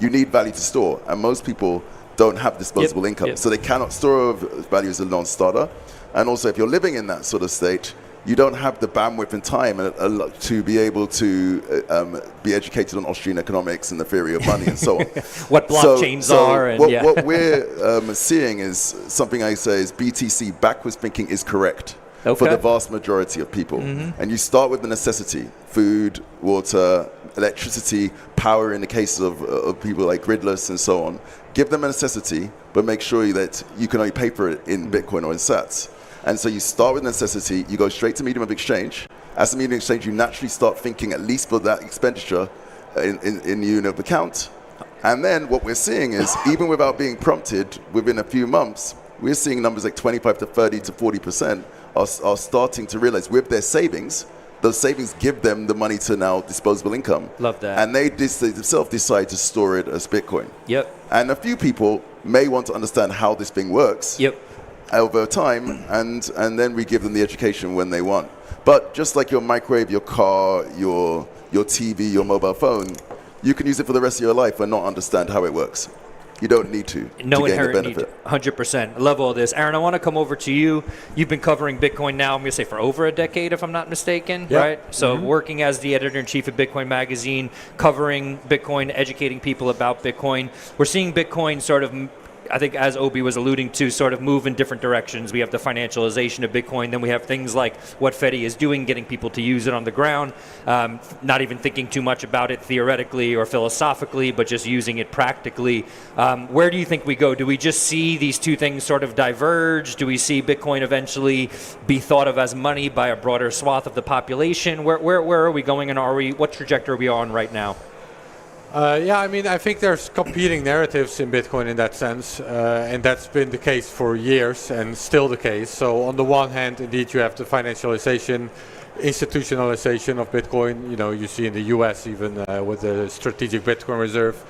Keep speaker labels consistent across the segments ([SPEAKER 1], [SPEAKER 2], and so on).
[SPEAKER 1] you need value to store. And most people don't have disposable income. So they cannot store value as a non-starter. And also, if you're living in that sort of state, you don't have the bandwidth and time to be able to be educated on Austrian economics and the theory of money and so on.
[SPEAKER 2] What blockchains are. And
[SPEAKER 1] what we're seeing is something I say is BTC, backwards thinking, is correct for the vast majority of people. And you start with the necessity: food, water, electricity, power in the case of people like gridless and so on. Give them a necessity, but make sure that you can only pay for it in Bitcoin or in sats. And so you start with necessity, you go straight to medium of exchange. As the medium of exchange, you naturally start thinking, at least for that expenditure, in the unit of account. And then what we're seeing is, even without being prompted, within a few months, we're seeing numbers like 25 to 30 to 40% are starting to realize with their savings, those savings give them the money to now disposable income.
[SPEAKER 2] Love that.
[SPEAKER 1] And they themselves decide to store it as Bitcoin.
[SPEAKER 2] Yep.
[SPEAKER 1] And a few people may want to understand how this thing works.
[SPEAKER 2] Yep.
[SPEAKER 1] Over time, and then we give them the education when they want. But just like your microwave, your car, your TV, your mobile phone, you can use it for the rest of your life and not understand how it works. You don't need to
[SPEAKER 2] no
[SPEAKER 1] gain the
[SPEAKER 2] inherent need.
[SPEAKER 1] benefit.
[SPEAKER 2] 100%. I love all this. Aaron, I want to come over to you. You've been covering Bitcoin now, I'm going to say, for over a decade, if I'm not mistaken, right? So working as the editor-in-chief of Bitcoin Magazine, covering Bitcoin, educating people about Bitcoin. We're seeing Bitcoin sort of, I think, as Obi was alluding to, sort of move in different directions. We have the financialization of Bitcoin. Then we have things like what Fedi is doing, getting people to use it on the ground, not even thinking too much about it theoretically or philosophically, but just using it practically. Where do you think we go? Do we just see these two things sort of diverge? Do we see Bitcoin eventually be thought of as money by a broader swath of the population? Where are we going, and what trajectory are we on right now?
[SPEAKER 3] I mean, I think there's competing narratives in Bitcoin in that sense, and that's been the case for years and still the case. So on the one hand, indeed, you have the financialization, institutionalization of Bitcoin. You know, you see in the US even with the strategic Bitcoin reserve.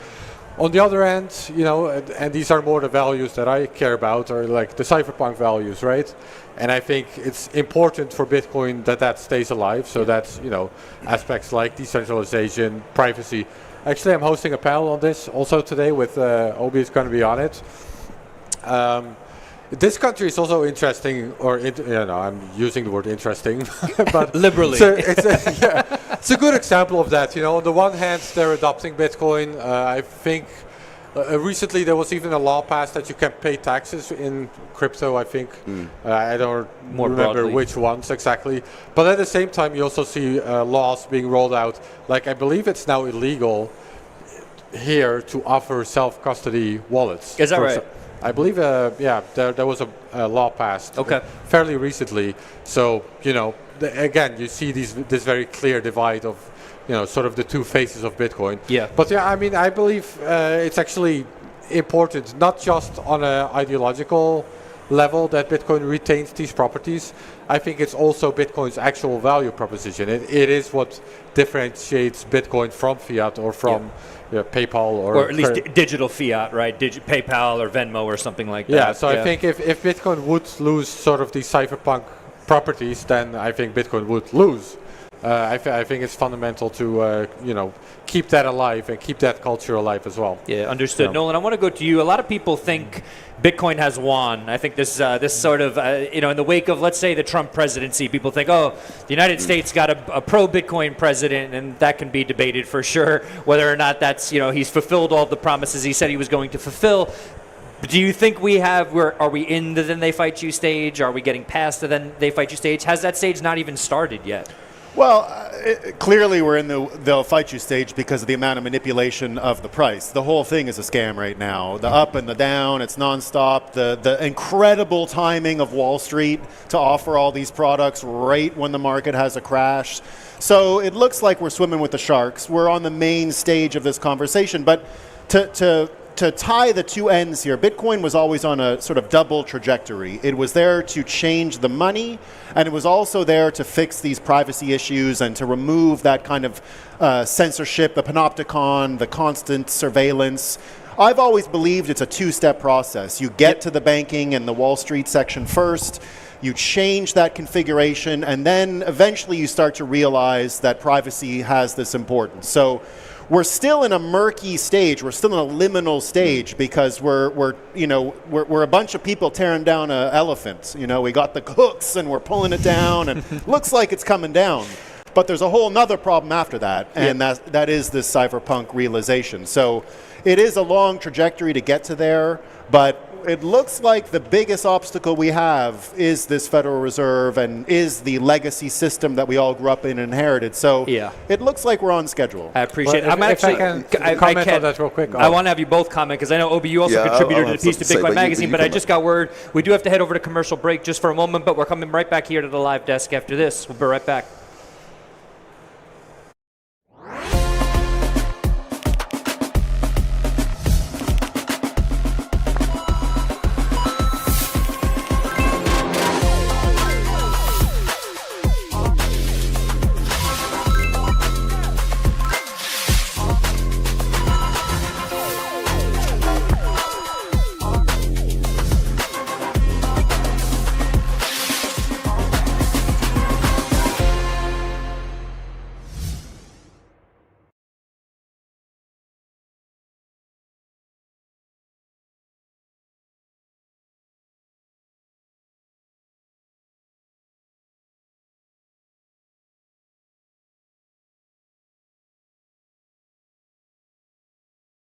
[SPEAKER 3] On the other hand, you know, and these are more the values that I care about, are like the cypherpunk values, right? And I think it's important for Bitcoin that stays alive. So that's, you know, aspects like decentralization, privacy. Actually, I'm hosting a panel on this also today with Obi is going to be on it. This country is also interesting, or I'm using the word interesting, but
[SPEAKER 2] liberally.
[SPEAKER 3] It's a good example of that. You know, on the one hand, they're adopting Bitcoin. I think recently there was even a law passed that you can pay taxes in crypto. I think I don't remember which ones exactly. But at the same time, you also see laws being rolled out. Like, I believe it's now illegal here to offer self-custody wallets.
[SPEAKER 2] Is that right?
[SPEAKER 3] I believe, there was a law passed fairly recently. So, you know, again, you see this very clear divide of, you know, sort of the two faces of Bitcoin.
[SPEAKER 2] Yeah.
[SPEAKER 3] But yeah, I mean, I believe it's actually important, not just on an ideological level, that Bitcoin retains these properties. I think it's also Bitcoin's actual value proposition. It is what differentiates Bitcoin from fiat or from PayPal or
[SPEAKER 2] at least digital fiat, right? PayPal or Venmo or something like that.
[SPEAKER 3] Yeah, so I think if Bitcoin would lose sort of these cypherpunk properties, then I think Bitcoin would lose. I think it's fundamental to keep that alive and keep that culture alive as well.
[SPEAKER 2] Yeah, understood. Yeah. Nolan, I want to go to you. A lot of people think Bitcoin has won. I think this sort of in the wake of, let's say, the Trump presidency, people think, the United States got a pro-Bitcoin president, and that can be debated for sure whether or not that's he's fulfilled all the promises he said he was going to fulfill. Do you think are we in the then they fight you stage? Are we getting past the then they fight you stage? Has that stage not even started yet?
[SPEAKER 4] Well, clearly we're in they'll fight you stage because of the amount of manipulation of the price. The whole thing is a scam right now. The up and the down, it's nonstop. The incredible timing of Wall Street to offer all these products right when the market has a crash. So it looks like we're swimming with the sharks. We're on the main stage of this conversation. But to tie the two ends here, Bitcoin was always on a sort of double trajectory. It was there to change the money, and it was also there to fix these privacy issues and to remove that kind of censorship, the panopticon, the constant surveillance. I've always believed it's a two-step process. You get to the banking and the Wall Street section first, you change that configuration, and then eventually you start to realize that privacy has this importance. So we're still in a murky stage. We're still in a liminal stage because we're a bunch of people tearing down an elephant. We got the hooks and we're pulling it down, and looks like it's coming down. But there's a whole nother problem after that, and that is this cypherpunk realization. So it is a long trajectory to get to there, but it looks like the biggest obstacle we have is this Federal Reserve and is the legacy system that we all grew up in and inherited. So it looks like we're on schedule.
[SPEAKER 2] I appreciate it. I'm
[SPEAKER 3] actually, if I can comment on that real quick.
[SPEAKER 2] I want to have you both comment because I know, Obi, you also contributed to the piece to Bitcoin Magazine, but I just got word we do have to head over to commercial break just for a moment, but we're coming right back here to the live desk after this. We'll be right back.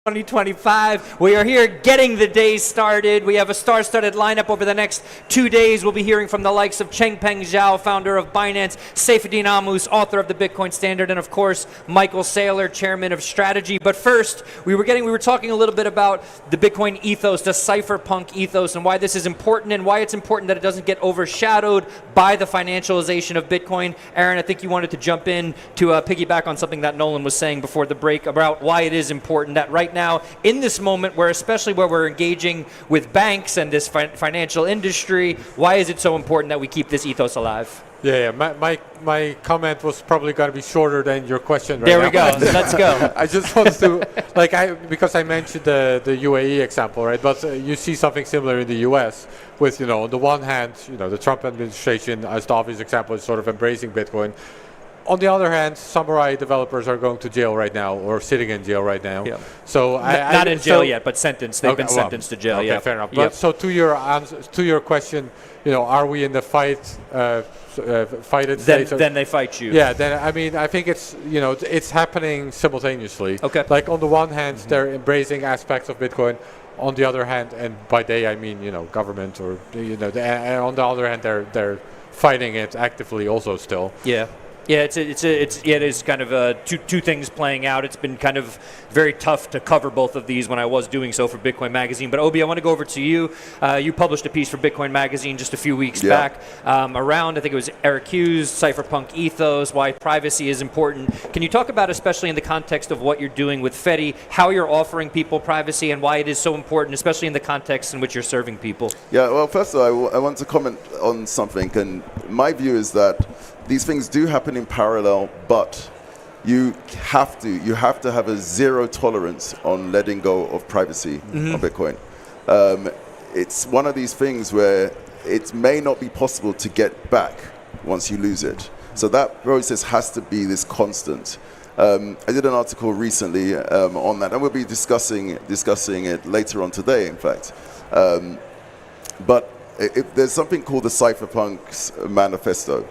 [SPEAKER 2] $2025. We are here getting the day started. We have a star-studded lineup over the next 2 days. We'll be hearing from the likes of Changpeng Zhao, founder of Binance, Saifedean Ammous, author of the Bitcoin Standard, and of course, Michael Saylor, chairman of Strategy. But first, we were talking a little bit about the Bitcoin ethos, the cypherpunk ethos, and why this is important and why it's important that it doesn't get overshadowed by the financialization of Bitcoin. Aaron, I think you wanted to jump in to piggyback on something that Nolan was saying before the break about why it is important that right now, in this moment especially where we're engaging with banks and this financial industry, why is it so important that we keep this ethos alive?
[SPEAKER 3] Yeah. My comment was probably going to be shorter than your question. Right
[SPEAKER 2] there we
[SPEAKER 3] now.
[SPEAKER 2] go. Let's go.
[SPEAKER 3] I just want to, because I mentioned the UAE example, right? But you see something similar in the US with, on the one hand, the Trump administration, as the obvious example, is sort of embracing Bitcoin. On the other hand, Samurai developers are going to jail right now or sitting in jail right now.
[SPEAKER 2] Yeah.
[SPEAKER 3] So
[SPEAKER 2] not in jail yet, but sentenced. They've been sentenced to jail.
[SPEAKER 3] Okay, fair enough. But so to your question, are we in the fight state?
[SPEAKER 2] Then they fight you.
[SPEAKER 3] Yeah. Then I think it's it's happening simultaneously.
[SPEAKER 2] Okay.
[SPEAKER 3] Like on the one hand, they're embracing aspects of Bitcoin. On the other hand, and by they I mean government or and on the other hand they're fighting it actively also still.
[SPEAKER 2] Yeah. Yeah, it is kind of two things playing out. It's been kind of very tough to cover both of these when I was doing so for Bitcoin Magazine. But Obi, I want to go over to you. You published a piece for Bitcoin Magazine just a few weeks back around, I think it was Eric Hughes, cypherpunk ethos, why privacy is important. Can you talk about, especially in the context of what you're doing with Fedi, how you're offering people privacy and why it is so important, especially in the context in which you're serving people?
[SPEAKER 1] Yeah, well, first of all, I want to comment on something. And my view is that these things do happen in parallel, but you have to have a zero tolerance on letting go of privacy on Bitcoin. It's one of these things where it may not be possible to get back once you lose it. So that process has to be this constant. I did an article recently on that, and we'll be discussing it later on today, in fact. But there's something called the cypherpunks manifesto.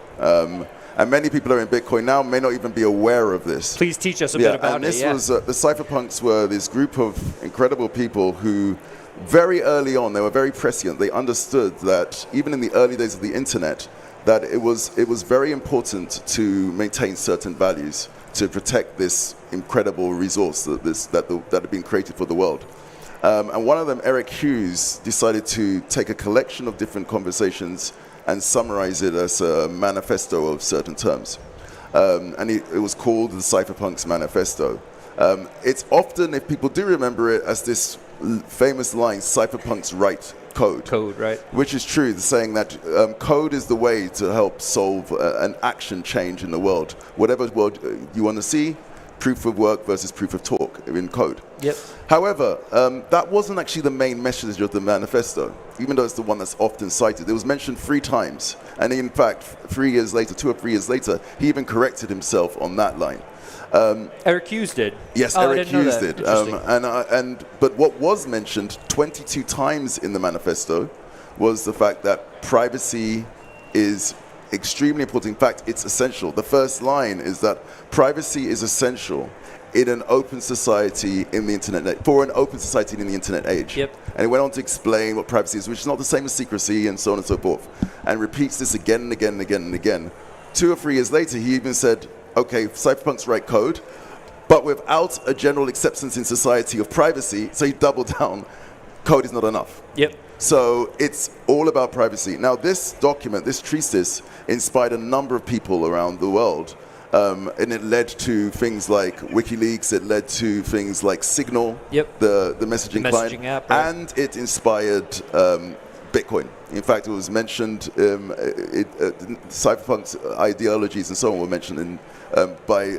[SPEAKER 1] And many people who are in Bitcoin now may not even be aware of this.
[SPEAKER 2] Please teach us a bit about
[SPEAKER 1] and this
[SPEAKER 2] it.
[SPEAKER 1] was the cypherpunks were this group of incredible people who, very early on, they were very prescient. They understood that even in the early days of the internet, that it was very important to maintain certain values to protect this incredible resource that had been created for the world. And one of them, Eric Hughes, decided to take a collection of different conversations and summarize it as a manifesto of certain terms. And it was called the Cypherpunks Manifesto. It's often, if people do remember it, as this famous line, cypherpunks write code.
[SPEAKER 2] Code, right.
[SPEAKER 1] Which is true, saying that code is the way to help solve an action change in the world. Whatever world you want to see, proof of work versus proof of talk in code.
[SPEAKER 2] Yep.
[SPEAKER 1] However, that wasn't actually the main message of the manifesto, even though it's the one that's often cited. It was mentioned 3 times. And in fact, 3 years later, 2 or 3 years later, he even corrected himself on that line.
[SPEAKER 2] Eric Hughes did.
[SPEAKER 1] Yes, Eric Hughes did. But what was mentioned 22 times in the manifesto was the fact that privacy is extremely important. In fact, it's essential. The first line is that privacy is essential in an open society in the internet, for an open society in the internet age.
[SPEAKER 2] Yep.
[SPEAKER 1] And he went on to explain what privacy is, which is not the same as secrecy and so on and so forth, and repeats this again and again and again and again. 2 or 3 years later, he even said, okay, cypherpunks write code, but without a general acceptance in society of privacy, so he doubled down, code is not enough.
[SPEAKER 2] Yep.
[SPEAKER 1] So it's all about privacy. Now, this document, this treatise, inspired a number of people around the world. And it led to things like WikiLeaks, it led to things like Signal, the messaging client,
[SPEAKER 2] app, right?
[SPEAKER 1] And it inspired Bitcoin. In fact, it was mentioned, cypherpunk's ideologies and so on were mentioned by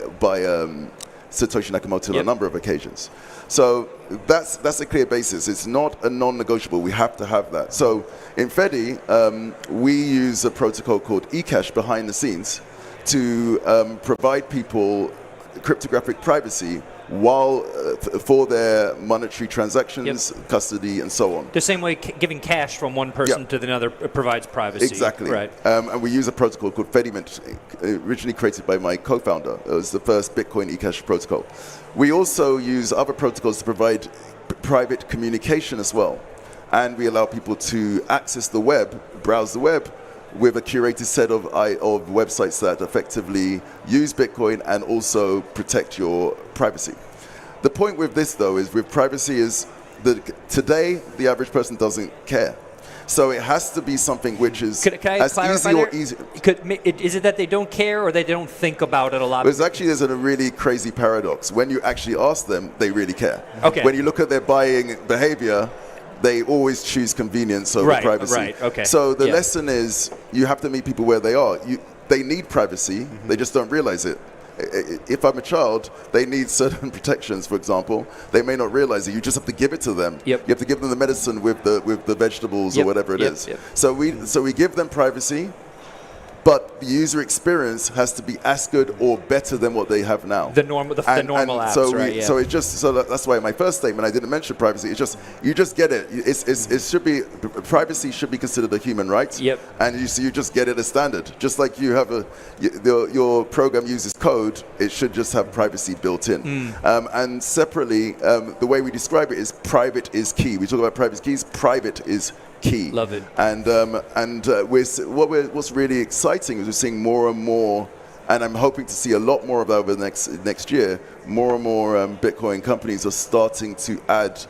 [SPEAKER 1] Satoshi Nakamoto on a number of occasions. So that's a clear basis. It's not a non-negotiable. We have to have that. So in Fedi, we use a protocol called eCash behind the scenes to provide people cryptographic privacy while for their monetary transactions, custody, and so on.
[SPEAKER 2] The same way giving cash from one person to another provides privacy.
[SPEAKER 1] Exactly.
[SPEAKER 2] Right.
[SPEAKER 1] And we use a protocol called Fediment, originally created by my co-founder. It was the first Bitcoin eCash protocol. We also use other protocols to provide private communication as well. And we allow people to access the web, browse the web, with a curated set of websites that effectively use Bitcoin and also protect your privacy. The point with this, though, is with privacy is that today the average person doesn't care. So it has to be something which is as easy or easy.
[SPEAKER 2] Is it that they don't care or they don't think about it a lot?
[SPEAKER 1] There's a really crazy paradox. When you actually ask them, they really care.
[SPEAKER 2] Okay.
[SPEAKER 1] When you look at their buying behavior, they always choose convenience over privacy.
[SPEAKER 2] Right, okay.
[SPEAKER 1] So the lesson is you have to meet people where they are. They need privacy, they just don't realize it. If I'm a child, they need certain protections, for example. They may not realize it. You just have to give it to them.
[SPEAKER 2] Yep.
[SPEAKER 1] You have to give them the medicine with the vegetables or whatever it is.
[SPEAKER 2] Yep.
[SPEAKER 1] So we give them privacy, but the user experience has to be as good or better than what they have now.
[SPEAKER 2] The normal apps,
[SPEAKER 1] So that's why in my first statement I didn't mention privacy. It's just you just get it. It should be privacy should be considered a human right.
[SPEAKER 2] Yep.
[SPEAKER 1] And you just get it as standard. Just like you have your program uses code, it should just have privacy built in. And separately, the way we describe it is private is key. We talk about private keys. Private is key.
[SPEAKER 2] Love it.
[SPEAKER 1] And what's really exciting is we're seeing more and more, and I'm hoping to see a lot more of that over the next year. More and more Bitcoin companies are starting to add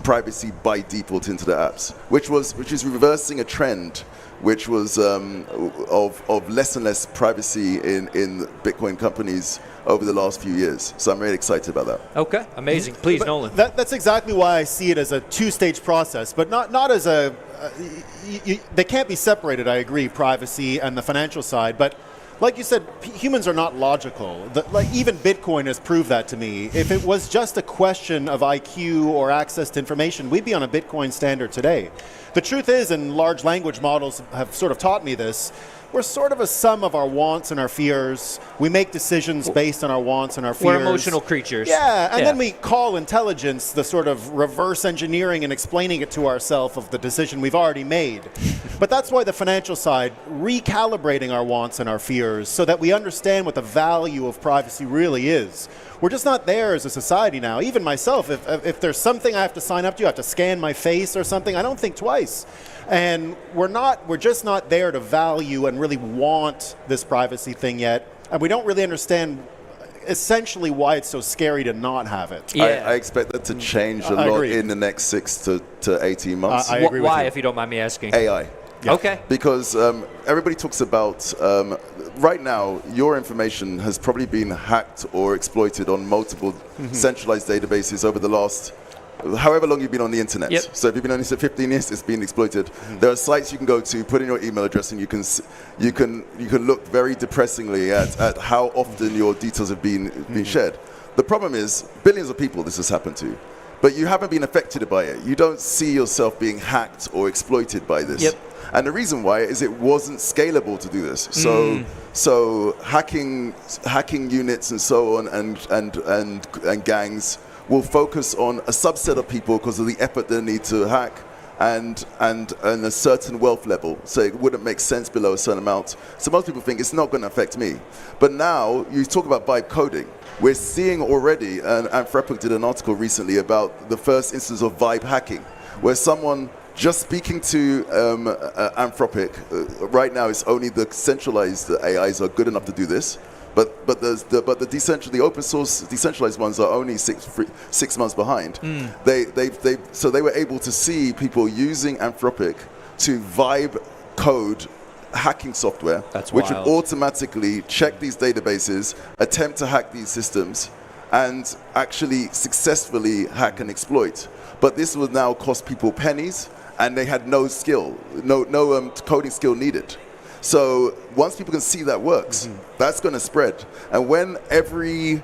[SPEAKER 1] privacy by default into their apps, which is reversing a trend, which was of less and less privacy in Bitcoin companies over the last few years. So I'm really excited about that.
[SPEAKER 2] Okay, amazing. Please, Nolan.
[SPEAKER 4] That's exactly why I see it as a two-stage process, but not as a... they can't be separated, I agree, privacy and the financial side, but like you said, humans are not logical. Even Bitcoin has proved that to me. If it was just a question of IQ or access to information, we'd be on a Bitcoin standard today. The truth is, and large language models have sort of taught me this, we're sort of a sum of our wants and our fears. We make decisions based on our wants and our fears.
[SPEAKER 2] We're emotional creatures.
[SPEAKER 4] Yeah, and then we call intelligence the sort of reverse engineering and explaining it to ourselves of the decision we've already made. But that's why the financial side, recalibrating our wants and our fears so that we understand what the value of privacy really is. We're just not there as a society now. Even myself, if there's something I have to sign up to, I have to scan my face or something, I don't think twice. And we're just not there to value and really want this privacy thing yet. And we don't really understand essentially why it's so scary to not have it.
[SPEAKER 1] Yeah. I expect that to change a lot in the next 6 to 18 months.
[SPEAKER 4] I agree with
[SPEAKER 2] why,
[SPEAKER 4] you.
[SPEAKER 2] if you don't mind me asking?
[SPEAKER 1] AI.
[SPEAKER 4] Yeah.
[SPEAKER 2] Okay.
[SPEAKER 1] Because everybody talks about, right now, your information has probably been hacked or exploited on multiple centralized databases over the last however long you've been on the internet.
[SPEAKER 2] Yep.
[SPEAKER 1] So if you've been on it for 15 years, it's been exploited. There are sites you can go to, put in your email address, and you can look very depressingly at how often your details have been shared. The problem is, billions of people this has happened to. But you haven't been affected by it. You don't see yourself being hacked or exploited by this.
[SPEAKER 2] Yep.
[SPEAKER 1] And the reason why is it wasn't scalable to do this. So hacking units and so on and gangs will focus on a subset of people because of the effort they need to hack and a certain wealth level. So it wouldn't make sense below a certain amount. So most people think it's not going to affect me. But now you talk about vibe coding. We're seeing already, and Anthropic did an article recently about the first instance of vibe hacking, where someone just speaking to Anthropic, right now it's only the centralized AIs are good enough to do this. But the open source decentralized ones are only 6 months behind. So they were able to see people using Anthropic to vibe code hacking software, which would automatically check these databases, attempt to hack these systems, and actually successfully hack and exploit. But this would now cost people pennies, and they had no skill, no coding skill needed. So once people can see that works, that's going to spread. And when every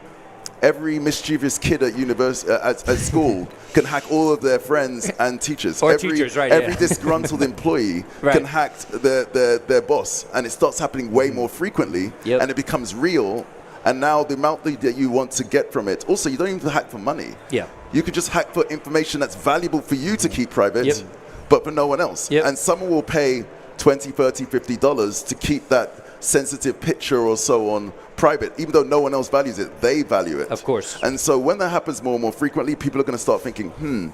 [SPEAKER 1] mischievous kid at at school can hack all of their friends and teachers, every disgruntled employee can hack their boss, and it starts happening way more frequently, and it becomes real. And now the amount that you want to get from it, also you don't even have to hack for money. You could just hack for information that's valuable for you to keep private, but for no one else. And someone will pay $20, $30, $50 to keep that sensitive picture or so on private, even though no one else values it. They value it.
[SPEAKER 2] Of course.
[SPEAKER 1] And so when that happens more and more frequently, people are going to start thinking,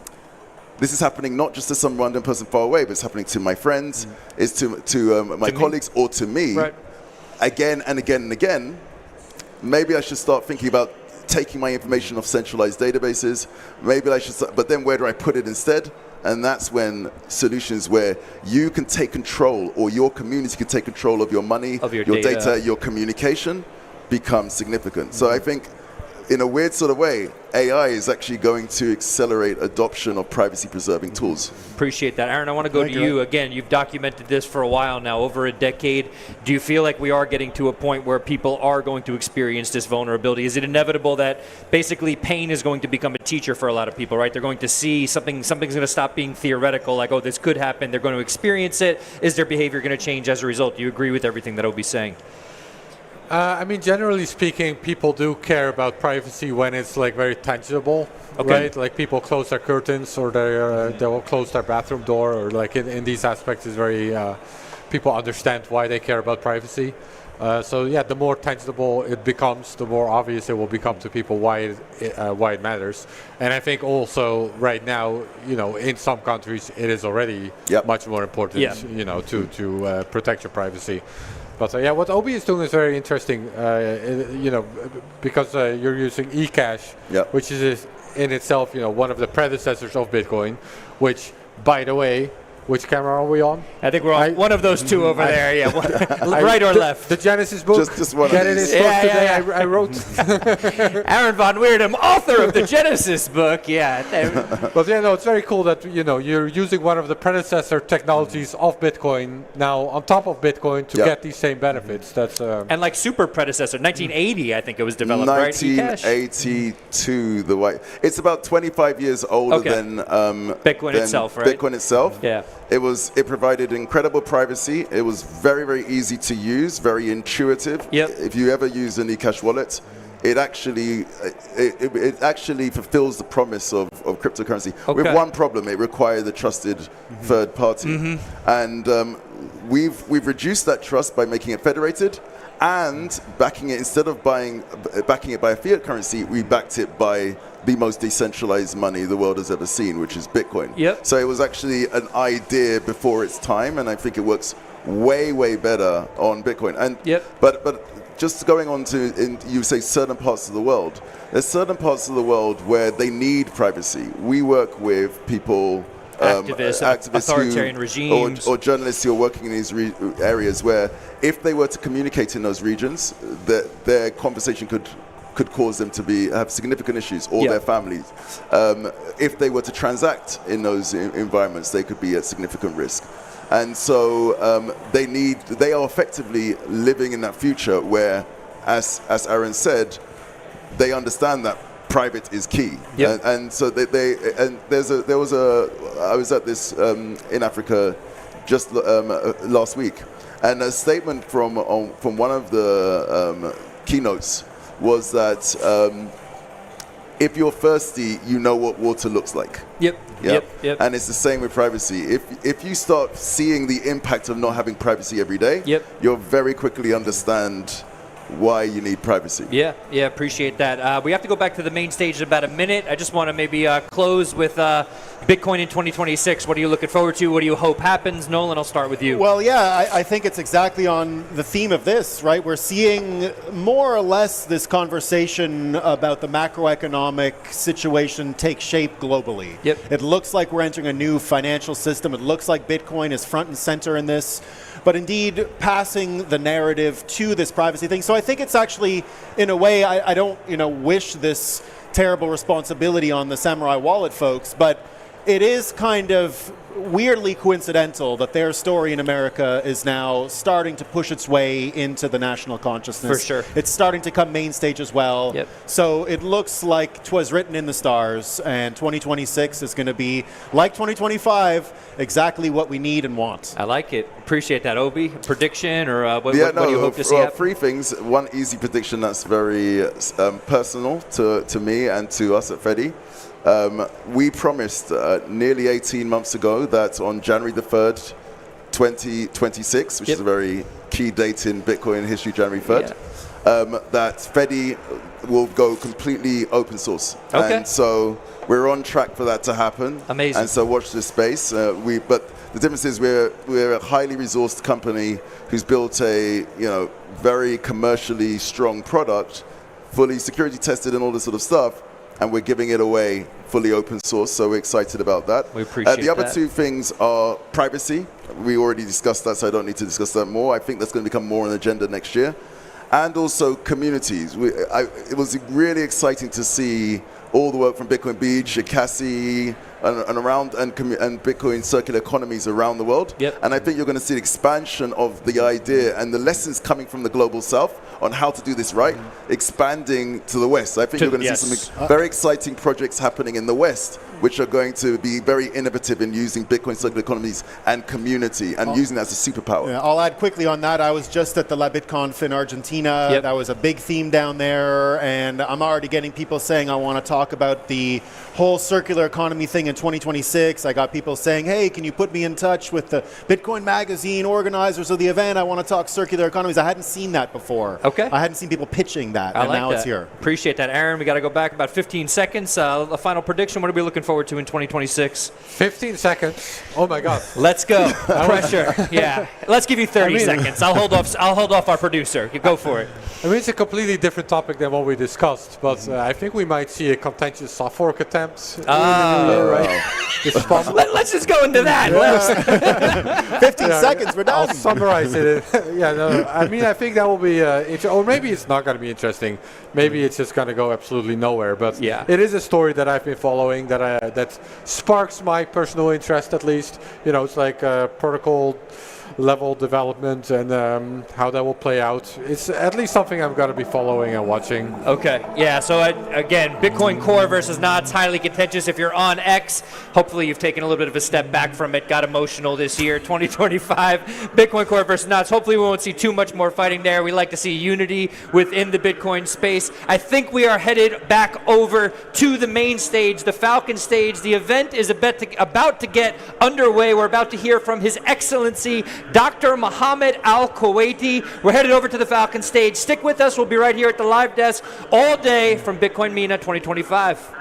[SPEAKER 1] this is happening not just to some random person far away, but it's happening to my friends, it's to my colleagues, or to me, again and again and again. Maybe I should start thinking about taking my information off centralized databases. Maybe I should start, but then where do I put it instead? And that's when solutions where you can take control, or your community can take control of your money, of your data, your communication, becomes significant. So I think, in a weird sort of way, AI is actually going to accelerate adoption of privacy-preserving tools.
[SPEAKER 2] Appreciate that. Aaron, I want to go to you. Again, you've documented this for a while now, over a decade. Do you feel like we are getting to a point where people are going to experience this vulnerability? Is it inevitable that basically pain is going to become a teacher for a lot of people, right? They're going to see something's going to stop being theoretical, like, oh, this could happen. They're going to experience it. Is their behavior going to change as a result? Do you agree with everything that Obi's saying?
[SPEAKER 3] I mean, generally speaking, people do care about privacy when it's like very tangible, right? Like people close their curtains, or they will close their bathroom door, or like in these aspects is very, people understand why they care about privacy. So yeah, the more tangible it becomes, the more obvious it will become to people why it matters. And I think also right now, in some countries, it is already much more important, to protect your privacy. But what Obi is doing is very interesting, because you're using eCash, which is in itself, one of the predecessors of Bitcoin, which, by the way, which camera are we on?
[SPEAKER 2] I think we're on one of those two over there. Right or left?
[SPEAKER 3] The Genesis book.
[SPEAKER 1] Just one of these.
[SPEAKER 3] Today I wrote.
[SPEAKER 2] Aaron von Weerdem, author of the Genesis book.
[SPEAKER 3] But it's very cool that you're using one of the predecessor technologies of Bitcoin now on top of Bitcoin to get these same benefits. That's
[SPEAKER 2] and like super predecessor, 1980, I think it was developed,
[SPEAKER 1] 1982, right? It's about 25 years older than
[SPEAKER 2] Bitcoin itself, right?
[SPEAKER 1] Bitcoin itself. It provided incredible privacy. It was very, very easy to use, very intuitive. If you ever use an eCash wallet, it actually fulfills the promise of cryptocurrency. With one problem: it required a trusted third party, and we've reduced that trust by making it federated, and backing it, instead of backing it by a fiat currency, we backed it by the most decentralized money the world has ever seen, which is Bitcoin. So it was actually an idea before its time, and I think it works way, way better on Bitcoin. And but just going on to, you say certain parts of the world, there's certain parts of the world where they need privacy. We work with people,
[SPEAKER 2] activists authoritarian regimes,
[SPEAKER 1] or journalists who are working in these areas where, if they were to communicate in those regions, their conversation could cause them to have significant issues, or their families. If they were to transact in those environments, they could be at significant risk. And so they are effectively living in that future where, as Aaron said, they understand that private is key. And so I was at this in Africa just last week. And a statement from one of the keynotes was that if you're thirsty, you know what water looks like.
[SPEAKER 2] Yep.
[SPEAKER 1] And it's the same with privacy. If you start seeing the impact of not having privacy every day, you'll very quickly understand why you need privacy.
[SPEAKER 2] Yeah, appreciate that. We have to go back to the main stage in about a minute. I just want to maybe close with Bitcoin in 2026. What are you looking forward to? What do you hope happens? Nolan, I'll start with you.
[SPEAKER 4] Well, yeah, I think it's exactly on the theme of this, right? We're seeing more or less this conversation about the macroeconomic situation take shape globally. It looks like we're entering a new financial system. It looks like Bitcoin is front and center in this. But indeed, passing the narrative to this privacy thing. So I think it's actually, in a way, I don't wish this terrible responsibility on the Samurai Wallet folks, but it is kind of weirdly coincidental that their story in America is now starting to push its way into the national consciousness.
[SPEAKER 2] For sure.
[SPEAKER 4] It's starting to come main stage as well. So it looks like 'twas written in the stars, and 2026 is going to be, like 2025, exactly what we need and want.
[SPEAKER 2] I like it. Appreciate that, Obi. Prediction, or what do you hope to see happen?
[SPEAKER 1] Three things. One easy prediction that's very personal to me and to us at Fedi. We promised nearly 18 months ago that on January the 3rd, 2026, which is a very key date in Bitcoin history, January 3rd, that Fedi will go completely open source. And so we're on track for that to happen.
[SPEAKER 2] Amazing.
[SPEAKER 1] And so watch this space. But the difference is we're a highly resourced company who's built a very commercially strong product, fully security tested and all this sort of stuff. And we're giving it away fully open source, so we're excited about that.
[SPEAKER 2] We appreciate that.
[SPEAKER 1] The other two things are privacy. We already discussed that, so I don't need to discuss that more. I think that's going to become more on the agenda next year. And also communities. It was really exciting to see all the work from Bitcoin Beach, Cassie, and Bitcoin circular economies around the world. And I think you're going to see the expansion of the idea and the lessons coming from the global south on how to do this right, expanding to the west. I think you're going to see some very exciting projects happening in the west, which are going to be very innovative in using Bitcoin circular economies and community and using that as a superpower.
[SPEAKER 4] Yeah, I'll add quickly on that. I was just at the La BitConf in Argentina. That was a big theme down there, and I'm already getting people saying I want to talk about the whole circular economy thing in 2026. I got people saying, hey, can you put me in touch with the Bitcoin Magazine organizers of the event? I want to talk circular economies. I hadn't seen that before. I hadn't seen people pitching that, and now it's here.
[SPEAKER 2] Appreciate that, Aaron. We got to go back about 15 seconds. A final prediction. What are we looking forward to in 2026?
[SPEAKER 3] 15 seconds. Oh my God.
[SPEAKER 2] Let's go. Pressure. Let's give you 30 seconds. I'll hold off our producer. You go for it.
[SPEAKER 3] I mean, it's a completely different topic than what we discussed, but I think we might see a contentious soft fork attempt in the new year, right?
[SPEAKER 2] Let's just go into that.
[SPEAKER 4] 15 seconds, we're done.
[SPEAKER 3] I'll summarize it. I mean, I think that will be, or maybe it's not going to be interesting. Maybe it's just going to go absolutely nowhere. But it is a story that I've been following that sparks my personal interest, at least. It's like protocol level development and how that will play out. It's at least something I'm going to be following and watching.
[SPEAKER 2] Okay, yeah, so again, Bitcoin Core versus Knots, highly contentious. If you're on X, hopefully you've taken a little bit of a step back from it, got emotional this year. 2025, Bitcoin Core versus Knots. Hopefully we won't see too much more fighting there. We like to see unity within the Bitcoin space. I think we are headed back over to the main stage, the Falcon stage. The event is about to get underway. We're about to hear from His Excellency Dr. Mohammed Al-Kuwaiti. We're headed over to the Falcon stage. Stick with us. We'll be right here at the live desk all day from Bitcoin MENA 2025.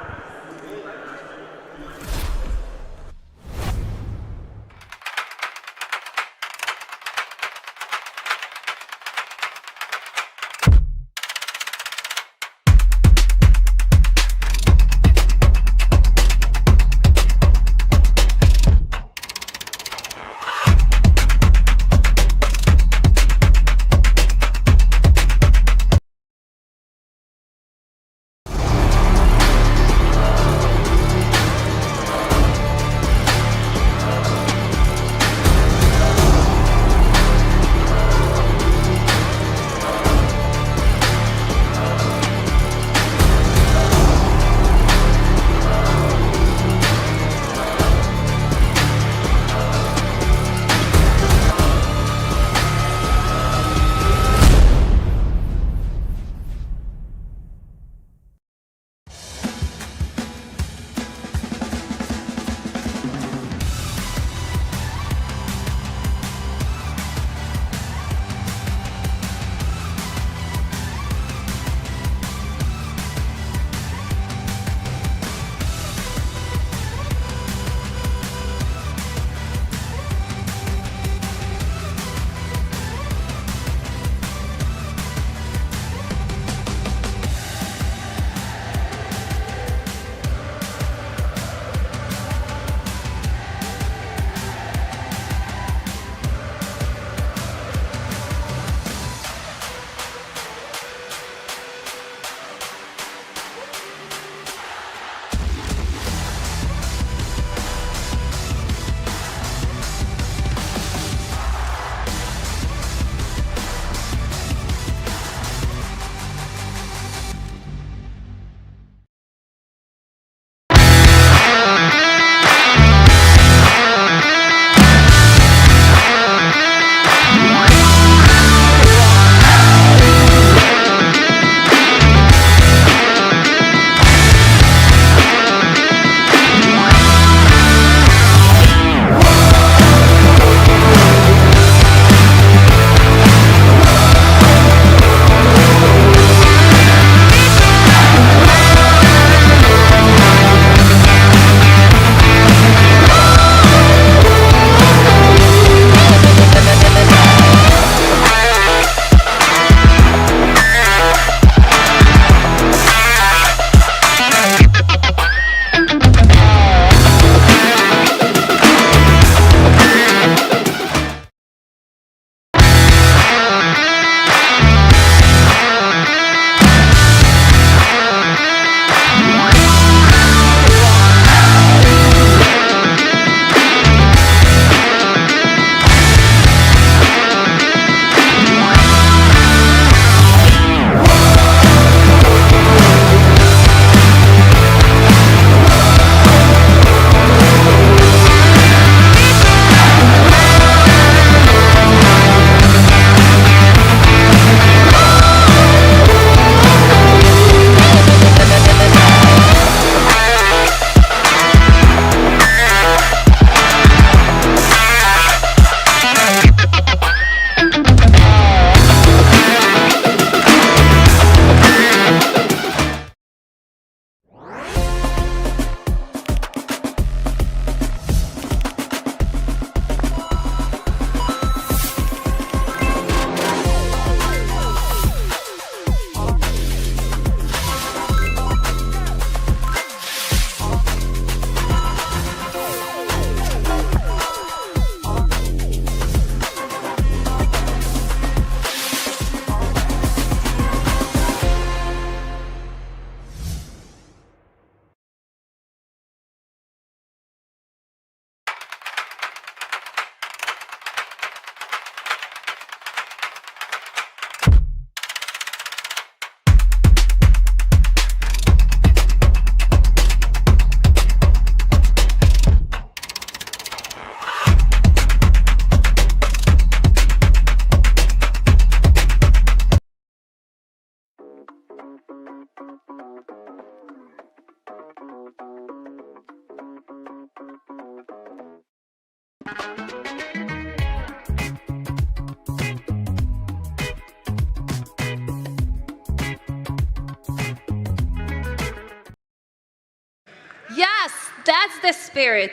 [SPEAKER 5] Yes, that's the spirit.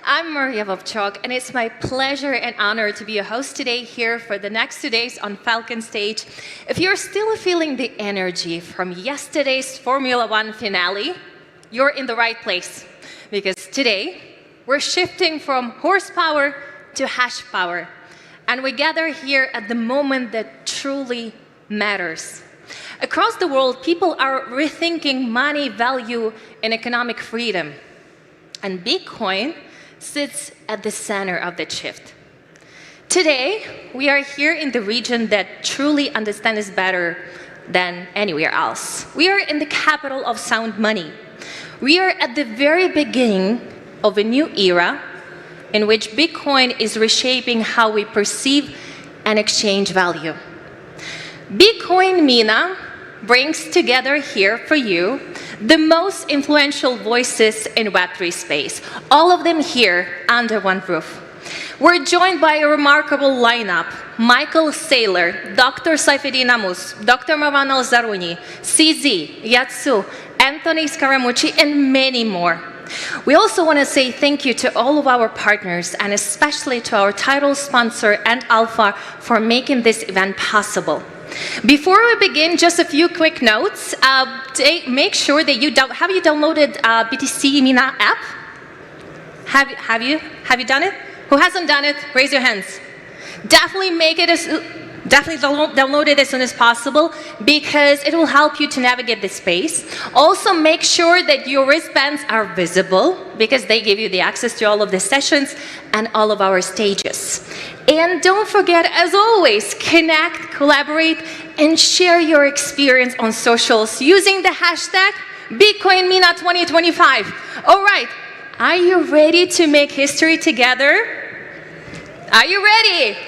[SPEAKER 5] I'm Maria Vovchok, and it's my pleasure and honor to be a host today here for the next 2 days on Falcon Stage. If you're still feeling the energy from yesterday's Formula One finale, you're in the right place. Because today, we're shifting from horsepower to hash power. And we gather here at the moment that truly matters. Across the world, people are rethinking money, value, and economic freedom. And Bitcoin sits at the center of that shift. Today, we are here in the region that truly understands better than anywhere else. We are in the capital of sound money. We are at the very beginning of a new era in which Bitcoin is reshaping how we perceive and exchange value. Bitcoin MENA brings together here for you the most influential voices in Web3 space, all of them here under one roof. We're joined by a remarkable lineup: Michael Saylor, Dr. Saifeddin Ammous, Dr. Marwan Al-Zaruni, CZ, Yatsu, Anthony Scaramucci, and many more. We also want to say thank you to all of our partners, and especially to our title sponsor and Alpha for making this event possible. Before we begin, just a few quick notes. Make sure that have you downloaded BTC MENA app? Have you done it? Who hasn't done it? Raise your hands. Definitely download it as soon as possible, because it will help you to navigate the space. Also, make sure that your wristbands are visible, because they give you the access to all of the sessions and all of our stages. And don't forget, as always, connect, collaborate, and share your experience on socials using the hashtag BitcoinMENA 2025. All right, are you ready to make history together? Are you ready?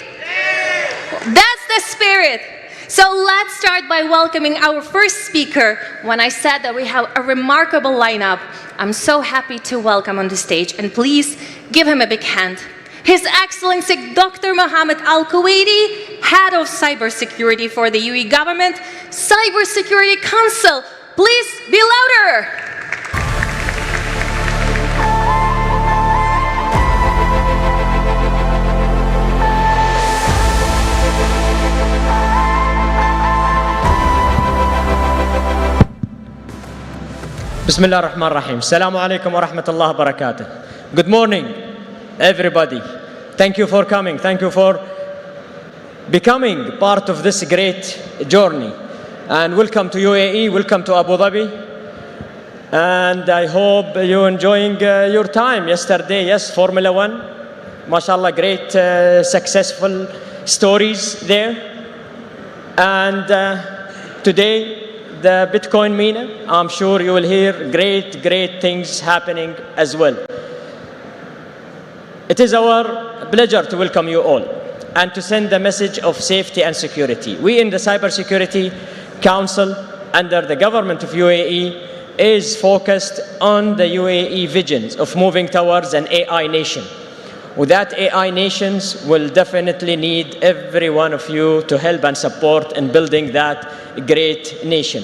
[SPEAKER 5] That's the spirit. So let's start by welcoming our first speaker. When I said that we have a remarkable lineup, I'm so happy to welcome on the stage, and please give him a big hand. His Excellency Dr. Mohammed Al-Kuwaiti, Head of Cybersecurity for the UAE Government, Cybersecurity Council. Please be louder.
[SPEAKER 6] Bismillah ar-Rahman ar-Rahim. Assalamu alaikum wa rahmatullahi wa barakatuh. Good morning, everybody. Thank you for coming. Thank you for becoming part of this great journey. And welcome to UAE, welcome to Abu Dhabi. And I hope you're enjoying your time yesterday. Yes, Formula One. MashaAllah, great, successful stories there. And today, the Bitcoin MENA, I'm sure you will hear great things happening as well. It is our pleasure to welcome you all and to send the message of safety and security. We in the Cybersecurity Council under the government of UAE is focused on the UAE visions of moving towards an AI nation. With that, AI nations will definitely need every one of you to help and support in building that great nation.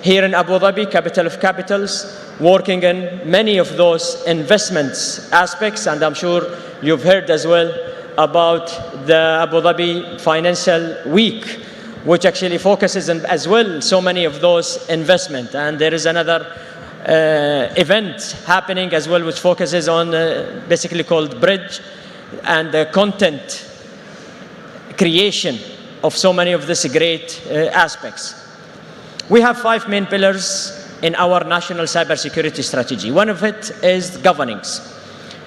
[SPEAKER 6] Here in Abu Dhabi, capital of capitals, working in many of those investments aspects, and I'm sure you've heard as well about the Abu Dhabi Financial Week, which actually focuses on as well so many of those investment. And there is another event happening as well, which focuses on basically called Bridge and the content creation of so many of these great aspects. We have 5 main pillars in our national cybersecurity strategy. One of it is governance,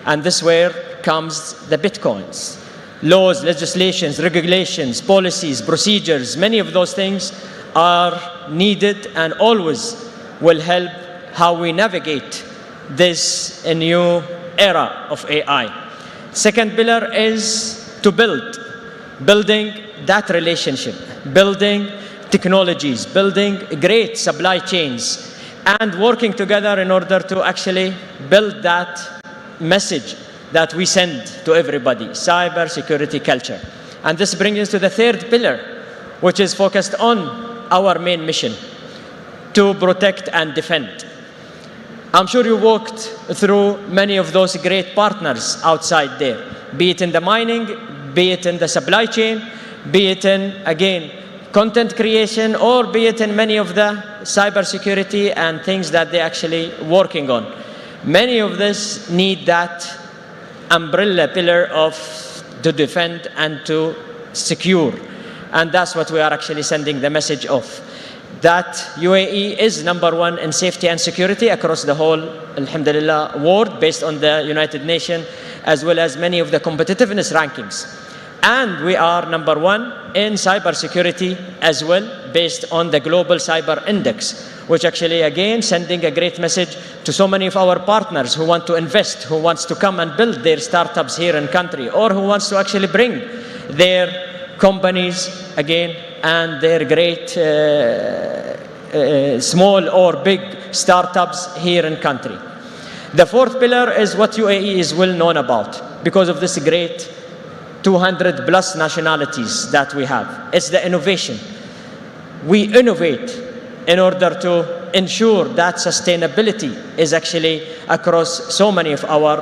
[SPEAKER 6] and this where comes the Bitcoins. Laws, legislations, regulations, policies, procedures, many of those things are needed and always will help how we navigate this new era of AI. Second pillar is to building that relationship, building technologies, building great supply chains, and working together in order to actually build that message that we send to everybody, cybersecurity culture. And this brings us to the third pillar, which is focused on our main mission, to protect and defend. I'm sure you walked through many of those great partners outside there, be it in the mining, be it in the supply chain, be it in, again, content creation, or be it in many of the cybersecurity and things that they're actually working on. Many of this need that umbrella pillar of to defend and to secure. And that's what we are actually sending the message of. That UAE is #1 in safety and security across the whole, alhamdulillah, world, based on the United Nations, as well as many of the competitiveness rankings. And we are #1 in cybersecurity as well, based on the Global Cyber Index, which actually, again, sending a great message to so many of our partners who want to invest, who wants to come and build their startups here in country, or who wants to actually bring their companies, again, and their great small or big startups here in country. The fourth pillar is what UAE is well known about because of this great 200 plus nationalities that we have. It's the innovation. We innovate in order to ensure that sustainability is actually across so many of our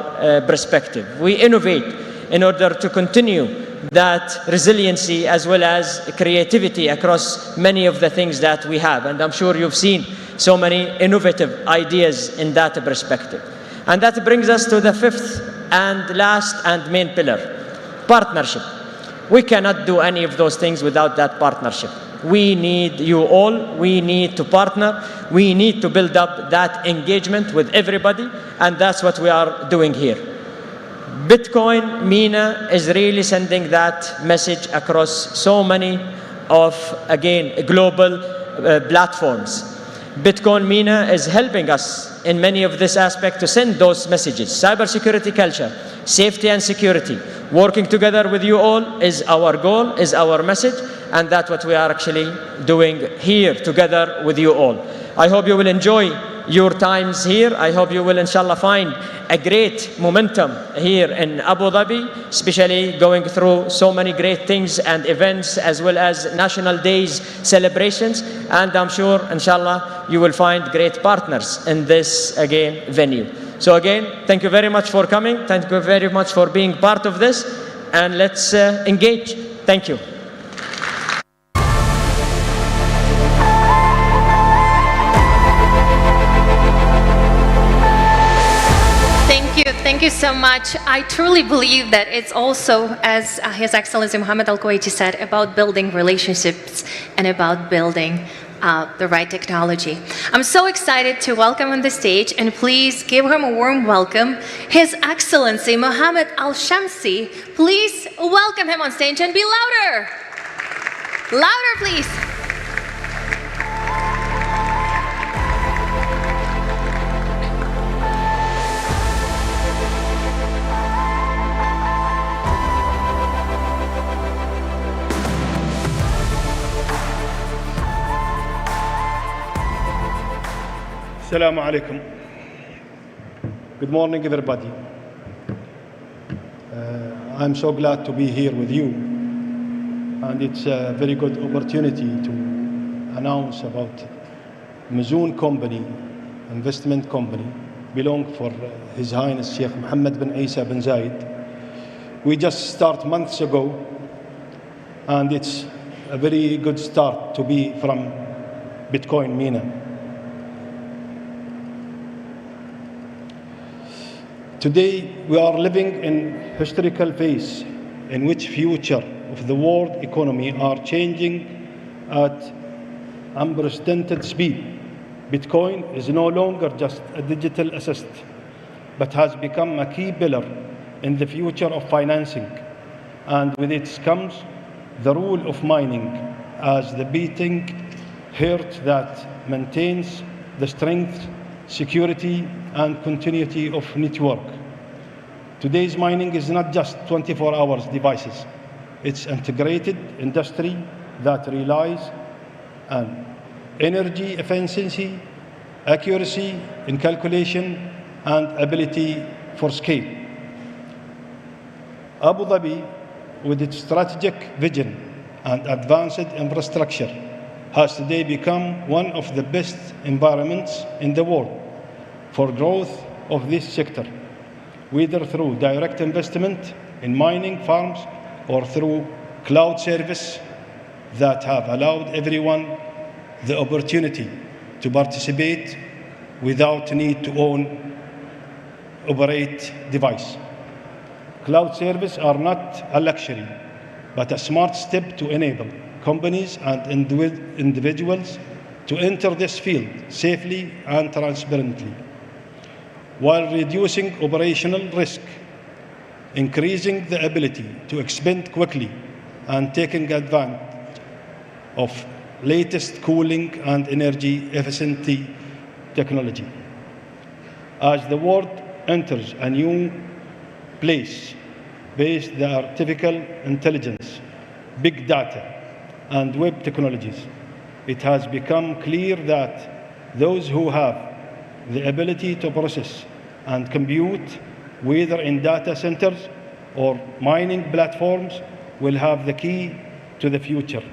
[SPEAKER 6] perspective. We innovate in order to continue that resiliency as well as creativity across many of the things that we have. And I'm sure you've seen so many innovative ideas in that perspective. And that brings us to the fifth and last and main pillar, partnership. We cannot do any of those things without that partnership. We need you all. We need to partner. We need to build up that engagement with everybody. And that's what we are doing here. Bitcoin, MENA is really sending that message across so many of, again, global platforms. Bitcoin MENA is helping us in many of this aspect to send those messages. Cybersecurity culture, safety and security, working together with you all is our goal, is our message, and that's what we are actually doing here together with you all. I hope you will enjoy your times here. I hope you will, inshallah, find a great momentum here in Abu Dhabi, especially going through so many great things and events, as well as national days celebrations. And I'm sure, inshallah, you will find great partners in this, again, venue. So again, thank you very much for coming. Thank you very much for being part of this. And let's engage. Thank you.
[SPEAKER 5] Thank you so much. I truly believe that it's also, as His Excellency Mohammed Al-Kuwaiti said, about building relationships and about building the right technology. I'm so excited to welcome on the stage, and please give him a warm welcome, His Excellency Mohammed Al-Shamsi. Please welcome him on stage and be louder. Louder, please.
[SPEAKER 7] Assalamu alaikum. Good morning, everybody. I'm so glad to be here with you, and it's a very good opportunity to announce about Mazoon Company, investment company, belong for His Highness Sheikh Mohammed bin Isa bin Zayed. We just start months ago, and it's a very good start to be from Bitcoin MENA. Today, we are living in historical phase in which future of the world economy are changing at unprecedented speed. Bitcoin is no longer just a digital asset, but has become a key pillar in the future of financing. And with it comes the rule of mining as the beating heart that maintains the strength, security, and continuity of network. Today's mining is not just 24 hours devices. It's integrated industry that relies on energy efficiency, accuracy in calculation, and ability for scale. Abu Dhabi, with its strategic vision and advanced infrastructure, has today become one of the best environments in the world for growth of this sector, whether through direct investment in mining farms or through cloud service that have allowed everyone the opportunity to participate without need to operate device. Cloud services are not a luxury, but a smart step to enable companies and individuals to enter this field safely and transparently, while reducing operational risk, increasing the ability to expand quickly, and taking advantage of latest cooling and energy efficiency technology. As the world enters a new place based on artificial intelligence, big data, and web technologies, it has become clear that those who have the ability to process and compute, whether in data centers or mining platforms, will have the key to the future.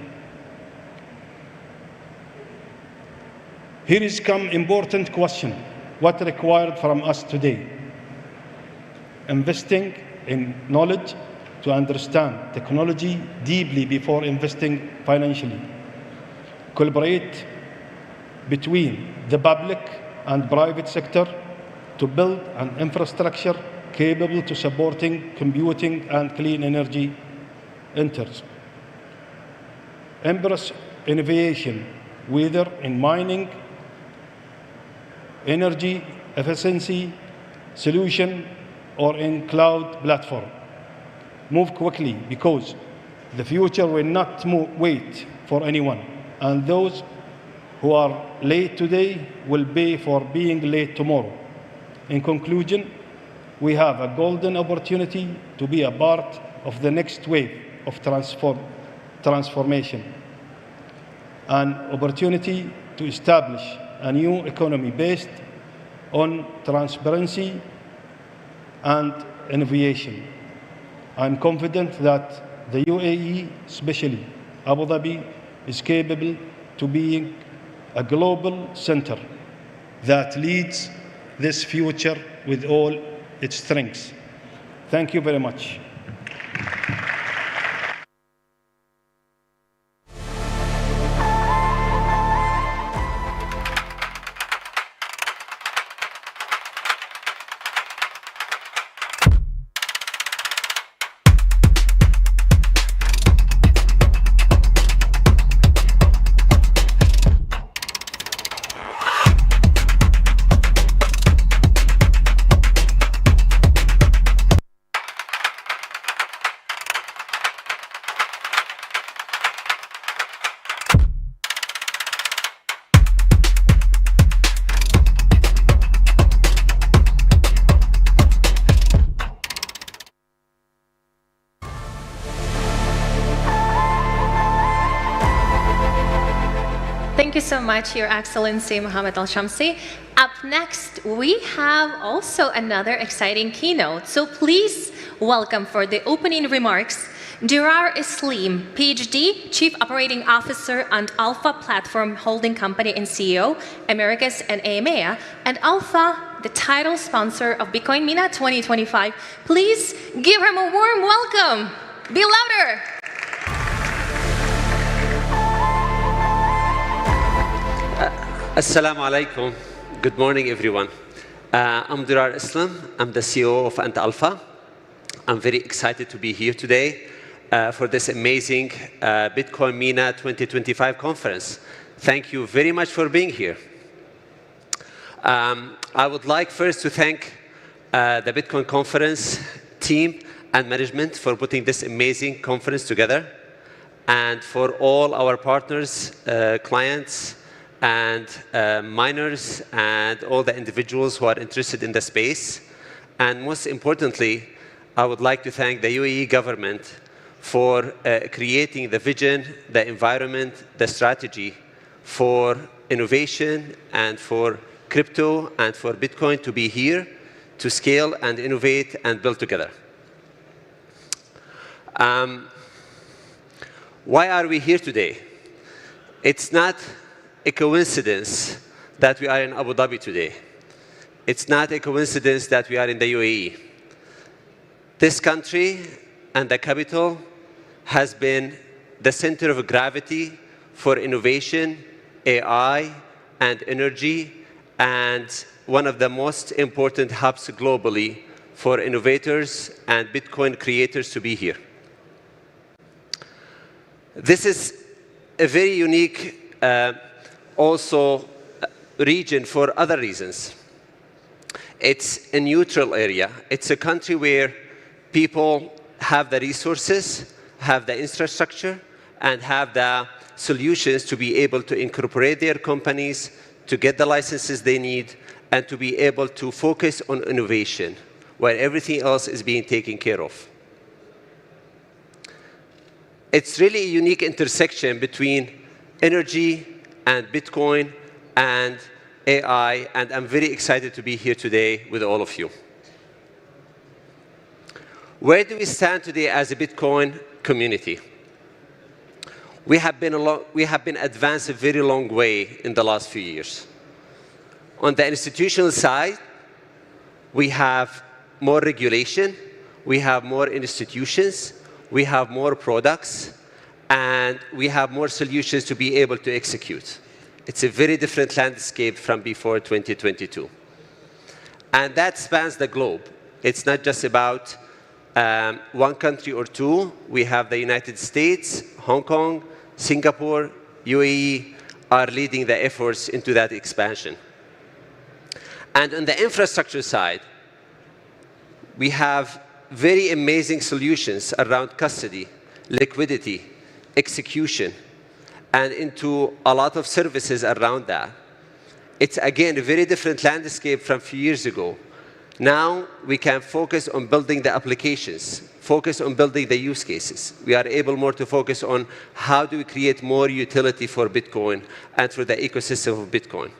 [SPEAKER 7] Here is come important question: what required from us today? Investing in knowledge to understand technology deeply before investing financially. Collaborate between the public and private sector to build an infrastructure capable to supporting computing and clean energy interests. Embrace innovation, whether in mining, energy efficiency solution, or in cloud platform. Move quickly, because the future will not wait for anyone, and those who are late today will pay for being late tomorrow. In conclusion, we have a golden opportunity to be a part of the next wave of transformation, an opportunity to establish a new economy based on transparency and innovation. I'm confident that the UAE, especially Abu Dhabi, is capable to being a global center that leads this future with all its strengths. Thank you very much.
[SPEAKER 5] Thank you so much, Your Excellency Mohammed Al-Shamsi. Up next, we have also another exciting keynote. So please welcome for the opening remarks, Dirar Islim, PhD, Chief Operating Officer and Alpha Platform Holding Company and CEO, Americas and EMEA, and Alpha, the title sponsor of Bitcoin MENA 2025. Please give him a warm welcome. Be louder.
[SPEAKER 8] Assalamu alaikum. Good morning, everyone. I'm Dirar Islam. I'm the CEO of Ant Alpha. I'm very excited to be here today for this amazing Bitcoin MENA 2025 conference. Thank you very much for being here. I would like first to thank the Bitcoin conference team and management for putting this amazing conference together, and for all our partners, clients, and miners, and all the individuals who are interested in the space. And most importantly, I would like to thank the UAE government for creating the vision, the environment, the strategy for innovation and for crypto and for Bitcoin to be here to scale and innovate and build together. Why are we here today? It's not a coincidence that we are in Abu Dhabi today. It's not a coincidence that we are in the UAE. This country and the capital has been the center of gravity for innovation, AI, and energy, and one of the most important hubs globally for innovators and Bitcoin creators to be here. This is a very unique also region for other reasons. It's a neutral area. It's a country where people have the resources, have the infrastructure, and have the solutions to be able to incorporate their companies, to get the licenses they need, and to be able to focus on innovation, while everything else is being taken care of. It's really a unique intersection between energy and Bitcoin and AI, and I'm very excited to be here today with all of you. Where do we stand today as a Bitcoin community? We have been advanced a very long way in the last few years. On the institutional side, we have more regulation, we have more institutions, we have more products, and we have more solutions to be able to execute. It's a very different landscape from before 2022. And that spans the globe. It's not just about one country or two. We have the United States, Hong Kong, Singapore, UAE are leading the efforts into that expansion. And on the infrastructure side, we have very amazing solutions around custody, liquidity, execution, and into a lot of services around that. It's, again, a very different landscape from a few years ago. Now we can focus on building the applications, focus on building the use cases. We are able more to focus on how do we create more utility for Bitcoin and for the ecosystem of Bitcoin.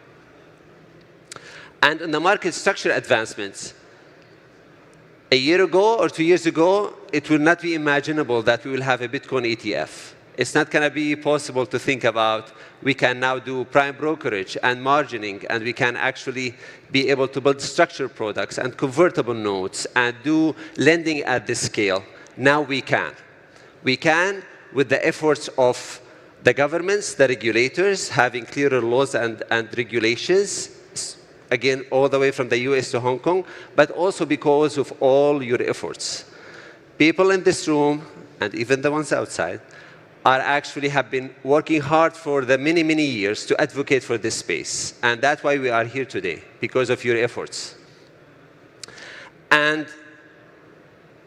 [SPEAKER 8] And on the market structure advancements, a year ago or 2 years ago, it will not be imaginable that we will have a Bitcoin ETF. It's not going to be possible to think about we can now do prime brokerage and margining, and we can actually be able to build structured products and convertible notes and do lending at this scale. Now we can. We can with the efforts of the governments, the regulators, having clearer laws and regulations, again, all the way from the US to Hong Kong, but also because of all your efforts. People in this room, and even the ones outside, have been working hard for the many, many years to advocate for this space. And that's why we are here today, because of your efforts. And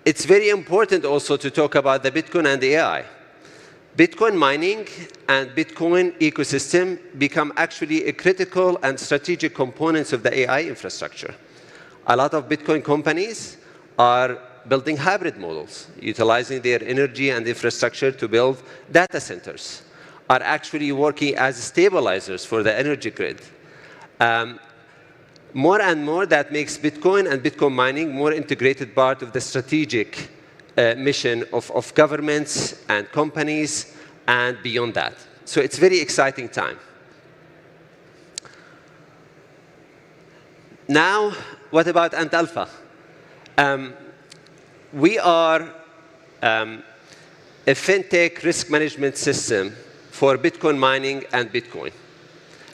[SPEAKER 8] it's very important also to talk about the Bitcoin and the AI. Bitcoin mining and Bitcoin ecosystem become actually a critical and strategic components of the AI infrastructure. A lot of Bitcoin companies are building hybrid models, utilizing their energy and infrastructure to build data centers, are actually working as stabilizers for the energy grid. More and more, that makes Bitcoin and Bitcoin mining more integrated part of the strategic mission of governments and companies and beyond that. So it's a very exciting time. Now, what about Ant Alpha? We are a fintech risk management system for Bitcoin mining and Bitcoin.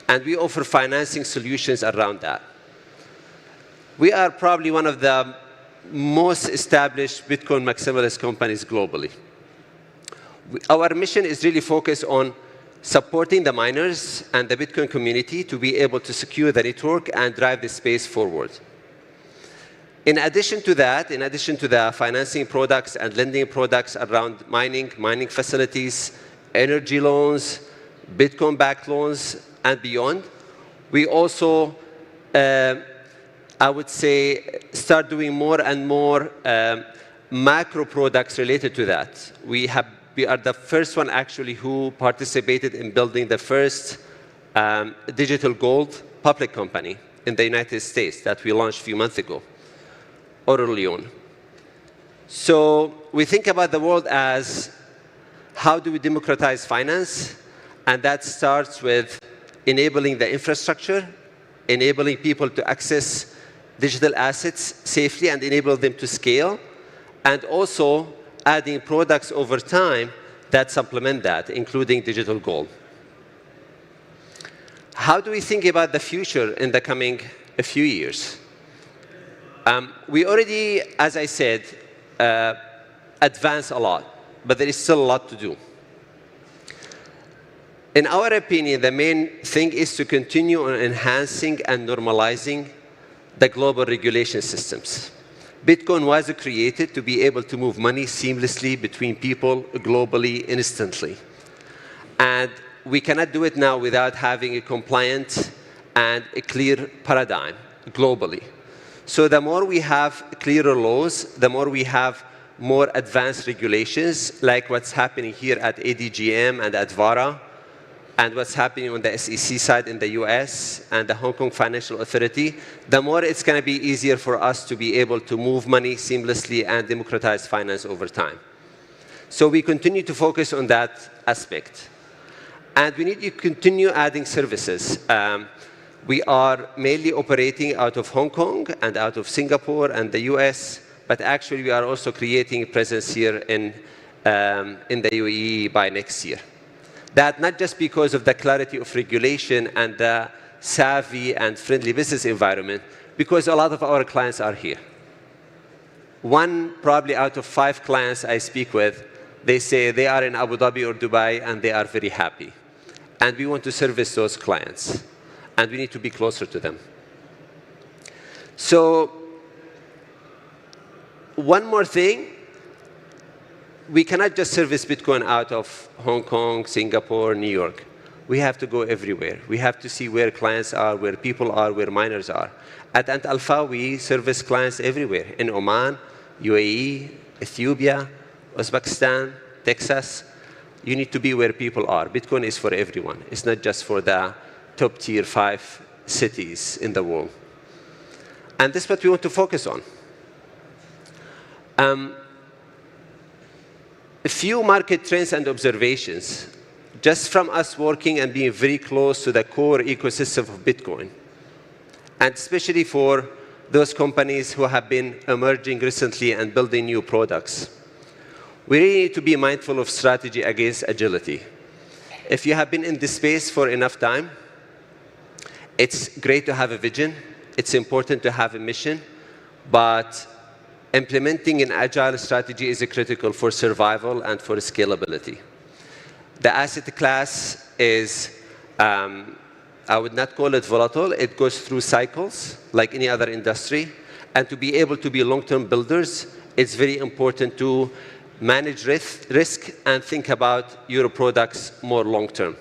[SPEAKER 8] And we offer financing solutions around that. We are probably one of the most established Bitcoin maximalist companies globally. Our mission is really focused on supporting the miners and the Bitcoin community to be able to secure the network and drive the space forward. In addition to that, in addition to the financing products and lending products around mining facilities, energy loans, Bitcoin-backed loans, and beyond, we also, I would say, start doing more and more macro products related to that. We are the first one, actually, who participated in building the first digital gold public company in the United States that we launched a few months ago. Early on. So we think about the world as how do we democratize finance? And that starts with enabling the infrastructure, enabling people to access digital assets safely and enable them to scale, and also adding products over time that supplement that, including digital gold. How do we think about the future in the coming few years? We already, as I said, advanced a lot, but there is still a lot to do. In our opinion, the main thing is to continue on enhancing and normalizing the global regulation systems. Bitcoin was created to be able to move money seamlessly between people globally, instantly. And we cannot do it now without having a compliant and a clear paradigm globally. So the more we have clearer laws, the more we have more advanced regulations, like what's happening here at ADGM and at VARA, and what's happening on the SEC side in the US and the Hong Kong Financial Authority, the more it's going to be easier for us to be able to move money seamlessly and democratize finance over time. So we continue to focus on that aspect. And we need to continue adding services. We are mainly operating out of Hong Kong and out of Singapore and the US, but actually we are also creating a presence here in the UAE by next year. That not just because of the clarity of regulation and the savvy and friendly business environment, because a lot of our clients are here. One probably out of 5 clients I speak with, they say they are in Abu Dhabi or Dubai and they are very happy. And we want to service those clients. And we need to be closer to them. So one more thing, we cannot just service Bitcoin out of Hong Kong, Singapore, New York. We have to go everywhere. We have to see where clients are, where people are, where miners are. At Ant Alpha, we service clients everywhere, in Oman, UAE, Ethiopia, Uzbekistan, Texas. You need to be where people are. Bitcoin is for everyone. It's not just for the top tier 5 cities in the world. And this is what we want to focus on. A few market trends and observations, just from us working and being very close to the core ecosystem of Bitcoin, and especially for those companies who have been emerging recently and building new products. We really need to be mindful of strategy against agility. If you have been in this space for enough time, it's great to have a vision. It's important to have a mission, but implementing an agile strategy is critical for survival and for scalability. The asset class is, I would not call it volatile. It goes through cycles like any other industry. And to be able to be long-term builders, it's very important to manage risk and think about your products more long-term.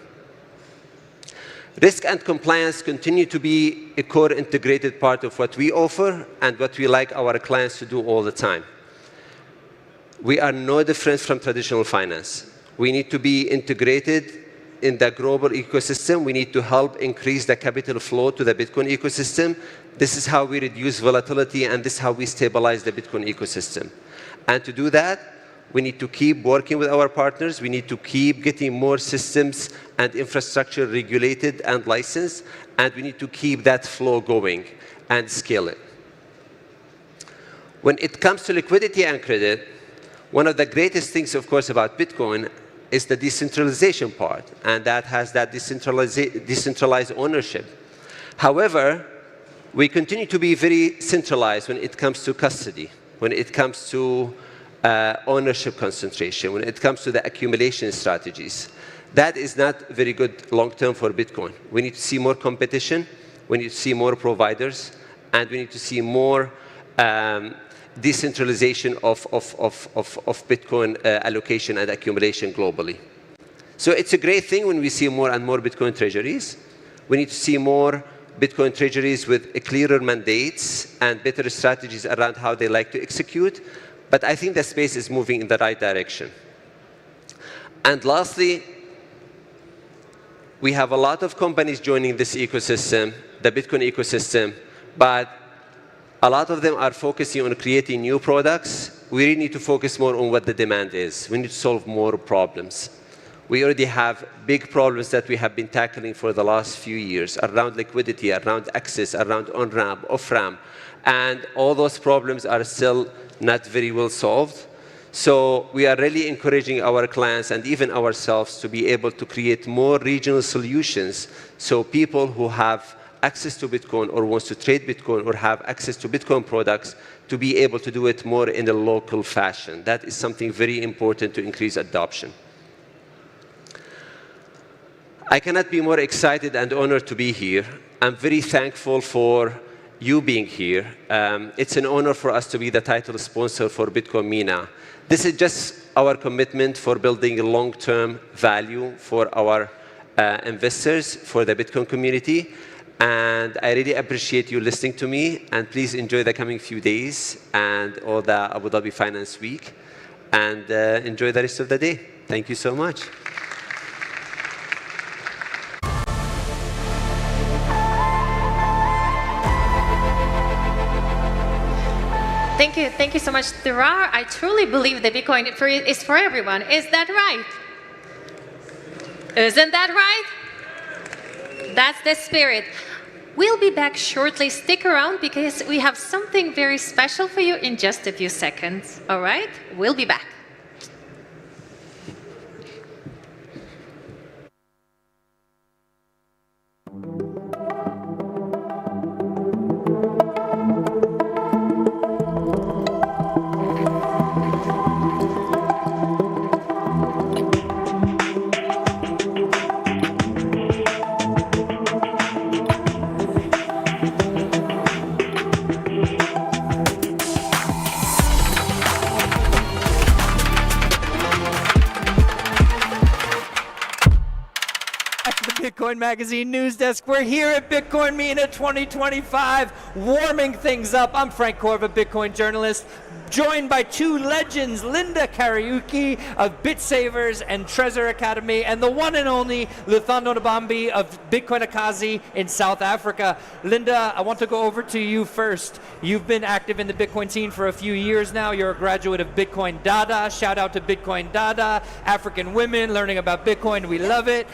[SPEAKER 8] Risk and compliance continue to be a core integrated part of what we offer and what we like our clients to do all the time. We are no different from traditional finance. We need to be integrated in the global ecosystem. We need to help increase the capital flow to the Bitcoin ecosystem. This is how we reduce volatility, and this is how we stabilize the Bitcoin ecosystem. And to do that, we need to keep working with our partners. We need to keep getting more systems and infrastructure regulated and licensed. And we need to keep that flow going and scale it. When it comes to liquidity and credit, one of the greatest things, of course, about Bitcoin is the decentralization part. And that has that decentralized ownership. However, we continue to be very centralized when it comes to custody, when it comes to ownership concentration, when it comes to the accumulation strategies. That is not very good long-term for Bitcoin. We need to see more competition, we need to see more providers, and we need to see more decentralization of Bitcoin allocation and accumulation globally. So it's a great thing when we see more and more Bitcoin treasuries. We need to see more Bitcoin treasuries with clearer mandates and better strategies around how they like to execute. But I think the space is moving in the right direction. And lastly, we have a lot of companies joining this ecosystem, the Bitcoin ecosystem, but a lot of them are focusing on creating new products we really need to focus more on what the demand is. We need to solve more problems. We already have big problems that we have been tackling for the last few years around liquidity, around access, around on-ramp, off-ramp. And all those problems are still not very well solved. So we are really encouraging our clients and even ourselves to be able to create more regional solutions so people who have access to Bitcoin or wants to trade Bitcoin or have access to Bitcoin products to be able to do it more in a local fashion. That is something very important to increase adoption. I cannot be more excited and honored to be here. I'm very thankful for you being here. It's an honor for us to be the title sponsor for Bitcoin MENA. This is just our commitment for building a long-term value for our investors, for the Bitcoin community. And I really appreciate you listening to me. And please enjoy the coming few days and all the Abu Dhabi Finance Week. And enjoy the rest of the day. Thank you so much.
[SPEAKER 5] Thank you so much, Durar. I truly believe that Bitcoin is for everyone. Is that right? Isn't that right? That's the spirit. We'll be back shortly. Stick around because we have something very special for you in just a few seconds. All right? We'll be back.
[SPEAKER 2] Bitcoin Magazine News Desk. We're here at Bitcoin MENA 2025, warming things up. I'm Frank Korva, Bitcoin journalist, joined by two legends, Linda Kariuki of BitSavers and Treasury Academy, and the one and only Luthando Nabambi of Bitcoin Akazi in South Africa. Linda, I want to go over to you first. You've been active in the Bitcoin scene for a few years now. You're a graduate of Bitcoin Dada. Shout out to Bitcoin Dada, African women learning about Bitcoin. We love it.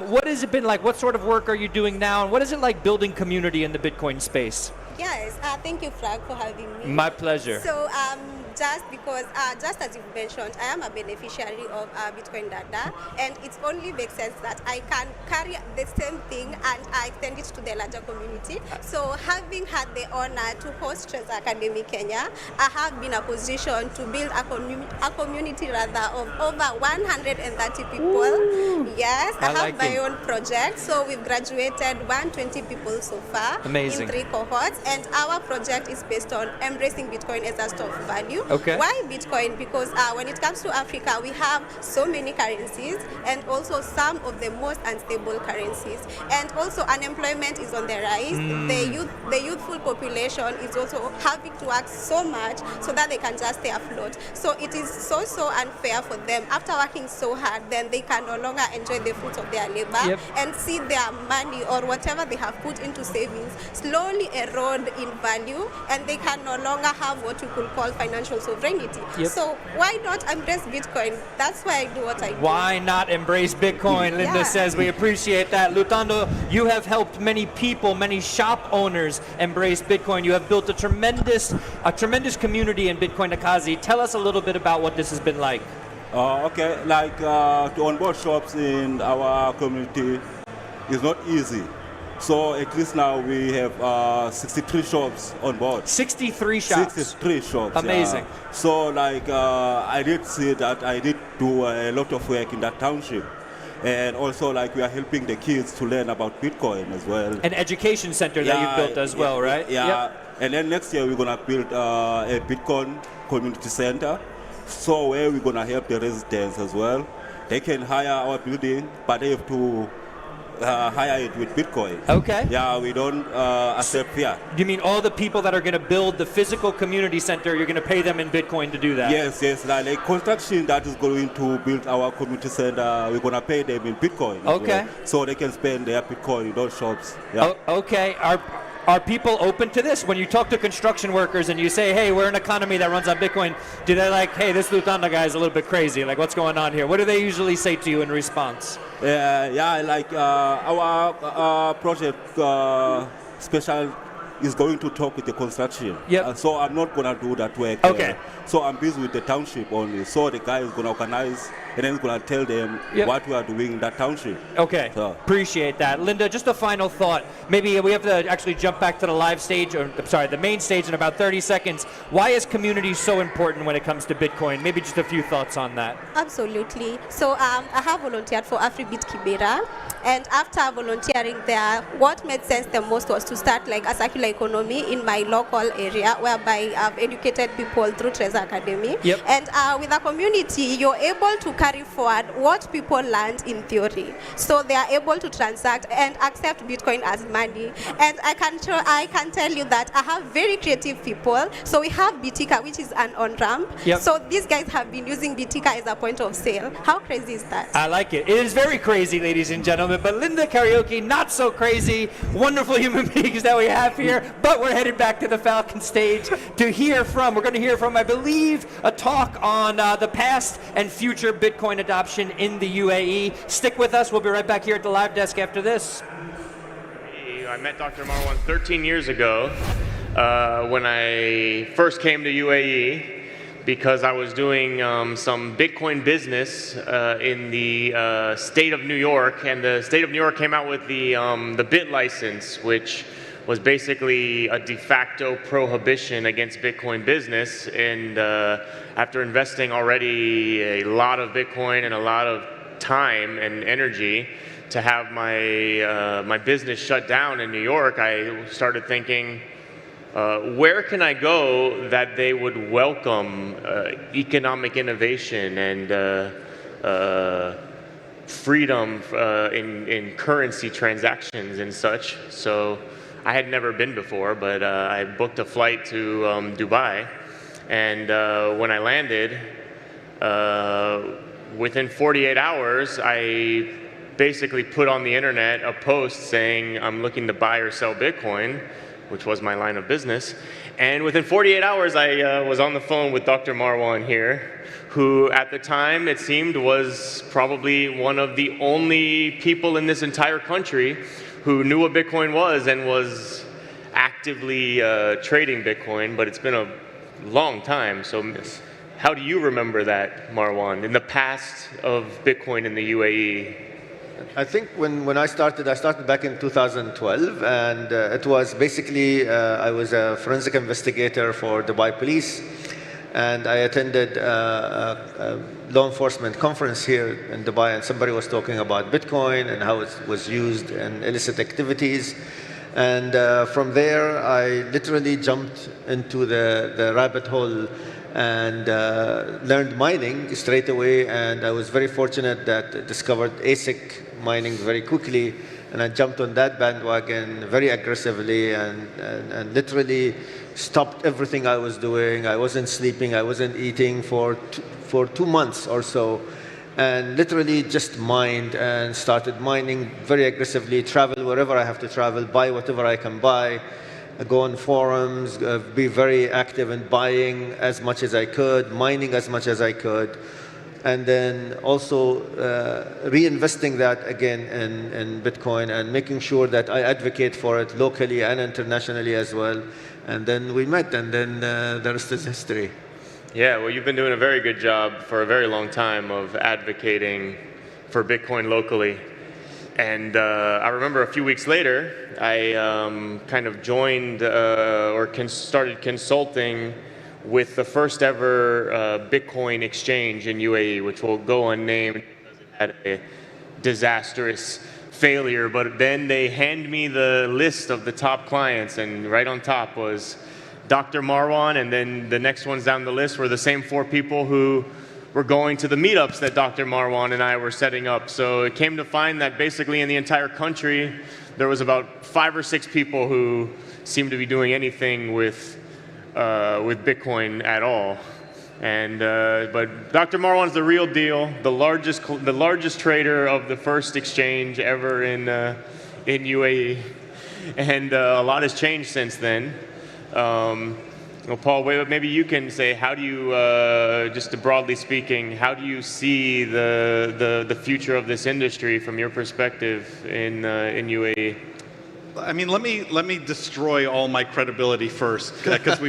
[SPEAKER 2] What has it been like? What sort of work are you doing now? And what is it like building community in the Bitcoin space?
[SPEAKER 9] Yes, thank you, Frank, for having me.
[SPEAKER 2] My pleasure.
[SPEAKER 9] So, just because, just as you mentioned, I am a beneficiary of Bitcoin Dada, and it only makes sense that I can carry the same thing and I extend it to the larger community. So, having had the honor to host Treasury Academy Kenya, I have been in a position to build a community rather of over 130 people. Ooh, yes, I have my own project. So, we've graduated 120 people so far.
[SPEAKER 2] Amazing.
[SPEAKER 9] In 3 cohorts, and our project is based on embracing Bitcoin as a store of value.
[SPEAKER 2] Okay.
[SPEAKER 9] Why Bitcoin? Because when it comes to Africa, we have so many currencies and also some of the most unstable currencies. And also unemployment is on the rise. The youthful population is also having to work so much so that they can just stay afloat. So it is so unfair for them. After working so hard, then they can no longer enjoy the fruits of their labor and see their money or whatever they have put into savings slowly erode in value, and they can no longer have what you could call financial sovereignty. So why not embrace Bitcoin? That's why I do what I do.
[SPEAKER 2] Why not embrace Bitcoin? Linda says we appreciate that. Luthando, you have helped many people, many shop owners embrace Bitcoin. You have built a tremendous community in Bitcoin Akazi. Tell us a little bit about what this has been like.
[SPEAKER 10] Okay, like to onboard shops in our community is not easy. So at least now we have 63 shops on board.
[SPEAKER 2] 63 shops?
[SPEAKER 10] 63 shops.
[SPEAKER 2] Amazing.
[SPEAKER 10] So like I did see that I did do a lot of work in that township. And also like we are helping the kids to learn about Bitcoin as well.
[SPEAKER 2] An education center that you've built as well, right?
[SPEAKER 10] Yeah. And then next year we're going to build a Bitcoin community center. So where we're going to help the residents as well. They can hire our building, but they have to hire it with Bitcoin.
[SPEAKER 2] Okay.
[SPEAKER 10] Yeah, we don't accept fiat.
[SPEAKER 2] You mean all the people that are going to build the physical community center, you're going to pay them in Bitcoin to do that?
[SPEAKER 10] Yes. Like construction that is going to build our community center, we're going to pay them in Bitcoin.
[SPEAKER 2] Okay.
[SPEAKER 10] So they can spend their Bitcoin in those shops. Yeah.
[SPEAKER 2] Okay. Are people open to this? When you talk to construction workers and you say, hey, we're an economy that runs on Bitcoin, do they like, hey, this Lutanda guy is a little bit crazy, like what's going on here? What do they usually say to you in response?
[SPEAKER 10] Yeah, like our project special is going to talk with the construction.
[SPEAKER 2] Yep.
[SPEAKER 10] So I'm not going to do that work.
[SPEAKER 2] Okay.
[SPEAKER 10] So I'm busy with the township only. So the guy is going to organize and then he's going to tell them what we are doing in that township.
[SPEAKER 2] Okay,
[SPEAKER 10] so.
[SPEAKER 2] Appreciate that. Linda, just a final thought. Maybe we have to actually jump back to the live stage, or I'm sorry, the main stage in about 30 seconds. Why is community so important when it comes to Bitcoin? Maybe just a few thoughts on that.
[SPEAKER 9] Absolutely. So I have volunteered for AfriBit Kibera, and after volunteering there, what made sense the most was to start like a circular economy in my local area, whereby I've educated people through Treasury Academy.
[SPEAKER 2] Yep.
[SPEAKER 9] And with the community, you're able to carry forward what people learned in theory. So they are able to transact and accept Bitcoin as money. And I can tell you that I have very creative people. So we have Bitika, which is an on-ramp.
[SPEAKER 2] Yep.
[SPEAKER 9] So these guys have been using Bitika as a point of sale. How crazy is that?
[SPEAKER 2] I like it. It is very crazy, ladies and gentlemen, but Linda Karaoke, not so crazy. Wonderful human beings that we have here, but we're headed back to the Falcon stage to hear from, we're going to hear from, I believe, a talk on the past and future Bitcoin adoption in the UAE. Stick with us. We'll be right back here at the live desk after this.
[SPEAKER 11] I met Dr. Marwan 13 years ago when I first came to UAE because I was doing some Bitcoin business in the state of New York, and the state of New York came out with the Bit license, which was basically a de facto prohibition against Bitcoin business. And after investing already a lot of Bitcoin and a lot of time and energy to have my business shut down in New York, I started thinking, where can I go that they would welcome economic innovation and freedom in currency transactions and such? So I had never been before, but I booked a flight to Dubai, and when I landed, within 48 hours, I basically put on the internet a post saying I'm looking to buy or sell Bitcoin, which was my line of business. And within 48 hours, I was on the phone with Dr. Marwan here, who at the time, it seemed, was probably one of the only people in this entire country who knew what Bitcoin was and was actively trading Bitcoin, but it's been a long time. So how do you remember that, Marwan, in the past of Bitcoin in the UAE?
[SPEAKER 12] I think when I started back in 2012, and it was basically, I was a forensic investigator for Dubai Police, and I attended a law enforcement conference here in Dubai, and somebody was talking about Bitcoin and how it was used in illicit activities. And from there, I literally jumped into the rabbit hole and learned mining straight away. And I was very fortunate that I discovered ASIC mining very quickly, and I jumped on that bandwagon very aggressively and literally stopped everything I was doing. I wasn't sleeping, I wasn't eating for 2 months or so, and literally just mined and started mining very aggressively, travel wherever I have to travel, buy whatever I can buy, go on forums, be very active in buying as much as I could, mining as much as I could, and then also reinvesting that again in Bitcoin and making sure that I advocate for it locally and internationally as well. And then we met, and then the rest is history.
[SPEAKER 11] Yeah, well, you've been doing a very good job for a very long time of advocating for Bitcoin locally. And I remember a few weeks later, I kind of joined or started consulting with the first ever Bitcoin exchange in UAE, which will go unnamed because it had a disastrous failure. But then they hand me the list of the top clients, and right on top was Dr. Marwan, and then the next ones down the list were the same 4 people who were going to the meetups that Dr. Marwan and I were setting up. So it came to find that basically in the entire country, there was about 5 or 6 people who seemed to be doing anything with Bitcoin at all. And but Dr. Marwan's the real deal, the largest trader of the first exchange ever in UAE. And a lot has changed since then. Well, Paul, maybe you can say, how do you, just broadly speaking, how do you see the future of this industry from your perspective in UAE?
[SPEAKER 13] I mean, let me destroy all my credibility first, because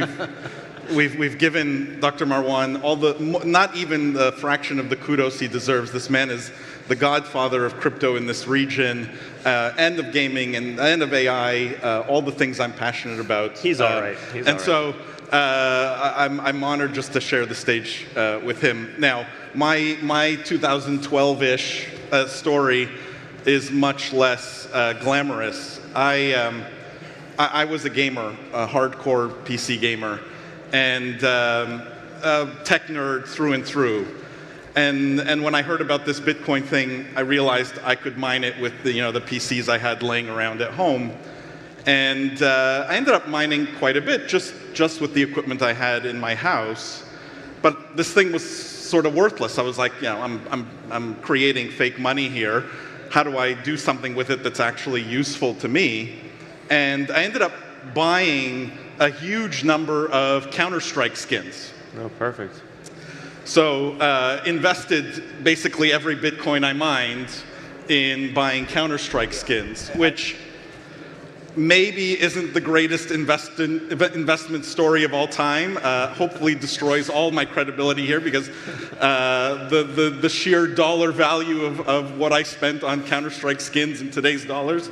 [SPEAKER 13] we've given Dr. Marwan all not even the fraction of the kudos he deserves. This man is the godfather of crypto in this region, and of gaming and of AI, all the things I'm passionate about.
[SPEAKER 11] He's all right.
[SPEAKER 13] So I'm honored just to share the stage with him. Now, my 2012-ish story is much less glamorous. I was a gamer, a hardcore PC gamer, and a tech nerd through and through. And when I heard about this Bitcoin thing, I realized I could mine it with the PCs I had laying around at home. And I ended up mining quite a bit, just with the equipment I had in my house. But this thing was sort of worthless. I was like, I'm creating fake money here. How do I do something with it that's actually useful to me? And I ended up buying a huge number of Counter-Strike skins.
[SPEAKER 11] Oh, perfect.
[SPEAKER 13] So invested basically every Bitcoin I mined in buying Counter-Strike skins, which maybe isn't the greatest investment story of all time. Hopefully destroys all my credibility here, because the sheer dollar value of what I spent on Counter-Strike skins in today's dollars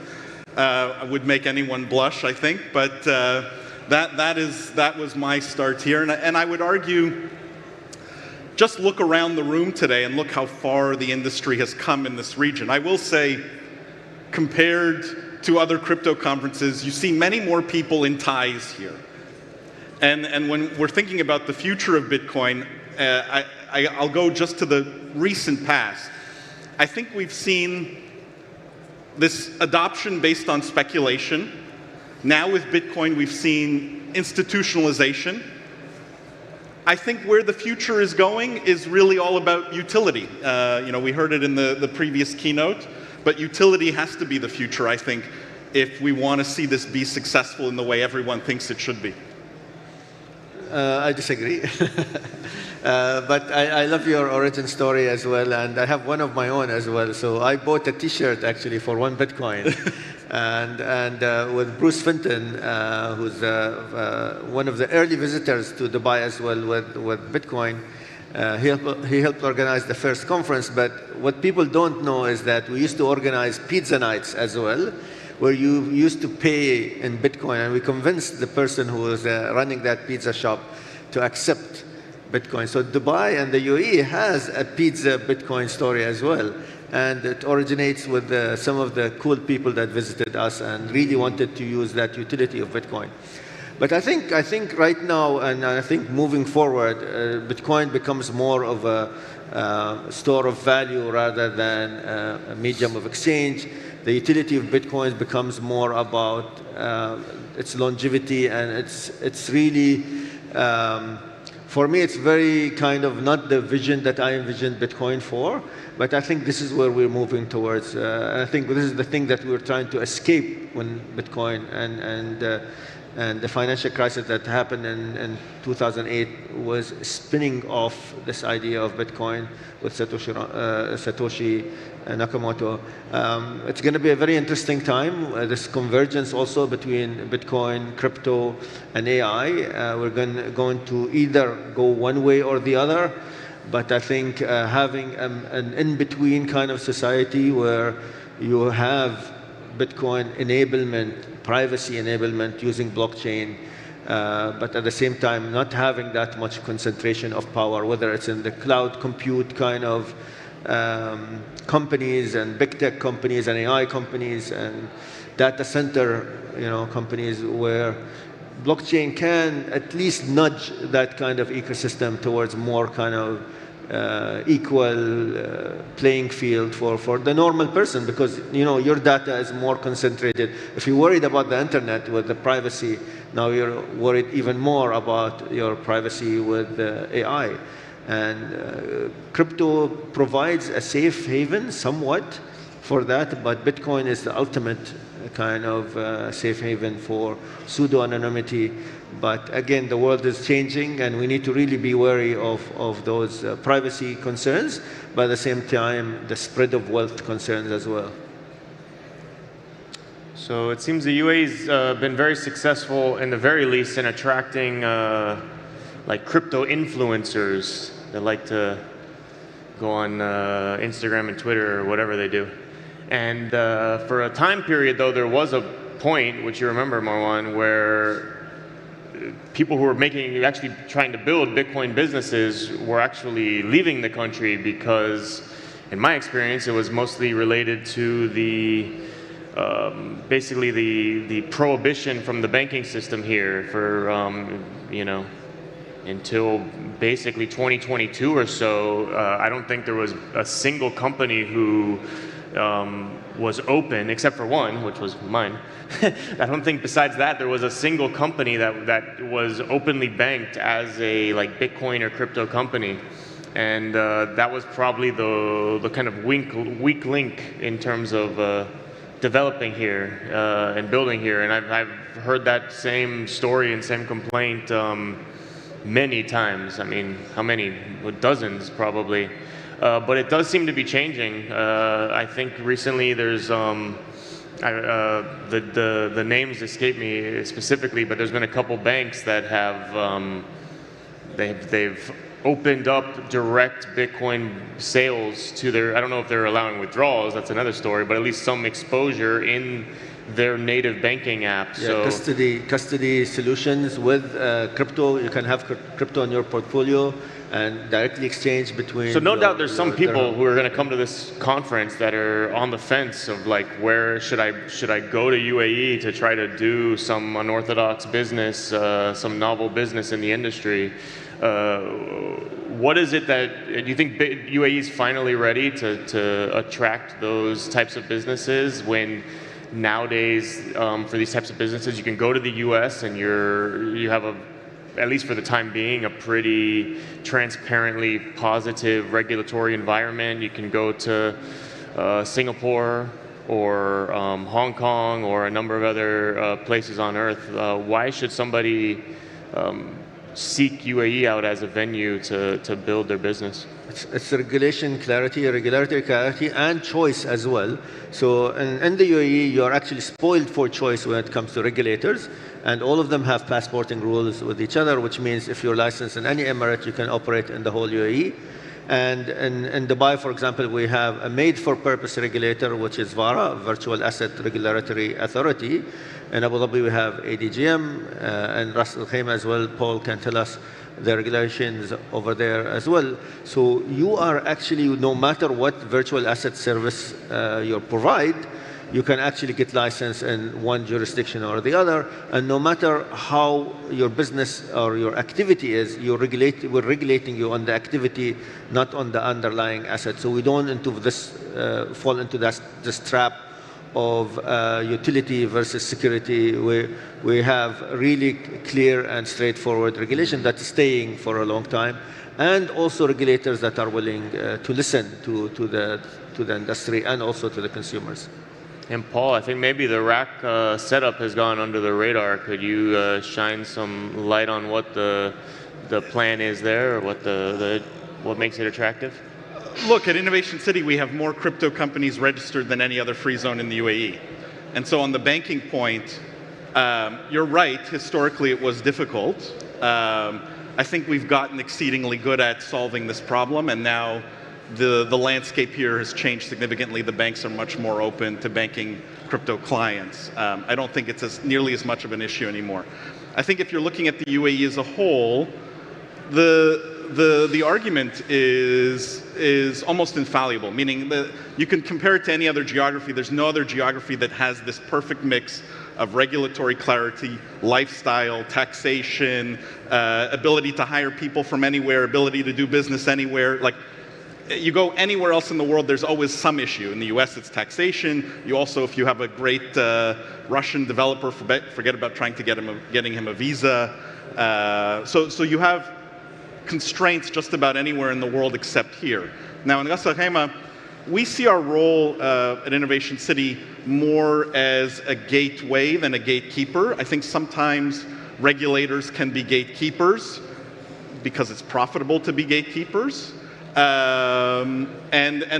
[SPEAKER 13] would make anyone blush, I think. But that was my start here. And I would argue, just look around the room today and look how far the industry has come in this region. I will say, compared to other crypto conferences, you see many more people in ties here. And when we're thinking about the future of Bitcoin, I'll go just to the recent past. I think we've seen this adoption based on speculation. Now with Bitcoin, we've seen institutionalization. I think where the future is going is really all about utility. We heard it in the previous keynote, but utility has to be the future, I think, if we want to see this be successful in the way everyone thinks it should be.
[SPEAKER 12] I disagree. But I love your origin story as well, and I have one of my own as well. So I bought a T-shirt actually for 1 Bitcoin, and with Bruce Fenton, who's one of the early visitors to Dubai as well with Bitcoin. He helped organize the first conference, but what people don't know is that we used to organize pizza nights as well, where you used to pay in Bitcoin, and we convinced the person who was running that pizza shop to accept Bitcoin. So Dubai and the UAE has a pizza Bitcoin story as well, and it originates with some of the cool people that visited us and really wanted to use that utility of Bitcoin. But I think right now, and I think moving forward, Bitcoin becomes more of a store of value rather than a medium of exchange. The utility of Bitcoin becomes more about its longevity, and it's really, for me, it's very kind of not the vision that I envisioned Bitcoin for, but I think this is where we're moving towards. I think this is the thing that we're trying to escape when Bitcoin and the financial crisis that happened in 2008 was spinning off this idea of Bitcoin with Satoshi Nakamoto. It's going to be a very interesting time, this convergence also between Bitcoin, crypto, and AI. We're going to either go one way or the other, but I think having an in-between kind of society where you have Bitcoin enablement, privacy enablement using blockchain, but at the same time not having that much concentration of power, whether it's in the cloud compute kind of companies and big tech companies and AI companies and data center companies, where blockchain can at least nudge that kind of ecosystem towards more kind of equal playing field for the normal person, because your data is more concentrated. If you're worried about the internet with the privacy, now you're worried even more about your privacy with AI. And crypto provides a safe haven somewhat for that, but Bitcoin is the ultimate kind of safe haven for pseudo-anonymity. But again, the world is changing, and we need to really be wary of those privacy concerns, but at the same time, the spread of wealth concerns as well.
[SPEAKER 11] So it seems the UAE's been very successful, in the very least, in attracting like crypto influencers that like to go on Instagram and Twitter or whatever they do. And for a time period, though, there was a point, which you remember, Marwan, where people who were actually trying to build Bitcoin businesses were actually leaving the country because, in my experience, it was mostly related to the basically the prohibition from the banking system here for until basically 2022 or so. I don't think there was a single company who was open, except for one, which was mine. I don't think besides that there was a single company that was openly banked as a Bitcoin or crypto company. And that was probably the kind of weak link in terms of developing here and building here. And I've heard that same story and same complaint many times. I mean, how many? Dozens, probably. But it does seem to be changing. I think recently there's the names escape me specifically, but there's been a couple banks that have they've opened up direct Bitcoin sales to their, I don't know if they're allowing withdrawals, that's another story, but at least some exposure in their native banking app.
[SPEAKER 12] Yeah, so custody solutions with crypto. You can have crypto in your portfolio and directly exchange between.
[SPEAKER 11] So no doubt there's some people who are going to come to this conference that are on the fence of where should I go to UAE to try to do some unorthodox business, some novel business in the industry. What is it that do you think UAE is finally ready to attract those types of businesses when nowadays for these types of businesses you can go to the US and you have at least for the time being, a pretty transparently positive regulatory environment. You can go to Singapore or Hong Kong or a number of other places on earth. Why should somebody seek UAE out as a venue to build their business?
[SPEAKER 12] It's regulation clarity, regulatory clarity, and choice as well. So in the UAE, you are actually spoiled for choice when it comes to regulators, and all of them have passporting rules with each other, which means if you're licensed in any emirate, you can operate in the whole UAE. And in Dubai, for example, we have a made-for-purpose regulator, which is VARA, Virtual Asset Regulatory Authority. In Abu Dhabi, we have ADGM, and Ras Al Khaimah as well. Paul can tell us the regulations over there as well. So you are actually, no matter what virtual asset service you provide, you can actually get licensed in one jurisdiction or the other, and no matter how your business or your activity is, we're regulating you on the activity, not on the underlying asset. So we don't fall into this trap of utility versus security. We have really clear and straightforward regulation that's staying for a long time, and also regulators that are willing to listen to the industry and also to the consumers.
[SPEAKER 11] And Paul, I think maybe the rack setup has gone under the radar. Could you shine some light on what the plan is there, or what makes it attractive?
[SPEAKER 13] Look, at Innovation City, we have more crypto companies registered than any other free zone in the UAE. And so on the banking point, you're right, historically it was difficult. I think we've gotten exceedingly good at solving this problem, and now the landscape here has changed significantly. The banks are much more open to banking crypto clients. I don't think it's nearly as much of an issue anymore. I think if you're looking at the UAE as a whole, the argument is almost infallible, meaning that you can compare it to any other geography. There's no other geography that has this perfect mix of regulatory clarity, lifestyle, taxation, ability to hire people from anywhere, ability to do business anywhere. You go anywhere else in the world, there's always some issue. In the US, it's taxation. You also, if you have a great Russian developer, forget about trying to getting him a visa. So you have constraints just about anywhere in the world except here. Now in Ras Al Khaimah, we see our role at Innovation City more as a gateway than a gatekeeper. I think sometimes regulators can be gatekeepers because it's profitable to be gatekeepers. And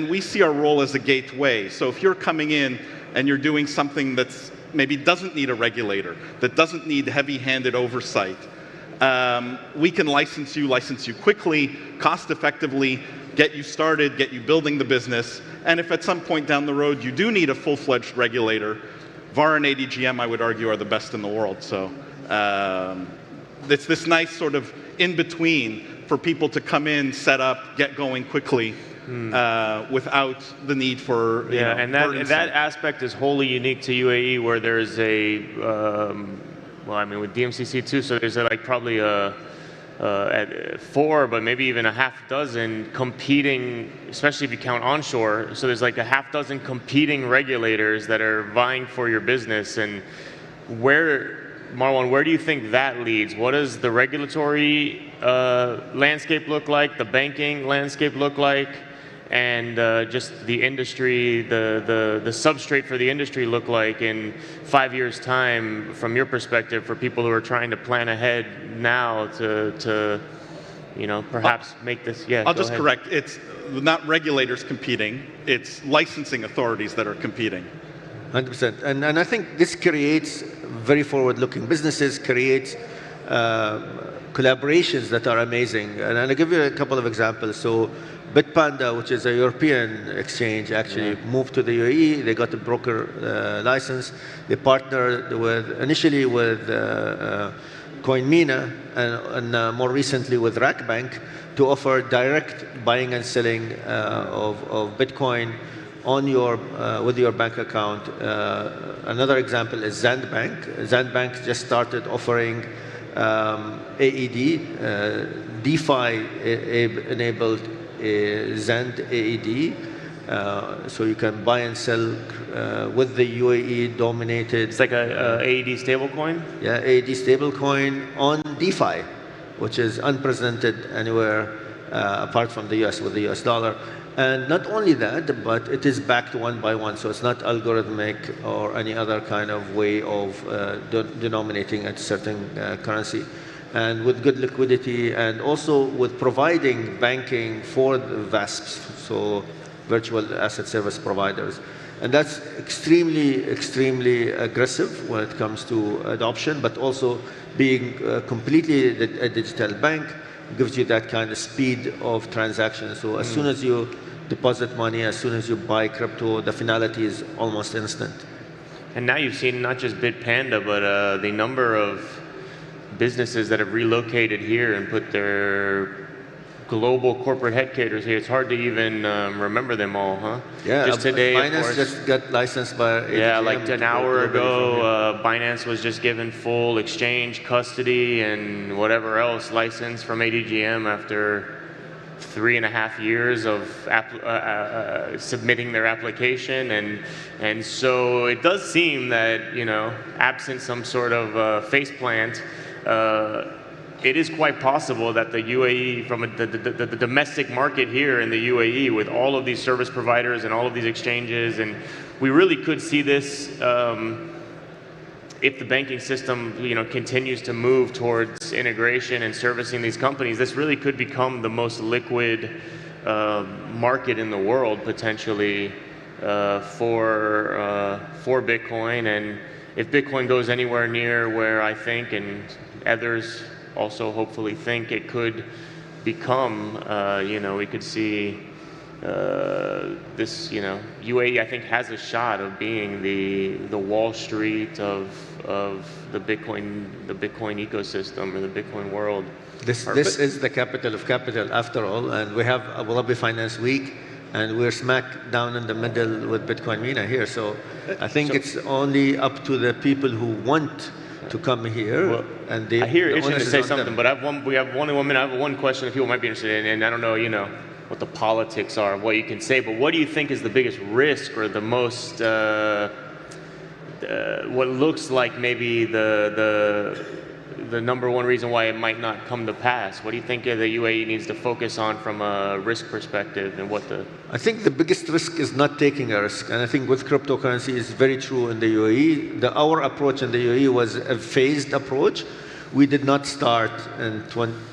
[SPEAKER 13] we see our role as a gateway. So if you're coming in and you're doing something that's maybe doesn't need a regulator, that doesn't need heavy-handed oversight, we can license you quickly, cost-effectively, get you started, get you building the business. And if at some point down the road you do need a full-fledged regulator, VAR and ADGM, I would argue, are the best in the world. So it's this nice sort of in-between for people to come in, set up, get going quickly without the need for
[SPEAKER 11] and that aspect is wholly unique to UAE, where there's a well, I mean, with DMCC too, so there's like probably at 4, but maybe even a half dozen competing, especially if you count onshore. So there's like a half dozen competing regulators that are vying for your business. And Marwan, where do you think that leads? What does the regulatory landscape look like? The banking landscape look like? And just the industry, the substrate for the industry look like in 5 years' time, from your perspective, for people who are trying to plan ahead now to perhaps make this? Yeah.
[SPEAKER 13] I'll just correct. It's not regulators competing. It's licensing authorities that are competing.
[SPEAKER 12] 100%. And I think this creates very forward-looking businesses, creates collaborations that are amazing. And I'll give you a couple of examples. So Bitpanda, which is a European exchange, actually moved to the UAE. They got a broker license. They partnered initially with Mina and more recently with Bank to offer direct buying and selling of Bitcoin on with your bank account. Another example is Bank. Bank just started offering AED, DeFi-enabled Zend AED, so you can buy and sell with the UAE-dominated.
[SPEAKER 11] It's like a AED stablecoin?
[SPEAKER 12] Yeah, AED stablecoin on DeFi, which is unprecedented anywhere apart from the US with the US dollar. And not only that, but it is backed one by one, so it's not algorithmic or any other kind of way of denominating a certain currency. And with good liquidity, and also with providing banking for the VASPs, so virtual asset service providers. And that's extremely, extremely aggressive when it comes to adoption, but also being completely a digital bank gives you that kind of speed of transaction. So as soon as you deposit money, as soon as you buy crypto, the finality is almost instant.
[SPEAKER 11] And now you've seen not just Bitpanda, but the number of businesses that have relocated here and put their global corporate headquarters here. It's hard to even remember them all, huh?
[SPEAKER 12] Yeah,
[SPEAKER 11] just today,
[SPEAKER 12] Binance just got licensed by ADGM.
[SPEAKER 11] Yeah, like an hour ago, Binance was just given full exchange, custody, and whatever else license from ADGM after 3.5 years of submitting their application, and so it does seem that, absent some sort of faceplant, it is quite possible that the UAE, from the domestic market here in the UAE, with all of these service providers and all of these exchanges, and we really could see this if the banking system, continues to move towards integration and servicing these companies. This really could become the most liquid market in the world, potentially, for Bitcoin. And if Bitcoin goes anywhere near where I think, and others also hopefully think it could become, we could see this, UAE, I think, has a shot of being the Wall Street of the Bitcoin ecosystem, or the Bitcoin world.
[SPEAKER 12] This is the capital of capital, after all, and we have Abu Dhabi Finance Week, and we're smack down in the middle with Bitcoin MENA here. So I think it's only up to the people who want to come here.
[SPEAKER 11] Well,
[SPEAKER 12] and
[SPEAKER 11] I hear itching to say something, but we have only 1 minute. I have one question that people might be interested in, and I don't know, what the politics are, what you can say, but what do you think is the biggest risk, or the most, what looks like maybe the the number one reason why it might not come to pass? What do you think the UAE needs to focus on from a risk perspective, and what the...
[SPEAKER 12] I think the biggest risk is not taking a risk, and I think with cryptocurrency is very true in the UAE. Our approach in the UAE was a phased approach. We did not start in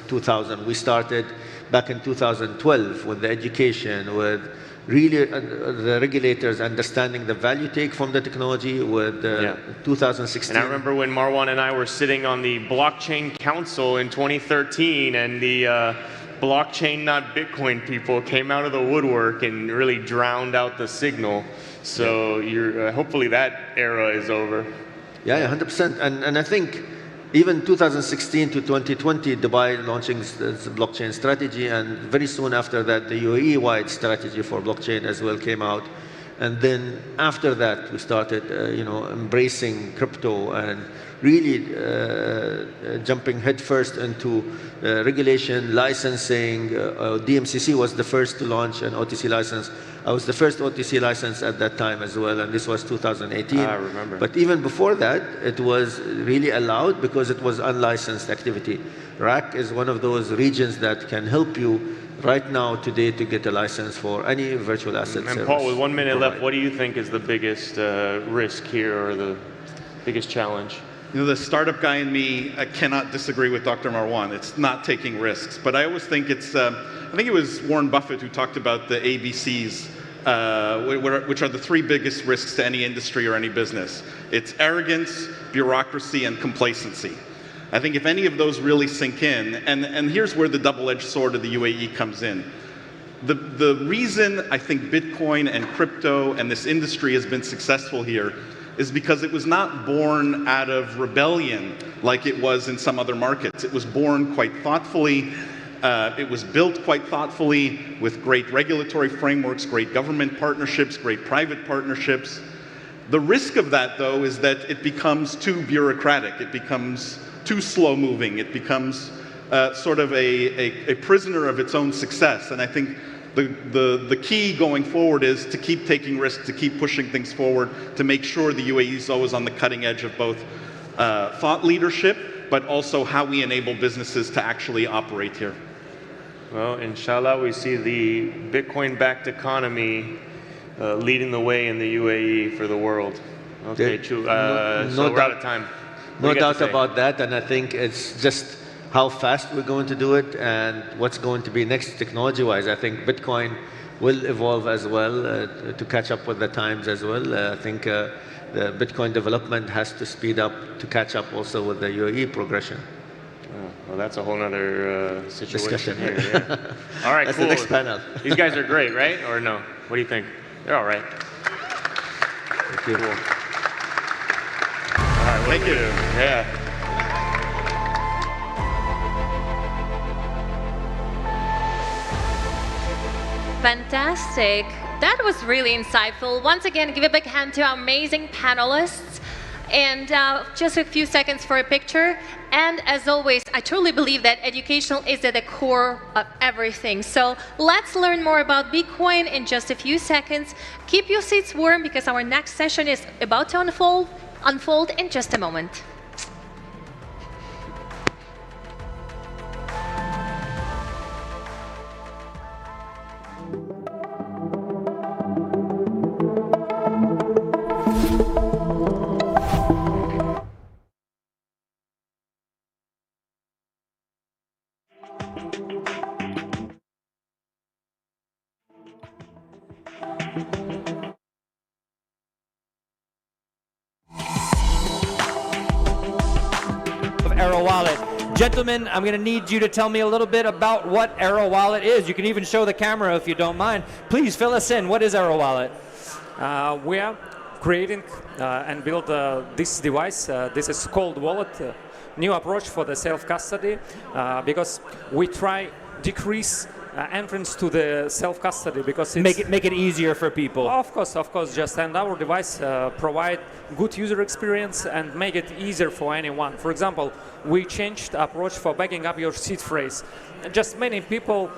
[SPEAKER 12] 2000. We started back in 2012 with the education, with really the regulators understanding the value take from the technology, with 2016.
[SPEAKER 11] And I remember when Marwan and I were sitting on the Blockchain Council in 2013, and the blockchain, not Bitcoin people came out of the woodwork and really drowned out the signal. So you're, hopefully that era is over.
[SPEAKER 12] Yeah, 100%. And I think even 2016 to 2020, Dubai launching this blockchain strategy, and very soon after that, the UAE-wide strategy for blockchain as well came out. And then after that, we started, embracing crypto and really jumping headfirst into regulation, licensing. DMCC was the first to launch an OTC license. I was the first OTC license at that time as well, and this was 2018.
[SPEAKER 11] I remember.
[SPEAKER 12] But even before that, it was really allowed because it was unlicensed activity. RAC is one of those regions that can help you right now, today, to get a license for any virtual asset service.
[SPEAKER 11] And Paul, with 1 minute left, what do you think is the biggest risk here, or the biggest challenge?
[SPEAKER 13] The startup guy in me cannot disagree with Dr. Marwan. It's not taking risks. But I always think it's, I think it was Warren Buffett who talked about the ABCs, which are the three biggest risks to any industry or any business. It's arrogance, bureaucracy, and complacency. I think if any of those really sink in, and here's where the double-edged sword of the UAE comes in. The reason I think Bitcoin and crypto and this industry has been successful here is because it was not born out of rebellion like it was in some other markets. It was born quite thoughtfully. It was built quite thoughtfully with great regulatory frameworks, great government partnerships, great private partnerships. The risk of that, though, is that it becomes too bureaucratic. It becomes too slow-moving. It becomes sort of a prisoner of its own success. And I think the key going forward is to keep taking risks, to keep pushing things forward, to make sure the UAE is always on the cutting edge of both thought leadership, but also how we enable businesses to actually operate here.
[SPEAKER 11] Well, inshallah, we see the Bitcoin-backed economy leading the way in the UAE for the world. Okay, so we're out of time.
[SPEAKER 12] No doubt about that, and I think it's just how fast we're going to do it and what's going to be next technology-wise. I think Bitcoin will evolve as well to catch up with the times as well. I think the Bitcoin development has to speed up to catch up also with the UAE progression.
[SPEAKER 11] Well, that's a whole other situation
[SPEAKER 12] discussion
[SPEAKER 11] here. Yeah. All right,
[SPEAKER 12] that's
[SPEAKER 11] cool.
[SPEAKER 12] the next panel.
[SPEAKER 11] These guys are great, right? Or no? What do you think? They're all right.
[SPEAKER 12] Thank you.
[SPEAKER 11] Cool. All right,
[SPEAKER 13] Thank you.
[SPEAKER 11] Yeah.
[SPEAKER 5] Fantastic. That was really insightful. Once again, give a big hand to our amazing panelists. And just a few seconds for a picture. And as always, I truly believe that educational is at the core of everything. So let's learn more about Bitcoin in just a few seconds. Keep your seats warm because our next session is about to unfold in just a moment.
[SPEAKER 2] Gentlemen, I'm going to need you to tell me a little bit about what Arrow Wallet is. You can even show the camera if you don't mind. Please fill us in. What is Arrow Wallet?
[SPEAKER 14] We are creating and build this device. This is called wallet, new approach for the self-custody, because we try decrease entrance to the self-custody, because it's
[SPEAKER 2] make it easier for people.
[SPEAKER 14] Of course. Just and our device provide good user experience and make it easier for anyone. For example, we changed approach for backing up your seed phrase. Just many people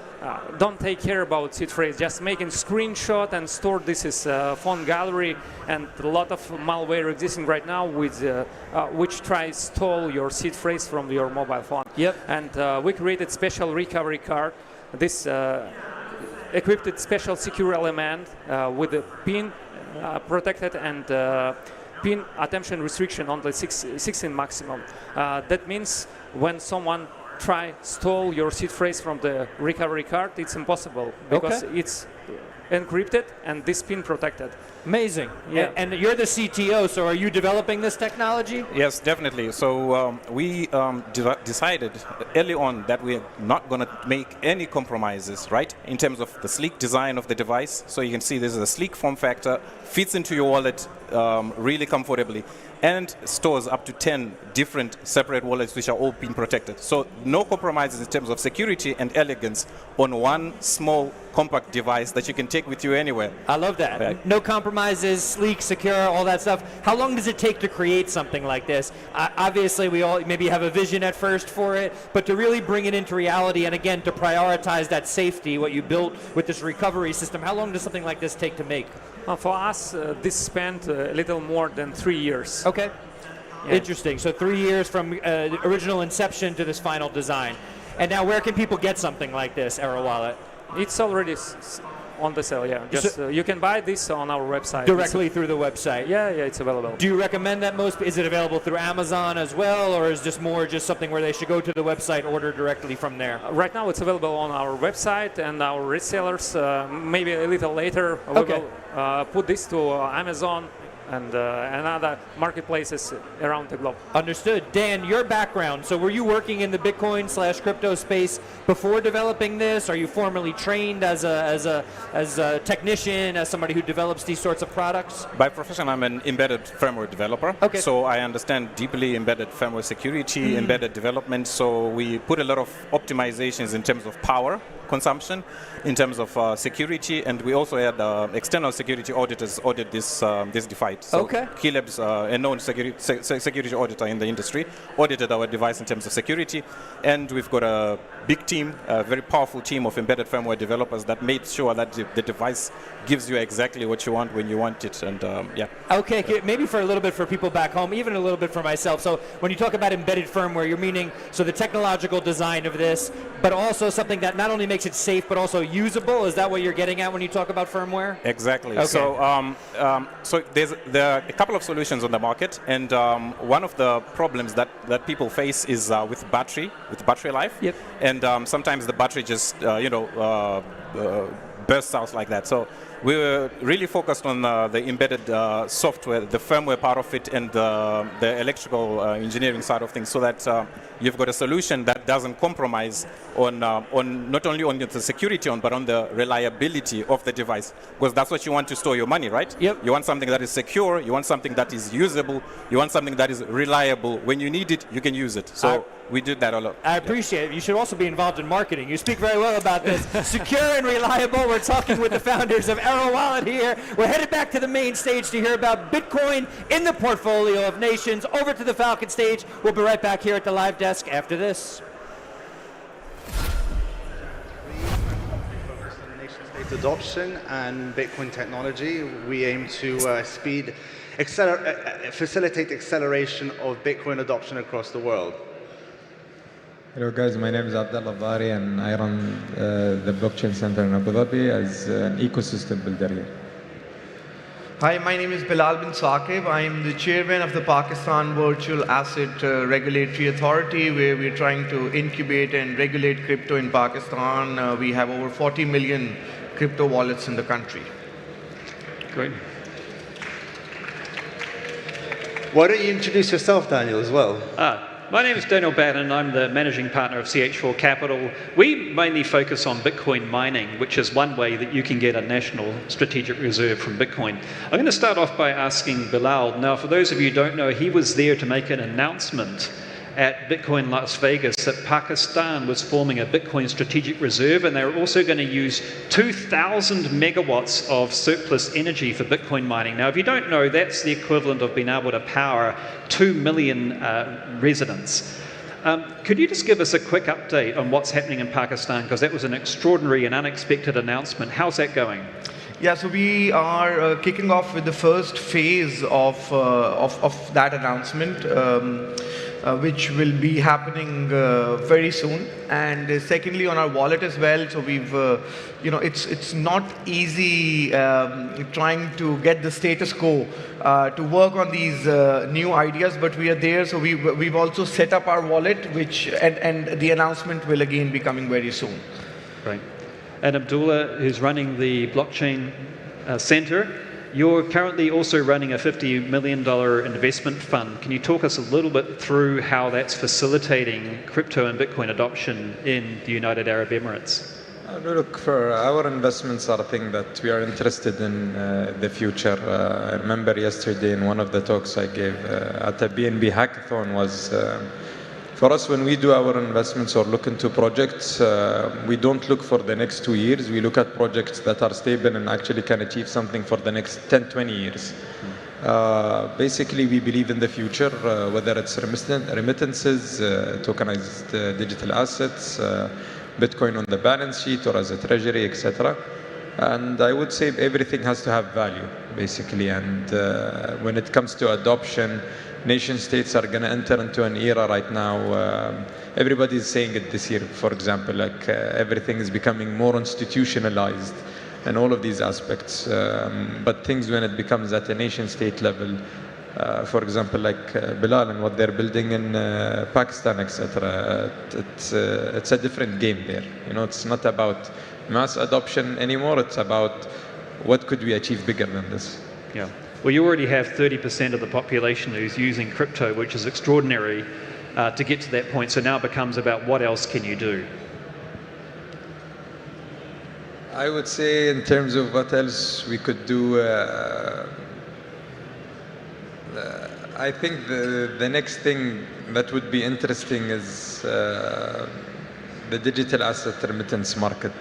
[SPEAKER 14] don't take care about seed phrase, just making screenshot and store this as phone gallery, and a lot of malware existing right now with which tries stole your seed phrase from your mobile phone.
[SPEAKER 2] Yep.
[SPEAKER 14] And we created special recovery card. This equipped with special secure element with a pin protected and pin attention restriction on the 16 maximum. That means when someone stole your seed phrase from the recovery card, it's impossible because it's encrypted and this pin protected.
[SPEAKER 2] Amazing.
[SPEAKER 14] Yeah.
[SPEAKER 2] And you're the CTO, so are you developing this technology?
[SPEAKER 15] Yes, definitely. So we decided early on that we're not going to make any compromises, right, in terms of the sleek design of the device. So you can see this is a sleek form factor, fits into your wallet really comfortably, and stores up to 10 different separate wallets which are all pin protected. So no compromises in terms of security and elegance on one small compact device that you can take with you anywhere.
[SPEAKER 2] I love that. Right. No compromises, sleek, secure, all that stuff. How long does it take to create something like this? Obviously, we all maybe have a vision at first for it, but to really bring it into reality and again to prioritize that safety, what you built with this recovery system, how long does something like this take to make?
[SPEAKER 14] For us, this spent a little more than 3 years.
[SPEAKER 2] Okay.
[SPEAKER 14] Yeah.
[SPEAKER 2] Interesting. So 3 years from original inception to this final design. And now where can people get something like this, Arrow Wallet?
[SPEAKER 14] It's already on the sale, yeah. Just you can buy this on our website.
[SPEAKER 2] Directly through the website?
[SPEAKER 14] Yeah, it's available.
[SPEAKER 2] Do you recommend that is it available through Amazon as well, or is this more just something where they should go to the website, order directly from there?
[SPEAKER 14] Right now it's available on our website and our resellers. Maybe a little later we will put this to Amazon and other marketplaces around the globe.
[SPEAKER 2] Understood. Dan, your background, so were you working in the Bitcoin/crypto space before developing this? Are you formally trained as a technician, as somebody who develops these sorts of products?
[SPEAKER 15] By profession, I'm an embedded firmware developer.
[SPEAKER 2] Okay.
[SPEAKER 15] So I understand deeply embedded firmware security, embedded development. So we put a lot of optimizations in terms of power consumption, in terms of security, and we also had external security auditors audit this device. So Keylab's a known security auditor in the industry audited our device in terms of security, and we've got a big team, a very powerful team of embedded firmware developers that made sure that the device gives you exactly what you want when you want it, and yeah.
[SPEAKER 2] Okay, maybe for a little bit for people back home, even a little bit for myself. So when you talk about embedded firmware, you're meaning the technological design of this, but also something that not only makes it safe but also usable. Is that what you're getting at when you talk about firmware?
[SPEAKER 15] Exactly.
[SPEAKER 2] Okay.
[SPEAKER 15] So there are a couple of solutions on the market, and one of the problems that people face is with battery life.
[SPEAKER 2] Yep.
[SPEAKER 15] And sometimes the battery just bursts out like that. So we were really focused on the embedded software, the firmware part of it, and the electrical engineering side of things, so that you've got a solution that doesn't compromise on not only on the security but on the reliability of the device, because that's what you want to store your money, right?
[SPEAKER 2] Yep.
[SPEAKER 15] You want something that is secure, you want something that is usable, you want something that is reliable. When you need it, you can use it. So we did that a lot.
[SPEAKER 2] I appreciate it. You should also be involved in marketing. You speak very well about this. Secure and reliable. We're talking with the founders of Arrow Wallet here. We're headed back to the main stage to hear about Bitcoin in the portfolio of nations. Over to the Falcon stage. We'll be right back here at the live desk after this.
[SPEAKER 16] Nation-state adoption and Bitcoin technology. We aim to facilitate acceleration of Bitcoin adoption across the world.
[SPEAKER 17] Hello guys, my name is Abdullah Bari and I run the Blockchain Center in Abu Dhabi as an ecosystem builder here.
[SPEAKER 18] Hi, my name is Bilal bin Saqib. I'm the chairman of the Pakistan Virtual Asset Regulatory Authority, where we're trying to incubate and regulate crypto in Pakistan. We have over 40 million crypto wallets in the country.
[SPEAKER 16] Great. Why don't you introduce yourself, Daniel, as well?
[SPEAKER 19] My name is Daniel Bannon. I'm the managing partner of CH4 Capital. We mainly focus on Bitcoin mining, which is one way that you can get a national strategic reserve from Bitcoin. I'm going to start off by asking Bilal. Now, for those of you who don't know, he was there to make an announcement at Bitcoin Las Vegas that Pakistan was forming a Bitcoin strategic reserve, and they were also going to use 2,000 megawatts of surplus energy for Bitcoin mining. Now, if you don't know, that's the equivalent of being able to power 2 million residents. Could you just give us a quick update on what's happening in Pakistan? Because that was an extraordinary and unexpected announcement. How's that going?
[SPEAKER 18] Yeah, so we are kicking off with the first phase of that announcement, which will be happening very soon. And secondly, on our wallet as well. So we've, it's not easy trying to get the status quo to work on these new ideas, but we are there. So we've also set up our wallet, and the announcement will again be coming very soon.
[SPEAKER 19] Right. And Abdullah, who's running the blockchain center, you're currently also running a $50 million investment fund. Can you talk us a little bit through how that's facilitating crypto and Bitcoin adoption in the United Arab Emirates?
[SPEAKER 17] Look, for our investments are a thing that we are interested in the future. I remember yesterday in one of the talks I gave at a BNB hackathon was for us, when we do our investments or look into projects, we don't look for the next 2 years. We look at projects that are stable and actually can achieve something for the next 10, 20 years. Basically, we believe in the future, whether it's remittances, tokenized digital assets, Bitcoin on the balance sheet or as a treasury, etc. And I would say everything has to have value, basically. And when it comes to adoption, nation states are going to enter into an era right now. Everybody is saying it this year, for example, like everything is becoming more institutionalized and all of these aspects. But things when it becomes at a nation state level, for example, like Bilal and what they're building in Pakistan, etc. It's a different game there. It's not about mass adoption anymore. It's about what could we achieve bigger than this.
[SPEAKER 19] Yeah. Well, you already have 30% of the population who's using crypto, which is extraordinary to get to that point. So now it becomes about what else can you do?
[SPEAKER 17] I would say in terms of what else we could do, I think the next thing that would be interesting is the digital asset remittance market.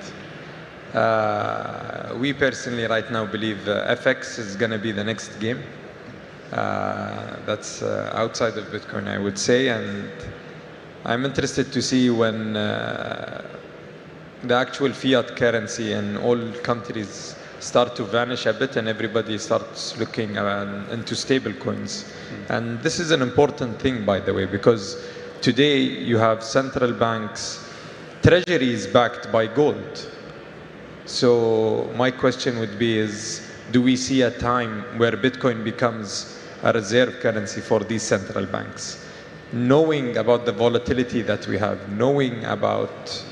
[SPEAKER 17] We personally right now believe FX is going to be the next game. That's outside of Bitcoin, I would say. And I'm interested to see when the actual fiat currency in all countries start to vanish a bit and everybody starts looking into stable coins. And this is an important thing, by the way, because today you have central banks, treasuries backed by gold. So my question would be do we see a time where Bitcoin becomes a reserve currency for these central banks? Knowing about the volatility that we have, knowing about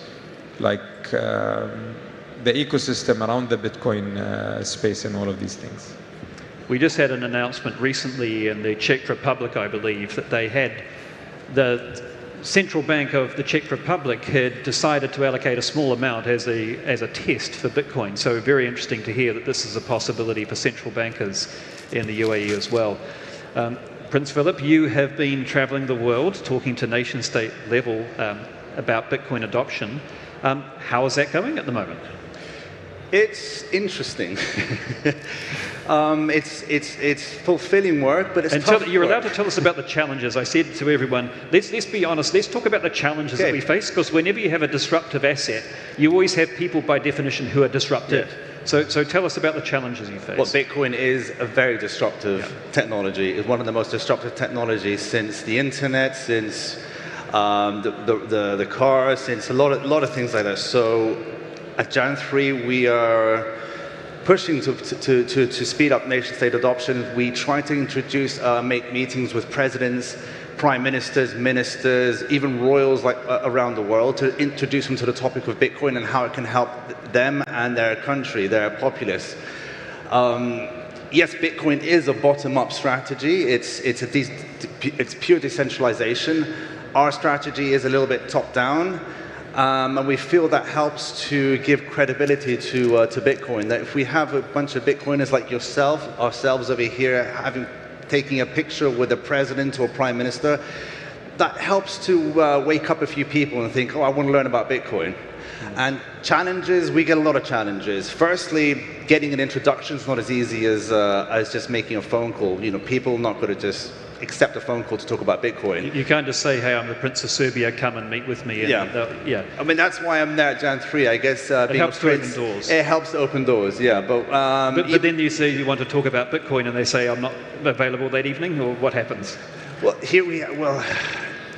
[SPEAKER 17] the ecosystem around the Bitcoin space and all of these things.
[SPEAKER 19] We just had an announcement recently in the Czech Republic, I believe, that they had the Central Bank of the Czech Republic had decided to allocate a small amount as a test for Bitcoin. So very interesting to hear that this is a possibility for central bankers in the UAE as well. Prince Philip, you have been traveling the world talking to nation state level about Bitcoin adoption. How is that going at the moment?
[SPEAKER 16] It's interesting. It's fulfilling work, but it's tough
[SPEAKER 19] You're
[SPEAKER 16] work.
[SPEAKER 19] allowed to tell us about the challenges. I said to everyone, let's be honest, let's talk about the challenges that we face, because whenever you have a disruptive asset, you always have people by definition who are disrupted. Yeah. So tell us about the challenges you face.
[SPEAKER 16] Well, Bitcoin is a very disruptive technology. It's one of the most disruptive technologies since the internet, since the car, since a lot of things like that. So at Jan 3, we are pushing to speed up nation-state adoption. We try to introduce, make meetings with presidents, prime ministers, ministers, even royals around the world to introduce them to the topic of Bitcoin and how it can help them and their country, their populace. Yes, Bitcoin is a bottom-up strategy. It's pure decentralization. Our strategy is a little bit top-down. And we feel that helps to give credibility to Bitcoin. That if we have a bunch of Bitcoiners like ourselves over here, taking a picture with the president or prime minister, that helps to wake up a few people and think, oh, I want to learn about Bitcoin. And challenges, we get a lot of challenges. Firstly, getting an introduction is not as easy as just making a phone call. You know, people are not going to just accept a phone call to talk about Bitcoin.
[SPEAKER 19] You can't just say, hey, I'm the Prince of Serbia, come and meet with me. And
[SPEAKER 16] yeah. I mean, that's why I'm there at Jan 3, I guess.
[SPEAKER 19] It helps to open doors.
[SPEAKER 16] It helps to open doors, yeah.
[SPEAKER 19] But then you say you want to talk about Bitcoin and they say, I'm not available that evening, or what happens?
[SPEAKER 16] Well,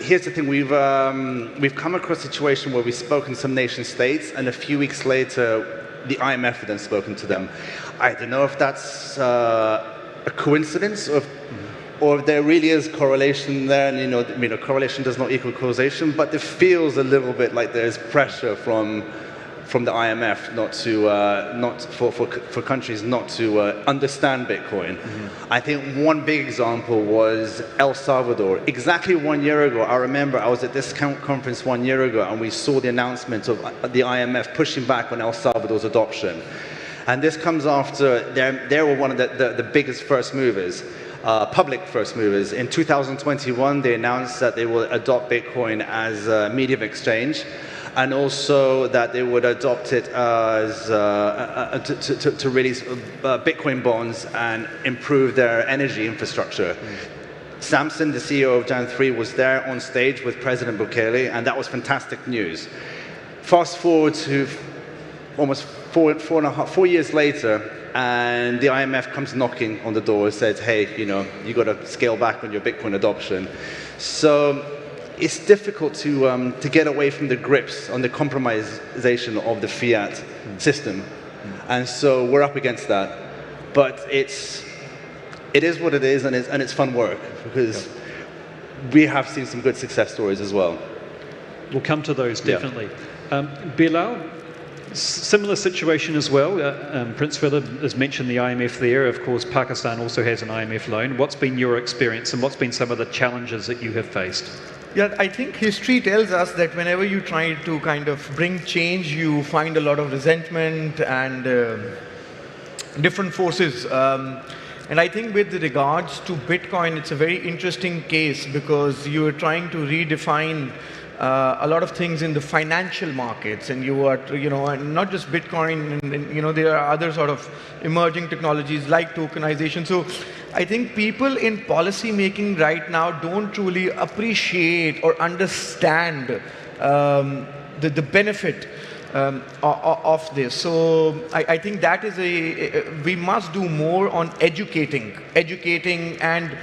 [SPEAKER 16] here's the thing. We've come across a situation where we've spoken to some nation states, and a few weeks later, the IMF had then spoken to them. I don't know if that's a coincidence, or if there really is correlation there. And correlation does not equal causation, but it feels a little bit like there's pressure from the IMF for countries not to understand Bitcoin. I think one big example was El Salvador. Exactly 1 year ago, I remember I was at this conference 1 year ago, and we saw the announcement of the IMF pushing back on El Salvador's adoption. And this comes after they were one of the biggest first movers. Public first movers. In 2021, they announced that they will adopt Bitcoin as a medium of exchange, and also that they would adopt it as to release Bitcoin bonds and improve their energy infrastructure. Samson, the CEO of Jan 3, was there on stage with President Bukele, and that was fantastic news. Fast forward to almost 4 years later, and the IMF comes knocking on the door and says, hey, you got to scale back on your Bitcoin adoption. So it's difficult to get away from the grips on the compromisation of the fiat system. And so we're up against that. But it is what it is, and it's fun work, because we have seen some good success stories as well.
[SPEAKER 19] We'll come to those, definitely. Bilal, similar situation as well. Prince Philip has mentioned the IMF there. Of course, Pakistan also has an IMF loan. What's been your experience, and what's been some of the challenges that you have faced?
[SPEAKER 18] Yeah, I think history tells us that whenever you try to kind of bring change, you find a lot of resentment and different forces. And I think with regards to Bitcoin, it's a very interesting case, because you are trying to redefine a lot of things in the financial markets, and you are, and not just Bitcoin, and there are other sort of emerging technologies like tokenization. So I think people in policy making right now don't truly appreciate or understand the benefit of this. So I think that is we must do more on educating and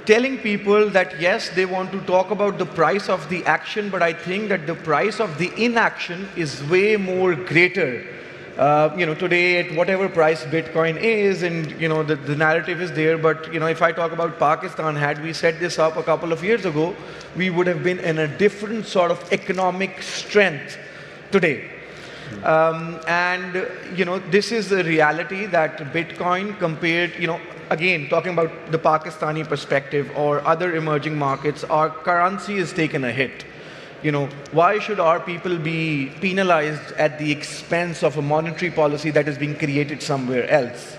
[SPEAKER 18] telling people that yes, they want to talk about the price of the action, but I think that the price of the inaction is way more greater. Today at whatever price Bitcoin is, and the narrative is there, but if I talk about Pakistan, had we set this up a couple of years ago, we would have been in a different sort of economic strength today. This is the reality that Bitcoin compared, again, talking about the Pakistani perspective or other emerging markets, our currency has taken a hit. Why should our people be penalized at the expense of a monetary policy that is being created somewhere else?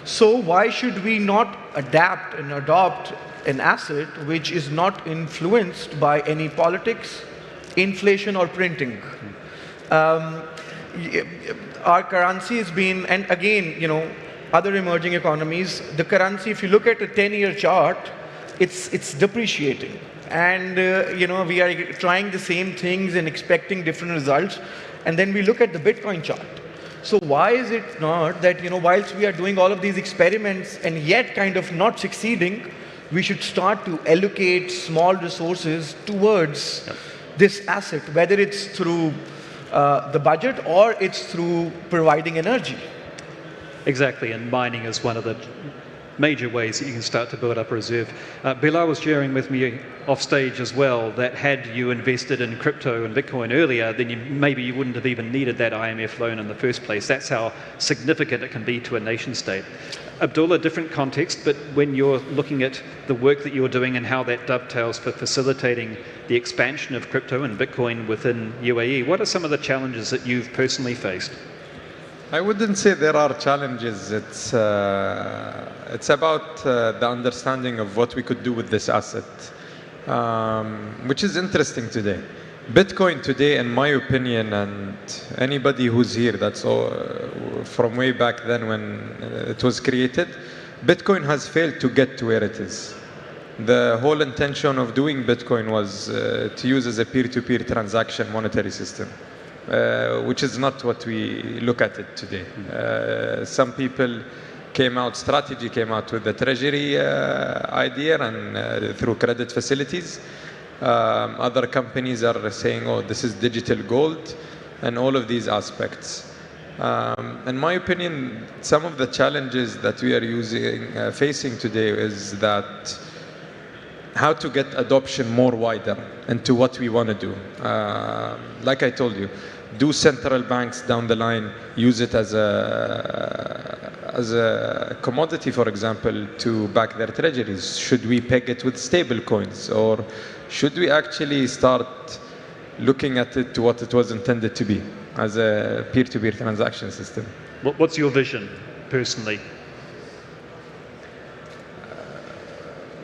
[SPEAKER 18] So why should we not adapt and adopt an asset which is not influenced by any politics, inflation, or printing? Our currency has been, and again, other emerging economies, the currency, if you look at a 10-year chart, it's depreciating. And, we are trying the same things and expecting different results. And then we look at the Bitcoin chart. So why is it not that, whilst we are doing all of these experiments and yet kind of not succeeding, we should start to allocate small resources towards this asset, whether it's through the budget or it's through providing energy.
[SPEAKER 19] Exactly, and mining is one of the major ways that you can start to build up a reserve. Bilal was sharing with me off stage as well that had you invested in crypto and Bitcoin earlier, then maybe you wouldn't have even needed that IMF loan in the first place. That's how significant it can be to a nation state. Abdullah, different context, but when you're looking at the work that you're doing and how that dovetails for facilitating the expansion of crypto and Bitcoin within UAE, what are some of the challenges that you've personally faced?
[SPEAKER 17] I wouldn't say there are challenges. It's about the understanding of what we could do with this asset. which is interesting today. Bitcoin today, in my opinion, and anybody who's here, that's all, from way back then when it was created, Bitcoin has failed to get to where it is. The whole intention of doing Bitcoin was to use as a peer-to-peer transaction monetary system, which is not what we look at it today. Some people strategy came out with the Treasury idea and through credit facilities. Other companies are saying, oh, this is digital gold, and all of these aspects. In my opinion, some of the challenges that we are facing today is that how to get adoption more wider into what we want to do. Like I told you, do central banks down the line use it as a commodity, for example, to back their treasuries? Should we peg it with stable coins, or should we actually start looking at it to what it was intended to be, as a peer-to-peer transaction system?
[SPEAKER 19] What's your vision, personally?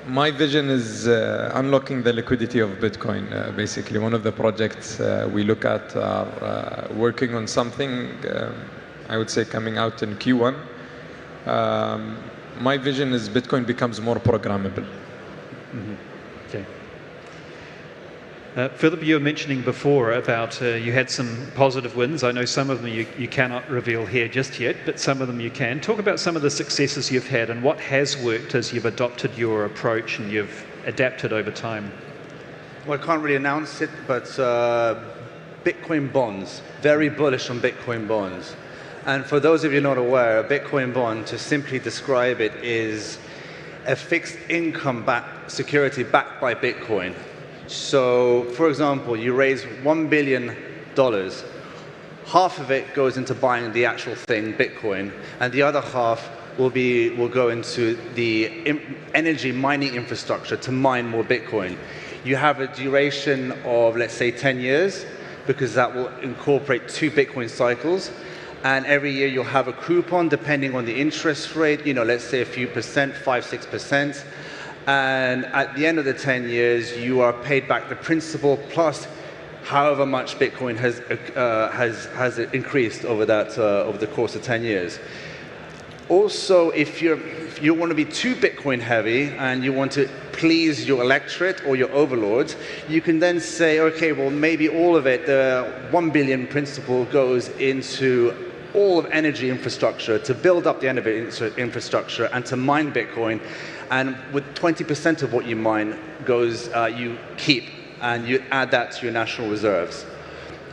[SPEAKER 17] My vision is unlocking the liquidity of Bitcoin. Basically, one of the projects we look at are working on something, I would say, coming out in Q1. My vision is Bitcoin becomes more programmable.
[SPEAKER 19] Mm-hmm. Okay. Philip, you were mentioning before about you had some positive wins. I know some of them you cannot reveal here just yet, but some of them you can. Talk about some of the successes you've had and what has worked as you've adopted your approach and you've adapted over time.
[SPEAKER 16] Well, I can't really announce it, but Bitcoin bonds, very bullish on Bitcoin bonds. And for those of you not aware, a Bitcoin bond, to simply describe it, is a fixed income security backed by Bitcoin. So, for example, you raise $1 billion, half of it goes into buying the actual thing, Bitcoin, and the other half will go into the energy mining infrastructure to mine more Bitcoin. You have a duration of, let's say, 10 years, because that will incorporate 2 Bitcoin cycles. And every year you'll have a coupon depending on the interest rate, let's say a few percent, 5-6%. And at the end of the 10 years, you are paid back the principal plus however much Bitcoin has increased over the course of 10 years. Also, if you want to be too Bitcoin heavy and you want to please your electorate or your overlords, you can then say, okay, well, maybe all of it, the 1 billion principal, goes into all of energy infrastructure to build up the energy infrastructure and to mine Bitcoin. And with 20% of what you mine you keep, and you add that to your national reserves.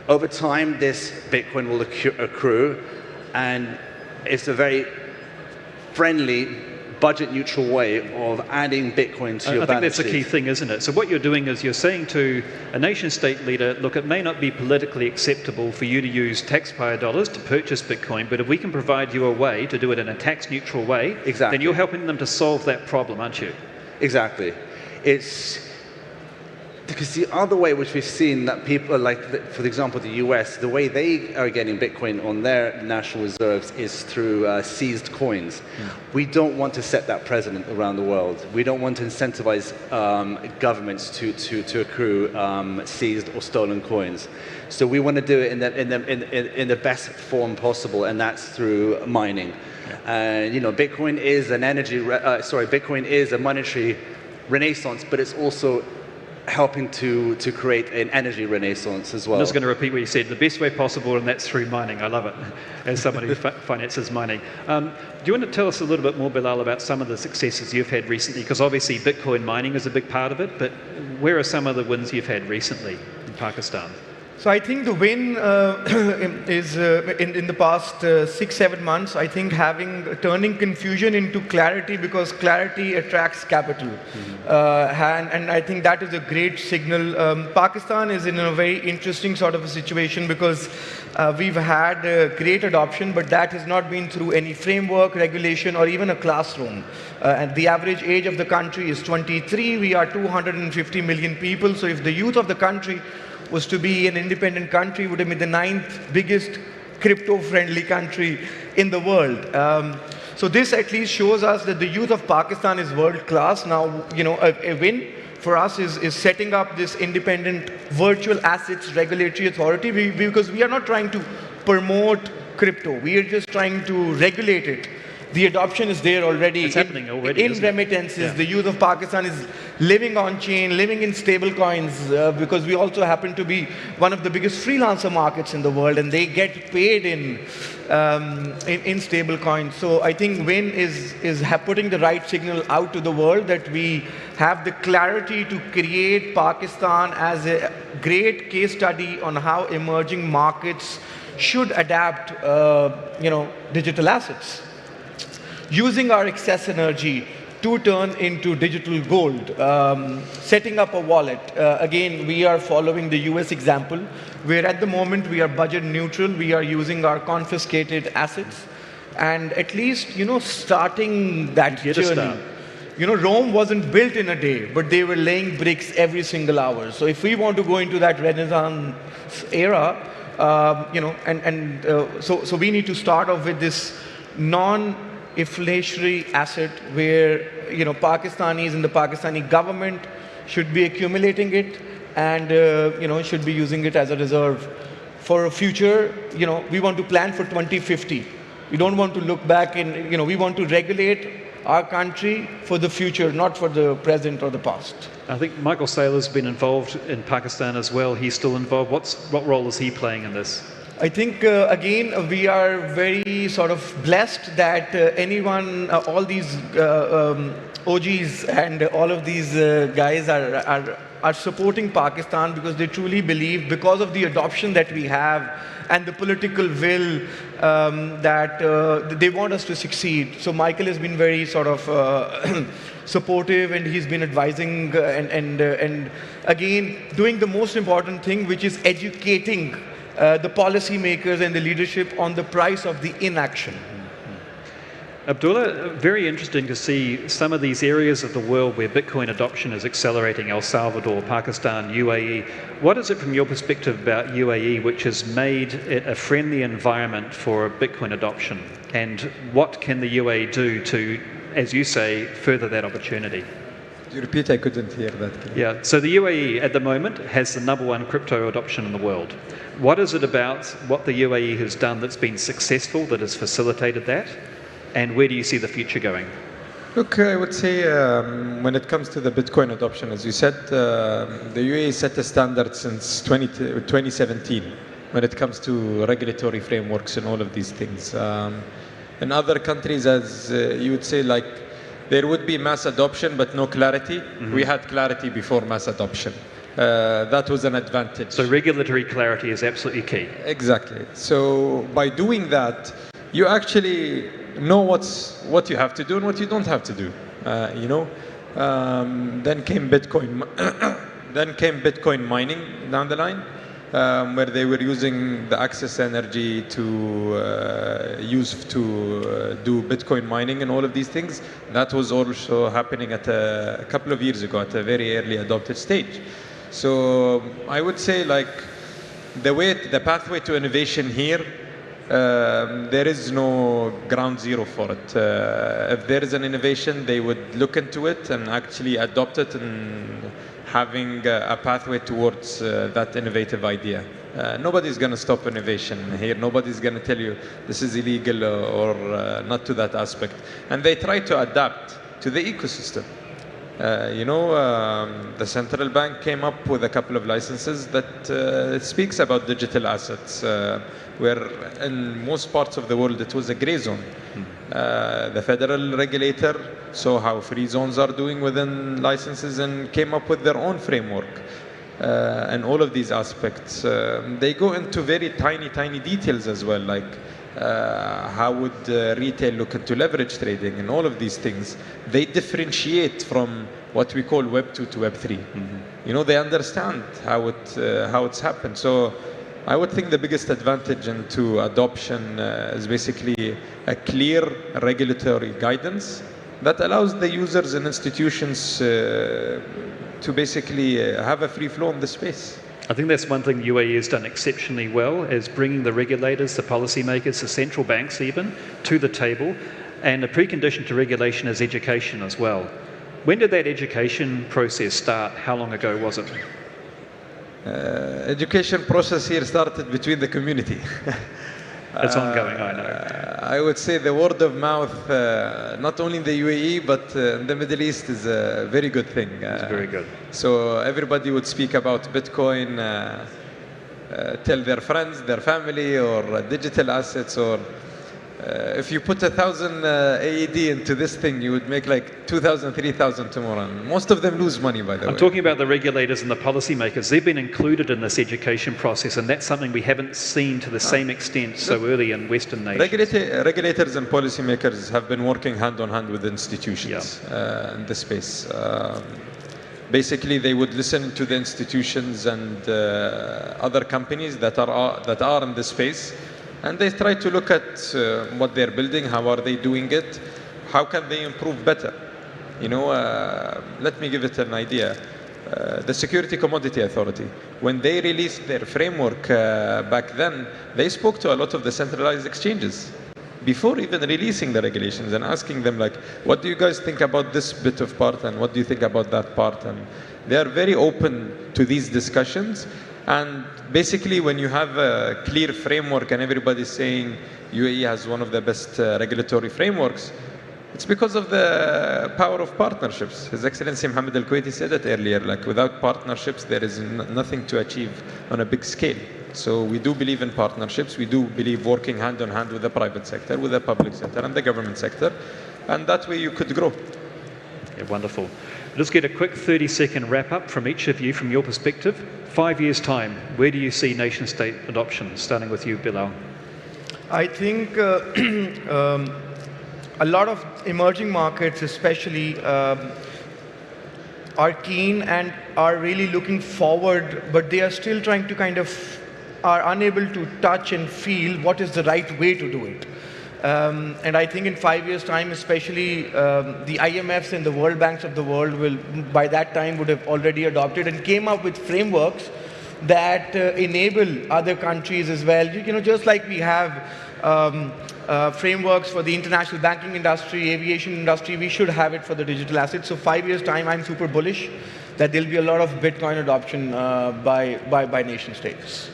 [SPEAKER 16] Over time, this Bitcoin will accrue, and it's a very friendly, budget-neutral way of adding Bitcoin to your balance sheet.
[SPEAKER 19] I think that's a key thing, isn't it? So what you're doing is you're saying to a nation-state leader, look, it may not be politically acceptable for you to use taxpayer dollars to purchase Bitcoin, but if we can provide you a way to do it in a tax-neutral way, then you're helping them to solve that problem, aren't you?
[SPEAKER 16] Exactly. It's because the other way which we've seen that people, like, for example, the US, the way they are getting Bitcoin on their national reserves is through seized coins. We don't want to set that precedent around the world. We don't want to incentivize governments to accrue seized or stolen coins. So we want to do it in the best form possible, and that's through mining. And Bitcoin is Bitcoin is a monetary renaissance, but it's also helping to create an energy renaissance as well.
[SPEAKER 19] I'm just going to repeat what you said, the best way possible, and that's through mining. I love it, as somebody who finances mining. Do you want to tell us a little bit more, Bilal, about some of the successes you've had recently? Because obviously Bitcoin mining is a big part of it, but where are some of the wins you've had recently in Pakistan?
[SPEAKER 18] So I think the win is in the past 6-7 months, I think turning confusion into clarity, because clarity attracts capital. And I think that is a great signal. Pakistan is in a very interesting sort of a situation, because we've had great adoption, but that has not been through any framework, regulation, or even a classroom. And the average age of the country is 23. We are 250 million people. So if the youth of the country was to be an independent country, it would have been the 9th biggest crypto-friendly country in the world. So this at least shows us that the youth of Pakistan is world-class. Now, a win for us is setting up this independent virtual assets regulatory authority, because we are not trying to promote crypto. We are just trying to regulate it. The adoption is there already.
[SPEAKER 19] It's happening already.
[SPEAKER 18] In remittances, yeah. The youth of Pakistan is living on chain, living in stable coins, because we also happen to be one of the biggest freelancer markets in the world, and they get paid in stable coins. So I think WIN is putting the right signal out to the world that we have the clarity to create Pakistan as a great case study on how emerging markets should adapt, digital assets, using our excess energy to turn into digital gold, setting up a wallet. Again, we are following the US example, where at the moment we are budget neutral. We are using our confiscated assets, and at least, starting that journey. Rome wasn't built in a day, but they were laying bricks every single hour. So if we want to go into that Renaissance era, so we need to start off with this non-inflationary asset where Pakistanis and the Pakistani government should be accumulating it and should be using it as a reserve for a future. We want to plan for 2050. We don't want to look back and we want to regulate our country for the future, not for the present or the past.
[SPEAKER 19] I think Michael Saylor's been involved in Pakistan as well. He's still involved. What role is he playing in this?
[SPEAKER 18] I think, again, we are very sort of blessed that anyone, all these OGs and all of these guys are supporting Pakistan because they truly believe, because of the adoption that we have and the political will, that they want us to succeed. So Michael has been very sort of supportive, and he's been advising and again, doing the most important thing, which is educating the policymakers and the leadership on the price of the inaction.
[SPEAKER 19] Abdullah, very interesting to see some of these areas of the world where Bitcoin adoption is accelerating: El Salvador, Pakistan, UAE. What is it from your perspective about UAE which has made it a friendly environment for Bitcoin adoption? And what can the UAE do to, as you say, further that opportunity?
[SPEAKER 17] Could you repeat? I couldn't hear that.
[SPEAKER 19] Yeah, so the UAE at the moment has the #1 crypto adoption in the world. What is it about what the UAE has done that's been successful, that has facilitated that? And where do you see the future going?
[SPEAKER 17] Look, I would say when it comes to the Bitcoin adoption, as you said, the UAE set a standard since 2017 when it comes to regulatory frameworks and all of these things. In other countries, as you would say, like, there would be mass adoption but no clarity. Mm-hmm. We had clarity before mass adoption. That was an advantage.
[SPEAKER 19] So regulatory clarity is absolutely key.
[SPEAKER 17] Exactly. So by doing that, you actually know what you have to do and what you don't have to do. Then came Bitcoin. Then came Bitcoin mining down the line, where they were using the excess energy to do Bitcoin mining and all of these things. That was also happening at a couple of years ago, at a very early adopted stage. So I would say, like, the pathway to innovation here, there is no ground zero for it. If there is an innovation, they would look into it and actually adopt it, and having a pathway towards that innovative idea. Nobody's going to stop innovation here. Nobody's going to tell you this is illegal or not to that aspect. And they try to adapt to the ecosystem. The central bank came up with a couple of licenses that speaks about digital assets, where in most parts of the world it was a gray zone. The federal regulator saw how free zones are doing within licenses and came up with their own framework. And all of these aspects, they go into very tiny details as well, like how would retail look into leverage trading and all of these things. They differentiate from what we call Web 2 to Web 3. Mm-hmm. They understand how it's happened. So I would think the biggest advantage into adoption is basically a clear regulatory guidance that allows the users and institutions to basically have a free flow in the space.
[SPEAKER 19] I think that's one thing UAE has done exceptionally well, is bringing the regulators, the policymakers, the central banks even, to the table. And a precondition to regulation is education as well. When did that education process start? How long ago was it?
[SPEAKER 17] Education process here started between the community.
[SPEAKER 19] It's ongoing, I know.
[SPEAKER 17] I would say the word of mouth, not only in the UAE, but in the Middle East is a very good thing.
[SPEAKER 19] It's very good.
[SPEAKER 17] So everybody would speak about Bitcoin, tell their friends, their family, or digital assets, or if you put 1,000 AED into this thing, you would make like 2,000, 3,000 tomorrow. And most of them lose money, by the way.
[SPEAKER 19] I'm talking about the regulators and the policymakers. They've been included in this education process, and that's something we haven't seen to the same extent so early in Western nations.
[SPEAKER 17] Regulators and policymakers have been working hand on hand with institutions in this space. Basically, they would listen to the institutions and other companies that are in this space. And they try to look at what they're building, how are they doing it, how can they improve better. You know, let me give it an idea. The Security Commodity Authority, when they released their framework back then, they spoke to a lot of the centralized exchanges before even releasing the regulations and asking them like, what do you guys think about this bit of part and what do you think about that part? And they are very open to these discussions. And basically, when you have a clear framework and everybody's saying UAE has one of the best regulatory frameworks, it's because of the power of partnerships. His Excellency Mohammed Al-Kuwaiti said it earlier, like without partnerships, there is nothing to achieve on a big scale. So we do believe in partnerships. We do believe working hand in hand with the private sector, with the public sector and the government sector. And that way you could grow.
[SPEAKER 19] Yeah, wonderful. Let's get a quick 30-second wrap-up from each of you from your perspective. 5 years' time, where do you see nation-state adoption? Starting with you, Bilal.
[SPEAKER 18] I think a lot of emerging markets especially are keen and are really looking forward, but they are still trying to are unable to touch and feel what is the right way to do it. And I think in 5 years' time, especially the IMFs and the World Banks of the world will, by that time, would have already adopted and came up with frameworks that enable other countries as well. You know, just like we have frameworks for the international banking industry, aviation industry, we should have it for the digital assets. So 5 years' time, I'm super bullish that there'll be a lot of Bitcoin adoption by nation states.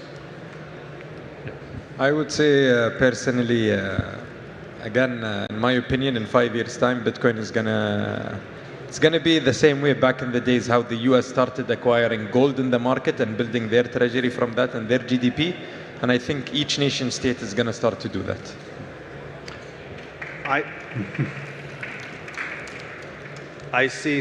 [SPEAKER 17] I would say personally, again, in my opinion, in 5 years' time, Bitcoin is it's gonna be the same way back in the days how the US started acquiring gold in the market and building their treasury from that and their GDP. And I think each nation state is gonna start to do that.
[SPEAKER 16] I see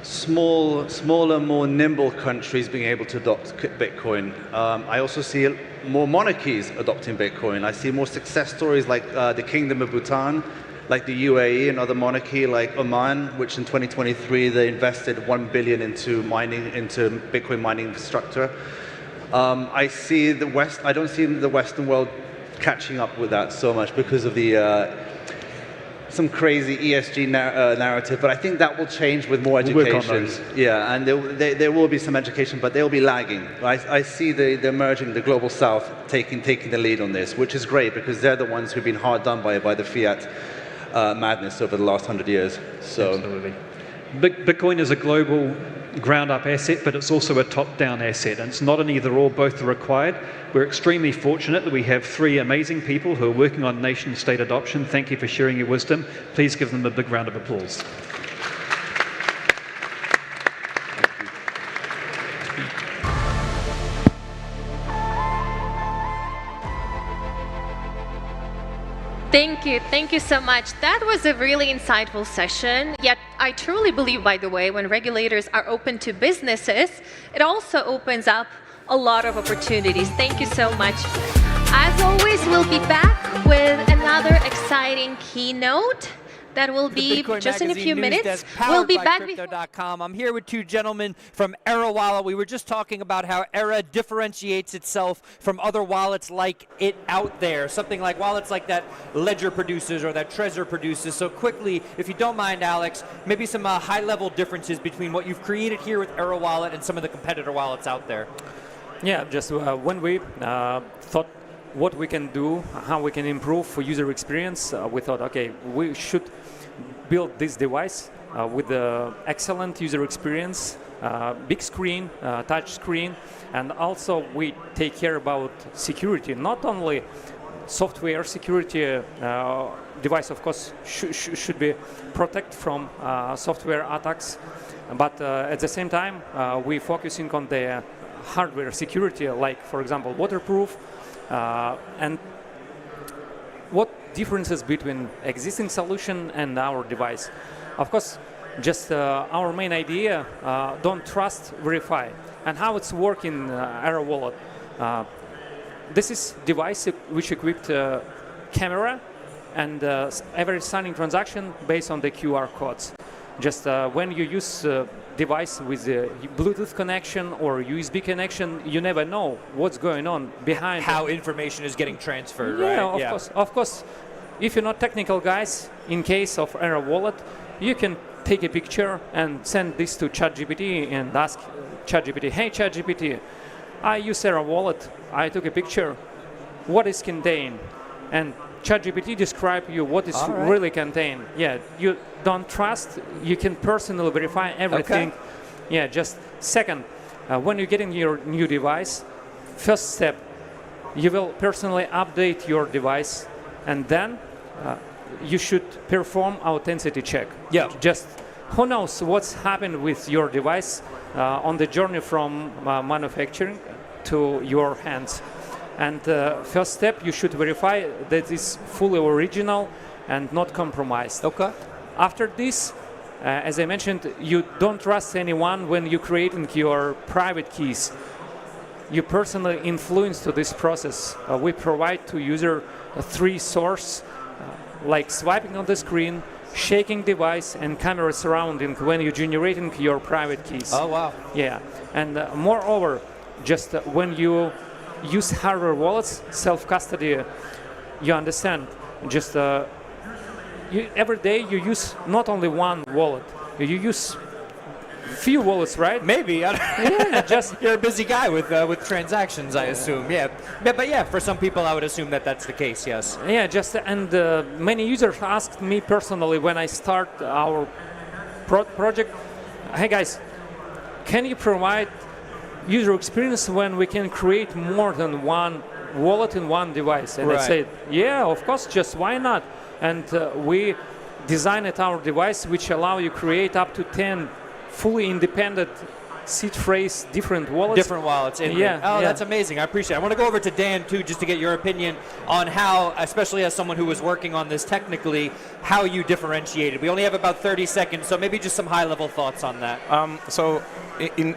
[SPEAKER 16] smaller, more nimble countries being able to adopt Bitcoin. I also see more monarchies adopting Bitcoin. I see more success stories like the Kingdom of Bhutan, like the UAE, another monarchy like Oman, which in 2023 they invested $1 billion into Bitcoin mining infrastructure. I see the West. I don't see the Western world catching up with that so much because of the some crazy ESG narrative, but I think that will change with more education. Yeah, and there will be some education, but they'll be lagging. I see the emerging, the global south taking the lead on this, which is great because they're the ones who've been hard done by the fiat madness over the last 100 years. So.
[SPEAKER 19] Absolutely. Bitcoin is a global ground-up asset, but it's also a top-down asset, and it's not an either-or, both are required. We're extremely fortunate that we have three amazing people who are working on nation-state adoption. Thank you for sharing your wisdom. Please give them a big round of applause.
[SPEAKER 5] Thank you so much. That was a really insightful session. Yet I truly believe, by the way, when regulators are open to businesses, it also opens up a lot of opportunities. Thank you so much. As always, we'll be back with another exciting keynote. That will be just in a few minutes. We'll be back with
[SPEAKER 2] Crypto.com. I'm here with two gentlemen from Era Wallet. We were just talking about how Era differentiates itself from other wallets like it out there. Something like wallets like that Ledger produces or that Treasury produces. So quickly, if you don't mind, Alex, maybe some high-level differences between what you've created here with Era Wallet and some of the competitor wallets out there.
[SPEAKER 14] Yeah, just when we thought what we can do, how we can improve for user experience, we thought, okay, we should build this device with excellent user experience, big screen, touch screen, and also we take care about security, not only software security. Device, of course, should be protected from software attacks, but at the same time, we're focusing on the hardware security, like, for example, waterproof. And what differences between existing solution and our device? Of course, just our main idea, don't trust, verify. And how it's working, Arrow Wallet. This is device which equipped camera and every signing transaction based on the QR codes. Just when you use device with a Bluetooth connection or USB connection, you never know what's going on behind.
[SPEAKER 2] How information is getting transferred,
[SPEAKER 14] yeah,
[SPEAKER 2] right?
[SPEAKER 14] Of course. If you're not technical guys, in case of Arrow Wallet, you can take a picture and send this to ChatGPT and ask ChatGPT, hey ChatGPT, I use Arrow Wallet, I took a picture, what is contained? And ChatGPT describe you what is really contained. Yeah, you don't trust, you can personally verify everything. Okay. Yeah, just second, when you're getting your new device, first step, you will personally update your device, and then you should perform authenticity check. Yeah. Just who knows what's happened with your device on the journey from manufacturing to your hands. And first step, you should verify that it's fully original and not compromised. Okay. After this, as I mentioned, you don't trust anyone when you're creating your private keys. You personally influence to this process. We provide to user 3 source, like swiping on the screen, shaking device, and camera surrounding when you're generating your private keys.
[SPEAKER 2] Oh, wow.
[SPEAKER 14] Yeah. And moreover, just when you use hardware wallets, self-custody, you understand, just every day you use not only one wallet, you use few wallets, right?
[SPEAKER 2] Maybe.
[SPEAKER 14] Yeah, just
[SPEAKER 2] you're a busy guy with transactions, I assume. Yeah, but yeah, for some people, I would assume that that's the case. Yes.
[SPEAKER 14] Yeah, just and many users asked me personally when I start our project, hey guys, can you provide user experience when we can create more than one wallet in one device? And I said, yeah, of course, just why not? And we designed our device which allow you create up to 10 fully independent seed phrase different wallets.
[SPEAKER 2] Different wallets. That's amazing. I appreciate it. I want to go over to Dan too, just to get your opinion on how, especially as someone who was working on this technically, how you differentiated. We only have about 30 seconds, so maybe just some high-level thoughts on that.
[SPEAKER 15] So in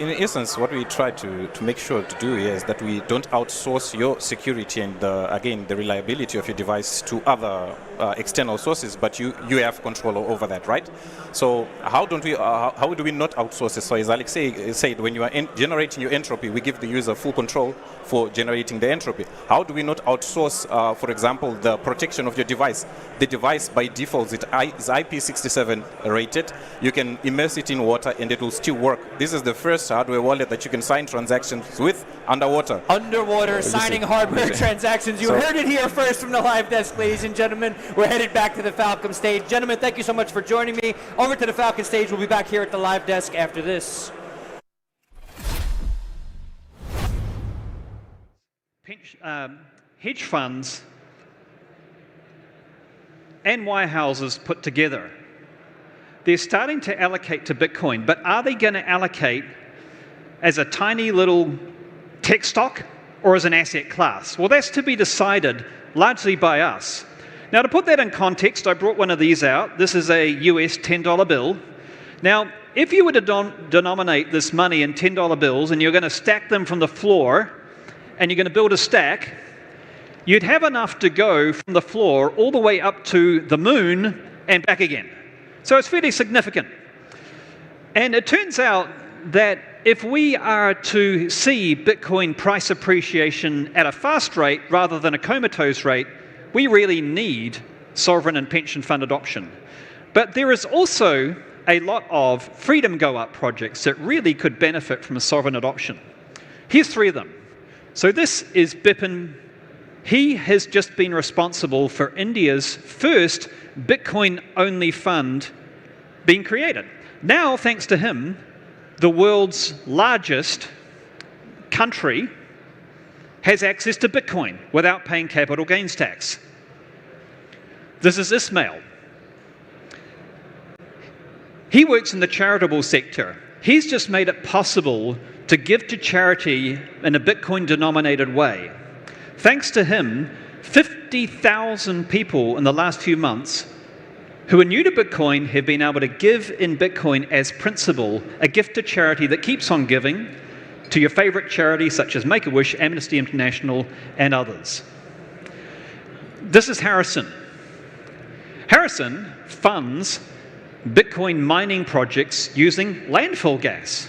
[SPEAKER 15] essence, what we try to make sure to do here is that we don't outsource your security and again the reliability of your device to other external sources, but you have control over that, right? So how do we not outsource it? So as Alex said, when you are generating your entropy, we give the user full control for generating the entropy. How do we not outsource, for example, the protection of your device? The device by default is IP67 rated. You can immerse it in water and it will still work. This is the first hardware wallet that you can sign transactions with underwater.
[SPEAKER 2] Underwater signing hardware transactions. You heard it here first from the live desk, ladies and gentlemen. We're headed back to the Falcon stage. Gentlemen, thank you so much for joining me. Over to the Falcon stage. We'll be back here at the live desk after this.
[SPEAKER 19] Hedge funds and wirehouses put together, they're starting to allocate to Bitcoin, but are they going to allocate as a tiny little tech stock or as an asset class? Well, that's to be decided largely by us. Now, to put that in context, I brought one of these out. This is a US $10 bill. Now, if you were to denominate this money in $10 bills and you're going to stack them from the floor and you're going to build a stack, you'd have enough to go from the floor all the way up to the moon and back again. So it's fairly significant. And it turns out that if we are to see Bitcoin price appreciation at a fast rate rather than a comatose rate, we really need sovereign and pension fund adoption. But there is also a lot of freedom go-up projects that really could benefit from a sovereign adoption. Here's 3 of them. So this is Bipin. He has just been responsible for India's first Bitcoin-only fund being created. Now, thanks to him, the world's largest country has access to Bitcoin without paying capital gains tax. This is Ismail. He works in the charitable sector. He's just made it possible to give to charity in a Bitcoin-denominated way. Thanks to him, 50,000 people in the last few months who are new to Bitcoin have been able to give in Bitcoin as principal, a gift to charity that keeps on giving to your favorite charities such as Make-A-Wish, Amnesty International, and others. This is Harrison. Harrison funds Bitcoin mining projects using landfill gas.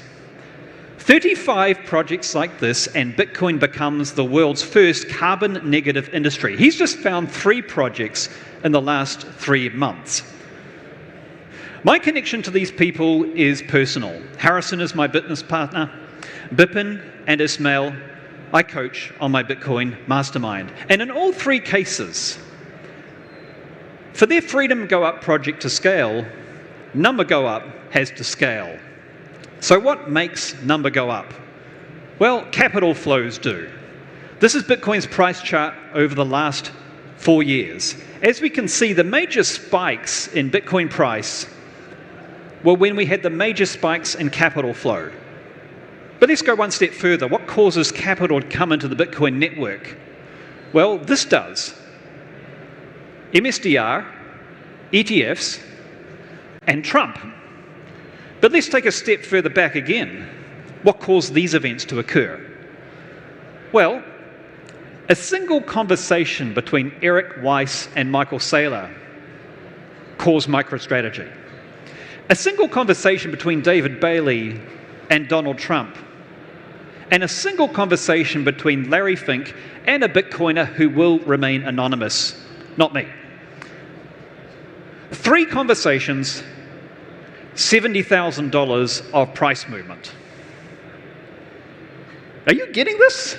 [SPEAKER 19] 35 projects like this, and Bitcoin becomes the world's first carbon-negative industry. He's just found 3 projects in the last 3 months. My connection to these people is personal. Harrison is my business partner. Bipin and Ismail, I coach on my Bitcoin mastermind. And in all 3 cases, for their Freedom Go Up project to scale, Number Go Up has to scale. So what makes Number Go Up? Well, capital flows do. This is Bitcoin's price chart over the last 4 years. As we can see, the major spikes in Bitcoin price were when we had the major spikes in capital flow. But let's go one step further. What causes capital to come into the Bitcoin network? Well, this does. MSDR, ETFs, and Trump. But let's take a step further back again. What caused these events to occur? Well, a single conversation between Eric Weiss and Michael Saylor caused MicroStrategy. A single conversation between David Bailey and Donald Trump. And a single conversation between Larry Fink and a Bitcoiner who will remain anonymous, not me. 3 conversations, $70,000 of price movement. Are you getting this?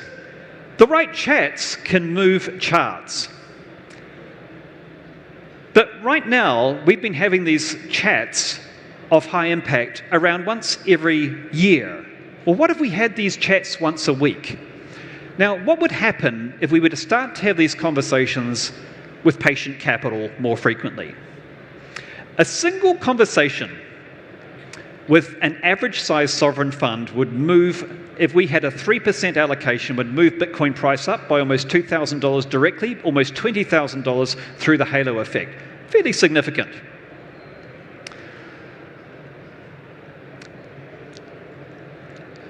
[SPEAKER 19] The right chats can move charts. But right now, we've been having these chats of high impact around once every year. Well, what if we had these chats once a week? Now, what would happen if we were to start to have these conversations with patient capital more frequently? A single conversation with an average size sovereign fund would move, if we had a 3% allocation, would move Bitcoin price up by almost $2,000 directly, almost $20,000 through the halo effect. Fairly significant.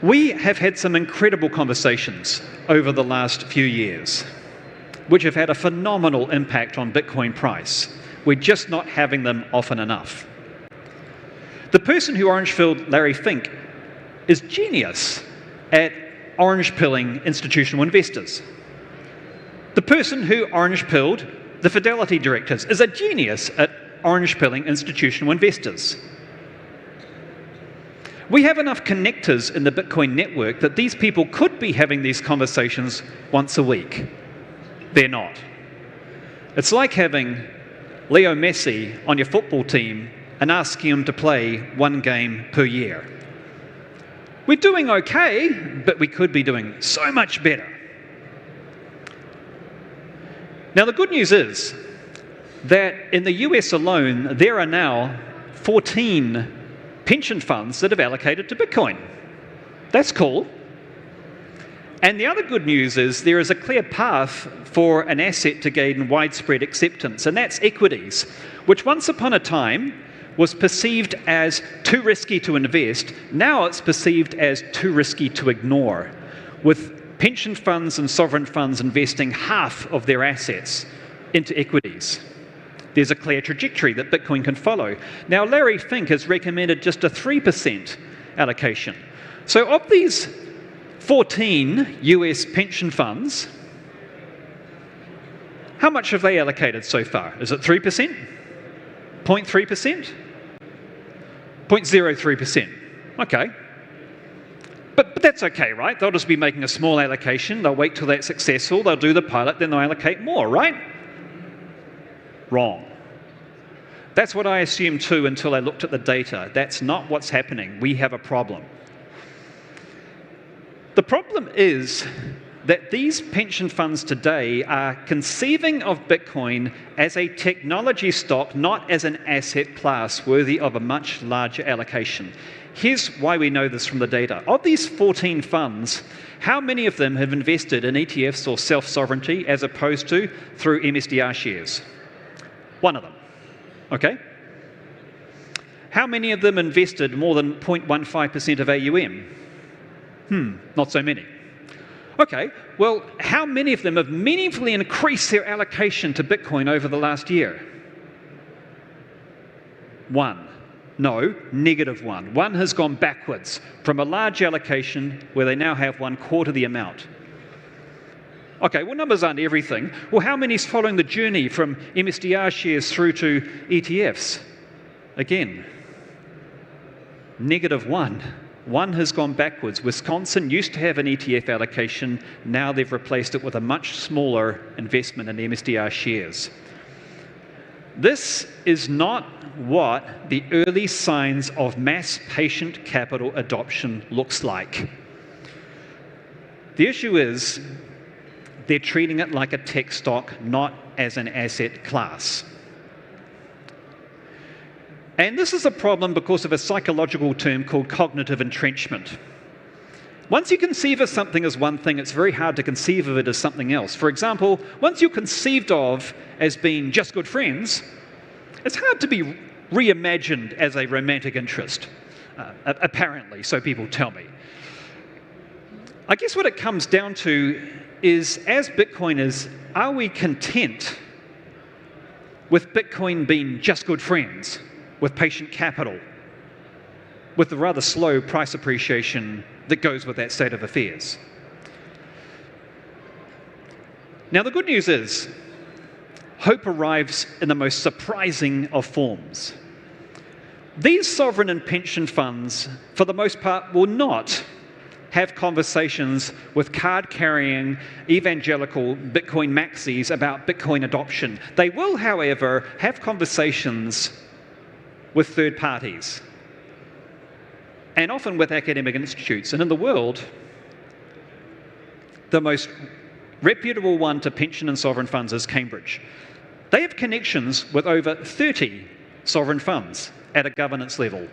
[SPEAKER 19] We have had some incredible conversations over the last few years, which have had a phenomenal impact on Bitcoin price. We're just not having them often enough. The person who orange-pilled Larry Fink is genius at orange-pilling institutional investors. The person who orange-pilled the Fidelity directors is a genius at orange-pilling institutional investors. We have enough connectors in the Bitcoin network that these people could be having these conversations once a week. They're not. It's like having Leo Messi on your football team and asking him to play 1 game per year. We're doing okay, but we could be doing so much better. Now, the good news is that in the US alone, there are now 14 pension funds that have allocated to Bitcoin. That's cool. And the other good news is there is a clear path for an asset to gain widespread acceptance, and that's equities, which once upon a time was perceived as too risky to invest. Now it's perceived as too risky to ignore, with pension funds and sovereign funds investing half of their assets into equities. There's a clear trajectory that Bitcoin can follow. Now, Larry Fink has recommended just a 3% allocation. So of these 14 US pension funds, how much have they allocated so far? Is it 3%? 0.3%? 0.03%. Okay. But that's okay, right? They'll just be making a small allocation. They'll wait till that's successful. They'll do the pilot, then they'll allocate more, right? Wrong. That's what I assumed too until I looked at the data. That's not what's happening. We have a problem. The problem is that these pension funds today are conceiving of Bitcoin as a technology stock, not as an asset class worthy of a much larger allocation. Here's why we know this from the data. Of these 14 funds, how many of them have invested in ETFs or self-sovereignty as opposed to through MSDR shares? One of them. Okay? How many of them invested more than 0.15% of AUM? Not so many. Okay, well, how many of them have meaningfully increased their allocation to Bitcoin over the last year? One. No, -1. One has gone backwards from a large allocation where they now have 1/4 the amount. Okay, well, numbers aren't everything. Well, how many is following the journey from MSDR shares through to ETFs? Again, -1. One has gone backwards. Wisconsin used to have an ETF allocation. Now they've replaced it with a much smaller investment in MSDR shares. This is not what the early signs of mass patient capital adoption looks like. The issue is they're treating it like a tech stock, not as an asset class. And this is a problem because of a psychological term called cognitive entrenchment. Once you conceive of something as one thing, it's very hard to conceive of it as something else. For example, once you're conceived of as being just good friends, it's hard to be reimagined as a romantic interest, apparently, so people tell me. I guess what it comes down to is, as Bitcoiners, are we content with Bitcoin being just good friends, with patient capital, with the rather slow price appreciation that goes with that state of affairs? Now, the good news is, hope arrives in the most surprising of forms. These sovereign and pension funds, for the most part, will not have conversations with card-carrying evangelical Bitcoin maxis about Bitcoin adoption. They will, however, have conversations with third parties, and often with academic institutes. And in the world, the most reputable one to pension and sovereign funds is Cambridge. They have connections with over 30 sovereign funds at a governance level,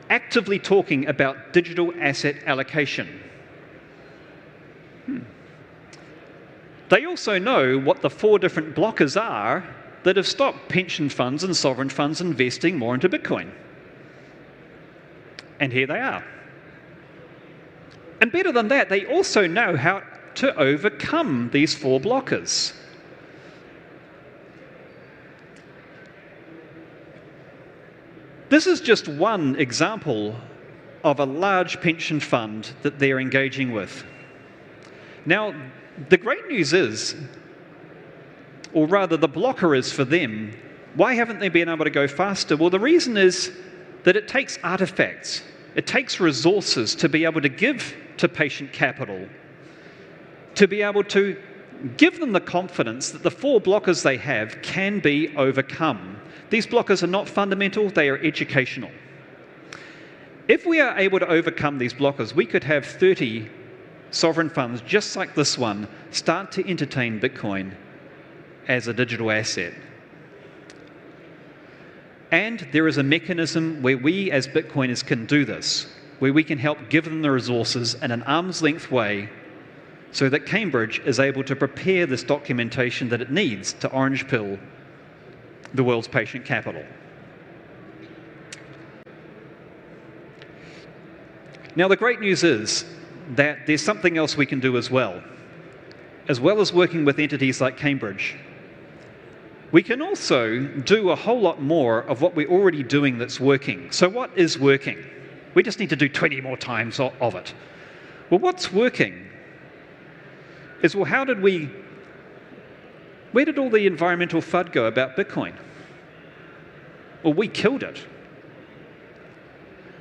[SPEAKER 19] actively talking about digital asset allocation. They also know what the 4 different blockers are that have stopped pension funds and sovereign funds investing more into Bitcoin. And here they are. And better than that, they also know how to overcome these 4 blockers. This is just one example of a large pension fund that they're engaging with. Now, the great news is, or rather the blocker is for them, why haven't they been able to go faster? Well, the reason is that it takes artifacts, it takes resources to be able to give to patient capital, to be able to give them the confidence that the 4 blockers they have can be overcome. These blockers are not fundamental, they are educational. If we are able to overcome these blockers, we could have 30 sovereign funds, just like this one, start to entertain Bitcoin as a digital asset. And there is a mechanism where we as Bitcoiners can do this, where we can help give them the resources in an arm's length way so that Cambridge is able to prepare this documentation that it needs to orange pill the world's patient capital. Now, the great news is that there's something else we can do as well. As well as working with entities like Cambridge, we can also do a whole lot more of what we're already doing that's working. So what is working? We just need to do 20 more times of it. Well, what's working is, well, where did all the environmental FUD go about Bitcoin? Well, we killed it.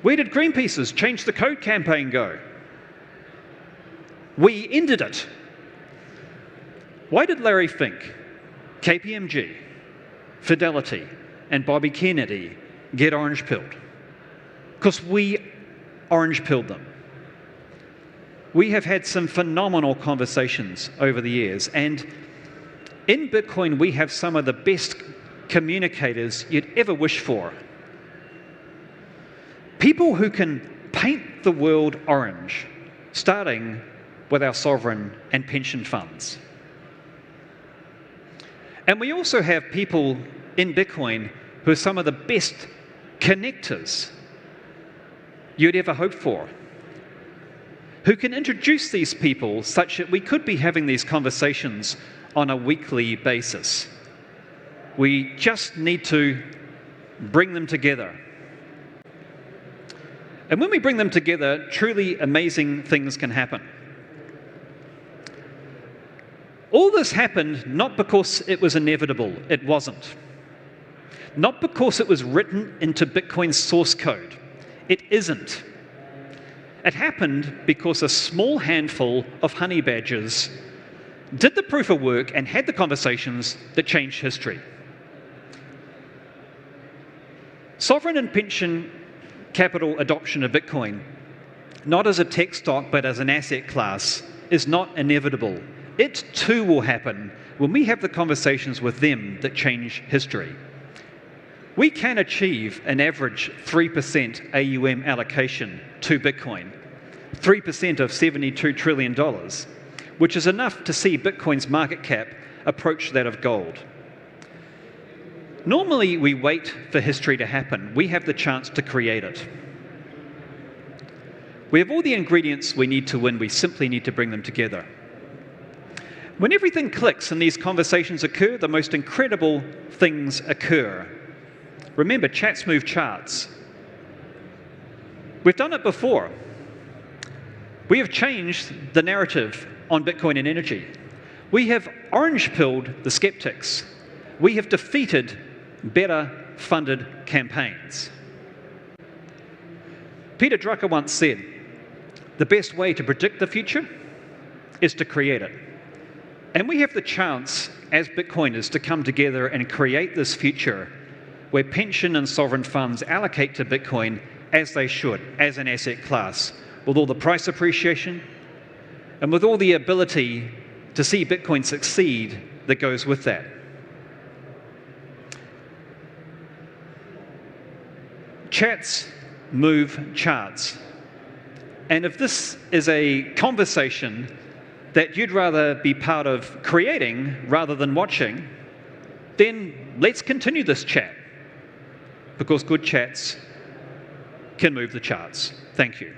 [SPEAKER 19] Where did Greenpeace's Change the Code campaign go? We ended it. Why did Larry Fink, KPMG, Fidelity, and Bobby Kennedy get orange-pilled. Because we orange-pilled them. We have had some phenomenal conversations over the years, and in Bitcoin we have some of the best communicators you'd ever wish for. People who can paint the world orange, starting with our sovereign and pension funds. And we also have people in Bitcoin who are some of the best connectors you'd ever hope for, who can introduce these people such that we could be having these conversations on a weekly basis. We just need to bring them together. And when we bring them together, truly amazing things can happen. All this happened not because it was inevitable, it wasn't. Not because it was written into Bitcoin's source code, it isn't. It happened because a small handful of honey badgers did the proof of work and had the conversations that changed history. Sovereign and pension capital adoption of Bitcoin, not as a tech stock but as an asset class, is not inevitable. It too will happen when we have the conversations with them that change history. We can achieve an average 3% AUM allocation to Bitcoin, 3% of $72 trillion, which is enough to see Bitcoin's market cap approach that of gold. Normally, we wait for history to happen. We have the chance to create it. We have all the ingredients we need to win. We simply need to bring them together. When everything clicks and these conversations occur, the most incredible things occur. Remember, chats move charts. We've done it before. We have changed the narrative on Bitcoin and energy. We have orange-pilled the skeptics. We have defeated better funded campaigns. Peter Drucker once said, the best way to predict the future is to create it. And we have the chance as Bitcoiners to come together and create this future where pension and sovereign funds allocate to Bitcoin as they should, as an asset class, with all the price appreciation and with all the ability to see Bitcoin succeed that goes with that. Chats move charts. And if this is a conversation that you'd rather be part of creating rather than watching, then let's continue this chat, because good chats can move the charts. Thank you.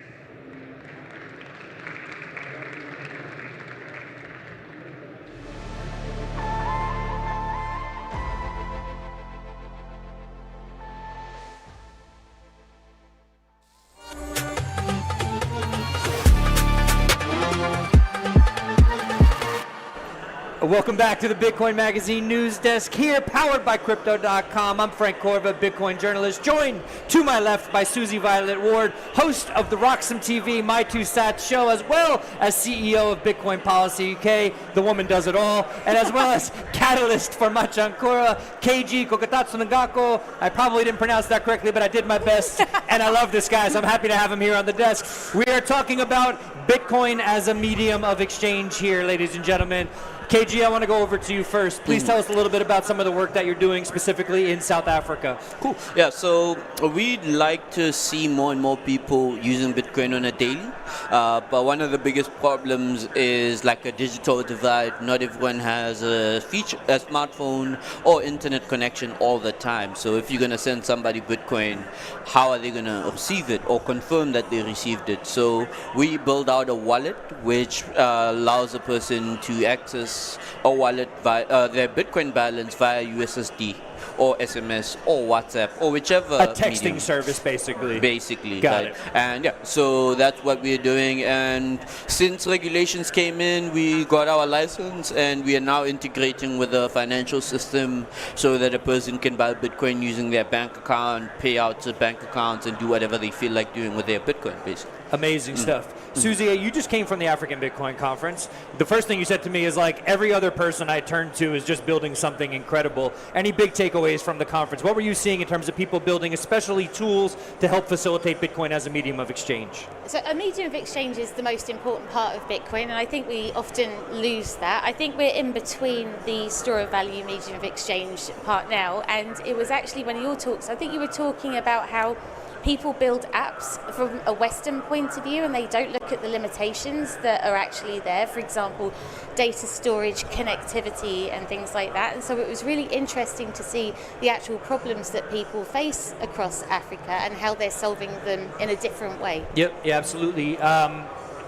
[SPEAKER 2] Welcome back to the Bitcoin Magazine news desk here, powered by Crypto.com. I'm Frank Corva, Bitcoin journalist, joined to my left by Susie Violet Ward, host of the Roxham TV My Two Sats show, as well as CEO of Bitcoin Policy UK. The woman does it all. And as well as catalyst for Machankura, KG Kokatatsu Nagako. I probably didn't pronounce that correctly, but I did my best. And I love this guy, so I'm happy to have him here on the desk. We are talking about Bitcoin as a medium of exchange here, ladies and gentlemen. KG, I want to go over to you first. Please tell us a little bit about some of the work that you're doing specifically in South Africa.
[SPEAKER 20] Cool. Yeah, so we'd like to see more and more people using Bitcoin on a daily. But one of the biggest problems is like a digital divide. Not everyone has a smartphone or internet connection all the time. So if you're going to send somebody Bitcoin, how are they going to receive it or confirm that they received it? So we build out a wallet which allows a person to access a wallet via their Bitcoin balance via USSD or SMS or WhatsApp or whichever
[SPEAKER 2] a texting
[SPEAKER 20] medium.
[SPEAKER 2] Service, basically.
[SPEAKER 20] Got it. And yeah, so that's what we're doing. And since regulations came in, we got our license, and we are now integrating with the financial system so that a person can buy Bitcoin using their bank account, pay out to bank accounts, and do whatever they feel like doing with their Bitcoin, basically.
[SPEAKER 2] Amazing stuff. Susie, you just came from the African Bitcoin conference. The first thing you said to me is like, every other person I turn to is just building something incredible. Any big takeaways takeaways from the conference? What were you seeing in terms of people building especially tools to help facilitate Bitcoin as a medium of exchange?
[SPEAKER 21] So a medium of exchange is the most important part of Bitcoin, and I think we often lose that. I think we're in between the store of value medium of exchange part now, and it was actually one of your talks, I think you were talking about how people build apps from a Western point of view and they don't look at the limitations that are actually there. For example, data storage, connectivity and things like that. And so it was really interesting to see the actual problems that people face across Africa and how they're solving them in a different way.
[SPEAKER 2] Yep, yeah, absolutely.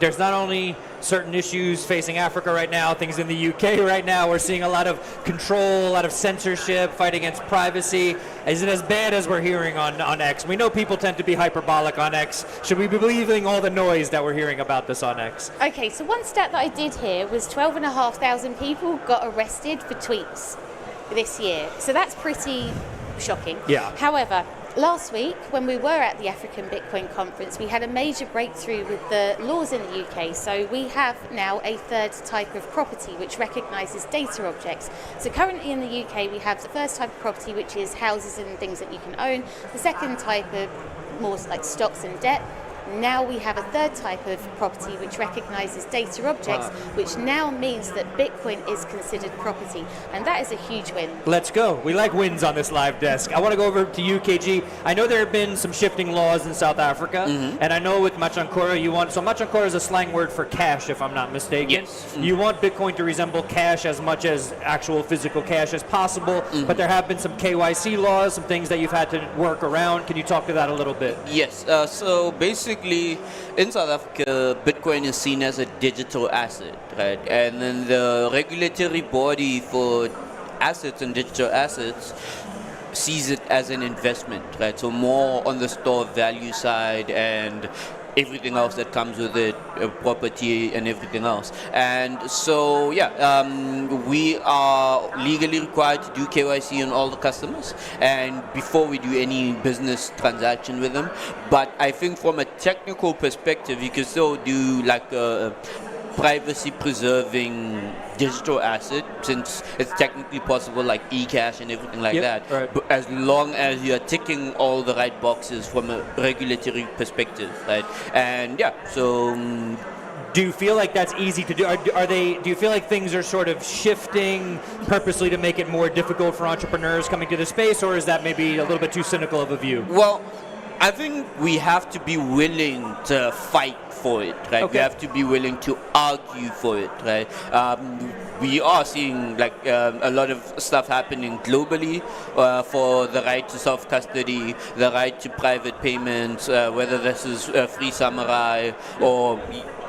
[SPEAKER 2] There's not only certain issues facing Africa right now, things in the UK right now. We're seeing a lot of control, a lot of censorship, fight against privacy. Is it as bad as we're hearing on X? We know people tend to be hyperbolic on X. Should we be believing all the noise that we're hearing about this on X?
[SPEAKER 21] Okay, so one stat that I did hear was 12,500 people got arrested for tweets this year. So that's pretty shocking.
[SPEAKER 2] Yeah.
[SPEAKER 21] However, last week, when we were at the African Bitcoin conference, we had a major breakthrough with the laws in the UK. So we have now a third type of property which recognises data objects. So currently in the UK, we have the first type of property, which is houses and things that you can own. The second type of more like stocks and debt. Now we have a third type of property which recognises data objects, which now means that Bitcoin is considered property, and that is a huge win.
[SPEAKER 2] Let's go. We like wins on this live desk. I want to go over to UKG. I know there have been some shifting laws in South Africa, and I know with Machankora you want, so Machankora is a slang word for cash, if I'm not mistaken.
[SPEAKER 20] Yes.
[SPEAKER 2] You want Bitcoin to resemble cash as much as actual physical cash as possible, but there have been some KYC laws, some things that you've had to work around. Can you talk to that a little bit?
[SPEAKER 20] Yes. So basically, in South Africa, Bitcoin is seen as a digital asset, right? And then the regulatory body for assets and digital assets sees it as an investment, right? So more on the store of value side and everything else that comes with it, property and everything else. And so, we are legally required to do KYC on all the customers and before we do any business transaction with them. But I think from a technical perspective, you can still do like a privacy preserving digital asset, since it's technically possible, like e-cash and everything like that.
[SPEAKER 2] Right.
[SPEAKER 20] But as long as you are ticking all the right boxes from a regulatory perspective, right? And
[SPEAKER 2] do you feel like that's easy to do? Do you feel like things are sort of shifting purposely to make it more difficult for entrepreneurs coming to the space, or is that maybe a little bit too cynical of a view?
[SPEAKER 20] Well, I think we have to be willing to fight for it, right?
[SPEAKER 2] Okay.
[SPEAKER 20] We have to be willing to argue for it, right? We are seeing like a lot of stuff happening globally for the right to self-custody, the right to private payments, whether this is Free Samurai or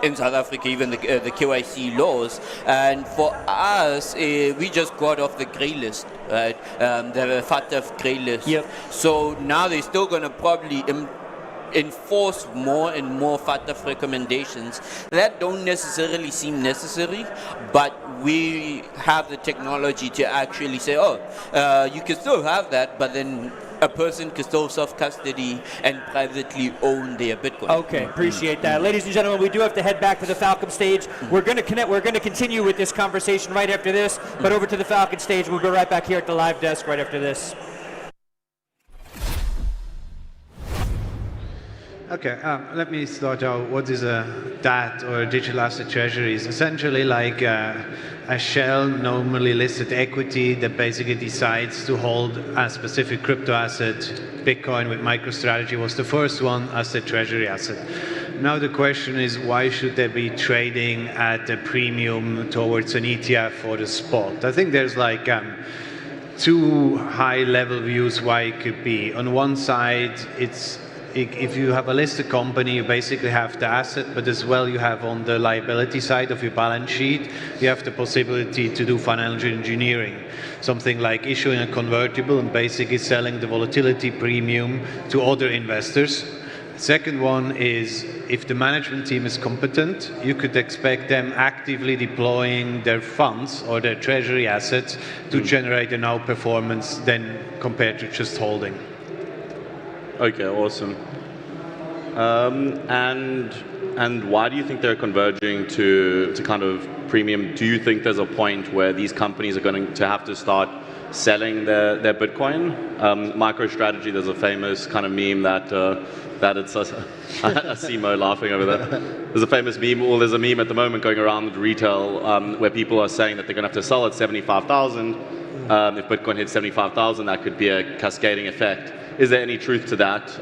[SPEAKER 20] in South Africa, even the KYC laws. And for us, we just got off the grey list, right? The FATF grey list.
[SPEAKER 2] Yep.
[SPEAKER 20] So now they're still going to probably enforce more and more FATF recommendations that don't necessarily seem necessary, but we have the technology to actually say, you can still have that, but then a person can still self-custody and privately own their Bitcoin.
[SPEAKER 2] Okay, appreciate that. Ladies and gentlemen, we do have to head back to the Falcon stage. We're going to continue with this conversation right after this, but over to the Falcon stage. We'll go right back here at the live desk right after this.
[SPEAKER 22] Okay, let me start out. What is a DAT or a digital asset treasury? It's essentially like a shell normally listed equity that basically decides to hold a specific crypto asset. Bitcoin with MicroStrategy was the first one as a treasury asset. Now the question is, why should they be trading at a premium towards an ETF or the spot? I think there's like two high-level views why it could be. On one side, if you have a listed company, you basically have the asset, but as well you have on the liability side of your balance sheet, you have the possibility to do financial engineering. Something like issuing a convertible and basically selling the volatility premium to other investors. Second one is, if the management team is competent, you could expect them actively deploying their funds or their treasury assets to generate an outperformance then compared to just holding.
[SPEAKER 23] Okay, awesome. And why do you think they're converging to kind of premium? Do you think there's a point where these companies are going to have to start selling their Bitcoin. MicroStrategy, there's a famous kind of meme that it's I see Mo laughing over there. There's a famous meme, or there's a meme at the moment going around retail where people are saying that they're going to have to sell at 75,000. If Bitcoin hits 75,000, that could be a cascading effect. Is there any truth to that?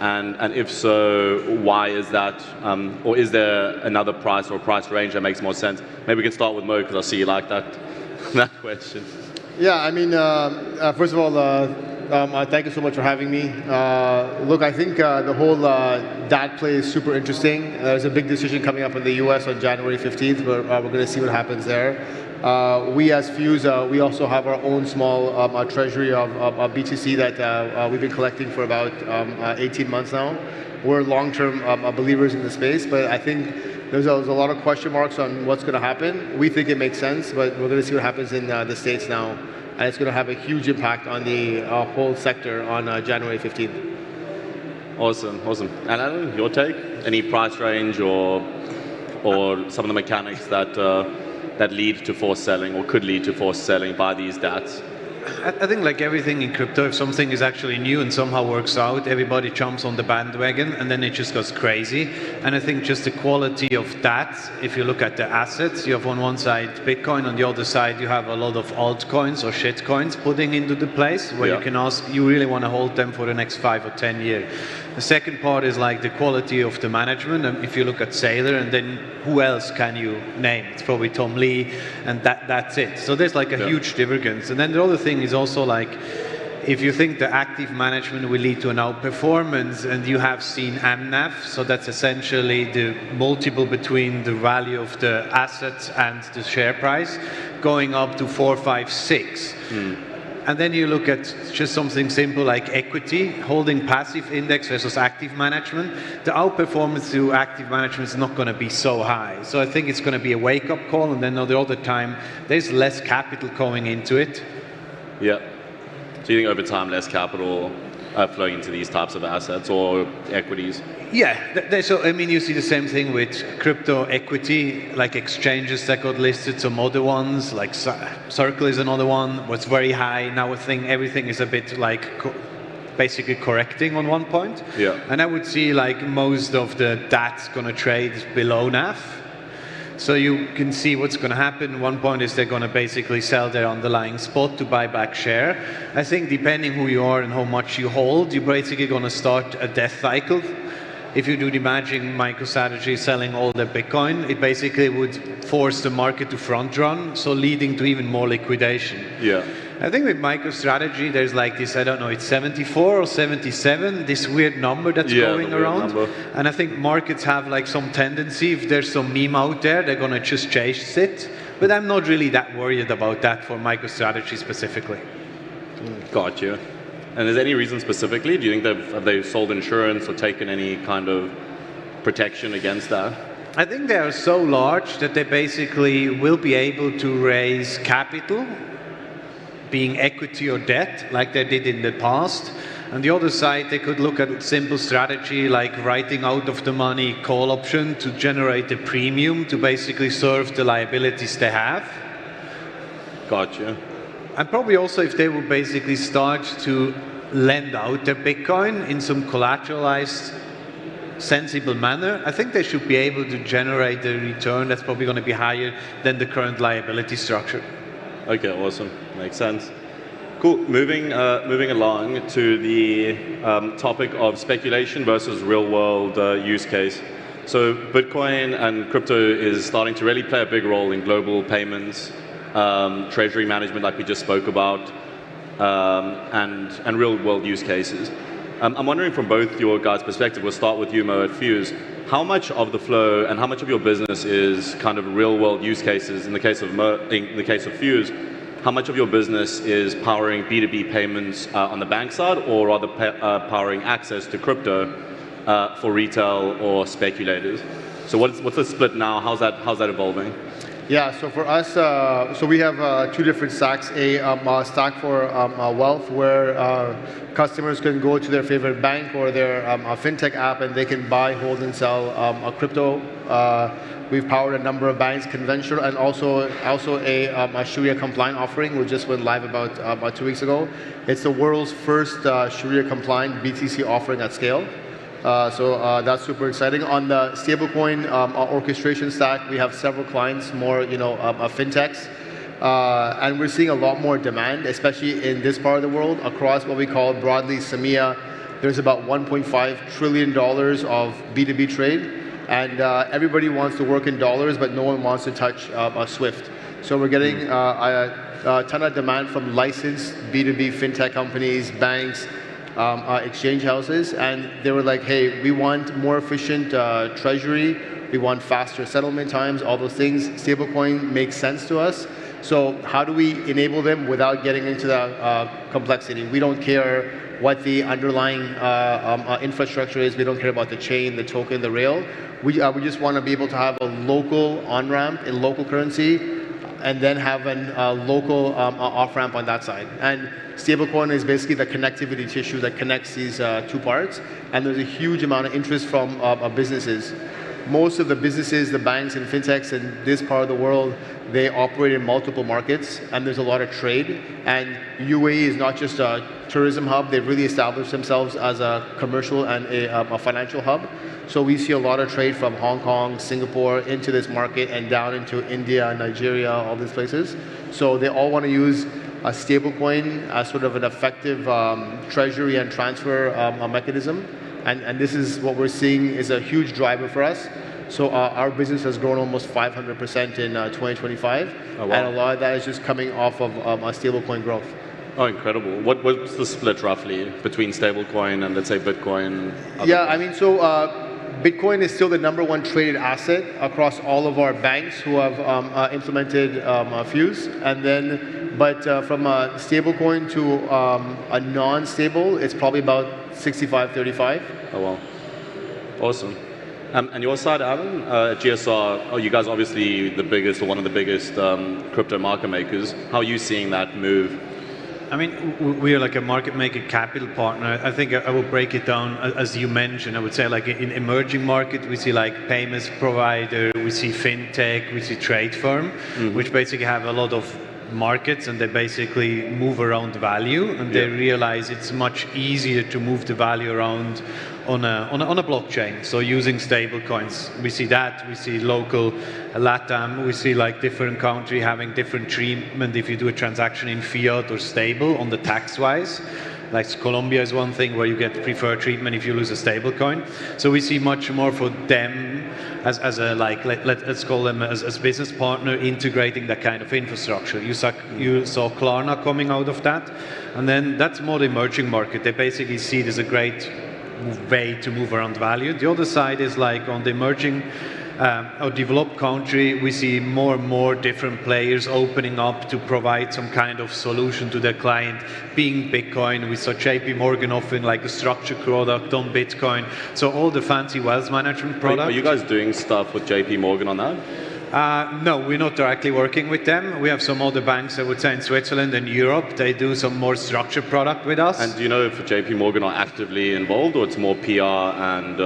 [SPEAKER 23] And if so, why is that? Or is there another price or price range that makes more sense? Maybe we can start with Mo, because I see you like that question.
[SPEAKER 1] Yeah, I mean, first of all, thank you so much for having me. Look, I think the whole DAT play is super interesting. There's a big decision coming up in the US on January 15th, but we're going to see what happens there. We as Fuse, we also have our own small treasury of BTC that we've been collecting for about 18 months now. We're long-term believers in the space, but I think there's a lot of question marks on what's going to happen. We think it makes sense, but we're going to see what happens in the States now. And it's going to have a huge impact on the whole sector on January 15th.
[SPEAKER 23] Awesome. And Alan, your take? Any price range or some of the mechanics that lead to forced selling or could lead to forced selling by these DATs?
[SPEAKER 22] I think like everything in crypto, if something is actually new and somehow works out, everybody jumps on the bandwagon and then it just goes crazy. And I think just the quality of that, if you look at the assets, you have on one side Bitcoin, on the other side you have a lot of altcoins or shitcoins putting into the place where you can ask, you really want to hold them for the next 5 or 10 years. The second part is like the quality of the management. And if you look at Saylor, and then who else can you name? It's probably Tom Lee, and that's it. So there's like a huge divergence. And then the other thing is also like, if you think the active management will lead to an outperformance, and you have seen MNAV, so that's essentially the multiple between the value of the assets and the share price, going up to 4, 5, 6. And then you look at just something simple like equity, holding passive index versus active management. The outperformance to active management is not going to be so high. So I think it's going to be a wake-up call, and then on the other time, there's less capital going into it.
[SPEAKER 23] Yeah. So you think over time, less capital flowing into these types of assets or equities?
[SPEAKER 22] Yeah, so I mean, you see the same thing with crypto equity, like exchanges that got listed, some other ones, like Circle is another one, was very high. Now I think everything is a bit like basically correcting on one point.
[SPEAKER 23] Yeah.
[SPEAKER 22] And I would see like most of the DATs going to trade below NAV. So you can see what's going to happen. One point is they're going to basically sell their underlying spot to buy back share. I think depending who you are and how much you hold, you're basically going to start a death cycle. If you do the magic MicroStrategy selling all their Bitcoin, it basically would force the market to front run, so leading to even more liquidation.
[SPEAKER 23] Yeah.
[SPEAKER 22] I think with MicroStrategy, there's like this, I don't know, it's 74 or 77, this weird number that's going around. And I think markets have like some tendency, if there's some meme out there, they're going to just chase it. But I'm not really that worried about that for MicroStrategy specifically.
[SPEAKER 23] Got you. And is there any reason specifically? Do you think have they sold insurance or taken any kind of protection against that?
[SPEAKER 22] I think they are so large that they basically will be able to raise capital, being equity or debt, like they did in the past. On the other side, they could look at a simple strategy like writing out of the money call option to generate a premium to basically serve the liabilities they have.
[SPEAKER 23] Gotcha.
[SPEAKER 22] And probably also if they would basically start to lend out their Bitcoin in some collateralized, sensible manner, I think they should be able to generate a return that's probably going to be higher than the current liability structure.
[SPEAKER 23] Okay, awesome. Makes sense. Cool. Moving along to the topic of speculation versus real-world use case. So Bitcoin and crypto is starting to really play a big role in global payments, treasury management like we just spoke about, and real-world use cases. I'm wondering from both your guys' perspective, we'll start with you, Mo, at Fuse, how much of the flow and how much of your business is kind of real-world use cases? In the case of Fuse, how much of your business is powering B2B payments on the bank side, or rather powering access to crypto for retail or speculators? So what's the split now? How's that evolving?
[SPEAKER 1] Yeah, so for us, so we have two different stacks. A stack for wealth, where customers can go to their favorite bank or their fintech app, and they can buy, hold, and sell a crypto. We've powered a number of banks, conventional, and also a Sharia compliant offering, which just went live about 2 weeks ago. It's the world's first Sharia compliant BTC offering at scale. So that's super exciting. On the stablecoin orchestration stack, we have several clients, more fintechs, and we're seeing a lot more demand, especially in this part of the world, across what we call broadly SAMIA. There's about $1.5 trillion of B2B trade, and everybody wants to work in dollars, but no one wants to touch SWIFT. So we're getting a ton of demand from licensed B2B fintech companies, banks, exchange houses, and they were like, hey, we want more efficient treasury, we want faster settlement times, all those things. Stablecoin makes sense to us. So how do we enable them without getting into the complexity? We don't care what the underlying infrastructure is. We don't care about the chain, the token, the rail. We just want to be able to have a local on-ramp in local currency, and then have a local off-ramp on that side. And stablecoin is basically the connectivity tissue that connects these two parts. And there's a huge amount of interest from businesses. Most of the businesses, the banks and fintechs in this part of the world, they operate in multiple markets, and there's a lot of trade. And UAE is not just a tourism hub. They've really established themselves as a commercial and a financial hub. So we see a lot of trade from Hong Kong, Singapore, into this market and down into India, Nigeria, all these places. So they all want to use a stablecoin as sort of an effective treasury and transfer mechanism. And this is what we're seeing is a huge driver for us. So our business has grown almost 500% in 2025.
[SPEAKER 23] Oh, wow.
[SPEAKER 1] And a lot of that is just coming off of a stablecoin growth.
[SPEAKER 23] Oh, incredible. What's the split roughly between stablecoin and, let's say, Bitcoin?
[SPEAKER 1] Yeah, I mean, so Bitcoin is still the #1 traded asset across all of our banks who have implemented Fuse. And then, but from a stablecoin to a non-stable, it's probably about 65-35.
[SPEAKER 23] Oh, wow. Awesome. And your side, Alan, at GSR, you guys are obviously the biggest, or one of the biggest crypto market makers. How are you seeing that move?
[SPEAKER 22] I mean, we are like a market maker capital partner. I think I will break it down, as you mentioned. I would say like in emerging market, we see like payments provider, we see fintech, we see trade firm, which basically have a lot of markets, and they basically move around value, and they realize it's much easier to move the value around on a blockchain. So using stable coins, we see that. We see local LATAM. We see like different country having different treatment if you do a transaction in fiat or stable on the tax wise. Like Colombia is one thing where you get preferred treatment if you lose a stable coin. So we see much more for them as a like let's call them as business partner integrating that kind of infrastructure. You saw Klarna coming out of that, and then that's more the emerging market. They basically see it as a great way to move around value. The other side is like on the emerging or developed country, we see more and more different players opening up to provide some kind of solution to their client, being Bitcoin. We saw JP Morgan offering like a structured product on Bitcoin. So all the fancy wealth management products.
[SPEAKER 23] Are you guys doing stuff with JP Morgan on that?
[SPEAKER 22] No, we're not directly working with them. We have some other banks, I would say, in Switzerland and Europe. They do some more structured product with us.
[SPEAKER 23] And do you know if JP Morgan are actively involved, or it's more PR and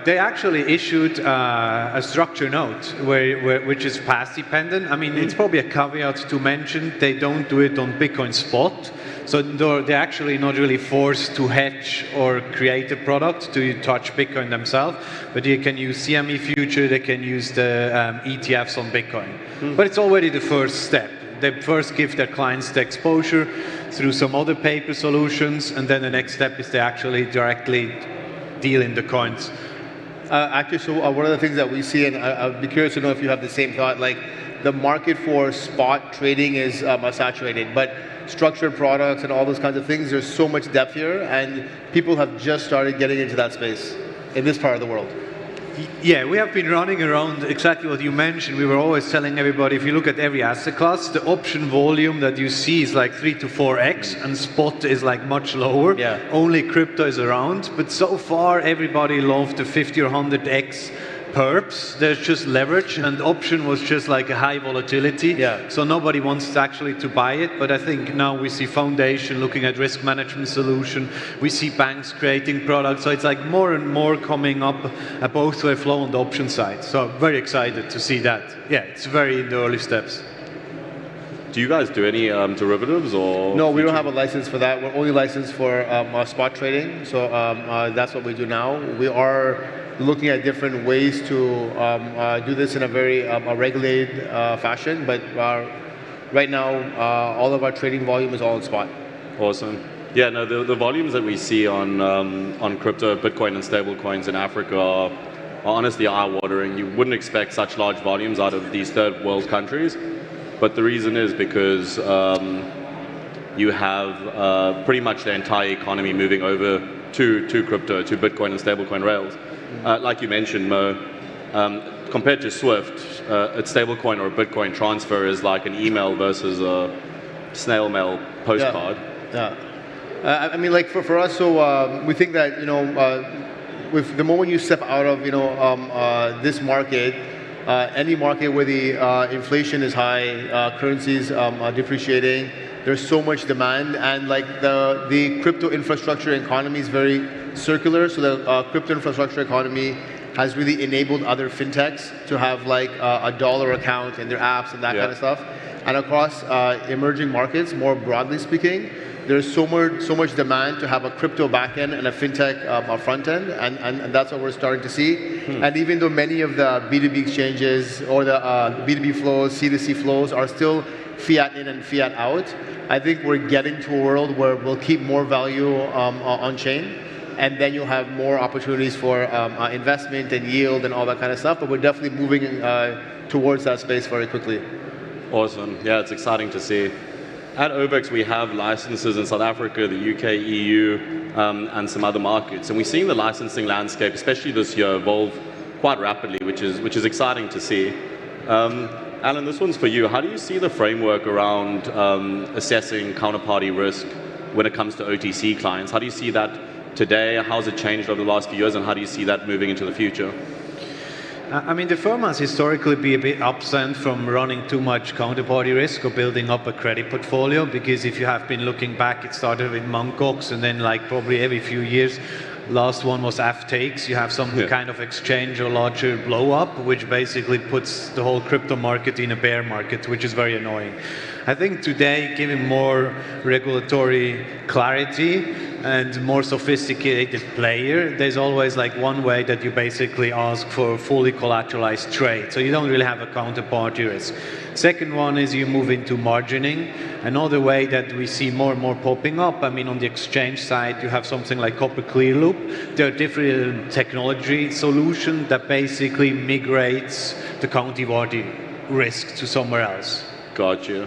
[SPEAKER 22] they actually issued a structure note which is path dependent. I mean, it's probably a caveat to mention they don't do it on Bitcoin spot. So they're actually not really forced to hedge or create a product to touch Bitcoin themselves, but they can use CME future, they can use the ETFs on Bitcoin. But it's already the first step. They first give their clients the exposure through some other paper solutions, and then the next step is they actually directly deal in the coins.
[SPEAKER 1] Actually, so one of the things that we see, and I'd be curious to know if you have the same thought, like the market for spot trading is saturated, but structured products and all those kinds of things, there's so much depth here, and people have just started getting into that space in this part of the world.
[SPEAKER 22] Yeah, we have been running around exactly what you mentioned. We were always telling everybody, if you look at every asset class, the option volume that you see is like 3 to 4x, and spot is like much lower. Only crypto is around, but so far everybody loved the 50 or 100x perps, there's just leverage, and option was just like a high volatility.
[SPEAKER 1] Yeah.
[SPEAKER 22] So nobody wants actually to buy it, but I think now we see foundation looking at risk management solution, we see banks creating products, so it's like more and more coming up a both way flow on the option side. So I'm very excited to see that. Yeah, it's very in the early steps.
[SPEAKER 23] Do you guys do any derivatives or?
[SPEAKER 1] No, we don't have a license for that. We're only licensed for spot trading. So that's what we do now. We are looking at different ways to do this in a very regulated fashion. But right now, all of our trading volume is all in spot.
[SPEAKER 23] Awesome. Yeah, no, the volumes that we see on crypto, Bitcoin and stablecoins in Africa are honestly eye-watering. You wouldn't expect such large volumes out of these third world countries. But the reason is because you have pretty much the entire economy moving over to crypto, to Bitcoin and stablecoin rails. Like you mentioned, Mo, compared to SWIFT, a stablecoin or a Bitcoin transfer is like an email versus a snail mail postcard.
[SPEAKER 1] Yeah. I mean, like for us, so we think that with the moment you step out of this market. Any market where the inflation is high, currencies are depreciating, there's so much demand, and like the crypto infrastructure economy is very circular, so the crypto infrastructure economy has really enabled other fintechs to have like a dollar account in their apps and that kind of stuff. And across emerging markets, more broadly speaking, there's so much demand to have a crypto backend and a fintech front end, and that's what we're starting to see. And even though many of the B2B exchanges or the B2B flows, C2C flows are still fiat in and fiat out, I think we're getting to a world where we'll keep more value on chain, and then you'll have more opportunities for investment and yield and all that kind of stuff. But we're definitely moving towards that space very quickly.
[SPEAKER 23] Awesome. Yeah, it's exciting to see. At OBEX, we have licenses in South Africa, the UK, EU, and some other markets. And we're seeing the licensing landscape, especially this year, evolve quite rapidly, which is exciting to see. Alan, this one's for you. How do you see the framework around assessing counterparty risk when it comes to OTC clients? How do you see that today? How has it changed over the last few years, and how do you see that moving into the future?
[SPEAKER 22] I mean, the firm has historically been a bit absent from running too much counterparty risk or building up a credit portfolio, because if you have been looking back, it started with Mongkox, and then like probably every few years, last one was FTX. You have some kind of exchange or larger blow up, which basically puts the whole crypto market in a bear market, which is very annoying. I think today, given more regulatory clarity and more sophisticated player, there's always like one way that you basically ask for a fully collateralized trade. So you don't really have a counterparty risk. Second one is you move into margining. Another way that we see more and more popping up, I mean, on the exchange side, you have something like Copper Clear Loop. There are different technology solutions that basically migrates the counterparty risk to somewhere else.
[SPEAKER 23] Got you.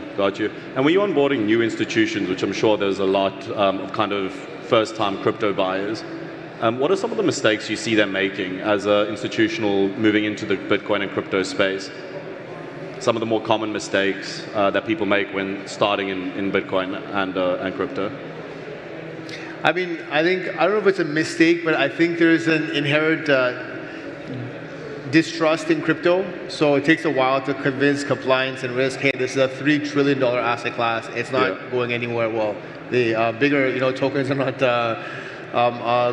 [SPEAKER 23] And when you're onboarding new institutions, which I'm sure there's a lot of kind of first-time crypto buyers, what are some of the mistakes you see them making as an institutional moving into the Bitcoin and crypto space? Some of the more common mistakes that people make when starting in Bitcoin and crypto?
[SPEAKER 1] I mean, I don't know if it's a mistake, but I think there is an inherent distrust in crypto. So it takes a while to convince compliance and risk, hey, this is a $3 trillion asset class. It's not going anywhere. Well, the bigger tokens are not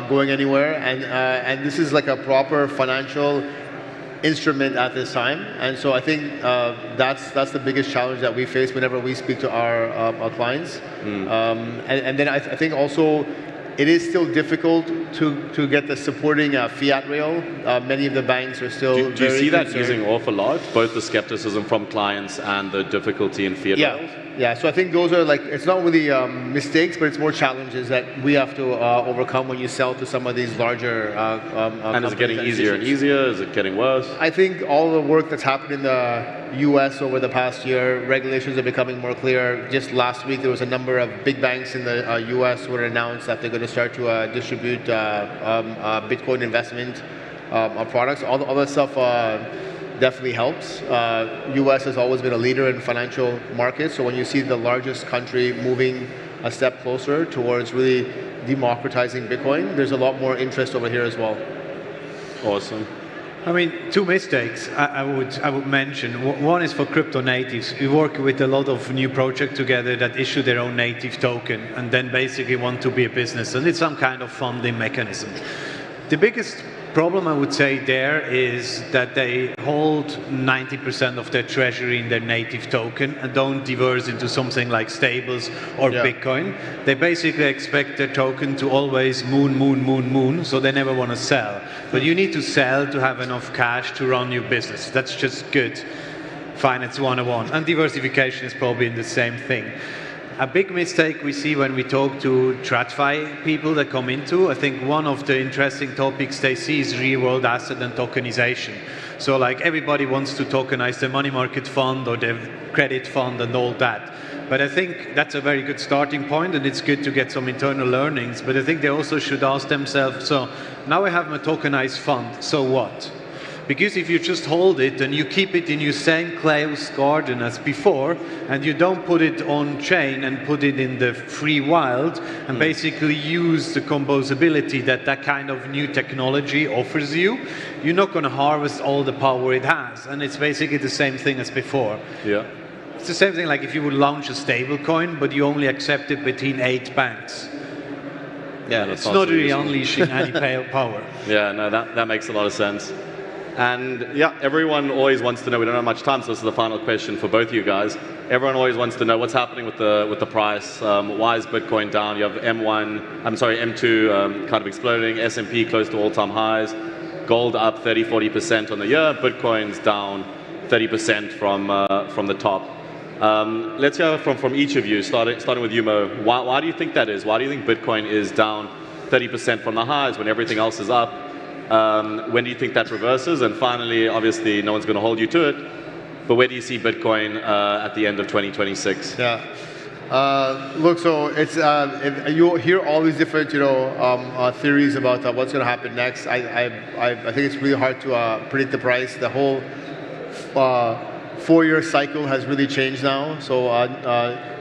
[SPEAKER 1] going anywhere. And this is like a proper financial instrument at this time. And so I think that's the biggest challenge that we face whenever we speak to our clients. And then I think also it is still difficult to get the supporting fiat rail. Many of the banks are still
[SPEAKER 23] Do you see that using off a lot, both the skepticism from clients and the difficulty in fiat rails?
[SPEAKER 1] Yeah, so I think those are like, it's not really mistakes, but it's more challenges that we have to overcome when you sell to some of these larger
[SPEAKER 23] and is it getting easier and easier? Is it getting worse?
[SPEAKER 1] I think all the work that's happened in the US over the past year, regulations are becoming more clear. Just last week, there was a number of big banks in the US who announced that they're going to start to distribute Bitcoin investment products. All that stuff definitely helps. US has always been a leader in financial markets, so when you see the largest country moving a step closer towards really democratizing Bitcoin, there's a lot more interest over here as well.
[SPEAKER 23] Awesome.
[SPEAKER 22] I mean, two mistakes I would mention. One is for crypto natives. We work with a lot of new projects together that issue their own native token and then basically want to be a business, and it's some kind of funding mechanism. The biggest problem I would say there is that they hold 90% of their treasury in their native token and don't diverse into something like stables or Bitcoin. They basically expect their token to always moon, so they never want to sell. But you need to sell to have enough cash to run your business. That's just good finance 101. And diversification is probably in the same thing. A big mistake we see when we talk to TradFi people that come into, I think one of the interesting topics they see is real-world asset and tokenization. So like everybody wants to tokenize their money market fund or their credit fund and all that. But I think that's a very good starting point, and it's good to get some internal learnings. But I think they also should ask themselves, so now I have my tokenized fund, so what? Because if you just hold it and you keep it in your same closed garden as before, and you don't put it on chain and put it in the free wild, and basically use the composability that kind of new technology offers you, you're not going to harvest all the power it has. And it's basically the same thing as before.
[SPEAKER 23] Yeah.
[SPEAKER 22] It's the same thing like if you would launch a stablecoin, but you only accept it between 8 banks.
[SPEAKER 23] Yeah,
[SPEAKER 22] it's not really unleashing any power.
[SPEAKER 23] Yeah, no, that makes a lot of sense. And yeah, everyone always wants to know, we don't have much time, so this is the final question for both of you guys. Everyone always wants to know what's happening with the price. Why is Bitcoin down? You have M2 kind of exploding, S&P close to all-time highs, gold up 30-40% on the year, Bitcoin's down 30% from the top. Let's hear from each of you, starting with you, Mo. Why do you think that is? Why do you think Bitcoin is down 30% from the highs when everything else is up? When do you think that reverses? And finally, obviously, no one's going to hold you to it, but where do you see Bitcoin at the end of 2026?
[SPEAKER 1] Yeah. Look, so it's you'll hear all these different, theories about what's going to happen next. I think it's really hard to predict the price. The whole 4-year cycle has really changed now, so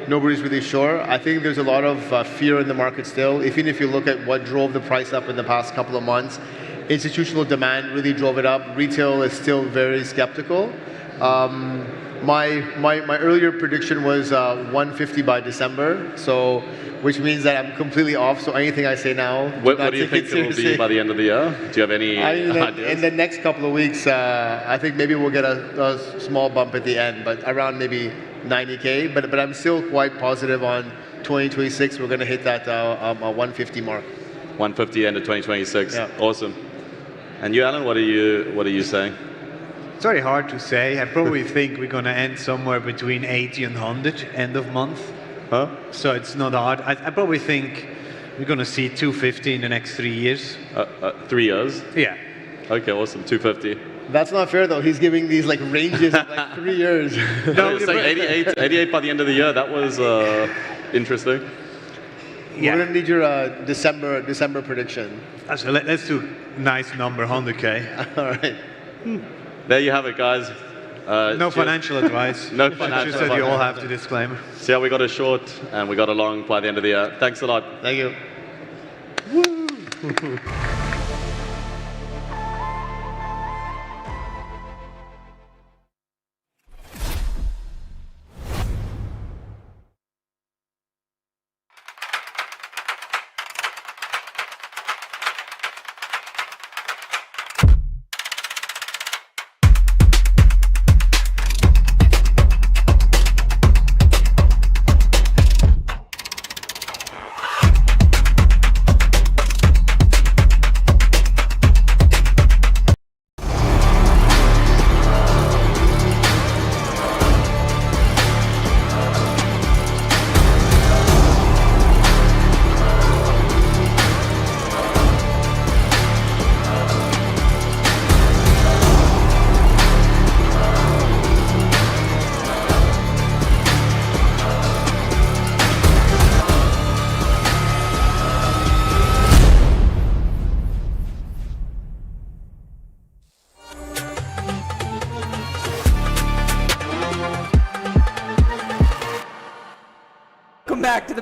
[SPEAKER 1] nobody's really sure. I think there's a lot of fear in the market still. Even if you look at what drove the price up in the past couple of months, institutional demand really drove it up. Retail is still very skeptical. My earlier prediction was 150 by December, so which means that I'm completely off. So anything I say now,
[SPEAKER 23] what do you think it will be by the end of the year? Do you have any ideas?
[SPEAKER 1] In the next couple of weeks, I think maybe we'll get a small bump at the end, but around maybe 90K. But I'm still quite positive on 2026. We're going to hit that 150 mark.
[SPEAKER 23] 150 end of 2026.
[SPEAKER 1] Yeah.
[SPEAKER 23] Awesome. And you, Alan, what are you saying?
[SPEAKER 22] It's very hard to say. I probably think we're going to end somewhere between 80 and 100 end of month.
[SPEAKER 23] Huh?
[SPEAKER 22] So it's not hard. I probably think we're going to see 250 in the next 3 years.
[SPEAKER 23] 3 years?
[SPEAKER 22] Yeah.
[SPEAKER 23] Okay, awesome. 250.
[SPEAKER 1] That's not fair though. He's giving these like ranges of like 3 years.
[SPEAKER 23] No, it's like 88 by the end of the year. That was interesting.
[SPEAKER 1] Yeah. We're gonna need your December prediction.
[SPEAKER 22] So let's do nice number, 100K.
[SPEAKER 1] All right.
[SPEAKER 23] There you have it, guys.
[SPEAKER 22] No financial advice.
[SPEAKER 23] No financial
[SPEAKER 22] advice. Just that you all have to disclaimer.
[SPEAKER 23] See how we got a short and we got a long by the end of the year. Thanks a lot.
[SPEAKER 1] Thank you. Woo.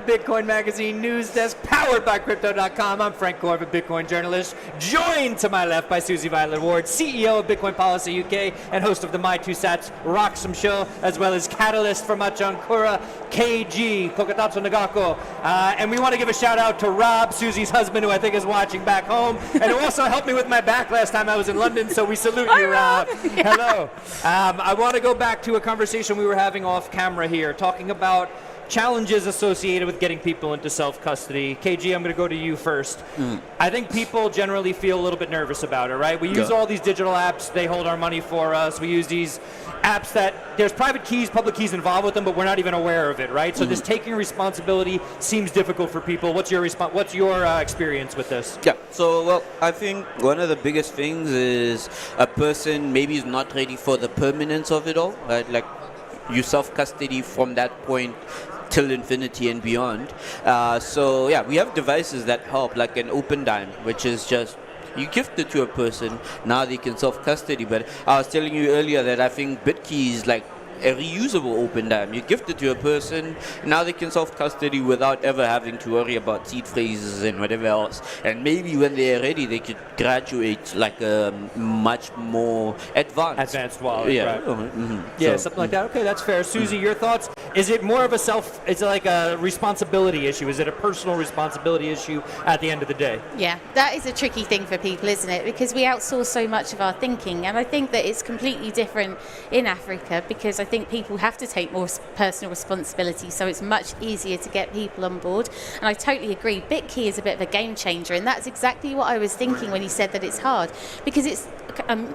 [SPEAKER 2] Bitcoin Magazine news desk powered by Crypto.com. I'm Frank Corbett, Bitcoin journalist, joined to my left by Susie Violet-Ward, CEO of Bitcoin Policy UK and host of the My Two Sats Roxham Show, as well as catalyst for Machankura, KG, Kokatatsu Nagako. And we want to give a shout out to Rob, Susie's husband, who I think is watching back home, and who also helped me with my back last time I was in London, so we salute you, Rob. Hello. I want to go back to a conversation we were having off camera here, talking about challenges associated with getting people into self-custody. KG, I'm going to go to you first. I think people generally feel a little bit nervous about it, right? We use all these digital apps, they hold our money for us. We use these apps that there's private keys, public keys involved with them, but we're not even aware of it, right? So this taking responsibility seems difficult for people. What's your experience with this?
[SPEAKER 20] Yeah, so well, I think one of the biggest things is a person maybe is not ready for the permanence of it all, right? Like you self-custody from that point till infinity and beyond. So yeah, we have devices that help, like an open dime, which is just you gift it to a person, now they can self-custody. But I was telling you earlier that I think BitKey is like a reusable open dime. You gift it to a person, now they can self-custody without ever having to worry about seed phrases and whatever else. And maybe when they're ready, they could graduate like a much more advanced wallet.
[SPEAKER 2] Yeah, right. Yeah, something like that. Okay, that's fair. Susie, your thoughts? Is it more of is it like a responsibility issue? Is it a personal responsibility issue at the end of the day?
[SPEAKER 21] Yeah, that is a tricky thing for people, isn't it? Because we outsource so much of our thinking, and I think that it's completely different in Africa, because I think people have to take more personal responsibility, so it's much easier to get people on board. And I totally agree. BitKey is a bit of a game changer, and that's exactly what I was thinking when you said that it's hard, because it's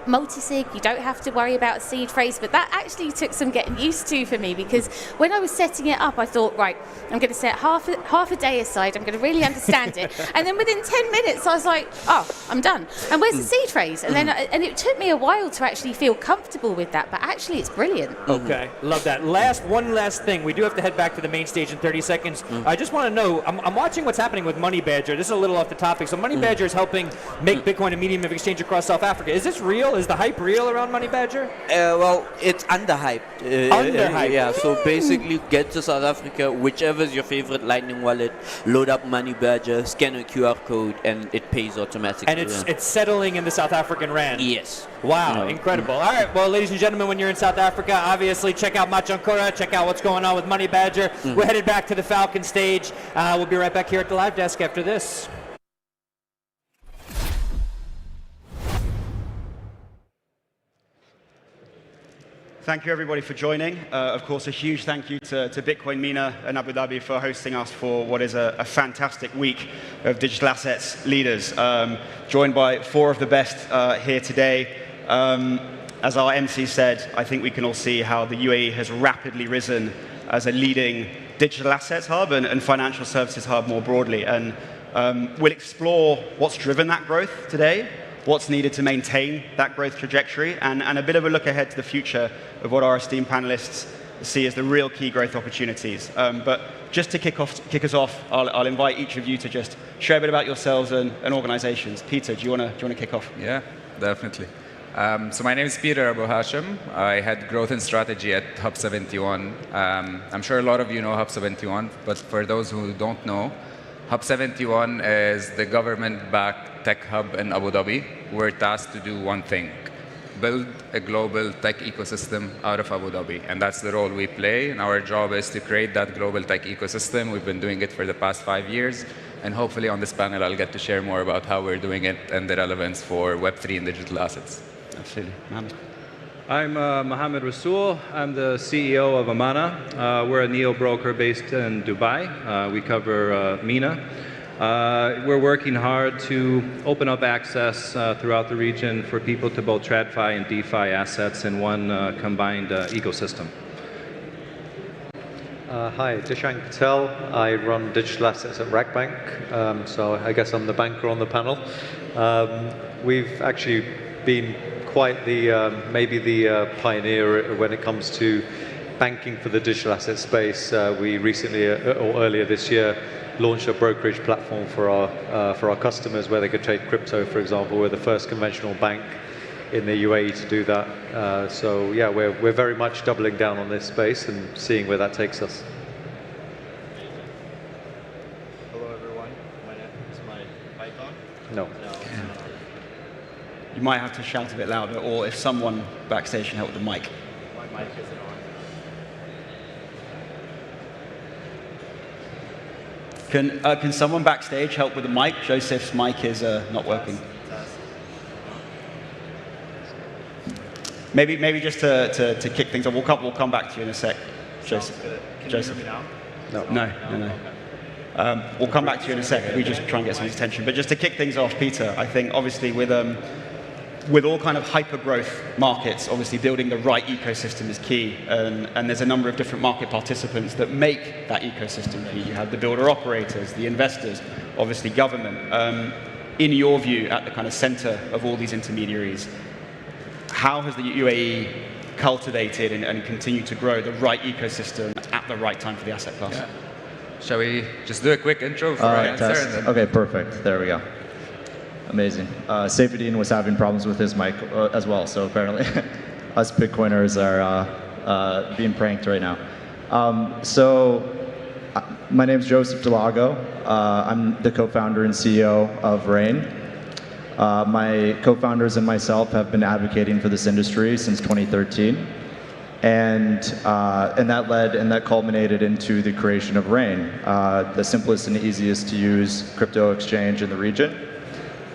[SPEAKER 21] multi-sig. You don't have to worry about a seed phrase, but that actually took some getting used to for me, because when I was setting it up, I thought, right, I'm going to set half a day aside. I'm going to really understand it, and then within 10 minutes, I was like, oh, I'm done. And where's the seed phrase? And then and it took me a while to actually feel comfortable with that, but actually, it's brilliant.
[SPEAKER 2] Okay, love that. One last thing. We do have to head back to the main stage in 30 seconds. I just want to know, I'm watching what's happening with Money Badger. This is a little off the topic. So Money Badger is helping make Bitcoin a medium of exchange across South Africa. Is this real? Is the hype real around Money Badger?
[SPEAKER 20] Well, it's underhyped.
[SPEAKER 2] Underhyped.
[SPEAKER 20] Yeah, so basically get to South Africa, whichever is your favorite Lightning wallet, load up Money Badger, scan a QR code, and it pays automatically.
[SPEAKER 2] And it's settling in the South African rand?
[SPEAKER 20] Yes.
[SPEAKER 2] Wow, incredible. All right, well, ladies and gentlemen, when you're in South Africa, obviously check out Machankura, check out what's going on with Money Badger. We're headed back to the Falcon stage. We'll be right back here at the live desk after this.
[SPEAKER 3] Thank you, everybody, for joining. Of course, a huge thank you to Bitcoin MENA and Abu Dhabi for hosting us for what is a fantastic week of digital assets leaders, joined by 4 of the best here today. As our MC said, I think we can all see how the UAE has rapidly risen as a leading digital assets hub and financial services hub more broadly. And we'll explore what's driven that growth today, what's needed to maintain that growth trajectory, and a bit of a look ahead to the future of what our esteemed panelists see as the real key growth opportunities. But just to kick us off, I'll invite each of you to just share a bit about yourselves and organizations. Peter, do you want to kick off?
[SPEAKER 4] Yeah, definitely. So my name is Peter Abu Hashim. I had growth and strategy at Hub 71. I'm sure a lot of you know Hub 71, but for those who don't know, Hub 71 is the government-backed tech hub in Abu Dhabi. We're tasked to do one thing: build a global tech ecosystem out of Abu Dhabi. And that's the role we play. And our job is to create that global tech ecosystem. We've been doing it for the past 5 years. And hopefully on this panel, I'll get to share more about how we're doing it and the relevance for Web3 and digital assets.
[SPEAKER 3] Absolutely. Mohammed.
[SPEAKER 6] I'm Mohammed Rasool. I'm the CEO of Amana. We're a neo-broker based in Dubai. We cover MENA. We're working hard to open up access throughout the region for people to both TradFi and DeFi assets in one combined ecosystem.
[SPEAKER 24] Hi, Dishank Patel. I run digital assets at RagBank, so I guess I'm the banker on the panel. We've actually been quite maybe the pioneer when it comes to banking for the digital asset space. We recently, or earlier this year, launched a brokerage platform for our customers where they could trade crypto, for example. We're the first conventional bank in the UAE to do that. So yeah, we're very much doubling down on this space and seeing where that takes us. No.
[SPEAKER 3] You might have to shout a bit louder, or if someone backstage can help with the mic.
[SPEAKER 7] My mic isn't on.
[SPEAKER 3] Can someone backstage help with the mic? Joseph's mic is not working. Maybe just to kick things off, we'll come back to you in a sec, Joseph.
[SPEAKER 7] Can you hear me now?
[SPEAKER 3] No. We'll come back to you in a sec. We just try and get some attention. But just to kick things off, Peter, I think obviously with all kind of hyper-growth markets, obviously building the right ecosystem is key. And there's a number of different market participants that make that ecosystem key. You have the builder-operators, the investors, obviously government. In your view, at the kind of center of all these intermediaries, how has the UAE cultivated and continued to grow the right ecosystem at the right time for the asset class?
[SPEAKER 4] Yeah. Shall we just do a quick intro for I answer?
[SPEAKER 8] Okay, perfect. There we go. Amazing. Saifuddin was having problems with his mic as well, so apparently us Bitcoiners are being pranked right now. My name is Joseph Delago. I'm the co-founder and CEO of Rain. My co-founders and myself have been advocating for this industry since 2013. And that culminated into the creation of Rain, the simplest and easiest to use crypto exchange in the region.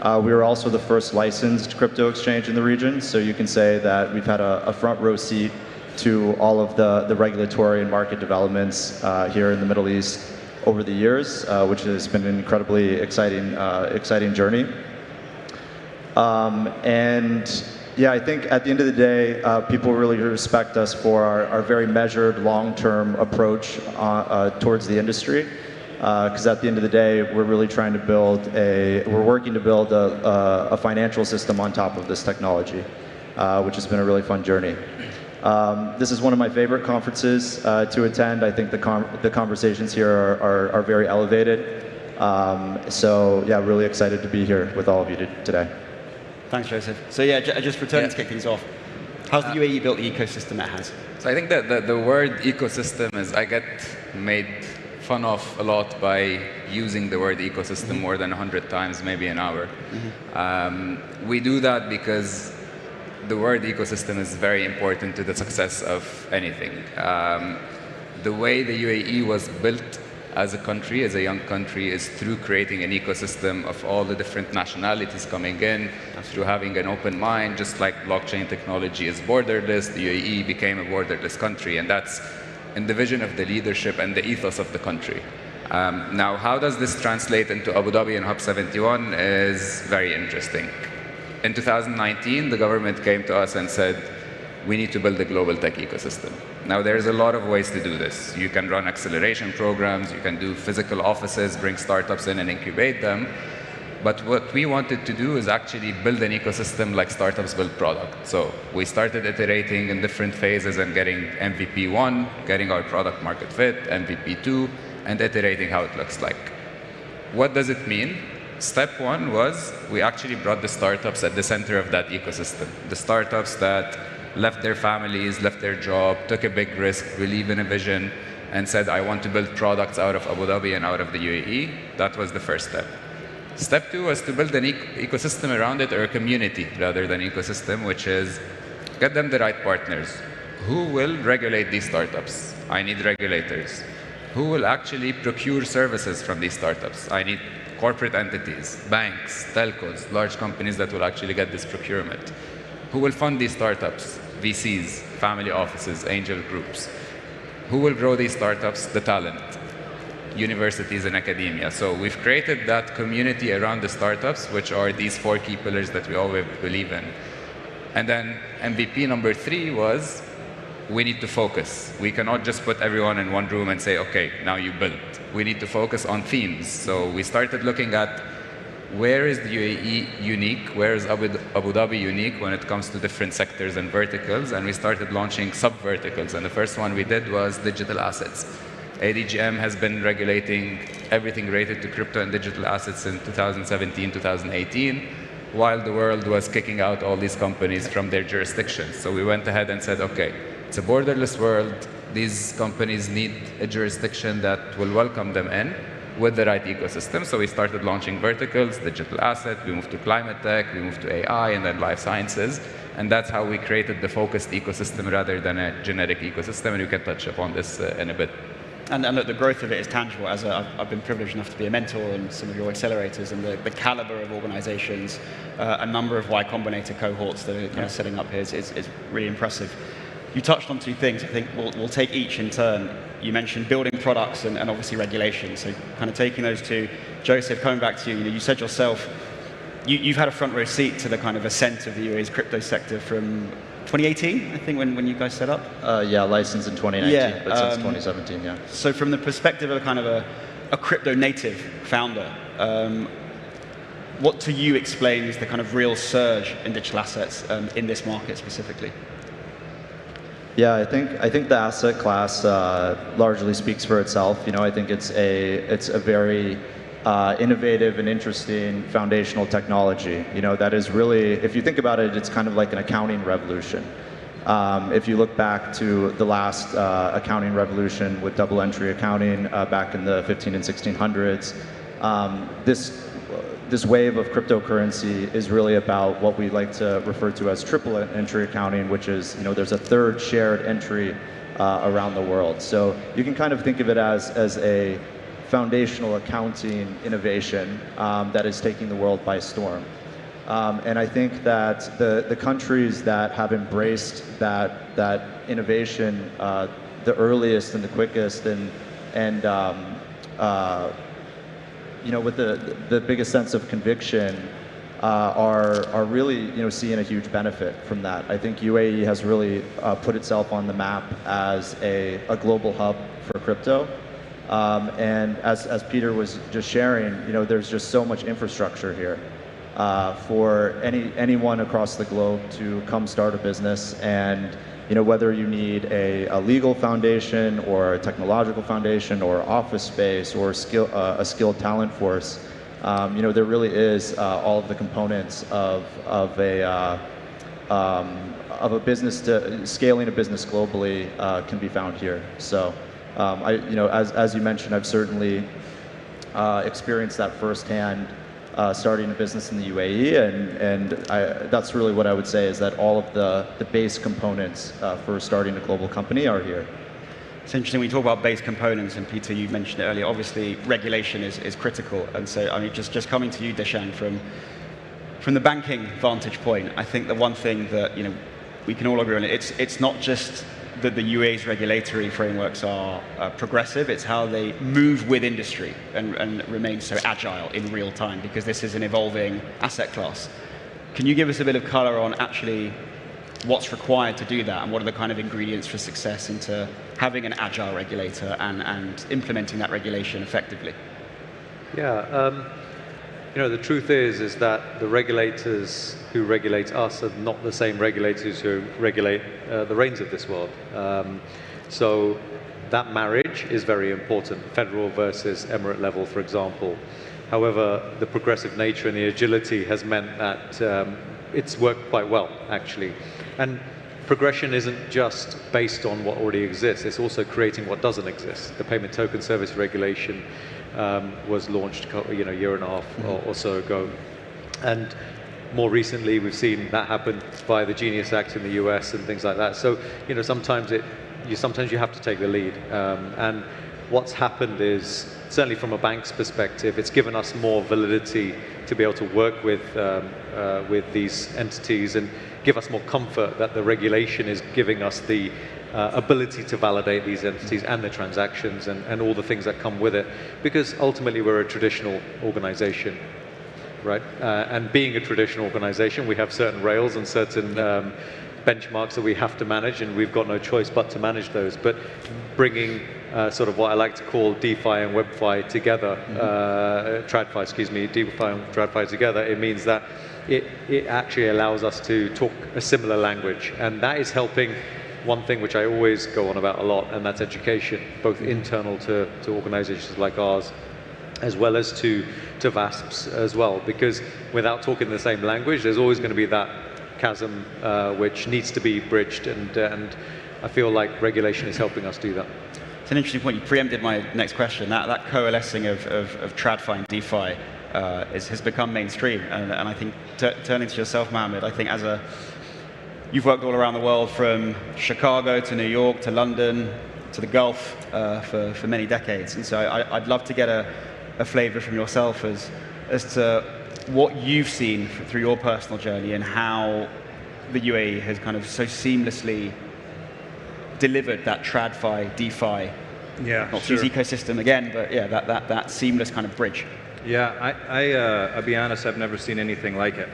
[SPEAKER 8] We were also the first licensed crypto exchange in the region, so you can say that we've had a front row seat to all of the regulatory and market developments here in the Middle East over the years, which has been an incredibly exciting journey. Yeah, I think at the end of the day, people really respect us for our very measured, long-term approach towards the industry. Because at the end of the day, we're really trying to we're working to build a financial system on top of this technology, which has been a really fun journey. This is one of my favorite conferences to attend. I think the conversations here are very elevated. So yeah, really excited to be here with all of you today.
[SPEAKER 3] Thanks, Joseph. So yeah, just returning to kick things off. How's the UAE built the ecosystem it has?
[SPEAKER 4] So I think that the word ecosystem I get made fun of a lot by using the word ecosystem more than 100 times, maybe an hour. We do that because the word ecosystem is very important to the success of anything. The way the UAE was built as a country, as a young country, is through creating an ecosystem of all the different nationalities coming in, through having an open mind. Just like blockchain technology is borderless, the UAE became a borderless country, and that's in the vision of the leadership and the ethos of the country. Now, how does this translate into Abu Dhabi and Hub 71 is very interesting. In 2019, the government came to us and said, we need to build a global tech ecosystem. Now, there's a lot of ways to do this. You can run acceleration programs, you can do physical offices, bring startups in and incubate them. But what we wanted to do is actually build an ecosystem like startups build product. So we started iterating in different phases and getting MVP 1, getting our product market fit, MVP 2, and iterating how it looks like. What does it mean? Step 1 was we actually brought the startups at the center of that ecosystem. The startups that left their families, left their job, took a big risk, believed in a vision, and said, I want to build products out of Abu Dhabi and out of the UAE. That was the first step. Step 2 was to build an ecosystem around it, or a community rather than ecosystem, which is get them the right partners. Who will regulate these startups? I need regulators. Who will actually procure services from these startups? I need corporate entities, banks, telcos, large companies that will actually get this procurement. Who will fund these startups? VCs, family offices, angel groups. Who will grow these startups? The talent, universities and academia. So we've created that community around the startups, which are these 4 key pillars that we always believe in. And then MVP number 3 was, we need to focus. We cannot just put everyone in one room and say, okay, now you build. We need to focus on themes. So we started looking at where is the UAE unique, where is Abu Dhabi unique when it comes to different sectors and verticals, and we started launching sub-verticals. And the first one we did was digital assets. ADGM has been regulating everything related to crypto and digital assets in 2017, 2018, while the world was kicking out all these companies from their jurisdictions. So we went ahead and said, okay, it's a borderless world. These companies need a jurisdiction that will welcome them in. with the right ecosystem. So we started launching verticals, digital asset, we moved to climate tech, we moved to AI, and then life sciences. And that's how we created the focused ecosystem rather than a generic ecosystem, and we can touch upon this in a bit.
[SPEAKER 3] And look, the growth of it is tangible. As I've been privileged enough to be a mentor in some of your accelerators, and the caliber of organizations, a number of Y Combinator cohorts that are kind of setting up here is really impressive. You touched on two things. I think we'll take each in turn. You mentioned building products and obviously regulation. So kind of taking those two. Joseph, coming back to you, you said yourself, you've had a front row seat to the kind of ascent of the UAE's crypto sector from 2018, I think, when you guys set up?
[SPEAKER 8] Yeah, licensed in 2019, but since 2017, yeah.
[SPEAKER 3] So from the perspective of kind of a crypto native founder, what to you explains the kind of real surge in digital assets in this market specifically?
[SPEAKER 8] Yeah, I think the asset class largely speaks for itself. I think it's a very innovative and interesting foundational technology. That is really, if you think about it, it's kind of like an accounting revolution. If you look back to the last accounting revolution with double entry accounting back in the 15 and 1600s, this wave of cryptocurrency is really about what we like to refer to as triple entry accounting, which is, there's a third shared entry around the world. So you can kind of think of it as a foundational accounting innovation that is taking the world by storm. And I think that the countries that have embraced that innovation the earliest and the quickest and with the biggest sense of conviction are really seeing a huge benefit from that. I think UAE has really put itself on the map as a global hub for crypto. And as Peter was just sharing, there's just so much infrastructure here for anyone across the globe to come start a business. And whether you need a legal foundation or a technological foundation or office space or a skilled talent force, there really is all of the components of a business scaling a business globally can be found here. So. As you mentioned, I've certainly experienced that firsthand starting a business in the UAE, and that's really what I would say is that all of the base components for starting a global company are here.
[SPEAKER 3] It's interesting when you talk about base components, and Peter, you mentioned it earlier, obviously regulation is critical. And so, I mean, just coming to you, Deshan, from the banking vantage point, I think the one thing that we can all agree on, it's not just that the UAE's regulatory frameworks are progressive, it's how they move with industry and remain so agile in real time, because this is an evolving asset class. Can you give us a bit of color on actually what's required to do that, and what are the kind of ingredients for success into having an agile regulator and implementing that regulation effectively?
[SPEAKER 24] Yeah, the truth is that the regulators who regulate us are not the same regulators who regulate the reins of this world. So that marriage is very important, federal versus emirate level, for example. However, the progressive nature and the agility has meant that it's worked quite well, actually. And progression isn't just based on what already exists, it's also creating what doesn't exist. The payment token service regulation was launched a year and a half or so ago. And more recently, we've seen that happen via the Genius Act in the US and things like that. So, sometimes you have to take the lead. And what's happened is, certainly from a bank's perspective, it's given us more validity to be able to work with these entities and give us more comfort that the regulation is giving us the ability to validate these entities and the transactions and all the things that come with it, because ultimately we're a traditional organization, right? And being a traditional organization, we have certain rails and certain benchmarks that we have to manage, and we've got no choice but to manage those. But bringing sort of what I like to call DeFi and WebFi together, TradFi, excuse me, DeFi and TradFi together, it means that it actually allows us to talk a similar language, and that is helping. One thing which I always go on about a lot, and that's education, both internal to organizations like ours, as well as to VASPs as well, because without talking the same language, there's always going to be that chasm which needs to be bridged, and I feel like regulation is helping us do that.
[SPEAKER 3] It's an interesting point. You preempted my next question. That coalescing of TradFi and DeFi has become mainstream. And I think, turning to yourself, Mohammed, I think you've worked all around the world, from Chicago to New York to London to the Gulf for many decades. And so I'd love to get a flavor from yourself as to what you've seen through your personal journey and how the UAE has kind of so seamlessly delivered that TradFi, DeFi, not to use ecosystem again, but yeah, that seamless kind of bridge.
[SPEAKER 6] Yeah, I'll be honest, I've never seen anything like it.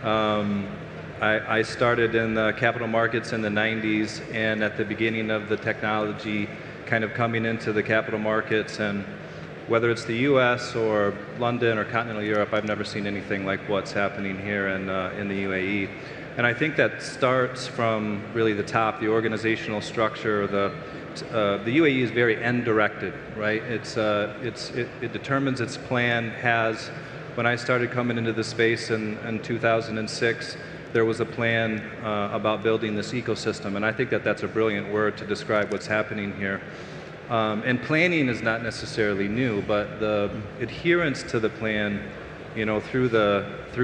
[SPEAKER 6] I started in the capital markets in the 90s, and at the beginning of the technology kind of coming into the capital markets, and whether it's the US or London or continental Europe, I've never seen anything like what's happening here in the UAE. And I think that starts from really the top, the organizational structure. The UAE is very end-directed, right? It determines its plan. When I started coming into the space in 2006, there was a plan about building this ecosystem, and I think that that's a brilliant word to describe what's happening here. And planning is not necessarily new, but the adherence to the plan, through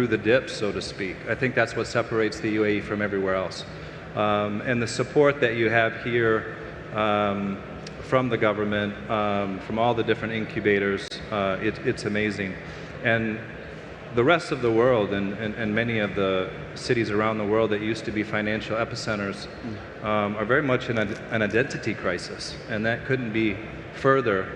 [SPEAKER 6] the dips, so to speak, I think that's what separates the UAE from everywhere else. And the support that you have here from the government, from all the different incubators, it's amazing. And the rest of the world and many of the cities around the world that used to be financial epicenters are very much in an identity crisis, and that couldn't be further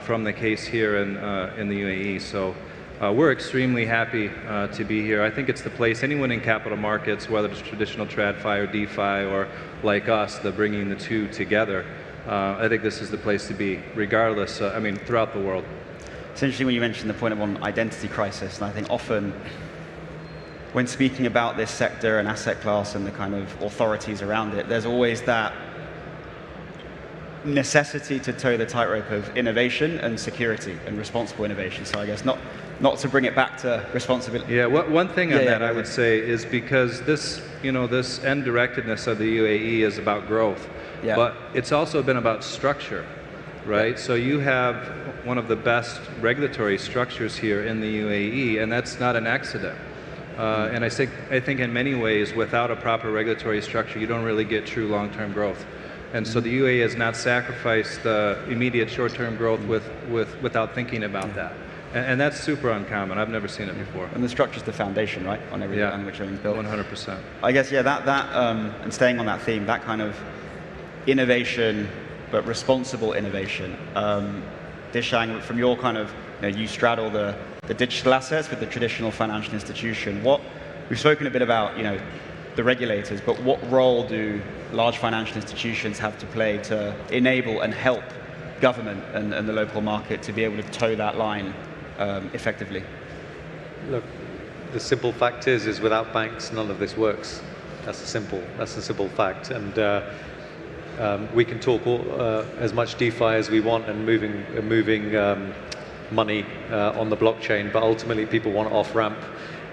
[SPEAKER 6] from the case here in the UAE. So we're extremely happy to be here. I think it's the place, anyone in capital markets, whether it's traditional TradFi or DeFi or like us, bringing the two together, I think this is the place to be, regardless, throughout the world.
[SPEAKER 3] It's interesting when you mentioned the point of an identity crisis, and I think often when speaking about this sector and asset class and the kind of authorities around it, there's always that necessity to toe the tightrope of innovation and security and responsible innovation. So I guess not to bring it back to responsibility.
[SPEAKER 6] Yeah, one thing on that I would say is because this end-directedness of the UAE is about growth, but it's also been about structure. Right, so you have one of the best regulatory structures here in the UAE, and that's not an accident. And I think in many ways, without a proper regulatory structure, you don't really get true long-term growth. And so the UAE has not sacrificed the immediate short-term growth without thinking about that. And that's super uncommon. I've never seen it before.
[SPEAKER 3] And the structure's the foundation, right, on everything on which everything's built.
[SPEAKER 6] 100%.
[SPEAKER 3] I guess, and staying on that theme, that kind of innovation, but responsible innovation. Dishang, from your kind of, you straddle the digital assets with the traditional financial institution. We've spoken a bit about, the regulators, but what role do large financial institutions have to play to enable and help government and the local market to be able to toe that line effectively?
[SPEAKER 24] Look, the simple fact is without banks, none of this works. That's a simple fact. And we can talk as much DeFi as we want and moving money on the blockchain, but ultimately people want off-ramp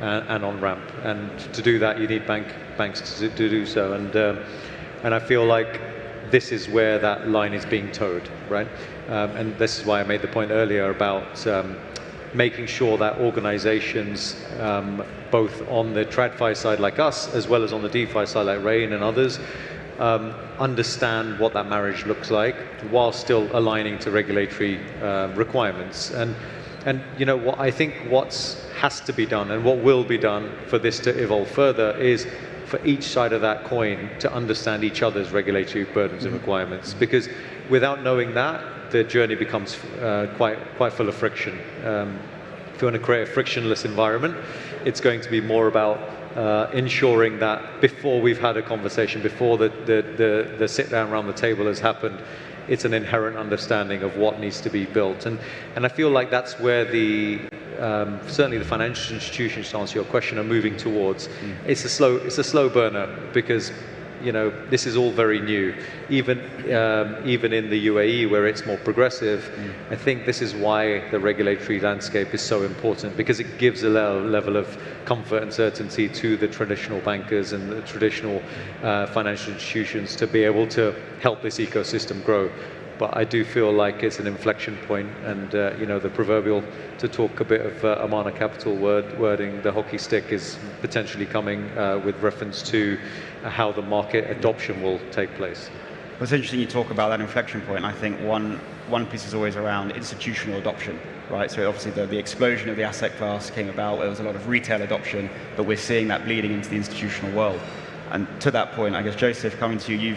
[SPEAKER 24] and on-ramp. And to do that, you need banks to do so. And I feel like this is where that line is being towed, right? And this is why I made the point earlier about making sure that organizations, both on the TradFi side like us, as well as on the DeFi side like Rain and others, understand what that marriage looks like while still aligning to regulatory requirements. And what I think has to be done and what will be done for this to evolve further is for each side of that coin to understand each other's regulatory burdens and requirements. Because without knowing that, the journey becomes quite full of friction. If you want to create a frictionless environment, it's going to be more about ensuring that before we've had a conversation, before the sit down around the table has happened, it's an inherent understanding of what needs to be built. And I feel like that's where certainly the financial institutions, to answer your question, are moving towards. It's a slow burner because this is all very new. Even in the UAE, where it's more progressive, I think this is why the regulatory landscape is so important, because it gives a level of comfort and certainty to the traditional bankers and the traditional financial institutions to be able to help this ecosystem grow. but I do feel like it's an inflection point, and the proverbial, to talk a bit of Amana Capital wording, the hockey stick is potentially coming with reference to how the market adoption will take place.
[SPEAKER 3] Well, it's interesting you talk about that inflection point. I think one piece is always around institutional adoption, right? So obviously the explosion of the asset class came about. There was a lot of retail adoption, but we're seeing that bleeding into the institutional world. And to that point, I guess, Joseph, coming to you,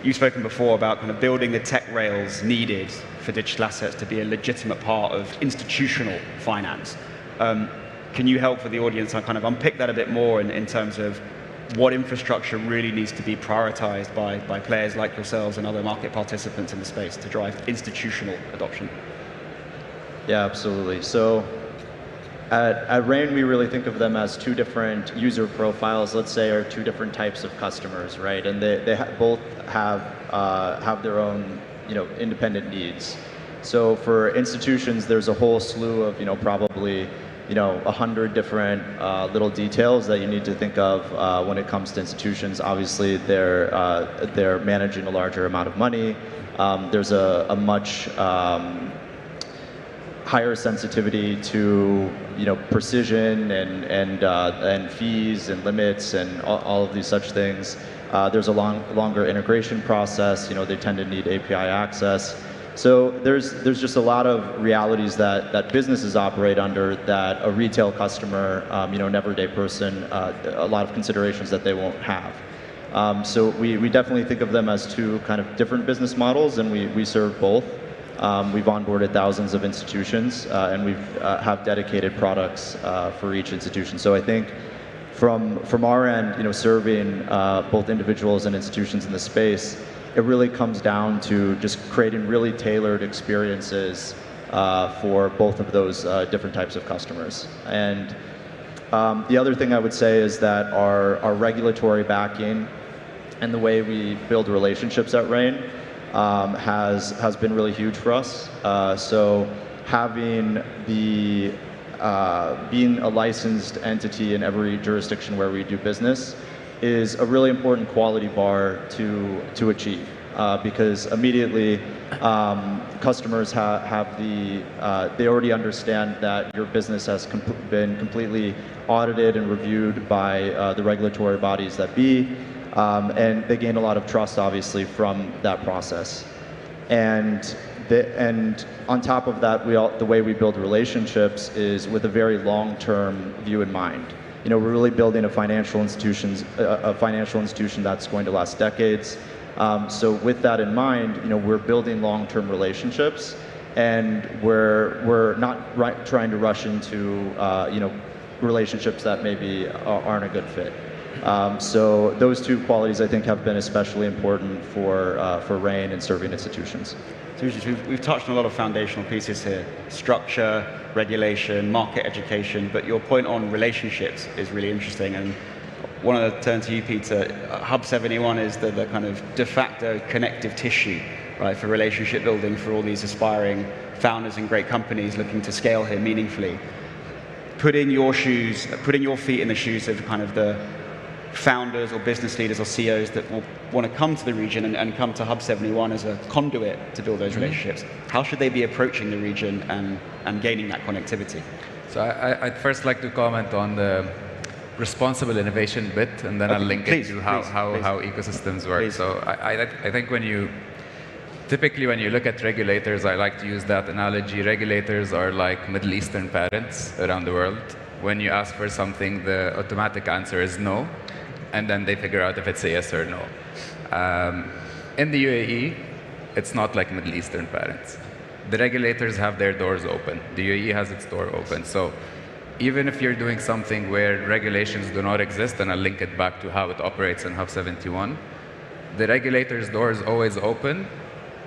[SPEAKER 3] you've spoken before about kind of building the tech rails needed for digital assets to be a legitimate part of institutional finance. Can you help for the audience and kind of unpick that a bit more in terms of what infrastructure really needs to be prioritized by players like yourselves and other market participants in the space to drive institutional adoption?
[SPEAKER 8] Yeah, absolutely. So at Rain, we really think of them as two different user profiles, let's say, or two different types of customers, right? And they both have their own, independent needs. So for institutions, there's a whole slew of, probably 100 different little details that you need to think of when it comes to institutions. Obviously, they're managing a larger amount of money. There's a much higher sensitivity to precision and fees and limits and all of these such things. There's a longer integration process. They tend to need API access. So there's just a lot of realities that businesses operate under that a retail customer, an everyday person, a lot of considerations that they won't have. So we definitely think of them as two kind of different business models, and we serve both. We've onboarded thousands of institutions, and we have dedicated products for each institution. So I think from our end, serving both individuals and institutions in the space, it really comes down to just creating really tailored experiences for both of those different types of customers. And the other thing I would say is that our regulatory backing and the way we build relationships at Rain has been really huge for us. So having being a licensed entity in every jurisdiction where we do business is a really important quality bar to achieve, because immediately customers they already understand that your business has been completely audited and reviewed by the regulatory bodies that be, and they gain a lot of trust, obviously, from that process. And on top of that, the way we build relationships is with a very long-term view in mind. We're really building a financial institution that's going to last decades. So with that in mind, we're building long-term relationships, and we're not trying to rush into relationships that maybe aren't a good fit. So those two qualities, I think, have been especially important for Rain and serving institutions.
[SPEAKER 3] So we've touched on a lot of foundational pieces here: structure, regulation, market education. But your point on relationships is really interesting. And I want to turn to you, Peter. Hub 71 is the kind of de facto connective tissue, right, for relationship building for all these aspiring founders and great companies looking to scale here meaningfully. Putting your feet in the shoes of kind of the founders or business leaders or CEOs that will want to come to the region and come to Hub 71 as a conduit to build those relationships. How should they be approaching the region and gaining that connectivity?
[SPEAKER 4] So I'd first like to comment on the responsible innovation bit, and then I'll link it to how ecosystems work. Please. So I think typically when you look at regulators, I like to use that analogy. Regulators are like Middle Eastern parents around the world. When you ask for something, the automatic answer is no, and then they figure out if it's a yes or no. In the UAE, it's not like Middle Eastern parents. The regulators have their doors open. The UAE has its door open. So even if you're doing something where regulations do not exist, and I'll link it back to how it operates in Hub 71, the regulator's door is always open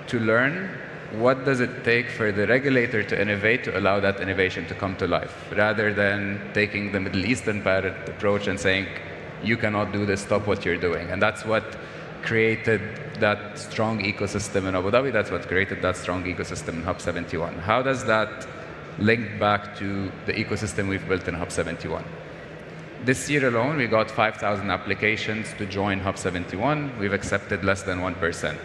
[SPEAKER 4] to learn what does it take for the regulator to innovate to allow that innovation to come to life, rather than taking the Middle Eastern parent approach and saying, you cannot do this, stop what you're doing. And that's what created that strong ecosystem in Abu Dhabi. That's what created that strong ecosystem in Hub 71. How does that link back to the ecosystem we've built in Hub 71? This year alone, we got 5,000 applications to join Hub 71. We've accepted less than 1%.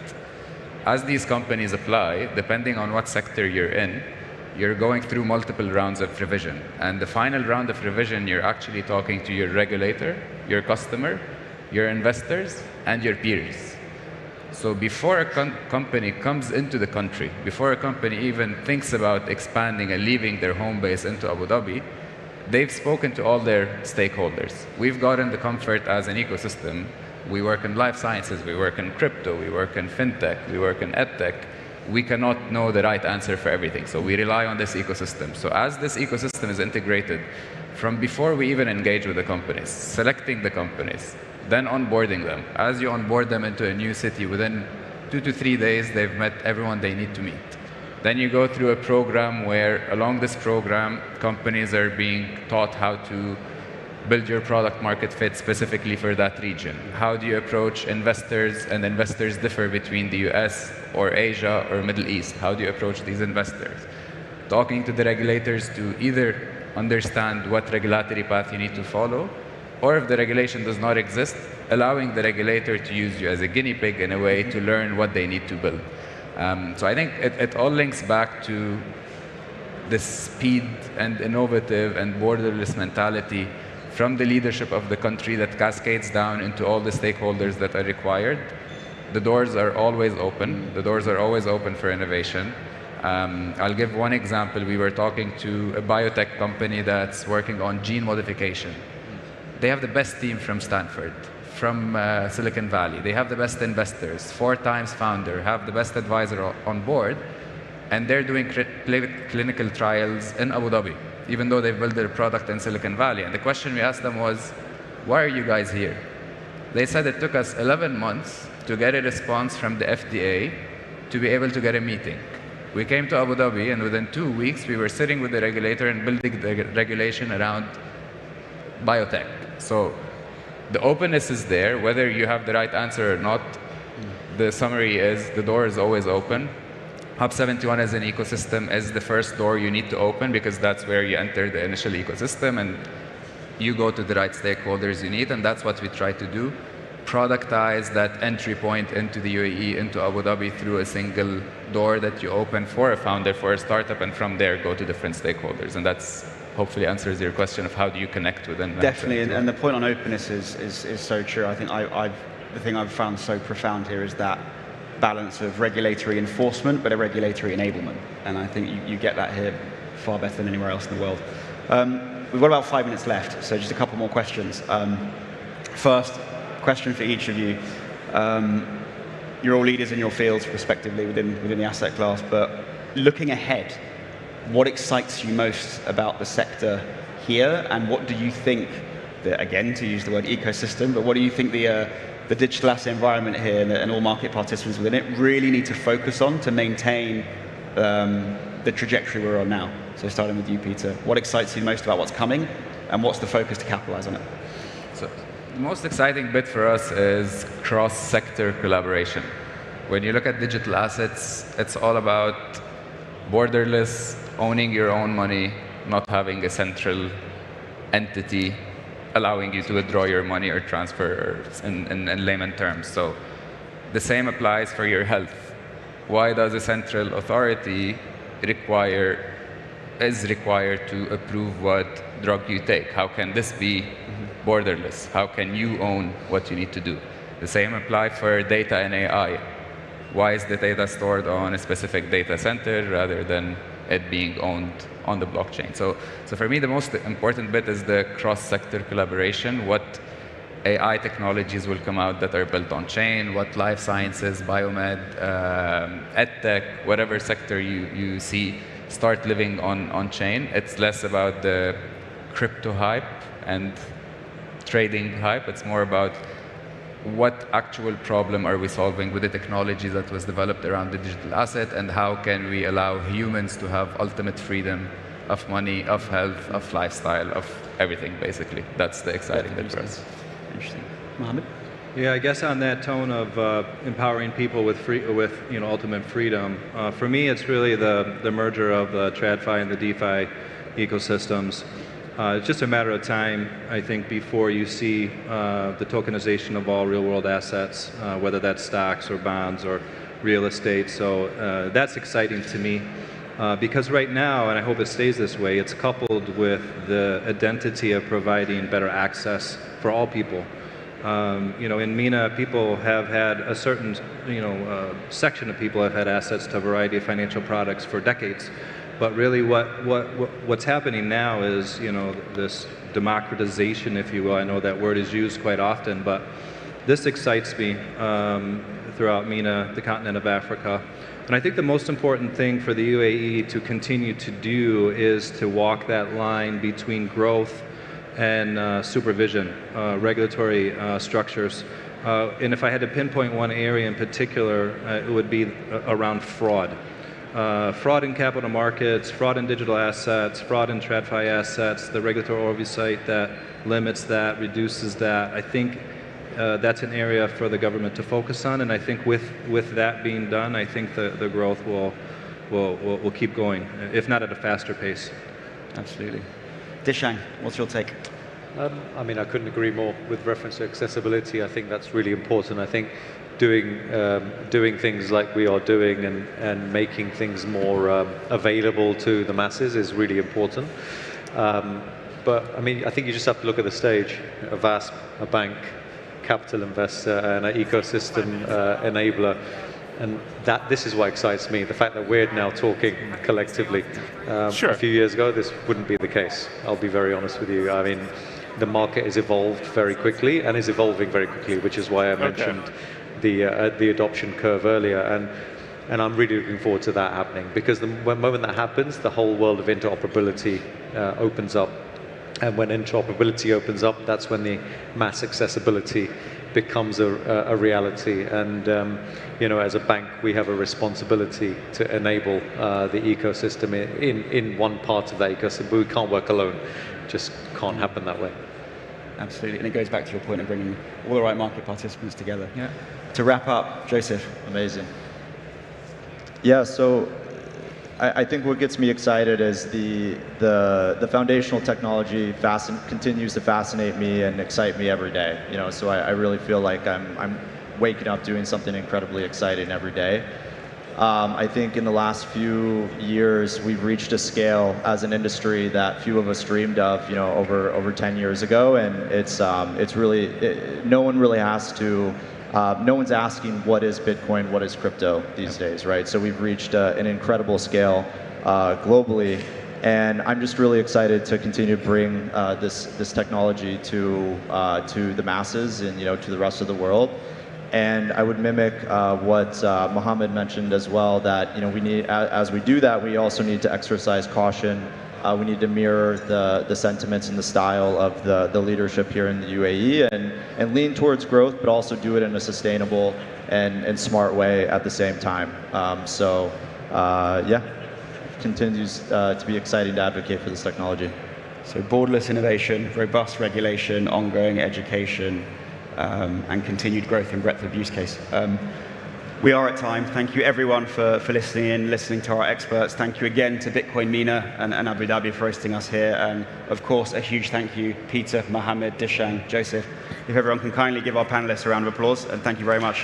[SPEAKER 4] as these companies apply, depending on what sector you're in, you're going through multiple rounds of revision. And the final round of revision, you're actually talking to your regulator, your customer, your investors, and your peers. So before a company comes into the country, before a company even thinks about expanding and leaving their home base into Abu Dhabi, they've spoken to all their stakeholders. We've gotten the comfort as an ecosystem. We work in life sciences, we work in crypto, we work in fintech, we work in edtech. We cannot know the right answer for everything, so we rely on this ecosystem. So as this ecosystem is integrated, from before we even engage with the companies, selecting the companies, then onboarding them. As you onboard them into a new city, within 2 to 3 days, they've met everyone they need to meet. Then you go through a program where, along this program, companies are being taught how to build your product market fit specifically for that region. How do you approach investors, and investors differ between the US or Asia or Middle East. How do you approach these investors? Talking to the regulators to either understand what regulatory path you need to follow, or if the regulation does not exist, allowing the regulator to use you as a guinea pig in a way to learn what they need to build. So I think it all links back to the speed and innovative and borderless mentality from the leadership of the country that cascades down into all the stakeholders that are required. The doors are always open. The doors are always open for innovation. I'll give one example. We were talking to a biotech company that's working on gene modification. They have the best team from Stanford, from Silicon Valley. They have the best investors, 4 times founder, have the best advisor on board, and they're doing clinical trials in Abu Dhabi, even though they've built their product in Silicon Valley. And the question we asked them was, why are you guys here? They said it took us 11 months to get a response from the FDA to be able to get a meeting. We came to Abu Dhabi, and within 2 weeks, we were sitting with the regulator and building the regulation around biotech. So the openness is there. Whether you have the right answer or not, the summary is the door is always open. Hub 71 as an ecosystem is the first door you need to open, because that's where you enter the initial ecosystem and you go to the right stakeholders you need, and that's what we try to do. Productize that entry point into the UAE, into Abu Dhabi, through a single door that you open for a founder, for a startup, and from there go to different stakeholders. And that's hopefully answers your question of how do you connect with them.
[SPEAKER 3] Definitely, and the point on openness is so true. I think the thing I've found so profound here is that balance of regulatory enforcement, but a regulatory enablement. And I think you get that here far better than anywhere else in the world. We've got about 5 minutes left, so just a couple more questions. First, question for each of you. You're all leaders in your fields, respectively, within the asset class, but looking ahead, what excites you most about the sector here, and what do you think, again, to use the word ecosystem, but what do you think the digital asset environment here and all market participants within it really need to focus on to maintain the trajectory we're on now? So starting with you, Peter, what excites you most about what's coming, and what's the focus to capitalize on it?
[SPEAKER 4] So the most exciting bit for us is cross-sector collaboration. When you look at digital assets, it's all about borderless, owning your own money, not having a central entity allowing you to withdraw your money or transfer in layman terms. So the same applies for your health. Why does a central authority is required to approve what drug you take? How can this be borderless? How can you own what you need to do? The same applies for data and AI. Why is the data stored on a specific data center rather than it being owned on the blockchain? So for me, the most important bit is the cross-sector collaboration. What AI technologies will come out that are built on chain, what life sciences, biomed, edtech, whatever sector you see start living on chain. It's less about the crypto hype and trading hype. It's more about what actual problem are we solving with the technology that was developed around the digital asset, and how can we allow humans to have ultimate freedom of money, of health, of lifestyle, of everything, basically. That's the exciting bit for us.
[SPEAKER 3] Interesting. Mohammed?
[SPEAKER 6] Yeah, I guess on that tone of empowering people with ultimate freedom, for me it's really the merger of the TradFi and the DeFi ecosystems. It's just a matter of time, I think, before you see the tokenization of all real-world assets, whether that's stocks or bonds or real estate. So that's exciting to me. Because right now, and I hope it stays this way, it's coupled with the identity of providing better access for all people. In MENA, people have had a certain, section of people have had access to a variety of financial products for decades. But really, what's happening now is, this democratization, if you will. I know that word is used quite often, but this excites me throughout MENA, the continent of Africa. And I think the most important thing for the UAE to continue to do is to walk that line between growth and supervision, regulatory structures. And if I had to pinpoint one area in particular, it would be around fraud. Fraud in capital markets, fraud in digital assets, fraud in TradFi assets, the regulatory oversight that limits that, reduces that. I think that's an area for the government to focus on, and I think with that being done, I think the growth will keep going, if not at a faster pace.
[SPEAKER 3] Absolutely. Dishang, what's your take?
[SPEAKER 24] I mean, I couldn't agree more with reference to accessibility. I think that's really important. I think doing things like we are doing and making things more available to the masses is really important. But I mean, I think you just have to look at the stage. A VASP, a bank, capital investor, and an ecosystem enabler. And this is what excites me, the fact that we're now talking collectively.
[SPEAKER 9] Sure.
[SPEAKER 24] A few years ago, this wouldn't be the case. I'll be very honest with you. I mean, the market has evolved very quickly and is evolving very quickly, which is why I mentioned the adoption curve earlier. And I'm really looking forward to that happening, because the moment that happens, the whole world of interoperability opens up. And when interoperability opens up, that's when the mass accessibility becomes a reality. And as a bank, we have a responsibility to enable the ecosystem in one part of that ecosystem. But we can't work alone. It just can't happen that way.
[SPEAKER 3] Absolutely. And it goes back to your point of bringing all the right market participants together.
[SPEAKER 8] Yeah.
[SPEAKER 3] To wrap up, Joseph.
[SPEAKER 8] Amazing. Yeah, so I think what gets me excited is the foundational technology continues to fascinate me and excite me every day. So I really feel like I'm waking up doing something incredibly exciting every day. I think in the last few years we've reached a scale as an industry that few of us dreamed of, over 10 years ago, and it's really no one really has to. No one's asking what is Bitcoin, what is crypto these days, right? So we've reached an incredible scale globally, and I'm just really excited to continue to bring this technology to the masses and to the rest of the world. And I would mimic what Mohammed mentioned as well, that we need, as we do that, we also need to exercise caution. We need to mirror the sentiments and the style of the leadership here in the UAE and lean towards growth, but also do it in a sustainable and smart way at the same time. Yeah, continues to be exciting to advocate for this technology.
[SPEAKER 3] So borderless innovation, robust regulation, ongoing education, and continued growth and breadth of use case. We are at time. Thank you everyone for listening in, listening to our experts. Thank you again to Bitcoin MENA and Abu Dhabi for hosting us here. And of course, a huge thank you, Peter, Mohammed, Dishang, Joseph. If everyone can kindly give our panelists a round of applause, and thank you very much.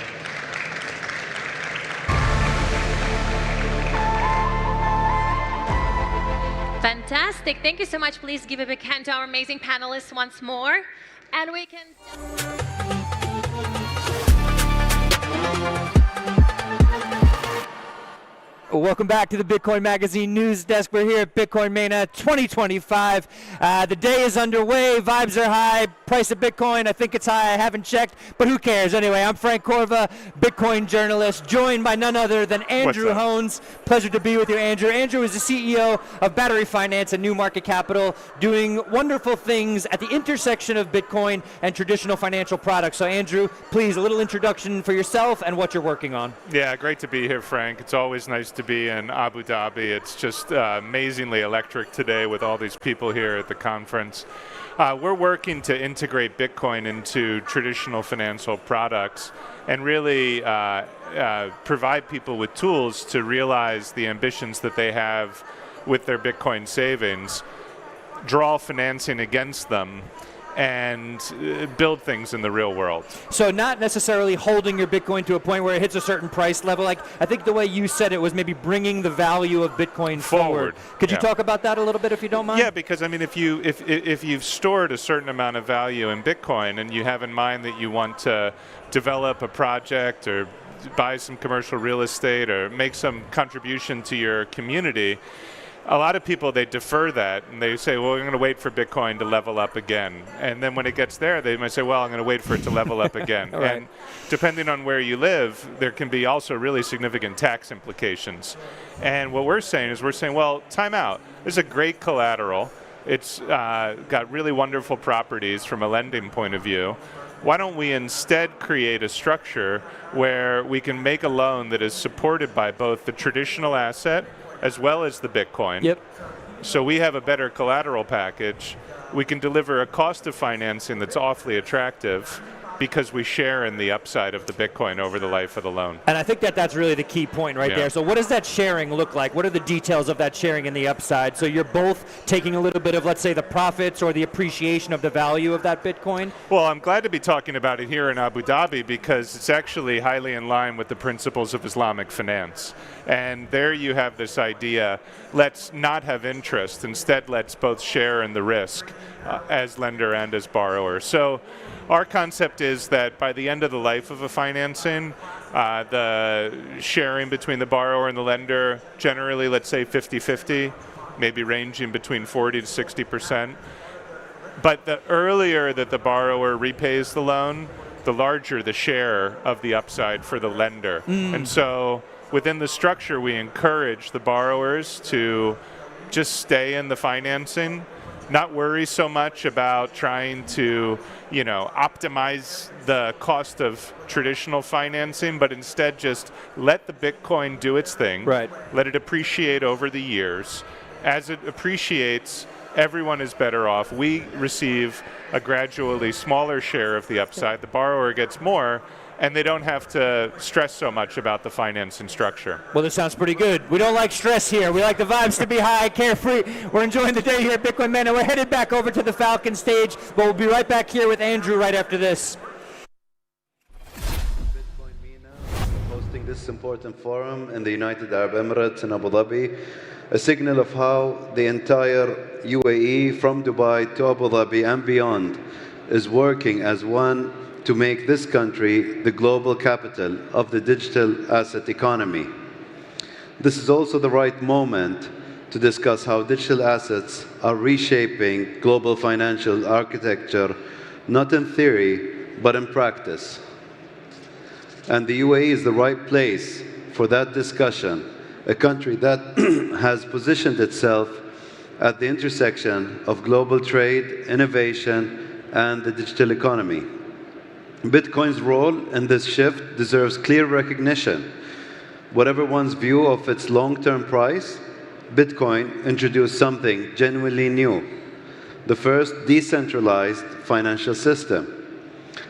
[SPEAKER 5] Fantastic. Thank you so much. Please give a big hand to our amazing panelists once more. And we can...
[SPEAKER 2] Welcome back to the Bitcoin Magazine News Desk. We're here at Bitcoin MENA 2025. The day is underway. Vibes are high. Price of Bitcoin, I think it's high. I haven't checked, but who cares? Anyway, I'm Frank Corva, Bitcoin journalist, joined by none other than Andrew Hones. Pleasure to be with you, Andrew. Andrew is the CEO of Battery Finance and New Market Capital, doing wonderful things at the intersection of Bitcoin and traditional financial products. So, Andrew, please, a little introduction for yourself and what you're working on.
[SPEAKER 9] Yeah, great to be here, Frank. It's always nice to be in Abu Dhabi. It's just amazingly electric today with all these people here at the conference. We're working to integrate Bitcoin into traditional financial products and really provide people with tools to realize the ambitions that they have with their Bitcoin savings, draw financing against them, and build things in the real world.
[SPEAKER 2] So not necessarily holding your Bitcoin to a point where it hits a certain price level. Like I think the way you said it was maybe bringing the value of Bitcoin forward. Could you talk about that a little bit if you don't mind?
[SPEAKER 9] Yeah, because I mean, if you've stored a certain amount of value in Bitcoin and you have in mind that you want to develop a project or buy some commercial real estate or make some contribution to your community, a lot of people, they defer that and they say, well, we're going to wait for Bitcoin to level up again. And then when it gets there, they might say, well, I'm going to wait for it to level up again.
[SPEAKER 2] Right.
[SPEAKER 9] And depending on where you live, there can be also really significant tax implications. And what we're saying is well, time out. This is a great collateral. It's got really wonderful properties from a lending point of view. Why don't we instead create a structure where we can make a loan that is supported by both the traditional asset as well as the Bitcoin.
[SPEAKER 2] Yep.
[SPEAKER 9] So we have a better collateral package. We can deliver a cost of financing that's awfully attractive because we share in the upside of the Bitcoin over the life of the loan.
[SPEAKER 2] And I think that's really the key point right there. So what does that sharing look like? What are the details of that sharing in the upside? So you're both taking a little bit of, let's say, the profits or the appreciation of the value of that Bitcoin?
[SPEAKER 9] Well, I'm glad to be talking about it here in Abu Dhabi because it's actually highly in line with the principles of Islamic finance. And there you have this idea, let's not have interest. Instead, let's both share in the risk as lender and as borrower. So our concept is that by the end of the life of a financing, the sharing between the borrower and the lender, generally, let's say 50-50, maybe ranging between 40 to 60%. But the earlier that the borrower repays the loan, the larger the share of the upside for the lender. And so within the structure, we encourage the borrowers to just stay in the financing, not worry so much about trying to, optimize the cost of traditional financing, but instead just let the Bitcoin do its thing.
[SPEAKER 2] Right.
[SPEAKER 9] Let it appreciate over the years. As it appreciates, everyone is better off. We receive a gradually smaller share of the upside. The borrower gets more, and they don't have to stress so much about the financing structure.
[SPEAKER 2] Well, this sounds pretty good. We don't like stress here. We like the vibes to be high, carefree. We're enjoying the day here at Bitcoin MENA. We're headed back over to the Falcon stage, but we'll be right back here with Andrew right after this.
[SPEAKER 10] Bitcoin MENA hosting this important forum in the United Arab Emirates in Abu Dhabi, a signal of how the entire UAE from Dubai to Abu Dhabi and beyond is working as one to make this country the global capital of the digital asset economy. This is also the right moment to discuss how digital assets are reshaping global financial architecture, not in theory, but in practice. And the UAE is the right place for that discussion, a country that has positioned itself at the intersection of global trade, innovation, and the digital economy. Bitcoin's role in this shift deserves clear recognition. Whatever one's view of its long-term price, Bitcoin introduced something genuinely new, the first decentralized financial system.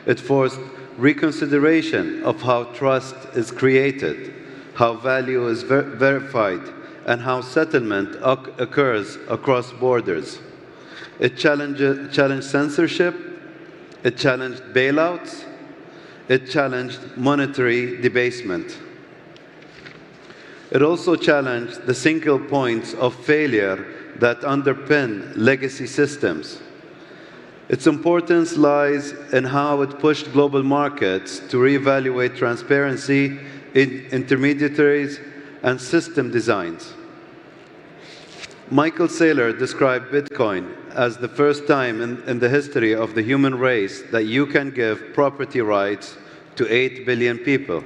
[SPEAKER 10] It forced reconsideration of how trust is created, how value is verified, and how settlement occurs across borders. It challenged censorship. It challenged bailouts. It challenged monetary debasement. It also challenged the single points of failure that underpin legacy systems. Its importance lies in how it pushed global markets to reevaluate transparency in intermediaries and system designs. Michael Saylor described Bitcoin as the first time in the history of the human race that you can give property rights to 8 billion people.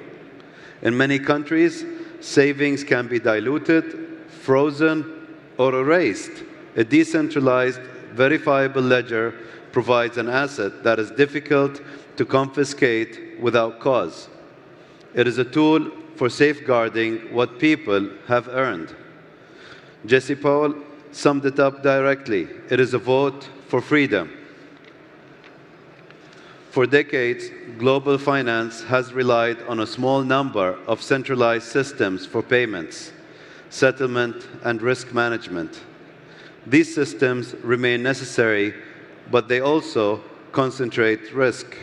[SPEAKER 10] In many countries, savings can be diluted, frozen, or erased. A decentralized, verifiable ledger provides an asset that is difficult to confiscate without cause. It is a tool for safeguarding what people have earned. Jesse Powell summed it up directly. It is a vote for freedom. For decades, global finance has relied on a small number of centralized systems for payments, settlement, and risk management. These systems remain necessary, but they also concentrate risk.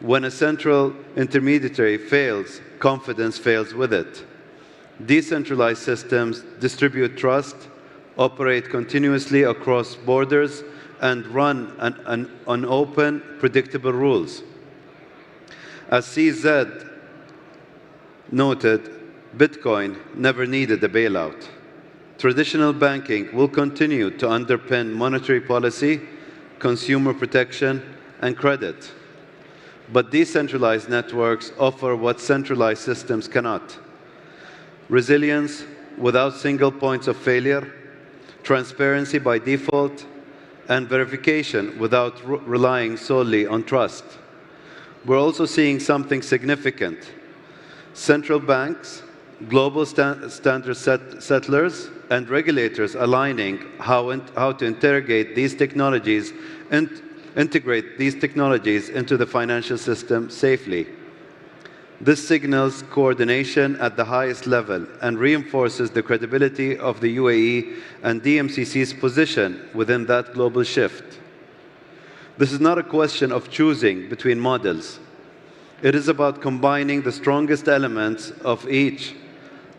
[SPEAKER 10] When a central intermediary fails, confidence fails with it. Decentralized systems distribute trust, operate continuously across borders, and run on open, predictable rules. As CZ noted, Bitcoin never needed a bailout. Traditional banking will continue to underpin monetary policy, consumer protection, and credit. But decentralized networks offer what centralized systems cannot: resilience without single points of failure, transparency by default, and verification without relying solely on trust. We're also seeing something significant. Central banks, global standard settlers, and regulators aligning how to integrate these technologies and integrate these technologies into the financial system safely. This signals coordination at the highest level and reinforces the credibility of the UAE and DMCC's position within that global shift. This is not a question of choosing between models. It is about combining the strongest elements of each.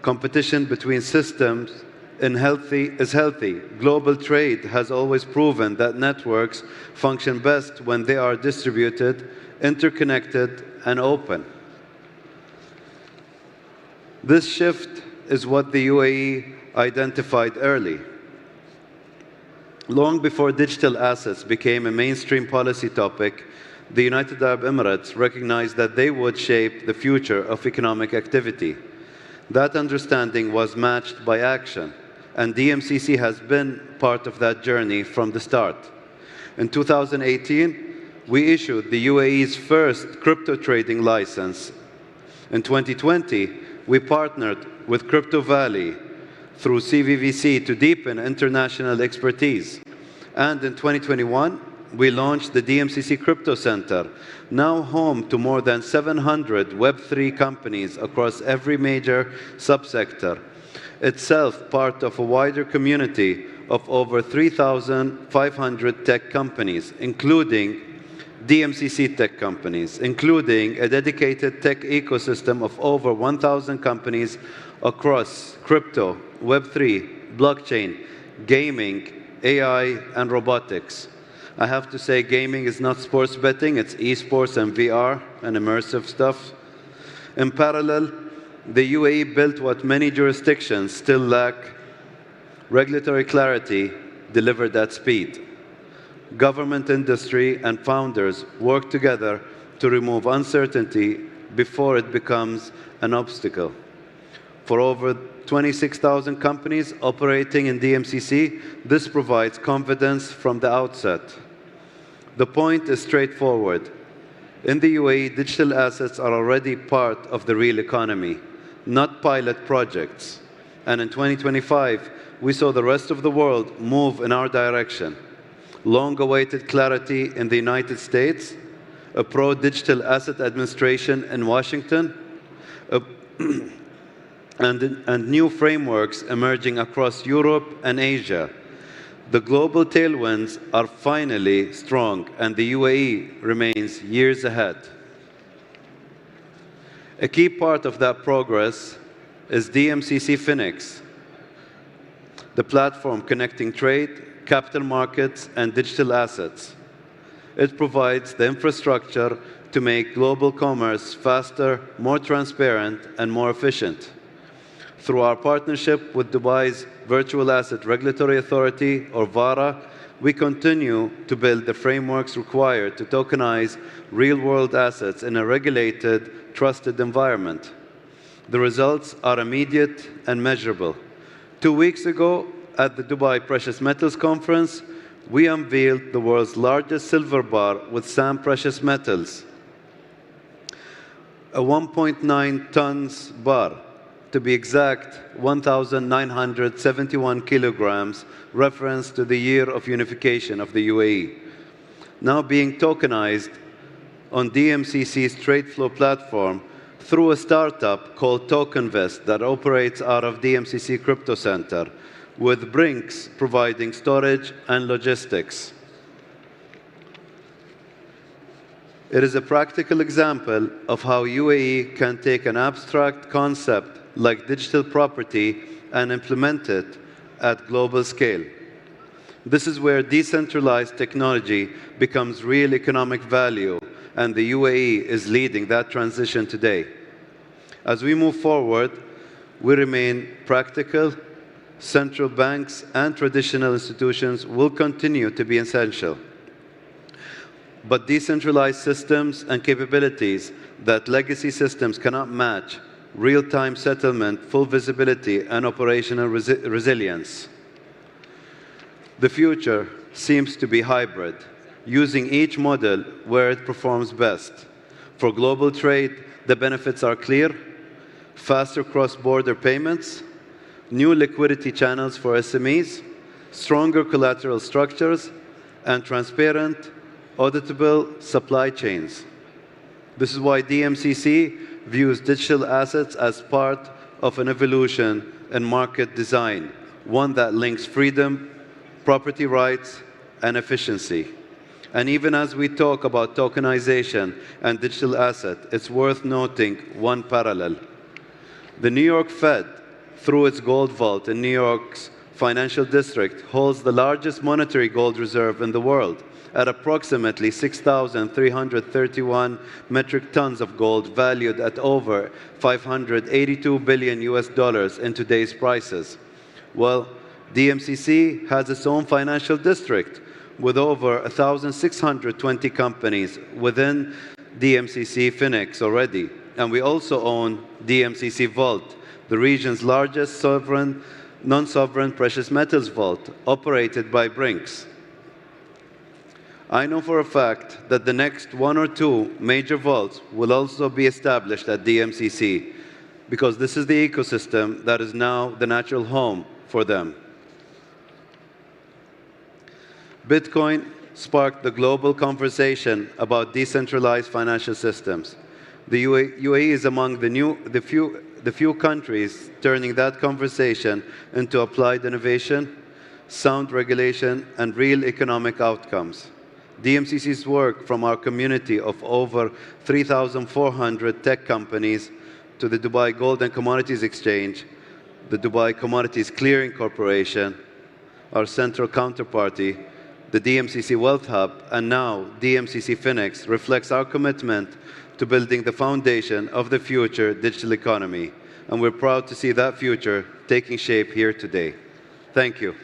[SPEAKER 10] Competition between systems is healthy. Global trade has always proven that networks function best when they are distributed, interconnected, and open. This shift is what the UAE identified early. Long before digital assets became a mainstream policy topic, the United Arab Emirates recognized that they would shape the future of economic activity. That understanding was matched by action, and DMCC has been part of that journey from the start. In 2018, we issued the UAE's first crypto trading license. In 2020, we partnered with Crypto Valley through CVVC to deepen international expertise. And in 2021, we launched the DMCC Crypto Center, now home to more than 700 Web3 companies across every major subsector, itself part of a wider community of over 3,500 tech companies, including DMCC tech companies, including a dedicated tech ecosystem of over 1,000 companies across crypto, Web3, blockchain, gaming, AI, and robotics. I have to say, gaming is not sports betting, it's esports and VR and immersive stuff. In parallel, the UAE built what many jurisdictions still lack: regulatory clarity delivered at speed. Government, industry, and founders work together to remove uncertainty before it becomes an obstacle. For over 26,000 companies operating in DMCC, this provides confidence from the outset. The point is straightforward. In the UAE, digital assets are already part of the real economy, not pilot projects. And in 2025, we saw the rest of the world move in our direction. Long-awaited clarity in the United States, a pro-digital asset administration in Washington, and new frameworks emerging across Europe and Asia. The global tailwinds are finally strong, and the UAE remains years ahead. A key part of that progress is DMCC Phoenix, the platform connecting trade, capital markets, and digital assets. It provides the infrastructure to make global commerce faster, more transparent, and more efficient. Through our partnership with Dubai's Virtual Asset Regulatory Authority, or VARA, we continue to build the frameworks required to tokenize real-world assets in a regulated, trusted environment. The results are immediate and measurable. 2 weeks ago, at the Dubai Precious Metals Conference, we unveiled the world's largest silver bar with SAM Precious Metals, a 1.9 tons bar. To be exact, 1,971 kilograms, reference to the year of unification of the UAE. Now being tokenized on DMCC's trade flow platform through a startup called TokenVest that operates out of DMCC Crypto Center, with Brinks providing storage and logistics. It is a practical example of how UAE can take an abstract concept like digital property and implement it at global scale. This is where decentralized technology becomes real economic value, and the UAE is leading that transition today. As we move forward, we remain practical. Central banks and traditional institutions will continue to be essential. But decentralized systems and capabilities that legacy systems cannot match, real-time settlement, full visibility, and operational resilience. The future seems to be hybrid, using each model where it performs best. For global trade, the benefits are clear: faster cross-border payments, new liquidity channels for SMEs, stronger collateral structures, and transparent, auditable supply chains. This is why DMCC views digital assets as part of an evolution in market design, one that links freedom, property rights, and efficiency. And even as we talk about tokenization and digital asset, it's worth noting one parallel. The New York Fed, through its gold vault in New York's financial district, holds the largest monetary gold reserve in the world at approximately 6,331 metric tons of gold, valued at over $582 billion in today's prices. Well, DMCC has its own financial district with over 1,620 companies within DMCC Phoenix already. And we also own DMCC Vault, the region's largest non-sovereign precious metals vault, operated by Brinks. I know for a fact that the next one or two major vaults will also be established at DMCC, because this is the ecosystem that is now the natural home for them. Bitcoin sparked the global conversation about decentralized financial systems. The UAE is among the few countries turning that conversation into applied innovation, sound regulation, and real economic outcomes. DMCC's work, from our community of over 3,400 tech companies to the Dubai Gold and Commodities Exchange, the Dubai Commodities Clearing Corporation, our central counterparty, the DMCC Wealth Hub, and now DMCC Phoenix, reflects our commitment to building the foundation of the future digital economy. And we're proud to see that future taking shape here today. Thank you.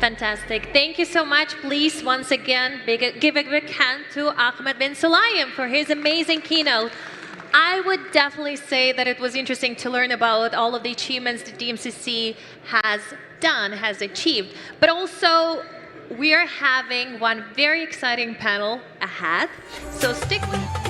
[SPEAKER 5] Fantastic. Thank you so much. Please, once again, give a big hand to Ahmed bin Sulayem for his amazing keynote. I would definitely say that it was interesting to learn about all of the achievements that DMCC has achieved. But also, we are having one very exciting panel ahead. So stick with us.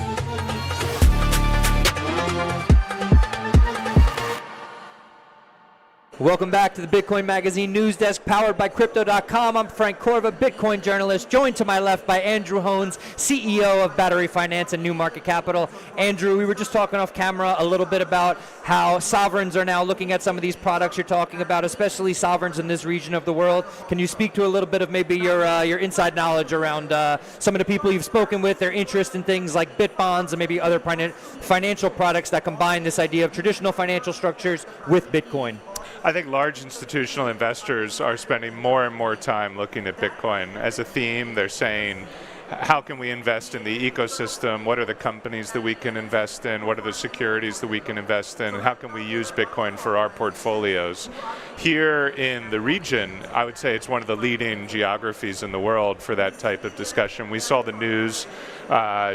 [SPEAKER 2] Welcome back to the Bitcoin Magazine News Desk, powered by Crypto.com. I'm Frank Corva, Bitcoin journalist, joined to my left by Andrew Hones, CEO of Battery Finance and New Market Capital. Andrew, we were just talking off camera a little bit about how sovereigns are now looking at some of these products you're talking about, especially sovereigns in this region of the world. Can you speak to a little bit of maybe your inside knowledge around some of the people you've spoken with, their interest in things like bit bonds and maybe other financial products that combine this idea of traditional financial structures with Bitcoin?
[SPEAKER 9] I think large institutional investors are spending more and more time looking at Bitcoin as a theme. They're saying, how can we invest in the ecosystem? What are the companies that we can invest in? What are the securities that we can invest in? And how can we use Bitcoin for our portfolios? Here in the region, I would say it's one of the leading geographies in the world for that type of discussion. We saw the news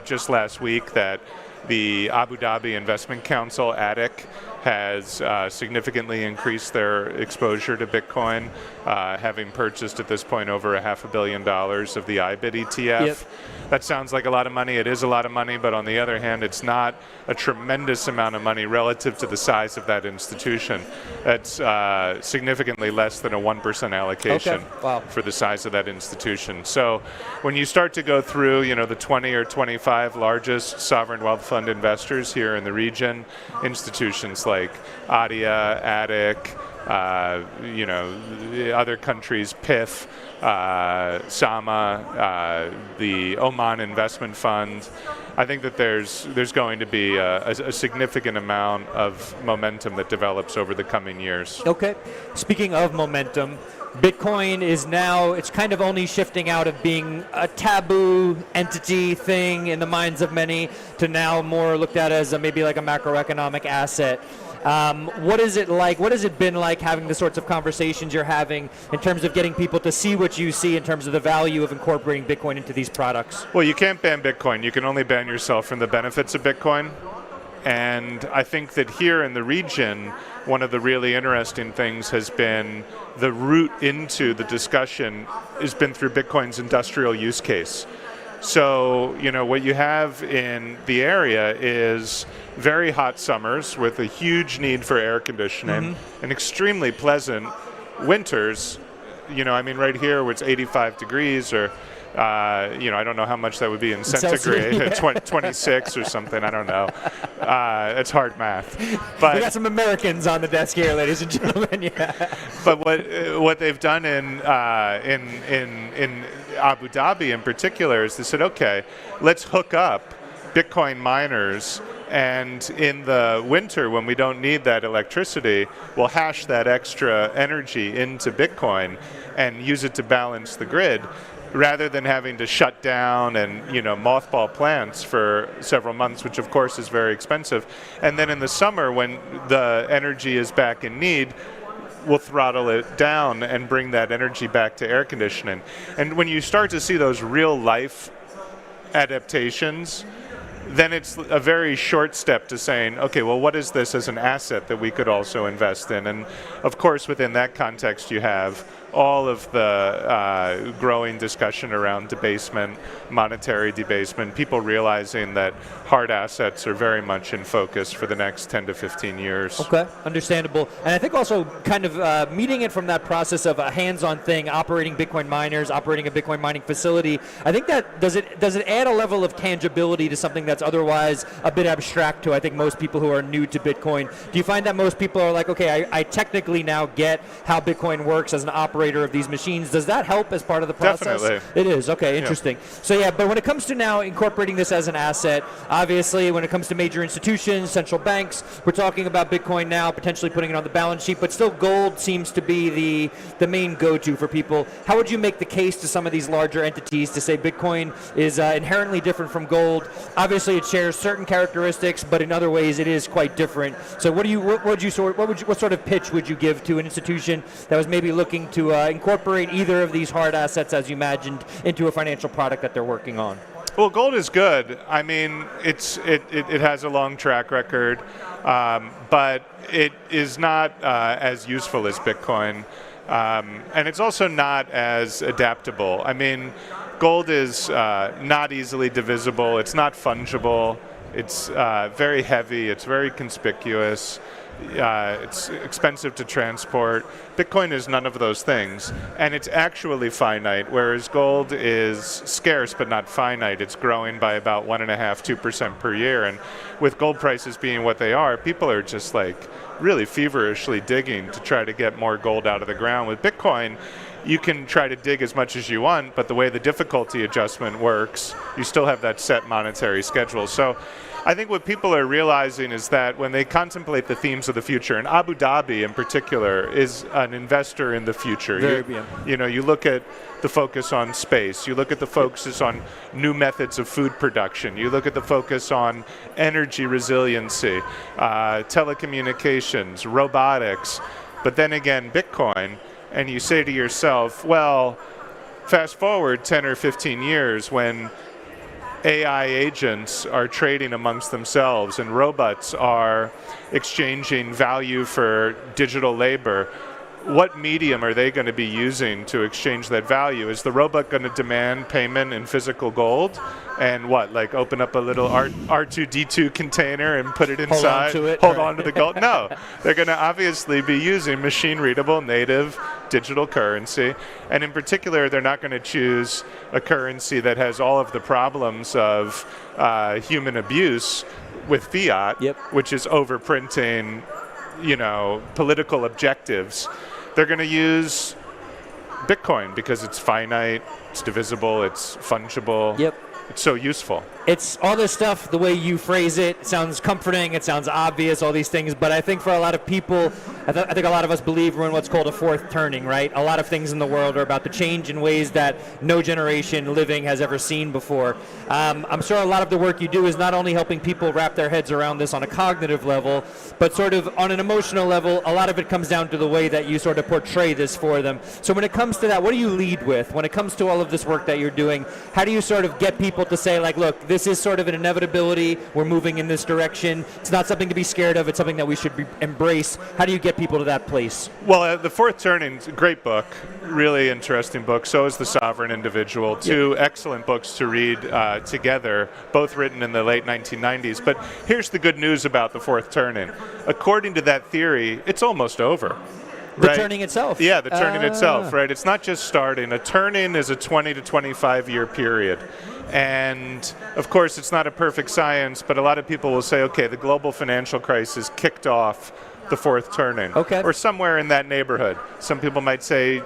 [SPEAKER 9] just last week that the Abu Dhabi Investment Council, ADIC, has significantly increased their exposure to Bitcoin, having purchased at this point over $500 million of the IBIT ETF. Yep. That sounds like a lot of money. It is a lot of money, but on the other hand, it's not a tremendous amount of money relative to the size of that institution. That's significantly less than a 1% allocation for the size of that institution. So when you start to go through, the 20 or 25 largest sovereign wealth fund investors here in the region, institutions like ADIA, ADIC, you know, the other countries, PIF, Sama, the Oman Investment Fund. I think that there's going to be a significant amount of momentum that develops over the coming years.
[SPEAKER 2] Okay. Speaking of momentum, Bitcoin is now, it's kind of only shifting out of being a taboo entity thing in the minds of many to now more looked at as maybe like a macroeconomic asset. What is it like? What has it been like having the sorts of conversations you're having in terms of getting people to see what you see in terms of the value of incorporating Bitcoin into these products?
[SPEAKER 9] Well, you can't ban Bitcoin. You can only ban yourself from the benefits of Bitcoin. And I think that here in the region, one of the really interesting things has been the route into the discussion has been through Bitcoin's industrial use case. So, you know, what you have in the area is very hot summers with a huge need for air conditioning and extremely pleasant winters. You know, I mean, right here where it's 85 degrees or, you know, I don't know how much that would be in centigrade, 26 or something, I don't know. It's hard math. But
[SPEAKER 2] we got some Americans on the desk here, ladies and gentlemen. Yeah.
[SPEAKER 9] But what they've done in Abu Dhabi in particular is they said, okay, let's hook up Bitcoin miners, and in the winter when we don't need that electricity, we'll hash that extra energy into Bitcoin and use it to balance the grid, rather than having to shut down and, you know, mothball plants for several months, which of course is very expensive. And then in the summer when the energy is back in need, we'll throttle it down and bring that energy back to air conditioning. And when you start to see those real life adaptations, then it's a very short step to saying, okay, well, what is this as an asset that we could also invest in? And of course, within that context, you have all of the growing discussion around debasement, monetary debasement, people realizing that hard assets are very much in focus for the next 10 to 15 years.
[SPEAKER 2] Okay, understandable. And I think also kind of meeting it from that process of a hands-on thing, operating Bitcoin miners, operating a Bitcoin mining facility, I think that does it add a level of tangibility to something that's otherwise a bit abstract to, I think, most people who are new to Bitcoin. Do you find that most people are like, okay, I technically now get how Bitcoin works as an operator of these machines? Does that help as part of the process?
[SPEAKER 9] Definitely.
[SPEAKER 2] It is. Okay, interesting. Yeah. So yeah, but when it comes to now incorporating this as an asset, obviously when it comes to major institutions, central banks, we're talking about Bitcoin now, potentially putting it on the balance sheet, but still gold seems to be the main go-to for people. How would you make the case to some of these larger entities to say Bitcoin is inherently different from gold? Obviously it shares certain characteristics, but in other ways it is quite different. So what sort of pitch would you give to an institution that was maybe looking to incorporate either of these hard assets, as you imagined, into a financial product that they're working on?
[SPEAKER 9] Well, gold is good. I mean, it has a long track record, but it is not as useful as Bitcoin, and it's also not as adaptable. I mean, gold is not easily divisible. It's not fungible. It's very heavy. It's very conspicuous. It's expensive to transport. Bitcoin is none of those things, and it's actually finite, whereas gold is scarce but not finite. It's growing by about 1.5–2% per year, and with gold prices being what they are, people are just like really feverishly digging to try to get more gold out of the ground. With Bitcoin, you can try to dig as much as you want, but the way the difficulty adjustment works, you still have that set monetary schedule. So I think what people are realizing is that when they contemplate the themes of the future, and Abu Dhabi in particular is an investor in the future. You know, you look at the focus on space, you look at the focus on new methods of food production, you look at the focus on energy resiliency, telecommunications, robotics, but then again, Bitcoin, and you say to yourself, well, fast forward 10 or 15 years when AI agents are trading amongst themselves and robots are exchanging value for digital labor. What medium are they going to be using to exchange that value? Is the robot going to demand payment in physical gold? And what, like open up a little R2-D2 container and put it inside? Hold on to the gold? No, they're going to obviously be using machine-readable native digital currency. And in particular, they're not going to choose a currency that has all of the problems of human abuse with fiat, which is overprinting political objectives, they're going to use Bitcoin because it's finite, it's divisible, it's fungible.
[SPEAKER 2] Yep.
[SPEAKER 9] It's so useful.
[SPEAKER 2] It's all this stuff, the way you phrase it sounds comforting, it sounds obvious, all these things, but I think for a lot of people, I think a lot of us believe we're in what's called a fourth turning, right? A lot of things in the world are about to change in ways that no generation living has ever seen before. I'm sure a lot of the work you do is not only helping people wrap their heads around this on a cognitive level, but sort of on an emotional level, a lot of it comes down to the way that you sort of portray this for them. So when it comes to that, what do you lead with? When it comes to all of this work that you're doing, how do you sort of get people to say, like, look, this is sort of an inevitability, we're moving in this direction, it's not something to be scared of, it's something that we should embrace. How do you get people to that place?
[SPEAKER 9] Well, The Fourth Turning is a great book, really interesting book. So is The Sovereign Individual, two excellent books to read together, both written in the late 1990s. But here's the good news about The Fourth Turning. According to that theory, it's almost over.
[SPEAKER 2] The turning itself?
[SPEAKER 9] Yeah, the turning itself, right? It's not just starting. A turning is a 20 to 25 year period. And of course, it's not a perfect science, but a lot of people will say, okay, the global financial crisis kicked off the fourth turning, or somewhere in that neighborhood. Some people might say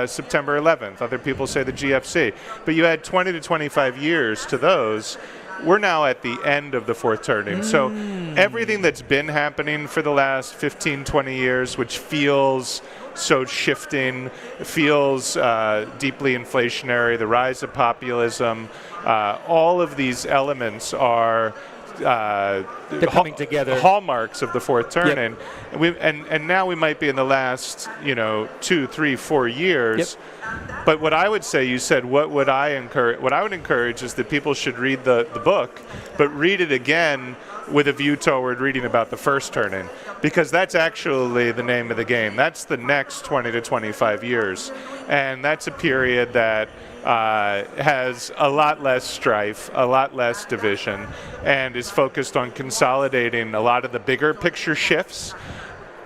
[SPEAKER 9] September 11th, other people say the GFC. But you add 20 to 25 years to those, we're now at the end of the fourth turning. So everything that's been happening for the last 15, 20 years, which feels so shifting, feels deeply inflationary, the rise of populism, all of these elements are
[SPEAKER 2] they're coming together.
[SPEAKER 9] Hallmarks of the fourth turning. Yep. And now we might be in the last 2, 3, 4 years. Yep. But what I would say, you said, what would I encourage? What I would encourage is that people should read the book, but read it again with a view toward reading about the first turning, because that's actually the name of the game. That's the next 20 to 25 years. And that's a period that has a lot less strife, a lot less division, and is focused on consolidating a lot of the bigger picture shifts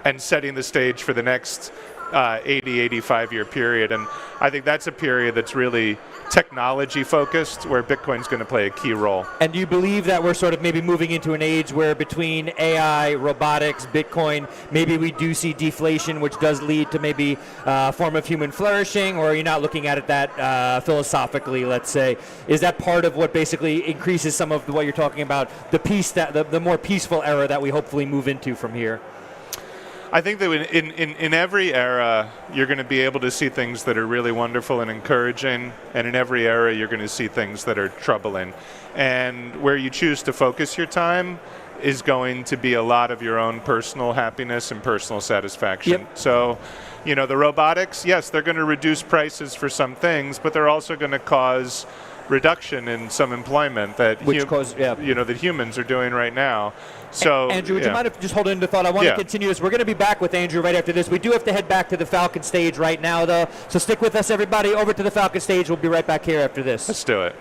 [SPEAKER 9] and setting the stage for the next 80, 85 year period. And I think that's a period that's really technology focused, where Bitcoin's going to play a key role.
[SPEAKER 2] And do you believe that we're sort of maybe moving into an age where between AI, robotics, Bitcoin, maybe we do see deflation, which does lead to maybe a form of human flourishing, or are you not looking at it that philosophically, let's say? Is that part of what basically increases some of what you're talking about, the peace, that the more peaceful era that we hopefully move into from here?
[SPEAKER 9] I think that in every era, you're going to be able to see things that are really wonderful and encouraging, and in every era, you're going to see things that are troubling. And where you choose to focus your time is going to be a lot of your own personal happiness and personal satisfaction.
[SPEAKER 2] Yep.
[SPEAKER 9] So, the robotics, yes, they're going to reduce prices for some things, but they're also going to cause reduction in some employment that that humans are doing right now. So,
[SPEAKER 2] Andrew, would you mind if just hold on to thought? I want to continue this. We're going to be back with Andrew right after this. We do have to head back to the Falcon stage right now, though. So stick with us, everybody. Over to the Falcon stage. We'll be right back here after this.
[SPEAKER 9] Let's do it.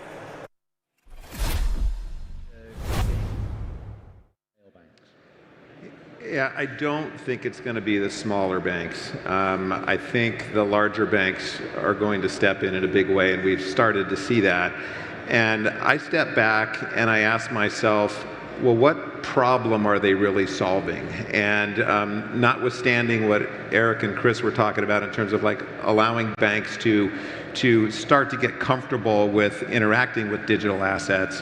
[SPEAKER 11] Yeah, I don't think it's going to be the smaller banks. I think the larger banks are going to step in a big way, and we've started to see that. And I step back and I ask myself, well, what problem are they really solving? And notwithstanding what Eric and Chris were talking about in terms of like allowing banks to start to get comfortable with interacting with digital assets,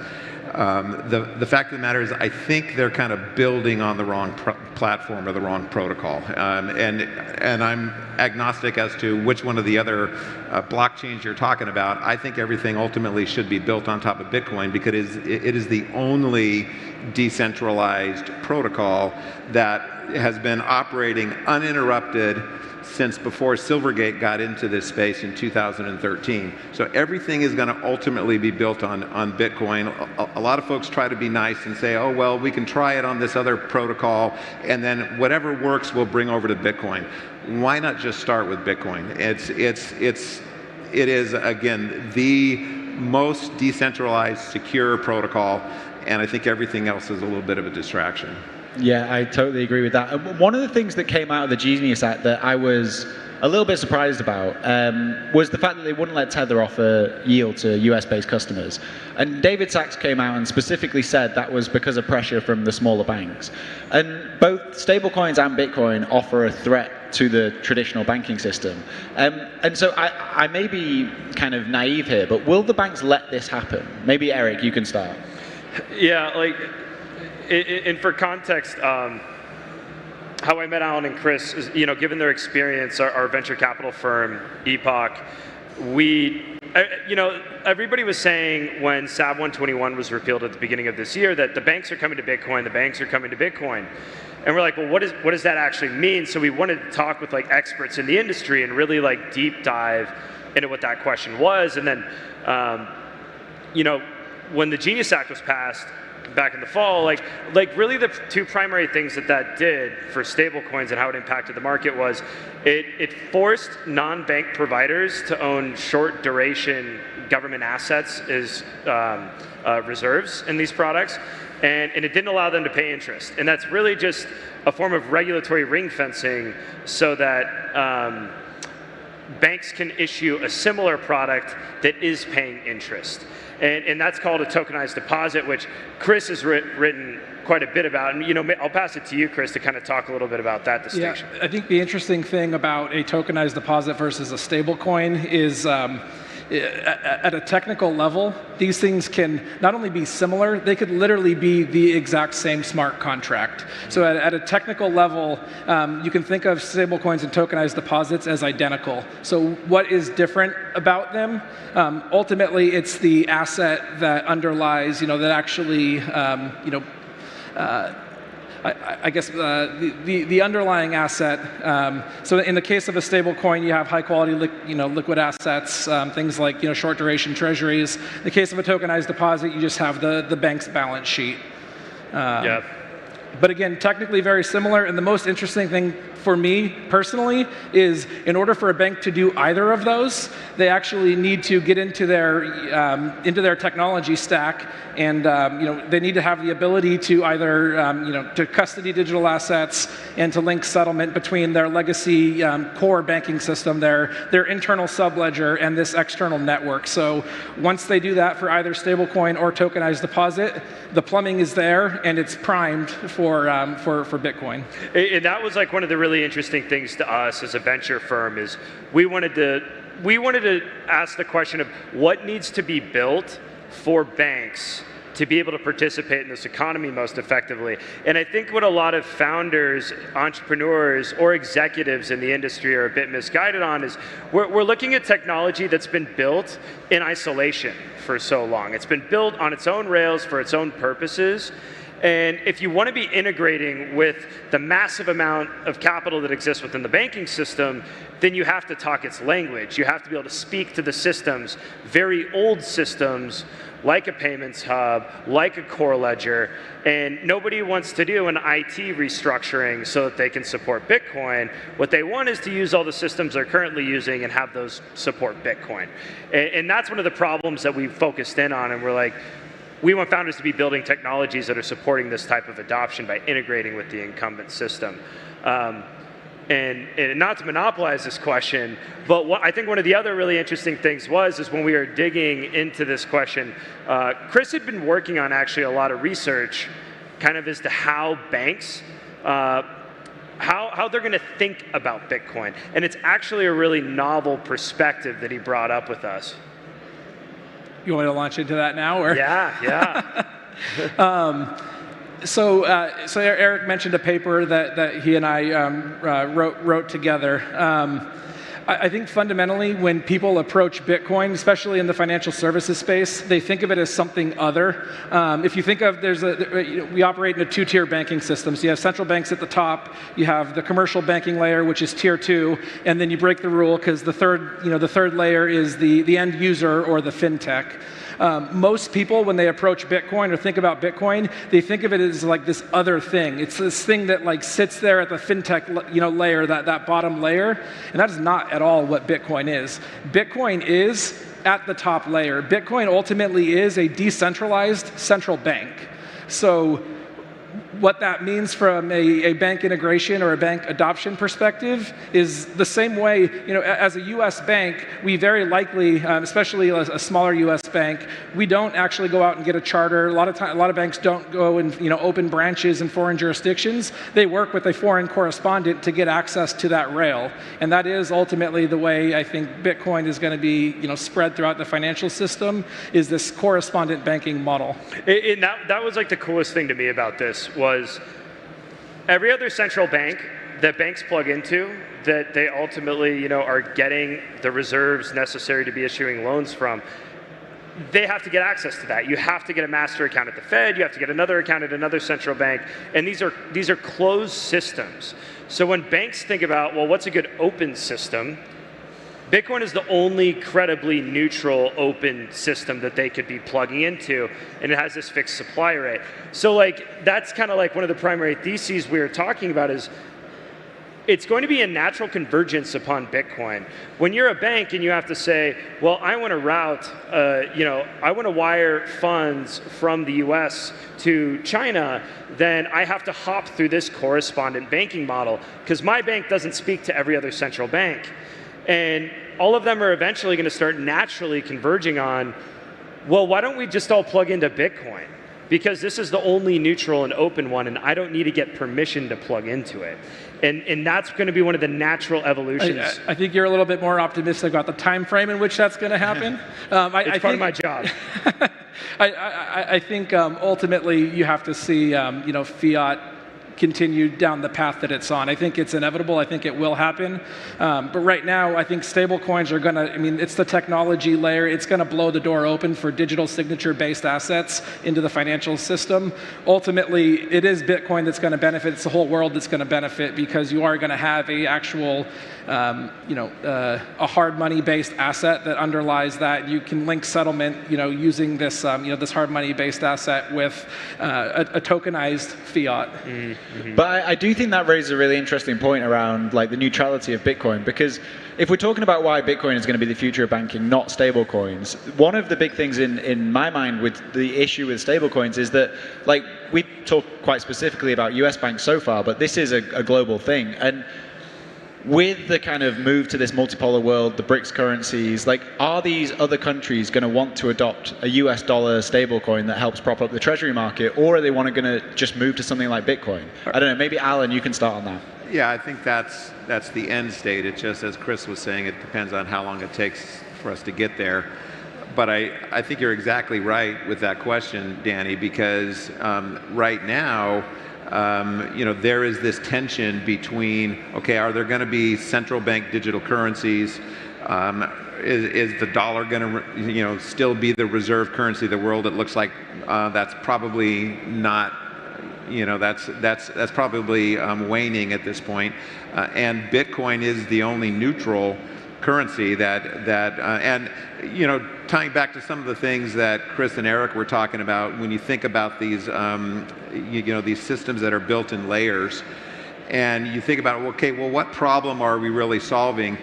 [SPEAKER 11] the fact of the matter is, I think they're kind of building on the wrong platform or the wrong protocol. And I'm agnostic as to which one of the other blockchains you're talking about. I think everything ultimately should be built on top of Bitcoin, because it is the only decentralized protocol that has been operating uninterrupted since before Silvergate got into this space in 2013. So everything is going to ultimately be built on Bitcoin. A lot of folks try to be nice and say, oh, well, we can try it on this other protocol, and then whatever works we'll bring over to Bitcoin. Why not just start with Bitcoin? It is, again, the most decentralized, secure protocol, and I think everything else is a little bit of a distraction.
[SPEAKER 12] Yeah, I totally agree with that. One of the things that came out of the Genius Act that I was a little bit surprised about was the fact that they wouldn't let Tether offer yield to US-based customers. And David Sachs came out and specifically said that was because of pressure from the smaller banks. And both stablecoins and Bitcoin offer a threat to the traditional banking system. And so I may be kind of naive here, but will the banks let this happen? Maybe Eric, you can start.
[SPEAKER 13] Yeah, like, and for context, how I met Alan and Chris is, given their experience, our venture capital firm, Epoch, everybody was saying when SAB 121 was repealed at the beginning of this year that the banks are coming to Bitcoin, the banks are coming to Bitcoin. And we're like, well, what does that actually mean? So we wanted to talk with like experts in the industry and really like deep dive into what that question was. And then, when the Genius Act was passed back in the fall, like really the two primary things that did for stablecoins and how it impacted the market was it forced non-bank providers to own short duration government assets as reserves in these products, and it didn't allow them to pay interest. And that's really just a form of regulatory ring fencing so that banks can issue a similar product that is paying interest. And that's called a tokenized deposit, which Chris has written quite a bit about. And I'll pass it to you, Chris, to kind of talk a little bit about that distinction.
[SPEAKER 17] Yeah, I think the interesting thing about a tokenized deposit versus a stablecoin is at a technical level, these things can not only be similar, they could literally be the exact same smart contract. So at a technical level, you can think of stablecoins and tokenized deposits as identical. So what is different about them? Ultimately, it's the asset that underlies, that actually, I guess the underlying asset. So in the case of a stable coin, you have high quality liquid assets, things like short duration treasuries. In the case of a tokenized deposit, you just have the bank's balance sheet.
[SPEAKER 13] Yeah.
[SPEAKER 17] But again, technically very similar. And the most interesting thing for me personally is in order for a bank to do either of those, they actually need to get into their technology stack, and they need to have the ability to either to custody digital assets and to link settlement between their legacy core banking system, their internal subledger, and this external network. So once they do that for either stablecoin or tokenized deposit, the plumbing is there and it's primed for Bitcoin.
[SPEAKER 13] And that was like one of the really interesting things to us as a venture firm is we wanted to ask the question of what needs to be built for banks to be able to participate in this economy most effectively. And I think what a lot of founders, entrepreneurs, or executives in the industry are a bit misguided on is we're looking at technology that's been built in isolation for so long. It's been built on its own rails for its own purposes. And if you want to be integrating with the massive amount of capital that exists within the banking system, then you have to talk its language. You have to be able to speak to the systems, very old systems, like a payments hub, like a core ledger, and nobody wants to do an IT restructuring so that they can support Bitcoin. What they want is to use all the systems they're currently using and have those support Bitcoin. And that's one of the problems that we've focused in on, and we're like, we want founders to be building technologies that are supporting this type of adoption by integrating with the incumbent system. And not to monopolize this question, but I think one of the other really interesting things is when we were digging into this question, Chris had been working on actually a lot of research kind of as to how banks, how they're going to think about Bitcoin. And it's actually a really novel perspective that he brought up with us.
[SPEAKER 17] You want me to launch into that now? Or?
[SPEAKER 13] Yeah.
[SPEAKER 17] So Eric mentioned a paper that he and I wrote together. I think fundamentally when people approach Bitcoin, especially in the financial services space, they think of it as something other. If you think of, we operate in a two-tier banking system. So you have central banks at the top, you have the commercial banking layer, which is tier 2, and then you break the rule because the third layer is the end user or the fintech. Most people, when they approach Bitcoin or think about Bitcoin, they think of it as like this other thing. It's this thing that like sits there at the fintech layer, that bottom layer, and that is not at all what Bitcoin is. Bitcoin is at the top layer. Bitcoin ultimately is a decentralized central bank. So what that means from a bank integration or a bank adoption perspective is the same way, as a US bank, we very likely, especially a smaller US bank, we don't actually go out and get a charter. A lot of banks don't go and open branches in foreign jurisdictions. They work with a foreign correspondent to get access to that rail. And that is ultimately the way I think Bitcoin is going to be spread throughout the financial system, is this correspondent banking model.
[SPEAKER 13] And that was like the coolest thing to me about this was every other central bank that banks plug into that they ultimately are getting the reserves necessary to be issuing loans from, they have to get access to that. You have to get a master account at the Fed, you have to get another account at another central bank, and these are closed systems. So when banks think about, well, what's a good open system, Bitcoin is the only credibly neutral open system that they could be plugging into, and it has this fixed supply rate. So that's kind of like one of the primary theses we were talking about is it's going to be a natural convergence upon Bitcoin. When you're a bank and you have to say, well, I want to route, I want to wire funds from the US to China, then I have to hop through this correspondent banking model because my bank doesn't speak to every other central bank. And all of them are eventually going to start naturally converging on, well, why don't we just all plug into Bitcoin? Because this is the only neutral and open one, and I don't need to get permission to plug into it. And that's going to be one of the natural evolutions.
[SPEAKER 17] I think you're a little bit more optimistic about the time frame in which that's going to happen.
[SPEAKER 13] It's part of my job.
[SPEAKER 17] I think ultimately you have to see fiat continue down the path that it's on. I think it's inevitable. I think it will happen. But right now, I think stablecoins are going to, it's the technology layer. It's going to blow the door open for digital signature-based assets into the financial system. Ultimately, it is Bitcoin that's going to benefit. It's the whole world that's going to benefit because you are going to have a actual, a hard money-based asset that underlies that. You can link settlement, using this, this hard money-based asset with a tokenized fiat.
[SPEAKER 12] Mm-hmm. But I do think that raises a really interesting point around the neutrality of Bitcoin, because if we're talking about why Bitcoin is going to be the future of banking, not stablecoins, one of the big things in my mind with the issue with stablecoins is that, we talk quite specifically about US banks so far, but this is a global thing. And with the kind of move to this multipolar world, the BRICS currencies, are these other countries going to want to adopt a US dollar stablecoin that helps prop up the Treasury market, or are they going to just move to something like Bitcoin? I don't know, maybe Alan, you can start on that.
[SPEAKER 11] Yeah, I think that's the end state. It just, as Chris was saying, it depends on how long it takes for us to get there. But I think you're exactly right with that question, Danny, because right now, there is this tension between, okay, are there going to be central bank digital currencies? Is the dollar going to, still be the reserve currency of the world? It looks like that's probably not. That's probably waning at this point. And Bitcoin is the only neutral currency and tying back to some of the things that Chris and Eric were talking about, when you think about these these systems that are built in layers, and you think about, okay, well, what problem are we really solving?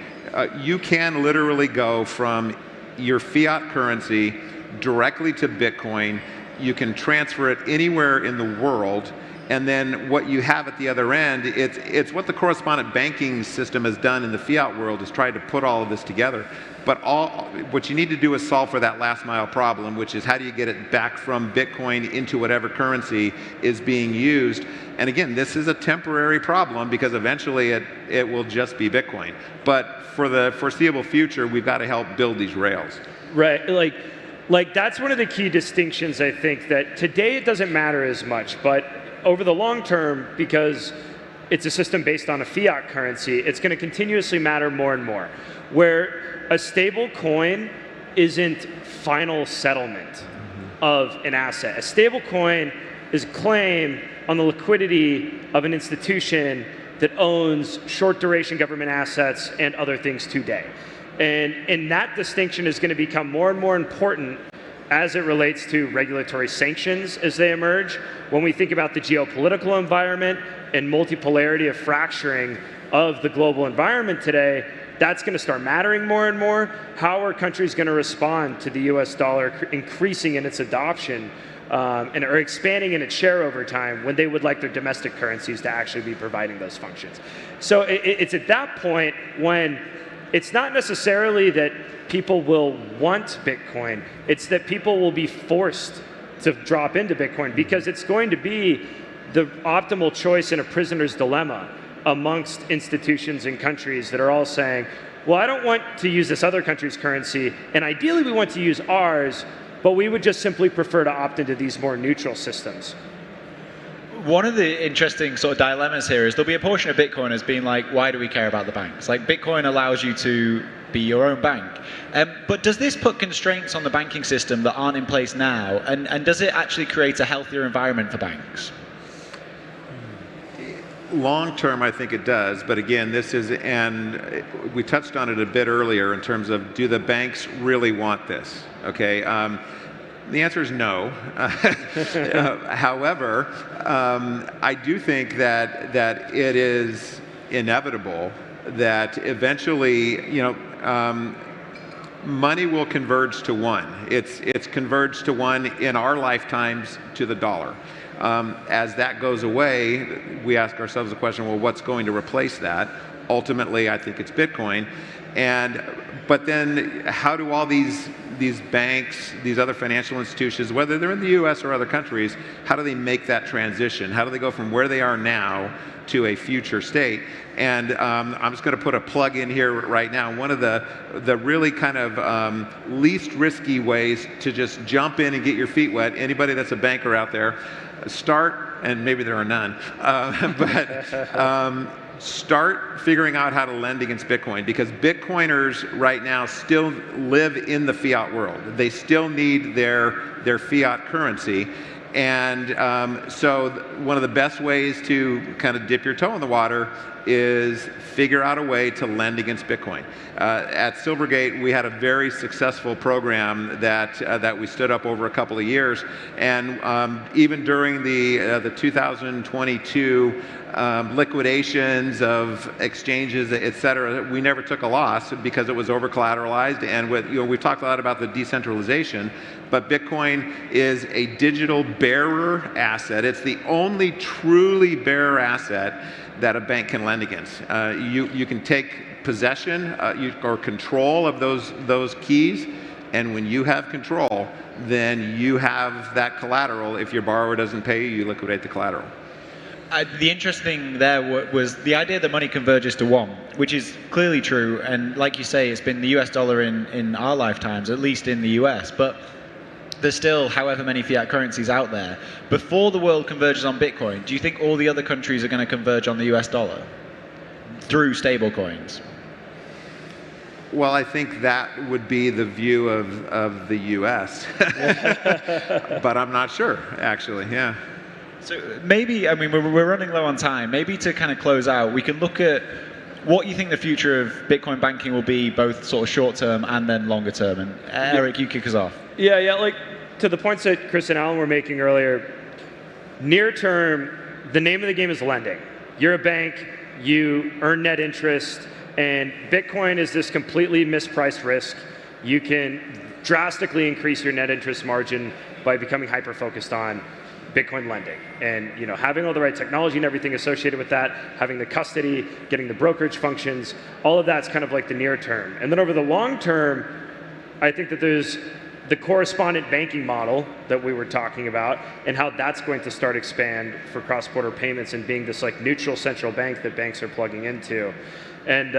[SPEAKER 11] You can literally go from your fiat currency directly to Bitcoin. You can transfer it anywhere in the world. And then what you have at the other end, it's what the correspondent banking system has done in the fiat world, is tried to put all of this together. But what you need to do is solve for that last mile problem, which is how do you get it back from Bitcoin into whatever currency is being used. And again, this is a temporary problem because eventually it will just be Bitcoin. But for the foreseeable future, we've got to help build these rails.
[SPEAKER 13] Right. Like that's one of the key distinctions, I think, that today it doesn't matter as much, but over the long term, because it's a system based on a fiat currency, it's going to continuously matter more and more. Where a stable coin isn't final settlement of an asset. A stable coin is a claim on the liquidity of an institution that owns short duration government assets and other things today. And that distinction is going to become more and more important as it relates to regulatory sanctions as they emerge. When we think about the geopolitical environment and multipolarity of fracturing of the global environment today, that's going to start mattering more and more. How are countries going to respond to the US dollar increasing in its adoption and are expanding in its share over time when they would like their domestic currencies to actually be providing those functions. So it's at that point when it's not necessarily that people will want Bitcoin, it's that people will be forced to drop into Bitcoin because it's going to be the optimal choice in a prisoner's dilemma amongst institutions and countries that are all saying, well, I don't want to use this other country's currency, and ideally we want to use ours, but we would just simply prefer to opt into these more neutral systems.
[SPEAKER 12] One of the interesting sort of dilemmas here is there'll be a portion of Bitcoiners being like, why do we care about the banks? Like, Bitcoin allows you to be your own bank. But does this put constraints on the banking system that aren't in place now? And does it actually create a healthier environment for banks?
[SPEAKER 11] Long term, I think it does. But again, this is, and we touched on it a bit earlier in terms of, do the banks really want this? Okay. The answer is no. However, I do think that it is inevitable that eventually, money will converge to one. It's converged to one in our lifetimes to the dollar. As that goes away, we ask ourselves the question, well, what's going to replace that? Ultimately, I think it's Bitcoin. But then how do all these banks, these other financial institutions, whether they're in the US or other countries, how do they make that transition? How do they go from where they are now to a future state? And I'm just going to put a plug in here right now. One of the really kind of least risky ways to just jump in and get your feet wet, anybody that's a banker out there, start, and maybe there are none, start figuring out how to lend against Bitcoin, because Bitcoiners right now still live in the fiat world. They still need their fiat currency. And so one of the best ways to kind of dip your toe in the water is figure out a way to lend against Bitcoin. At Silvergate, we had a very successful program that we stood up over a couple of years, and even during the 2022 liquidations of exchanges, et cetera, we never took a loss because it was over collateralized. And we've talked a lot about the decentralization, but Bitcoin is a digital bearer asset. It's the only truly bearer asset that a bank can lend against. You can take possession or control of those keys, and when you have control, then you have that collateral. If your borrower doesn't pay you, you liquidate the collateral.
[SPEAKER 12] The interesting there was the idea that money converges to one, which is clearly true. And like you say, it's been the US dollar in our lifetimes, at least in the US. But there's still however many fiat currencies out there. Before the world converges on Bitcoin, do you think all the other countries are going to converge on the US dollar through stablecoins?
[SPEAKER 11] Well, I think that would be the view of the US. But I'm not sure, actually, yeah.
[SPEAKER 12] So maybe, I mean, we're running low on time. Maybe to kind of close out, we can look at what you think the future of Bitcoin banking will be, both sort of short term and then longer term. And Eric, you kick us off.
[SPEAKER 13] Yeah, like to the points that Chris and Alan were making earlier, near term, the name of the game is lending. You're a bank, you earn net interest, and Bitcoin is this completely mispriced risk. You can drastically increase your net interest margin by becoming hyper-focused on Bitcoin lending, and having all the right technology and everything associated with that, having the custody, getting the brokerage functions, all of that's kind of like the near term. And then over the long term, I think that there's the correspondent banking model that we were talking about, and how that's going to start expand for cross-border payments and being this like neutral central bank that banks are plugging into. And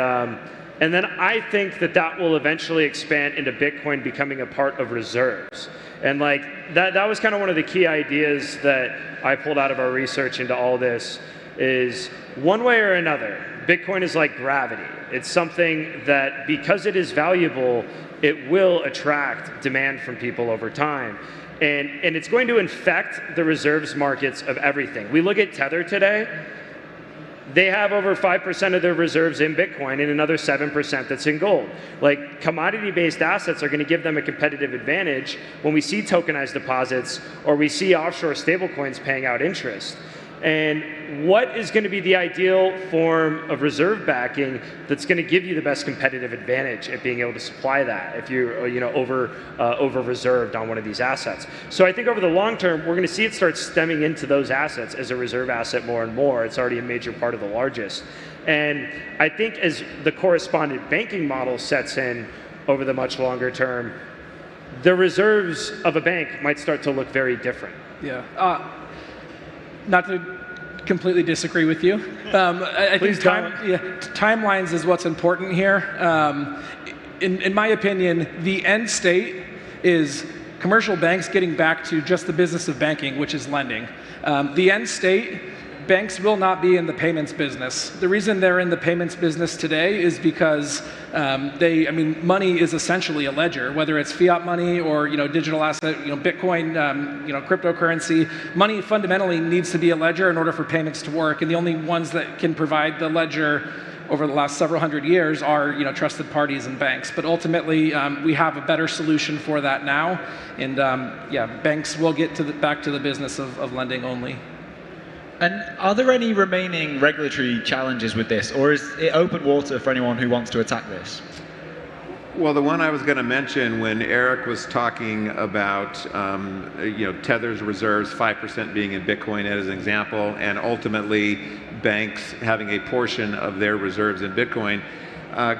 [SPEAKER 13] then I think that will eventually expand into Bitcoin becoming a part of reserves. And like that was kind of one of the key ideas that I pulled out of our research into all this, is one way or another, Bitcoin is like gravity. It's something that, because it is valuable, it will attract demand from people over time. And it's going to infect the reserves markets of everything. We look at Tether today. They have over 5% of their reserves in Bitcoin and another 7% that's in gold. Like, commodity-based assets are going to give them a competitive advantage when we see tokenized deposits or we see offshore stablecoins paying out interest. And what is going to be the ideal form of reserve backing that's going to give you the best competitive advantage at being able to supply that if you're over reserved on one of these assets? So I think over the long term, we're going to see it start stemming into those assets as a reserve asset more and more. It's already a major part of the largest. And I think as the correspondent banking model sets in over the much longer term, the reserves of a bank might start to look very different.
[SPEAKER 17] Yeah. Not to completely disagree with you. I think timelines is what's important here. In my opinion, the end state is commercial banks getting back to just the business of banking, which is lending. The end state, banks will not be in the payments business. The reason they're in the payments business today is because money is essentially a ledger, whether it's fiat money or digital asset, Bitcoin, cryptocurrency. Money fundamentally needs to be a ledger in order for payments to work, and the only ones that can provide the ledger over the last several hundred years are trusted parties and banks. But ultimately, we have a better solution for that now, and banks will get back to the business of lending only.
[SPEAKER 12] And are there any remaining regulatory challenges with this, or is it open water for anyone who wants to attack this?
[SPEAKER 11] Well, the one I was going to mention when Eric was talking about Tether's reserves, 5% being in Bitcoin as an example, and ultimately banks having a portion of their reserves in Bitcoin.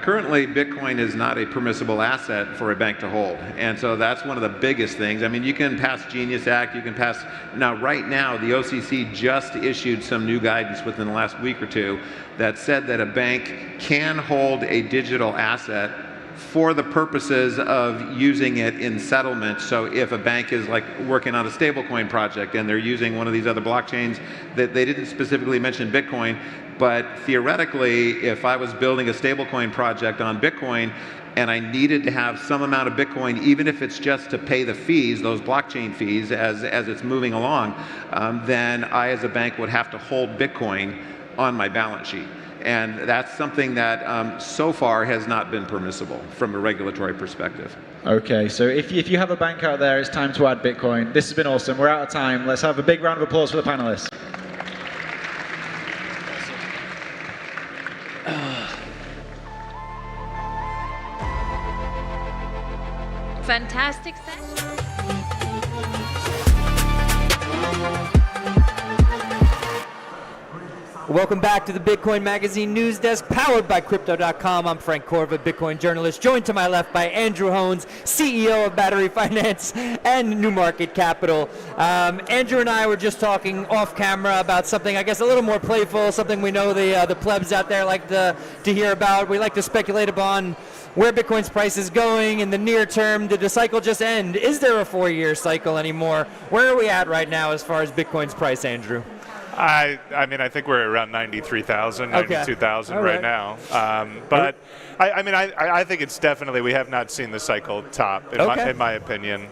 [SPEAKER 11] Currently, Bitcoin is not a permissible asset for a bank to hold. And so that's one of the biggest things. I mean, you can pass Genius Act, you can pass, right now, the OCC just issued some new guidance within the last week or two that said that a bank can hold a digital asset for the purposes of using it in settlement. So if a bank is working on a stablecoin project and they're using one of these other blockchains, that they didn't specifically mention Bitcoin, but theoretically, if I was building a stablecoin project on Bitcoin and I needed to have some amount of Bitcoin, even if it's just to pay the fees, those blockchain fees, as it's moving along, then I as a bank would have to hold Bitcoin on my balance sheet. And that's something that so far has not been permissible from a regulatory perspective.
[SPEAKER 12] Okay, so if you have a bank out there, it's time to add Bitcoin. This has been awesome. We're out of time. Let's have a big round of applause for the panelists.
[SPEAKER 5] Fantastic.
[SPEAKER 2] Welcome back to the Bitcoin Magazine News Desk, powered by Crypto.com. I'm Frank Corva, Bitcoin journalist, joined to my left by Andrew Hones, CEO of Battery Finance and New Market Capital. Andrew and I were just talking off camera about something, I guess, a little more playful, something we know the plebs out there like to hear about. We like to speculate upon where Bitcoin's price is going in the near term. Did the cycle just end? Is there a 4-year cycle anymore? Where are we at right now as far as Bitcoin's price, Andrew?
[SPEAKER 9] I mean, I think we're around 93,000, 92,000 right now. But I think it's definitely, we have not seen the cycle top, in my opinion.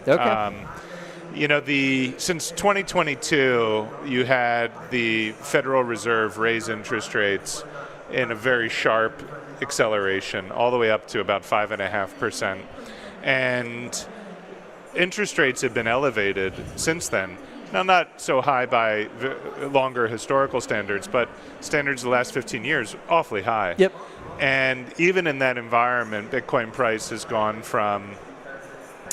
[SPEAKER 9] Since 2022, you had the Federal Reserve raise interest rates in a very sharp acceleration, all the way up to about 5.5%. And interest rates have been elevated since then. Now, not so high by longer historical standards, but standards of the last 15 years, awfully high.
[SPEAKER 2] Yep.
[SPEAKER 9] And even in that environment, Bitcoin price has gone from,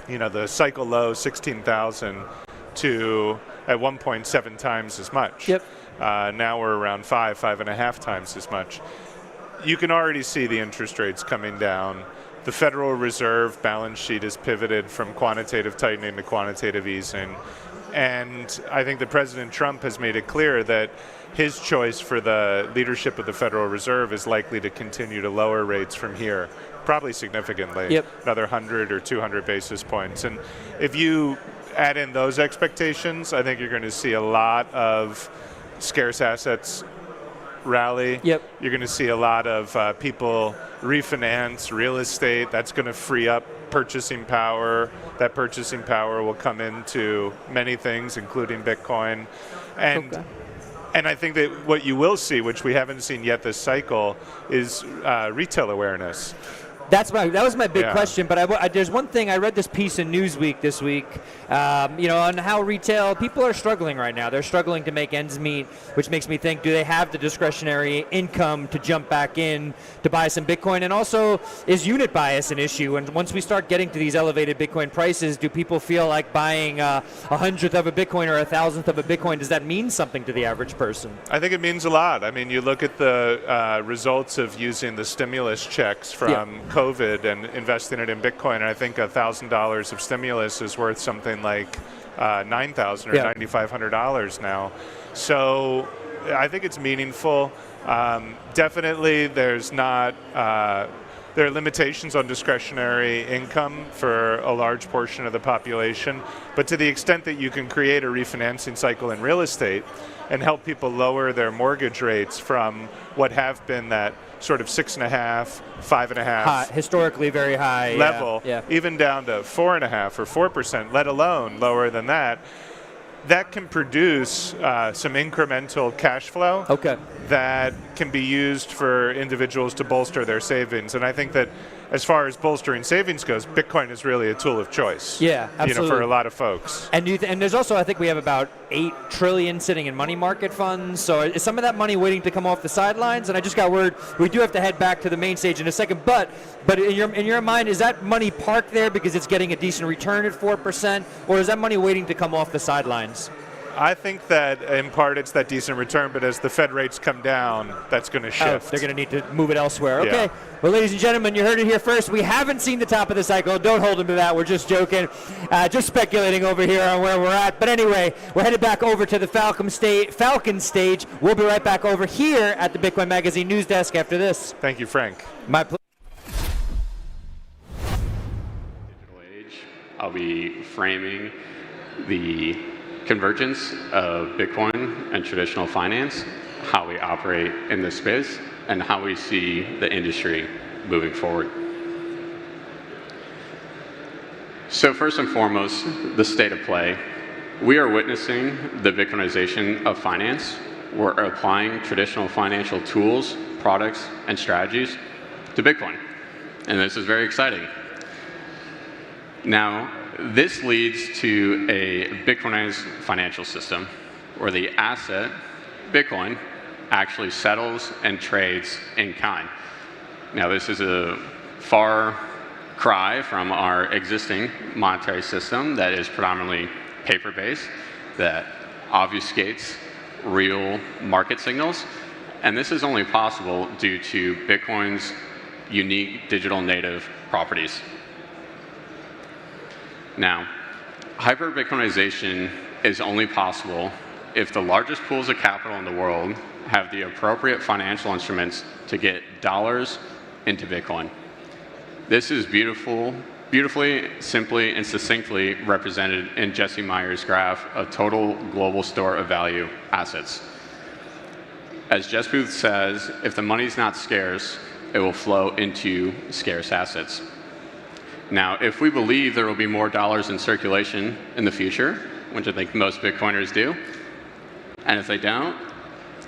[SPEAKER 9] the cycle low, 16,000, to at 1.7 times as much.
[SPEAKER 2] Yep.
[SPEAKER 9] Now we're around 5.5 times as much. You can already see the interest rates coming down. The Federal Reserve balance sheet has pivoted from quantitative tightening to quantitative easing. And I think that President Trump has made it clear that his choice for the leadership of the Federal Reserve is likely to continue to lower rates from here, probably significantly, another 100 or 200 basis points. And if you add in those expectations, I think you're going to see a lot of scarce assets rally.
[SPEAKER 2] Yep.
[SPEAKER 9] You're going to see a lot of people refinance real estate. That's going to free up purchasing power. That purchasing power will come into many things, including Bitcoin. And I think that what you will see, which we haven't seen yet this cycle, is retail awareness.
[SPEAKER 2] That was my big question, but there's one thing. I read this piece in Newsweek this week, on how retail people are struggling right now. They're struggling to make ends meet, which makes me think, do they have the discretionary income to jump back in to buy some Bitcoin? And also, is unit bias an issue? And once we start getting to these elevated Bitcoin prices, do people feel like buying a 100th of a Bitcoin or a 1,000th of a Bitcoin? Does that mean something to the average person?
[SPEAKER 9] I think it means a lot. I mean, you look at the results of using the stimulus checks from COVID and investing it in Bitcoin, and I think $1,000 of stimulus is worth something like $9,000 or $9,500 now. So I think it's meaningful. Definitely, there's not. There are limitations on discretionary income for a large portion of the population, but to the extent that you can create a refinancing cycle in real estate and help people lower their mortgage rates from what have been that sort of 6.5%, 5.5%,
[SPEAKER 2] historically very high
[SPEAKER 9] level, even down to 4.5% or 4%, let alone lower than that, that can produce some incremental cash flow that can be used for individuals to bolster their savings. And I think that as far as bolstering savings goes, Bitcoin is really a tool of choice.
[SPEAKER 2] Yeah, absolutely.
[SPEAKER 9] For a lot of folks.
[SPEAKER 2] And there's also, I think we have about $8 trillion sitting in money market funds. So is some of that money waiting to come off the sidelines? And I just got word we do have to head back to the main stage in a second. But in your mind, is that money parked there because it's getting a decent return at 4%, or is that money waiting to come off the sidelines?
[SPEAKER 9] I think that in part it's that decent return, but as the Fed rates come down, that's going to shift.
[SPEAKER 2] They're going to need to move it elsewhere. Okay.
[SPEAKER 9] Yeah.
[SPEAKER 2] Well, ladies and gentlemen, you heard it here first. We haven't seen the top of the cycle. Don't hold them to that. We're just joking. Just speculating over here on where we're at. But anyway, we're headed back over to the Falcon stage. We'll be right back over here at the Bitcoin Magazine news desk after this.
[SPEAKER 9] Thank you, Frank.
[SPEAKER 2] My pleasure.
[SPEAKER 14] Digital age, I'll be framing the convergence of Bitcoin and traditional finance, how we operate in this space, and how we see the industry moving forward. So first and foremost, the state of play. We are witnessing the Bitcoinization of finance. We're applying traditional financial tools, products, and strategies to Bitcoin. And this is very exciting. Now, this leads to a Bitcoinized financial system where the asset, Bitcoin, actually settles and trades in kind. Now, this is a far cry from our existing monetary system that is predominantly paper-based, that obfuscates real market signals. And this is only possible due to Bitcoin's unique digital native properties. Now, hyper-Bitcoinization is only possible if the largest pools of capital in the world have the appropriate financial instruments to get dollars into Bitcoin. This is beautifully, simply, and succinctly represented in Jesse Meyer's graph of total global store of value assets. As Jess Booth says, if the money's not scarce, it will flow into scarce assets. Now, if we believe there will be more dollars in circulation in the future, which I think most Bitcoiners do, and if they don't,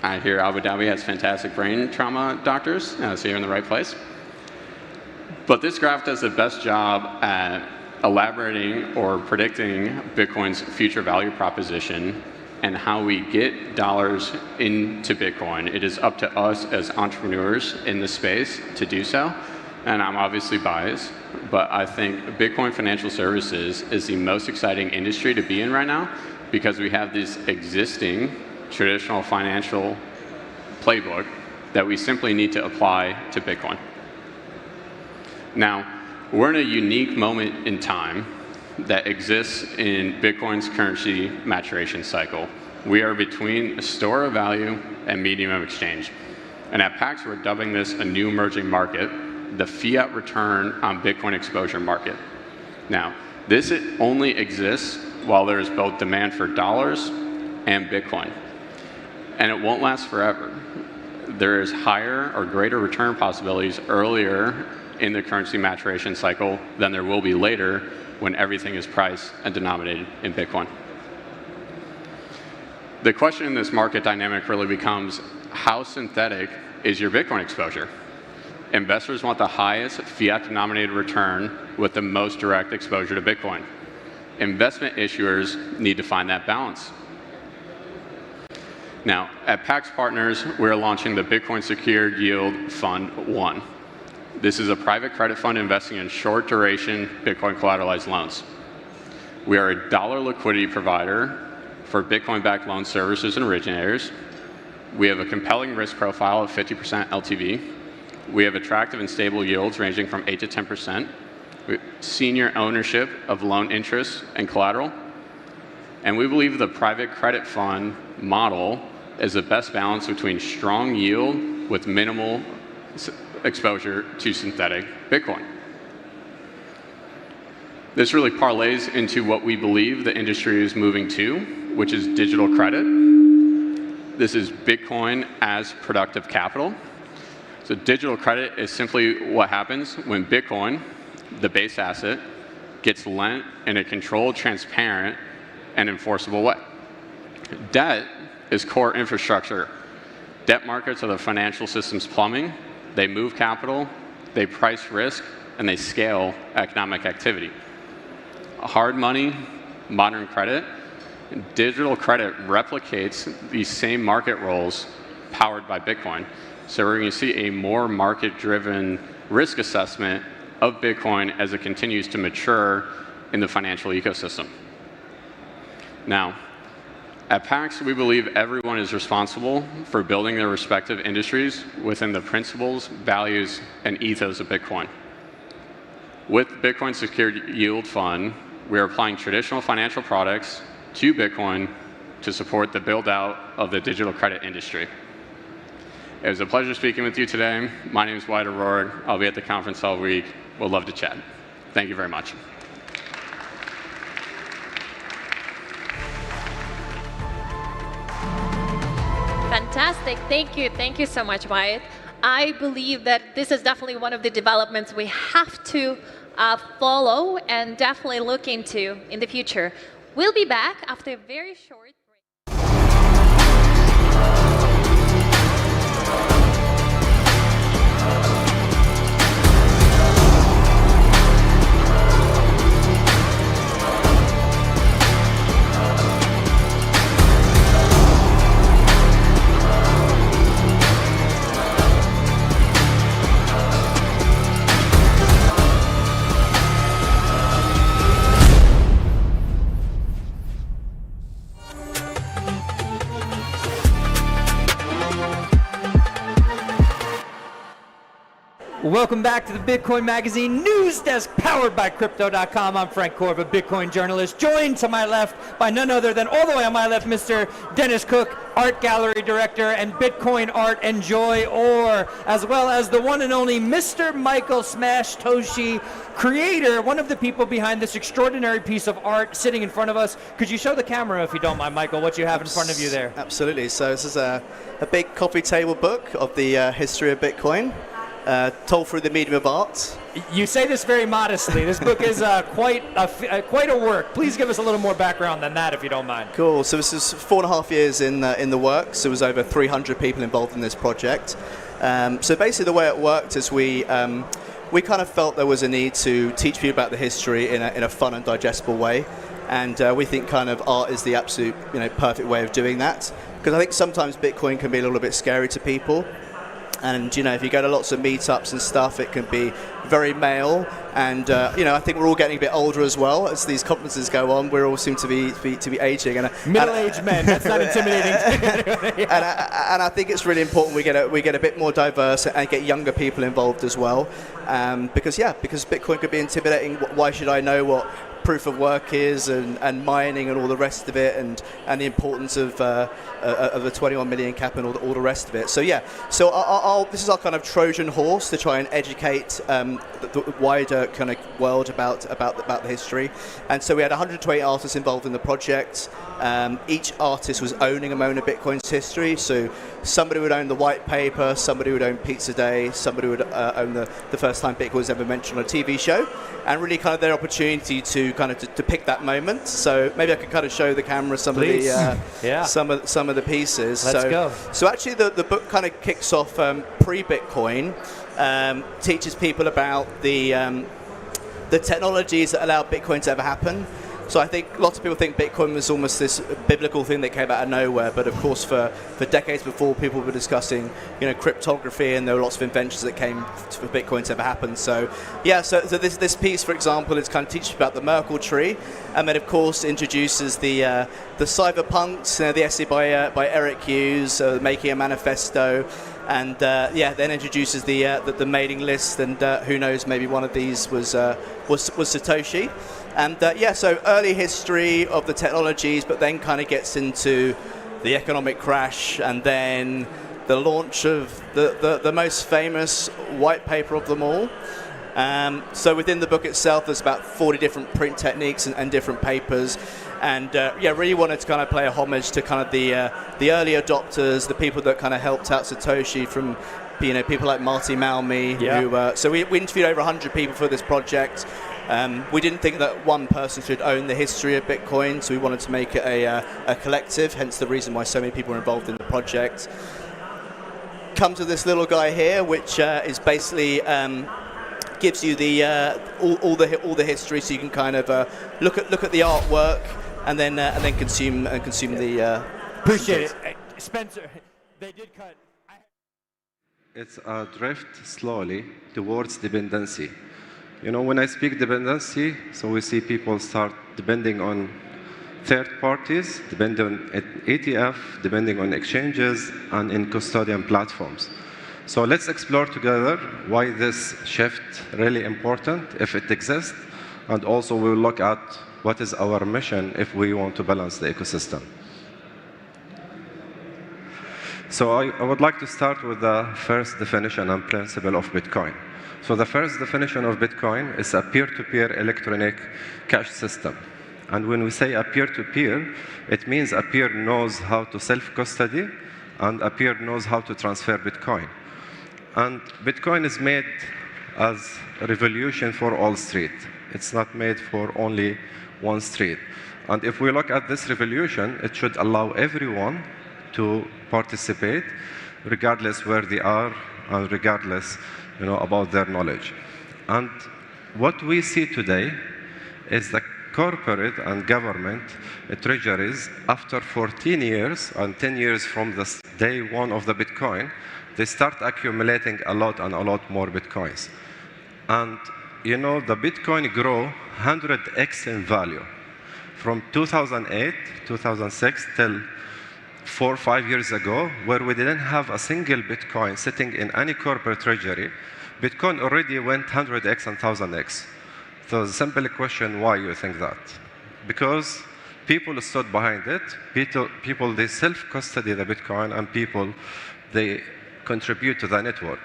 [SPEAKER 14] I hear Abu Dhabi has fantastic brain trauma doctors, so you're in the right place. But this graph does the best job at elaborating or predicting Bitcoin's future value proposition and how we get dollars into Bitcoin. It is up to us as entrepreneurs in the space to do so. And I'm obviously biased, but I think Bitcoin financial services is the most exciting industry to be in right now because we have this existing traditional financial playbook that we simply need to apply to Bitcoin. Now, we're in a unique moment in time that exists in Bitcoin's currency maturation cycle. We are between a store of value and medium of exchange. And at PAX, we're dubbing this a new emerging market, the fiat return on Bitcoin exposure market. Now, this only exists while there is both demand for dollars and Bitcoin. And it won't last forever. There is higher or greater return possibilities earlier in the currency maturation cycle than there will be later when everything is priced and denominated in Bitcoin. The question in this market dynamic really becomes, how synthetic is your Bitcoin exposure? Investors want the highest fiat-denominated return with the most direct exposure to Bitcoin. Investment issuers need to find that balance. Now, at Pax Partners, we're launching the Bitcoin Secured Yield Fund 1. This is a private credit fund investing in short-duration Bitcoin collateralized loans. We are a dollar liquidity provider for Bitcoin-backed loan servicers and originators. We have a compelling risk profile of 50% LTV. We have attractive and stable yields ranging from 8 to 10%. Senior ownership of loan interest and collateral. And we believe the private credit fund model is the best balance between strong yield with minimal exposure to synthetic Bitcoin. This really parlays into what we believe the industry is moving to, which is digital credit. This is Bitcoin as productive capital. So digital credit is simply what happens when Bitcoin, the base asset, gets lent in a controlled, transparent, and enforceable way. Debt is core infrastructure. Debt markets are the financial system's plumbing. They move capital, they price risk, and they scale economic activity. Hard money, modern credit, digital credit replicates these same market roles powered by Bitcoin. So we're going to see a more market-driven risk assessment of Bitcoin as it continues to mature in the financial ecosystem. Now, at Pax, we believe everyone is responsible for building their respective industries within the principles, values, and ethos of Bitcoin. With Bitcoin Secured Yield Fund, we are applying traditional financial products to Bitcoin to support the build-out of the digital credit industry. It was a pleasure speaking with you today. My name is Wyatt O'Rourke. I'll be at the conference all week. We'll love to chat. Thank you very much.
[SPEAKER 5] Fantastic. Thank you. Thank you so much, Wyatt. I believe that this is definitely one of the developments we have to follow and definitely look into in the future. We'll be back after a very short break.
[SPEAKER 2] Welcome back to the Bitcoin Magazine News Desk, powered by Crypto.com. I'm Frank Korb, a Bitcoin journalist, joined to my left by none other than, all the way on my left, Mr. Dennis Cook, Art Gallery Director and Bitcoin Art Enjoy-or, as well as the one and only Mr. Michael Smash Toshi, creator, one of the people behind this extraordinary piece of art sitting in front of us. Could you show the camera, if you don't mind, Michael, what you have in front of you there?
[SPEAKER 15] Absolutely. So this is a big coffee table book of the history of Bitcoin. Told through the medium of art.
[SPEAKER 2] You say this very modestly. This book is quite a work. Please give us a little more background than that, if you don't mind.
[SPEAKER 15] Cool. So this is 4.5 years in the works. There was over 300 people involved in this project. So basically, the way it worked is we kind of felt there was a need to teach people about the history in a fun and digestible way, and we think kind of art is the absolute perfect way of doing that, because I think sometimes Bitcoin can be a little bit scary to people. And if you go to lots of meetups and stuff, it can be very male. And I think we're all getting a bit older as well as these conferences go on. We all seem to be aging. And
[SPEAKER 2] middle-aged men. That's not intimidating.
[SPEAKER 15] And I think it's really important we get a bit more diverse and get younger people involved as well. Because Bitcoin could be intimidating. Why should I know what proof of work is and mining and all the rest of it, and the importance of the 21 million cap and all the rest of it. So this is our kind of Trojan horse to try and educate the wider kind of world about the history. And so we had 120 artists involved in the project. Each artist was owning a moment of Bitcoin's history. So somebody would own the white paper, somebody would own Pizza Day, somebody would own the first time Bitcoin was ever mentioned on a TV show, and really kind of their opportunity to pick that moment. So maybe I could kind of show the camera some
[SPEAKER 2] Please.
[SPEAKER 15] of the some of the pieces.
[SPEAKER 2] Let's go.
[SPEAKER 15] So actually the book kind of kicks off pre-Bitcoin. teaches people about the technologies that allow Bitcoin to ever happen. So I think lots of people think Bitcoin was almost this biblical thing that came out of nowhere, but of course for decades before, people were discussing, cryptography, and there were lots of inventions that came for Bitcoin to ever happen. So yeah, so this piece, for example, is kind of teaching about the Merkle tree, and then of course introduces the cypherpunks, the essay by Eric Hughes, making a manifesto. And then introduces the mailing list, and who knows, maybe one of these was Satoshi. And so early history of the technologies, but then kind of gets into the economic crash, and then the launch of the most famous white paper of them all. So within the book itself, there's about 40 different print techniques and different papers. And really wanted to kind of play a homage to kind of the early adopters, the people that kind of helped out Satoshi, from people like Marty Malmi.
[SPEAKER 2] Yeah.
[SPEAKER 15] So we interviewed over 100 people for this project. We didn't think that one person should own the history of Bitcoin, so we wanted to make it a collective, hence the reason why so many people were involved in the project. Come to this little guy here, which is basically gives you the all the history, so you can kind of look at the artwork and then consume the.
[SPEAKER 2] Appreciate it, Spencer. They did cut.
[SPEAKER 16] It's a drift slowly towards dependency. When I speak dependency, so we see people start depending on third parties, depending on ETF, depending on exchanges, and in custodian platforms. So let's explore together why this shift really important, if it exists, and also we'll look at what is our mission if we want to balance the ecosystem. So I would like to start with the first definition and principle of Bitcoin. So the first definition of Bitcoin is a peer-to-peer electronic cash system. And when we say a peer-to-peer, it means a peer knows how to self-custody, and a peer knows how to transfer Bitcoin. And Bitcoin is made as a revolution for all street. It's not made for only one street. And if we look at this revolution, it should allow everyone to participate, regardless where they are and regardless, about their knowledge. And what we see today is the corporate and government treasuries, after 14 years and 10 years from the day one of the Bitcoin, they start accumulating a lot more Bitcoins. And the Bitcoin grow 100x in value. From 2008, 2006 till 4 or 5 years ago, where we didn't have a single Bitcoin sitting in any corporate treasury, Bitcoin already went 100x and 1000x. So the simple question, why you think that? Because people stood behind it, people they self-custody the Bitcoin, and people, they contribute to the network.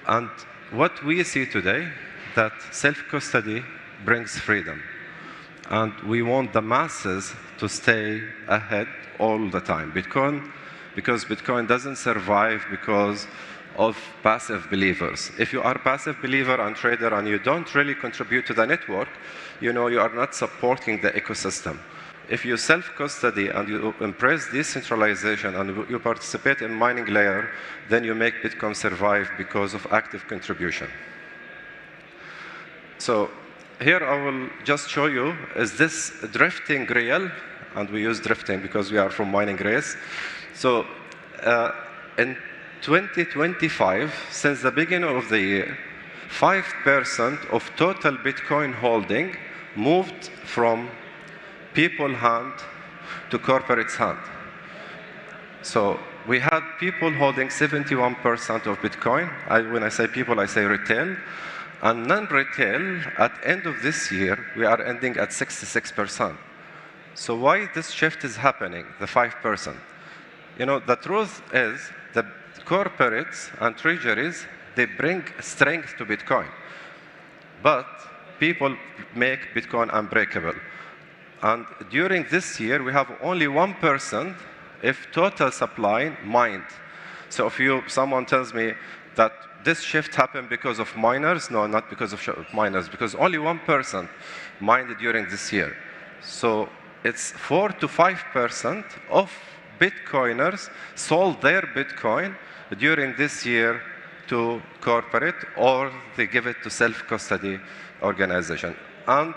[SPEAKER 16] And what we see today, that self-custody brings freedom. And we want the masses to stay ahead all the time. Because Bitcoin doesn't survive because of passive believers. If you are a passive believer and trader and you don't really contribute to the network, you are not supporting the ecosystem. If you self-custody and you embrace decentralization and you participate in mining layer, then you make Bitcoin survive because of active contribution. So here I will just show you, is this drifting real? And we use drifting because we are from mining race. So in 2025, since the beginning of the year, 5% of total Bitcoin holding moved from people's hand to corporate's hand. So we had people holding 71% of Bitcoin. When I say people, I say retail. And non-retail, at end of this year, we are ending at 66%. So why this shift is happening, the 5%? The truth is that corporates and treasuries, they bring strength to Bitcoin. But people make Bitcoin unbreakable. And during this year, we have only 1% if total supply mined. So if someone tells me that this shift happened because of miners, no, not because of miners, because only 1% mined during this year. So it's 4 to 5% of Bitcoiners sold their Bitcoin during this year to corporate or they give it to self-custody organization. And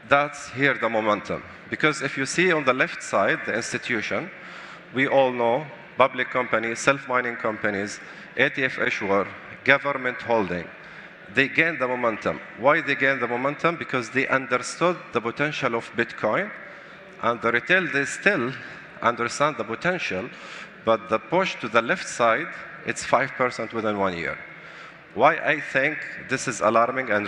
[SPEAKER 16] that's here the momentum. Because if you see on the left side, the institution, we all know public companies, self-mining companies, ETF issuer, government holding, they gain the momentum. Why they gain the momentum? Because they understood the potential of Bitcoin, and the retail, they still understand the potential, but the push to the left side, it's 5% within 1 year. Why I think this is alarming and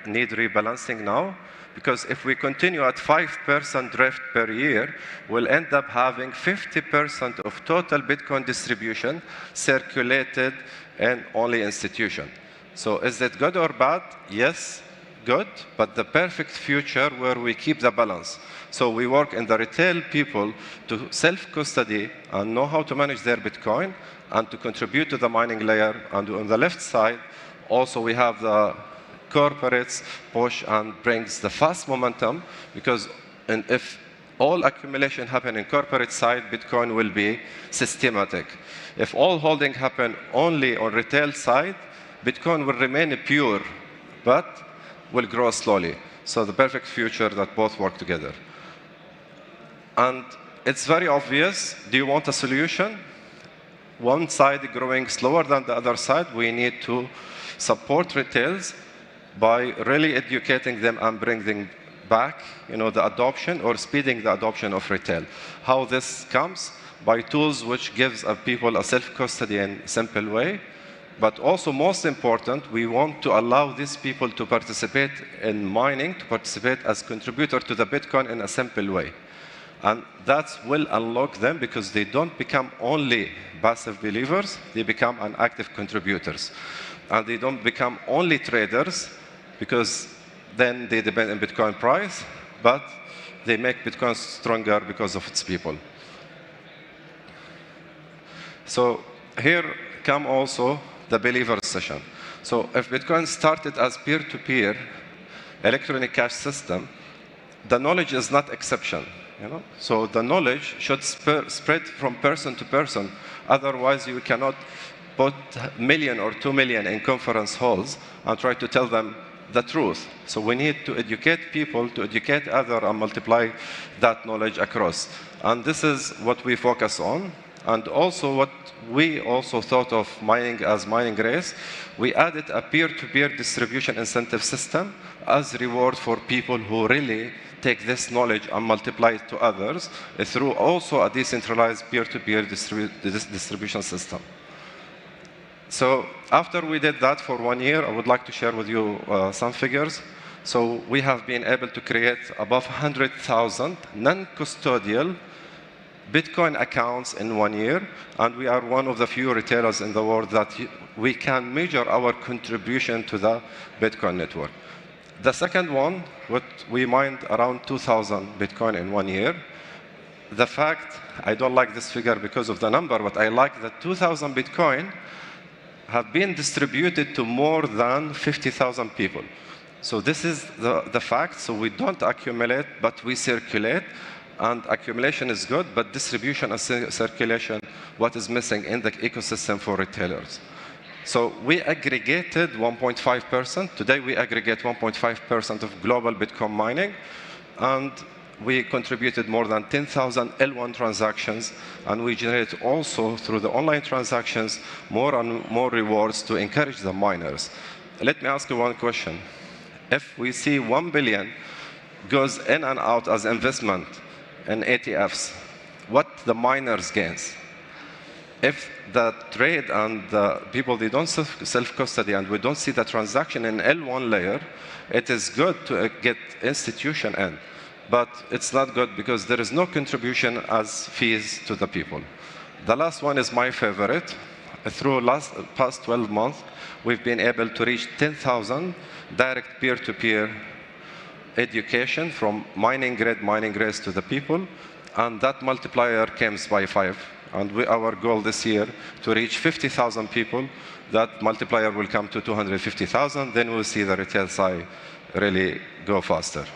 [SPEAKER 16] need rebalancing now? Because if we continue at 5% drift per year, we'll end up having 50% of total Bitcoin distribution circulated in only institution. So is it good or bad? Yes, good, but the perfect future where we keep the balance. So we work in the retail people to self-custody and know how to manage their Bitcoin and to contribute to the mining layer. And on the left side, also we have the corporates push and brings the fast momentum, because if all accumulation happen in corporate side, Bitcoin will be systematic. If all holding happen only on retail side, Bitcoin will remain pure, but will grow slowly. So the perfect future that both work together. And it's very obvious, do you want a solution? One side growing slower than the other side, we need to support retails by really educating them and bringing back, the adoption or speeding the adoption of retail. How this comes? By tools which gives people a self-custody in a simple way. But also, most important, we want to allow these people to participate in mining, to participate as contributor to the Bitcoin in a simple way. And that will unlock them because they don't become only passive believers, they become an active contributors. And they don't become only traders because then they depend on Bitcoin price, but they make Bitcoin stronger because of its people. So here come also the believer session. So if Bitcoin started as peer-to-peer electronic cash system, the knowledge is not exception. So the knowledge should spread from person to person. Otherwise, you cannot put 1 million or 2 million in conference halls and try to tell them the truth. So we need to educate people, to educate others, and multiply that knowledge across. And this is what we focus on. And also what we also thought of mining as mining race, we added a peer-to-peer distribution incentive system as reward for people who really take this knowledge and multiply it to others through also a decentralized peer-to-peer distribution system. So after we did that for 1 year, I would like to share with you some figures. So we have been able to create above 100,000 non-custodial Bitcoin accounts in 1 year, and we are one of the few retailers in the world that we can measure our contribution to the Bitcoin network. The second one, we mined around 2,000 Bitcoin in 1 year. The fact, I don't like this figure because of the number, but I like that 2,000 Bitcoin have been distributed to more than 50,000 people. So this is the fact. So we don't accumulate, but we circulate. And accumulation is good, but distribution and circulation, what is missing in the ecosystem for retailers. So we aggregated 1.5%. Today we aggregate 1.5% of global Bitcoin mining. And we contributed more than 10,000 L1 transactions. And we generate also through the online transactions more and more rewards to encourage the miners. Let me ask you one question. If we see 1 billion goes in and out as investment in ETFs, what the miners gains? If the trade and the people, they don't self-custody and we don't see the transaction in L1 layer, it is good to get institution in. But it's not good because there is no contribution as fees to the people. The last one is my favorite. Through past 12 months, we've been able to reach 10,000 direct peer-to-peer education from mining race to the people, and that multiplier comes by 5. And our goal this year to reach 50,000 people, that multiplier will come to 250,000, then we'll see the retail side really go faster.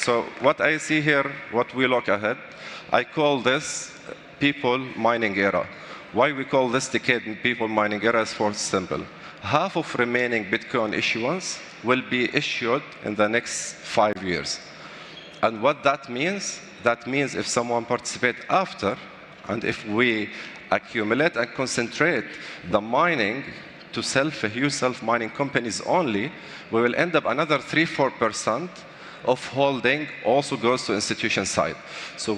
[SPEAKER 16] So what I see here, what we look ahead, I call this people mining era. Why we call this decade people mining era is for simple. Half of remaining Bitcoin issuance will be issued in the next 5 years. And what that means if someone participates after, and if we accumulate and concentrate the mining to huge self-mining companies only, we will end up another 3-4% of holding also goes to institution side. So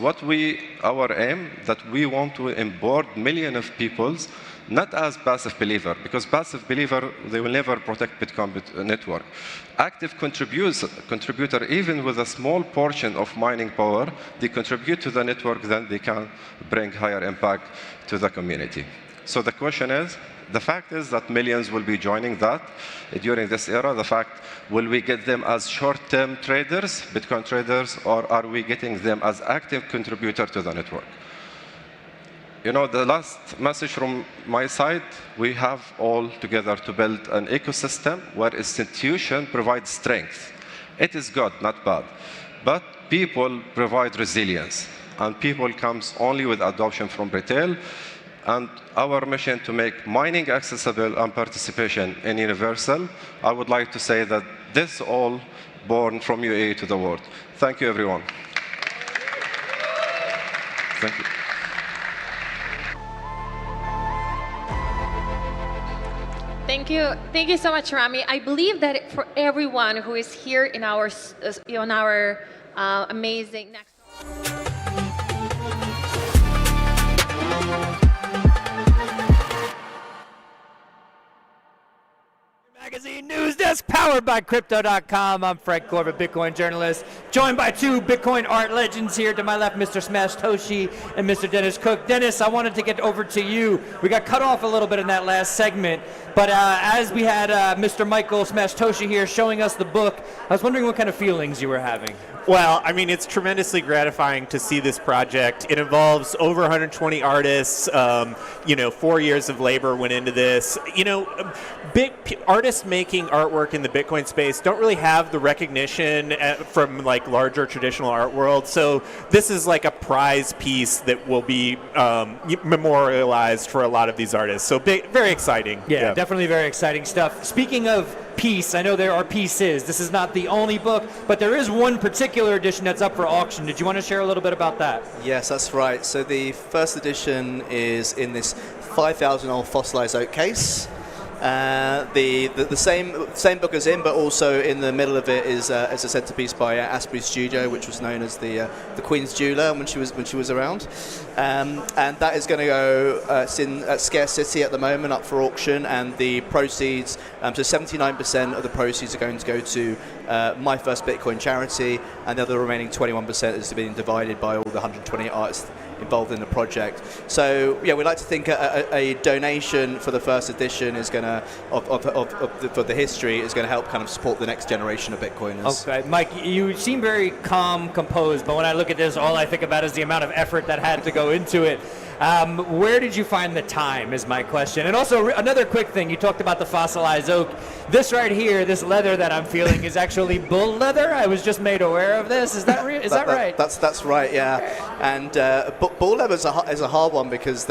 [SPEAKER 16] our aim that we want to onboard millions of people, not as passive believer, because passive believer, they will never protect Bitcoin network. Active contributor, even with a small portion of mining power, they contribute to the network, then they can bring higher impact to the community. So the question is, the fact is that millions will be joining that during this era. The fact, will we get them as short-term traders, Bitcoin traders, or are we getting them as active contributor to the network? You know, the last message from my side, we have all together to build an ecosystem where institution provides strength. It is good, not bad. But people provide resilience. And people comes only with adoption from retail. And our mission to make mining accessible and participation in universal, I would like to say that this all born from UAE to the world. Thank you, everyone. Thank you.
[SPEAKER 5] Thank you so much, Rami. I believe that for everyone who is here in our amazing next.
[SPEAKER 2] Magazine News Desk, powered by Crypto.com. I'm Frank Corbett, Bitcoin journalist, joined by two Bitcoin art legends here. To my left, Mr. Smash Toshi and Mr. Dennis Cook. Dennis, I wanted to get over to you. We got cut off a little bit in that last segment, but as we had Mr. Michael Smash Toshi here showing us the book, I was wondering what kind of feelings you were having.
[SPEAKER 18] Well, I mean, it's tremendously gratifying to see this project. It involves over 120 artists. 4 years of labor went into this. Big artists making artwork in the Bitcoin space don't really have the recognition from like larger traditional art world. So this is like a prize piece that will be memorialized for a lot of these artists. So very exciting.
[SPEAKER 2] Yeah, definitely very exciting stuff. Speaking of piece, I know there are pieces. This is not the only book, but there is one particular edition that's up for auction. Did you want to share a little bit about that?
[SPEAKER 15] Yes, that's right. So the first edition is in this 5,000-old fossilized oak case. The same book is in, but also in the middle of it is a centerpiece by Asbury Studio, which was known as the Queen's Jeweler when she was around, and that is going to go it's in at Scarce City at the moment, up for auction, and the proceeds, so 79% of the proceeds are going to go to My First Bitcoin charity, and the other remaining 21% is being divided by all the 120 artists involved in the project. So yeah, we like to think a donation for the first edition is going to for the history is going to help kind of support the next generation of Bitcoiners.
[SPEAKER 2] Okay, Mike, you seem very calm, composed, but when I look at this, all I think about is the amount of effort that had to go into it. Where did you find the time is my question. And also another quick thing, you talked about the fossilized oak. This right here, this leather that I'm feeling is actually bull leather. I was just made aware of this. Is that real? Is that right?
[SPEAKER 15] That's right, yeah. And bull leather is a hard one because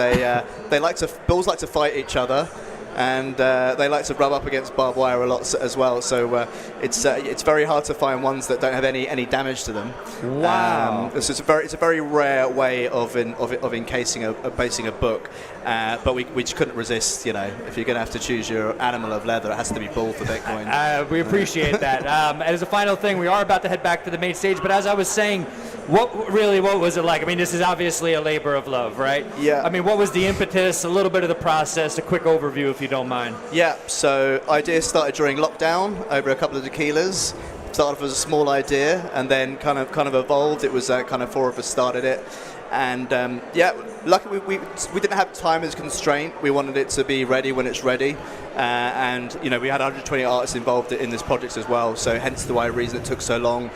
[SPEAKER 15] bulls like to fight each other. And they like to rub up against barbed wire a lot as well. So it's very hard to find ones that don't have any damage to them.
[SPEAKER 2] Wow!
[SPEAKER 15] So it's a very rare way of encasing a book. But we just couldn't resist. If you're going to have to choose your animal of leather, it has to be bull for Bitcoin.
[SPEAKER 2] We appreciate that. And as a final thing, we are about to head back to the main stage. But as I was saying, what was it like? I mean, this is obviously a labor of love, right?
[SPEAKER 15] Yeah.
[SPEAKER 2] I mean, what was the impetus? A little bit of the process. A quick overview, if you don't mind.
[SPEAKER 15] Yeah. So idea started during lockdown over a couple of tequilas. Started off as a small idea, and then kind of evolved. It was kind of four of us started it. And luckily we didn't have time as a constraint. We wanted it to be ready when it's ready, and we had 120 artists involved in this project as well. So hence the reason it took so long.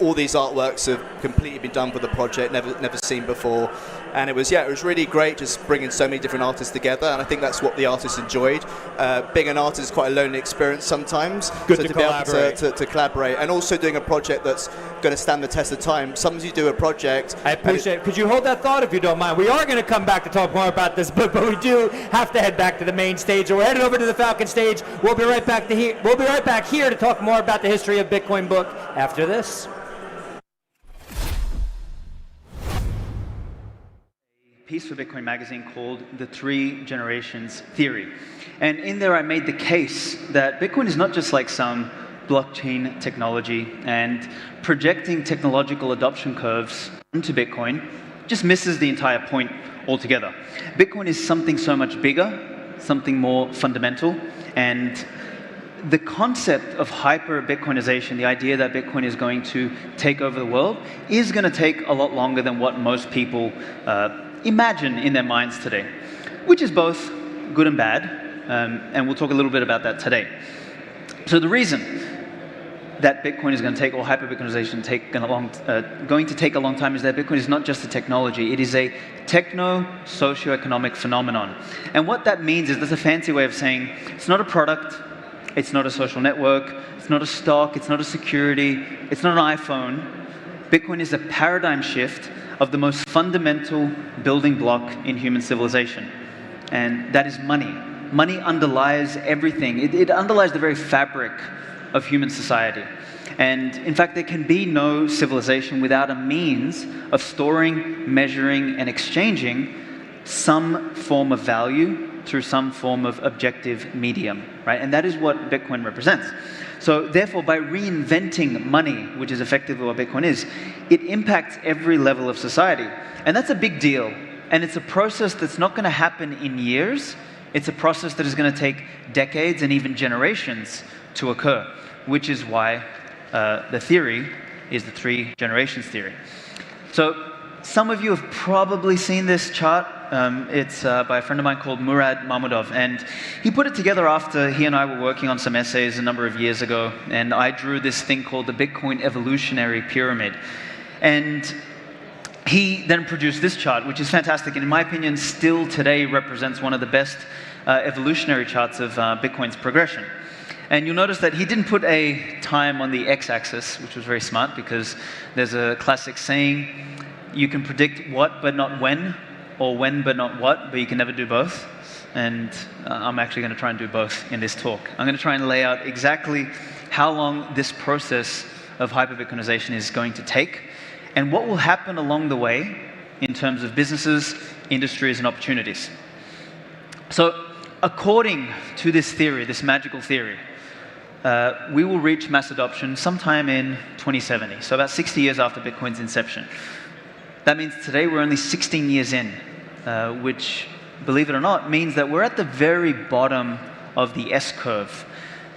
[SPEAKER 15] All these artworks have completely been done for the project, never seen before. And it was really great just bringing so many different artists together, and I think that's what the artists enjoyed. Being an artist is quite a lonely experience sometimes.
[SPEAKER 2] Good
[SPEAKER 15] so
[SPEAKER 2] to
[SPEAKER 15] be
[SPEAKER 2] collaborate.
[SPEAKER 15] able to collaborate, and also doing a project that's going to stand the test of time. Sometimes you do a project.
[SPEAKER 2] I appreciate it. Could you hold that thought if you don't mind? We are going to come back to talk more about this book, but we do have to head back to the main stage. So we're headed over to the Falcon stage. We'll be right back here to talk more about the history of Bitcoin book after this.
[SPEAKER 1] Piece for Bitcoin magazine called The Three Generations Theory. And in there I made the case that Bitcoin is not just like some blockchain technology, and projecting technological adoption curves into Bitcoin just misses the entire point altogether. Bitcoin is something so much bigger, something more fundamental, and the concept of hyper-Bitcoinization, the idea that Bitcoin is going to take over the world, is going to take a lot longer than what most people imagine in their minds today, which is both good and bad, and we'll talk a little bit about that today. So the reason that Bitcoin is going to take, or hyper-Bitcoinization going to take a long time, is that Bitcoin is not just a technology, it is a techno-socioeconomic phenomenon. And what that means is, that's a fancy way of saying, it's not a product, it's not a social network, it's not a stock, it's not a security, it's not an iPhone. Bitcoin is a paradigm shift of the most fundamental building block in human civilization, and that is money. Money underlies everything. It underlies the very fabric of human society. And in fact, there can be no civilization without a means of storing, measuring, and exchanging some form of value through some form of objective medium, right? And that is what Bitcoin represents. So therefore, by reinventing money, which is effectively what Bitcoin is, it impacts every level of society. And that's a big deal. And it's a process that's not going to happen in years. It's a process that is going to take decades and even generations to occur, which is why the theory is the three generations theory. So some of you have probably seen this chart. It's by a friend of mine called Murad Mahmudov, and he put it together after he and I were working on some essays a number of years ago, and I drew this thing called the Bitcoin evolutionary pyramid. And he then produced this chart, which is fantastic, and in my opinion still today represents one of the best evolutionary charts of Bitcoin's progression. And you'll notice that he didn't put a time on the x-axis, which was very smart, because there's a classic saying, you can predict what but not when, or when but not what, but you can never do both. And I'm actually going to try and do both in this talk. I'm going to try and lay out exactly how long this process of hyper-Bitcoinization is going to take, and what will happen along the way in terms of businesses, industries, and opportunities. So according to this theory, this magical theory, we will reach mass adoption sometime in 2070, so about 60 years after Bitcoin's inception. That means today we're only 16 years in, which, believe it or not, means that we're at the very bottom of the S-curve.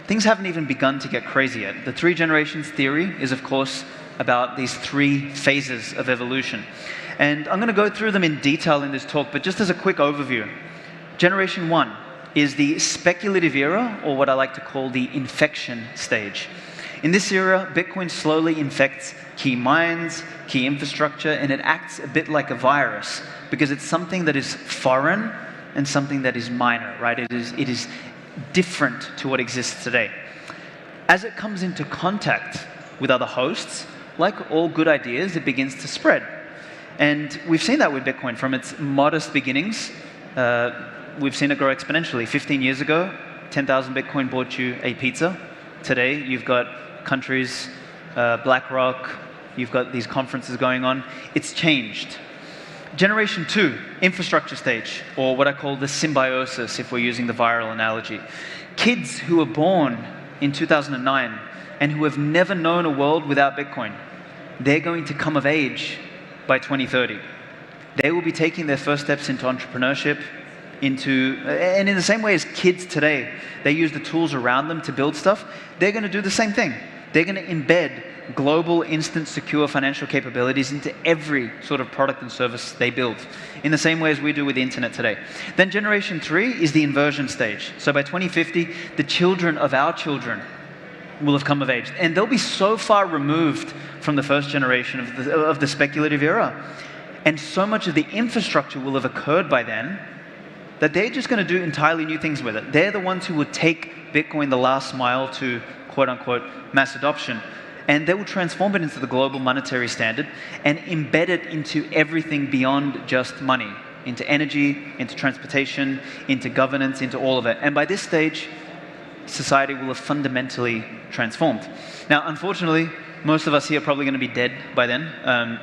[SPEAKER 1] Things haven't even begun to get crazy yet. The three generations theory is, of course, about these three phases of evolution. And I'm going to go through them in detail in this talk, but just as a quick overview. Generation 1 is the speculative era, or what I like to call the infection stage. In this era, Bitcoin slowly infects key mines, key infrastructure, and it acts a bit like a virus, because it's something that is foreign and something that is minor, right? It is different to what exists today. As it comes into contact with other hosts, like all good ideas, it begins to spread. And we've seen that with Bitcoin from its modest beginnings. We've seen it grow exponentially. 15 years ago, 10,000 Bitcoin bought you a pizza. Today, you've got countries, BlackRock, you've got these conferences going on. It's changed. Generation 2, infrastructure stage, or what I call the symbiosis, if we're using the viral analogy. Kids who were born in 2009 and who have never known a world without Bitcoin, they're going to come of age by 2030. They will be taking their first steps into entrepreneurship, and in the same way as kids today, they use the tools around them to build stuff, they're going to do the same thing. They're going to embed global, instant, secure financial capabilities into every sort of product and service they build, in the same way as we do with the internet today. Then generation 3 is the inversion stage. So by 2050, the children of our children will have come of age. And they'll be so far removed from the first generation of the speculative era. And so much of the infrastructure will have occurred by then that they're just going to do entirely new things with it. They're the ones who would take Bitcoin the last mile to quote-unquote mass adoption. And they will transform it into the global monetary standard and embed it into everything beyond just money, into energy, into transportation, into governance, into all of it. And by this stage, society will have fundamentally transformed. Now, unfortunately, most of us here are probably going to be dead by then.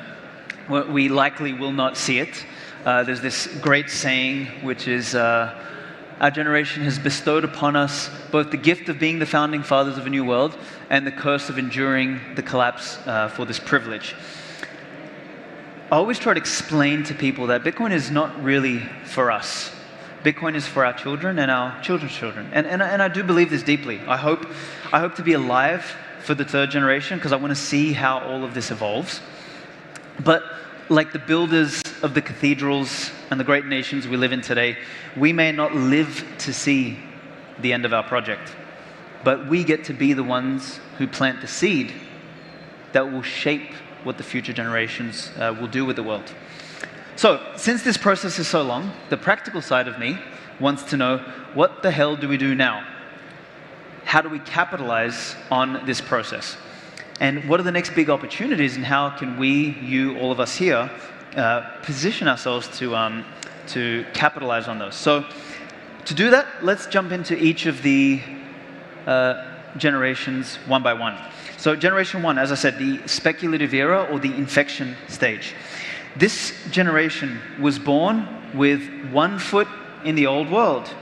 [SPEAKER 1] We likely will not see it. There's this great saying, which is, our generation has bestowed upon us both the gift of being the founding fathers of a new world and the curse of enduring the collapse for this privilege. I always try to explain to people that Bitcoin is not really for us. Bitcoin is for our children and our children's children. And I do believe this deeply. I hope to be alive for the third generation because I want to see how all of this evolves. But like the builders of the cathedrals and the great nations we live in today, we may not live to see the end of our project, but we get to be the ones who plant the seed that will shape what the future generations will do with the world. So, since this process is so long, the practical side of me wants to know, what the hell do we do now? How do we capitalize on this process? And what are the next big opportunities, and how can we, you, all of us here, position ourselves to capitalize on those? So to do that, let's jump into each of the generations one by one. So generation one, as I said, the speculative era or the infection stage. This generation was born with 1 foot in the old world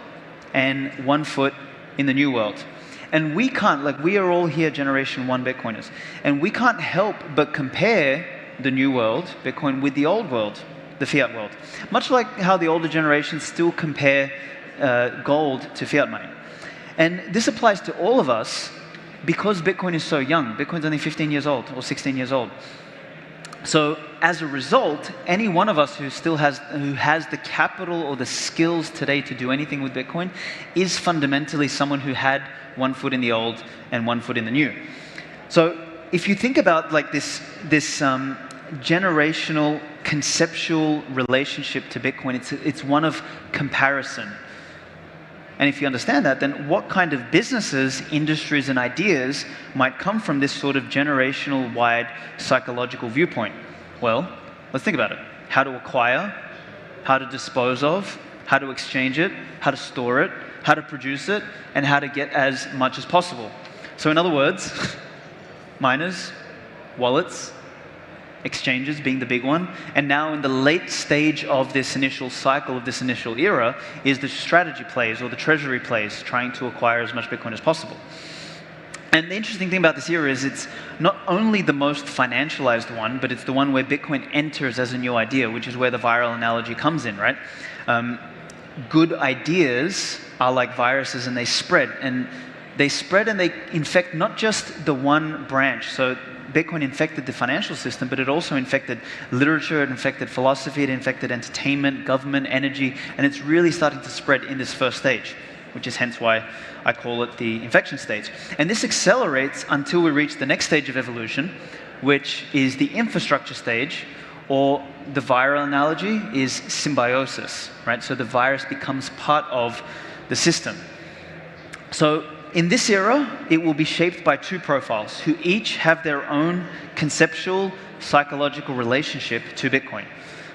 [SPEAKER 1] and 1 foot in the new world. And we can't, like, we are all here generation one Bitcoiners, and we can't help but compare the new world, Bitcoin, with the old world, the fiat world. Much like how the older generations still compare gold to fiat money. And this applies to all of us because Bitcoin is so young. Bitcoin's only 15 years old or 16 years old. So as a result, any one of us who has the capital or the skills today to do anything with Bitcoin is fundamentally someone who had 1 foot in the old and 1 foot in the new. So if you think about like this generational conceptual relationship to Bitcoin, it's one of comparison. And if you understand that, then what kind of businesses, industries, and ideas might come from this sort of generational wide psychological viewpoint? Well, let's think about it. How to acquire, how to dispose of, how to exchange it, how to store it, how to produce it, and how to get as much as possible. So in other words, miners, wallets, exchanges being the big one, and now in the late stage of this initial cycle, of this initial era, is the strategy plays or the treasury plays, trying to acquire as much Bitcoin as possible. And the interesting thing about this era is it's not only the most financialized one, but it's the one where Bitcoin enters as a new idea, which is where the viral analogy comes in, right? Good ideas are like viruses, and they spread. And they infect not just the one branch. So Bitcoin infected the financial system, but it also infected literature, it infected philosophy, it infected entertainment, government, energy, and it's really starting to spread in this first stage, which is hence why I call it the infection stage. And this accelerates until we reach the next stage of evolution, which is the infrastructure stage, or the viral analogy is symbiosis, right? So the virus becomes part of the system. So in this era, it will be shaped by two profiles who each have their own conceptual, psychological relationship to Bitcoin.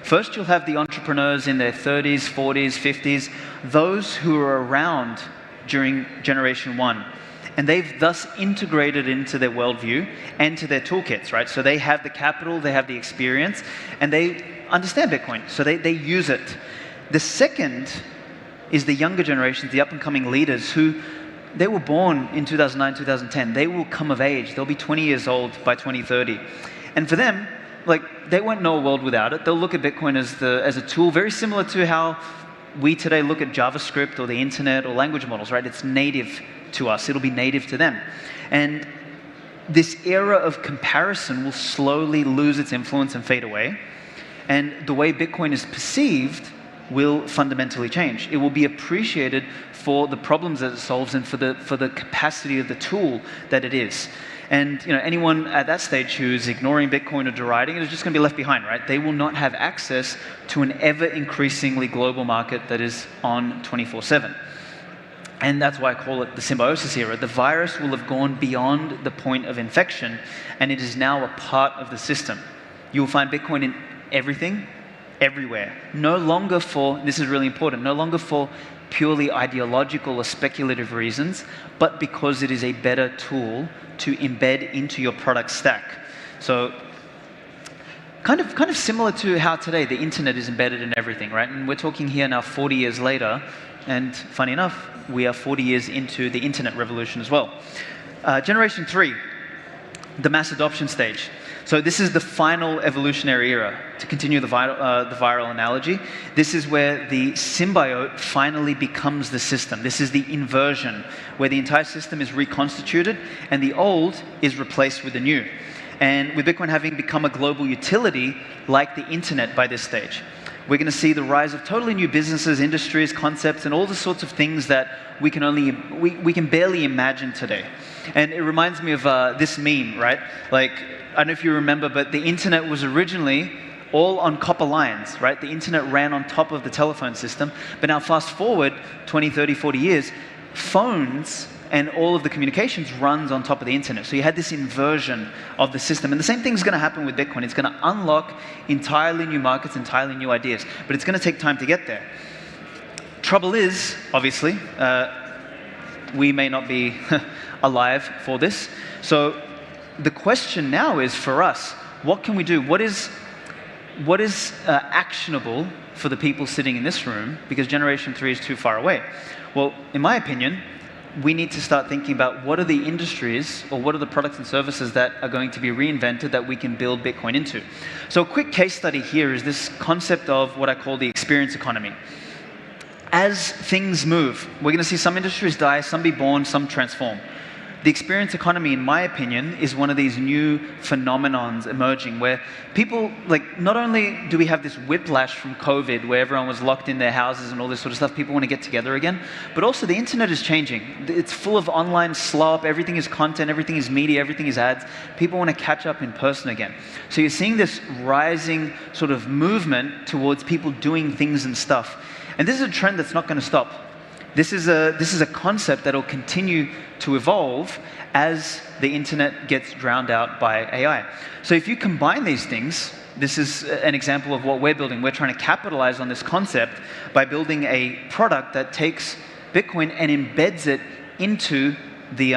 [SPEAKER 1] First, you'll have the entrepreneurs in their 30s, 40s, 50s, those who are around during generation one. And they've thus integrated into their worldview and to their toolkits, right? So they have the capital, they have the experience, and they understand Bitcoin, so they use it. The second is the younger generations, the up-and-coming leaders who they were born in 2009, 2010. They will come of age. They'll be 20 years old by 2030. And for them, like, they won't know a world without it. They'll look at Bitcoin as a tool, very similar to how we today look at JavaScript or the internet or language models, right? It's native to us. It'll be native to them. And this era of comparison will slowly lose its influence and fade away. And the way Bitcoin is perceived will fundamentally change. It will be appreciated for the problems that it solves and for the capacity of the tool that it is. And anyone at that stage who's ignoring Bitcoin or deriding it is just going to be left behind, right? They will not have access to an ever-increasingly global market that is on 24/7. And that's why I call it the symbiosis era. The virus will have gone beyond the point of infection, and it is now a part of the system. You will find Bitcoin in everything, everywhere. No longer for, this is really important, no longer for purely ideological or speculative reasons, but because it is a better tool to embed into your product stack. So kind of similar to how today the internet is embedded in everything, right? And we're talking here now 40 years later, and funny enough, we are 40 years into the internet revolution as well. Generation 3, the mass adoption stage. So this is the final evolutionary era. To continue the viral analogy, this is where the symbiote finally becomes the system. This is the inversion, where the entire system is reconstituted and the old is replaced with the new. And with Bitcoin having become a global utility like the internet by this stage, we're going to see the rise of totally new businesses, industries, concepts, and all the sorts of things that we can barely imagine today. And it reminds me of this meme, right? Like, I don't know if you remember, but the internet was originally all on copper lines, right? The internet ran on top of the telephone system. But now fast forward 20, 30, 40 years, phones and all of the communications runs on top of the internet. So you had this inversion of the system. And the same thing is going to happen with Bitcoin. It's going to unlock entirely new markets, entirely new ideas. But it's going to take time to get there. Trouble is, obviously, we may not be alive for this. So the question now is for us, what can we do? What is actionable for the people sitting in this room? Because Generation 3 is too far away. Well, in my opinion, we need to start thinking about what are the industries or what are the products and services that are going to be reinvented that we can build Bitcoin into. So a quick case study here is this concept of what I call the experience economy. As things move, we're going to see some industries die, some be born, some transform. The experience economy, in my opinion, is one of these new phenomenons emerging where people, like, not only do we have this whiplash from COVID where everyone was locked in their houses and all this sort of stuff, people want to get together again, but also the internet is changing. It's full of online slop, everything is content, everything is media, everything is ads. People want to catch up in person again. So you're seeing this rising sort of movement towards people doing things and stuff. And this is a trend that's not going to stop. This is a concept that will continue to evolve as the internet gets drowned out by AI. So if you combine these things, this is an example of what we're building. We're trying to capitalize on this concept by building a product that takes Bitcoin and embeds it into the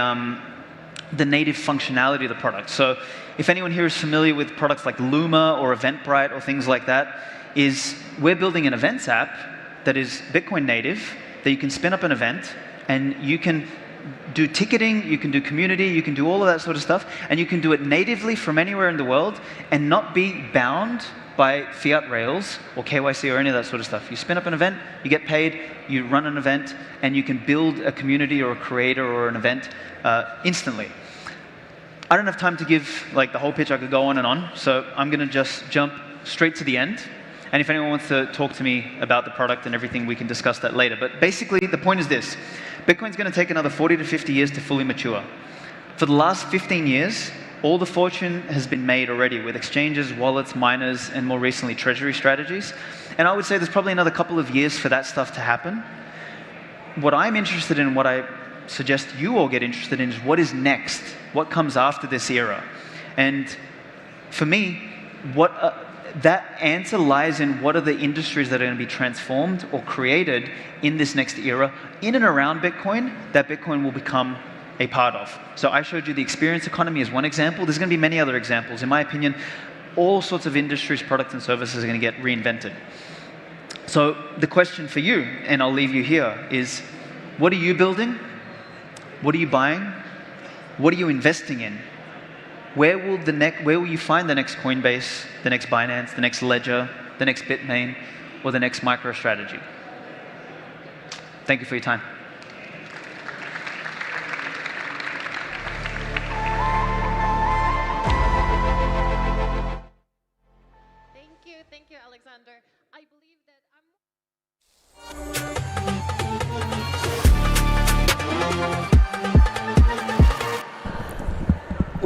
[SPEAKER 1] native functionality of the product. So if anyone here is familiar with products like Luma or Eventbrite or things like that, we're building an events app that is Bitcoin native, that you can spin up an event, and you can do ticketing, you can do community, you can do all of that sort of stuff, and you can do it natively from anywhere in the world and not be bound by fiat rails or KYC or any of that sort of stuff. You spin up an event, you get paid, you run an event, and you can build a community or a creator or an event instantly. I don't have time to give like the whole pitch. I could go on and on, so I'm going to just jump straight to the end. And if anyone wants to talk to me about the product and everything, we can discuss that later. But basically, the point is this. Bitcoin's going to take another 40 to 50 years to fully mature. For the last 15 years, all the fortune has been made already with exchanges, wallets, miners, and more recently, Treasury strategies. And I would say there's probably another couple of years for that stuff to happen. What I'm interested in, what I suggest you all get interested in, is what is next? What comes after this era? And for me, that answer lies in what are the industries that are going to be transformed or created in this next era, in and around Bitcoin, that Bitcoin will become a part of. So I showed you the experience economy as one example. There's going to be many other examples. In my opinion, all sorts of industries, products, and services are going to get reinvented. So the question for you, and I'll leave you here, is what are you building? What are you buying? What are you investing in? Where will you find the next Coinbase, the next Binance, the next Ledger, the next Bitmain, or the next MicroStrategy? Thank you for your time.
[SPEAKER 5] Thank you, Alexander. I believe that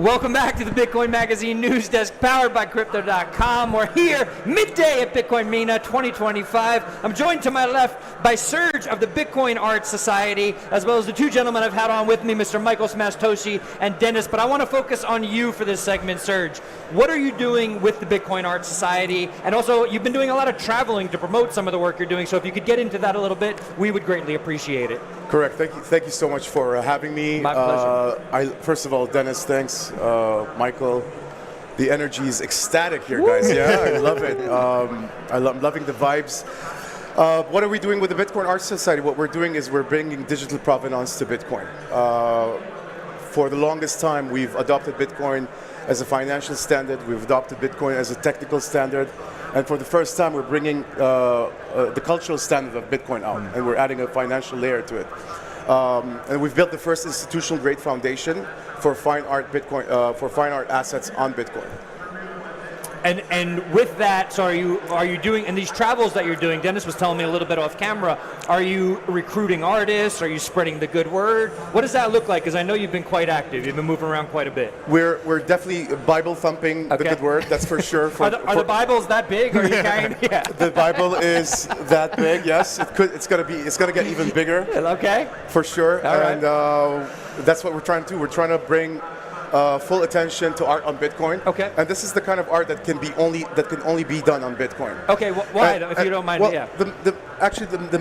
[SPEAKER 2] Welcome back to the Bitcoin Magazine News Desk, powered by Crypto.com. We're here midday at Bitcoin MENA 2025. I'm joined to my left by Serge of the Bitcoin Art Society, as well as the two gentlemen I've had on with me, Mr. Michael Smastoshi and Dennis. But I want to focus on you for this segment, Serge. What are you doing with the Bitcoin Art Society? And also, you've been doing a lot of traveling to promote some of the work you're doing. So if you could get into that a little bit, we would greatly appreciate it.
[SPEAKER 19] Correct. Thank you so much for having me.
[SPEAKER 2] My pleasure.
[SPEAKER 19] First of all, Dennis, thanks. Michael, the energy is ecstatic here, guys. Yeah, I love it. I'm loving the vibes. What are we doing with the Bitcoin Art Society? What we're doing is we're bringing digital provenance to Bitcoin. For the longest time, we've adopted Bitcoin as a financial standard. We've adopted Bitcoin as a technical standard. And for the first time, we're bringing the cultural standard of Bitcoin out, and we're adding a financial layer to it. And we've built the first institutional-grade foundation for fine art Bitcoin, for fine art assets on Bitcoin.
[SPEAKER 2] And with that, so are you doing, and these travels that you're doing, Dennis was telling me a little bit off camera, are you recruiting artists? Are you spreading the good word? What does that look like? Because I know you've been quite active. You've been moving around quite a bit.
[SPEAKER 19] We're definitely Bible thumping the good word, that's for sure.
[SPEAKER 2] Are the Bibles that big? Or are you carrying? Yeah.
[SPEAKER 19] The Bible is that big, yes. It's gonna get even bigger.
[SPEAKER 2] Okay.
[SPEAKER 19] For sure.
[SPEAKER 2] All right.
[SPEAKER 19] And that's what we're trying to do. We're trying to bring full attention to art on Bitcoin.
[SPEAKER 2] Okay.
[SPEAKER 19] And this is the kind of art that can only be done on Bitcoin.
[SPEAKER 2] Okay. Why, if you don't mind?
[SPEAKER 19] Well,
[SPEAKER 2] Yeah.
[SPEAKER 19] The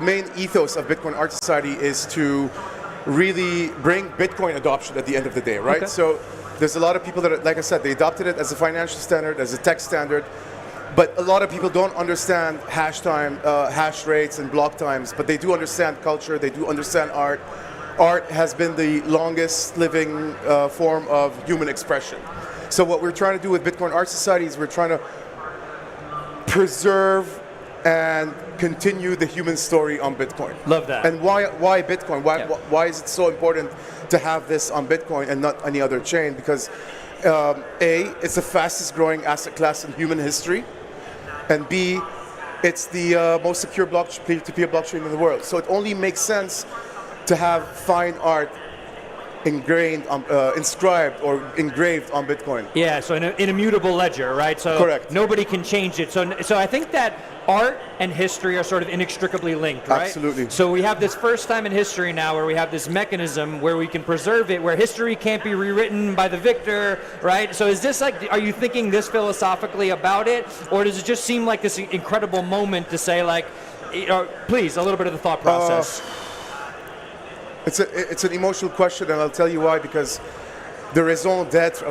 [SPEAKER 19] main ethos of Bitcoin Art Society is to really bring Bitcoin adoption at the end of the day, right?
[SPEAKER 2] Okay.
[SPEAKER 19] So there's a lot of people that, like I said, they adopted it as a financial standard, as a tech standard. But a lot of people don't understand hash time, hash rates, and block times. But they do understand culture. They do understand art. Art has been the longest living form of human expression. So what we're trying to do with Bitcoin Art Society is we're trying to preserve and continue the human story on Bitcoin.
[SPEAKER 2] Love that.
[SPEAKER 19] And why Bitcoin? Why is it so important to have this on Bitcoin and not any other chain? Because A, it's the fastest growing asset class in human history, and B, it's the most secure peer-to-peer blockchain in the world. So it only makes sense to have fine art inscribed or engraved on Bitcoin.
[SPEAKER 2] Yeah, so in an immutable ledger, right? So
[SPEAKER 19] correct.
[SPEAKER 2] Nobody can change it. So I think that art and history are sort of inextricably linked, right?
[SPEAKER 19] Absolutely.
[SPEAKER 2] So we have this first time in history now where we have this mechanism where we can preserve it, where history can't be rewritten by the victor, right? So is this like, are you thinking this philosophically about it? Or does it just seem like this incredible moment to say like, please, a little bit of the thought process.
[SPEAKER 19] It's an emotional question, and I'll tell you why. Because the raison d'être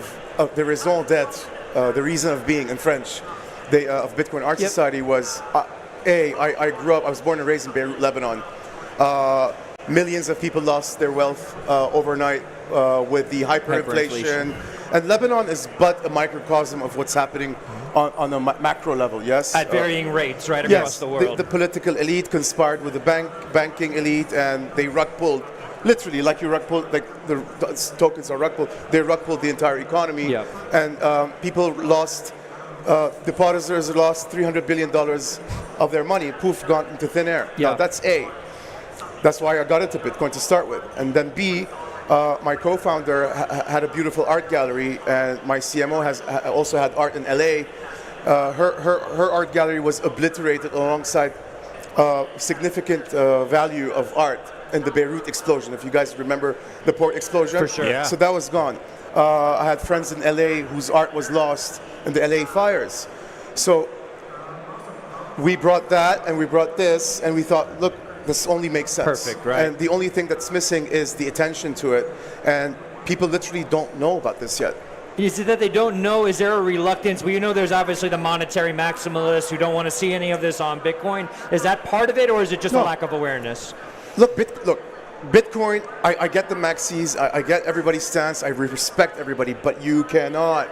[SPEAKER 19] the reason of being in French, of Bitcoin Art Society was I grew up. I was born and raised in Beirut, Lebanon. Millions of people lost their wealth overnight with the hyperinflation, and Lebanon is but a microcosm of what's happening on a macro level. Yes,
[SPEAKER 2] at varying rates, right across the world.
[SPEAKER 19] The political elite conspired with the banking elite, and they rug pulled. Literally, like you rug pulled, like the tokens are rug pulled. They rug pulled the entire economy, and people lost. Depositors lost $300 billion of their money. Poof, gone into thin air.
[SPEAKER 2] Yeah.
[SPEAKER 19] Now that's A. That's why I got into Bitcoin to start with, and then B. My co-founder had a beautiful art gallery, and my CMO also had art in LA. Her art gallery was obliterated alongside significant value of art in the Beirut explosion, if you guys remember the port explosion.
[SPEAKER 2] For sure. Yeah.
[SPEAKER 19] So that was gone. I had friends in LA whose art was lost in the LA fires. So we brought that and we brought this, and we thought, look, this only makes sense.
[SPEAKER 2] Perfect, right.
[SPEAKER 19] And the only thing that's missing is the attention to it, and people literally don't know about this yet.
[SPEAKER 2] Is it that they don't know? Is there a reluctance? Well, you know, there's obviously the monetary maximalists who don't want to see any of this on Bitcoin. Is that part of it, or is it just a lack of awareness?
[SPEAKER 19] Look, Bitcoin, I get the maxis, I get everybody's stance, I respect everybody, but you cannot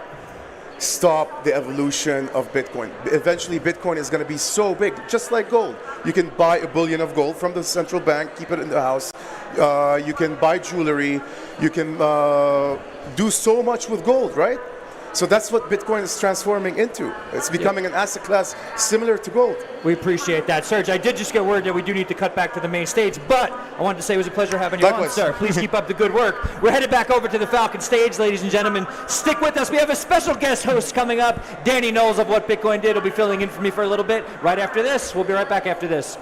[SPEAKER 19] stop the evolution of Bitcoin. Eventually, Bitcoin is going to be so big, just like gold. You can buy $1 billion of gold from the central bank, keep it in the house. You can buy jewelry. You can do so much with gold, right? So that's what Bitcoin is transforming into. It's becoming an asset class similar to gold.
[SPEAKER 2] We appreciate that. Serge, I did just get word that we do need to cut back to the main stage, but I wanted to say it was a pleasure having you
[SPEAKER 19] Likewise.
[SPEAKER 2] on, sir. Please keep up the good work. We're headed back over to the Falcon stage, ladies and gentlemen. Stick with us. We have a special guest host coming up. Danny Knowles of What Bitcoin Did will be filling in for me for a little bit right after this. We'll be right back after this.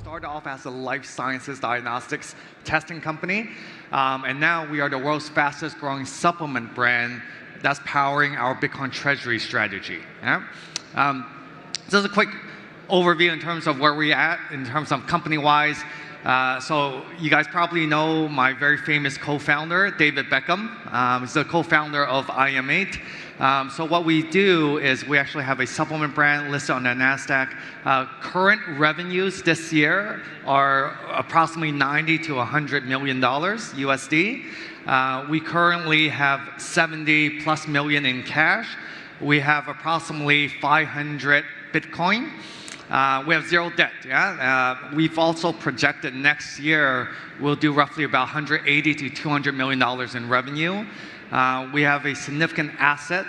[SPEAKER 20] Started off as a life sciences diagnostics testing company, and now we are the world's fastest growing supplement brand that's powering our Bitcoin Treasury strategy. Yeah? Just a quick overview in terms of where we're at, in terms of company-wise. So you guys probably know my very famous co-founder, David Beckham. He's the co-founder of IM8. So what we do is we actually have a supplement brand listed on the NASDAQ. Current revenues this year are approximately $90 to $100 million USD. We currently have 70 plus million in cash. We have approximately 500 Bitcoin. We have zero debt. Yeah? We've also projected next year we'll do roughly about $180 to $200 million in revenue. We have a significant asset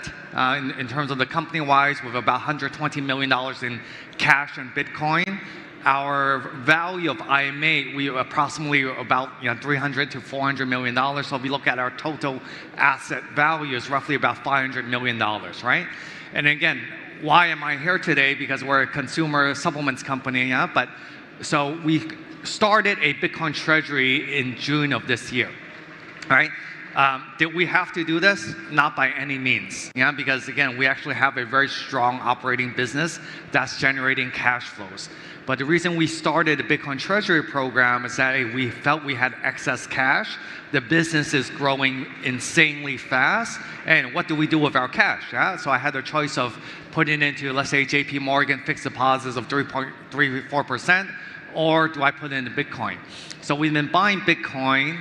[SPEAKER 20] in terms of the company-wise with about $120 million in cash and Bitcoin. Our value of IM8, we approximately about $300 to $400 million. So if we look at our total asset value, is roughly about $500 million, right? And again, why am I here today? Because we're a consumer supplements company, yeah? But so we started a Bitcoin Treasury in June of this year, right? Did we have to do this? Not by any means, yeah? Because again, we actually have a very strong operating business that's generating cash flows. But the reason we started the Bitcoin Treasury program is that we felt we had excess cash. The business is growing insanely fast. And what do we do with our cash? Yeah? So I had a choice of putting into, let's say, JP Morgan fixed deposits of 3.34%, or do I put it into Bitcoin? So we've been buying Bitcoin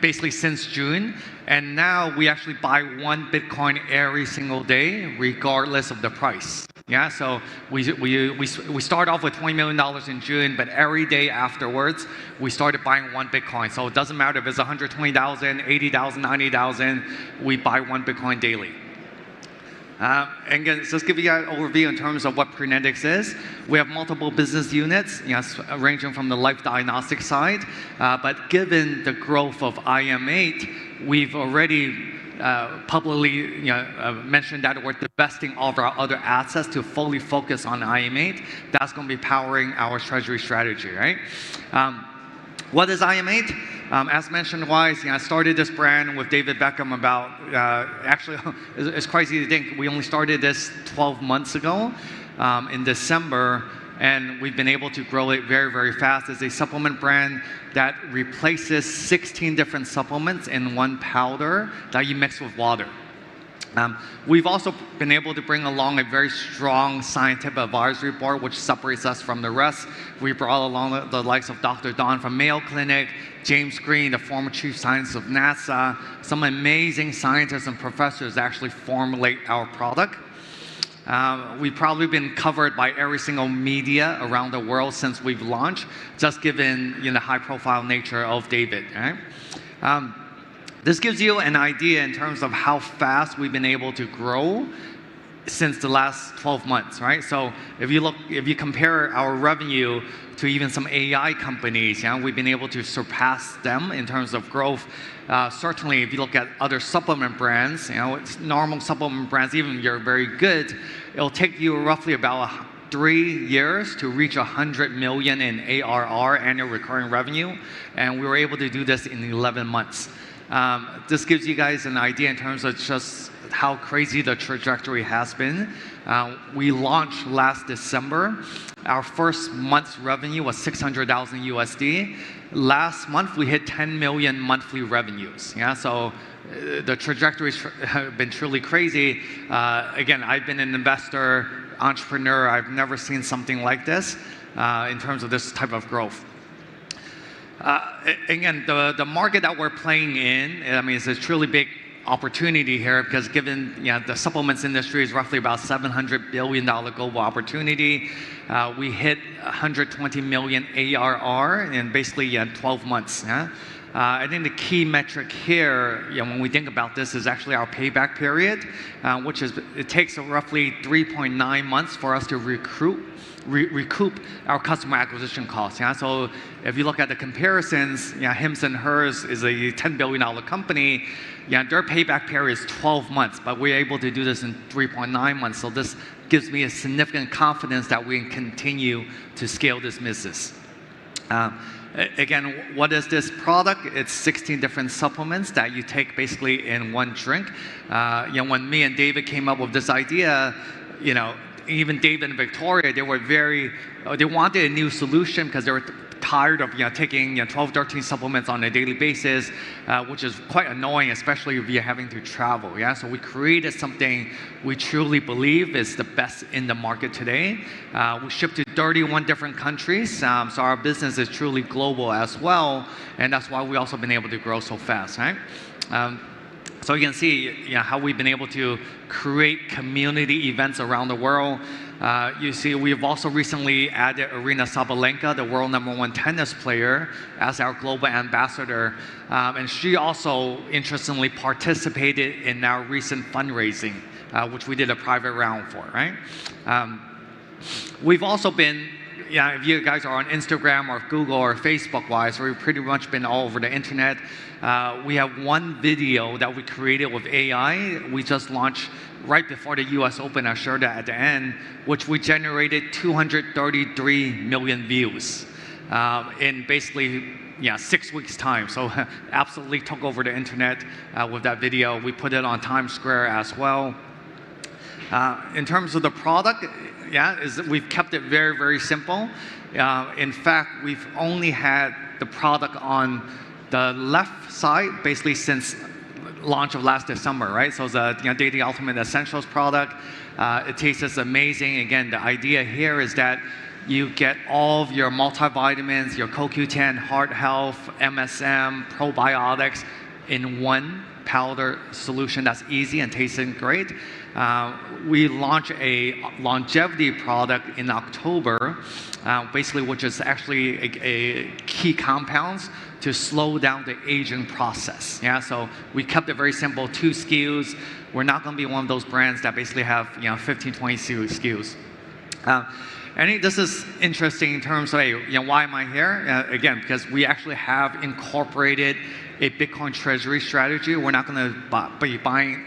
[SPEAKER 20] basically since June, and now we actually buy one Bitcoin every single day, regardless of the price. Yeah, so we start off with $20 million in June, but every day afterwards, we started buying one Bitcoin. So it doesn't matter if it's 120,000, 80,000, 90,000, we buy one Bitcoin daily. And again, just give you an overview in terms of what Prenetics is. We have multiple business units, ranging from the life diagnostic side. But given the growth of IM8, we've already publicly mentioned that we're divesting all of our other assets to fully focus on IM8. That's going to be powering our treasury strategy, right? What is IM8? As mentioned, I started this brand with David Beckham about, actually, it's crazy to think, we only started this 12 months ago in December, and we've been able to grow it very, very fast. It's a supplement brand that replaces 16 different supplements in one powder that you mix with water. We've also been able to bring along a very strong scientific advisory board, which separates us from the rest. We brought along the likes of Dr. Don from Mayo Clinic, James Green, the former chief scientist of NASA, some amazing scientists and professors that actually formulate our product. We've probably been covered by every single media around the world since we've launched, just given the high-profile nature of David. Right? This gives you an idea in terms of how fast we've been able to grow since the last 12 months, right? So if you compare our revenue to even some AI companies, we've been able to surpass them in terms of growth. Certainly, if you look at other supplement brands, it's normal supplement brands, even if you're very good, it'll take you roughly about 3 years to reach 100 million in ARR, annual recurring revenue, and we were able to do this in 11 months. This gives you guys an idea in terms of just how crazy the trajectory has been. We launched last December. Our first month's revenue was 600,000 USD. Last month, we hit 10 million monthly revenues. Yeah, so the trajectory's been truly crazy. Again, I've been an investor, entrepreneur. I've never seen something like this in terms of this type of growth. Again, the market that we're playing in, I mean, it's a truly big opportunity here because given the supplements industry is roughly about $700 billion global opportunity. We hit 120 million ARR in basically 12 months. Yeah? I think the key metric here, when we think about this, is actually our payback period, which is it takes roughly 3.9 months for us to recoup our customer acquisition costs. Yeah? So if you look at the comparisons, Hims and Hers is a $10 billion company. Their payback period is 12 months, but we're able to do this in 3.9 months. So this gives me a significant confidence that we can continue to scale this business. Again, what is this product? It's 16 different supplements that you take basically in one drink. When me and David came up with this idea, even David and Victoria, they wanted a new solution because they were tired of taking 12, 13 supplements on a daily basis, which is quite annoying, especially if you're having to travel. Yeah, so we created something we truly believe is the best in the market today. We ship to 31 different countries, so our business is truly global as well, and that's why we've also been able to grow so fast. Right? So you can see how we've been able to create community events around the world. You see, we've also recently added Aryna Sabalenka, the world #1 tennis player, as our global ambassador. And she also, interestingly, participated in our recent fundraising, which we did a private round for. Right? We've also been, if you guys are on Instagram or Google or Facebook-wise, we've pretty much been all over the internet. We have one video that we created with AI. We just launched right before the US Open. I shared that at the end, which we generated 233 million views in basically 6 weeks' time. So absolutely took over the internet with that video. We put it on Times Square as well. In terms of the product, we've kept it very, very simple. In fact, we've only had the product on the left side basically since launch of last December, right? So it's a Daily Ultimate Essentials product. It tastes amazing. Again, the idea here is that you get all of your multivitamins, your CoQ10, heart health, MSM, probiotics in one powder solution that's easy and tasting great. We launched a longevity product in October, basically, which is actually a key compounds to slow down the aging process. Yeah, so we kept it very simple, 2 SKUs. We're not going to be one of those brands that basically have 15, 20 SKUs. I think this is interesting in terms of, why am I here? Again, because we actually have incorporated a Bitcoin Treasury strategy. We're not going to be buying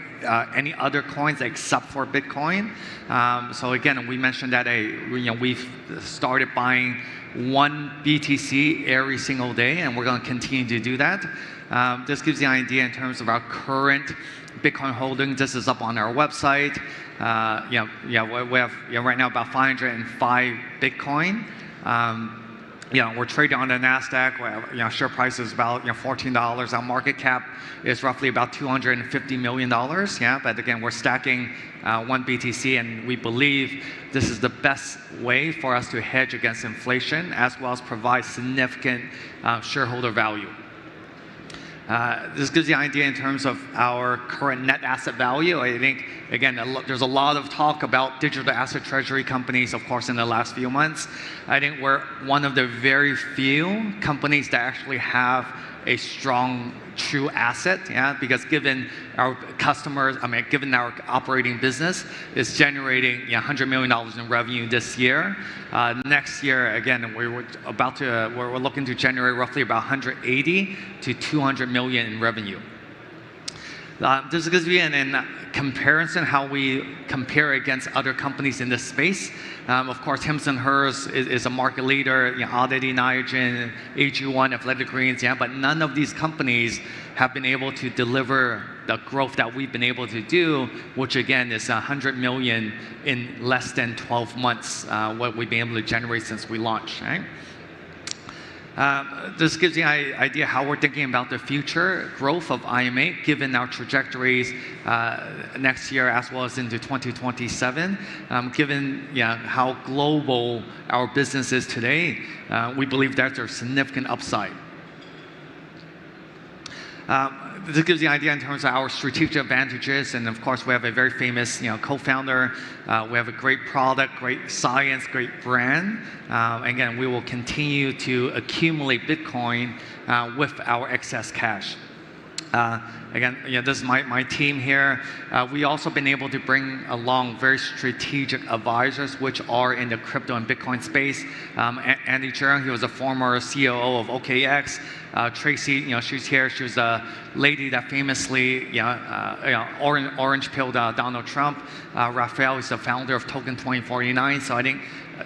[SPEAKER 20] any other coins except for Bitcoin. So again, we mentioned that we've started buying 1 BTC every single day, and we're going to continue to do that. This gives you an idea in terms of our current Bitcoin holdings. This is up on our website. We have right now about 505 Bitcoin. We're trading on the NASDAQ. Where, share price is about $14. Our market cap is roughly about $250 million. Yeah, but again, we're stacking 1 BTC, and we believe this is the best way for us to hedge against inflation, as well as provide significant shareholder value. This gives you an idea in terms of our current net asset value. I think, again, there's a lot of talk about digital asset treasury companies, of course, in the last few months. I think we're one of the very few companies that actually have a strong, true asset, because given our customers, given our operating business is generating $100 million in revenue this year. Next year, again, we're looking to generate roughly about 180 to 200 million in revenue. This gives you a comparison how we compare against other companies in this space. Of course, Hims and Hers is a market leader, Oddity, Niagen, AG1, Athletic Greens, but none of these companies have been able to deliver the growth that we've been able to do, which again is 100 million in less than 12 months, what we've been able to generate since we launched. Right? This gives you an idea how we're thinking about the future growth of IMA, given our trajectories next year as well as into 2027. Given how global our business is today, we believe that there's significant upside. this gives you an idea in terms of our strategic advantages, and of course we have a very famous co-founder. We have a great product, great science, great brand. Again, we will continue to accumulate Bitcoin with our excess cash. Again, this is my team here. We also been able to bring along very strategic advisors, which are in the crypto and Bitcoin space. Andy Cheung, he was a former COO of OKX. Tracy, she's here. She was a lady that famously, orange-pilled Donald Trump. Raphael is the founder of Token 2049. So I think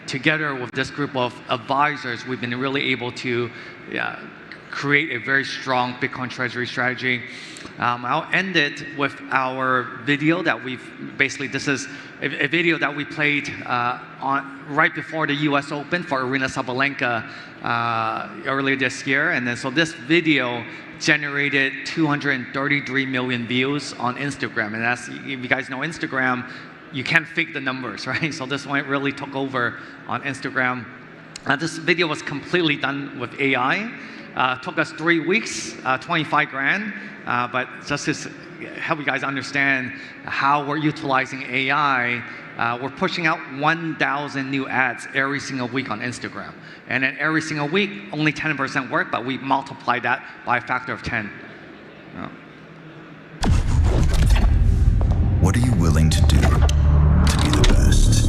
[SPEAKER 20] together with this group of advisors, we've been really able to create a very strong Bitcoin treasury strategy. I'll end it with our video that this is a video that we played right before the US Open for Arena Sabalenka earlier this year. And then so this video generated 233 million views on Instagram. And as if you guys know Instagram, you can't fake the numbers, right? So this one really took over on Instagram. This video was completely done with AI. Took us 3 weeks, 25 grand, but just to help you guys understand how we're utilizing AI, we're pushing out 1,000 new ads every single week on Instagram. And then every single week, only 10% work, but we multiply that by a factor of 10.
[SPEAKER 7] What are you willing to do to be the best?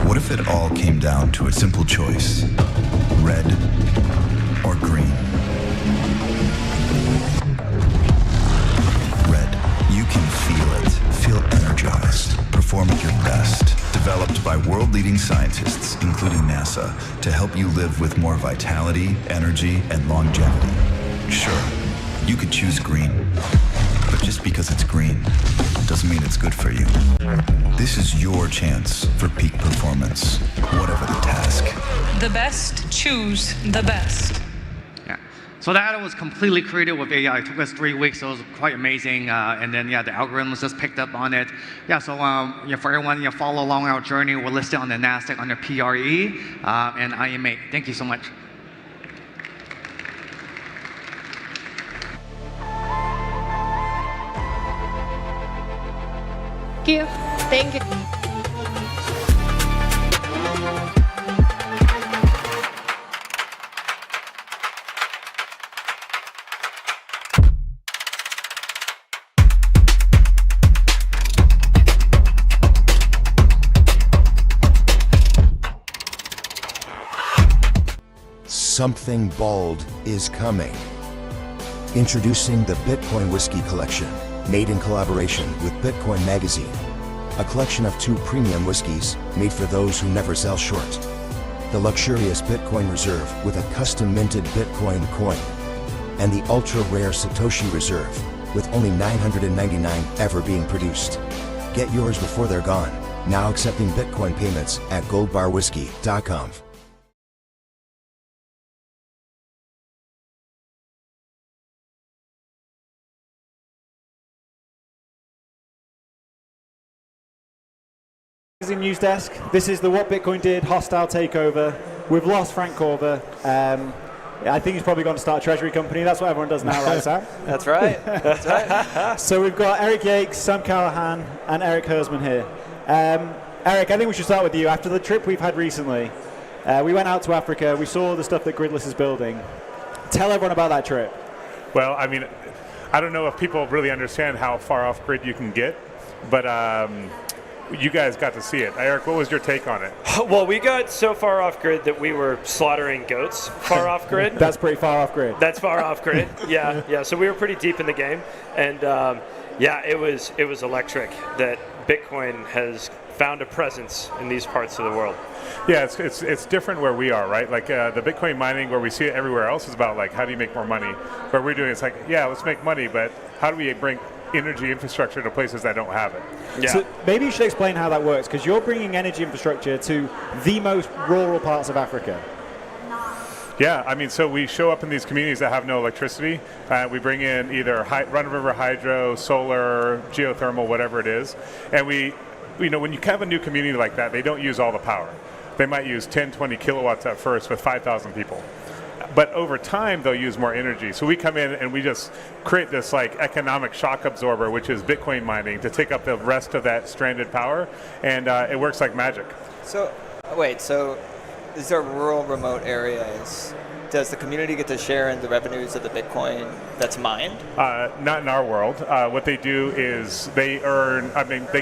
[SPEAKER 7] What if it all came down to a simple choice? Red or green? Red, you can feel it. Feel energized. Perform at your best. Developed by world-leading scientists, including NASA, to help you live with more vitality, energy, and longevity. Sure, you could choose green, but just because it's green doesn't mean it's good for you. This is your chance for peak performance, whatever the task.
[SPEAKER 21] The best choose the best.
[SPEAKER 20] Yeah. So that was completely created with AI. It took us 3 weeks, so it was quite amazing. And then, the algorithms just picked up on it. Yeah, so for everyone, follow along our journey. We're listed on the NASDAQ under PRE and IMA. Thank you so much.
[SPEAKER 5] Thank you. Thank you.
[SPEAKER 22] Something bold is coming. Introducing the Bitcoin Whiskey Collection, made in collaboration with Bitcoin Magazine. A collection of 2 premium whiskeys made for those who never sell short. The luxurious Bitcoin Reserve with a custom minted Bitcoin coin. And the ultra-rare Satoshi Reserve with only 999 ever being produced. Get yours before they're gone. Now accepting Bitcoin payments at goldbarwhiskey.com.
[SPEAKER 23] News desk. This is the What Bitcoin Did hostile takeover. We've lost Frank Korver. I think he's probably going to start a treasury company. That's what everyone does now, right, Sam?
[SPEAKER 2] That's right. That's right.
[SPEAKER 23] So we've got Eric Yakes, Sam Callahan, and Eric Hersman here. Eric, I think we should start with you. After the trip we've had recently, we went out to Africa. We saw the stuff that Gridless is building. Tell everyone about that trip.
[SPEAKER 9] Well, I mean, I don't know if people really understand how far off grid you can get, but you guys got to see it. Eric, what was your take on it?
[SPEAKER 13] Well, we got so far off grid that we were slaughtering goats far off grid.
[SPEAKER 23] That's pretty far off grid.
[SPEAKER 13] That's far off grid. Yeah. So we were pretty deep in the game, and it was electric that Bitcoin has found a presence in these parts of the world.
[SPEAKER 9] Yeah, it's different where we are, right? Like the Bitcoin mining, where we see it everywhere else, is about like how do you make more money. Where we're doing, it's like, yeah, let's make money, but how do we bring energy infrastructure to places that don't have it?
[SPEAKER 23] Yeah. So maybe you should explain how that works, because you're bringing energy infrastructure to the most rural parts of Africa.
[SPEAKER 9] Yeah, I mean, so we show up in these communities that have no electricity. We bring in either run-of-river hydro, solar, geothermal, whatever it is. And when you have a new community like that, they don't use all the power. They might use 10, 20 kilowatts at first with 5,000 people. but over time they'll use more energy. So we come in and we just create this like economic shock absorber, which is Bitcoin mining, to take up the rest of that stranded power, and it works like magic.
[SPEAKER 4] So, wait, so these are rural, remote areas. Does the community get to share in the revenues of the Bitcoin that's mined?
[SPEAKER 9] Not in our world. What they do is they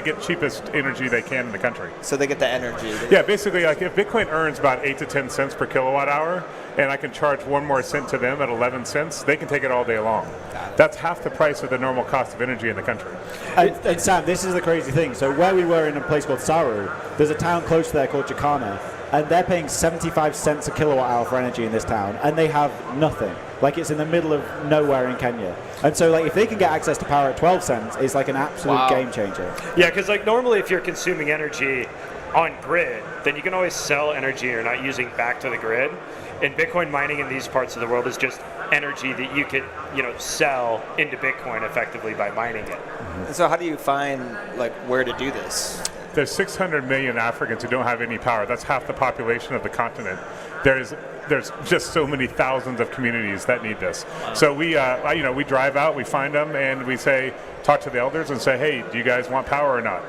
[SPEAKER 9] get cheapest energy they can in the country.
[SPEAKER 4] So they get the energy.
[SPEAKER 9] Yeah, basically, like if Bitcoin earns about 8 to 10 cents per kilowatt hour, and I can charge 1 more cent to them at 11 cents, they can take it all day long. That's half the price of the normal cost of energy in the country.
[SPEAKER 23] And Sam, this is the crazy thing. So where we were in a place called Saru, there's a town close to there called Jacana, and they're paying 75 cents a kilowatt hour for energy in this town, and they have nothing. Like, it's in the middle of nowhere in Kenya. And so, like, if they can get access to power at 12 cents, it's like an absolute game changer.
[SPEAKER 13] Yeah, because like normally if you're consuming energy on grid, then you can always sell energy you're not using back to the grid. And Bitcoin mining in these parts of the world is just energy that you could, sell into Bitcoin effectively by mining it.
[SPEAKER 4] And so how do you find like where to do this?
[SPEAKER 9] There's 600 million Africans who don't have any power. That's half the population of the continent. There's just so many thousands of communities that need this. Wow. So we drive out, we find them, and we talk to the elders and say, hey, do you guys want power or not?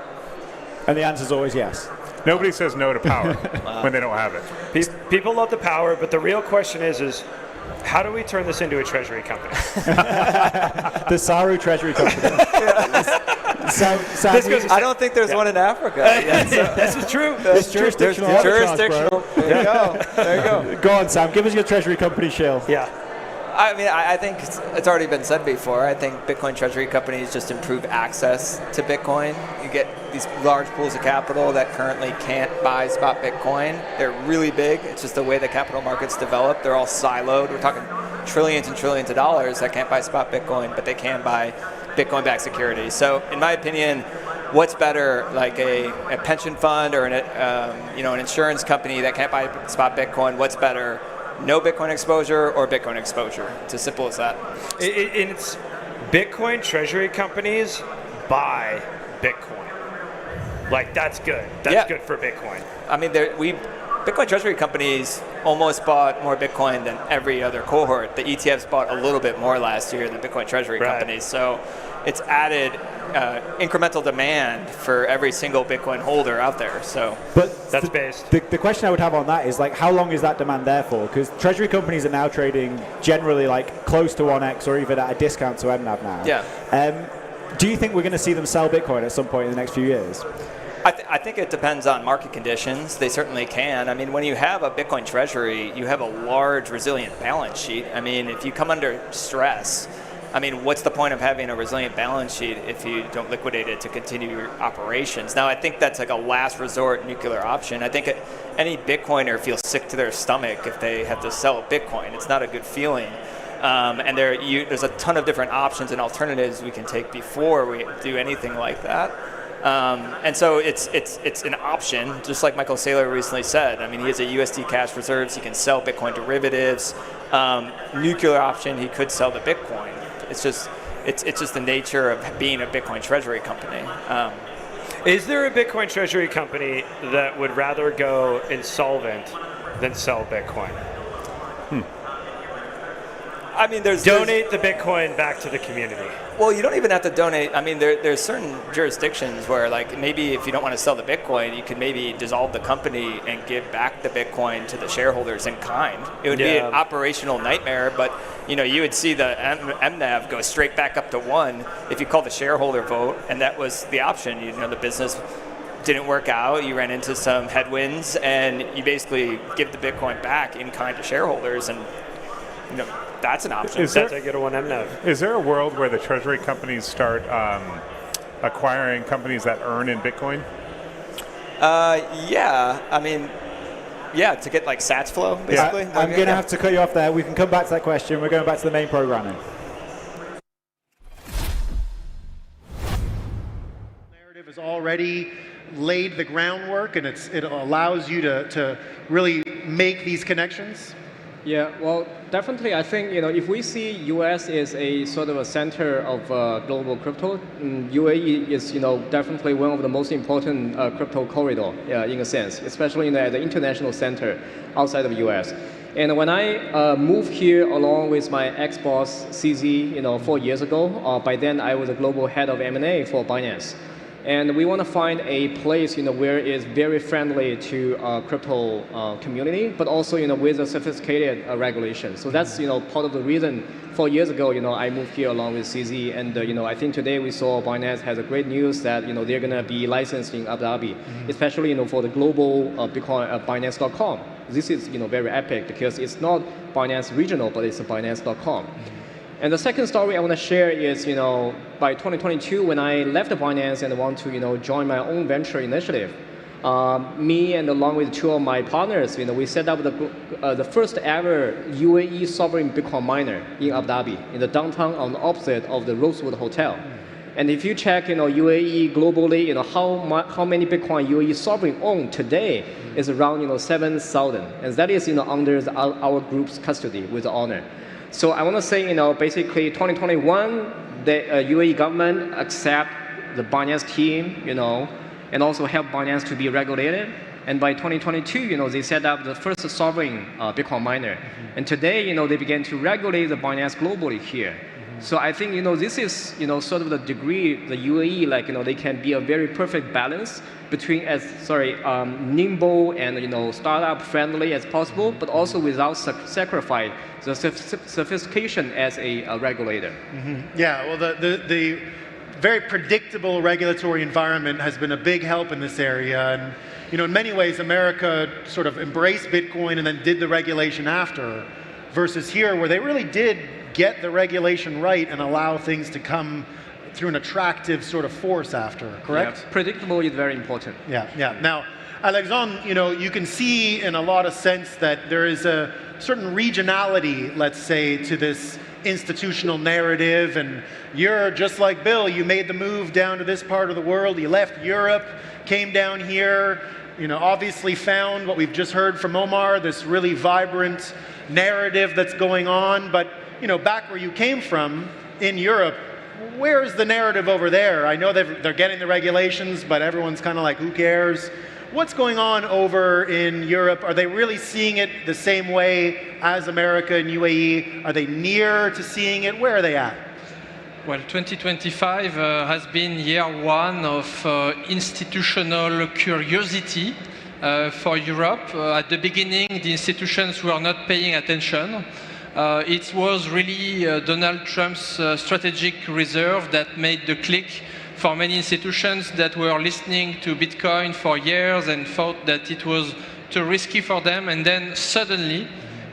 [SPEAKER 23] And the answer is always yes.
[SPEAKER 9] Nobody says no to power when they don't have it.
[SPEAKER 13] People love the power, but the real question is how do we turn this into a treasury company?
[SPEAKER 23] The Saru Treasury Company.
[SPEAKER 4] I don't think there's one in Africa.
[SPEAKER 13] This is true.
[SPEAKER 23] It's jurisdictional.
[SPEAKER 4] There you go. There you go.
[SPEAKER 23] Go on, Sam. Give us your treasury company shill.
[SPEAKER 13] Yeah.
[SPEAKER 4] I mean, I think it's already been said before. I think Bitcoin treasury companies just improve access to Bitcoin. You get these large pools of capital that currently can't buy spot Bitcoin. They're really big. It's just the way the capital markets develop. They're all siloed. We're talking trillions and trillions of dollars that can't buy spot Bitcoin, but they can buy Bitcoin-backed securities. So, in my opinion, what's better, like a pension fund or an insurance company that can't buy spot Bitcoin? What's better? No Bitcoin exposure or Bitcoin exposure. It's as simple as that.
[SPEAKER 13] It's Bitcoin treasury companies buy Bitcoin. Like, that's good. That's good for Bitcoin.
[SPEAKER 4] I mean, Bitcoin treasury companies almost bought more Bitcoin than every other cohort. The ETFs bought a little bit more last year than Bitcoin treasury companies. So it's added incremental demand for every single Bitcoin holder out there. So
[SPEAKER 13] that's based.
[SPEAKER 23] The question I would have on that is, like, how long is that demand there for? Because treasury companies are now trading generally like close to 1x or even at a discount to MNAV now.
[SPEAKER 4] Yeah.
[SPEAKER 23] Do you think we're going to see them sell Bitcoin at some point in the next few years?
[SPEAKER 4] I think it depends on market conditions. They certainly can. I mean, when you have a Bitcoin treasury, you have a large, resilient balance sheet. I mean, if you come under stress, I mean, what's the point of having a resilient balance sheet if you don't liquidate it to continue your operations? Now, I think that's like a last resort nuclear option. I think any Bitcoiner feels sick to their stomach if they have to sell Bitcoin. It's not a good feeling. And there's a ton of different options and alternatives we can take before we do anything like that. And so it's an option, just like Michael Saylor recently said. I mean, he has a USD cash reserves. He can sell Bitcoin derivatives. Nuclear option, he could sell the Bitcoin. It's just the nature of being a Bitcoin treasury company.
[SPEAKER 13] Is there a Bitcoin treasury company that would rather go insolvent than sell Bitcoin?
[SPEAKER 4] I mean,
[SPEAKER 13] donate the Bitcoin back to the community.
[SPEAKER 4] Well, you don't even have to donate. I mean, there's certain jurisdictions where, like, maybe if you don't want to sell the Bitcoin, you can maybe dissolve the company and give back the Bitcoin to the shareholders in kind. It would be an operational nightmare, but you would see the MNAV go straight back up to 1 if you call the shareholder vote, and that was the option. The business didn't work out. You ran into some headwinds, and you basically give the Bitcoin back in kind to shareholders, and that's an option.
[SPEAKER 9] Is there a world where the treasury companies start acquiring companies that earn in Bitcoin?
[SPEAKER 4] Yeah. I mean, to get like Sats flow, basically.
[SPEAKER 23] I'm going to have to cut you off there. We can come back to that question. We're going back to the main programming.
[SPEAKER 6] Narrative has already laid the groundwork, and it allows you to really make these connections.
[SPEAKER 8] Yeah, well, definitely. I think if we see U.S. is a sort of a center of global crypto, UAE is definitely one of the most important crypto corridor in a sense, especially at the international center outside of U.S. And when I moved here along with my ex-boss, CZ, 4 years ago, by then I was a global head of M&A for Binance. And we want to find a place, where it's very friendly to crypto community, but also, with a sophisticated regulation. So that's, part of the reason 4 years ago, I moved here along with CZ. And, I think today we saw Binance has a great news that, they're going to be licensed in Abu Dhabi, especially, for the global Bitcoin, Binance.com. This is, very epic because it's not Binance regional, but it's a Binance.com. And the second story I want to share is, by 2022, when I left Binance and want to, join my own venture initiative, me and along with two of my partners, we set up the first ever UAE sovereign Bitcoin miner in Abu Dhabi, in the downtown on the opposite of the Rosewood Hotel. And if you check, UAE globally, how many Bitcoin UAE sovereign own today is around, 7,000, and that is, under our group's custody with honor. So I want to say, basically 2021, the UAE government accept the Binance team, and also help Binance to be regulated. And by 2022, they set up the first sovereign Bitcoin miner. And today, they began to regulate the Binance globally here. So I think, this is, sort of the degree the UAE, they can be a very perfect balance between nimble and, startup friendly as possible, but also without sacrifice the sophistication as a regulator.
[SPEAKER 6] Yeah, well, the very predictable regulatory environment has been a big help in this area. And, in many ways, America sort of embraced Bitcoin and then did the regulation after, versus here where they really did get the regulation right and allow things to come through an attractive sort of force after, correct?
[SPEAKER 8] Yeah, predictable is very important.
[SPEAKER 6] Yeah. Now, Alexandre, you can see in a lot of sense that there is a certain regionality, let's say, to this institutional narrative, and you're just like Bill, you made the move down to this part of the world, you left Europe, came down here, obviously found what we've just heard from Omar, this really vibrant narrative that's going on, but back where you came from in Europe, where is the narrative over there? I know they're getting the regulations, but everyone's kind of like, who cares? What's going on over in Europe? Are they really seeing it the same way as America and UAE? Are they near to seeing it? Where are they at?
[SPEAKER 3] Well, 2025 has been year one of institutional curiosity for Europe. At the beginning, the institutions were not paying attention. It was really Donald Trump's strategic reserve that made the click for many institutions that were listening to Bitcoin for years and thought that it was too risky for them. And then suddenly,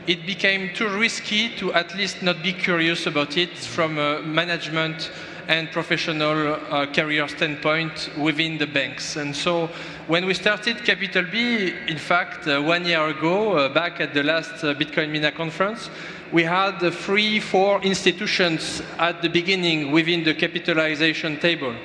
[SPEAKER 3] it became too risky to at least not be curious about it from a management and professional career standpoint within the banks. And so when we started Capital B, in fact, 1 year ago, back at the last Bitcoin MENA conference, we had 3-4 institutions at the beginning within the capitalization table.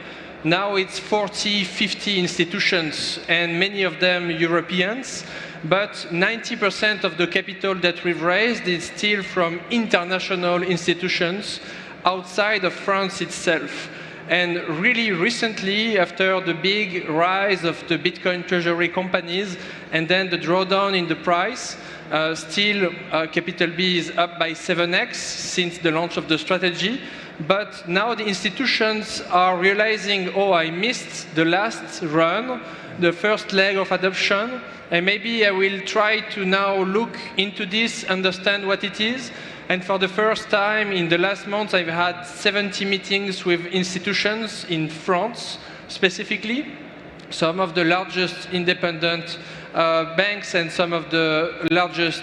[SPEAKER 3] Now it's 40-50 institutions, and many of them Europeans, but 90% of the capital that we've raised is still from international institutions outside of France itself. And really recently, after the big rise of the Bitcoin Treasury companies and then the drawdown in the price, still Capital B is up by 7x since the launch of the strategy. But now the institutions are realizing, oh, I missed the last run, the first leg of adoption, and maybe I will try to now look into this, understand what it is. And for the first time in the last month, I've had 70 meetings with institutions in France, specifically. Some of the largest independent banks and some of the largest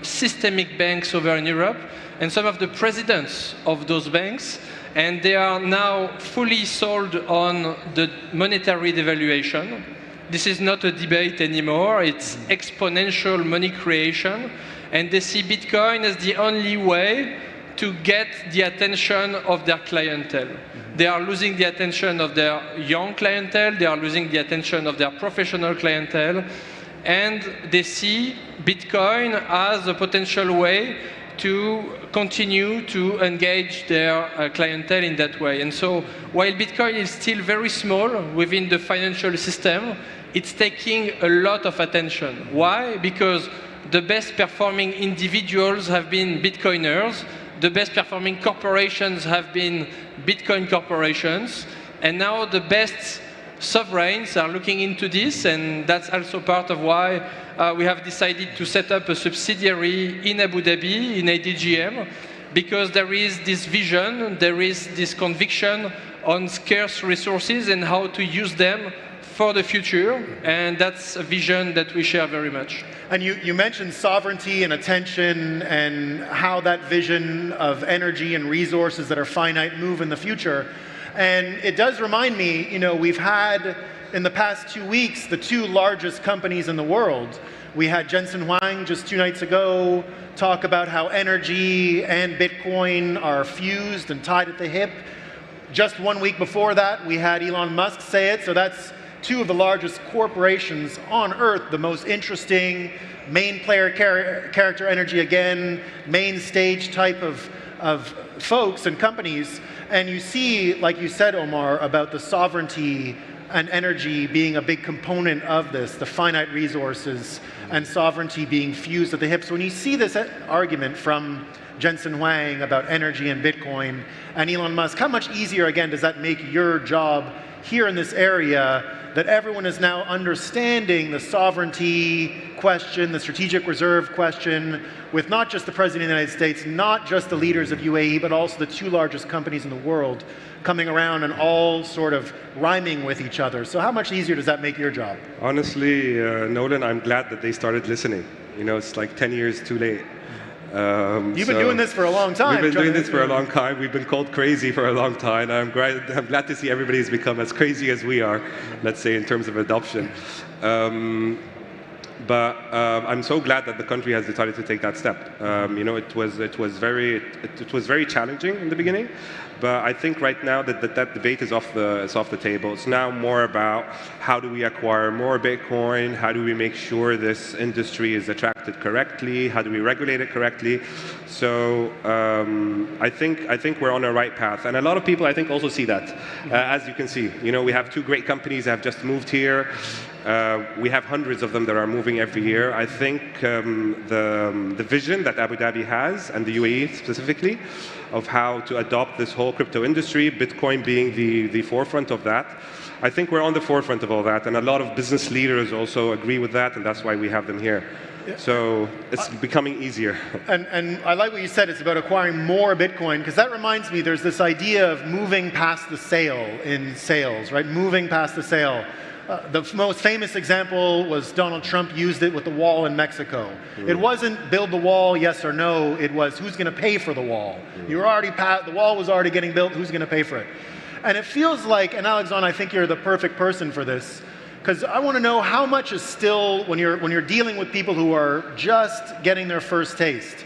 [SPEAKER 3] systemic banks over in Europe, and some of the presidents of those banks. And they are now fully sold on the monetary devaluation. This is not a debate anymore. It's exponential money creation. And they see Bitcoin as the only way to get the attention of their clientele. They are losing the attention of their young clientele. They are losing the attention of their professional clientele. And they see Bitcoin as a potential way to continue to engage their clientele in that way. And so while Bitcoin is still very small within the financial system, it's taking a lot of attention. Why? Because the best performing individuals have been Bitcoiners, the best performing corporations have been Bitcoin corporations, and now the best sovereigns are looking into this, and that's also part of why we have decided to set up a subsidiary in Abu Dhabi, in ADGM, because there is this vision, there is this conviction on scarce resources and how to use them for the future, and that's a vision that we share very much.
[SPEAKER 6] And you mentioned sovereignty and attention and how that vision of energy and resources that are finite move in the future. And it does remind me, you know, we've had in the past 2 weeks the two largest companies in the world. We had Jensen Huang just 2 nights ago talk about how energy and Bitcoin are fused and tied at the hip. Just 1 week before that, we had Elon Musk say it. So that's two of the largest corporations on earth, the most interesting, main player character energy again, main stage type of folks and companies. And you see, like you said, Omar, about the sovereignty and energy being a big component of this, the finite resources and sovereignty being fused at the hip. So when you see this argument from Jensen Huang about energy and Bitcoin and Elon Musk, how much easier, again, does that make your job here in this area, that everyone is now understanding the sovereignty question, the strategic reserve question, with not just the President of the United States, not just the leaders of UAE, but also the two largest companies in the world coming around and all sort of rhyming with each other. So how much easier does that make your job?
[SPEAKER 16] Honestly, Nolan, I'm glad that they started listening. You know, it's like 10 years too late.
[SPEAKER 6] You've been doing this for a long time.
[SPEAKER 16] We've been doing this for a long time. We've been called crazy for a long time. I'm glad to see everybody's become as crazy as we are, let's say, in terms of adoption. But I'm so glad that the country has decided to take that step. You know, it was very challenging in the beginning, but I think right now that debate is off the table. It's now more about how do we acquire more Bitcoin? How do we make sure this industry is attracted correctly? How do we regulate it correctly? So I think we're on a right path, and a lot of people I think also see that. As you can see, you know, we have two great companies that have just moved here. We have hundreds of them that are moving every year. I think the vision that Abu Dhabi has, and the UAE specifically, of how to adopt this whole crypto industry, Bitcoin being the forefront of that, I think we're on the forefront of all that, and a lot of business leaders also agree with that, and that's why we have them here. Yeah. So it's becoming easier.
[SPEAKER 6] And I like what you said, it's about acquiring more Bitcoin, because that reminds me, there's this idea of moving past the sale in sales, right? Moving past the sale. The most famous example was Donald Trump used it with the wall in Mexico. It wasn't build the wall, yes or no. It was who's going to pay for the wall. You were already the wall was already getting built. Who's going to pay for it? And it feels like, and Alexandre, I think you're the perfect person for this, because I want to know how much is still, when you're dealing with people who are just getting their first taste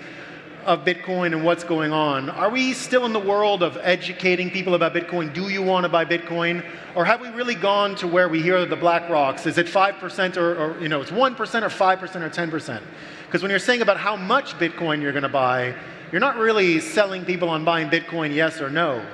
[SPEAKER 6] of Bitcoin and what's going on, are we still in the world of educating people about Bitcoin? Do you want to buy Bitcoin? Or have we really gone to where we hear the black rocks? Is it 5% or you know, it's 1% or 5% or 10%? Because when you're saying about how much Bitcoin you're going to buy, you're not really selling people on buying Bitcoin yes or no.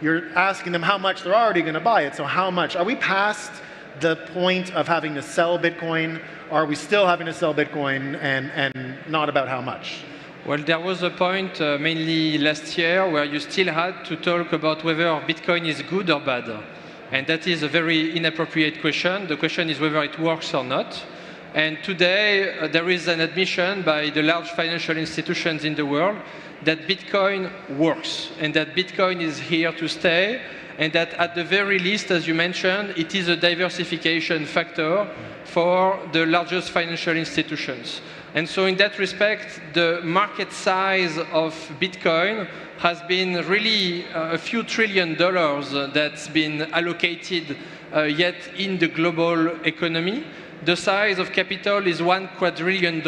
[SPEAKER 6] You're asking them how much they're already going to buy it. So how much? Are we past the point of having to sell Bitcoin? Or are we still having to sell Bitcoin and not about how much?
[SPEAKER 3] Well, there was a point mainly last year where you still had to talk about whether Bitcoin is good or bad. And that is a very inappropriate question. The question is whether it works or not. And today, there is an admission by the large financial institutions in the world that Bitcoin works and that Bitcoin is here to stay, and that at the very least, as you mentioned, it is a diversification factor for the largest financial institutions. And so in that respect, the market size of Bitcoin has been really a few $1 trillion that's been allocated yet in the global economy. The size of capital is $1 quadrillion,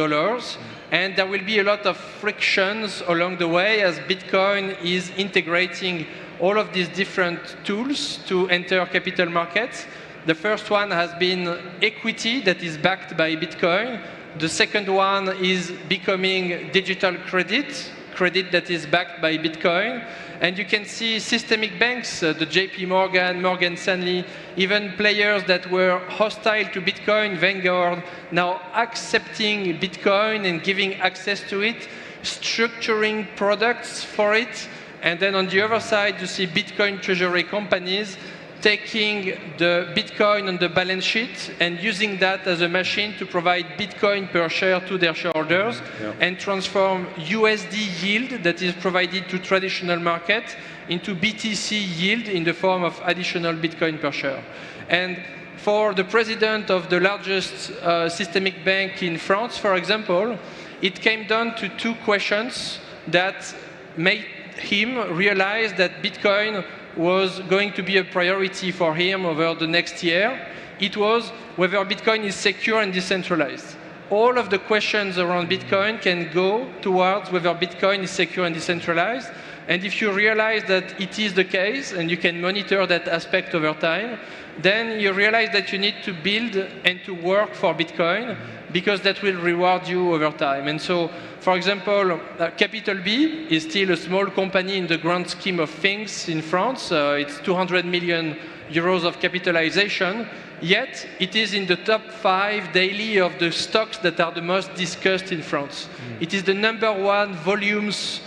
[SPEAKER 3] and there will be a lot of frictions along the way as Bitcoin is integrating all of these different tools to enter capital markets. The first one has been equity that is backed by Bitcoin. The second one is becoming digital credit, credit that is backed by Bitcoin. And you can see systemic banks, the JP Morgan, Morgan Stanley, even players that were hostile to Bitcoin, Vanguard, now accepting Bitcoin and giving access to it, structuring products for it. And then on the other side, you see Bitcoin treasury companies taking the Bitcoin on the balance sheet and using that as a machine to provide Bitcoin per share to their shareholders and transform USD yield that is provided to traditional market into BTC yield in the form of additional Bitcoin per share. And for the president of the largest systemic bank in France, for example, it came down to two questions that made him realize that Bitcoin was going to be a priority for him over the next year. It was whether Bitcoin is secure and decentralized. All of the questions around Bitcoin can go towards whether Bitcoin is secure and decentralized. And if you realize that it is the case, and you can monitor that aspect over time, then you realize that you need to build and to work for Bitcoin, because that will reward you over time. And so, for example, Capital B is still a small company in the grand scheme of things in France. It's 200 million euros of capitalization, yet it is in the top 5 daily of the stocks that are the most discussed in France. It is the #1 volumes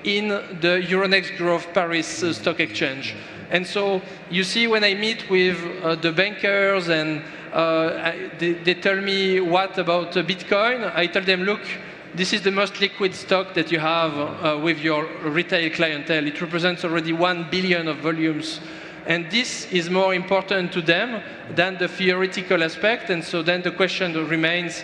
[SPEAKER 3] in the Euronext Growth Paris stock exchange. And so you see, when I meet with the bankers and they tell me what about Bitcoin, I tell them, look, this is the most liquid stock that you have with your retail clientele. It represents already 1 billion of volumes. And this is more important to them than the theoretical aspect. And so then the question remains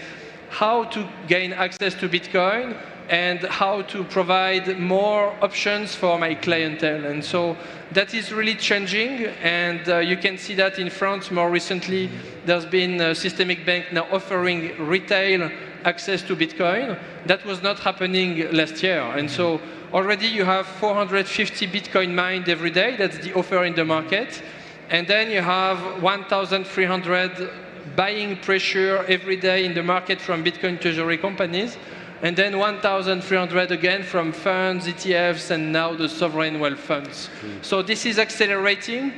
[SPEAKER 3] how to gain access to Bitcoin and how to provide more options for my clientele. And so that is really changing, and you can see that in France more recently. There's been a systemic bank now offering retail access to Bitcoin. That was not happening last year. And so already you have 450 Bitcoin mined every day. That's the offer in the market. And then you have 1,300 buying pressure every day in the market from Bitcoin treasury companies. And then 1,300 again from funds, ETFs, and now the sovereign wealth funds. So this is accelerating.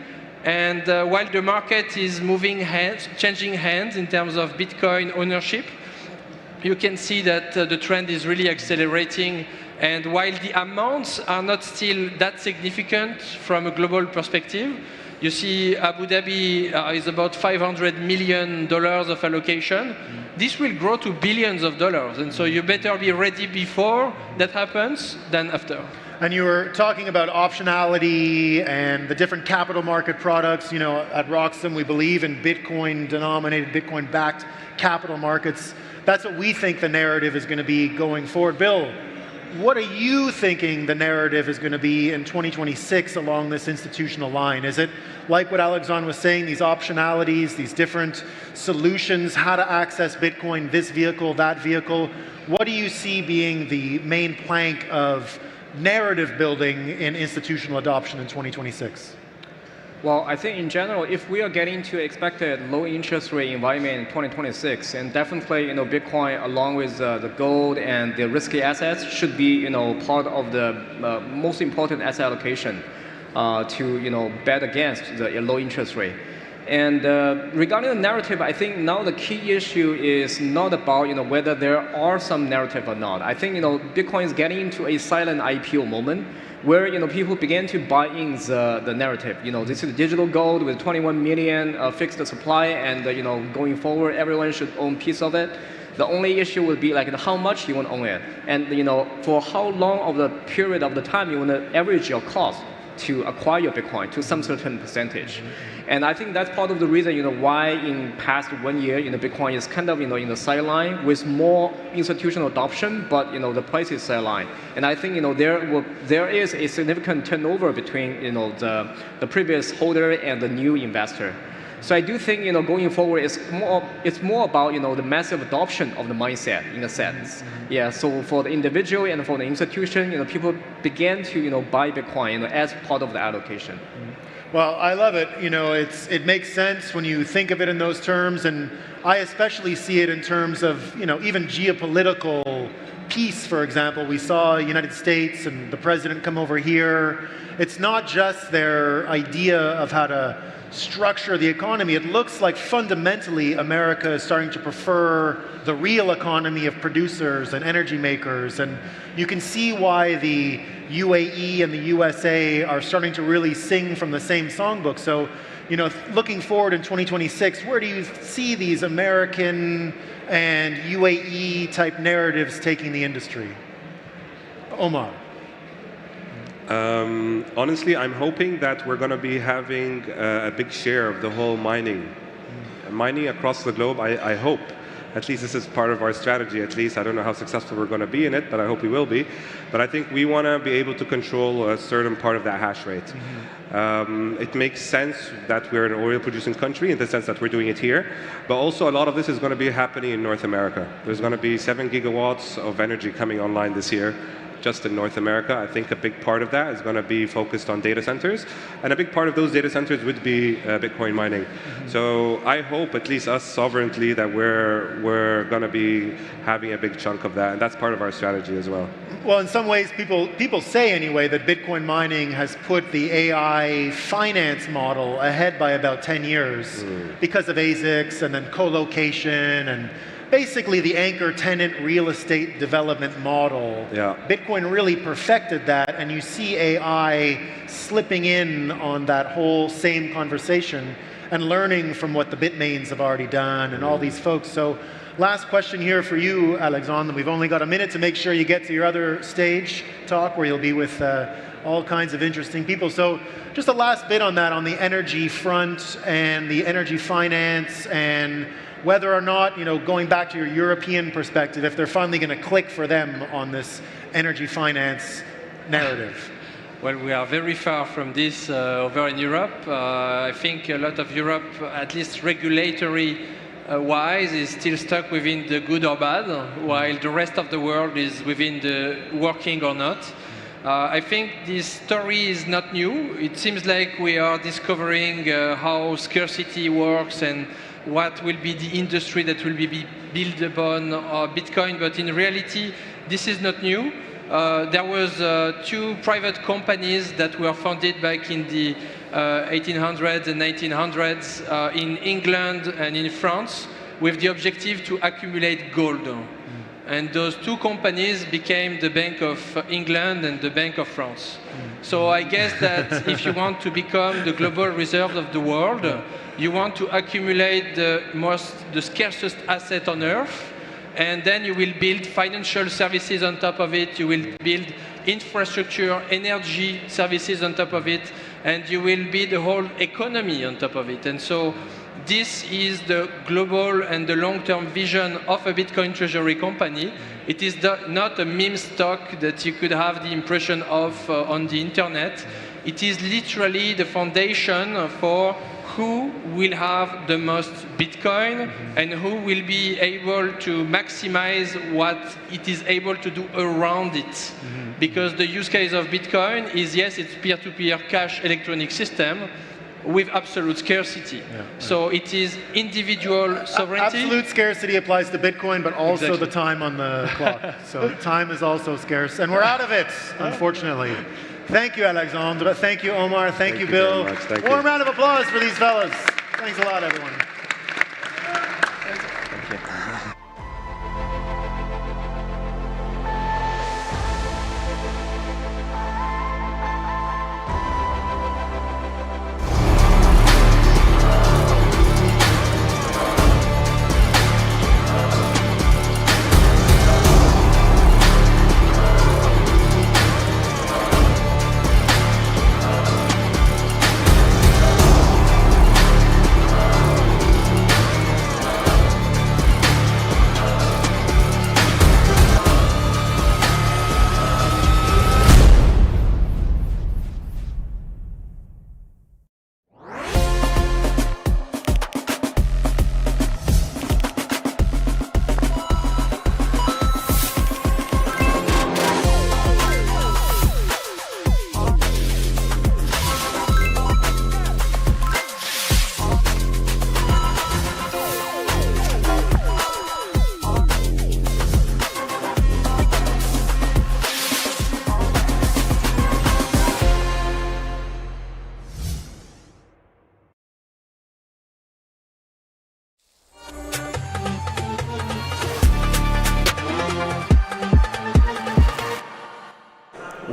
[SPEAKER 3] And while the market is moving hands, changing hands in terms of Bitcoin ownership, you can see that the trend is really accelerating. And while the amounts are not still that significant from a global perspective, you see Abu Dhabi is about $500 million of allocation. This will grow to billions of dollars. And so you better be ready before that happens than after.
[SPEAKER 6] And you were talking about optionality and the different capital market products. You know, at Roxham, we believe in Bitcoin-denominated, Bitcoin-backed capital markets. That's what we think the narrative is going to be going forward. Bill, what are you thinking the narrative is going to be in 2026 along this institutional line? Is it like what Alexandre was saying, these optionalities, these different solutions, how to access Bitcoin, this vehicle, that vehicle? What do you see being the main plank of narrative building in institutional adoption in 2026?
[SPEAKER 8] Well, I think in general, if we are getting to expected low interest rate environment in 2026, and definitely, Bitcoin along with the gold and the risky assets should be, part of the most important asset allocation to, bet against the low interest rate. And regarding the narrative, I think now the key issue is not about, whether there are some narrative or not. I think, Bitcoin is getting into a silent IPO moment, where people began to buy in the narrative. This is digital gold with 21 million fixed supply, and going forward, everyone should own a piece of it. The only issue would be like how much you want to own it, and for how long of the period of the time you want to average your cost to acquire your Bitcoin to some certain percentage. And I think that's part of the reason, why in past 1 year, Bitcoin is kind of, in the sideline with more institutional adoption, but, the price is sideline. And I think, there is a significant turnover between, the previous holder and the new investor. So I do think, going forward, it's more about, the massive adoption of the mindset, in a sense. Yeah, so for the individual and for the institution, people began to, buy Bitcoin, as part of the allocation.
[SPEAKER 6] Well, I love it. It makes sense when you think of it in those terms, and I especially see it in terms of, even geopolitical peace, for example, we saw the United States and the president come over here. It's not just their idea of how to structure the economy. It looks like fundamentally America is starting to prefer the real economy of producers and energy makers. And you can see why the UAE and the USA are starting to really sing from the same songbook. So, you know, looking forward in 2026, where do you see these American and UAE type narratives taking the industry? Omar.
[SPEAKER 10] Honestly, I'm hoping that we're going to be having a big share of the whole mining across the globe. I hope. At least this is part of our strategy, at least. I don't know how successful we're going to be in it, but I hope we will be. But I think we want to be able to control a certain part of that hash rate. It makes sense that we're an oil-producing country in the sense that we're doing it here, but also a lot of this is going to be happening in North America. There's going to be 7 gigawatts of energy coming online this year, just in North America. I think a big part of that is going to be focused on data centers, and a big part of those data centers would be Bitcoin mining. So I hope, at least us sovereignly, that we're going to be having a big chunk of that, and that's part of our strategy as well.
[SPEAKER 6] Well, in some ways, people say anyway that Bitcoin mining has put the AI finance model ahead by about 10 years because of ASICs and then co-location and basically the anchor tenant real estate development model.
[SPEAKER 10] Yeah.
[SPEAKER 6] Bitcoin really perfected that, and you see AI slipping in on that whole same conversation and learning from what the Bitmains have already done and all these folks. So last question here for you, Alexandre. We've only got a minute to make sure you get to your other stage talk where you'll be with all kinds of interesting people. So just a last bit on that, on the energy front and the energy finance, and whether or not, you know, going back to your European perspective, if they're finally going to click for them on this energy finance narrative.
[SPEAKER 3] Well, we are very far from this over in Europe. I think a lot of Europe, at least regulatory wise, is still stuck within the good or bad, while the rest of the world is within the working or not. I think this story is not new. It seems like we are discovering how scarcity works and what will be the industry that will be built upon Bitcoin, but in reality, this is not new. There was 2 private companies that were founded back in the 1800s and 1900s in England and in France with the objective to accumulate gold. And those 2 companies became the Bank of England and the Bank of France. So I guess that if you want to become the global reserve of the world, you want to accumulate the scarcest asset on earth, and then you will build financial services on top of it, you will build infrastructure, energy services on top of it, and you will build the whole economy on top of it. And so this is the global and the long-term vision of a Bitcoin treasury company. It is not a meme stock that you could have the impression of on the internet. It is literally the foundation for who will have the most Bitcoin and who will be able to maximize what it is able to do around it. Because the use case of Bitcoin is, yes, it's peer-to-peer cash electronic system with absolute scarcity. So it is individual sovereignty.
[SPEAKER 6] Absolute scarcity applies to Bitcoin, but also the time on the clock. So time is also scarce, and we're out of it, unfortunately. Thank you, Alexandre. Thank you, Omar. Thank you, Bill. Warm round of applause for these fellas. Thanks a lot, everyone.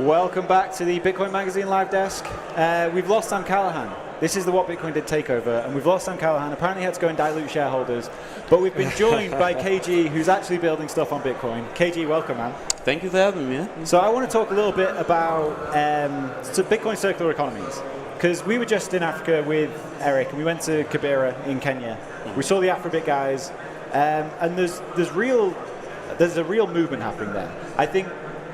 [SPEAKER 23] Welcome back to the Bitcoin Magazine live desk. We've lost Sam Callahan. This is the What Bitcoin Did takeover, and we've lost Sam Callahan. Apparently he had to go and dilute shareholders. But we've been joined by KG, who's actually building stuff on Bitcoin. KG, welcome, man.
[SPEAKER 11] Thank you for having me.
[SPEAKER 23] So I want to talk a little bit about Bitcoin circular economies. Because we were just in Africa with Eric, and we went to Kibera in Kenya. We saw the Afrobit guys, and there's a real movement happening there. I think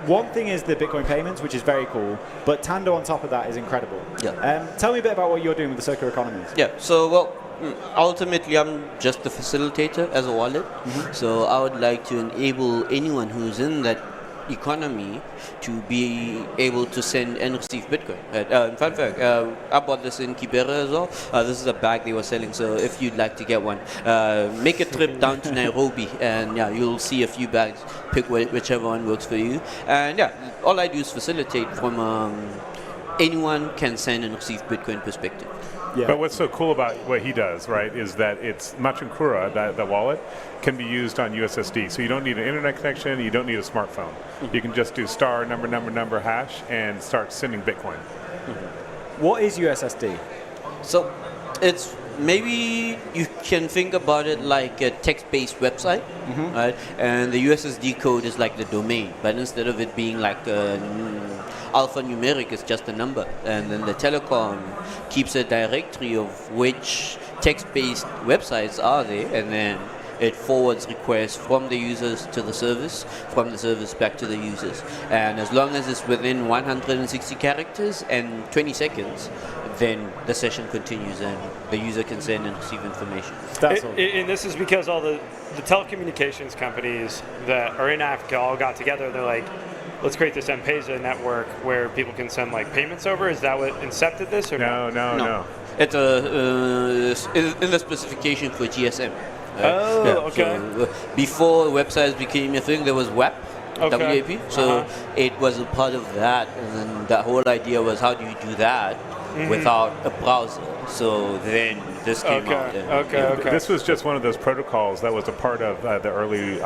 [SPEAKER 23] one thing is the Bitcoin payments, which is very cool, but Tando on top of that is incredible.
[SPEAKER 11] Yeah.
[SPEAKER 23] Tell me a bit about what you're doing with the circular economies.
[SPEAKER 11] Yeah, so, well, ultimately I'm just the facilitator as a wallet. So I would like to enable anyone who's in that economy to be able to send and receive Bitcoin. Fun fact, I bought this in Kibera as well. This is a bag they were selling, so if you'd like to get one, make a trip down to Nairobi, and yeah, you'll see a few bags. Pick whichever one works for you. And yeah, all I do is facilitate from anyone can send and receive Bitcoin perspective.
[SPEAKER 9] Yeah. But what's so cool about what he does, right, is that it's Machinkura, the wallet, can be used on USSD. So you don't need an internet connection, you don't need a smartphone. You can just do star number hash and start sending Bitcoin.
[SPEAKER 23] What is USSD?
[SPEAKER 11] So it's maybe you can think about it like a text-based website, right? And the USSD code is like the domain, but instead of it being like alphanumeric, it's just a number. And then the telecom keeps a directory of which text-based websites are there, and then it forwards requests from the users to the service, from the service back to the users. And as long as it's within 160 characters and 20 seconds, then the session continues and the user can send and receive information.
[SPEAKER 12] And this is because all the telecommunications companies that are in Africa all got together. They're like, let's create this M-Pesa network where people can send like payments over. Is that what incepted this, or
[SPEAKER 11] no? It's in the specification for GSM.
[SPEAKER 12] Okay.
[SPEAKER 11] So, before websites became a thing, there was WAP, WAP. So it was a part of that, and then the whole idea was, how do you do that without a browser? So then this came out.
[SPEAKER 9] This was just one of those protocols that was a part of the early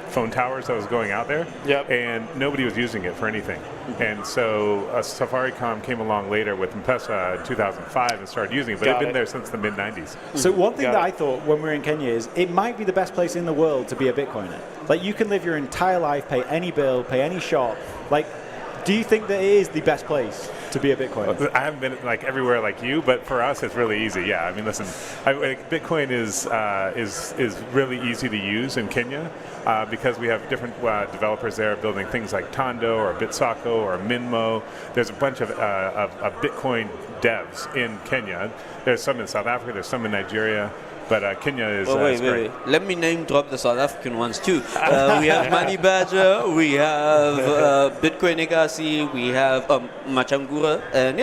[SPEAKER 9] phone towers that was going out there. And nobody was using it for anything. And so Safaricom came along later with M-Pesa in 2005 and started using it, but it had been there since the mid-90s.
[SPEAKER 23] So one thing that I thought when we were in Kenya is it might be the best place in the world to be a Bitcoiner. Like, you can live your entire life, pay any bill, pay any shop. Like, do you think that it is the best place to be a Bitcoiner?
[SPEAKER 9] I haven't been like everywhere like you, but for us it's really easy. Yeah, I mean, listen, Bitcoin is really easy to use in Kenya because we have different developers there building things like Tando or Bitsako or Minmo. There's a bunch of Bitcoin devs in Kenya. There's some in South Africa. There's some in Nigeria. But Kenya is
[SPEAKER 11] wait. Let me name drop the South African ones too. We have Money Badger, we have Bitcoin Egasi, we have Machangura, and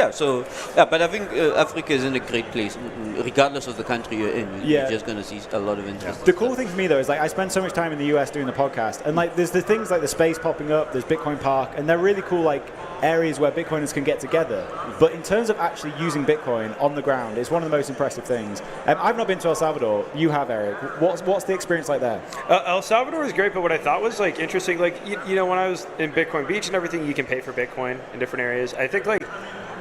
[SPEAKER 11] but I think Africa is in a great place, regardless of the country you're in. You're just going to see a lot of interest.
[SPEAKER 23] The cool thing for me though is, like, I spend so much time in the US doing the podcast, and like there's the things like the space popping up, there's Bitcoin Park, and they're really cool like areas where Bitcoiners can get together. But in terms of actually using Bitcoin on the ground, it's one of the most impressive things. I've not been to El Salvador. You have, Eric. What's the experience like there?
[SPEAKER 12] El Salvador is great, but what I thought was like interesting, like you know, when I was in Bitcoin Beach and everything, you can pay for Bitcoin in different areas. I think like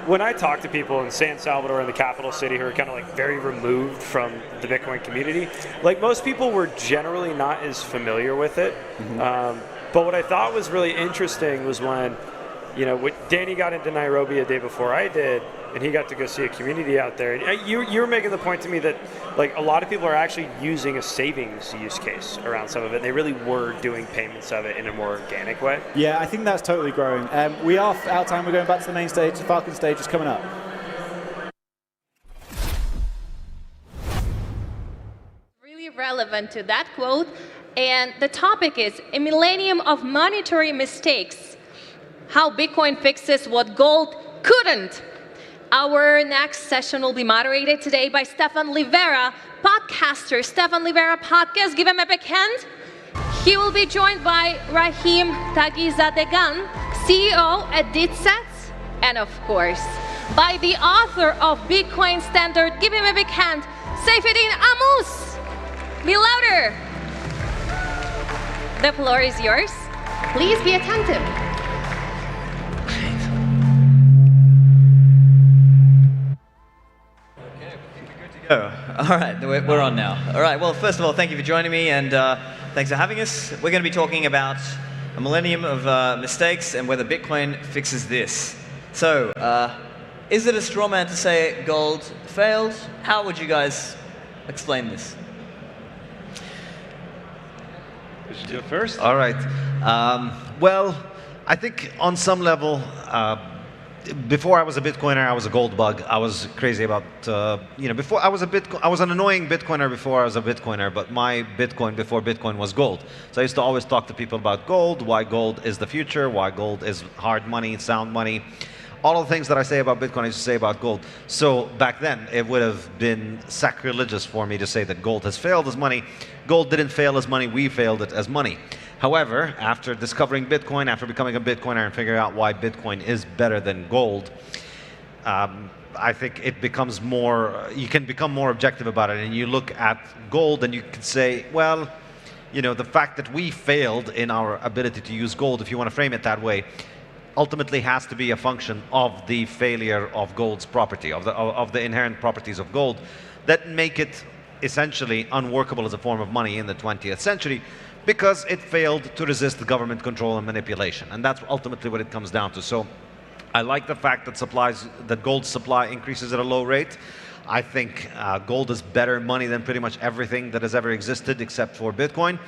[SPEAKER 12] when I talk to people in San Salvador, in the capital city, who are kind of like very removed from the Bitcoin community, like most people were generally not as familiar with it. But what I thought was really interesting was when, you know, Danny got into Nairobi a day before I did, and he got to go see a community out there. And you were making the point to me that, like, a lot of people are actually using a savings use case around some of it. They really were doing payments of it in a more organic way.
[SPEAKER 23] Yeah, I think that's totally growing. We are out of time. We're going back to the main stage. The Falcon stage is coming up.
[SPEAKER 5] Really relevant to that quote. And the topic is a millennium of monetary mistakes. How Bitcoin fixes what gold couldn't. Our next session will be moderated today by Stefan Livera, podcaster. Stefan Livera Podcast, give him a big hand. He will be joined by Rahim Tagizadegan, CEO at Ditsets, and of course, by the author of Bitcoin Standard, give him a big hand, Saifuddin Ammous. Be louder. The floor is yours. Please be attentive.
[SPEAKER 14] All right, we're on now. All right, well, first of all, thank you for joining me, and thanks for having us. We're going to be talking about a millennium of mistakes and whether Bitcoin fixes this. So, is it a straw man to say gold failed? How would you guys explain this?
[SPEAKER 17] You should do first.
[SPEAKER 18] All right. Well, I think on some level, before I was a Bitcoiner, I was a gold bug. I was crazy about, before I was an annoying Bitcoiner before I was a Bitcoiner, but my Bitcoin before Bitcoin was gold. So I used to always talk to people about gold, why gold is the future, why gold is hard money, sound money. All of the things that I say about Bitcoin, I used to say about gold. So back then, it would have been sacrilegious for me to say that gold has failed as money. Gold didn't fail as money, we failed it as money. However, after discovering Bitcoin, after becoming a Bitcoiner and figuring out why Bitcoin is better than gold, I think it becomes more, you can become more objective about it, and you look at gold and you can say, well, the fact that we failed in our ability to use gold, if you want to frame it that way, ultimately has to be a function of the failure of gold's property, of the inherent properties of gold that make it essentially unworkable as a form of money in the 20th century, because it failed to resist government control and manipulation. And that's ultimately what it comes down to. So I like the fact that gold supply increases at a low rate. I think gold is better money than pretty much everything that has ever existed except for Bitcoin.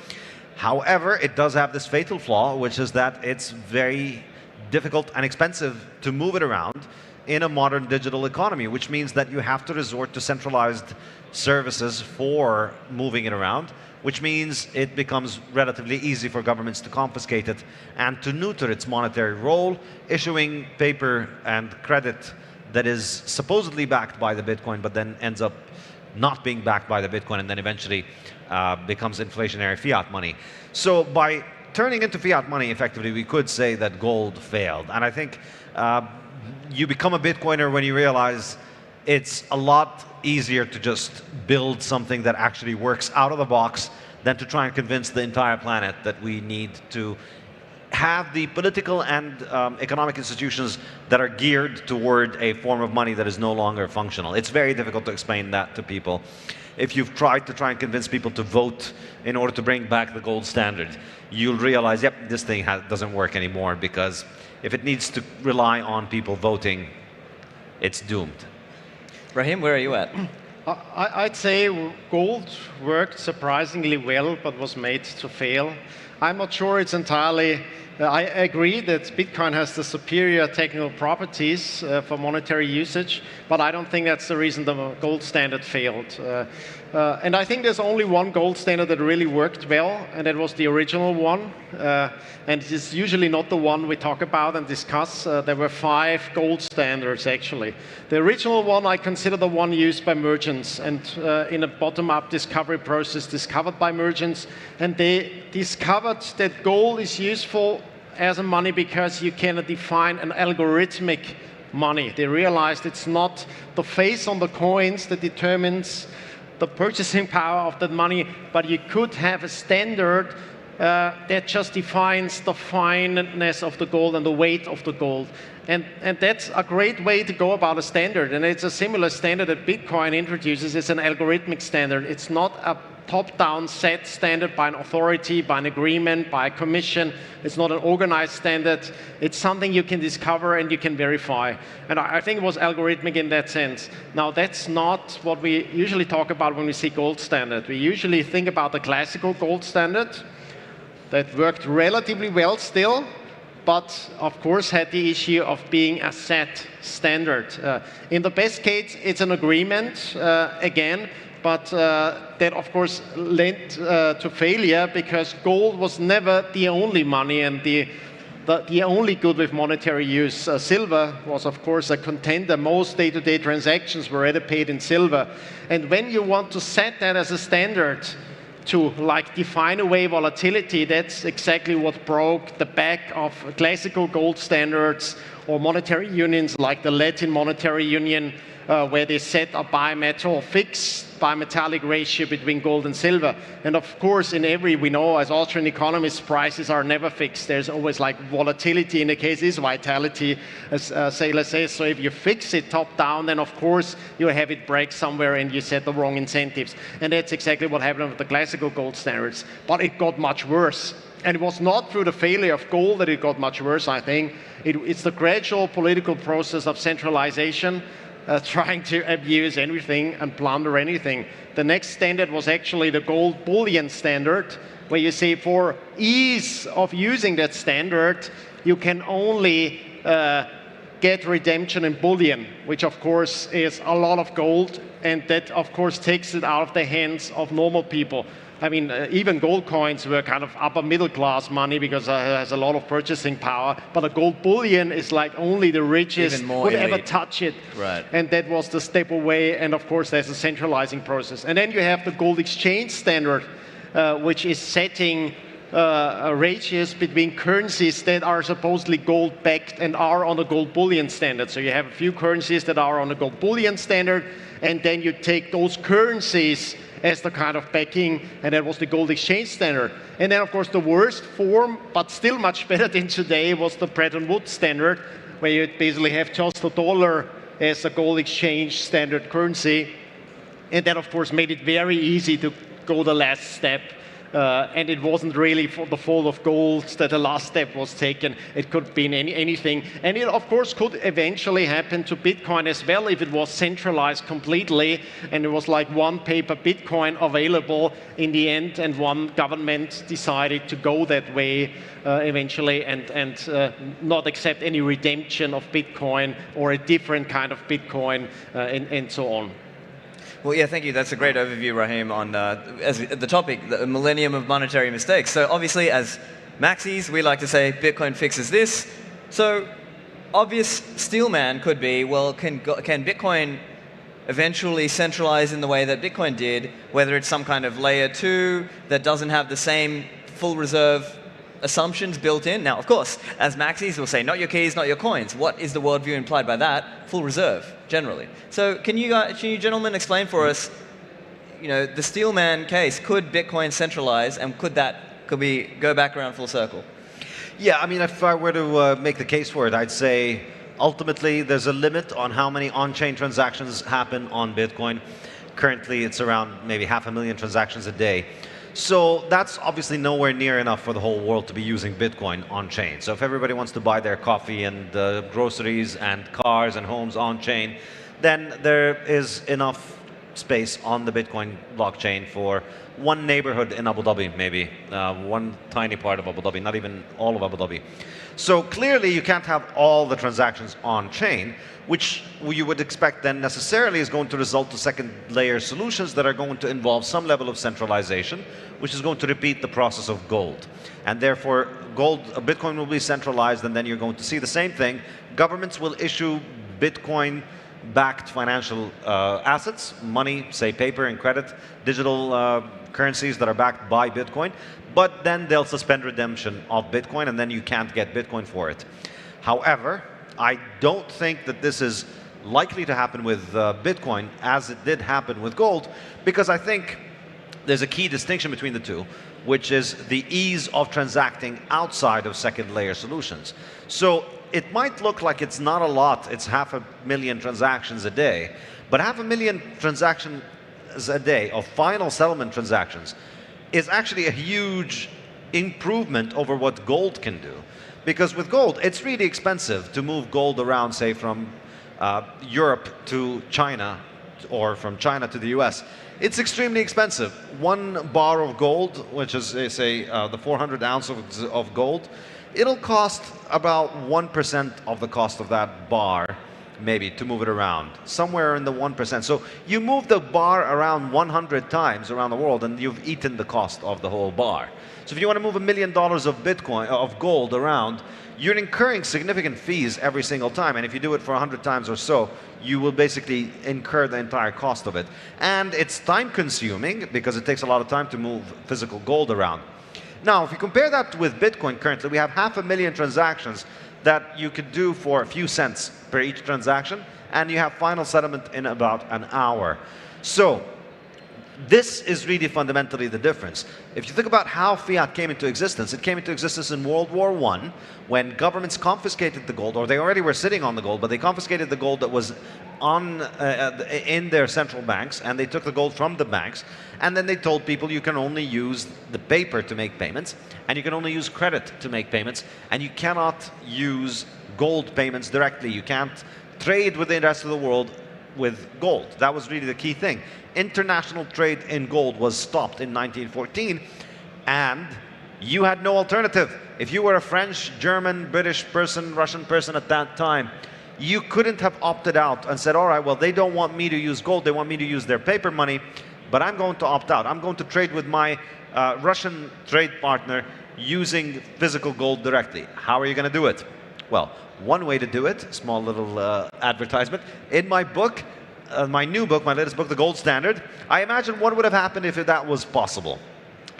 [SPEAKER 18] However, it does have this fatal flaw, which is that it's very difficult and expensive to move it around in a modern digital economy, which means that you have to resort to centralized services for moving it around, which means it becomes relatively easy for governments to confiscate it and to neuter its monetary role, issuing paper and credit that is supposedly backed by the Bitcoin, but then ends up not being backed by the Bitcoin and then eventually becomes inflationary fiat money. So by turning into fiat money, effectively, we could say that gold failed. And I think you become a Bitcoiner when you realize it's a lot easier to just build something that actually works out of the box than to try and convince the entire planet that we need to have the political and economic institutions that are geared toward a form of money that is no longer functional. It's very difficult to explain that to people. If you've tried to try and convince people to vote in order to bring back the gold standard, you'll realize, yep, this thing doesn't work anymore, because if it needs to rely on people voting, it's doomed.
[SPEAKER 14] Raheem, where are you at?
[SPEAKER 17] I'd say gold worked surprisingly well, but was made to fail. I'm not sure it's entirely. I agree that Bitcoin has the superior technical properties for monetary usage, but I don't think that's the reason the gold standard failed. And I think there's only one gold standard that really worked well, and that was the original one. And it is usually not the one we talk about and discuss. There were 5 gold standards, actually. The original one I consider the one used by merchants, and in a bottom-up discovery process discovered by merchants. And they discovered that gold is useful as a money because you can define an algorithmic money. They realized it's not the face on the coins that determines the purchasing power of that money, but you could have a standard that just defines the fineness of the gold and the weight of the gold. And that's a great way to go about a standard. And it's a similar standard that Bitcoin introduces. It's an algorithmic standard. It's not a top-down set standard by an authority, by an agreement, by a commission. It's not an organized standard. It's something you can discover and you can verify. And I think it was algorithmic in that sense. Now, that's not what we usually talk about when we see gold standard. We usually think about the classical gold standard that worked relatively well still, but of course had the issue of being a set standard. In the best case, it's an agreement, again, but that of course led to failure, because gold was never the only money and the only good with monetary use. Silver was of course a contender. Most day-to-day transactions were either paid in silver. And when you want to set that as a standard to define away volatility, that's exactly what broke the back of classical gold standards or monetary unions like the Latin Monetary Union where they set a bimetallic ratio between gold and silver. And of course, we know as Austrian economists, prices are never fixed. There's always like volatility. In the case is vitality, as Saylor says. So if you fix it top down, then of course you have it break somewhere and you set the wrong incentives. And that's exactly what happened with the classical gold standards. But it got much worse. And it was not through the failure of gold that it got much worse, I think. It's the gradual political process of centralization, trying to abuse everything and plunder anything. The next standard was actually the gold bullion standard, where you say for ease of using that standard, you can only get redemption in bullion, which of course is a lot of gold, and that of course takes it out of the hands of normal people. I mean, even gold coins were kind of upper middle class money because it has a lot of purchasing power. But a gold bullion is like only the richest would ever touch it.
[SPEAKER 14] Right.
[SPEAKER 17] And that was the step away. And of course, there's a centralizing process. And then you have the gold exchange standard, which is setting ratios between currencies that are supposedly gold-backed and are on a gold bullion standard. So you have a few currencies that are on a gold bullion standard, and then you take those currencies as the kind of backing, and that was the gold exchange standard. And then, of course, the worst form, but still much better than today, was the Bretton Woods standard, where you basically have just the dollar as a gold exchange standard currency. And that, of course, made it very easy to go the last step. And it wasn't really for the fall of gold that the last step was taken. It could be anything. And it, of course, could eventually happen to Bitcoin as well if it was centralized completely and it was like one paper Bitcoin available in the end, and one government decided to go that way eventually and not accept any redemption of Bitcoin or a different kind of Bitcoin and so on.
[SPEAKER 14] Well, yeah, thank you. That's a great overview, Raheem, on as the topic, the millennium of monetary mistakes. So obviously, as Maxis, we like to say Bitcoin fixes this. So obvious steelman could be, well, can Bitcoin eventually centralize in the way that Bitcoin did, whether it's some kind of layer 2 that doesn't have the same full reserve assumptions built in? Now, of course, as Maxis will say, not your keys, not your coins. What is the worldview implied by that? Full reserve, generally. So can you gentlemen explain for us, the steelman case? Could Bitcoin centralize, and could we go back around full circle?
[SPEAKER 18] Yeah, I mean, if I were to make the case for it, I'd say ultimately there's a limit on how many on-chain transactions happen on Bitcoin. Currently, it's around maybe 500,000 transactions a day. So that's obviously nowhere near enough for the whole world to be using Bitcoin on-chain. So if everybody wants to buy their coffee and groceries and cars and homes on-chain, then there is enough space on the Bitcoin blockchain for one neighborhood in Abu Dhabi, maybe. One tiny part of Abu Dhabi, not even all of Abu Dhabi. So clearly you can't have all the transactions on-chain, which you would expect then necessarily is going to result to second layer solutions that are going to involve some level of centralization, which is going to repeat the process of gold. And therefore, Bitcoin will be centralized, and then you're going to see the same thing. Governments will issue Bitcoin-backed financial assets, money, say paper and credit, digital currencies that are backed by Bitcoin, but then they'll suspend redemption of Bitcoin, and then you can't get Bitcoin for it. However, I don't think that this is likely to happen with Bitcoin as it did happen with gold, because I think there's a key distinction between the two, which is the ease of transacting outside of second layer solutions. So it might look like it's not a lot, it's 500,000 transactions a day, but 500,000 transactions a day of final settlement transactions is actually a huge improvement over what gold can do. Because with gold, it's really expensive to move gold around, say, from Europe to China or from China to the US. It's extremely expensive. 1 bar of gold, which is, say, the 400 ounce of gold, it'll cost about 1% of the cost of that bar, maybe, to move it around, somewhere in the 1%. So you move the bar around 100 times around the world, and you've eaten the cost of the whole bar. So if you want to move $1 million of Bitcoin, of gold around, you're incurring significant fees every single time. And if you do it for 100 times or so, you will basically incur the entire cost of it. And it's time consuming because it takes a lot of time to move physical gold around. Now, if you compare that with Bitcoin currently, we have 500,000 transactions that you could do for a few cents per each transaction, and you have final settlement in about an hour. So this is really fundamentally the difference. If you think about how fiat came into existence, it came into existence in World War I when governments confiscated the gold, or they already were sitting on the gold, but they confiscated the gold that was in their central banks, and they took the gold from the banks, and then they told people you can only use the paper to make payments, and you can only use credit to make payments, and you cannot use gold payments directly. You can't trade with the rest of the world with gold. That was really the key thing. International trade in gold was stopped in 1914, and you had no alternative. If you were a French, German, British person, Russian person at that time, you couldn't have opted out and said, all right, well, they don't want me to use gold, they want me to use their paper money, but I'm going to opt out. I'm going to trade with my Russian trade partner using physical gold directly. How are you going to do it? Well, one way to do it, small little advertisement, in my book, my new book, my latest book, The Gold Standard, I imagine what would have happened if that was possible.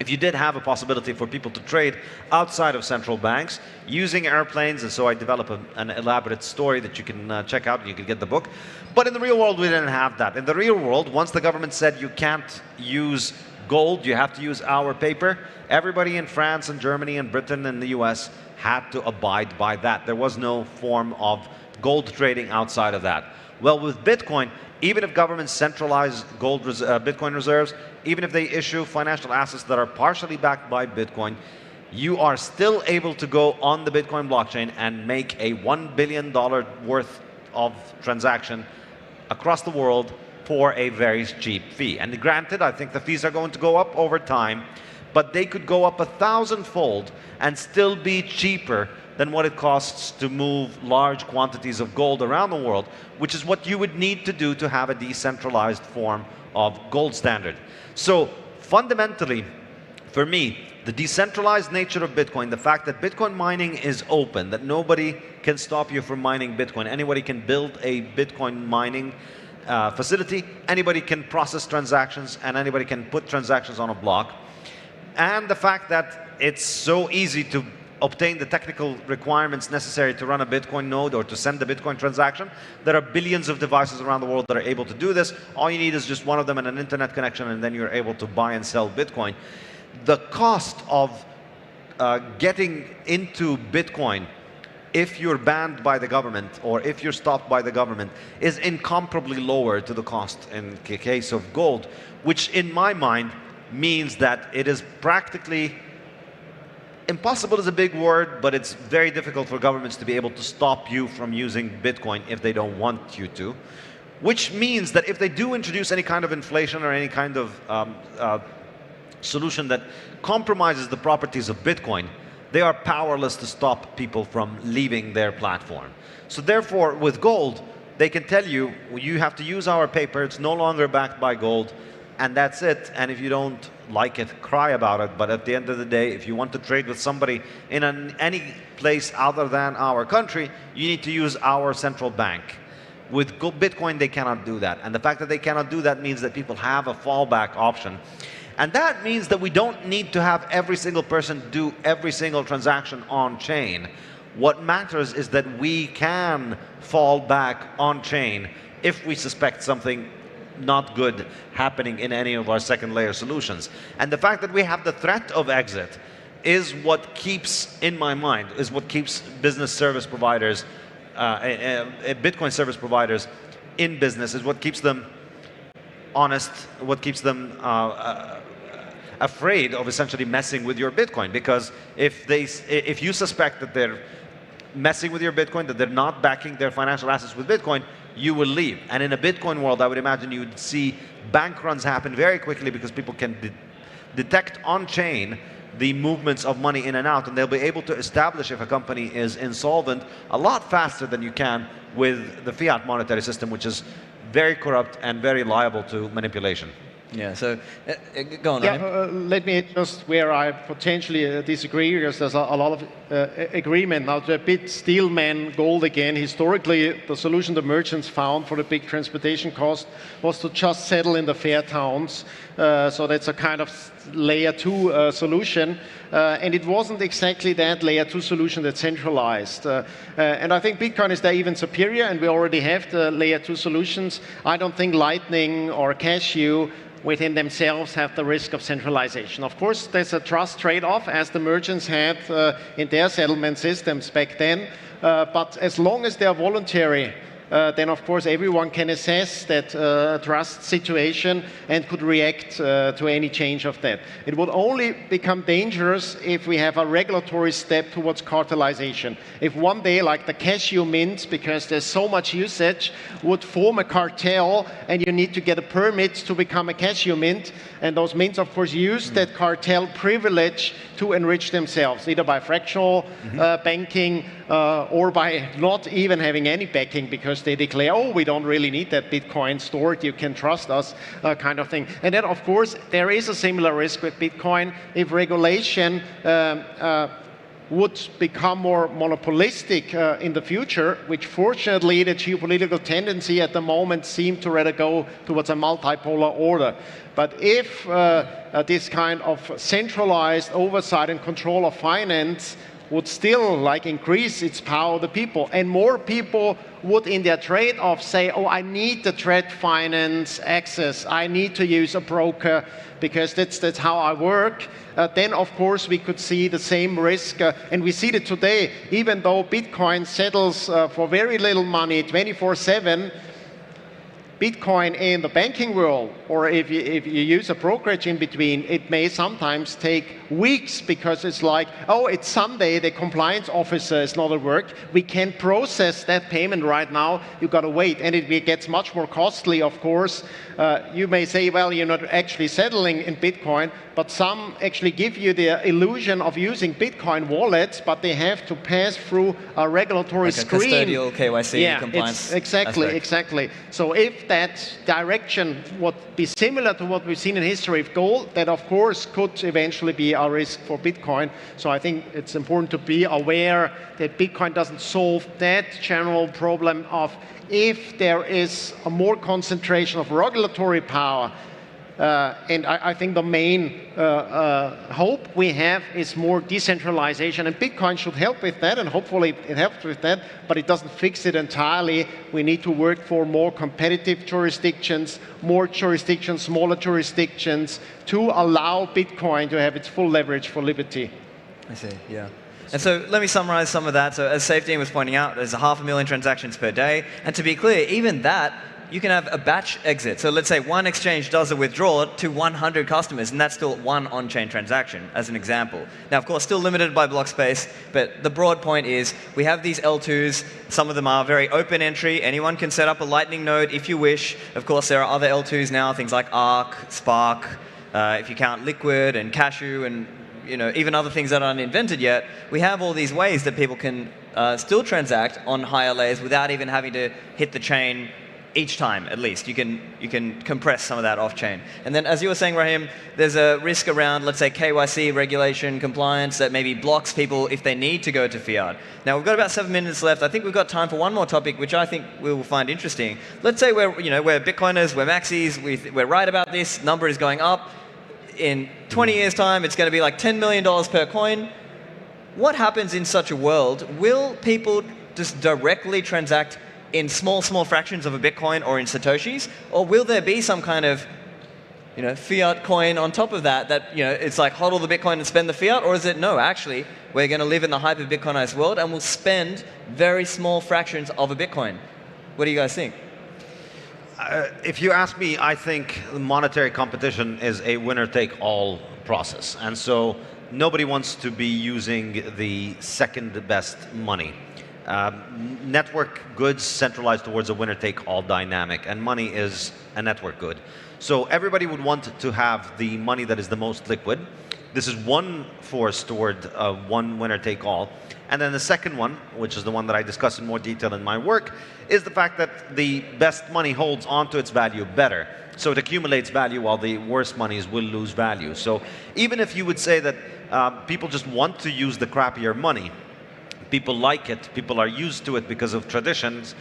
[SPEAKER 18] If you did have a possibility for people to trade outside of central banks using airplanes, and so I develop an elaborate story that you can check out and you can get the book. But in the real world, we didn't have that. In the real world, once the government said you can't use gold, you have to use our paper, everybody in France and Germany and Britain and the US had to abide by that. There was no form of gold trading outside of that. Well, with Bitcoin, even if governments centralize Bitcoin reserves, even if they issue financial assets that are partially backed by Bitcoin, you are still able to go on the Bitcoin blockchain and make a $1 billion worth of transaction across the world for a very cheap fee. And granted, I think the fees are going to go up over time, but they could go up 1,000-fold and still be cheaper than what it costs to move large quantities of gold around the world, which is what you would need to do to have a decentralized form of gold standard. So fundamentally, for me, the decentralized nature of Bitcoin, the fact that Bitcoin mining is open, that nobody can stop you from mining Bitcoin, anybody can build a Bitcoin mining facility, anybody can process transactions, and anybody can put transactions on a block, and the fact that it's so easy to obtain the technical requirements necessary to run a Bitcoin node or to send a Bitcoin transaction. There are billions of devices around the world that are able to do this. All you need is just one of them and an internet connection, and then you're able to buy and sell Bitcoin. The cost of getting into Bitcoin, if you're banned by the government or if you're stopped by the government, is incomparably lower to the cost in the case of gold, which in my mind means that it is practically impossible is a big word, but it's very difficult for governments to be able to stop you from using Bitcoin if they don't want you to. Which means that if they do introduce any kind of inflation or any kind of solution that compromises the properties of Bitcoin, they are powerless to stop people from leaving their platform. So therefore, with gold, they can tell you, you have to use our paper, it's no longer backed by gold, and that's it. And if you don't like it, cry about it. But at the end of the day, if you want to trade with somebody in any place other than our country, you need to use our central bank. With Bitcoin, they cannot do that. And the fact that they cannot do that means that people have a fallback option. And that means that we don't need to have every single person do every single transaction on chain. What matters is that we can fall back on chain if we suspect something not good happening in any of our second layer solutions. And the fact that we have the threat of exit is what keeps, in my mind, is what keeps business service providers, Bitcoin service providers in business, is what keeps them honest, what keeps them afraid of essentially messing with your Bitcoin. Because if you suspect that they're messing with your Bitcoin, that they're not backing their financial assets with Bitcoin, you will leave. And in a Bitcoin world, I would imagine you would see bank runs happen very quickly because people can detect on-chain the movements of money in and out, and they'll be able to establish if a company is insolvent a lot faster than you can with the fiat monetary system, which is very corrupt and very liable to manipulation.
[SPEAKER 14] Yeah, so go on.
[SPEAKER 17] Yeah, let me just where I potentially disagree, because there's a lot of agreement. Now, the bit steelman gold again, historically, the solution the merchants found for the big transportation cost was to just settle in the fair towns. So that's a kind of layer 2 solution, and it wasn't exactly that layer 2 solution that centralized. And I think Bitcoin is there even superior, and we already have the layer 2 solutions. I don't think Lightning or Cashew within themselves have the risk of centralization. Of course, there's a trust trade-off, as the merchants had in their settlement systems back then, but as long as they are voluntary, then of course everyone can assess that trust situation and could react to any change of that. It would only become dangerous if we have a regulatory step towards cartelization. If one day, like the Cashew mint, because there's so much usage, would form a cartel and you need to get a permit to become a Cashew mint, and those mints of course use that cartel privilege to enrich themselves, either by fractional banking or by not even having any backing, because they declare, oh, we don't really need that Bitcoin stored, you can trust us, kind of thing. And then, of course, there is a similar risk with Bitcoin. If regulation would become more monopolistic in the future, which fortunately the geopolitical tendency at the moment seems to rather go towards a multipolar order. But if this kind of centralized oversight and control of finance would still increase its power of the people, and more people would in their trade-off say, oh, I need the trade finance access, I need to use a broker because that's how I work, then of course we could see the same risk, and we see that today, even though Bitcoin settles for very little money 24/7, Bitcoin in the banking world, or if you use a brokerage in between, it may sometimes take weeks because it's like, oh, it's Sunday, the compliance officer is not at work, we can't process that payment right now, you got to wait, and it gets much more costly, of course. You may say, well, you're not actually settling in Bitcoin, but some actually give you the illusion of using Bitcoin wallets, but they have to pass through a regulatory screen.
[SPEAKER 14] Custodial KYC compliance.
[SPEAKER 17] Exactly. So if that direction would be similar to what we've seen in history of gold, that of course could eventually be a risk for Bitcoin. So I think it's important to be aware that Bitcoin doesn't solve that general problem of if there is a more concentration of regulatory power. And I think the main hope we have is more decentralization, and Bitcoin should help with that, and hopefully it helps with that, but it doesn't fix it entirely. We need to work for more competitive jurisdictions, more jurisdictions, smaller jurisdictions, to allow Bitcoin to have its full leverage for liberty.
[SPEAKER 14] I see, yeah. And so let me summarize some of that. So as Safety was pointing out, there's 500,000 transactions per day. And to be clear, even that, you can have a batch exit. So let's say one exchange does a withdrawal to 100 customers, and that's still one on-chain transaction, as an example. Now, of course, still limited by block space, but the broad point is we have these L2s. Some of them are very open entry. Anyone can set up a Lightning node if you wish. Of course, there are other L2s now, things like Arc, Spark, if you count Liquid and Cashew, and even other things that aren't invented yet. We have all these ways that people can still transact on higher layers without even having to hit the chain each time, at least. You can compress some of that off-chain. And then, as you were saying, Rahim, there's a risk around, let's say, KYC, regulation, compliance, that maybe blocks people if they need to go to fiat. Now, we've got about 7 minutes left. I think we've got time for one more topic, which I think we will find interesting. Let's say we're Bitcoiners, we're maxis, we're right about this, number is going up. In 20 years' time, it's going to be like $10 million per coin. What happens in such a world? Will people just directly transact in small fractions of a Bitcoin or in Satoshis? Or will there be some kind of fiat coin on top of that it's like hodl the Bitcoin and spend the fiat? Or is it, no, actually, we're going to live in the hyper-Bitcoinized world and we'll spend very small fractions of a Bitcoin? What do you guys think?
[SPEAKER 18] If you ask me, I think monetary competition is a winner-take-all process. And so nobody wants to be using the second best money. Network goods centralize towards a winner-take-all dynamic, and money is a network good. So everybody would want to have the money that is the most liquid. This is one force toward one winner-take-all. And then the second one, which is the one that I discuss in more detail in my work, is the fact that the best money holds onto its value better. So it accumulates value while the worst monies will lose value. So even if you would say that people just want to use the crappier money, people like it, people are used to it because of traditions,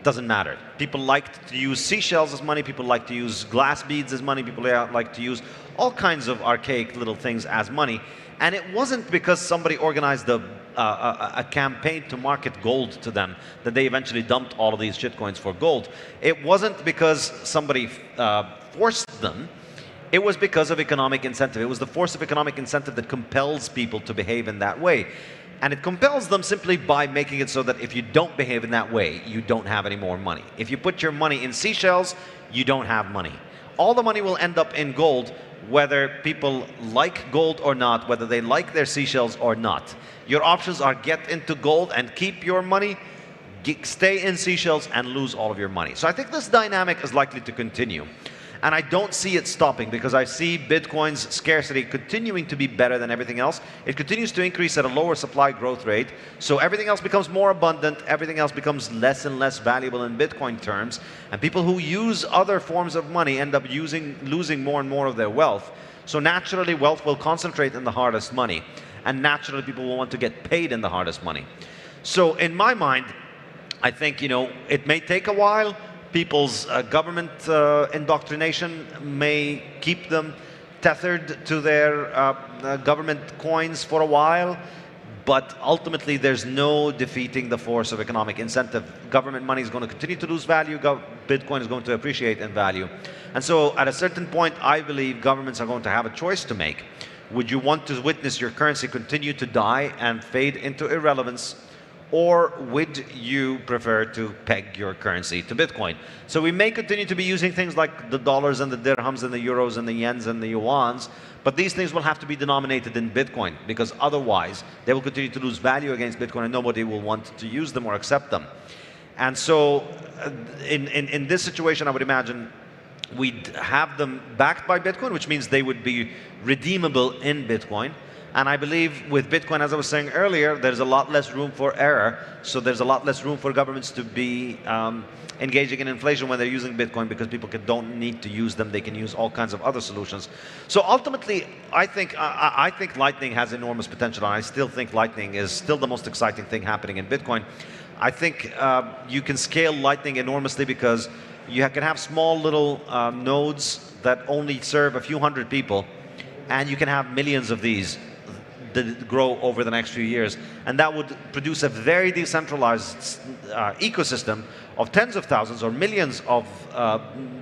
[SPEAKER 18] doesn't matter. People like to use seashells as money, people like to use glass beads as money, people like to use all kinds of archaic little things as money. And it wasn't because somebody organized a campaign to market gold to them that they eventually dumped all of these shitcoins for gold. It wasn't because somebody forced them. It was because of economic incentive. It was the force of economic incentive that compels people to behave in that way. And it compels them simply by making it so that if you don't behave in that way, you don't have any more money. If you put your money in seashells, you don't have money. All the money will end up in gold, whether people like gold or not, whether they like their seashells or not. Your options are get into gold and keep your money, stay in seashells and lose all of your money. So I think this dynamic is likely to continue. And I don't see it stopping because I see Bitcoin's scarcity continuing to be better than everything else. It continues to increase at a lower supply growth rate. So everything else becomes more abundant. Everything else becomes less and less valuable in Bitcoin terms. And people who use other forms of money end up losing more and more of their wealth. So naturally, wealth will concentrate in the hardest money. And naturally, people will want to get paid in the hardest money. So in my mind, I think, it may take a while. People's government indoctrination may keep them tethered to their government coins for a while, but ultimately there's no defeating the force of economic incentive. Government money is going to continue to lose value, Bitcoin is going to appreciate in value. And so at a certain point, I believe governments are going to have a choice to make. Would you want to witness your currency continue to die and fade into irrelevance? Or would you prefer to peg your currency to Bitcoin? So we may continue to be using things like the dollars and the dirhams and the euros and the yens and the yuans, but these things will have to be denominated in Bitcoin because otherwise they will continue to lose value against Bitcoin and nobody will want to use them or accept them. And so in this situation, I would imagine we'd have them backed by Bitcoin, which means they would be redeemable in Bitcoin. And I believe with Bitcoin, as I was saying earlier, there's a lot less room for error. So there's a lot less room for governments to be engaging in inflation when they're using Bitcoin because people don't need to use them. They can use all kinds of other solutions. So ultimately, I think Lightning has enormous potential. And I still think Lightning is still the most exciting thing happening in Bitcoin. I think you can scale Lightning enormously because you can have small little nodes that only serve a few hundred people. And you can have millions of these that grow over the next few years. And that would produce a very decentralized ecosystem of tens of thousands or millions of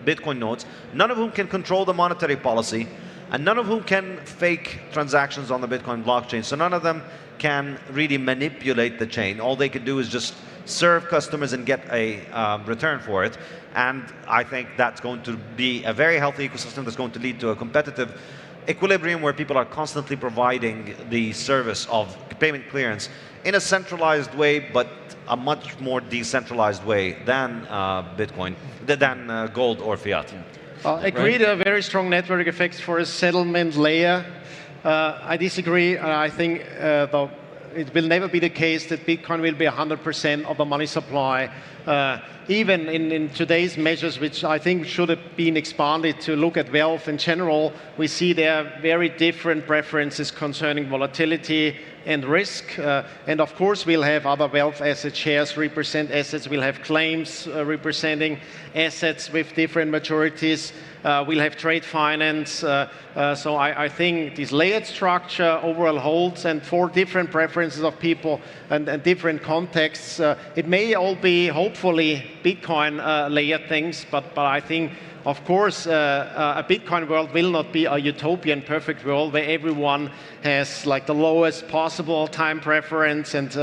[SPEAKER 18] Bitcoin nodes, none of whom can control the monetary policy, and none of whom can fake transactions on the Bitcoin blockchain. So none of them can really manipulate the chain. All they can do is just serve customers and get a return for it. And I think that's going to be a very healthy ecosystem that's going to lead to a competitive equilibrium where people are constantly providing the service of payment clearance in a centralized way, but a much more decentralized way than Bitcoin, than gold or fiat.
[SPEAKER 17] Agreed, very strong network effects for a settlement layer. I disagree. I think it will never be the case that Bitcoin will be 100% of the money supply. Even in today's measures, which I think should have been expanded to look at wealth in general, we see there are very different preferences concerning volatility and risk. And of course, we'll have other wealth asset shares represent assets. We'll have claims representing assets with different maturities. We'll have trade finance. So I think this layered structure overall holds, and for different preferences of people and different contexts, it may all be hopefully Bitcoin layered things, but I think, of course, a Bitcoin world will not be a utopian perfect world where everyone has like the lowest possible time preference and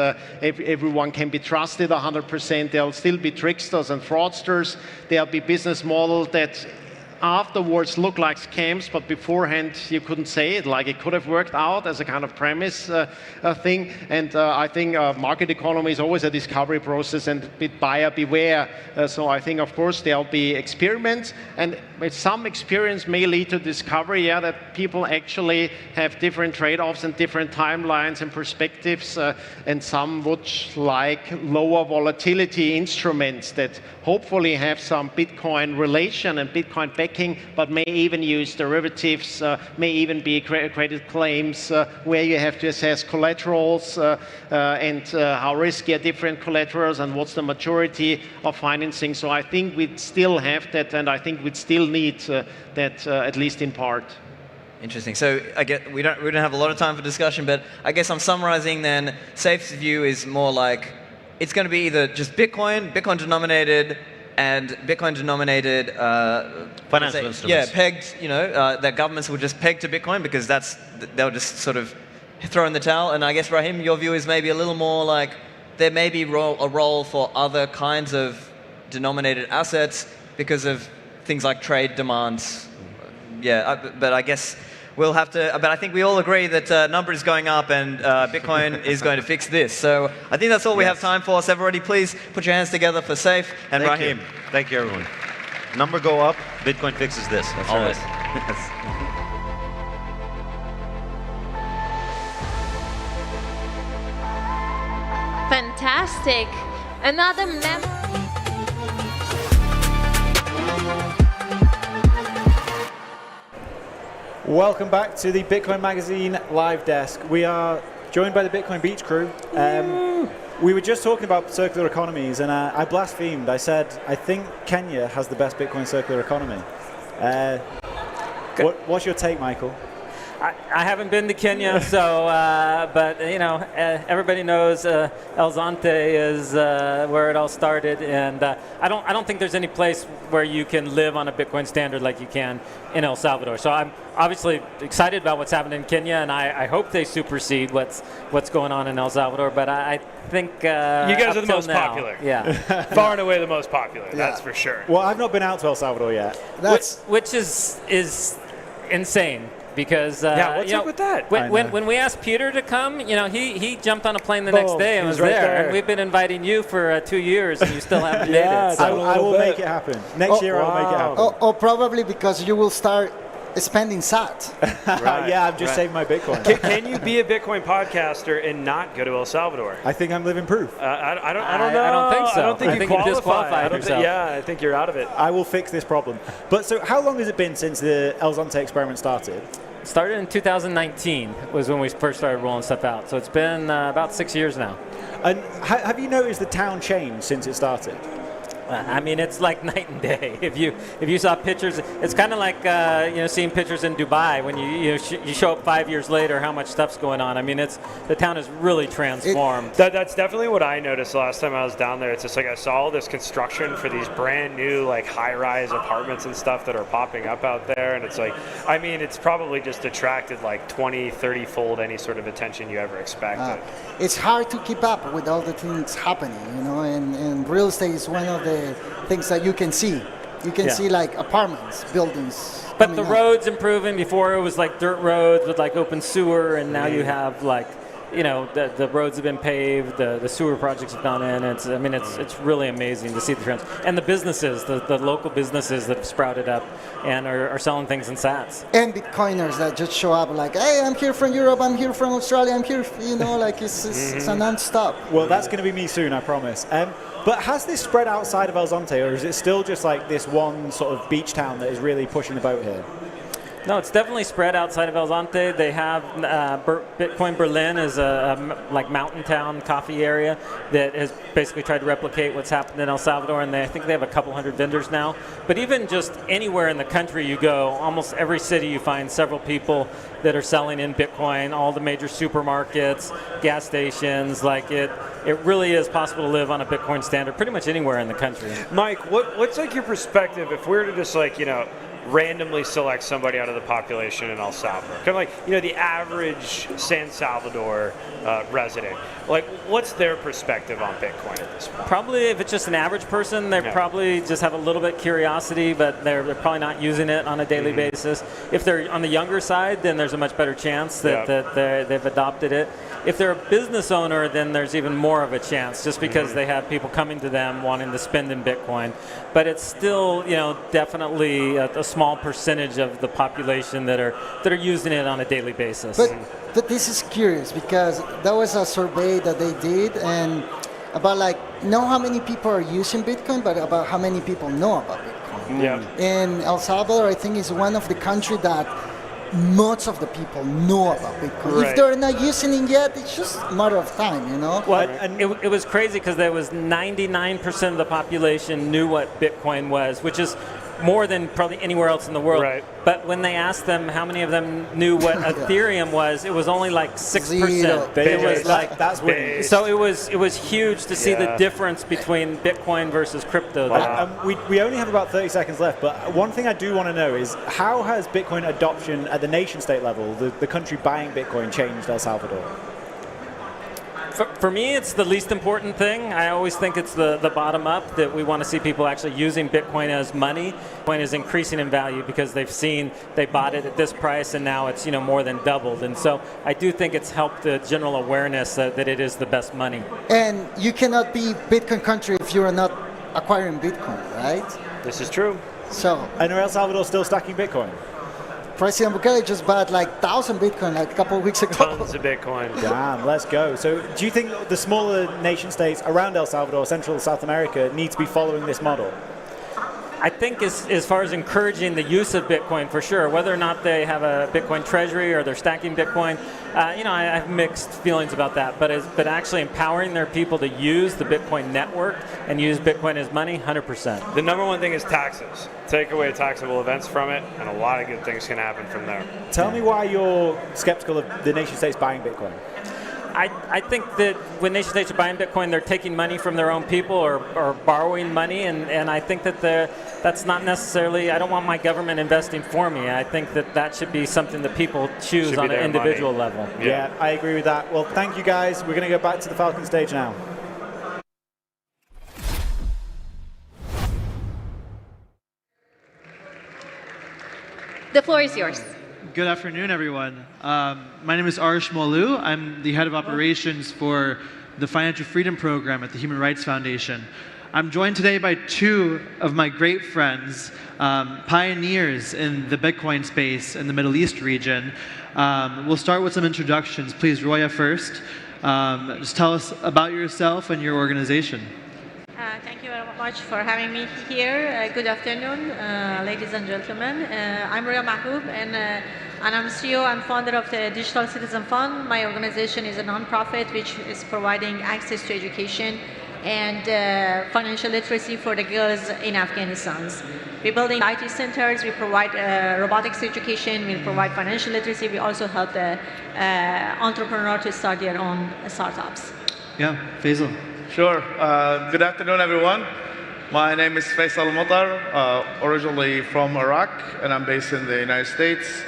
[SPEAKER 17] everyone can be trusted 100%. There'll still be tricksters and fraudsters. There'll be business models that afterwards look like scams, but beforehand you couldn't say it, like it could have worked out as a kind of premise thing. And I think market economy is always a discovery process and buyer beware. So I think, of course, there'll be experiments, and with some experience may lead to discovery, that people actually have different trade-offs and different timelines and perspectives, and some would like lower volatility instruments that hopefully have some Bitcoin relation and Bitcoin backing making, but may even use derivatives, may even be credit claims, where you have to assess collaterals and how risky are different collaterals and what's the maturity of financing. So I think we'd still have that, and I think we'd still need that at least in part.
[SPEAKER 14] Interesting. So I get we don't have a lot of time for discussion, but I guess I'm summarizing then. Safe's view is more like it's going to be either just Bitcoin, Bitcoin denominated, and Bitcoin denominated
[SPEAKER 18] financial instruments.
[SPEAKER 14] Yeah, pegged. You know, that governments will just peg to Bitcoin because they'll just sort of throw in the towel. And I guess Rahim, your view is maybe a little more like there may be a role for other kinds of denominated assets because of things like trade demands. Yeah, but I guess we'll have to, but I think we all agree that number is going up and Bitcoin is going to fix this. So I think that's all we have time for. So everybody, please put your hands together for Safe and
[SPEAKER 18] Thank
[SPEAKER 14] Rahim.
[SPEAKER 18] you. Thank you, everyone. Number go up, Bitcoin fixes this.
[SPEAKER 14] That's
[SPEAKER 18] always.
[SPEAKER 14] right.
[SPEAKER 5] Fantastic. Another member.
[SPEAKER 23] Welcome back to the Bitcoin Magazine live desk. We are joined by the Bitcoin Beach crew. We were just talking about circular economies, and I blasphemed. I said, I think Kenya has the best Bitcoin circular economy. What's your take, Michael?
[SPEAKER 1] I haven't been to Kenya, so but you know, everybody knows El Zonte is where it all started, and I don't think there's any place where you can live on a Bitcoin standard like you can in El Salvador. So I'm obviously excited about what's happening in Kenya, and I hope they supersede what's going on in El Salvador. But I think
[SPEAKER 12] you guys are the most
[SPEAKER 1] now,
[SPEAKER 12] popular.
[SPEAKER 1] Yeah,
[SPEAKER 12] far and away the most popular. Yeah. That's for sure.
[SPEAKER 23] Well, I've not been out to El Salvador yet.
[SPEAKER 1] Which is insane. Because
[SPEAKER 12] what's
[SPEAKER 1] you know,
[SPEAKER 12] up with that?
[SPEAKER 1] When we asked Peter to come, you know, he jumped on a plane the next day and was
[SPEAKER 23] right
[SPEAKER 1] there. And we've been inviting you for 2 years, and you still haven't made it. So.
[SPEAKER 23] I will make it happen. Next year I'll make it happen.
[SPEAKER 15] Or probably because you will start spending SAT.
[SPEAKER 23] Right. Yeah, I've just saved my Bitcoin.
[SPEAKER 12] Can you be a Bitcoin podcaster and not go to El Salvador?
[SPEAKER 23] I think I'm living proof.
[SPEAKER 12] I don't know.
[SPEAKER 1] I don't think so.
[SPEAKER 12] I don't think you qualify.
[SPEAKER 1] Disqualified yourself.
[SPEAKER 12] I think you're out of it.
[SPEAKER 23] I will fix this problem. But so how long has it been since the El Zonte experiment started?
[SPEAKER 1] Started in 2019 was when we first started rolling stuff out. So it's been about 6 years now.
[SPEAKER 23] And have you noticed the town change since it started?
[SPEAKER 1] I mean, it's like night and day. If you saw pictures, it's kind of like seeing pictures in Dubai when you show up 5 years later, how much stuff's going on. I mean, the town is really transformed.
[SPEAKER 12] That's definitely what I noticed the last time I was down there. It's just like I saw all this construction for these brand new like high-rise apartments and stuff that are popping up out there, and it's like, I mean, it's probably just attracted like 20, 30-fold any sort of attention you ever expected.
[SPEAKER 15] It's hard to keep up with all the things happening, you know, and real estate is one of the things that you can see. You can see like apartments, buildings.
[SPEAKER 1] But the roads improving. Before it was like dirt roads with like open sewer, and now you have like, you know, the roads have been paved, the sewer projects have gone in. It's really amazing to see the trends. And the businesses, the local businesses that have sprouted up and are selling things in sats.
[SPEAKER 15] And Bitcoiners that just show up like, hey, I'm here from Europe, I'm here from Australia, I'm here, you know, like it's a non-stop.
[SPEAKER 23] Well, that's going to be me soon, I promise. But has this spread outside of El Zonte, or is it still just like this one sort of beach town that is really pushing the boat here?
[SPEAKER 1] No, it's definitely spread outside of El Zonte. They have Bitcoin Berlin is a like mountain town coffee area that has basically tried to replicate what's happened in El Salvador, and I think they have a couple hundred vendors now. But even just anywhere in the country you go, almost every city you find several people that are selling in Bitcoin, all the major supermarkets, gas stations, like it really is possible to live on a Bitcoin standard pretty much anywhere in the country.
[SPEAKER 12] Mike, what's like your perspective if we were to just like, you know, randomly select somebody out of the population in El Salvador? Kind of like, you know, the average San Salvador resident. Like, what's their perspective on Bitcoin at this point?
[SPEAKER 1] Probably, if it's just an average person, they probably just have a little bit curiosity, but they're probably not using it on a daily basis. If they're on the younger side, then there's a much better chance that they've adopted it. If they're a business owner, then there's even more of a chance, just because they have people coming to them wanting to spend in Bitcoin. But it's still, you know, definitely a small percentage of the population that are using it on a daily basis.
[SPEAKER 15] But this is curious because that was a survey that they did, and about like not how many people are using Bitcoin, but about how many people know about Bitcoin. And El Salvador, I think, is one of the countries that most of the people know about Bitcoin. If they're not using it yet, it's just a matter of time, you know?
[SPEAKER 1] Well, it was crazy because there was 99% of the population knew what Bitcoin was, which is more than probably anywhere else in the world.
[SPEAKER 12] Right.
[SPEAKER 1] But when they asked them how many of them knew what Ethereum was, it was only like 6%.
[SPEAKER 23] It
[SPEAKER 1] It was
[SPEAKER 23] was
[SPEAKER 1] like
[SPEAKER 23] that's weird.
[SPEAKER 1] so it was huge to see the difference between Bitcoin versus crypto.
[SPEAKER 23] We only have about 30 seconds left, but one thing I do want to know is how has Bitcoin adoption at the nation state level, the country buying Bitcoin, changed El Salvador?
[SPEAKER 1] For me, it's the least important thing. I always think it's the bottom up, that we want to see people actually using Bitcoin as money. Bitcoin is increasing in value because they've seen they bought it at this price and now it's more than doubled. And so I do think it's helped the general awareness that it is the best money.
[SPEAKER 15] And you cannot be Bitcoin country if you are not acquiring Bitcoin, right?
[SPEAKER 12] This is true.
[SPEAKER 15] So.
[SPEAKER 23] And are El Salvador still stacking Bitcoin?
[SPEAKER 15] President Bukele just bought like 1,000 Bitcoin like a couple of weeks ago.
[SPEAKER 12] Tons of Bitcoin.
[SPEAKER 23] Damn, let's go. So do you think the smaller nation states around El Salvador, Central and South America, need to be following this model?
[SPEAKER 1] I think as far as encouraging the use of Bitcoin, for sure, whether or not they have a Bitcoin treasury or they're stacking Bitcoin, I have mixed feelings about that. But actually empowering their people to use the Bitcoin network and use Bitcoin as money, 100%.
[SPEAKER 12] The number one thing is taxes. Take away taxable events from it, and a lot of good things can happen from there.
[SPEAKER 23] Tell me why you're skeptical of the nation states buying Bitcoin.
[SPEAKER 1] I think that when nation states are buying Bitcoin, they're taking money from their own people or borrowing money, and I think that that's not necessarily, I don't want my government investing for me. I think that should be something that people choose on an individual level.
[SPEAKER 23] Yeah, I agree with that. Well, thank you guys. We're going to go back to the Falcon stage now.
[SPEAKER 5] The floor is yours.
[SPEAKER 7] Good afternoon, everyone. My name is Arsh Molu. I'm the head of operations for the Financial Freedom Program at the Human Rights Foundation. I'm joined today by two of my great friends, pioneers in the Bitcoin space in the Middle East region. We'll start with some introductions. Please, Roya first. Just tell us about yourself and your organization.
[SPEAKER 19] Thank you very much for having me here. Good afternoon, ladies and gentlemen. I'm Roya Mahbub, and I'm CEO and founder of the Digital Citizen Fund. My organization is a nonprofit which is providing access to education and financial literacy for the girls in Afghanistan. We're building IT centers, we provide robotics education, we provide financial literacy, we also help the entrepreneur to start their own startups.
[SPEAKER 7] Yeah, Faisal.
[SPEAKER 21] Sure. Good afternoon, everyone. My name is Faisal Mutar, originally from Iraq, and I'm based in the United States.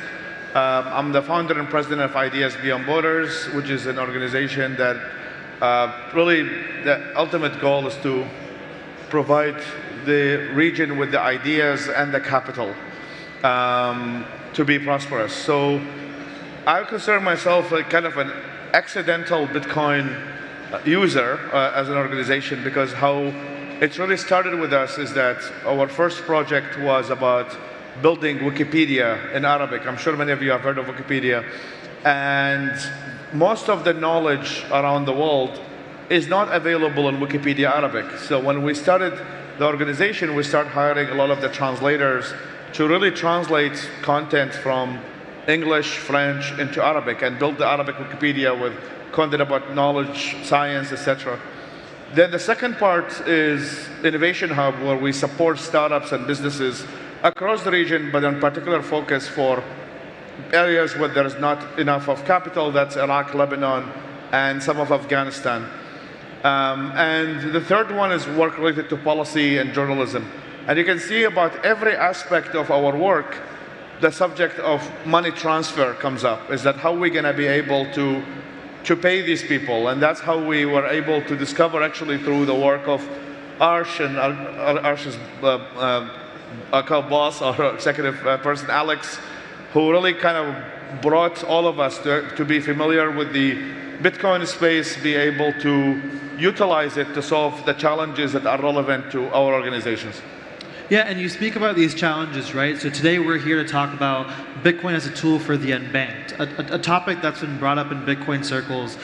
[SPEAKER 21] I'm the founder and president of Ideas Beyond Borders, which is an organization that really the ultimate goal is to provide the region with the ideas and the capital to be prosperous. So I consider myself a kind of an accidental Bitcoin user as an organization, because how it really started with us is that our first project was about building Wikipedia in Arabic. I'm sure many of you have heard of Wikipedia. And most of the knowledge around the world is not available in Wikipedia Arabic. So when we started the organization, we started hiring a lot of the translators to really translate content from English, French into Arabic and build the Arabic Wikipedia with content about knowledge, science, etc. Then the second part is Innovation Hub, where we support startups and businesses across the region, but in particular focus for areas where there is not enough of capital. That's Iraq, Lebanon, and some of Afghanistan. And the third one is work related to policy and journalism. And you can see about every aspect of our work, the subject of money transfer comes up. Is that how we're going to be able to pay these people? And that's how we were able to discover, actually through the work of Arsh and Arsh's boss or executive person, Alex, who really kind of brought all of us to be familiar with the Bitcoin space, be able to utilize it to solve the challenges that are relevant to our organizations.
[SPEAKER 7] Yeah, and you speak about these challenges, right? So today we're here to talk about Bitcoin as a tool for the unbanked, a topic that's been brought up in Bitcoin circles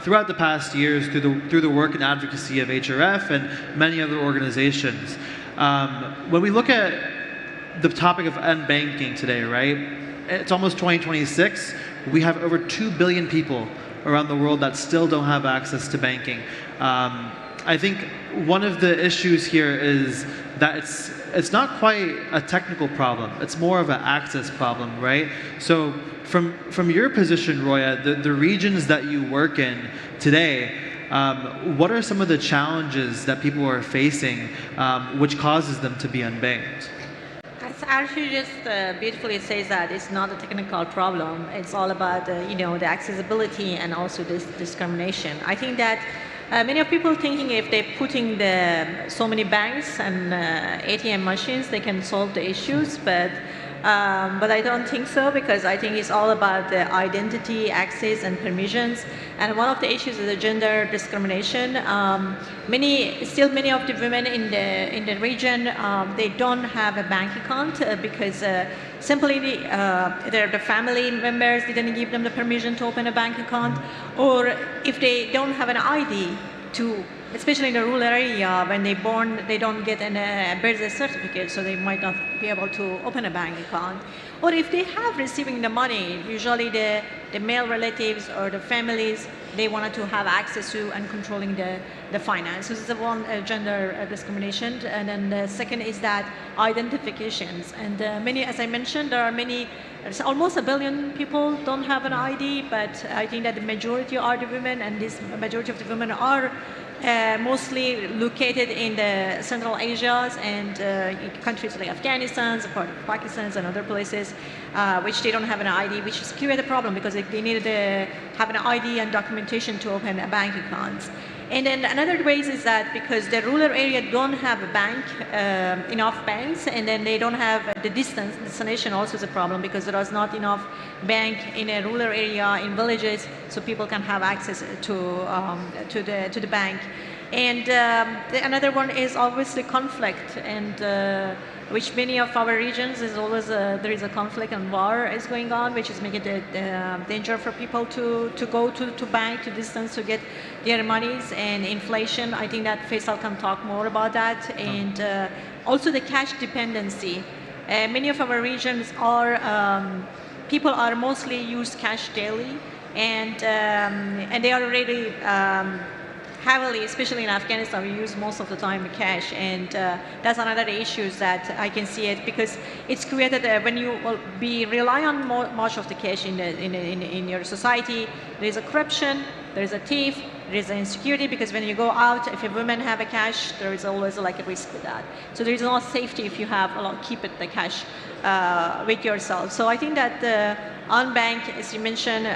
[SPEAKER 7] throughout the past years through the work and advocacy of HRF and many other organizations. When we look at the topic of unbanking today, right? It's almost 2026. We have over 2 billion people around the world that still don't have access to banking. I think one of the issues here is that it's not quite a technical problem. It's more of an access problem, right? So from your position, Roya, the regions that you work in today, what are some of the challenges that people are facing which causes them to be unbanked?
[SPEAKER 19] Actually, just beautifully says that it's not a technical problem. It's all about the accessibility and also this discrimination. I think that many of people thinking if they're putting so many banks and ATM machines, they can solve the issues, but I don't think so, because I think it's all about the identity, access, and permissions. And one of the issues is the gender discrimination. Still many of the women in the region, they don't have a bank account because simply the family members didn't give them the permission to open a bank account, or if they don't have an ID especially in the rural area, when they're born, they don't get a birth certificate, so they might not be able to open a bank account. Or if they have receiving the money, usually the male relatives or the families, they wanted to have access to and controlling the finance. So this is the one gender discrimination. And then the second is that identifications. And as I mentioned, there are there's almost 1 billion people don't have an ID, but I think that the majority are the women, and this majority of the women are mostly located in the Central Asia and countries like Afghanistan, part of Pakistan and other places, which they don't have an ID, which is create a problem because they need to have an ID and documentation to open a bank account. And then another ways is that because the rural area don't have a bank, enough banks, and then they don't have the destination also is a problem because there is not enough bank in a rural area, in villages, so people can have access to the bank. And another one is obviously conflict, and which many of our regions is always there is a conflict and war is going on, which is making it danger for people to go to bank, to distance to get their monies, and inflation. I think that Faisal can talk more about that, and also the cash dependency. Many of our regions people are mostly use cash daily, and they are really heavily, especially in Afghanistan, we use most of the time cash, and that's another issue that I can see it, because it's created when you rely on much of the cash in your society. There is a corruption, there is a thief, there is an insecurity, because when you go out, if a woman have a cash, there is always like a risk with that. So there is no safety if you have keep the cash with yourself. So I think that unbanked, as you mentioned,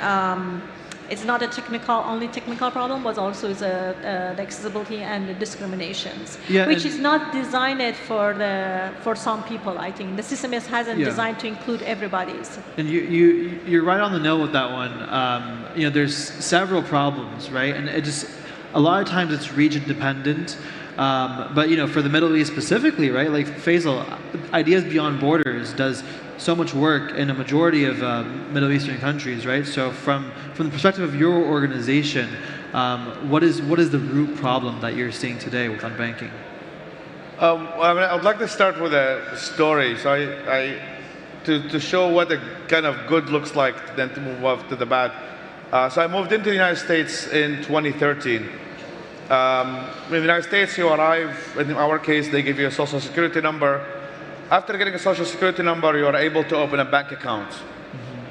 [SPEAKER 19] it's not a only technical problem, but also is the accessibility and the discriminations, which is not designed for some people. I think the system hasn't designed to include everybody's. And
[SPEAKER 7] you're right on the note with that one. There's several problems, right? And a lot of times it's region dependent. But for the Middle East specifically, right? Like Faisal, Ideas Beyond Borders does so much work in a majority of Middle Eastern countries, right? So from the perspective of your organization, what is the root problem that you're seeing today with unbanking?
[SPEAKER 21] I would like to start with a story. So to show what the kind of good looks like, then to move on to the bad. So I moved into the United States in 2013. In the United States, you arrive, in our case, they give you a social security number. After getting a social security number, you are able to open a bank account.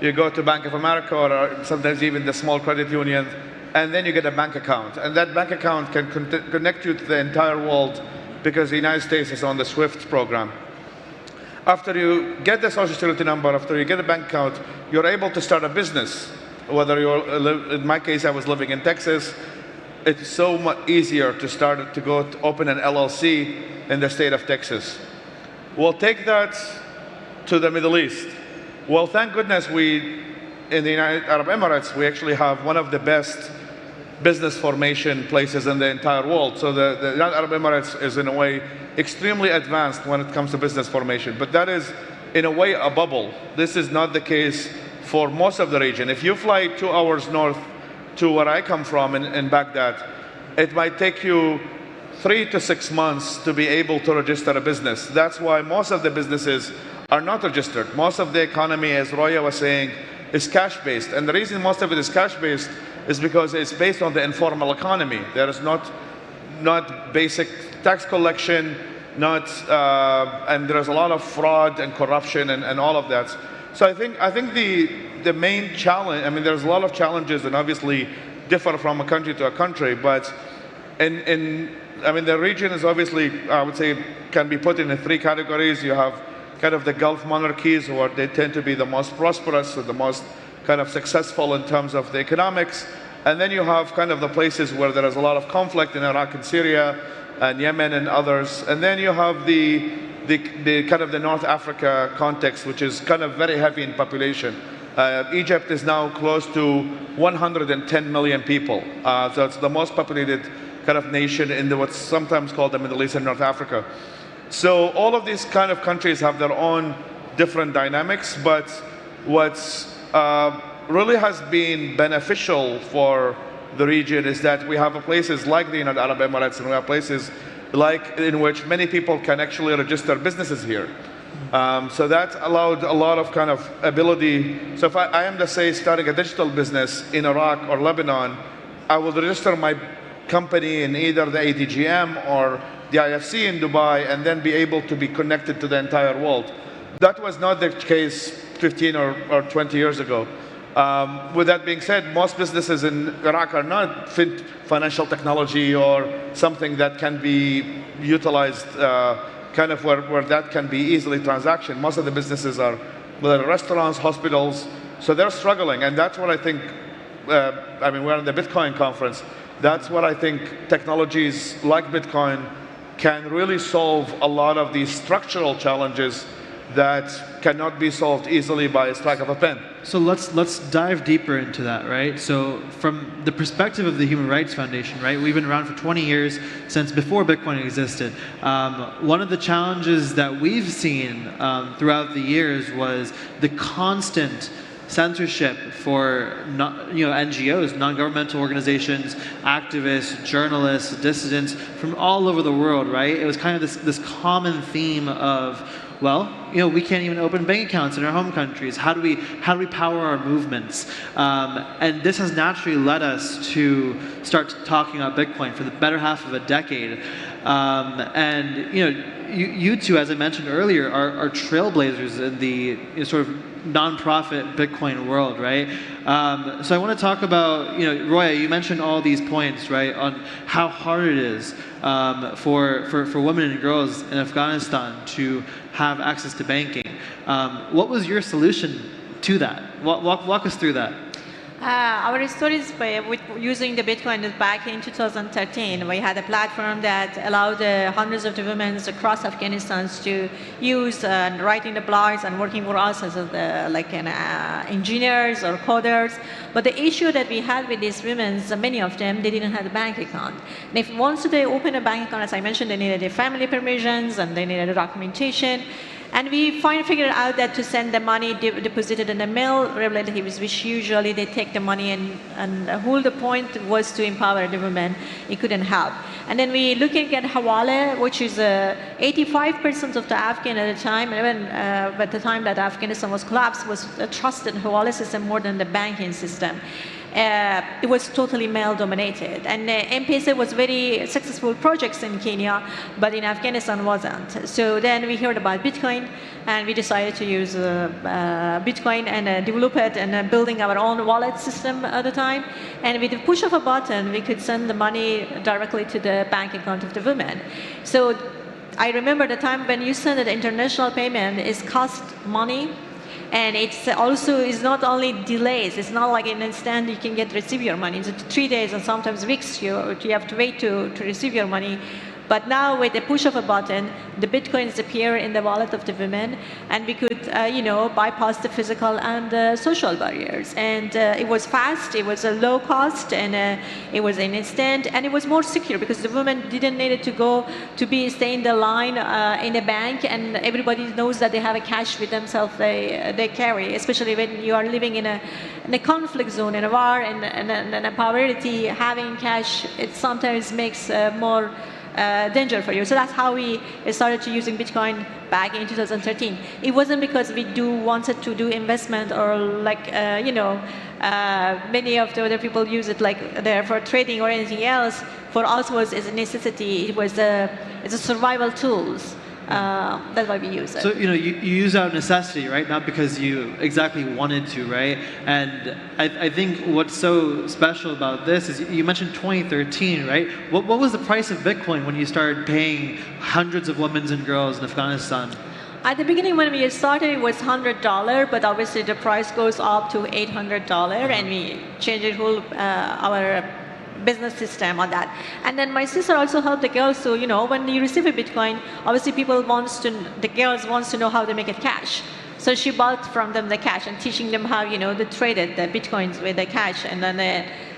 [SPEAKER 21] You go to Bank of America or sometimes even the small credit union, and then you get a bank account. And that bank account can connect you to the entire world because the United States is on the SWIFT program. After you get the social security number, after you get a bank account, you're able to start a business. Whether in my case, I was living in Texas, it's so much easier to go to open an LLC in the state of Texas. We'll take that to the Middle East. Well, thank goodness in the United Arab Emirates, we actually have one of the best business formation places in the entire world. So the United Arab Emirates is in a way extremely advanced when it comes to business formation. But that is in a way a bubble. This is not the case for most of the region. If you fly 2 hours north to where I come from in Baghdad, it might take you 3 to 6 months to be able to register a business. That's why most of the businesses are not registered. Most of the economy, as Roya was saying, is cash-based. And the reason most of it is cash-based is because it's based on the informal economy. There is not basic tax collection, and there's a lot of fraud and corruption and all of that. So I think the main challenge, I mean, there's a lot of challenges and obviously differ from a country to a country, but I mean, the region is obviously, I would say, can be put in 3 categories. You have kind of the Gulf monarchies, they tend to be the most prosperous, or the most kind of successful in terms of the economics. And then you have kind of the places where there is a lot of conflict in Iraq and Syria and Yemen and others. And then you have the kind of the North Africa context, which is kind of very heavy in population. Egypt is now close to 110 million people. So it's the most populated kind of nation in what's sometimes called the Middle East and North Africa. So all of these kind of countries have their own different dynamics, but what's really has been beneficial for the region is that we have places like the United Arab Emirates, and we have places like in which many people can actually register businesses here. So that allowed a lot of kind of ability. So if I am to say starting a digital business in Iraq or Lebanon, I will register my company in either the ADGM or the IFC in Dubai, and then be able to be connected to the entire world. That was not the case 15 or 20 years ago. With that being said, most businesses in Iraq are not financial technology or something that can be utilized kind of where that can be easily transaction. Most of the businesses are restaurants, hospitals, so they're struggling. And that's what I think, I mean, we're in the Bitcoin conference. That's what I think technologies like Bitcoin can really solve a lot of these structural challenges that cannot be solved easily by a strike of a pen.
[SPEAKER 7] So let's dive deeper into that, right? So from the perspective of the Human Rights Foundation, right? We've been around for 20 years, since before Bitcoin existed. One of the challenges that we've seen throughout the years was the constant censorship for NGOs, non-governmental organizations, activists, journalists, dissidents from all over the world, right? It was kind of this common theme of, well, we can't even open bank accounts in our home countries. How do we power our movements? And this has naturally led us to start talking about Bitcoin for the better half of a decade. And you two, as I mentioned earlier, are trailblazers in the sort of non-profit Bitcoin world, right? So I want to talk about, Roya, you mentioned all these points, right, on how hard it is for women and girls in Afghanistan to have access to banking. What was your solution to that? Walk us through that.
[SPEAKER 19] Our story is with using the Bitcoin back in 2013. We had a platform that allowed hundreds of women across Afghanistan to use writing the blogs and working for us as engineers or coders. But the issue that we had with these women, many of them, they didn't have a bank account. And if once they open a bank account, as I mentioned, they needed the family permissions and they needed the documentation. And we figured out that to send the money deposited in the mail, relatives, which usually they take the money and the whole point was to empower the women. It couldn't help. And then we looking at Hawala, which is 85% of the Afghan at the time, even at the time that Afghanistan was collapsed, was a trusted Hawala system more than the banking system. It was totally male-dominated, and M-Pesa was very successful projects in Kenya, but in Afghanistan wasn't. So then we heard about Bitcoin, and we decided to use Bitcoin and develop it and building our own wallet system at the time. And with the push of a button, we could send the money directly to the bank account of the women. So I remember the time when you send an international payment, it costs money. And it's also is not only delays. It's not like in an instant you can receive your money. It's 3 days and sometimes weeks you have to wait to receive your money. But now with the push of a button, the Bitcoins appear in the wallet of the women, and we could, bypass the physical and social barriers. And it was fast, it was a low cost, and it was an instant, and it was more secure because the women didn't need to go to stay in the line in the bank, and everybody knows that they have a cash with themselves they carry, especially when you are living in a conflict zone, in a war, and a poverty. Having cash, it sometimes makes more danger for you. So that's how we started to using Bitcoin back in 2013. It wasn't because we wanted to do investment or like, many of the other people use it like there for trading or anything else. For us, was as a necessity. It was it's a survival tools. That's why we use it.
[SPEAKER 7] So you use out of necessity, right? Not because you exactly wanted to, right? And I think what's so special about this is you mentioned 2013, right? What was the price of Bitcoin when you started paying hundreds of women and girls in Afghanistan?
[SPEAKER 19] At the beginning, when we started, it was $100, but obviously the price goes up to $800, and we changed the whole our business system on that. And then my sister also helped the girls. So when you receive a Bitcoin, obviously the girls wants to know how to make it cash. So she bought from them the cash and teaching them how they traded the Bitcoins with the cash, and then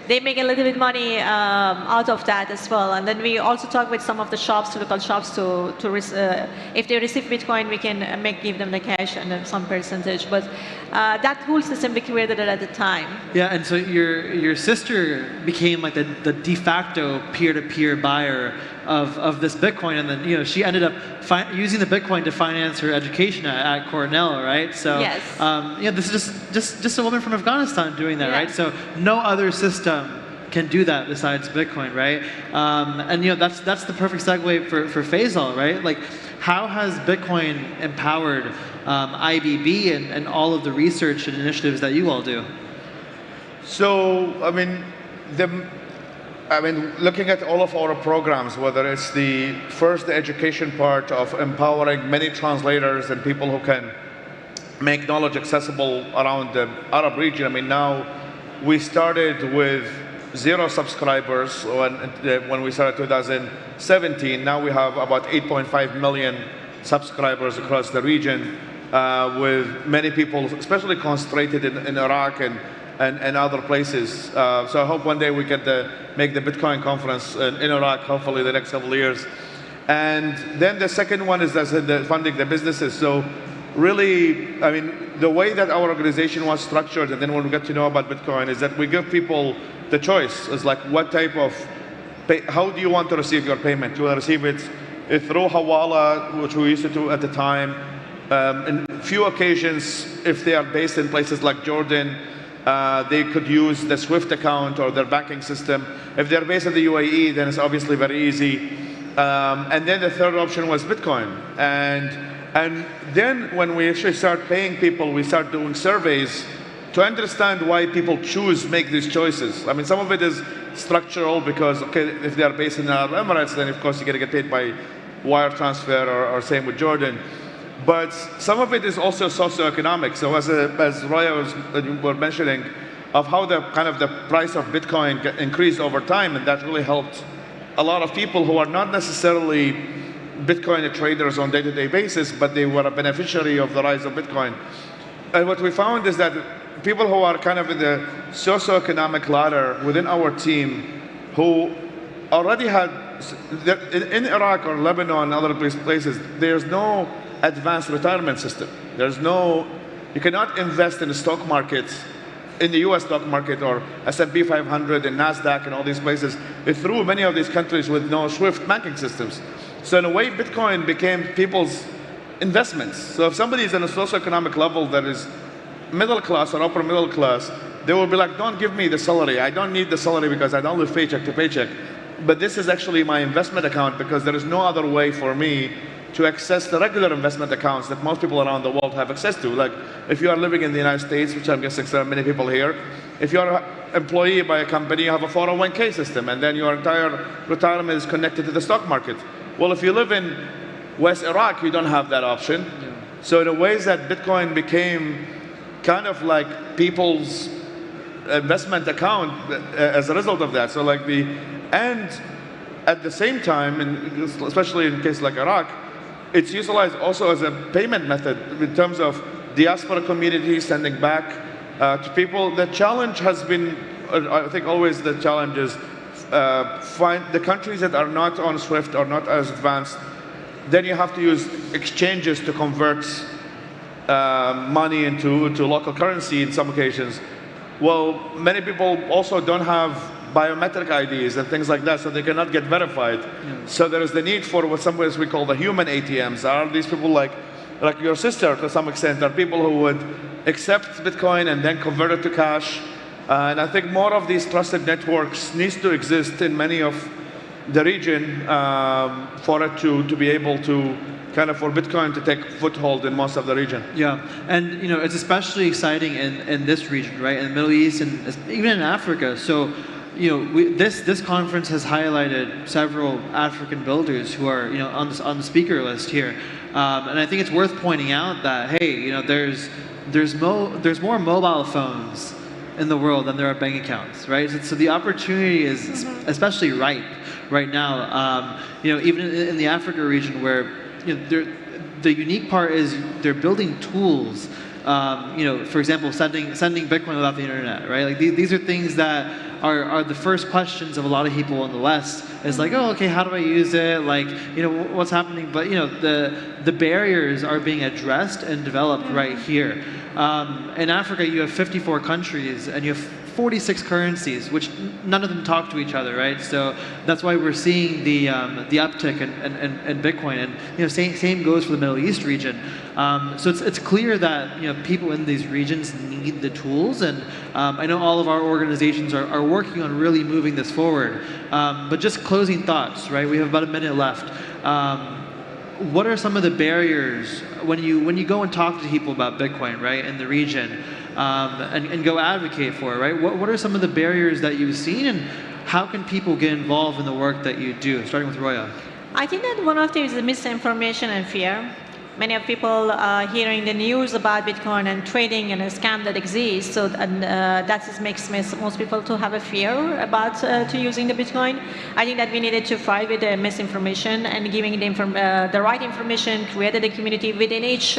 [SPEAKER 19] they make a little bit money out of that as well. And then we also talk with some of the shops, local shops, if they receive Bitcoin, we can give them the cash and then some percentage. But that whole system we created it at the time.
[SPEAKER 7] Yeah, and so your sister became like the de facto peer-to-peer buyer of this Bitcoin, and then she ended up using the Bitcoin to finance her education at Cornell, right? So
[SPEAKER 19] yes.
[SPEAKER 7] This is just a woman from Afghanistan doing that, right? So no other system can do that besides Bitcoin, right? And that's the perfect segue for Faisal, right? Like, how has Bitcoin empowered IBB and all of the research and initiatives that you all do?
[SPEAKER 21] So, looking at all of our programs, whether it's the education part of empowering many translators and people who can make knowledge accessible around the Arab region. Now we started with 0 subscribers when we started 2017. Now we have about 8.5 million subscribers across the region, with many people, especially concentrated in Iraq and other places. So I hope one day we can make the Bitcoin conference in Iraq, hopefully the next couple of years. And then the second one is funding the businesses. So really, the way that our organization was structured, and then when we get to know about Bitcoin, is that we give people the choice. It's like, what type of how do you want to receive your payment? Do you want to receive it through Hawala, which we used to do at the time? In few occasions, if they are based in places like Jordan, they could use the SWIFT account or their banking system. If they're based in the UAE, then it's obviously very easy. And then the third option was Bitcoin. And then when we actually start paying people, we start doing surveys to understand why people make these choices. Some of it is structural because, if they are based in the Arab Emirates, then of course you're going to get paid by wire transfer or same with Jordan. But some of it is also socioeconomic. So as Roya were mentioning, of how the price of Bitcoin increased over time, and that really helped a lot of people who are not necessarily Bitcoin traders on a day-to-day basis, but they were a beneficiary of the rise of Bitcoin. And what we found is that people who are in the socioeconomic ladder within our team, who already had, in Iraq or Lebanon and other places, there's no advanced retirement system. You cannot invest in the stock markets, in the US stock market or S&P 500 and NASDAQ and all these places, through many of these countries with no SWIFT banking systems. So in a way, Bitcoin became people's investments. So if somebody is in a socioeconomic level that is middle class or upper middle class, they will be like, don't give me the salary. I don't need the salary because I don't live paycheck to paycheck. But this is actually my investment account because there is no other way for me to access the regular investment accounts that most people around the world have access to. Like if you are living in the United States, which I'm guessing there are many people here, if you're an employee by a company, you have a 401k system, and then your entire retirement is connected to the stock market. Well, if you live in West Iraq, you don't have that option. Yeah. So in a way that Bitcoin became kind of like people's investment account as a result of that. So and at the same time, and especially in a case like Iraq, it's utilized also as a payment method in terms of diaspora communities sending back to people. The challenge has been, I think always the challenge is find the countries that are not on SWIFT or not as advanced, then you have to use exchanges to convert money into local currency in some occasions. Well, many people also don't have biometric IDs and things like that, so they cannot get verified. So there is the need for what some ways we call the human ATMs. Are these people like your sister to some extent, are people who would accept Bitcoin and then convert it to cash? And I think more of these trusted networks needs to exist in many of the region for it to be able to for Bitcoin to take foothold in most of the region.
[SPEAKER 7] Yeah, and it's especially exciting in this region, right? In the Middle East and even in Africa. So, this conference has highlighted several African builders who are on the speaker list here, and I think it's worth pointing out that hey, there's more mobile phones in the world than there are bank accounts, right? So the opportunity is especially ripe right now. Even in the Africa region where the unique part is they're building tools. For example, sending Bitcoin without the internet, right? Like these are things that are the first questions of a lot of people in the West. It's like, oh, okay, how do I use it? Like, what's happening? But the barriers are being addressed and developed right here. In Africa, you have 54 countries and you have 46 currencies, which none of them talk to each other, right? So that's why we're seeing the uptick in Bitcoin, and same goes for the Middle East region. So it's clear that people in these regions need the tools, and I know all of our organizations are working on really moving this forward. But just closing thoughts, right? We have about a minute left. What are some of the barriers when you go and talk to people about Bitcoin, right, in the region, and go advocate for it, right? What are some of the barriers that you've seen, and how can people get involved in the work that you do? Starting with Roya.
[SPEAKER 19] I think that one of them is the misinformation and fear. Many of people are hearing the news about Bitcoin and trading and a scam that exists, so that makes most people to have a fear about to using the Bitcoin. I think that we needed to fight with the misinformation and giving the right information, created a community within each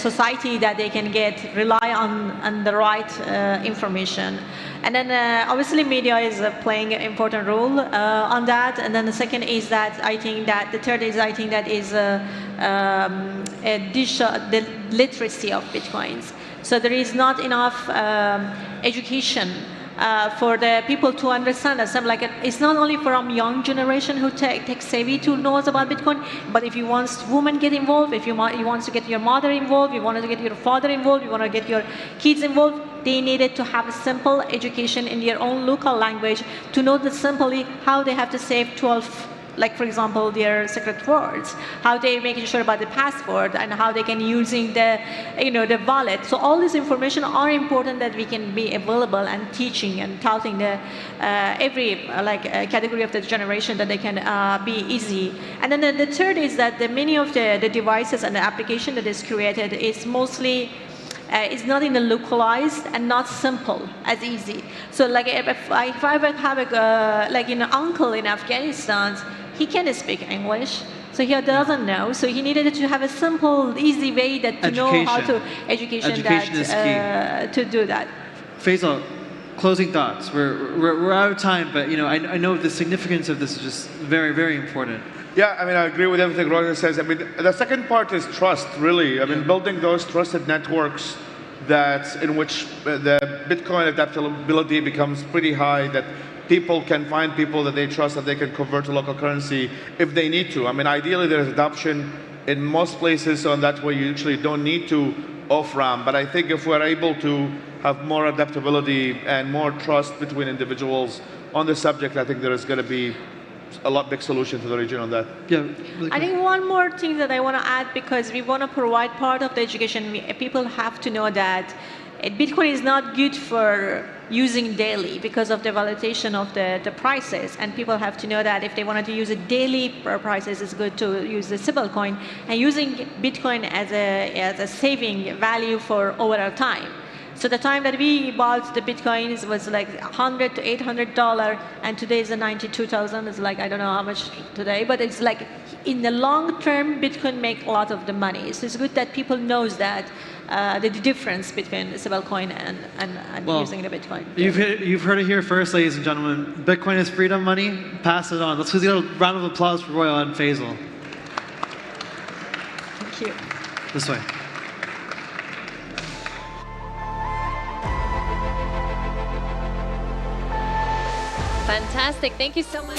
[SPEAKER 19] society that they can rely on the right information. And then obviously media is playing an important role on that. And then the second is that I think that the third is the literacy of Bitcoins. So there is not enough education for the people to understand that. It's not only from young generation who tech savvy to knows about Bitcoin, but if you want women get involved, if you want to get your mother involved, you want to get your father involved, you want to get your kids involved, they needed to have a simple education in their own local language to know simply how they have to save 12, like for example, their secret words, how they're making sure about the password, and how they can using the wallet. So all this information are important that we can be available and teaching and touting the every category of the generation that they can be easy. And then the third is that many of the devices and the application that is created is mostly it's not in the localized and not simple as easy. So if I have an uncle in Afghanistan, he can't speak English, so he doesn't know. So he needed to have a simple, easy way to know how to education is key. To do that.
[SPEAKER 7] Faisal, closing thoughts. We're out of time, but I know the significance of this is just very, very important.
[SPEAKER 21] Yeah, I mean, I agree with everything Roger says. I mean, the second part is trust, really. I mean, building those trusted networks in which the Bitcoin adaptability becomes pretty high, that people can find people that they trust, that they can convert to local currency if they need to. I mean, ideally, there's adoption in most places, so in that way, you usually don't need to off-ramp. But I think if we're able to have more adaptability and more trust between individuals on the subject, I think there is going to be a big solution to the region on that.
[SPEAKER 7] Yeah.
[SPEAKER 19] I think one more thing that I want to add, because we want to provide part of the education, people have to know that Bitcoin is not good for using daily because of the volatility of the prices, and people have to know that if they wanted to use it daily prices, it's good to use the stablecoin, and using Bitcoin as a saving value for over a time. So the time that we bought the Bitcoins was like $100 to $800, and today is $92,000. It's I don't know how much today, but it's in the long term, Bitcoin make a lot of the money. So it's good that people knows that the difference between the stablecoin and using the Bitcoin.
[SPEAKER 7] You've heard it here first, ladies and gentlemen. Bitcoin is freedom money. Pass it on. Let's give a round of applause for Royal and Faisal.
[SPEAKER 19] Thank you.
[SPEAKER 7] This way.
[SPEAKER 5] Fantastic. Thank you so much.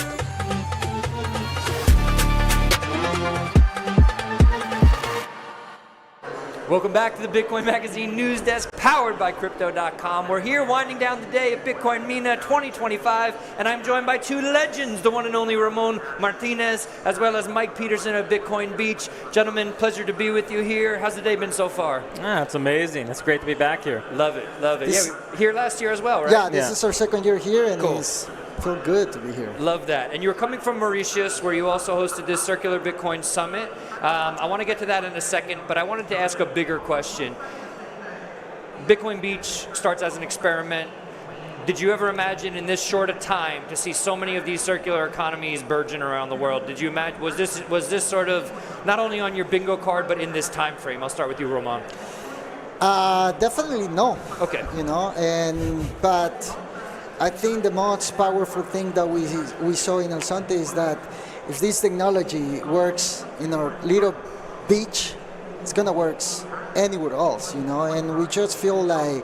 [SPEAKER 2] Welcome back to the Bitcoin Magazine news desk, powered by Crypto.com. We're here winding down the day of Bitcoin MENA 2025, and I'm joined by two legends, the one and only Ramon Martinez, as well as Mike Peterson of Bitcoin Beach. Gentlemen, pleasure to be with you here. How's the day been so far?
[SPEAKER 1] It's amazing. It's great to be back here.
[SPEAKER 2] Love it, love it. Yeah, we were here last year as well, right?
[SPEAKER 15] Yeah, this is our second year here, and it's feel good to be here.
[SPEAKER 2] Love that. And you're coming from Mauritius, where you also hosted this Circular Bitcoin Summit. I want to get to that in a second, but I wanted to ask a bigger question. Bitcoin Beach starts as an experiment. Did you ever imagine in this short a time to see so many of these circular economies burgeon around the world? Did you imagine, was this sort of not only on your bingo card, but in this time frame? I'll start with you, Roman.
[SPEAKER 15] Definitely no.
[SPEAKER 2] Okay.
[SPEAKER 15] You know, but I think the most powerful thing that we saw in El Zonte is that if this technology works in our little beach, it's gonna work anywhere else, you know. And we just feel like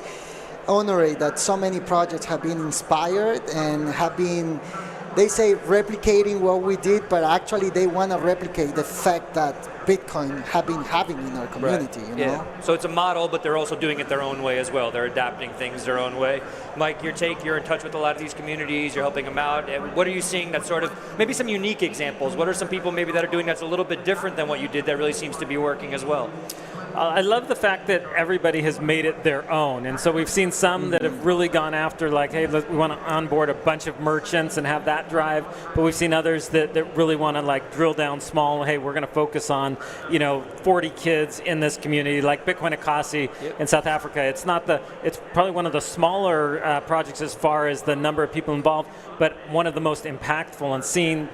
[SPEAKER 15] honored that so many projects have been inspired and have been, they say, replicating what we did, but actually they want to replicate the fact that Bitcoin have been having in our community.
[SPEAKER 2] Right.
[SPEAKER 15] You know?
[SPEAKER 2] So it's a model, but they're also doing it their own way as well. They're adapting things their own way. Mike, you're in touch with a lot of these communities, you're helping them out. What are you seeing that sort of, maybe some unique examples? What are some people maybe that are doing that's a little bit different than what you did that really seems to be working as well?
[SPEAKER 1] I love the fact that everybody has made it their own. And so we've seen some that have really gone after, like, hey, we want to onboard a bunch of merchants and have that drive. But we've seen others that really want to, like, drill down small. Hey, we're going to focus on, 40 kids in this community, like Bitcoin Akasi in South Africa. It's probably one of the smaller projects as far as the number of people involved, but one of the most impactful, and seeing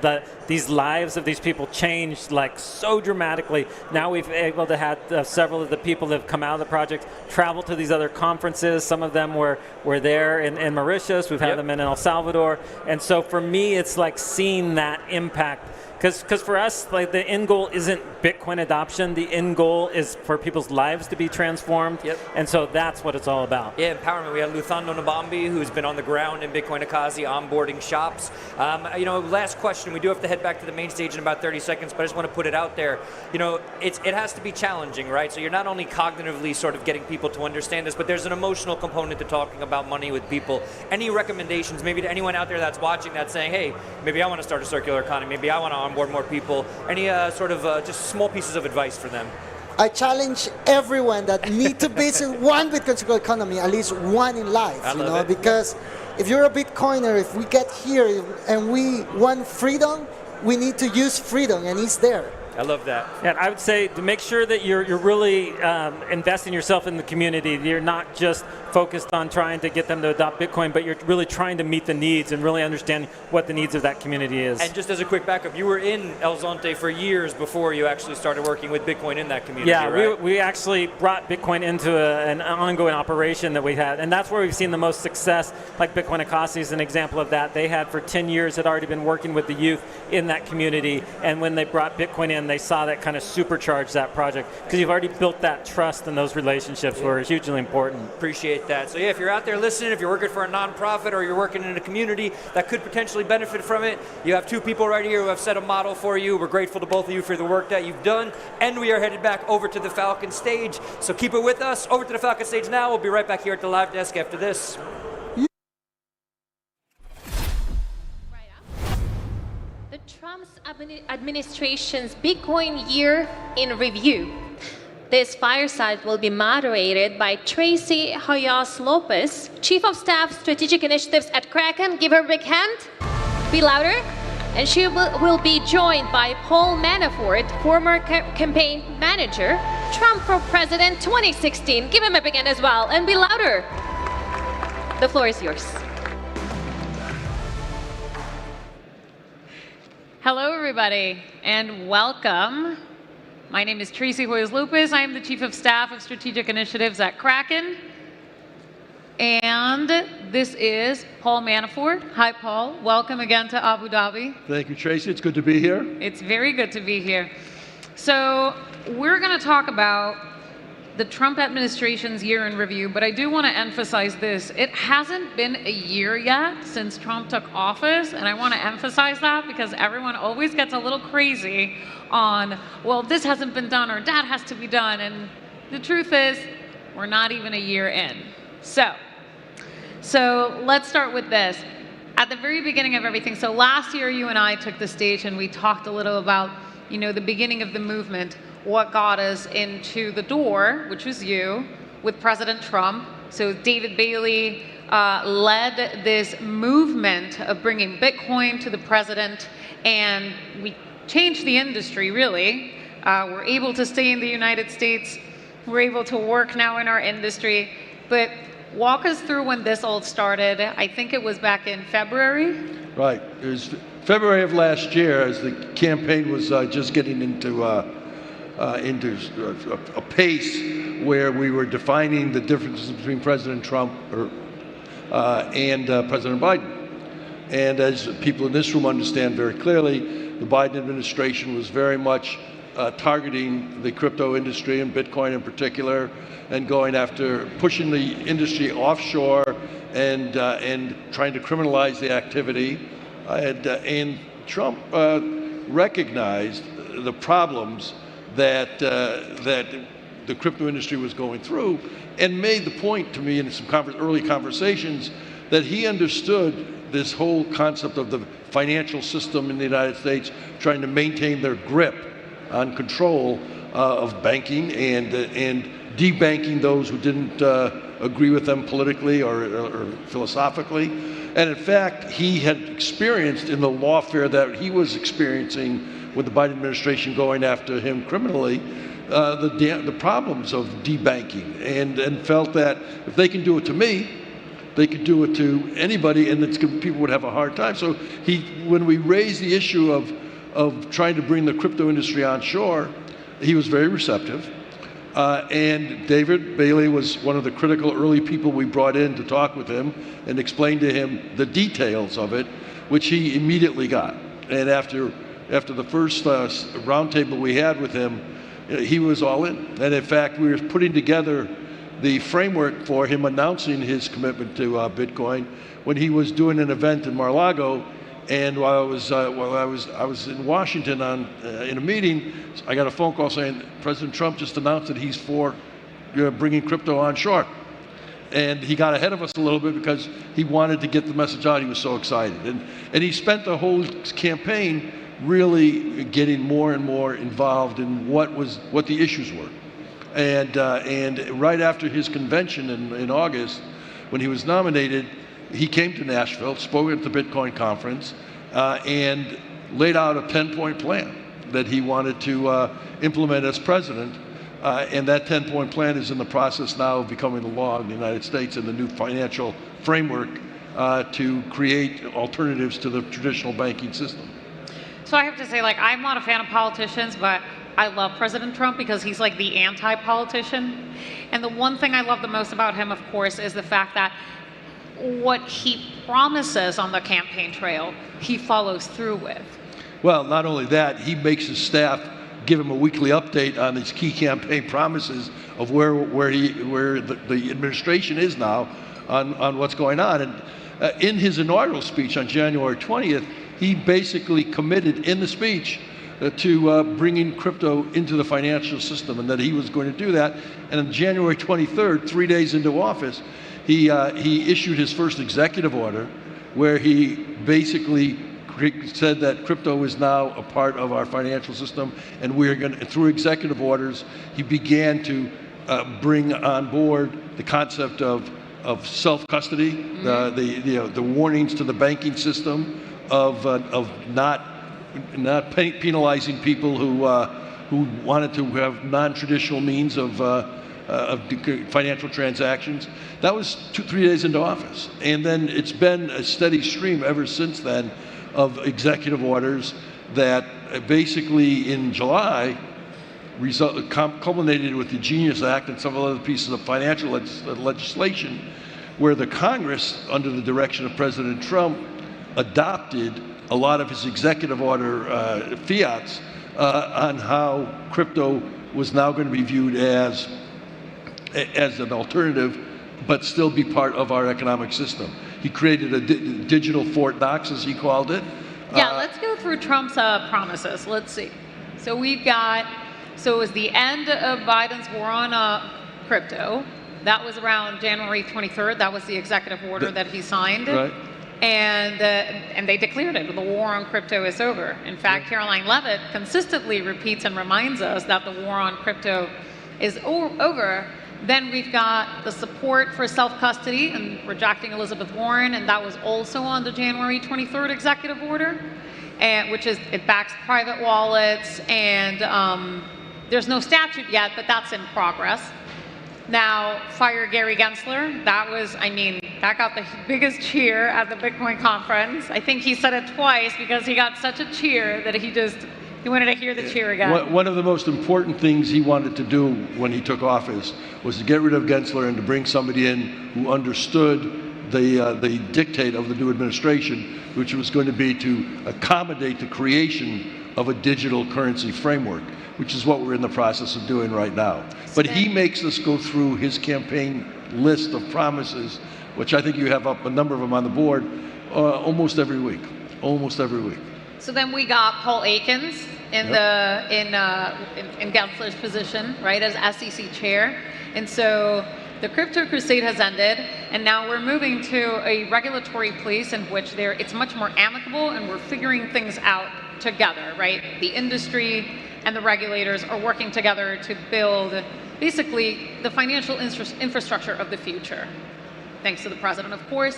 [SPEAKER 1] these lives of these people change, like, so dramatically. Now we've been able to have several of the people that have come out of the project travel to these other conferences. Some of them were there in Mauritius. We've had them in El Salvador. And so for me, it's like seeing that impact. Because for us, like, the end goal isn't Bitcoin adoption. The end goal is for people's lives to be transformed. And so that's what it's all about.
[SPEAKER 2] Yeah, empowerment. We have Luthando Nabambi, who's been on the ground in Bitcoin Akazi onboarding shops. Last question. We do have to head back to the main stage in about 30 seconds, but I just want to put it out there. It has to be challenging, right? So you're not only cognitively sort of getting people to understand this, but there's an emotional component to talking about money with people. Any recommendations, maybe to anyone out there that's watching that's saying, hey, maybe I want to start a circular economy, maybe I want to onboard more people. Any just small pieces of advice for them?
[SPEAKER 15] I challenge everyone that need to visit one Bitcoin circular economy, at least one in life. Because if you're a Bitcoiner, if we get here and we want freedom, we need to use freedom, and it's there.
[SPEAKER 2] I love that.
[SPEAKER 1] Yeah, I would say to make sure that you're really investing yourself in the community. You're not just focused on trying to get them to adopt Bitcoin, but you're really trying to meet the needs and really understand what the needs of that community is.
[SPEAKER 2] And just as a quick backup, you were in El Zonte for years before you actually started working with Bitcoin in that community, right?
[SPEAKER 1] we actually brought Bitcoin into an ongoing operation that we had, and that's where we've seen the most success. Like Bitcoin Akasi is an example of that. They had for 10 years had already been working with the youth in that community, and when they brought Bitcoin in, they saw that kind of supercharge that project, because you've already built that trust and those relationships were hugely important.
[SPEAKER 2] Appreciate that. So yeah, if you're out there listening, if you're working for a nonprofit or you're working in a community that could potentially benefit from it, you have two people right here who have set a model for you. We're grateful to both of you for the work that you've done, and we are headed back over to the Falcon stage. So keep it with us. Over to the Falcon stage now. We'll be right back here at the live desk after this.
[SPEAKER 5] The Trump administration's Bitcoin year in review. This fireside will be moderated by Tracy Hoyos Lopez, Chief of Staff Strategic Initiatives at Kraken. Give her a big hand. Be louder. And she will be joined by Paul Manafort, former campaign manager, Trump for President 2016. Give him a big hand as well. And be louder. The floor is yours.
[SPEAKER 20] Hello, everybody, and welcome. My name is Tracy Hoyos-Lopez. I am the Chief of Staff of Strategic Initiatives at Kraken. And this is Paul Manafort. Hi, Paul. Welcome again to Abu Dhabi.
[SPEAKER 22] Thank you, Tracy. It's good to be here.
[SPEAKER 20] It's very good to be here. So we're going to talk about the Trump administration's year in review, but I do want to emphasize this. It hasn't been a year yet since Trump took office, and I want to emphasize that because everyone always gets a little crazy on, well, this hasn't been done or that has to be done, and the truth is, we're not even a year in. So let's start with this. At the very beginning of everything, so last year you and I took the stage and we talked a little about, you know, the beginning of the movement, what got us into the door, which was you, with President Trump. So David Bailey led this movement of bringing Bitcoin to the president, and we changed the industry, really. We're able to stay in the United States. We're able to work now in our industry. But walk us through when this all started. I think it was back in February.
[SPEAKER 4] Right. It was February of last year, as the campaign was just getting into a pace where we were defining the differences between President Trump and President Biden. And as people in this room understand very clearly, the Biden administration was very much targeting the crypto industry and Bitcoin in particular, and going after pushing the industry offshore and trying to criminalize the activity. And Trump recognized the problems that the crypto industry was going through, and made the point to me in some early conversations that he understood this whole concept of the financial system in the United States trying to maintain their grip on control of banking and debanking those who didn't agree with them politically or philosophically. And in fact, he had experienced in the lawfare that he was experiencing with the Biden administration going after him criminally, the problems of debanking, and felt that if they can do it to me, they could do it to anybody, and people would have a hard time. So when we raised the issue of trying to bring the crypto industry onshore, he was very receptive. And David Bailey was one of the critical early people we brought in to talk with him and explain to him the details of it, which he immediately got. And after the first roundtable we had with him, he was all in. And in fact, we were putting together the framework for him announcing his commitment to Bitcoin when he was doing an event in Mar-a-Lago. And while I was in Washington in a meeting, I got a phone call saying President Trump just announced that he's for bringing crypto onshore. And he got ahead of us a little bit because he wanted to get the message out. He was so excited. And he spent the whole campaign really getting more and more involved in what the issues were. And right after his convention in August, when he was nominated, he came to Nashville, spoke at the Bitcoin conference, and laid out a 10-point plan that he wanted to implement as president. And that 10-point plan is in the process now of becoming the law in the United States and the new financial framework to create alternatives to the traditional banking system.
[SPEAKER 20] So I have to say, I'm not a fan of politicians, but I love President Trump because he's like the anti-politician. And the one thing I love the most about him, of course, is the fact that what he promises on the campaign trail, he follows through with.
[SPEAKER 4] Well, not only that, he makes his staff give him a weekly update on his key campaign promises of where the administration is now on what's going on. And in his inaugural speech on January 20th, he basically committed in the speech to bringing crypto into the financial system, and that he was going to do that. And on January 23rd, 3 days into office, he issued his first executive order where he basically said that crypto is now a part of our financial system, and we're going to, through executive orders, he began to bring on board the concept of self-custody, the warnings to the banking system of not penalizing people who wanted to have non-traditional means of financial transactions. That was 2-3 days into office, and then it's been a steady stream ever since then of executive orders that basically in July culminated with the Genius Act and some other pieces of financial legislation, where the Congress, under the direction of President Trump, adopted a lot of his executive order fiats on how crypto was now going to be viewed as as an alternative, but still be part of our economic system. He created a digital Fort Knox, as he called it.
[SPEAKER 20] Yeah, let's go through Trump's promises. Let's see. So we've got, so it was the end of Biden's war on crypto. That was around January 23rd. That was the executive order that he signed.
[SPEAKER 4] Right.
[SPEAKER 20] And they declared it. The war on crypto is over. In fact, Caroline Levitt consistently repeats and reminds us that the war on crypto is over. Then we've got the support for self-custody and rejecting Elizabeth Warren, and that was also on the January 23rd executive order, and which is, it backs private wallets, and there's no statute yet, but that's in progress. Now, fire Gary Gensler, that was, I mean, that got the biggest cheer at the Bitcoin conference. I think he said it twice because he got such a cheer that he wanted to hear the cheer again.
[SPEAKER 4] One of the most important things he wanted to do when he took office was to get rid of Gensler and to bring somebody in who understood the dictate of the new administration, which was going to be to accommodate the creation of a digital currency framework, which is what we're in the process of doing right now. But he makes us go through his campaign list of promises, which I think you have up a number of them on the board, almost every week. Almost every week.
[SPEAKER 20] So then we got Paul Akins in Gensler's position, right, as SEC chair. And so the crypto crusade has ended, and now we're moving to a regulatory place in which it's much more amicable, and we're figuring things out together, right? The industry and the regulators are working together to build basically the financial infrastructure of the future. Thanks to the president, of course.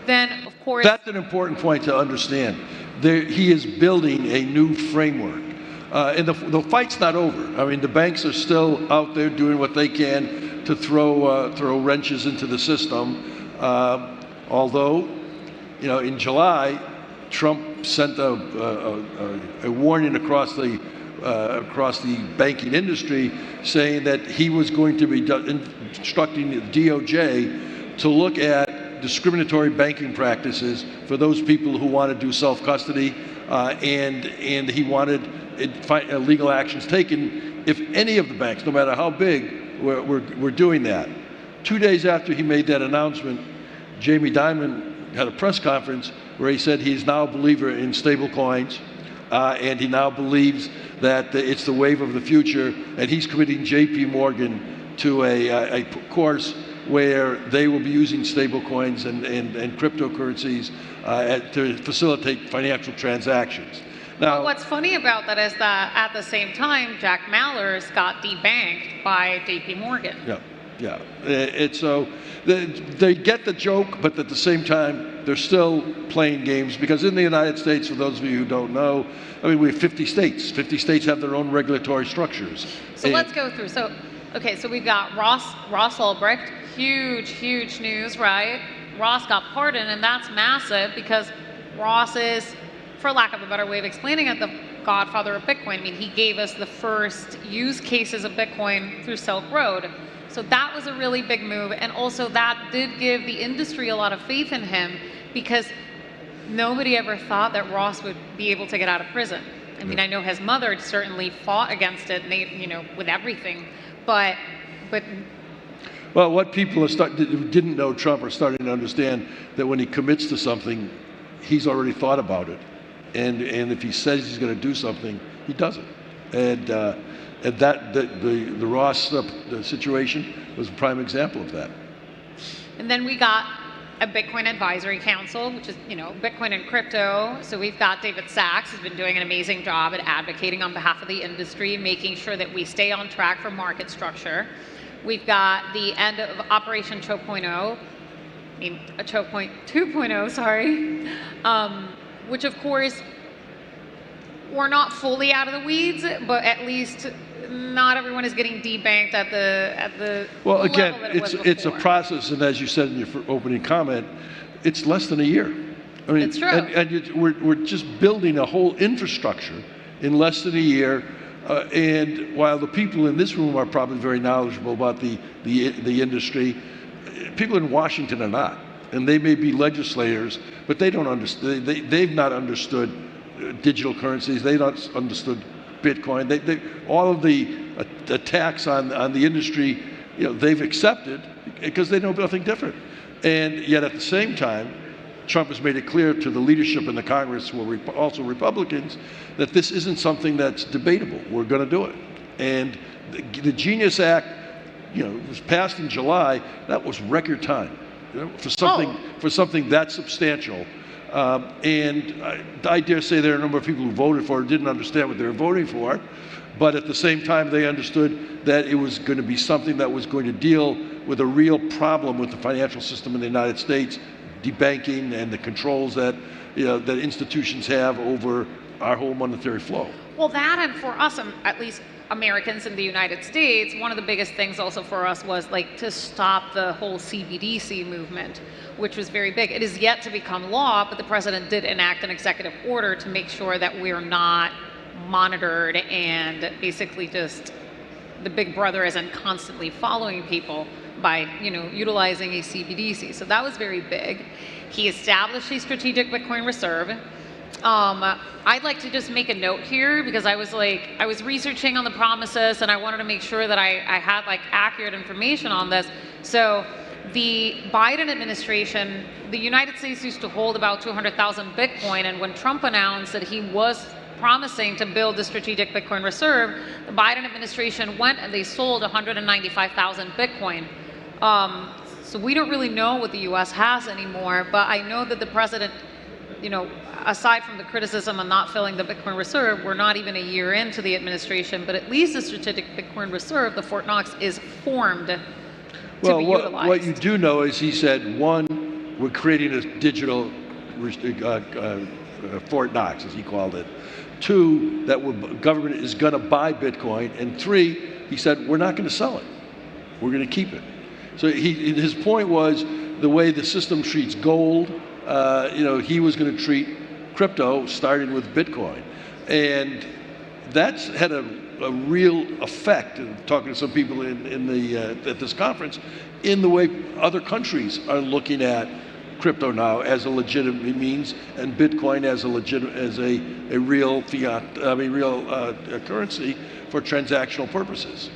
[SPEAKER 20] Then, of course,
[SPEAKER 4] that's an important point to understand. He is building a new framework. And the fight's not over. I mean, the banks are still out there doing what they can to throw wrenches into the system. Although, you know, in July, Trump sent a warning across the banking industry, saying that he was going to be instructing the DOJ to look at discriminatory banking practices for those people who want to do self-custody, and he wanted legal actions taken if any of the banks, no matter how big, were doing that. 2 days after he made that announcement, Jamie Dimon had a press conference where he said he's now a believer in stablecoins, and he now believes that it's the wave of the future, and he's committing J.P. Morgan to a course where they will be using stablecoins and cryptocurrencies to facilitate financial transactions. Now,
[SPEAKER 20] but what's funny about that is that at the same time, Jack Mallers got debanked by J.P. Morgan.
[SPEAKER 4] Yeah. So they get the joke, but at the same time, they're still playing games, because in the United States, for those of you who don't know, I mean, we have 50 states. 50 states have their own regulatory structures.
[SPEAKER 20] So let's go through. So, okay, so we've got Ross Ulbricht, huge news, right? Ross got pardoned, and that's massive because Ross is, for lack of a better way of explaining it, the godfather of Bitcoin. I mean, he gave us the first use cases of Bitcoin through Silk Road. So that was a really big move, and also that did give the industry a lot of faith in him, because nobody ever thought that Ross would be able to get out of prison. I mean, I know his mother certainly fought against it, and they, you know, with everything, but.
[SPEAKER 4] Well, what people didn't know Trump are starting to understand that when he commits to something, he's already thought about it, and if he says he's going to do something, he does it, and that the Ross situation was a prime example of that.
[SPEAKER 20] And then we got a Bitcoin Advisory Council, which is, you know, Bitcoin and crypto. So we've got David Sachs, who's been doing an amazing job at advocating on behalf of the industry, making sure that we stay on track for market structure. We've got the end of Operation Choke 2.0, sorry, which of course, we're not fully out of the weeds, but at least not everyone is getting debanked at the
[SPEAKER 4] well, again,
[SPEAKER 20] level that it was
[SPEAKER 4] it's a
[SPEAKER 20] before.
[SPEAKER 4] Process, and as you said in your opening comment, it's less than a year. I mean,
[SPEAKER 20] it's true.
[SPEAKER 4] And we're just building a whole infrastructure in less than a year. And while the people in this room are probably very knowledgeable about the industry, people in Washington are not, and they may be legislators, but they don't understand. They've not understood digital currencies. They've not understood Bitcoin. All of the attacks on the industry they've accepted because they know nothing different. And yet at the same time, Trump has made it clear to the leadership in the Congress, who are also Republicans, that this isn't something that's debatable. We're going to do it. And the Genius Act, was passed in July. That was record time, for something that substantial. And I dare say there are a number of people who voted for it, didn't understand what they were voting for, but at the same time they understood that it was going to be something that was going to deal with a real problem with the financial system in the United States, debanking and the controls that that institutions have over our whole monetary flow.
[SPEAKER 20] Well, that, and for us, at least Americans in the United States, one of the biggest things also for us was to stop the whole CBDC movement, which was very big. It is yet to become law, but the president did enact an executive order to make sure that we're not monitored and basically just the big brother isn't constantly following people by utilizing a CBDC. So that was very big. He established a strategic Bitcoin reserve. I'd like to just make a note here because I was researching on the promises and I wanted to make sure that I had accurate information on this. So the Biden administration, the United States used to hold about 200,000 Bitcoin, and when Trump announced that he was promising to build the strategic Bitcoin reserve, the Biden administration went and they sold 195,000 Bitcoin. So we don't really know what the US has anymore, but I know that the president, aside from the criticism of not filling the Bitcoin reserve, we're not even a year into the administration, but at least the strategic Bitcoin reserve, the Fort Knox, is formed to be utilized.
[SPEAKER 4] What you do know is he said, one, we're creating a digital Fort Knox, as he called it. Two, that government is going to buy Bitcoin. And three, he said, we're not going to sell it. We're going to keep it. So his point was the way the system treats gold, he was going to treat crypto, starting with Bitcoin. And that's had a real effect, talking to some people at this conference, in the way other countries are looking at crypto now as a legitimate means, and Bitcoin as a real fiat, real currency for transactional purposes.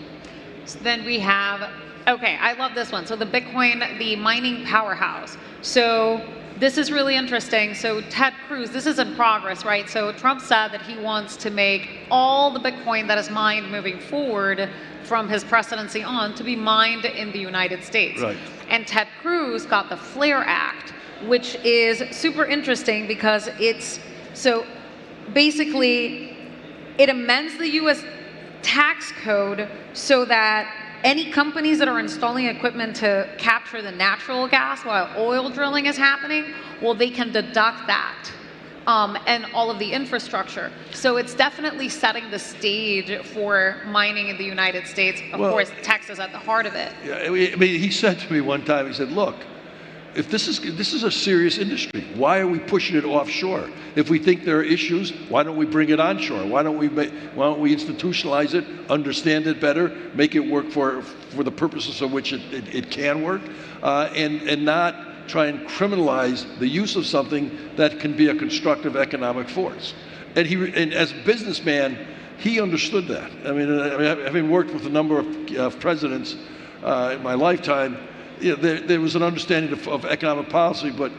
[SPEAKER 20] So then we have, okay, I love this one. So the Bitcoin, the mining powerhouse. So this is really interesting. So Ted Cruz, this is in progress, right? So Trump said that he wants to make all the Bitcoin that is mined moving forward from his presidency on to be mined in the United States. Right. And Ted Cruz got the FLAIR Act, which is super interesting because so basically it amends the US tax code so that any companies that are installing equipment to capture the natural gas while oil drilling is happening, well, they can deduct that and all of the infrastructure. So it's definitely setting the stage for mining in the United States. Of course, Texas at the heart of it.
[SPEAKER 4] Yeah, he said to me one time, he said, look, if this is a serious industry, why are we pushing it offshore? If we think there are issues, why don't we bring it onshore? Why don't we institutionalize it, understand it better, make it work for the purposes of which it can work, and not try and criminalize the use of something that can be a constructive economic force. And as a businessman, he understood that. I mean, having worked with a number of presidents in my lifetime, there was an understanding of economic policy, but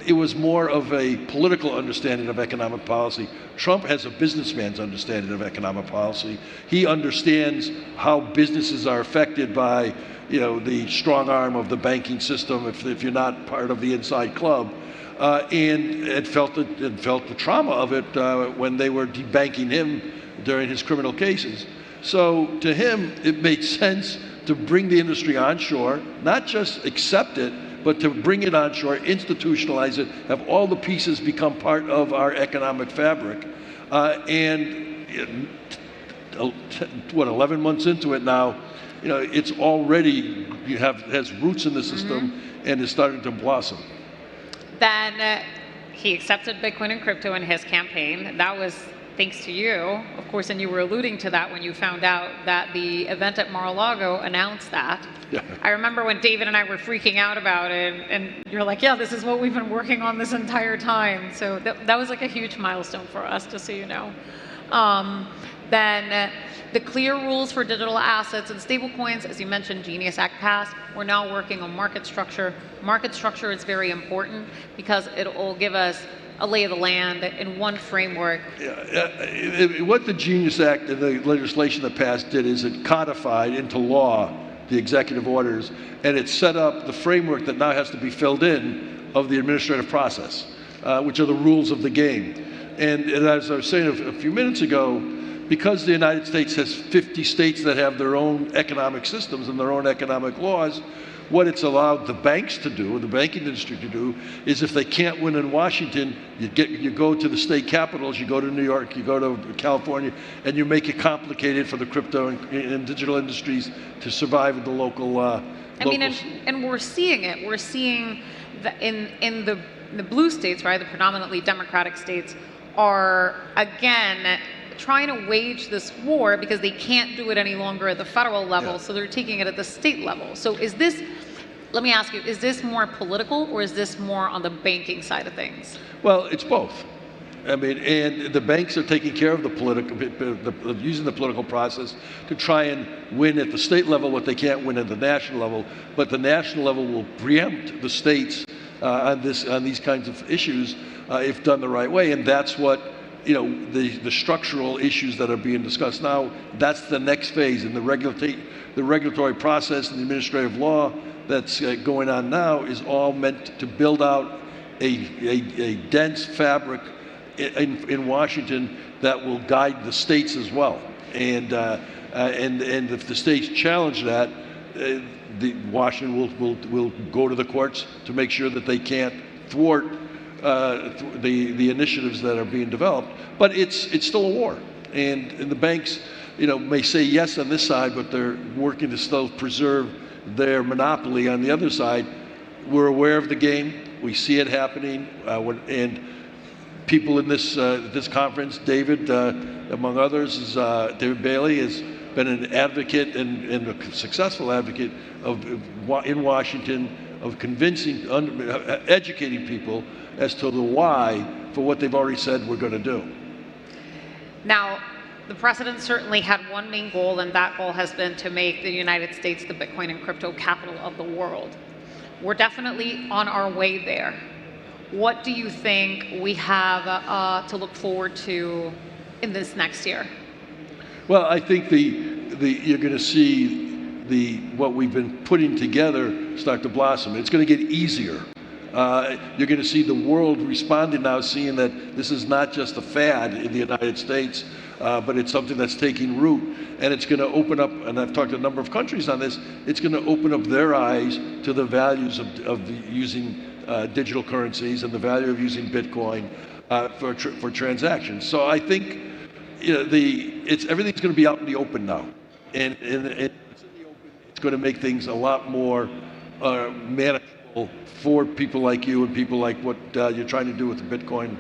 [SPEAKER 4] it was more of a political understanding of economic policy. Trump has a businessman's understanding of economic policy. He understands how businesses are affected by, the strong arm of the banking system if you're not part of the inside club, and felt the trauma of it when they were debanking him during his criminal cases. So to him, it made sense to bring the industry onshore, not just accept it, but to bring it onshore, institutionalize it, have all the pieces become part of our economic fabric. And 11 months into it now, it's already has roots in the system and is starting to blossom.
[SPEAKER 20] Then he accepted Bitcoin and crypto in his campaign. That was thanks to you, of course, and you were alluding to that when you found out that the event at Mar-a-Lago announced that. Yeah. I remember when David and I were freaking out about it, and you're like, yeah, this is what we've been working on this entire time. So that was like a huge milestone for us, just so you know. then the clear rules for digital assets and stablecoins, as you mentioned, Genius Act passed. We're now working on market structure. Market structure is very important because it will give us a lay of the land in one framework.
[SPEAKER 4] What the Genius Act and the legislation that passed did is it codified into law the executive orders, and it set up the framework that now has to be filled in of the administrative process, which are the rules of the game. And as I was saying a few minutes ago, because the United States has 50 states that have their own economic systems and their own economic laws, what it's allowed the banks to do, the banking industry to do, is if they can't win in Washington, you go to the state capitals, you go to New York, you go to California, and you make it complicated for the crypto and digital industries to survive in the local.
[SPEAKER 20] And we're seeing it. We're seeing that in the blue states, right, the predominantly democratic states, are again trying to wage this war because they can't do it any longer at the federal level, so they're taking it at the state level. So is this, let me ask you, is this more political or is this more on the banking side of things?
[SPEAKER 4] Well, it's both. I mean, and the banks are taking care of the political, using the political process to try and win at the state level what they can't win at the national level, but the national level will preempt the states on these kinds of issues if done the right way, and that's what, you know, the structural issues that are being discussed now, that's the next phase in the regulatory process and the administrative law that's going on now is all meant to build out a dense fabric in Washington that will guide the states as well. And if the states challenge that, Washington will go to the courts to make sure that they can't thwart the initiatives that are being developed, but it's still a war, and the banks, you know, may say yes on this side, but they're working to still preserve their monopoly on the other side. We're aware of the game. We see it happening, and people in this conference, David, among others, is David Bailey, has been an advocate and a successful advocate in Washington of convincing, educating people as to the why for what they've already said we're going to do.
[SPEAKER 20] Now, the president certainly had one main goal, and that goal has been to make the United States the Bitcoin and crypto capital of the world. We're definitely on our way there. What do you think we have to look forward to in this next year?
[SPEAKER 4] Well, I think you're going to see what we've been putting together start to blossom. It's going to get easier. You're going to see the world responding now, seeing that this is not just a fad in the United States, but it's something that's taking root, and it's going to open up, and I've talked to a number of countries on this, it's going to open up their eyes to the values of using digital currencies and the value of using Bitcoin for transactions. So I think, you know, everything's going to be out in the open now, and it's going to make things a lot more manageable for people like you and people like what you're trying to do with the Bitcoin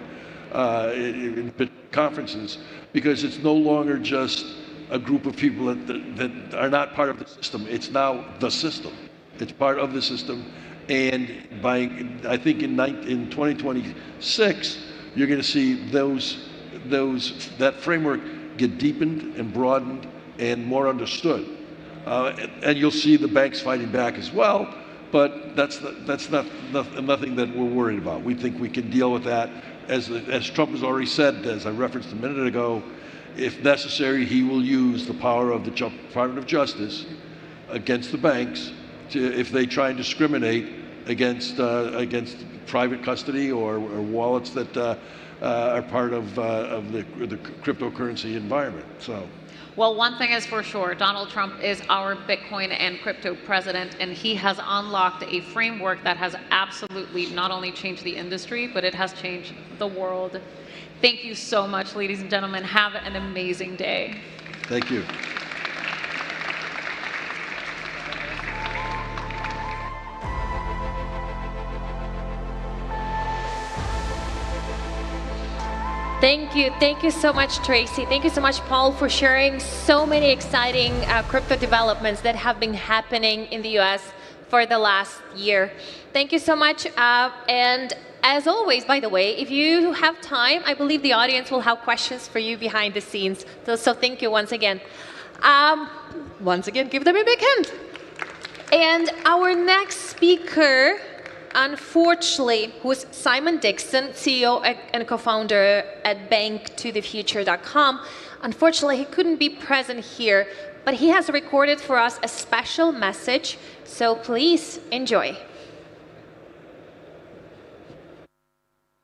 [SPEAKER 4] in conferences, because it's no longer just a group of people that are not part of the system. It's now the system. It's part of the system, and I think in 2026 you're going to see that framework get deepened and broadened and more understood, and you'll see the banks fighting back as well. But that's nothing that we're worried about. We think we can deal with that. As Trump has already said, as I referenced a minute ago, if necessary, he will use the power of the Department of Justice against the banks if they try and discriminate against private custody or wallets that are part of the cryptocurrency environment. So.
[SPEAKER 20] Well, one thing is for sure, Donald Trump is our Bitcoin and crypto president, and he has unlocked a framework that has absolutely not only changed the industry, but it has changed the world. Thank you so much, ladies and gentlemen. Have an amazing day.
[SPEAKER 4] Thank you.
[SPEAKER 5] Thank you so much, Tracy. Thank you so much, Paul, for sharing so many exciting crypto developments that have been happening in the US for the last year. Thank you so much, and As always, by the way, if you have time, I believe the audience will have questions for you behind the scenes. So thank you once again. Once again, give them a big hand. And our next speaker, unfortunately, who's Simon Dixon, CEO and co-founder at banktothefuture.com. Unfortunately, he couldn't be present here, but he has recorded for us a special message, so please enjoy.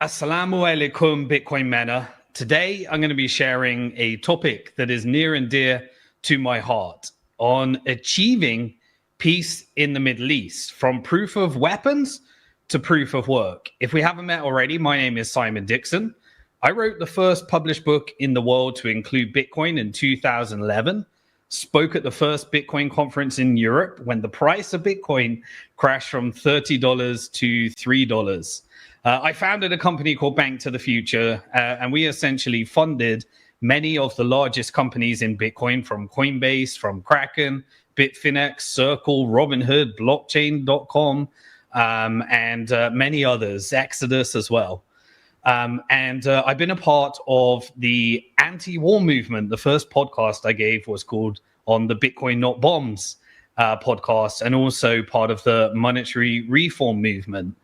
[SPEAKER 13] Assalamu alaikum, Bitcoin MENA. Today, I'm going to be sharing a topic that is near and dear to my heart on achieving peace in the Middle East, from proof of weapons to proof of work. If we haven't met already, my name is Simon Dixon. I wrote the first published book in the world to include Bitcoin in 2011, spoke at the first Bitcoin conference in Europe when the price of Bitcoin crashed from $30 to $3. I founded a company called Bank to the Future, and we essentially funded many of the largest companies in Bitcoin, from Coinbase, from Kraken, Bitfinex, Circle, Robinhood, Blockchain.com, and many others, Exodus as well. And I've been a part of the anti-war movement. The first podcast I gave was called On the Bitcoin Not Bombs podcast, and also part of the monetary reform movement.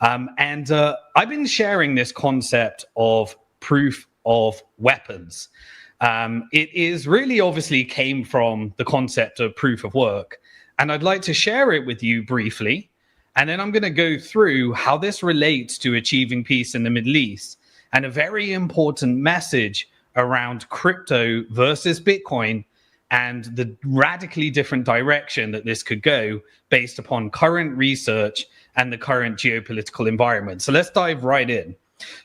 [SPEAKER 13] And I've been sharing this concept of proof of weapons. It is really obviously came from the concept of proof of work. And I'd like to share it with you briefly. And then I'm going to go through how this relates to achieving peace in the Middle East, and a very important message around crypto versus Bitcoin and the radically different direction that this could go based upon current research and the current geopolitical environment. So let's dive right in.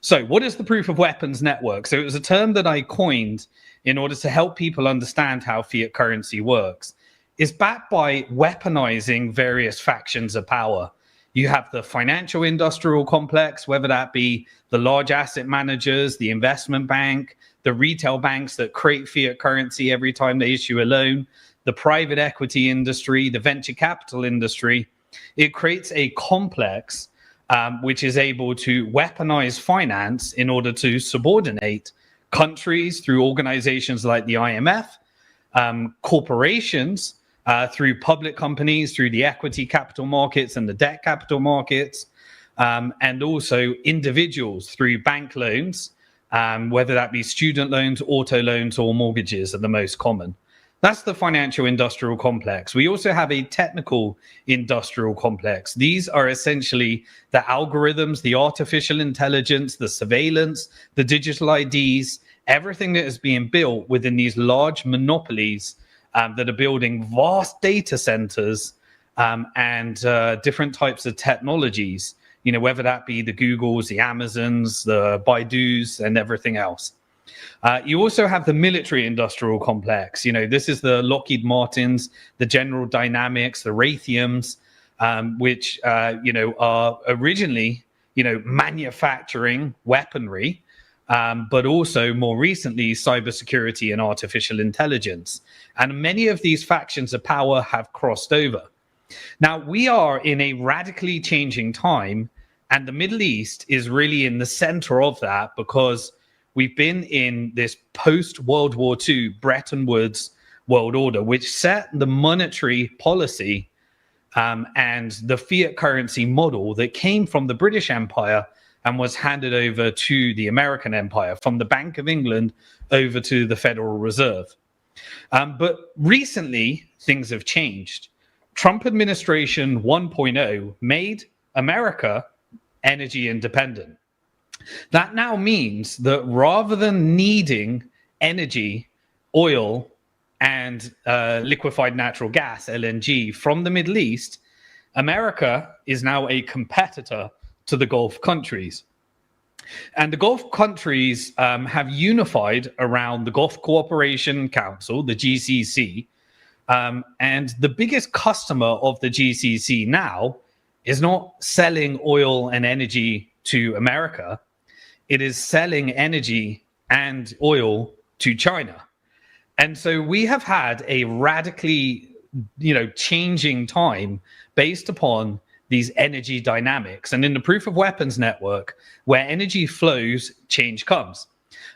[SPEAKER 13] So what is the proof of weapons network? So it was a term that I coined in order to help people understand how fiat currency works. It's backed by weaponizing various factions of power. You have the financial industrial complex, whether that be the large asset managers, the investment bank, the retail banks that create fiat currency every time they issue a loan, the private equity industry, the venture capital industry. It creates a complex which is able to weaponize finance in order to subordinate countries through organizations like the IMF, corporations through public companies, through the equity capital markets and the debt capital markets, and also individuals through bank loans, whether that be student loans, auto loans, or mortgages are the most common. That's the financial industrial complex. We also have a technical industrial complex. These are essentially the algorithms, the artificial intelligence, the surveillance, the digital IDs, everything that is being built within these large monopolies that are building vast data centers and different types of technologies, you know, whether that be the Googles, the Amazons, the Baidus, and everything else. You also have the military industrial complex. You know, this is the Lockheed Martins, the General Dynamics, the Raytheons, which, you know, are originally, you know, manufacturing weaponry, but also more recently, cybersecurity and artificial intelligence. And many of these factions of power have crossed over. Now, we are in a radically changing time, and the Middle East is really in the center of that, because we've been in this post-World War II Bretton Woods world order, which set the monetary policy and the fiat currency model that came from the British Empire and was handed over to the American Empire, from the Bank of England over to the Federal Reserve. But recently, things have changed. Trump administration 1.0 made America energy independent. That now means that rather than needing energy, oil, and liquefied natural gas, LNG, from the Middle East, America is now a competitor to the Gulf countries. And the Gulf countries have unified around the Gulf Cooperation Council, the GCC. And the biggest customer of the GCC now is not selling oil and energy to America. It is selling energy and oil to China. And so we have had a radically, you know, changing time based upon these energy dynamics. And in the proof of weapons network, where energy flows, change comes.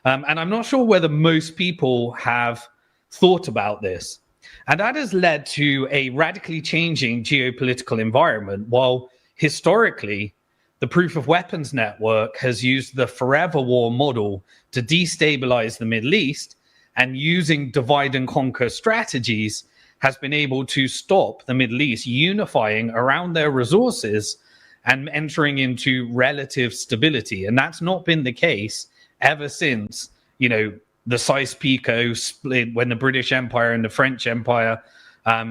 [SPEAKER 13] And I'm not sure whether most people have thought about this. And that has led to a radically changing geopolitical environment. While historically, the proof of weapons network has used the forever war model to destabilize the Middle East, and using divide and conquer strategies has been able to stop the Middle East unifying around their resources and entering into relative stability. And that's not been the case ever since, the Sykes-Picot split, when the British Empire and the French Empire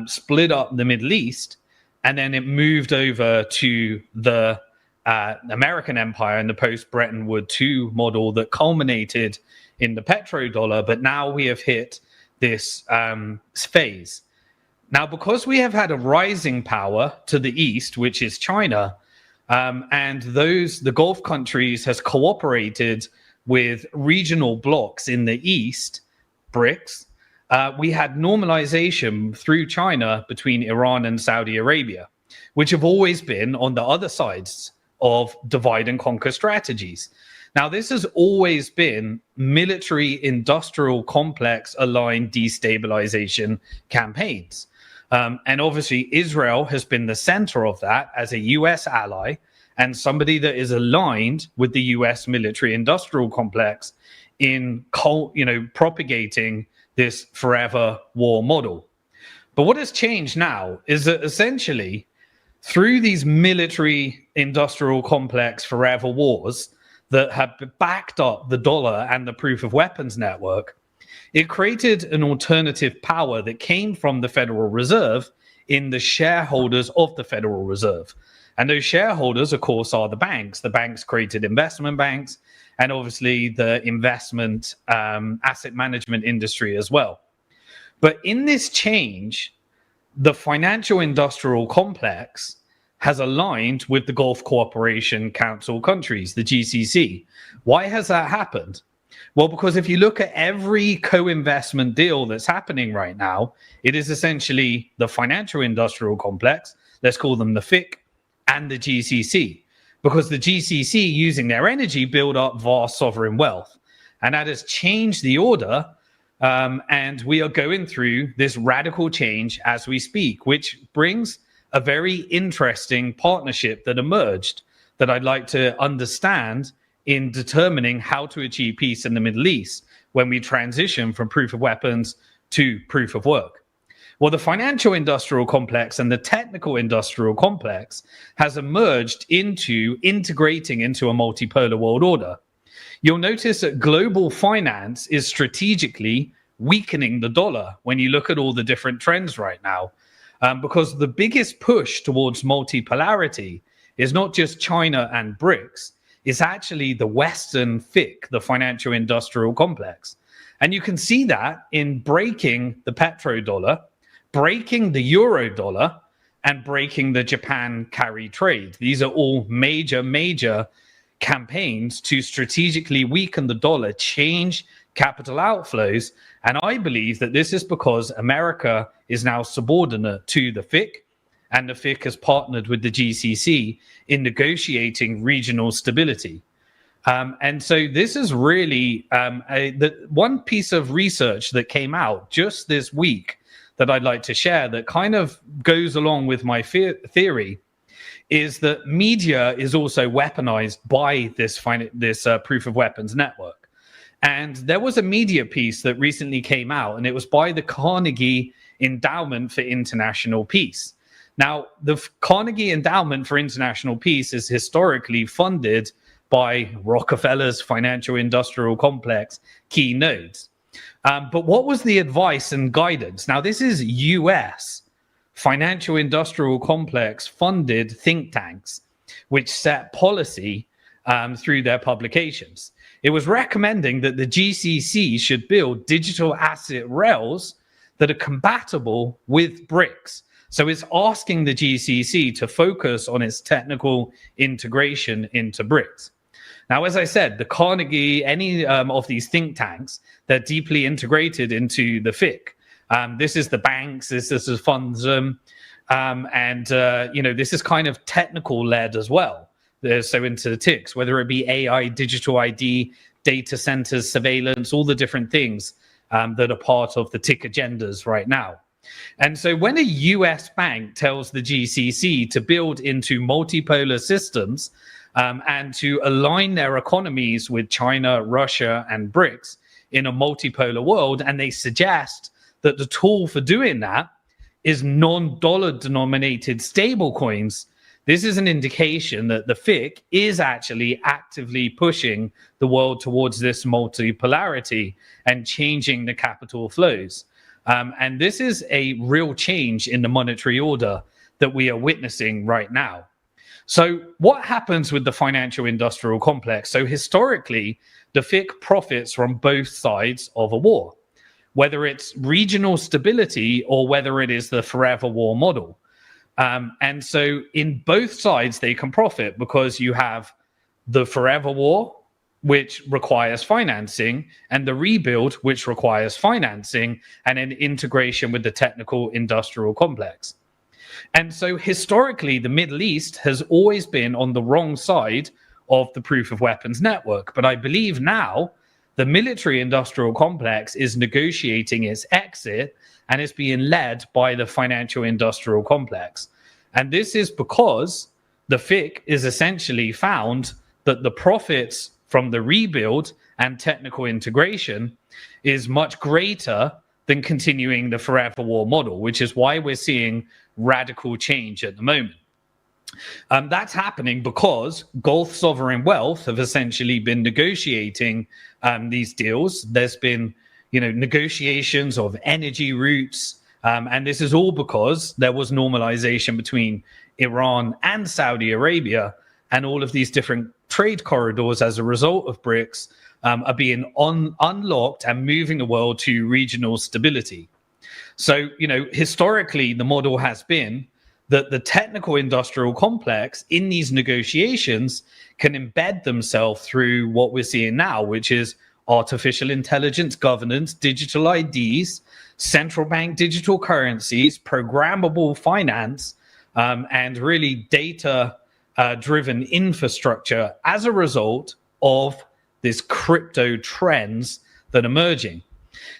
[SPEAKER 13] split up the Middle East, and then it moved over to the American Empire and the post-Bretton Woods II model that culminated in the petrodollar. But now we have hit this phase. Now, because we have had a rising power to the east, which is China, and the Gulf countries has cooperated with regional blocs in the east, BRICS, we had normalization through China between Iran and Saudi Arabia, which have always been on the other sides of divide and conquer strategies. Now, this has always been military industrial complex aligned destabilization campaigns. And obviously, Israel has been the center of that as a US ally and somebody that is aligned with the US military industrial complex in propagating this forever war model. But what has changed now is that essentially through these military industrial complex forever wars that have backed up the dollar and the proof of weapons network, it created an alternative power that came from the Federal Reserve in the shareholders of the Federal Reserve. And those shareholders, of course, are the banks. The banks created investment banks and obviously the investment asset management industry as well. But in this change, the financial industrial complex has aligned with the Gulf Cooperation Council countries, the GCC. Why has that happened? Well, because if you look at every co-investment deal that's happening right now, it is essentially the financial industrial complex, let's call them the FIC, and the GCC, because the GCC, using their energy, build up vast sovereign wealth. And that has changed the order, and we are going through this radical change as we speak, which brings a very interesting partnership that emerged that I'd like to understand in determining how to achieve peace in the Middle East when we transition from proof of weapons to proof of work. Well, the financial industrial complex and the technical industrial complex has emerged into integrating into a multipolar world order. You'll notice that global finance is strategically weakening the dollar when you look at all the different trends right now, because the biggest push towards multipolarity is not just China and BRICS, it's actually the Western FIC, the financial industrial complex. And you can see that in breaking the petrodollar, breaking the euro dollar, and breaking the Japan carry trade. These are all major campaigns to strategically weaken the dollar, change capital outflows. And I believe that this is because America is now subordinate to the FIC, and the FIC has partnered with the GCC in negotiating regional stability. And so this is really the one piece of research that came out just this week that I'd like to share that kind of goes along with my theory is that media is also weaponized by this proof of weapons network. And there was a media piece that recently came out, and it was by the Carnegie Endowment for International Peace. Now, the Carnegie Endowment for International Peace is historically funded by Rockefeller's financial industrial complex key nodes. But what was the advice and guidance? Now, this is US financial industrial complex funded think tanks, which set policy through their publications. It was recommending that the GCC should build digital asset rails that are compatible with BRICS. So it's asking the GCC to focus on its technical integration into BRICS. Now, as I said, the Carnegie, any of these think tanks, they're deeply integrated into the FIC. This is the banks, this is funds. This is kind of technical led as well. So into the ticks, whether it be AI, digital ID, data centers, surveillance, all the different things that are part of the tick agendas right now. And so when a US bank tells the GCC to build into multipolar systems and to align their economies with China, Russia, and BRICS in a multipolar world, and they suggest that the tool for doing that is non-dollar denominated stablecoins, this is an indication that the FIC is actually actively pushing the world towards this multipolarity and changing the capital flows. And this is a real change in the monetary order that we are witnessing right now. So what happens with the financial industrial complex? So historically, the FIC profits from both sides of a war, whether it's regional stability or whether it is the forever war model. And so in both sides, they can profit because you have the forever war, which requires financing, and the rebuild, which requires financing, and an integration with the technical industrial complex. And so historically, the Middle East has always been on the wrong side of the proof of weapons network. But I believe now the military industrial complex is negotiating its exit and is being led by the financial industrial complex. And this is because the FIC is essentially found that the profits from the rebuild and technical integration is much greater than continuing the forever war model, which is why we're seeing radical change at the moment. That's happening because Gulf sovereign wealth have essentially been negotiating these deals. There's been, negotiations of energy routes, and this is all because there was normalization between Iran and Saudi Arabia, and all of these different trade corridors as a result of BRICS are being unlocked and moving the world to regional stability. So, historically, the model has been that the technical industrial complex in these negotiations can embed themselves through what we're seeing now, which is artificial intelligence governance, digital IDs, central bank digital currencies, programmable finance, and really data-driven infrastructure as a result of this crypto trends that are emerging.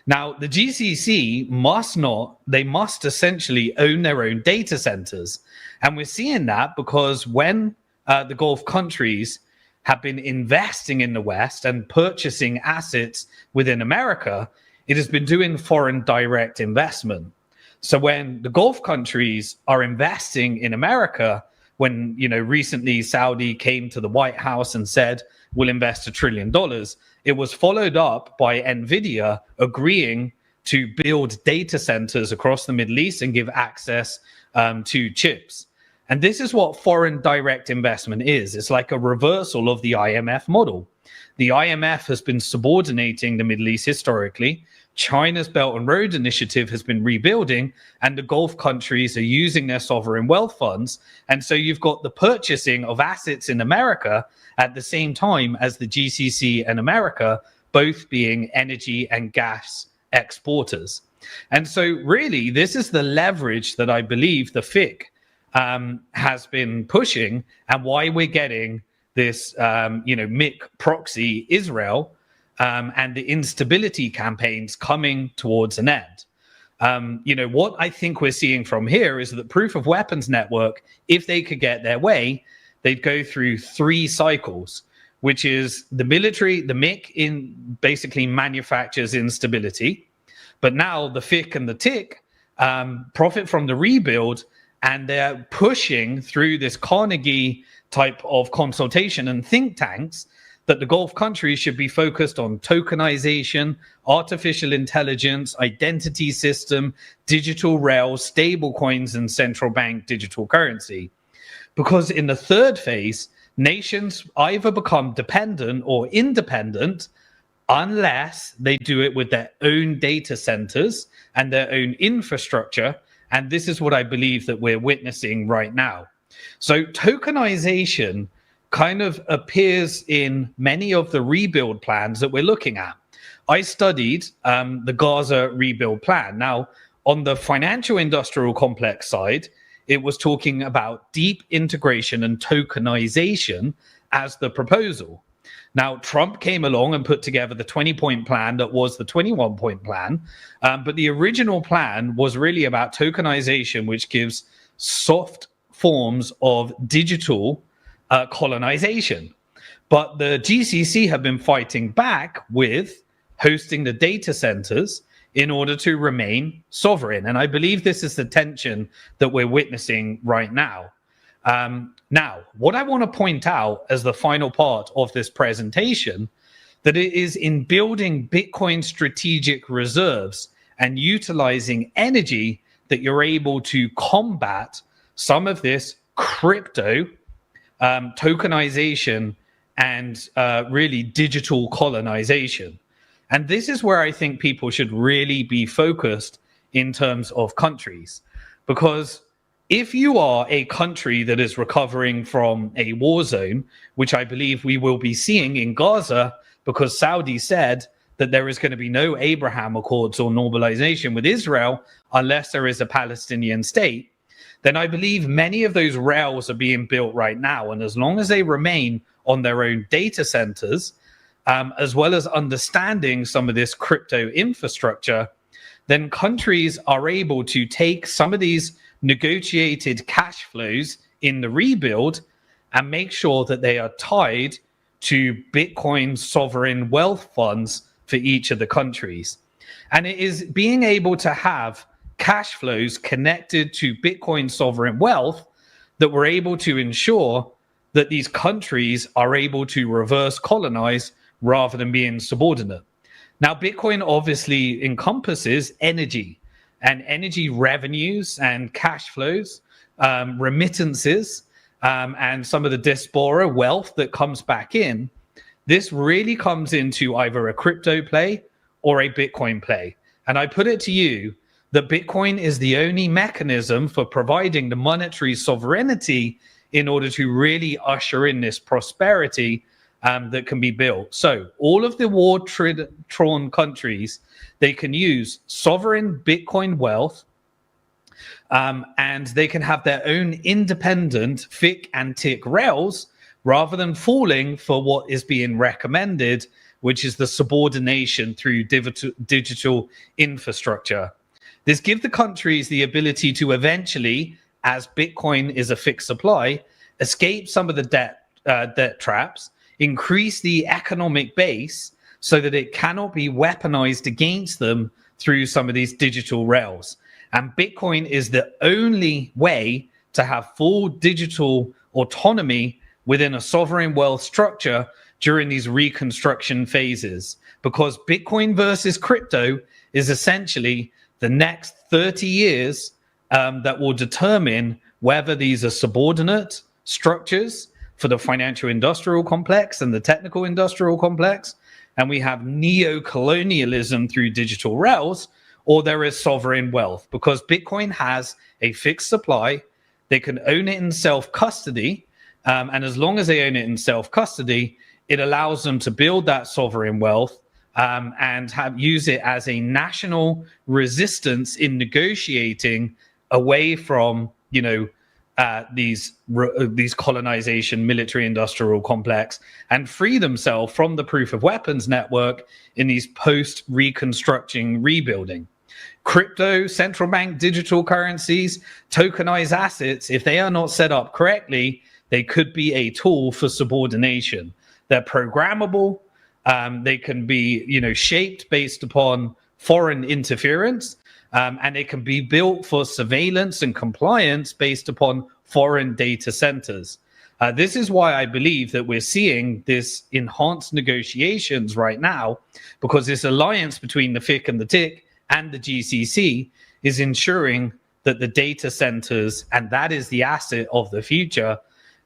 [SPEAKER 13] Now, the GCC must essentially own their own data centers. And we're seeing that because when the Gulf countries have been investing in the West and purchasing assets within America, it has been doing foreign direct investment. So when the Gulf countries are investing in America, when, recently Saudi came to the White House and said, we'll invest $1 trillion, it was followed up by NVIDIA agreeing to build data centers across the Middle East and give access to chips. And this is what foreign direct investment is. It's like a reversal of the IMF model. The IMF has been subordinating the Middle East historically. China's Belt and Road Initiative has been rebuilding, and the Gulf countries are using their sovereign wealth funds. And so you've got the purchasing of assets in America at the same time as the GCC and America both being energy and gas exporters. And so really, this is the leverage that I believe the FIC has been pushing, and why we're getting this, MIC proxy Israel and the instability campaigns coming towards an end. What I think we're seeing from here is that proof of weapons network, if they could get their way, they'd go through 3 cycles, which is the military, the MIC basically manufactures instability, but now the FIC and the TIC profit from the rebuild, and they're pushing through this Carnegie type of consultation and think tanks that the Gulf countries should be focused on tokenization, artificial intelligence, identity system, digital rails, stable coins, and central bank digital currency. Because in the third phase, nations either become dependent or independent unless they do it with their own data centers and their own infrastructure. And this is what I believe that we're witnessing right now. So tokenization kind of appears in many of the rebuild plans that we're looking at. I studied the Gaza rebuild plan. Now, on the financial industrial complex side, it was talking about deep integration and tokenization as the proposal. Now, Trump came along and put together the 20-point plan that was the 21-point plan, but the original plan was really about tokenization, which gives soft forms of digital colonization. But the GCC have been fighting back with hosting the data centers in order to remain sovereign. And I believe this is the tension that we're witnessing right now. Now, what I want to point out as the final part of this presentation, that it is in building Bitcoin strategic reserves and utilizing energy that you're able to combat some of this crypto tokenization and really digital colonization. And this is where I think people should really be focused in terms of countries, because if you are a country that is recovering from a war zone, which I believe we will be seeing in Gaza, because Saudi said that there is going to be no Abraham Accords or normalization with Israel unless there is a Palestinian state, then I believe many of those rails are being built right now. And as long as they remain on their own data centers, as well as understanding some of this crypto infrastructure, then countries are able to take some of these negotiated cash flows in the rebuild and make sure that they are tied to Bitcoin sovereign wealth funds for each of the countries. And it is being able to have cash flows connected to Bitcoin sovereign wealth that we're able to ensure that these countries are able to reverse colonize rather than being subordinate. Now, Bitcoin obviously encompasses energy and energy revenues and cash flows, remittances, and some of the diaspora wealth that comes back in. This really comes into either a crypto play or a Bitcoin play. And I put it to you that Bitcoin is the only mechanism for providing the monetary sovereignty in order to really usher in this prosperity that can be built. So all of the war-torn countries, they can use sovereign Bitcoin wealth, and they can have their own independent FIC and TIC rails rather than falling for what is being recommended, which is the subordination through digital infrastructure. This gives the countries the ability to eventually, as Bitcoin is a fixed supply, escape some of the debt traps, increase the economic base so that it cannot be weaponized against them through some of these digital rails. And Bitcoin is the only way to have full digital autonomy within a sovereign wealth structure during these reconstruction phases, because Bitcoin versus crypto is essentially the next 30 years that will determine whether these are subordinate structures for the financial industrial complex and the technical industrial complex, and we have neo-colonialism through digital rails, or there is sovereign wealth, because Bitcoin has a fixed supply. They can own it in self-custody, and as long as they own it in self-custody, it allows them to build that sovereign wealth and use it as a national resistance in negotiating away from, these colonization military industrial complex, and free themselves from the proof of weapons network in these post reconstructing rebuilding. Crypto, central bank digital currencies, tokenized assets, if they are not set up correctly, they could be a tool for subordination. They're programmable. They can be, shaped based upon foreign interference, and it can be built for surveillance and compliance based upon foreign data centers. This is why I believe that we're seeing this enhanced negotiations right now, because this alliance between the FIC and the TIC and the GCC is ensuring that the data centers, and that is the asset of the future,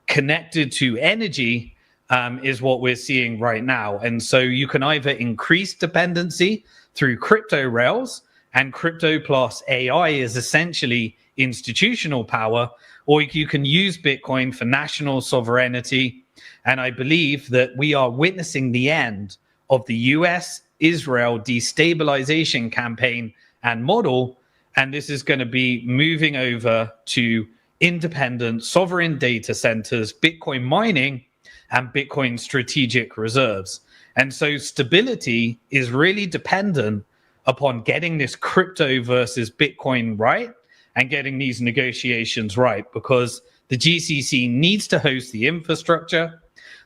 [SPEAKER 13] connected to energy, is what we're seeing right now. And so you can either increase dependency through crypto rails, and crypto plus AI is essentially institutional power, or you can use Bitcoin for national sovereignty. And I believe that we are witnessing the end of the US-Israel destabilization campaign and model, and this is going to be moving over to independent sovereign data centers, Bitcoin mining, and Bitcoin strategic reserves. And so stability is really dependent upon getting this crypto versus Bitcoin right and getting these negotiations right, because the GCC needs to host the infrastructure.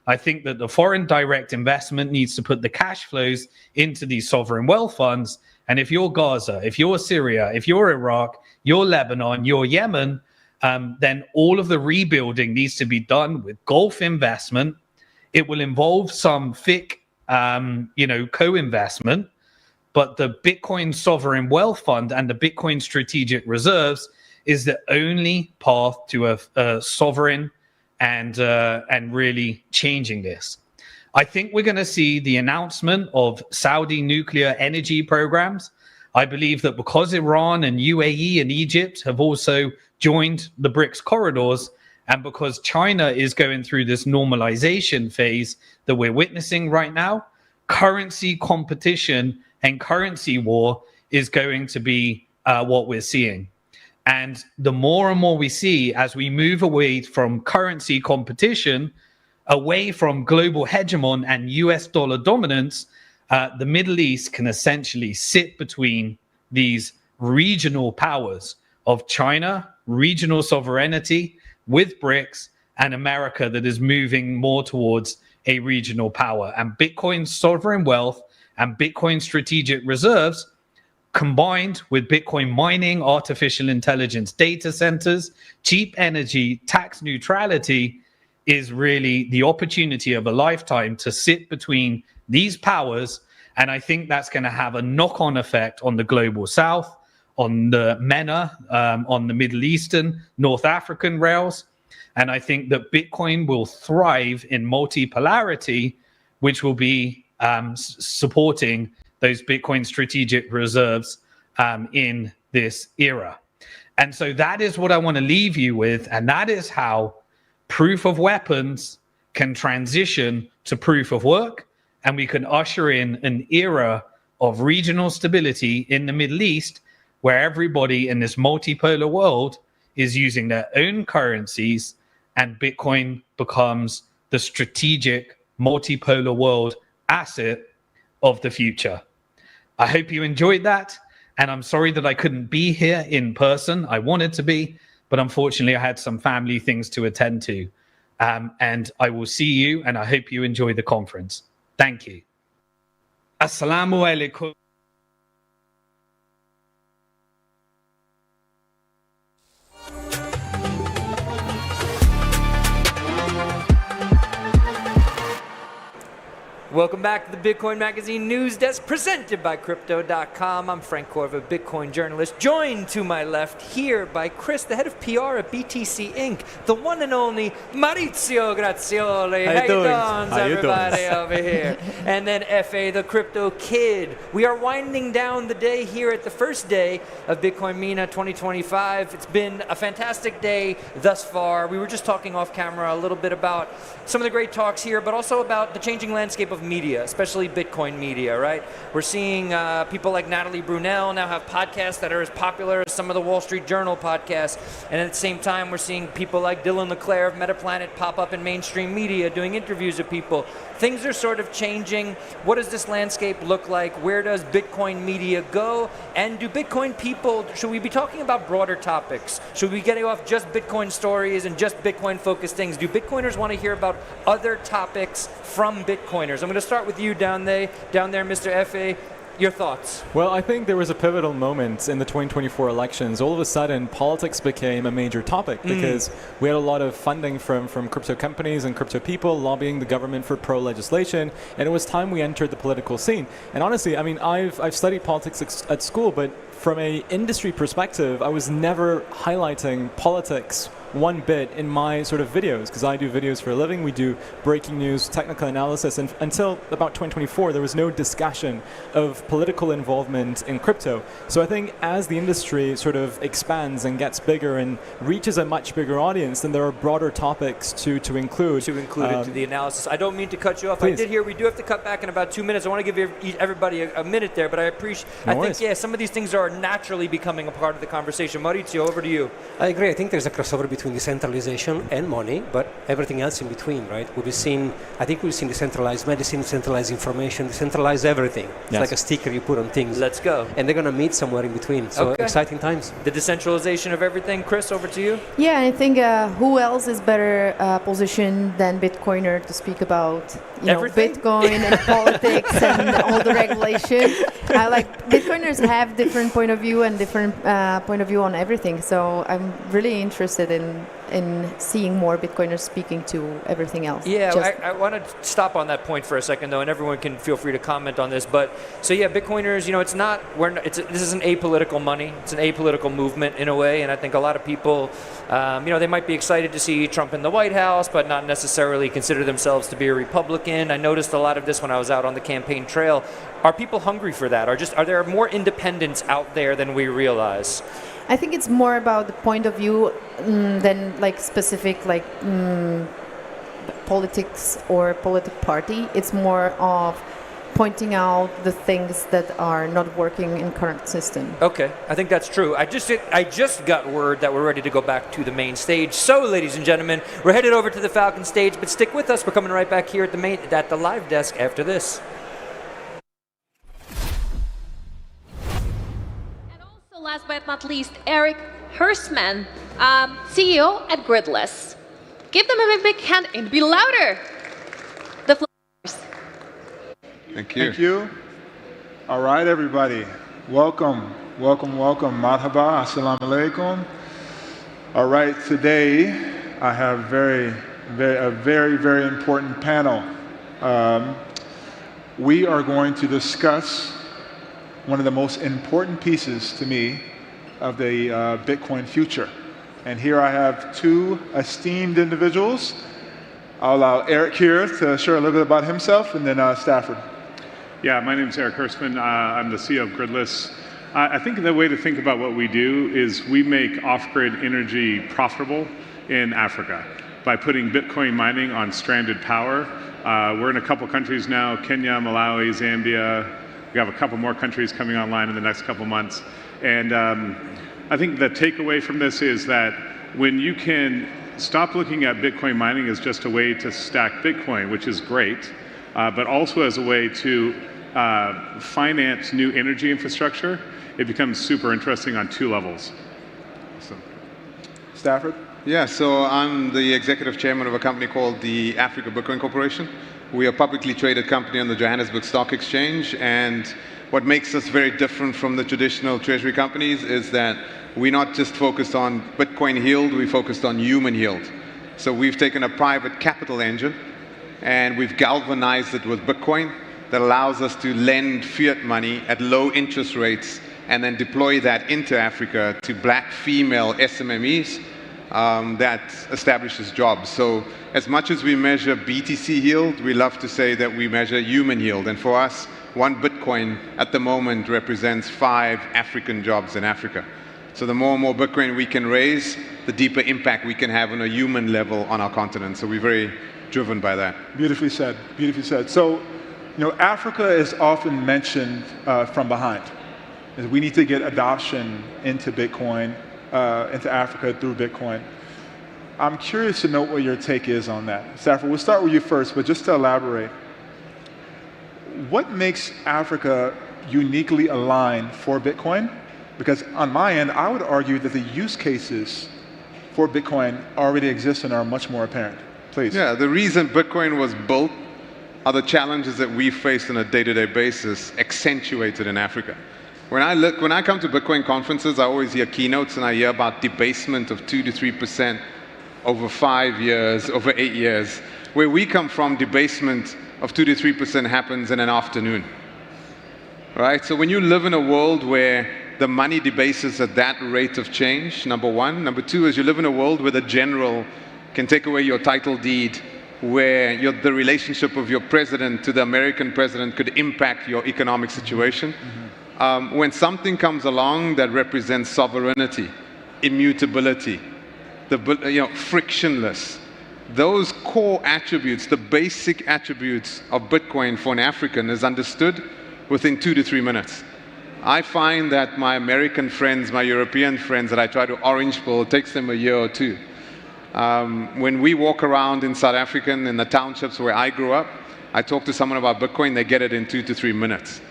[SPEAKER 13] I think that the foreign direct investment needs to put the cash flows into these sovereign wealth funds. And if you're Gaza, if you're Syria, if you're Iraq, you're Lebanon, you're Yemen, then all of the rebuilding needs to be done with Gulf investment. It will involve some FIC, co-investment, but the Bitcoin Sovereign Wealth Fund and the Bitcoin Strategic Reserves is the only path to a sovereign and really changing this. I think we're going to see the announcement of Saudi nuclear energy programs. I believe that because Iran and UAE and Egypt have also joined the BRICS corridors, and because China is going through this normalization phase that we're witnessing right now, currency competition and currency war is going to be what we're seeing. And the more and more we see as we move away from currency competition, away from global hegemon and US dollar dominance, the Middle East can essentially sit between these regional powers of China, regional sovereignty with BRICS, and America that is moving more towards a regional power. And Bitcoin sovereign wealth and Bitcoin strategic reserves, combined with Bitcoin mining, artificial intelligence data centers, cheap energy, tax neutrality, is really the opportunity of a lifetime to sit between these powers. And I think that's going to have a knock-on effect on the global south, on the MENA, on the Middle Eastern, North African rails. And I think that Bitcoin will thrive in multipolarity, which will be supporting those Bitcoin strategic reserves in this era. And so that is what I want to leave you with. And that is how proof of weapons can transition to proof of work. And we can usher in an era of regional stability in the Middle East, where everybody in this multipolar world is using their own currencies, and Bitcoin becomes the strategic multipolar world asset of the future. I hope you enjoyed that, and I'm sorry that I couldn't be here in person. I wanted to be, but unfortunately I had some family things to attend to. And I will see you, and I hope you enjoy the conference. Thank you. Assalamu alaikum.
[SPEAKER 2] Welcome back to the Bitcoin Magazine News Desk, presented by Crypto.com. I'm Frank Corva, Bitcoin journalist, joined to my left here by Chris, the head of PR at BTC Inc., the one and only Maurizio Grazioli. How you doing, everybody over here? And then F.A., the Crypto Kid. We are winding down the day here at the first day of Bitcoin MENA 2025. It's been a fantastic day thus far. We were just talking off camera a little bit about some of the great talks here, but also about the changing landscape of media, especially Bitcoin media, right? We're seeing people like Natalie Brunell now have podcasts that are as popular as some of the Wall Street Journal podcasts. And at the same time, we're seeing people like Dylan LeClaire of Metaplanet pop up in mainstream media doing interviews with people. Things are sort of changing. What does this landscape look like? Where does Bitcoin media go? And do Bitcoin people, should we be talking about broader topics? Should we be getting off just Bitcoin stories and just Bitcoin focused things? Do Bitcoiners want to hear about other topics from Bitcoiners? I'm going to start with you down there, Mr. F.A. Your thoughts?
[SPEAKER 23] Well, I think there was a pivotal moment in the 2024 elections. All of a sudden, politics became a major topic because we had a lot of funding from crypto companies and crypto people lobbying the government for pro-legislation, and it was time we entered the political scene. And honestly, I mean, I've studied politics at school, but from an industry perspective, I was never highlighting politics one bit in my sort of videos, because I do videos for a living. We do breaking news, technical analysis, and until about 2024, there was no discussion of political involvement in crypto. So I think as the industry sort of expands and gets bigger and reaches a much bigger audience, then there are broader topics to include.
[SPEAKER 2] To include into the analysis. I don't mean to cut you off.
[SPEAKER 23] Please.
[SPEAKER 2] I did hear we do have to cut back in about 2 minutes. I want to give everybody a minute there, but I appreciate. I think, yeah, some of these things are naturally becoming a part of the conversation. Maurizio, over to you.
[SPEAKER 8] I agree. I think there's a crossover between between decentralization and money, but everything else in between, right? I think we've seen decentralized medicine, decentralized information, decentralized everything. It's like a sticker you put on things.
[SPEAKER 2] Let's go.
[SPEAKER 8] And they're going to meet somewhere in between. So exciting times.
[SPEAKER 2] The decentralization of everything. Chris, over to you.
[SPEAKER 16] Yeah, I think who else is better positioned than Bitcoiner to speak about Bitcoin and politics and all the regulation. Bitcoiners have different point of view and different point of view on everything. So I'm really interested in seeing more Bitcoiners speaking to everything else.
[SPEAKER 2] Yeah, I want to stop on that point for a second, though, and everyone can feel free to comment on this. But so yeah, Bitcoiners, this is an apolitical money. It's an apolitical movement in a way, and I think a lot of people, they might be excited to see Trump in the White House, but not necessarily consider themselves to be a Republican. I noticed a lot of this when I was out on the campaign trail. Are people hungry for that? Are there more independents out there than we realize?
[SPEAKER 16] I think it's more about the point of view than specific politics or political party. It's more of pointing out the things that are not working in current system.
[SPEAKER 2] Okay, I think that's true. I just got word that we're ready to go back to the main stage. So, ladies and gentlemen, we're headed over to the Falcon stage, but stick with us. We're coming right back here at the live desk after this.
[SPEAKER 5] Last but not least, Eric Hirschman, CEO at Gridless. Give them a big hand and be louder. The floor is yours.
[SPEAKER 22] Thank you. Thank you. All right, everybody. Welcome, welcome, welcome. Marhaba, assalamu alaikum. All right, today I have a very important panel. We are going to discuss one of the most important pieces to me of the Bitcoin future. And here I have two esteemed individuals. I'll allow Eric here to share a little bit about himself, and then Stafford.
[SPEAKER 24] Yeah, my name is Eric Hirschman. I'm the CEO of Gridless. I think the way to think about what we do is we make off-grid energy profitable in Africa by putting Bitcoin mining on stranded power. We're in a couple countries now, Kenya, Malawi, Zambia. We have a couple more countries coming online in the next couple months. And I think the takeaway from this is that when you can stop looking at Bitcoin mining as just a way to stack Bitcoin, which is great, but also as a way to finance new energy infrastructure, it becomes super interesting on two levels.
[SPEAKER 22] So, Stafford?
[SPEAKER 25] Yeah, so I'm the executive chairman of a company called the Africa Bitcoin Corporation. We are a publicly traded company on the Johannesburg Stock Exchange, and what makes us very different from the traditional treasury companies is that we're not just focused on Bitcoin yield, we focused on human yield. So we've taken a private capital engine and we've galvanized it with Bitcoin that allows us to lend fiat money at low interest rates and then deploy that into Africa to black female SMMEs that establishes jobs. So as much as we measure BTC yield, we love to say that we measure human yield. And for us, one Bitcoin at the moment represents 5 African jobs in Africa. So the more and more Bitcoin we can raise, the deeper impact we can have on a human level on our continent. So we're very driven by that.
[SPEAKER 22] Beautifully said, beautifully said. So, Africa is often mentioned from behind. We need to get adoption into Bitcoin, into Africa through Bitcoin. I'm curious to know what your take is on that. Stafford, we'll start with you first, but just to elaborate, what makes Africa uniquely aligned for Bitcoin? Because on my end, I would argue that the use cases for Bitcoin already exist and are much more apparent. Please.
[SPEAKER 25] Yeah, the reason Bitcoin was built are the challenges that we face on a day-to-day basis accentuated in Africa. When I come to Bitcoin conferences, I always hear keynotes and I hear about debasement of 2 to 3% over 5 years, over 8 years. Where we come from, debasement of 2 to 3% happens in an afternoon. Right? So when you live in a world where the money debases at that rate of change, number one. Number two is you live in a world where the general can take away your title deed, where the relationship of your president to the American president could impact your economic situation. When something comes along that represents sovereignty, immutability, frictionless, those core attributes, the basic attributes of Bitcoin for an African is understood within 2 to 3 minutes. I find that my American friends, my European friends that I try to orange pill, it takes them a year or two. When we walk around in South Africa, in the townships where I grew up, I talk to someone about Bitcoin, they get it in 2 to 3 minutes.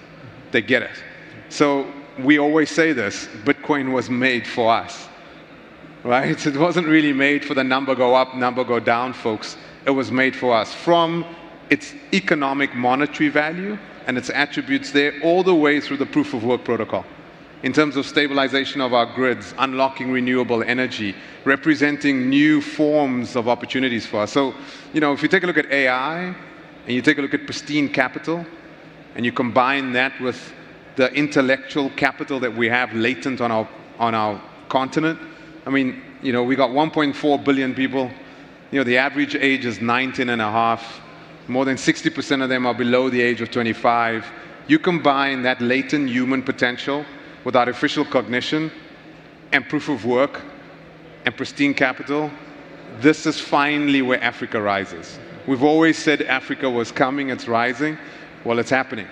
[SPEAKER 25] They get it. So we always say this, Bitcoin was made for us, right? It wasn't really made for the number go up, number go down, folks. It was made for us, from its economic monetary value and its attributes there all the way through the proof of work protocol. In terms of stabilization of our grids, unlocking renewable energy, representing new forms of opportunities for us. So, if you take a look at AI, and you take a look at pristine capital, and you combine that with the intellectual capital that we have latent on our continent, I mean, we got 1.4 billion people. The average age is 19 and a half. More than 60% of them are below the age of 25. You combine that latent human potential with artificial cognition and proof of work and pristine capital, this is finally where Africa rises. We've always said Africa was coming, it's rising. Well, it's happening.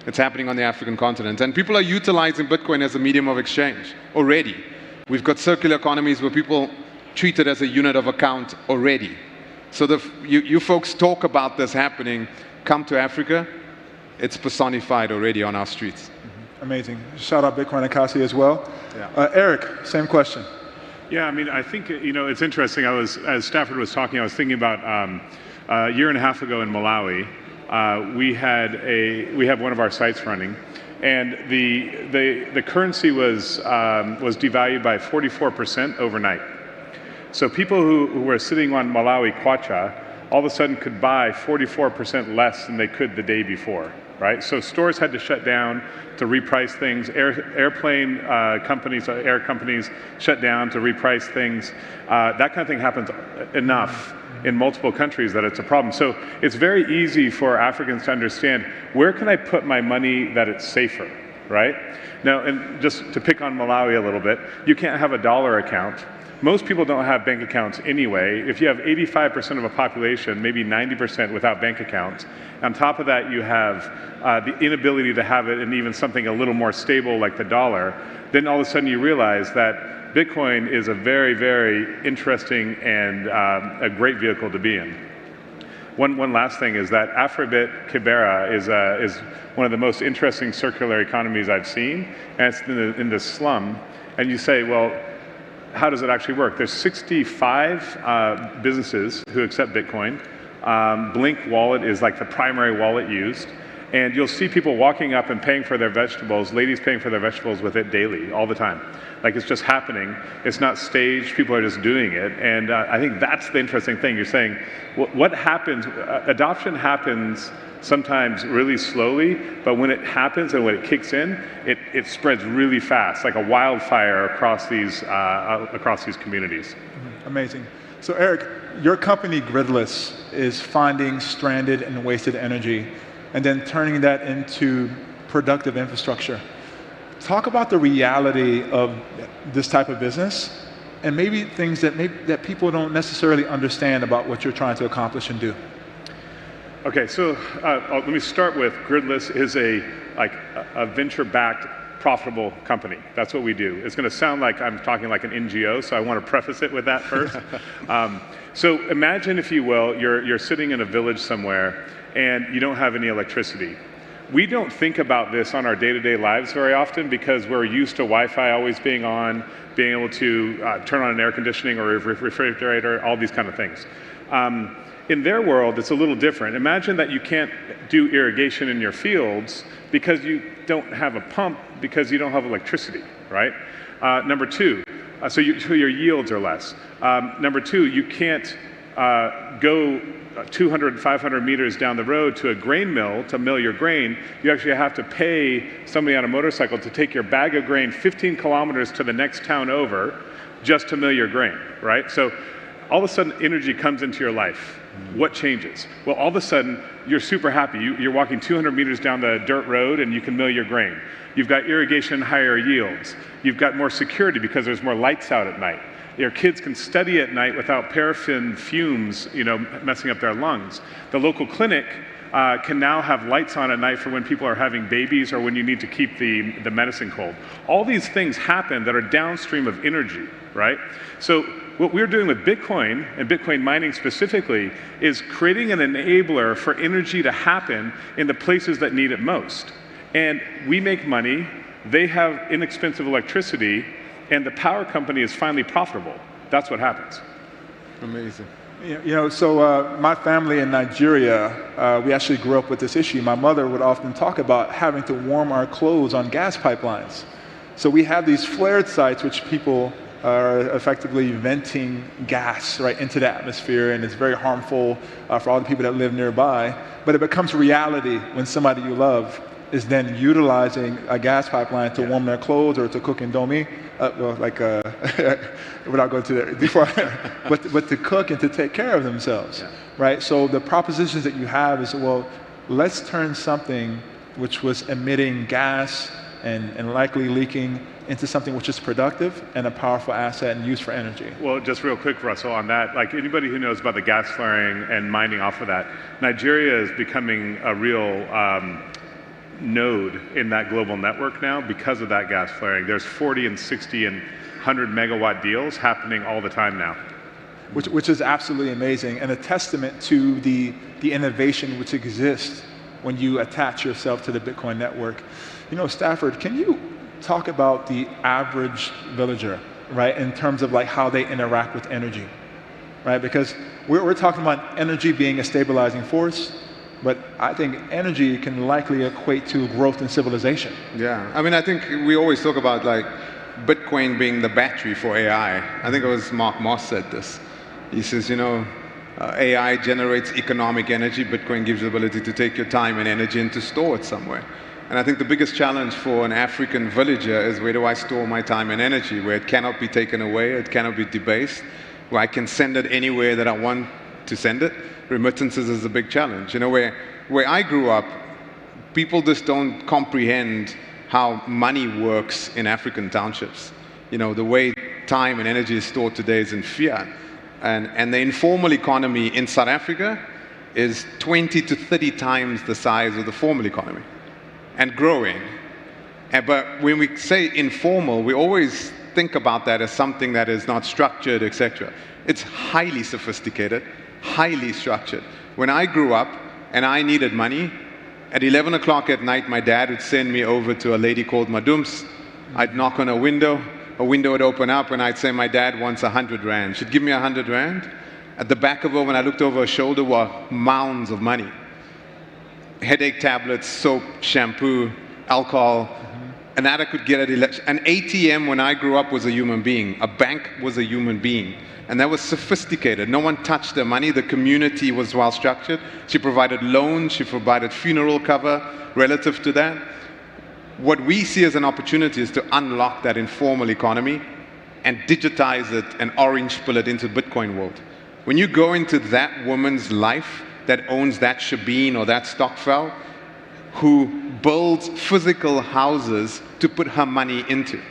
[SPEAKER 25] It's happening on the African continent. And people are utilizing Bitcoin as a medium of exchange already. We've got circular economies where people treat it as a unit of account already. So you folks talk about this happening, come to Africa, it's personified already on our streets.
[SPEAKER 22] Amazing. Shout out Bitcoin Akasi as well.
[SPEAKER 25] Yeah.
[SPEAKER 22] Eric, same question.
[SPEAKER 24] Yeah, I mean, I think, it's interesting. As Stafford was talking, I was thinking about a year and a half ago in Malawi, we have one of our sites running, and the currency was devalued by 44% overnight. So people who were sitting on Malawi kwacha all of a sudden could buy 44% less than they could the day before, right? So stores had to shut down to reprice things. Air companies shut down to reprice things. That kind of thing happens enough in multiple countries that it's a problem. So it's very easy for Africans to understand, where can I put my money that it's safer, right? Now, and just to pick on Malawi a little bit, you can't have a dollar account. Most people don't have bank accounts anyway. If you have 85% of a population, maybe 90% without bank accounts, on top of that you have the inability to have it in even something a little more stable like the dollar, then all of a sudden you realize that Bitcoin is a very, very interesting and a great vehicle to be in. One last thing is that Afrobit Kibera is one of the most interesting circular economies I've seen, and it's in the slum. And you say, well, how does it actually work? There's 65 businesses who accept Bitcoin. Blink Wallet is like the primary wallet used. And you'll see people walking up and paying for their vegetables, ladies paying for their vegetables with it daily, all the time. Like, it's just happening. It's not staged. People are just doing it. And I think that's the interesting thing. You're saying, what happens? Adoption happens sometimes really slowly, but when it happens and when it kicks in, it spreads really fast, like a wildfire across these communities.
[SPEAKER 22] Amazing. So Eric, your company Gridless is finding stranded and wasted energy and then turning that into productive infrastructure. Talk about the reality of this type of business and maybe things that people don't necessarily understand about what you're trying to accomplish and do.
[SPEAKER 24] Okay, so let me start with Gridless is a venture-backed profitable company. That's what we do. It's going to sound like I'm talking like an NGO, so I want to preface it with that first. So imagine, if you will, you're sitting in a village somewhere and you don't have any electricity. We don't think about this on our day-to-day lives very often because we're used to Wi-Fi always being on, being able to turn on an air conditioning or a refrigerator, all these kind of things. In their world, it's a little different. Imagine that you can't do irrigation in your fields because you don't have a pump because you don't have electricity, right? Number two, so your yields are less. Number two, you can't go 200, 500 meters down the road to a grain mill to mill your grain. You actually have to pay somebody on a motorcycle to take your bag of grain 15 kilometers to the next town over just to mill your grain, right? So all of a sudden, energy comes into your life. What changes? Well, all of a sudden, you're super happy. You're walking 200 meters down the dirt road and you can mill your grain. You've got irrigation and higher yields. You've got more security because there's more lights out at night. Your kids can study at night without paraffin fumes, messing up their lungs. The local clinic can now have lights on at night for when people are having babies or when you need to keep the medicine cold. All these things happen that are downstream of energy, right? So what we're doing with Bitcoin, and Bitcoin mining specifically, is creating an enabler for energy to happen in the places that need it most. And we make money, they have inexpensive electricity, and the power company is finally profitable. That's what happens.
[SPEAKER 25] Amazing.
[SPEAKER 22] So my family in Nigeria, we actually grew up with this issue. My mother would often talk about having to warm our clothes on gas pipelines. So we have these flared sites which people are effectively venting gas right into the atmosphere, and it's very harmful for all the people that live nearby. But it becomes reality when somebody you love is then utilizing a gas pipeline to warm their clothes or to cook indomie, without going to that before, but to cook and to take care of themselves, right? So the propositions that you have is, well, let's turn something which was emitting gas and likely leaking into something which is productive and a powerful asset and used for energy.
[SPEAKER 24] Well, just real quick, Russell, on that, like anybody who knows about the gas flaring and mining off of that, Nigeria is becoming a real node in that global network now because of that gas flaring. There's 40 and 60 and 100 megawatt deals happening all the time now.
[SPEAKER 22] Which is absolutely amazing, and a testament to the innovation which exists when you attach yourself to the Bitcoin network. Stafford, can you talk about the average villager, right, in terms of like how they interact with energy, right? Because we're talking about energy being a stabilizing force, but I think energy can likely equate to growth in civilization.
[SPEAKER 25] Yeah, I mean, I think we always talk about like Bitcoin being the battery for AI. I think it was Mark Moss said this. He says, AI generates economic energy. Bitcoin gives you the ability to take your time and energy and to store it somewhere. And I think the biggest challenge for an African villager is, where do I store my time and energy, where it cannot be taken away, it cannot be debased, where I can send it anywhere that I want to send it. Remittances is a big challenge. Where I grew up, people just don't comprehend how money works in African townships. The way time and energy is stored today is in fiat. And the informal economy in South Africa is 20 to 30 times the size of the formal economy, and growing. But when we say informal, we always think about that as something that is not structured, etc. It's highly sophisticated, highly structured. When I grew up and I needed money, at 11 o'clock at night, my dad would send me over to a lady called Madums. I'd knock on a window would open up, and I'd say, my dad wants 100 rand. She'd give me 100 rand. At the back of her, when I looked over her shoulder, were mounds of money. Headache tablets, soap, shampoo, alcohol, and that I could get at 11. An ATM when I grew up was a human being. A bank was a human being. And that was sophisticated. No one touched their money. The community was well structured. She provided loans. She provided funeral cover relative to that. What we see as an opportunity is to unlock that informal economy and digitize it and orange pill it into the Bitcoin world. When you go into that woman's life that owns that shebeen or that stockfell, who builds physical houses to put her money into.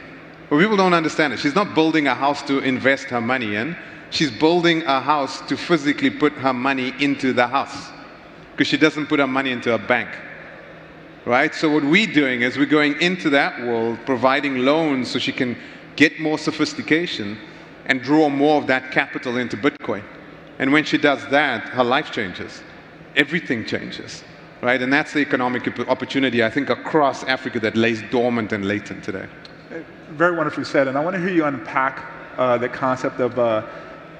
[SPEAKER 25] But people don't understand it. She's not building a house to invest her money in. She's building a house to physically put her money into the house, because she doesn't put her money into a bank. Right? So what we're doing is we're going into that world, providing loans so she can get more sophistication and draw more of that capital into Bitcoin. And when she does that, her life changes. Everything changes. Right? And that's the economic opportunity, I think, across Africa that lays dormant and latent today.
[SPEAKER 22] Very wonderfully said. And I want to hear you unpack the concept of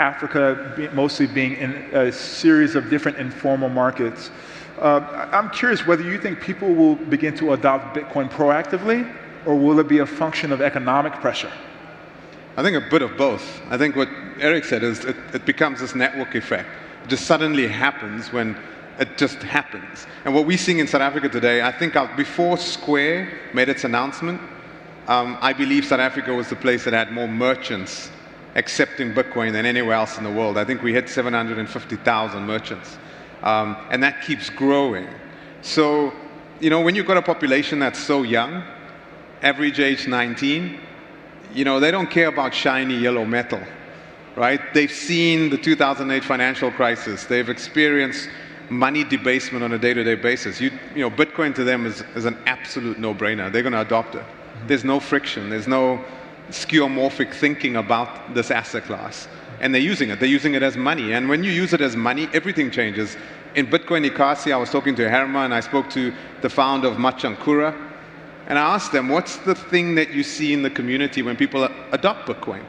[SPEAKER 22] Africa mostly being in a series of different informal markets. I'm curious whether you think people will begin to adopt Bitcoin proactively, or will it be a function of economic pressure?
[SPEAKER 25] I think a bit of both. I think what Eric said is it becomes this network effect. It just suddenly happens when it just happens. And what we're seeing in South Africa today, I think before Square made its announcement, I believe South Africa was the place that had more merchants accepting Bitcoin than anywhere else in the world. I think we hit 750,000 merchants. And that keeps growing. So, when you've got a population that's so young, average age 19, they don't care about shiny yellow metal, right? They've seen the 2008 financial crisis. They've experienced money debasement on a day-to-day basis. You know, Bitcoin to them is an absolute no-brainer. They're going to adopt it. There's no friction. There's no skeuomorphic thinking about this asset class. And they're using it. They're using it as money. And when you use it as money, everything changes. In Bitcoin Ikasi, I was talking to Herma, and I spoke to the founder of Machankura. And I asked them, what's the thing that you see in the community when people adopt Bitcoin?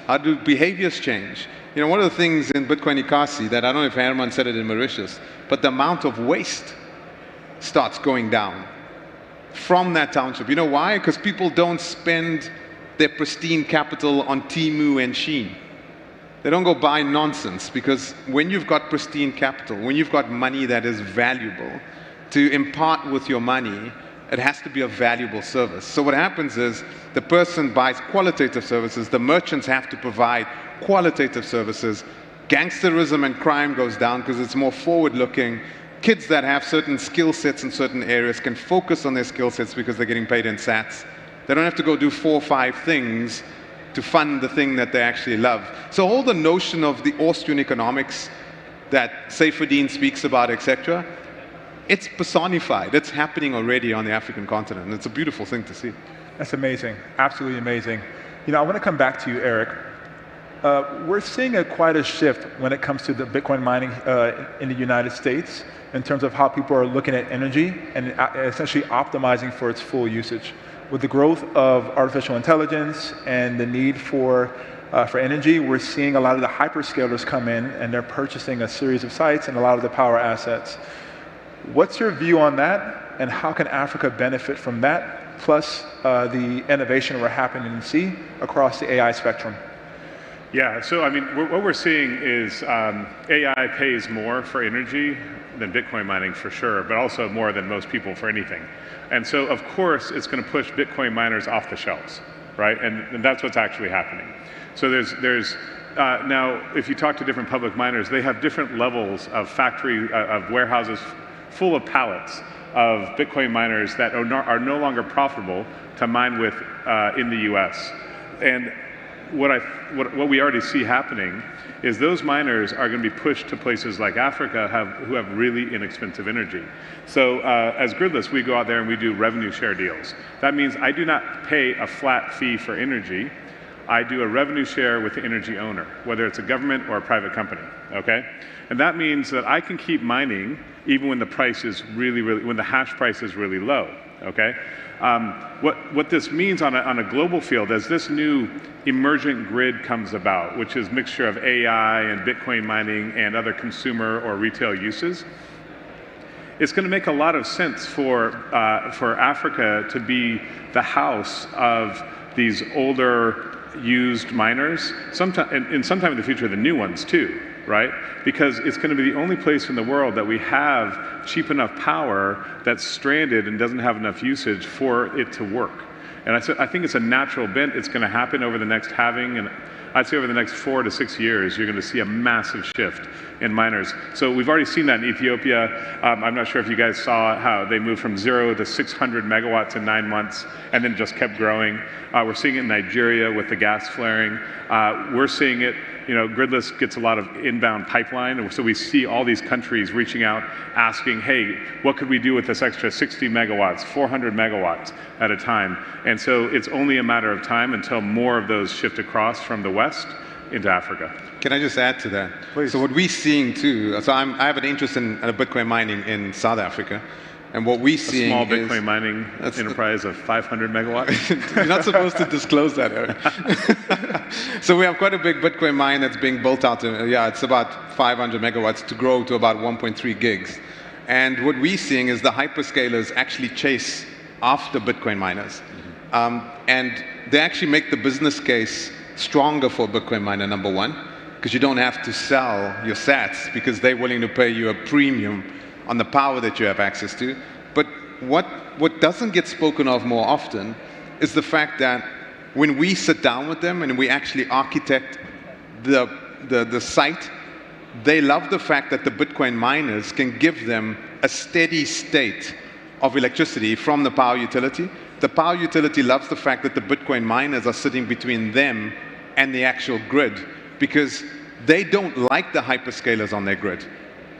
[SPEAKER 25] How do behaviors change? You know, one of the things in Bitcoin Ikasi that I don't know if Herman said it in Mauritius, but the amount of waste starts going down from that township. You know why? Because people don't spend their pristine capital on Temu and Shein. They don't go buy nonsense, because when you've got pristine capital, when you've got money that is valuable, to impart with your money, it has to be a valuable service. So what happens is the person buys qualitative services, the merchants have to provide qualitative services, gangsterism and crime goes down because it's more forward-looking. Kids that have certain skill sets in certain areas can focus on their skill sets because they're getting paid in sats. They don't have to go do 4 or 5 things to fund the thing that they actually love. So all the notion of the Austrian economics that Seyfriedin speaks about, etc., it's personified. It's happening already on the African continent. And it's a beautiful thing to see.
[SPEAKER 22] That's amazing. Absolutely amazing. You know, I want to come back to you, Eric. We're seeing quite a shift when it comes to the Bitcoin mining in the United States in terms of how people are looking at energy and essentially optimizing for its full usage. With the growth of artificial intelligence and the need for energy, we're seeing a lot of the hyperscalers come in and they're purchasing a series of sites and a lot of the power assets. What's your view on that, and how can Africa benefit from that, plus the innovation we're happening to see across the AI spectrum?
[SPEAKER 24] Yeah, so I mean, what we're seeing is AI pays more for energy than Bitcoin mining for sure, but also more than most people for anything. And so, of course, it's going to push Bitcoin miners off the shelves, right? And that's what's actually happening. So there's now, if you talk to different public miners, they have different levels of of warehouses full of pallets of Bitcoin miners that are no longer profitable to mine with in the US. And what we already see happening is those miners are going to be pushed to places like Africa who have really inexpensive energy. So as Gridless, we go out there and we do revenue share deals. That means I do not pay a flat fee for energy. I do a revenue share with the energy owner, whether it's a government or a private company, okay? And that means that I can keep mining even when the price is when the hash price is really low, okay? What this means on a global field, as this new emergent grid comes about, which is a mixture of AI and Bitcoin mining and other consumer or retail uses, it's going to make a lot of sense for Africa to be the house of these older used miners, sometime in the future the new ones too, right? Because it's going to be the only place in the world that we have cheap enough power that's stranded and doesn't have enough usage for it to work. And I think it's a natural bent. It's going to happen over the next halving, and I'd say over the next 4 to 6 years, you're going to see a massive shift in miners. So we've already seen that in Ethiopia. I'm not sure if you guys saw how they moved from 0 to 600 megawatts in 9 months, and then just kept growing. We're seeing it in Nigeria with the gas flaring. We're seeing it, you know, Gridless gets a lot of inbound pipeline, and so we see all these countries reaching out, asking, hey, what could we do with this extra 60 megawatts, 400 megawatts at a time? And so it's only a matter of time until more of those shift across from the West into Africa.
[SPEAKER 25] Can I just add to that?
[SPEAKER 24] Please.
[SPEAKER 25] So what we're seeing too, so I have an interest in Bitcoin mining in South Africa. And what we're seeing
[SPEAKER 24] is a small Bitcoin mining enterprise of 500 megawatts.
[SPEAKER 25] You're not supposed to disclose that, Eric. So we have quite a big Bitcoin mine that's being built out. It's about 500 megawatts to grow to about 1.3 gigs. And what we're seeing is the hyperscalers actually chase after Bitcoin miners. And they actually make the business case stronger for Bitcoin miner, number one, because you don't have to sell your sats because they're willing to pay you a premium on the power that you have access to. But what doesn't get spoken of more often is the fact that when we sit down with them and we actually architect the site, they love the fact that the Bitcoin miners can give them a steady state of electricity from the power utility. The power utility loves the fact that the Bitcoin miners are sitting between them and the actual grid, because they don't like the hyperscalers on their grid.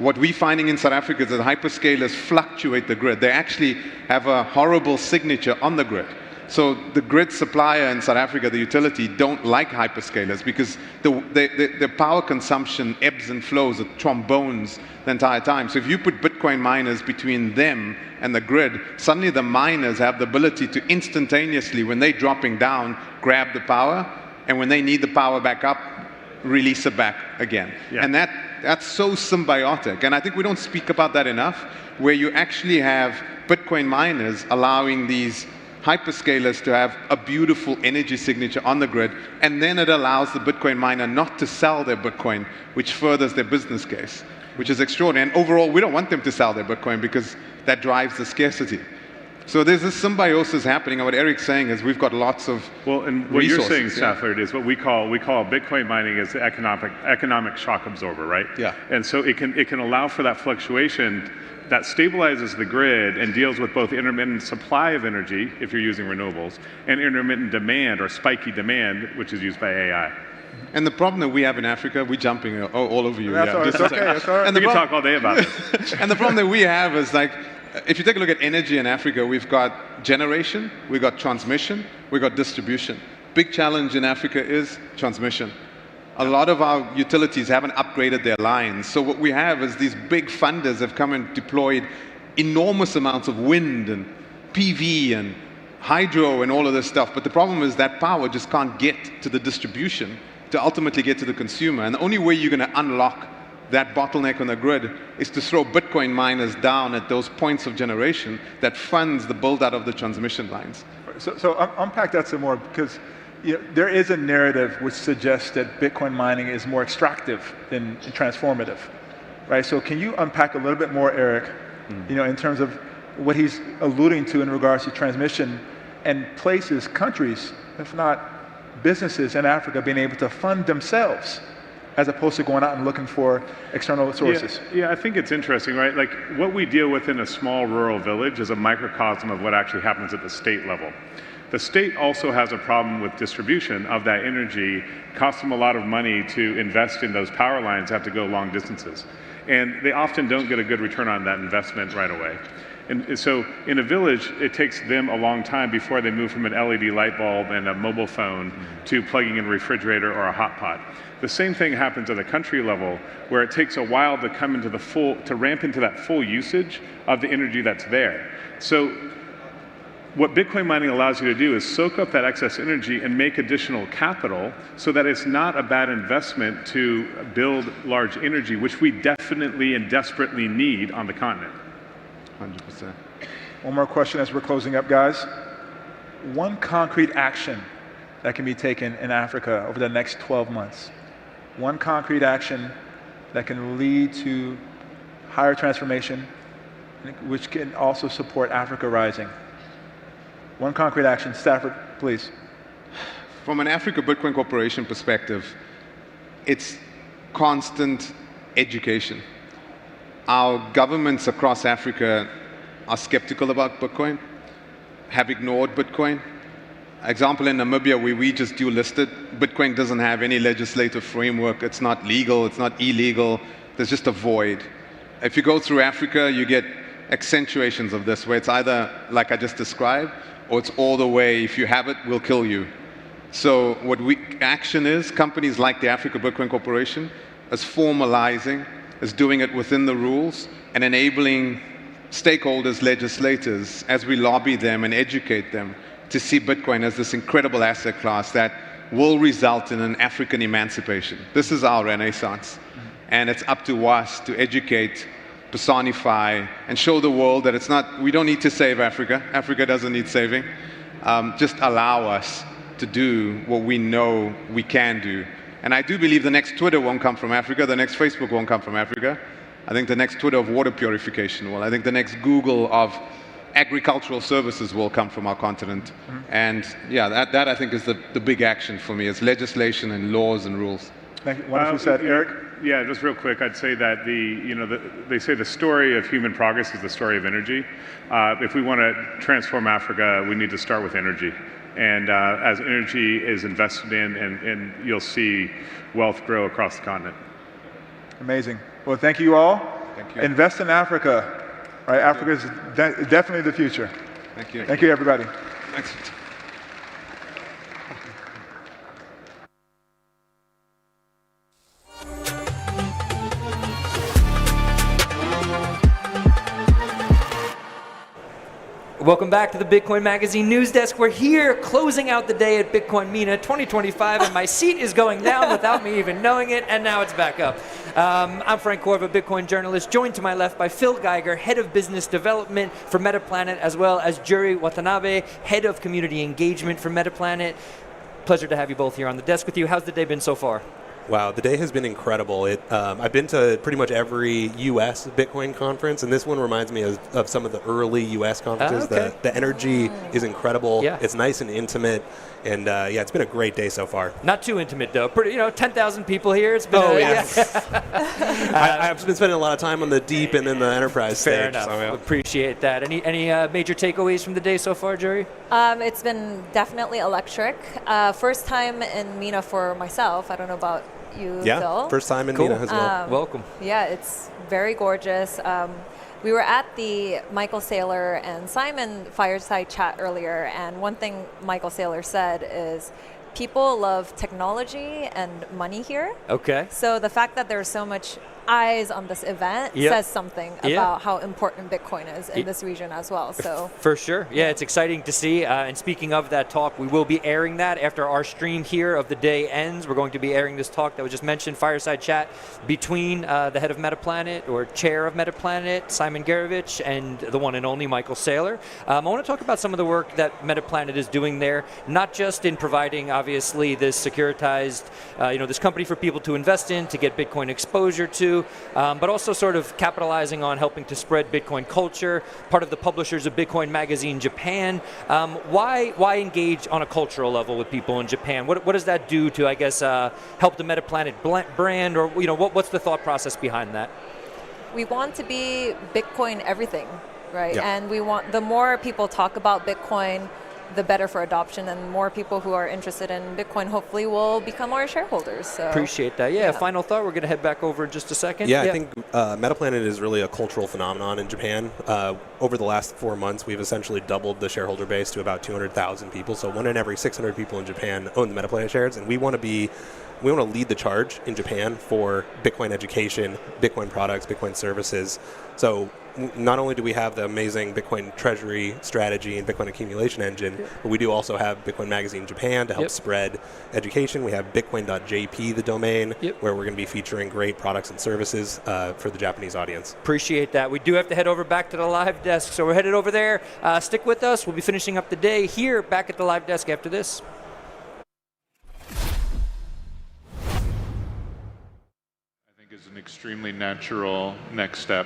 [SPEAKER 25] What we're finding in South Africa is that hyperscalers fluctuate the grid. They actually have a horrible signature on the grid. So the grid supplier in South Africa, the utility, don't like hyperscalers because the power consumption ebbs and flows, it trombones the entire time. So if you put Bitcoin miners between them and the grid, suddenly the miners have the ability to instantaneously, when they're dropping down, grab the power, and when they need the power back up, release it back again. Yeah. And that's so symbiotic. And I think we don't speak about that enough, where you actually have Bitcoin miners allowing these hyperscalers to have a beautiful energy signature on the grid, and then it allows the Bitcoin miner not to sell their Bitcoin, which furthers their business case, which is extraordinary. And overall, we don't want them to sell their Bitcoin because that drives the scarcity. So there's this symbiosis happening, and what Eric's saying is we've got lots of
[SPEAKER 24] and what
[SPEAKER 25] resources.
[SPEAKER 24] You're saying, Stafford, is what we call Bitcoin mining as the economic shock absorber, right? Yeah. And so it can allow for that fluctuation that stabilizes the grid and deals with both intermittent supply of energy, if you're using renewables, and intermittent demand or spiky demand, which is used by AI.
[SPEAKER 25] And the problem that we have in Africa, we're jumping all over you.
[SPEAKER 22] That's all right. It's okay. That's all right.
[SPEAKER 25] And
[SPEAKER 24] we can talk all day about it.
[SPEAKER 25] And the problem that we have is, like, if you take a look at energy in Africa, we've got generation, we've got transmission, we've got distribution. Big challenge in Africa is transmission. A lot of our utilities haven't upgraded their lines. So what we have is these big funders have come and deployed enormous amounts of wind and PV and hydro and all of this stuff. But the problem is that power just can't get to the distribution to ultimately get to the consumer. And the only way you're going to unlock that bottleneck on the grid is to throw Bitcoin miners down at those points of generation that funds the build out of the transmission lines.
[SPEAKER 22] So unpack that some more, because there is a narrative which suggests that Bitcoin mining is more extractive than transformative, right? So can you unpack a little bit more, Eric, in terms of what he's alluding to in regards to transmission and places, countries, if not businesses in Africa, being able to fund themselves as opposed to going out and looking for external sources?
[SPEAKER 24] Yeah, I think it's interesting, right? Like what we deal with in a small rural village is a microcosm of what actually happens at the state level. The state also has a problem with distribution of that energy. Costs them a lot of money to invest in those power lines, have to go long distances. And they often don't get a good return on that investment right away. And so in a village, it takes them a long time before they move from an LED light bulb and a mobile phone to plugging in a refrigerator or a hot pot. The same thing happens at a country level, where it takes a while to come into to ramp into that full usage of the energy that's there. So what Bitcoin mining allows you to do is soak up that excess energy and make additional capital so that it's not a bad investment to build large energy, which we definitely and desperately need on the continent.
[SPEAKER 25] 100%.
[SPEAKER 22] One more question as we're closing up, guys. One concrete action that can be taken in Africa over the next 12 months. One concrete action that can lead to higher transformation, which can also support Africa rising. One concrete action. Stafford, please.
[SPEAKER 25] From an Africa Bitcoin Corporation perspective, it's constant education. Our governments across Africa are skeptical about Bitcoin, have ignored Bitcoin. Example in Namibia, where we just dual listed, Bitcoin doesn't have any legislative framework. It's not legal, it's not illegal. There's just a void. If you go through Africa, you get accentuations of this, where it's either like I just described, or it's all the way, if you have it, we'll kill you. So what action is, companies like the Africa Bitcoin Corporation is formalizing, is doing it within the rules, and enabling stakeholders, legislators, as we lobby them and educate them to see Bitcoin as this incredible asset class that will result in an African emancipation. This is our renaissance. And it's up to us to educate, personify, and show the world that it's not, we don't need to save Africa. Africa doesn't need saving. Just allow us to do what we know we can do. And I do believe the next Twitter won't come from Africa, the next Facebook won't come from Africa. I think the next Twitter of water purification will. I think the next Google of agricultural services will come from our continent. And yeah, that I think is the big action for me. It's legislation and laws and rules.
[SPEAKER 22] Thank you. Wonderful said, Eric.
[SPEAKER 24] Yeah, just real quick, I'd say that they say the story of human progress is the story of energy. If we want to transform Africa, we need to start with energy. And as energy is invested in, and you'll see wealth grow across the continent.
[SPEAKER 22] Amazing. Well, thank you all.
[SPEAKER 25] Thank you.
[SPEAKER 22] Invest in Africa. Right? Africa is definitely the future.
[SPEAKER 25] Thank you.
[SPEAKER 22] Thank you, everybody.
[SPEAKER 25] Thanks.
[SPEAKER 2] Welcome back to the Bitcoin Magazine News Desk. We're here closing out the day at Bitcoin MENA 2025, and my seat is going down without me even knowing it, and now it's back up. I'm Frank Corva, Bitcoin journalist, joined to my left by Phil Geiger, Head of Business Development for Metaplanet, as well as Juri Watanabe, Head of Community Engagement for Metaplanet. Pleasure to have you both here on the desk with you. How's the day been so far?
[SPEAKER 3] Wow, the day has been incredible. I've been to pretty much every U.S. Bitcoin conference, and this one reminds me of some of the early U.S. conferences.
[SPEAKER 2] Okay.
[SPEAKER 3] The energy is incredible.
[SPEAKER 2] Yeah.
[SPEAKER 3] It's nice and intimate, and yeah, it's been a great day so far.
[SPEAKER 2] Not too intimate, though. Pretty, 10,000 people here. It's been
[SPEAKER 3] I've been spending a lot of time on the deep and then the enterprise
[SPEAKER 2] Fair
[SPEAKER 3] stage.
[SPEAKER 2] enough.
[SPEAKER 3] So, yeah.
[SPEAKER 2] Appreciate that. Any major takeaways from the day so far, Juri?
[SPEAKER 6] It's been definitely electric. First time in MENA for myself. I don't know about you,
[SPEAKER 3] Yeah,
[SPEAKER 6] Phil.
[SPEAKER 3] first time in MENA as well.
[SPEAKER 2] Welcome.
[SPEAKER 6] Yeah, it's very gorgeous. We were at the Michael Saylor and Simon fireside chat earlier, and one thing Michael Saylor said is people love technology and money here.
[SPEAKER 2] Okay.
[SPEAKER 6] So the fact that there's so much eyes on this event says something about how important Bitcoin is in this region as well. So
[SPEAKER 2] for sure, yeah, it's exciting to see. And speaking of that talk, we will be airing that after our stream here of the day ends. We're going to be airing this talk that was just mentioned, fireside chat between the head of Metaplanet, or chair of Metaplanet, Simon Gerovich, and the one and only Michael Saylor. I want to talk about some of the work that Metaplanet is doing there, not just in providing, obviously, this securitized, this company for people to invest in, to get Bitcoin exposure to, but also sort of capitalizing on helping to spread Bitcoin culture, part of the publishers of Bitcoin Magazine Japan. Why engage on a cultural level with people in Japan? What does that do to, I guess, help the Metaplanet brand, or what's the thought process behind that?
[SPEAKER 6] we want to be Bitcoin everything, right?
[SPEAKER 3] Yeah.
[SPEAKER 6] And we want, the more people talk about Bitcoin, the better for adoption, and more people who are interested in Bitcoin hopefully will become our shareholders. So
[SPEAKER 2] appreciate that. Yeah, final thought. We're going to head back over in just a second.
[SPEAKER 3] Yeah, I think Metaplanet is really a cultural phenomenon in Japan. Over the last 4 months, we've essentially doubled the shareholder base to about 200,000 people. So 1 in every 600 people in Japan own the Metaplanet shares, and we want to lead the charge in Japan for Bitcoin education, Bitcoin products, Bitcoin services. So not only do we have the amazing Bitcoin Treasury strategy and Bitcoin accumulation engine, but we do also have Bitcoin Magazine Japan to help spread education. We have bitcoin.jp, the domain, where we're going to be featuring great products and services for the Japanese audience.
[SPEAKER 2] Appreciate that. We do have to head over back to the live desk, so we're headed over there. Stick with us. We'll be finishing up the day here back at the live desk after this.
[SPEAKER 24] Is an extremely natural next step.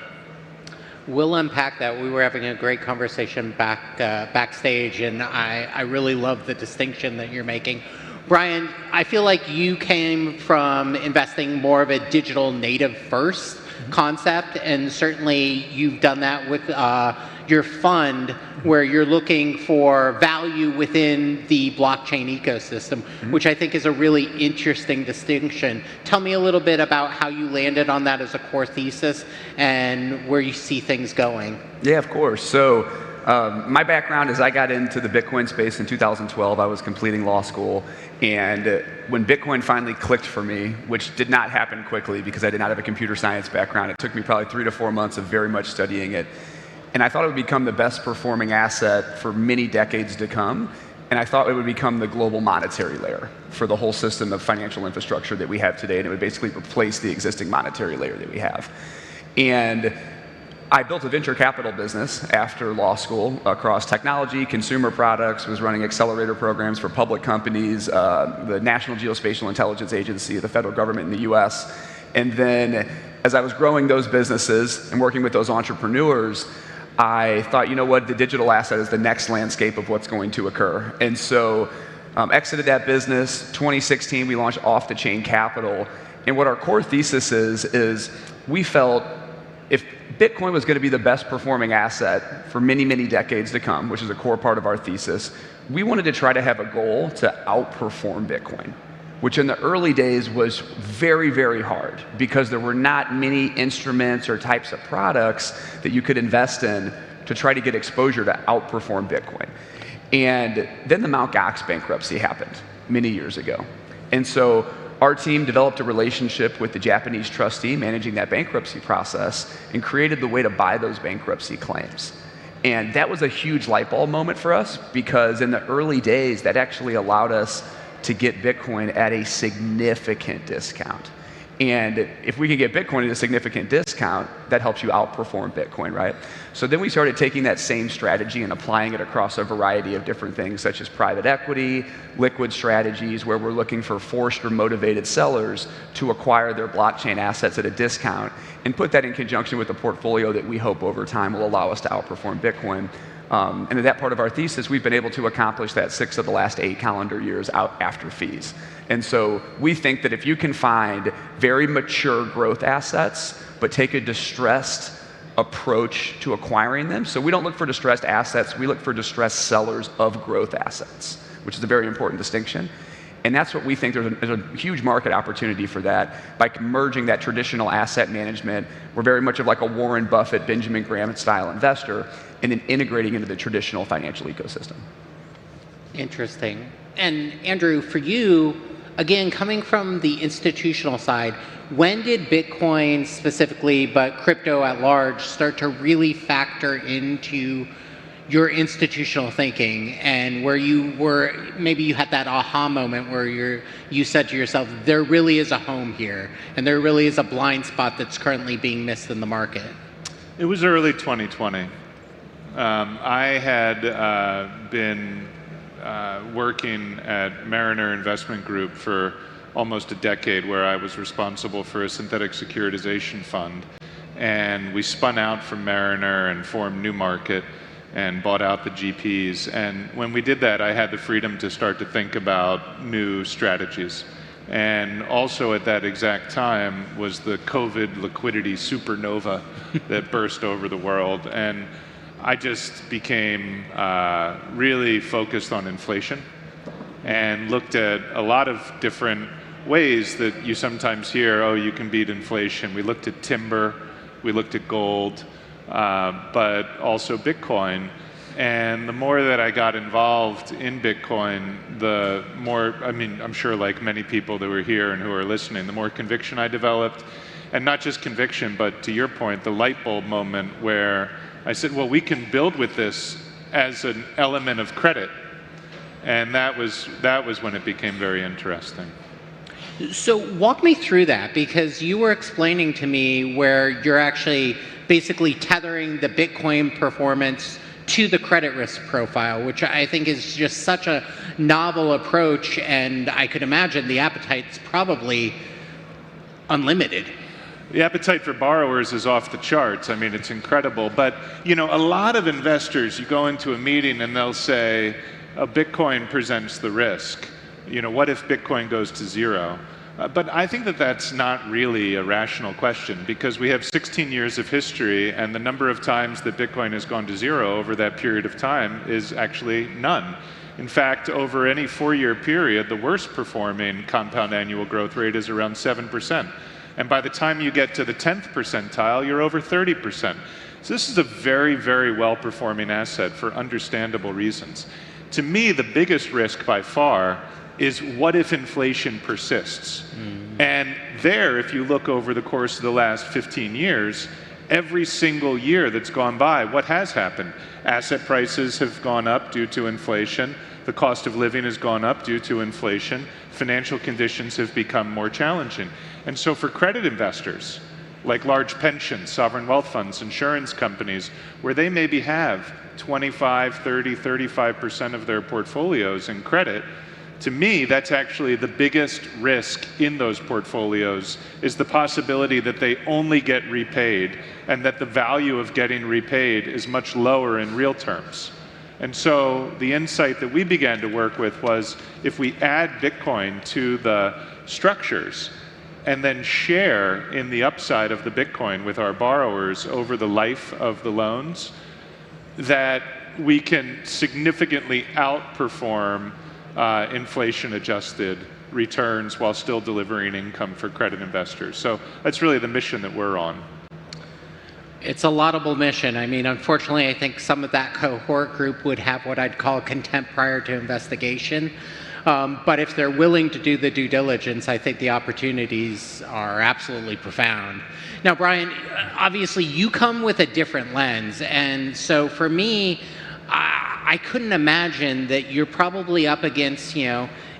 [SPEAKER 9] We'll unpack that. We were having a great conversation backstage, and I really love the distinction that you're making. Brian, I feel like you came from investing more of a digital native first concept, and certainly you've done that with your fund, where you're looking for value within the blockchain ecosystem, which I think is a really interesting distinction. Tell me a little bit about how you landed on that as a core thesis and where you see things going.
[SPEAKER 10] Yeah, of course. So my background is I got into the Bitcoin space in 2012. I was completing law school, and when Bitcoin finally clicked for me, which did not happen quickly because I did not have a computer science background, it took me probably 3 to 4 months of very much studying it. And I thought it would become the best performing asset for many decades to come. And I thought it would become the global monetary layer for the whole system of financial infrastructure that we have today. And it would basically replace the existing monetary layer that we have. And I built a venture capital business after law school across technology, consumer products, was running accelerator programs for public companies, the National Geospatial Intelligence Agency, the federal government in the US. And then as I was growing those businesses and working with those entrepreneurs, I thought, you know what, the digital asset is the next landscape of what's going to occur. And so exited that business. 2016, we launched Off the Chain Capital. And what our core thesis is we felt if Bitcoin was going to be the best performing asset for many, many decades to come, which is a core part of our thesis, we wanted to try to have a goal to outperform Bitcoin. which in the early days was very, very hard because there were not many instruments or types of products that you could invest in to try to get exposure to outperform Bitcoin. And then the Mt. Gox bankruptcy happened many years ago. And so our team developed a relationship with the Japanese trustee managing that bankruptcy process and created the way to buy those bankruptcy claims. And that was a huge light bulb moment for us because in the early days, that actually allowed us to get Bitcoin at a significant discount. And if we can get Bitcoin at a significant discount, that helps you outperform Bitcoin, right? So then we started taking that same strategy and applying it across a variety of different things, such as private equity, liquid strategies, where we're looking for forced or motivated sellers to acquire their blockchain assets at a discount, and put that in conjunction with a portfolio that we hope over time will allow us to outperform Bitcoin. And in that part of our thesis, we've been able to accomplish that 6 of the last 8 calendar years out after fees. And so we think that if you can find very mature growth assets, but take a distressed approach to acquiring them. So we don't look for distressed assets, we look for distressed sellers of growth assets, which is a very important distinction. And that's what we think there's a huge market opportunity for that by merging that traditional asset management. We're very much of like a Warren Buffett, Benjamin Graham style investor, and then integrating into the traditional financial ecosystem.
[SPEAKER 9] Interesting. And Andrew, for you, again, coming from the institutional side, when did Bitcoin specifically, but crypto at large, start to really factor into your institutional thinking, and where you were, maybe you had that aha moment where you said to yourself, there really is a home here, and there really is a blind spot that's currently being missed in the market?
[SPEAKER 24] It was early 2020. I had been working at Mariner Investment Group for almost a decade, where I was responsible for a synthetic securitization fund. And we spun out from Mariner and formed New Market and bought out the GPs. And when we did that, I had the freedom to start to think about new strategies. And also at that exact time was the COVID liquidity supernova that burst over the world. And I just became really focused on inflation and looked at a lot of different ways that you sometimes hear, oh, you can beat inflation. We looked at timber, we looked at gold, but also Bitcoin. And the more that I got involved in Bitcoin, the more, I mean, I'm sure like many people that were here and who are listening, the more conviction I developed. And not just conviction, but to your point, the light bulb moment where I said, well, we can build with this as an element of credit. And that was when it became very interesting.
[SPEAKER 9] So walk me through that, because you were explaining to me where you're actually basically tethering the Bitcoin performance to the credit risk profile, which I think is just such a novel approach, and I could imagine the appetite's probably unlimited.
[SPEAKER 24] The appetite for borrowers is off the charts. I mean, it's incredible. But, you know, a lot of investors, you go into a meeting and they'll say, Bitcoin presents the risk. You know, what if Bitcoin goes to zero? But I think that that's not really a rational question, because we have 16 years of history, and the number of times that Bitcoin has gone to zero over that period of time is actually none. In fact, over any 4-year period, the worst performing compound annual growth rate is around 7%. And by the time you get to the 10th percentile, you're over 30%. So this is a very, very well-performing asset for understandable reasons. To me, the biggest risk by far is what if inflation persists? And there, if you look over the course of the last 15 years, every single year that's gone by, what has happened? Asset prices have gone up due to inflation. The cost of living has gone up due to inflation. Financial conditions have become more challenging. And so for credit investors, like large pensions, sovereign wealth funds, insurance companies, where they maybe have 25, 30, 35% of their portfolios in credit, to me, that's actually the biggest risk in those portfolios, is the possibility that they only get repaid, and that the value of getting repaid is much lower in real terms. And so the insight that we began to work with was, if we add Bitcoin to the structures and then share in the upside of the Bitcoin with our borrowers over the life of the loans, that we can significantly outperform inflation-adjusted returns while still delivering income for credit investors. So that's really the mission that we're on.
[SPEAKER 9] It's a laudable mission. I mean, unfortunately, I think some of that cohort group would have what I'd call contempt prior to investigation. But if they're willing to do the due diligence, I think the opportunities are absolutely profound. Now, Brian, obviously you come with a different lens. And so for me, I couldn't imagine that you're probably up against,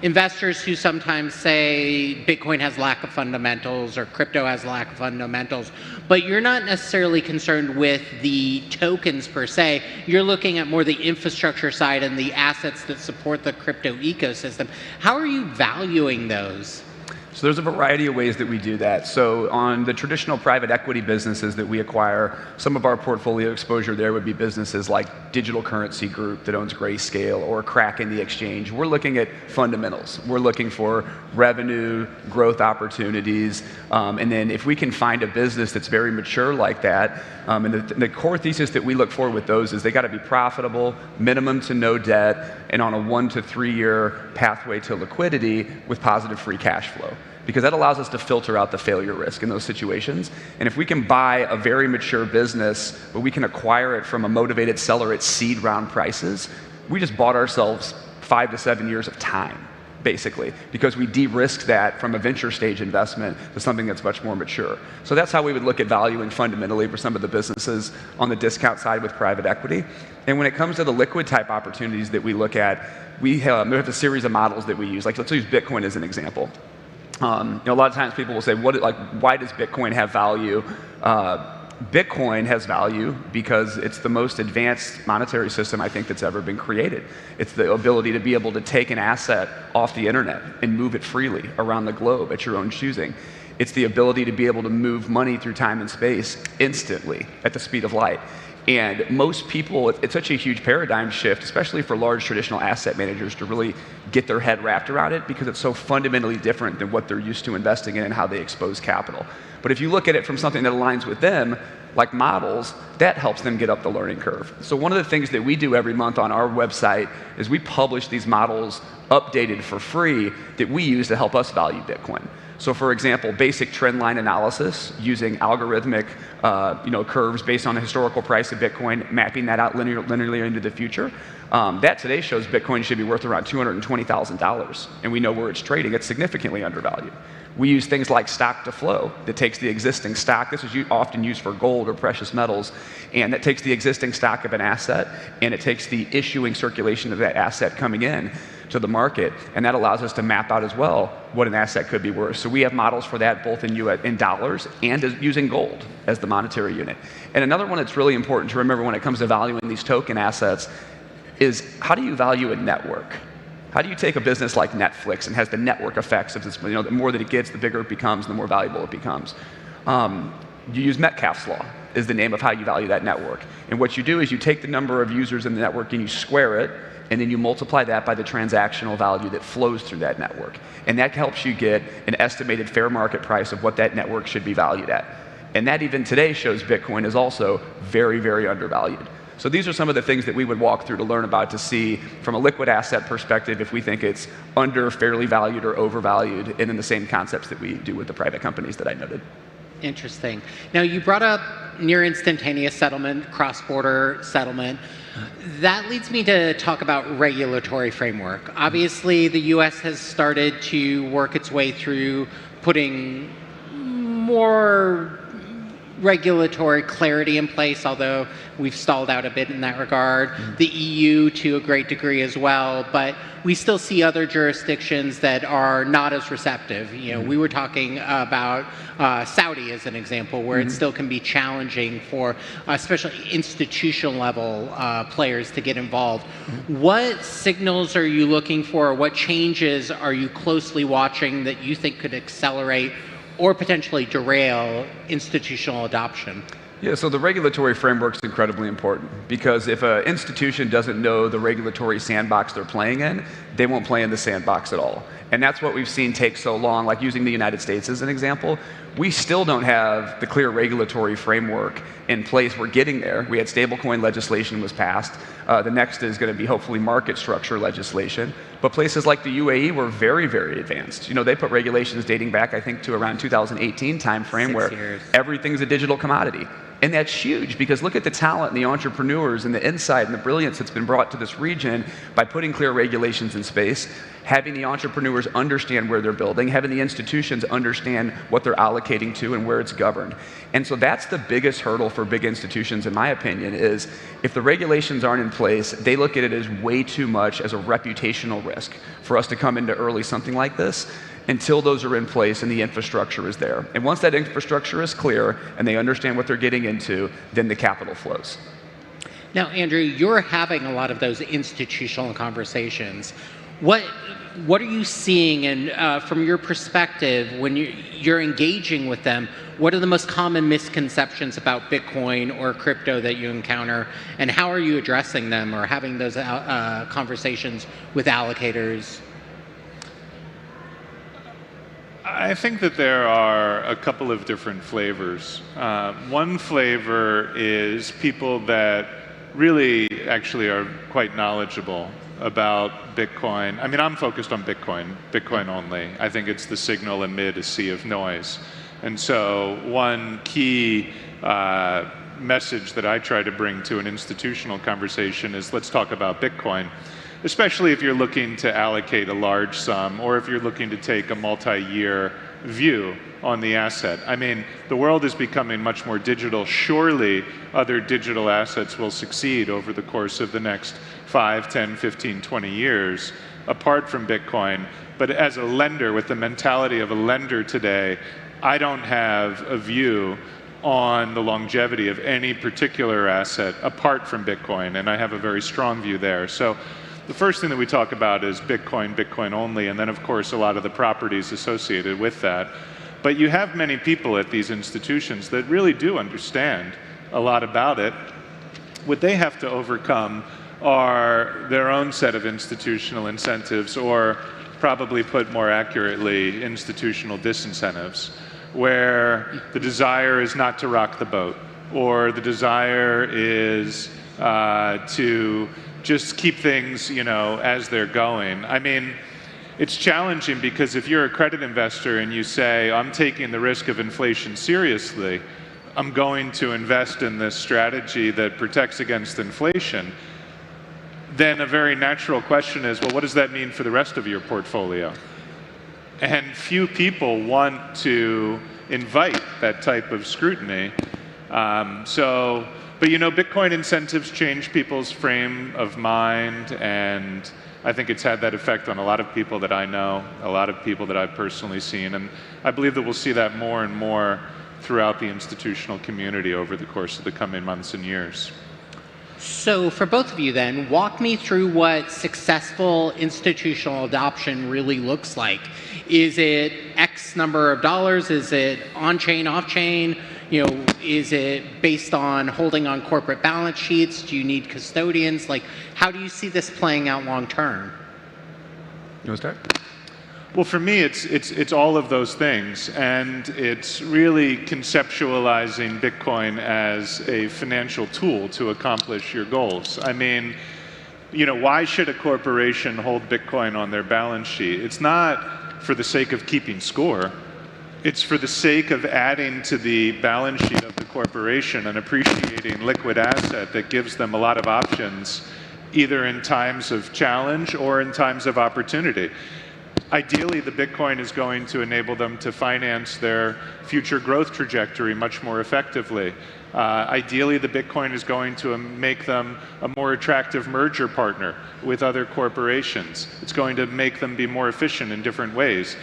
[SPEAKER 9] investors who sometimes say Bitcoin has lack of fundamentals or crypto has lack of fundamentals, but you're not necessarily concerned with the tokens per se. You're looking at more the infrastructure side and the assets that support the crypto ecosystem. How are you valuing those?
[SPEAKER 10] So there's a variety of ways that we do that. So on the traditional private equity businesses that we acquire, some of our portfolio exposure there would be businesses like Digital Currency Group that owns Grayscale or Kraken the Exchange. We're looking at fundamentals. We're looking for revenue, growth opportunities, and then if we can find a business that's very mature like that, and the core thesis that we look for with those is they got to be profitable, minimum to no debt, and on a 1 to 3 year pathway to liquidity with positive free cash flow. Because that allows us to filter out the failure risk in those situations. And if we can buy a very mature business, but we can acquire it from a motivated seller at seed round prices, we just bought ourselves 5 to 7 years of time, basically, because we de-risked that from a venture stage investment to something that's much more mature. So that's how we would look at valuing fundamentally for some of the businesses on the discount side with private equity. And when it comes to the liquid type opportunities that we look at, we have a series of models that we use. Like, let's use Bitcoin as an example. A lot of times people will say, why does Bitcoin have value? Bitcoin has value because it's the most advanced monetary system I think that's ever been created. It's the ability to be able to take an asset off the internet and move it freely around the globe at your own choosing. It's the ability to be able to move money through time and space instantly at the speed of light. And most people, it's such a huge paradigm shift, especially for large traditional asset managers, to really get their head wrapped around it because it's so fundamentally different than what they're used to investing in and how they expose capital. But if you look at it from something that aligns with them, like models, that helps them get up the learning curve. So one of the things that we do every month on our website is we publish these models updated for free that we use to help us value Bitcoin. So for example, basic trend line analysis using algorithmic curves based on the historical price of Bitcoin, mapping that out linearly into the future. That today shows Bitcoin should be worth around $220,000, and we know where it's trading. It's significantly undervalued. We use things like stock to flow that takes the existing stock. This is often used for gold or precious metals, and that takes the existing stock of an asset, and it takes the issuing circulation of that asset coming in to the market, and that allows us to map out as well what an asset could be worth. So we have models for that both in dollars and using gold as the monetary unit. And another one that's really important to remember when it comes to valuing these token assets is how do you value a network? How do you take a business like Netflix and has the network effects of this, the more that it gets, the bigger it becomes, the more valuable it becomes. You use Metcalfe's law is the name of how you value that network. And what you do is you take the number of users in the network and you square it, and then you multiply that by the transactional value that flows through that network. And that helps you get an estimated fair market price of what that network should be valued at. And that even today shows Bitcoin is also very, very undervalued. So these are some of the things that we would walk through to learn about to see from a liquid asset perspective if we think it's under fairly valued or overvalued, and then the same concepts that we do with the private companies that I noted.
[SPEAKER 9] Interesting. Now you brought up near instantaneous settlement, cross-border settlement. That leads me to talk about regulatory framework. Obviously, the US has started to work its way through putting more regulatory clarity in place, although we've stalled out a bit in that regard. The EU to a great degree as well, but we still see other jurisdictions that are not as receptive. We were talking about Saudi as an example, where it still can be challenging for especially institutional level players to get involved. What signals are you looking for? What changes are you closely watching that you think could accelerate or potentially derail institutional adoption?
[SPEAKER 10] Yeah, so the regulatory framework is incredibly important because if an institution doesn't know the regulatory sandbox they're playing in, they won't play in the sandbox at all. And that's what we've seen take so long, like using the United States as an example. We still don't have the clear regulatory framework in place. We're getting there. We had stablecoin legislation was passed. The next is going to be hopefully market structure legislation. But places like the UAE were very, very advanced. You know, they put regulations dating back, I think, to around 2018 timeframe where everything's a digital commodity. And that's huge because look at the talent and the entrepreneurs and the insight and the brilliance that's been brought to this region by putting clear regulations in space, having the entrepreneurs understand where they're building, having the institutions understand what they're allocating to and where it's governed. And so that's the biggest hurdle for big institutions, in my opinion, is if the regulations aren't in place, they look at it as way too much as a reputational risk for us to come into early something like this until those are in place and the infrastructure is there. And once that infrastructure is clear and they understand what they're getting into, then the capital flows.
[SPEAKER 9] Now, Andrew, you're having a lot of those institutional conversations. What are you seeing, and from your perspective, when you're engaging with them, what are the most common misconceptions about Bitcoin or crypto that you encounter, and how are you addressing them or having those conversations with allocators?
[SPEAKER 24] I think that there are a couple of different flavors. One flavor is people that really actually are quite knowledgeable about Bitcoin. I mean, I'm focused on Bitcoin only. I think it's the signal amid a sea of noise. And so one key message that I try to bring to an institutional conversation is let's talk about Bitcoin, especially if you're looking to allocate a large sum or if you're looking to take a multi-year view on the asset. I mean, the world is becoming much more digital. Surely other digital assets will succeed over the course of the next 5, 10, 15, 20 years apart from Bitcoin. But as a lender, with the mentality of a lender today, I don't have a view on the longevity of any particular asset apart from Bitcoin, and I have a very strong view there. So the first thing that we talk about is Bitcoin, Bitcoin only, and then of course a lot of the properties associated with that. But you have many people at these institutions that really do understand a lot about it. What they have to overcome are their own set of institutional incentives, or probably put more accurately, institutional disincentives, where the desire is not to rock the boat, or the desire is to just keep things, you know, as they're going. I mean, it's challenging because if you're a credit investor and you say, I'm taking the risk of inflation seriously, I'm going to invest in this strategy that protects against inflation, then a very natural question is, well, what does that mean for the rest of your portfolio? And few people want to invite that type of scrutiny. But you know, Bitcoin incentives change people's frame of mind, and I think it's had that effect on a lot of people that I know, a lot of people that I've personally seen, and I believe that we'll see that more and more throughout the institutional community over the course of the coming months and years.
[SPEAKER 9] So for both of you then, walk me through what successful institutional adoption really looks like. Is it X number of dollars? Is it on-chain, off-chain? You know, is it based on holding on corporate balance sheets? Do you need custodians? Like, how do you see this playing out long term?
[SPEAKER 24] You want to start? Well, for me, it's all of those things, and it's really conceptualizing Bitcoin as a financial tool to accomplish your goals. I mean, you know, why should a corporation hold Bitcoin on their balance sheet? It's not for the sake of keeping score. It's for the sake of adding to the balance sheet of the corporation an appreciating liquid asset that gives them a lot of options, either in times of challenge or in times of opportunity. Ideally, the Bitcoin is going to enable them to finance their future growth trajectory much more effectively. Ideally, the Bitcoin is going to make them a more attractive merger partner with other corporations. It's going to make them be more efficient in different ways.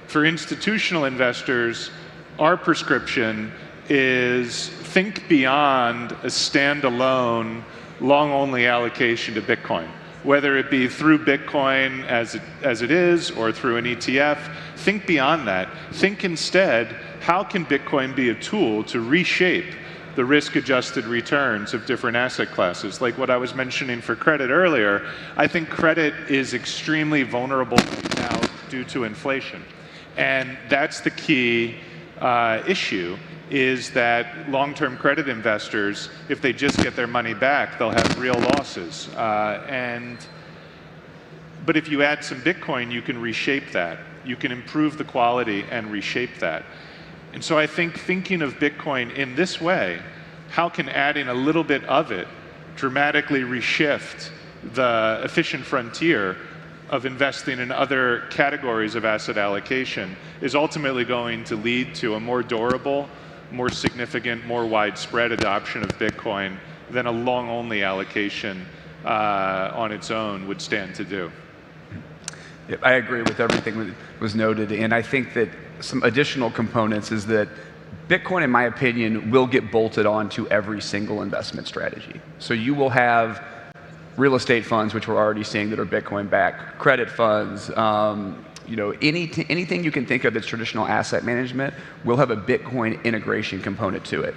[SPEAKER 24] For institutional investors, our prescription is think beyond a standalone long-only allocation to Bitcoin. Whether it be through Bitcoin as it is or through an ETF, think beyond that. Think instead, how can Bitcoin be a tool to reshape the risk-adjusted returns of different asset classes. Like what I was mentioning for credit earlier, I think credit is extremely vulnerable right now due to inflation. And that's the key issue, is that long-term credit investors, if they just get their money back, they'll have real losses. But if you add some Bitcoin, you can reshape that. You can improve the quality and reshape that. And so I think thinking of Bitcoin in this way, how can adding a little bit of it dramatically reshift the efficient frontier of investing in other categories of asset allocation, is ultimately going to lead to a more durable, more significant, more widespread adoption of Bitcoin than a long-only allocation on its own would stand to do.
[SPEAKER 10] Yep, I agree with everything that was noted, and I think that some additional components is that Bitcoin, in my opinion, will get bolted onto every single investment strategy. So you will have real estate funds, which we're already seeing that are Bitcoin-backed, credit funds, anything you can think of that's traditional asset management will have a Bitcoin integration component to it.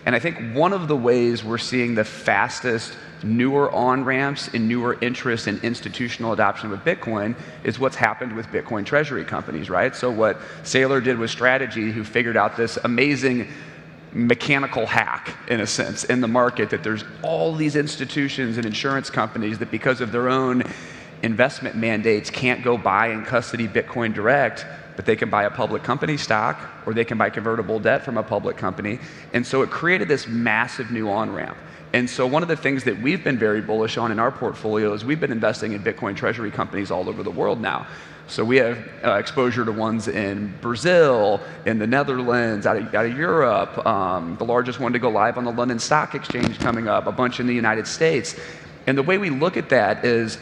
[SPEAKER 10] And I think one of the ways we're seeing the fastest newer on-ramps and newer interest in institutional adoption with Bitcoin is what's happened with Bitcoin Treasury companies, right? So what Saylor did with Strategy, who figured out this amazing mechanical hack, in a sense, in the market, that there's all these institutions and insurance companies that, because of their own investment mandates, can't go buy and custody Bitcoin direct, but they can buy a public company stock, or they can buy convertible debt from a public company. And so it created this massive new on-ramp. And so one of the things that we've been very bullish on in our portfolio is we've been investing in Bitcoin Treasury companies all over the world now. So we have exposure to ones in Brazil, in the Netherlands, out of Europe, the largest one to go live on the London Stock Exchange coming up, a bunch in the United States. And the way we look at that is,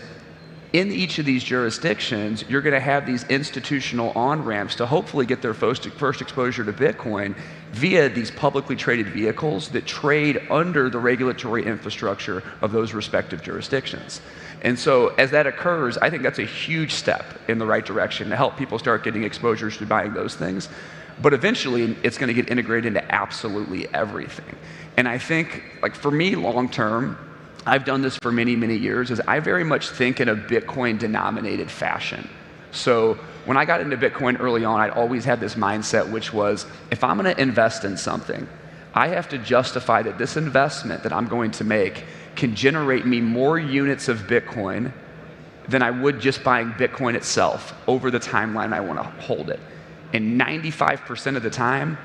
[SPEAKER 10] in each of these jurisdictions, you're going to have these institutional on-ramps to hopefully get their first exposure to Bitcoin via these publicly traded vehicles that trade under the regulatory infrastructure of those respective jurisdictions. And so as that occurs, I think that's a huge step in the right direction to help people start getting exposures to buying those things. But eventually, it's going to get integrated into absolutely everything. And I think, like for me, long-term, I've done this for many, many years, is I very much think in a Bitcoin-denominated fashion. So when I got into Bitcoin early on, I'd always had this mindset, which was, if I'm going to invest in something, I have to justify that this investment that I'm going to make can generate me more units of Bitcoin than I would just buying Bitcoin itself over the timeline I want to hold it. And 95% of the time,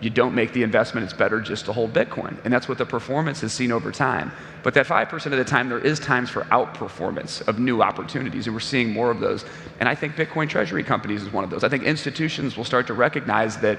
[SPEAKER 10] you don't make the investment. It's better just to hold Bitcoin. And that's what the performance has seen over time. But that 5% of the time, there is times for outperformance of new opportunities, and we're seeing more of those. And I think Bitcoin Treasury companies is one of those. I think institutions will start to recognize that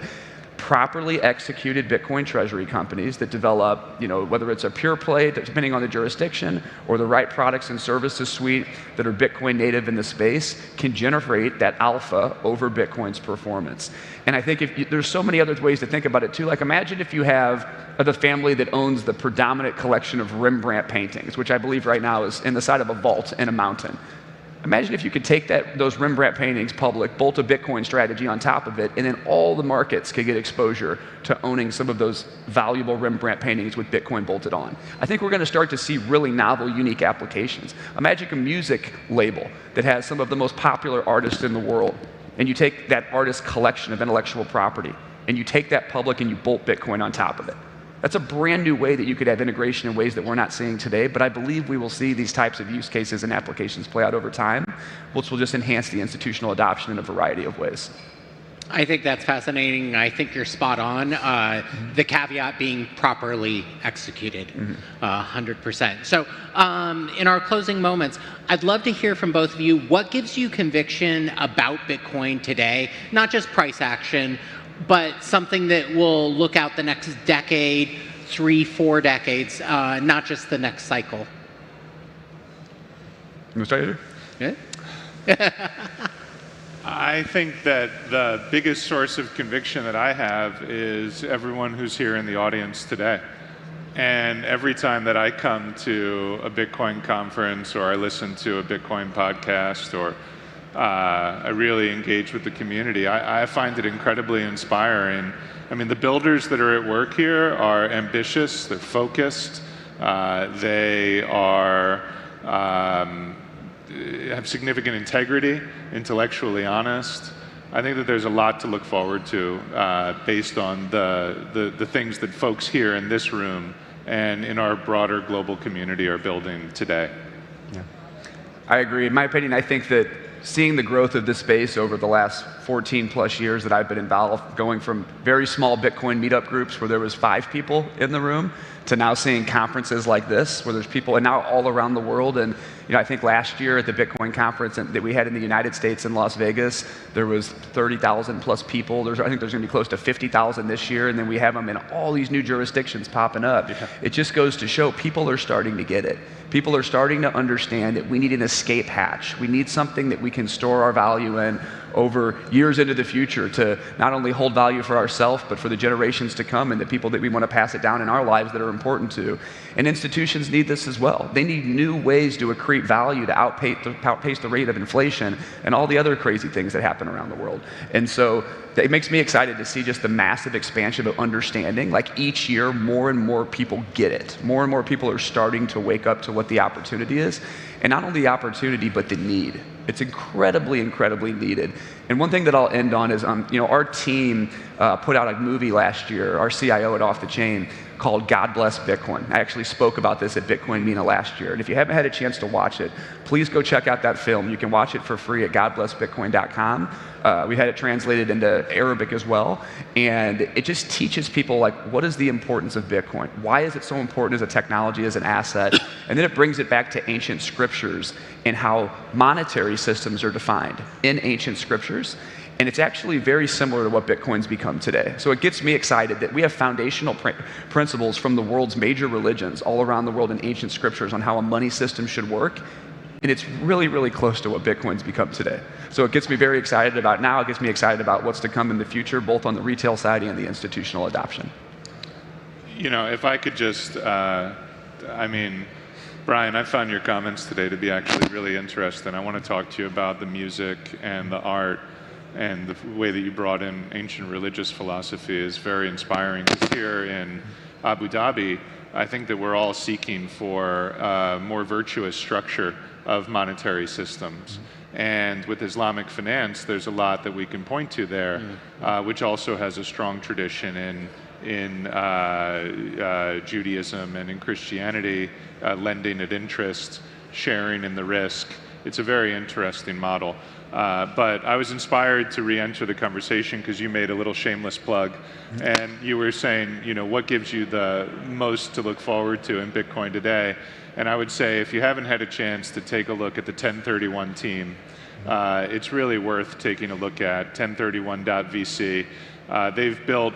[SPEAKER 10] properly executed Bitcoin Treasury companies that develop, whether it's a pure play, depending on the jurisdiction, or the right products and services suite that are Bitcoin native in the space, can generate that alpha over Bitcoin's performance. And I think there's so many other ways to think about it too. Like imagine if you have the family that owns the predominant collection of Rembrandt paintings, which I believe right now is in the side of a vault in a mountain. Imagine if you could take those Rembrandt paintings public, bolt a Bitcoin strategy on top of it, and then all the markets could get exposure to owning some of those valuable Rembrandt paintings with Bitcoin bolted on. I think we're going to start to see really novel, unique applications. Imagine a music label that has some of the most popular artists in the world, and you take that artist's collection of intellectual property, and you take that public and you bolt Bitcoin on top of it. That's a brand new way that you could have integration in ways that we're not seeing today, but I believe we will see these types of use cases and applications play out over time, which will just enhance the institutional adoption in a variety of ways.
[SPEAKER 9] I think that's fascinating. I think you're spot on. The caveat being properly executed, 100%. So in our closing moments, I'd love to hear from both of you. What gives you conviction about Bitcoin today? Not just price action, but something that will look out the next decade, 3-4 decades, not just the next cycle.
[SPEAKER 24] You want to start here? Yeah. I think that the biggest source of conviction that I have is everyone who's here in the audience today. And every time that I come to a Bitcoin conference, or I listen to a Bitcoin podcast, or I really engage with the community. I find it incredibly inspiring. I mean, the builders that are at work here are ambitious, they're focused, they are have significant integrity, intellectually honest. I think that there's a lot to look forward to based on the things that folks here in this room and in our broader global community are building today.
[SPEAKER 10] Yeah. I agree. In my opinion, I think that seeing the growth of this space over the last 14 plus years that I've been involved, going from very small Bitcoin meetup groups where there was 5 people in the room to now seeing conferences like this where there's people, and now all around the world. And I think last year at the Bitcoin conference that we had in the United States in Las Vegas, there was 30,000 plus people. I think there's going to be close to 50,000 this year, and then we have them in all these new jurisdictions popping up. Yeah. It just goes to show people are starting to get it. People are starting to understand that we need an escape hatch. We need something that we can store our value in over years into the future to not only hold value for ourselves, but for the generations to come and the people that we want to pass it down in our lives that are important to. And institutions need this as well. They need new ways to accrete value to outpace the rate of inflation and all the other crazy things that happen around the world. And so it makes me excited to see just the massive expansion of understanding. Like each year, more and more people get it. More and more people are starting to wake up to what the opportunity is. And not only the opportunity, but the need. It's incredibly, incredibly needed. And one thing that I'll end on is, our team put out a movie last year, our CIO at Off the Chain, called God Bless Bitcoin. I actually spoke about this at Bitcoin MENA last year. And if you haven't had a chance to watch it, please go check out that film. You can watch it for free at godblessbitcoin.com. We had it translated into Arabic as well. And it just teaches people, like, what is the importance of Bitcoin? Why is it so important as a technology, as an asset? And then it brings it back to ancient scriptures and how monetary systems are defined in ancient scriptures. And it's actually very similar to what Bitcoin's become today. So it gets me excited that we have foundational principles from the world's major religions all around the world in ancient scriptures on how a money system should work. And it's really, really close to what Bitcoin's become today. So it gets me very excited about now. It gets me excited about what's to come in the future, both on the retail side and the institutional adoption.
[SPEAKER 24] If I could just, Brian, I found your comments today to be actually really interesting. I want to talk to you about the music and the art, and the way that you brought in ancient religious philosophy is very inspiring. Because here in Abu Dhabi, I think that we're all seeking for a more virtuous structure of monetary systems. And with Islamic finance, there's a lot that we can point to there, which also has a strong tradition in Judaism and in Christianity, lending at interest, sharing in the risk. It's a very interesting model. But I was inspired to re-enter the conversation because you made a little shameless plug, and you were saying, what gives you the most to look forward to in Bitcoin today? And I would say, if you haven't had a chance to take a look at the 1031 team, it's really worth taking a look at 1031.vc. They've built,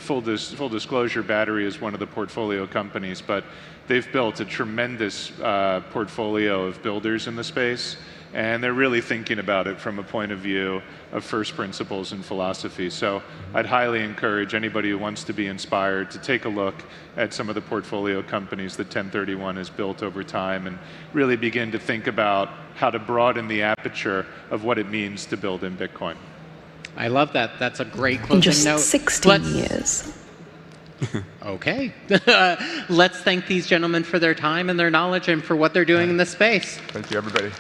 [SPEAKER 24] full disclosure, Battery is one of the portfolio companies, but they've built a tremendous portfolio of builders in the space. And they're really thinking about it from a point of view of first principles and philosophy. So I'd highly encourage anybody who wants to be inspired to take a look at some of the portfolio companies that 1031 has built over time and really begin to think about how to broaden the aperture of what it means to build in Bitcoin.
[SPEAKER 9] I love that. That's a great closing
[SPEAKER 11] in just
[SPEAKER 9] note.
[SPEAKER 11] 16 years.
[SPEAKER 9] Okay. Let's thank these gentlemen for their time and their knowledge and for what they're doing in this space.
[SPEAKER 10] Thank you, everybody.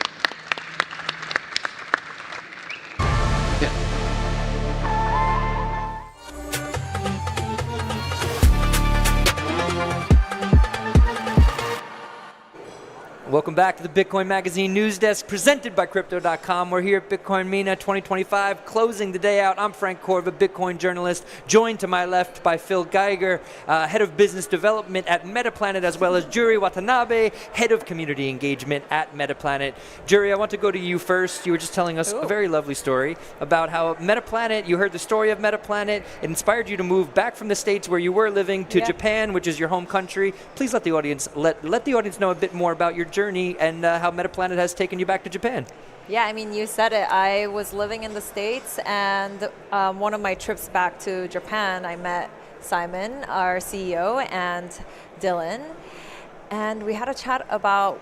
[SPEAKER 2] Welcome back to the Bitcoin Magazine News Desk presented by Crypto.com. We're here at Bitcoin MENA 2025, closing the day out. I'm Frank Corva, Bitcoin journalist, joined to my left by Phil Geiger, Head of Business Development at Metaplanet, as well as Juri Watanabe, Head of Community Engagement at Metaplanet. Juri, I want to go to you first. You were just telling us a very lovely story about how Metaplanet, you heard the story of Metaplanet, it inspired you to move back from the States where you were living to Japan, which is your home country. Please let the audience know a bit more about your journey and how Metaplanet has taken you back to Japan.
[SPEAKER 6] Yeah, I mean, you said it. I was living in the States, and one of my trips back to Japan, I met Simon, our CEO, and Dylan, and we had a chat about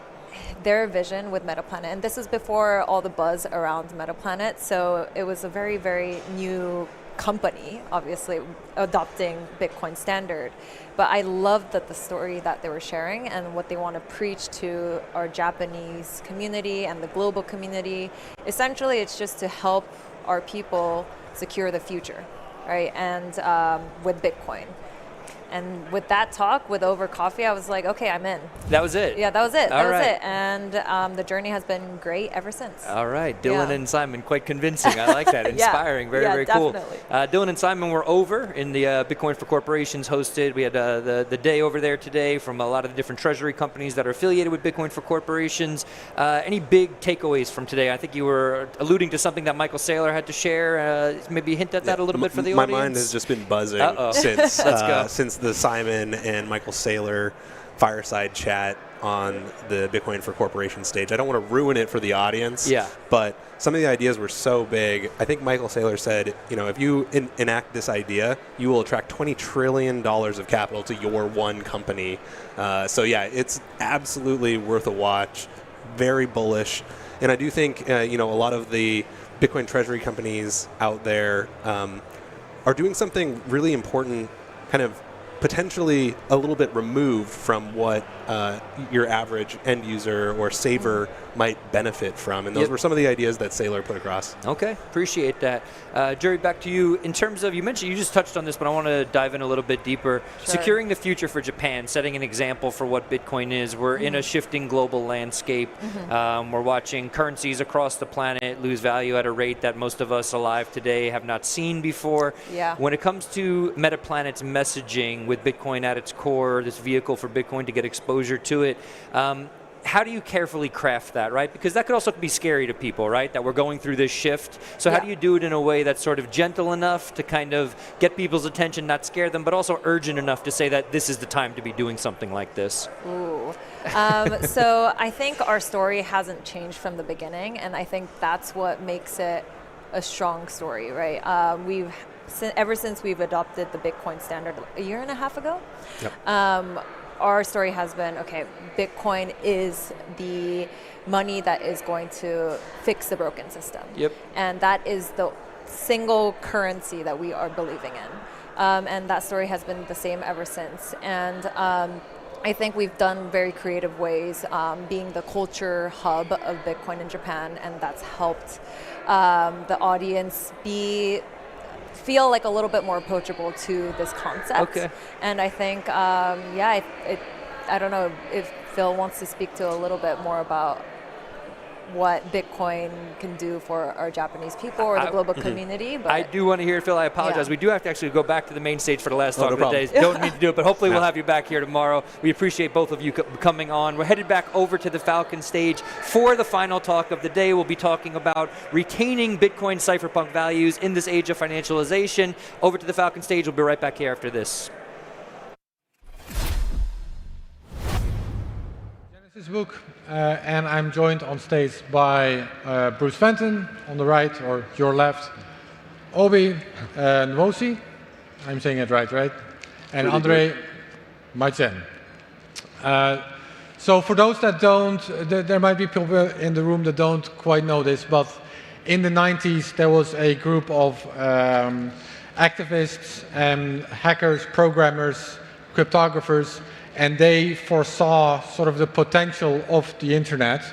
[SPEAKER 6] their vision with MetaPlanet, and this is before all the buzz around MetaPlanet, so it was a very, very new company, obviously, adopting Bitcoin standard. But I loved the story that they were sharing and what they want to preach to our Japanese community and the global community. Essentially, it's just to help our people secure the future, right? And with Bitcoin. And with that talk, with over coffee, I was like, okay, I'm in.
[SPEAKER 2] That was it?
[SPEAKER 6] Yeah, that was it.
[SPEAKER 2] All
[SPEAKER 6] That was
[SPEAKER 2] right.
[SPEAKER 6] it. And the journey has been great ever since.
[SPEAKER 2] All right, Dylan
[SPEAKER 6] Yeah.
[SPEAKER 2] and Simon, quite convincing. I like that. Inspiring. Very, very cool.
[SPEAKER 6] Definitely.
[SPEAKER 2] Dylan and Simon were over in the Bitcoin for Corporations hosted. We had the day over there today from a lot of the different Treasury companies that are affiliated with Bitcoin for Corporations. Any big takeaways from today? I think you were alluding to something that Michael Saylor had to share. Maybe hint at that a little bit for the audience.
[SPEAKER 3] My mind has just been buzzing
[SPEAKER 2] since
[SPEAKER 3] since the Simon and Michael Saylor fireside chat on the Bitcoin for Corporation stage. I don't want to ruin it for the audience, but some of the ideas were so big. I think Michael Saylor said, if you enact this idea, you will attract $20 trillion of capital to your one company. So yeah, it's absolutely worth a watch. Very bullish. And I do think, a lot of the Bitcoin treasury companies out there are doing something really important, kind of potentially a little bit removed from what your average end user or saver might benefit from. And those were some of the ideas that Saylor put across.
[SPEAKER 2] Okay, appreciate that. Jerry, back to you. In terms of, you just touched on this, but I want to dive in a little bit deeper.
[SPEAKER 6] Sure.
[SPEAKER 2] Securing the future for Japan, setting an example for what Bitcoin is. We're in a shifting global landscape. We're watching currencies across the planet lose value at a rate that most of us alive today have not seen before.
[SPEAKER 6] Yeah.
[SPEAKER 2] When it comes to MetaPlanet's messaging with Bitcoin at its core, this vehicle for Bitcoin to get exposure to it, how do you carefully craft that, right? Because that could also be scary to people, right? That we're going through this shift. So how do you do it in a way that's sort of gentle enough to kind of get people's attention, not scare them, but also urgent enough to say that this is the time to be doing something like this?
[SPEAKER 6] Ooh. So I think our story hasn't changed from the beginning, and I think that's what makes it a strong story, right? Ever since we've adopted the Bitcoin standard a year and a half ago, our story has been, okay, Bitcoin is the money that is going to fix the broken system. And that is the single currency that we are believing in. And that story has been the same ever since. And I think we've done very creative ways, being the culture hub of Bitcoin in Japan, and that's helped the audience feel like a little bit more approachable to this concept.
[SPEAKER 2] Okay.
[SPEAKER 6] And I think, I don't know if Phil wants to speak to a little bit more about what Bitcoin can do for our Japanese people or the global community. But
[SPEAKER 2] I do want to hear it, Phil. I apologize. We do have to actually go back to the main stage for the last talk
[SPEAKER 3] no
[SPEAKER 2] of the
[SPEAKER 3] problem.
[SPEAKER 2] day. Don't mean to do it, but hopefully we'll have you back here tomorrow. We appreciate both of you coming on. We're headed back over to the Falcon stage for the final talk of the day. We'll be talking about retaining Bitcoin cypherpunk values in this age of financialization. Over to the Falcon stage. We'll be right back here after this.
[SPEAKER 11] Book, and I'm joined on stage by Bruce Fenton on the right, or your left, Obi Nwosi, I'm saying it right? And Andre Machen. So for those that don't, there might be people in the room that don't quite know this, but in the 90s there was a group of activists and hackers, programmers, cryptographers, and they foresaw sort of the potential of the internet,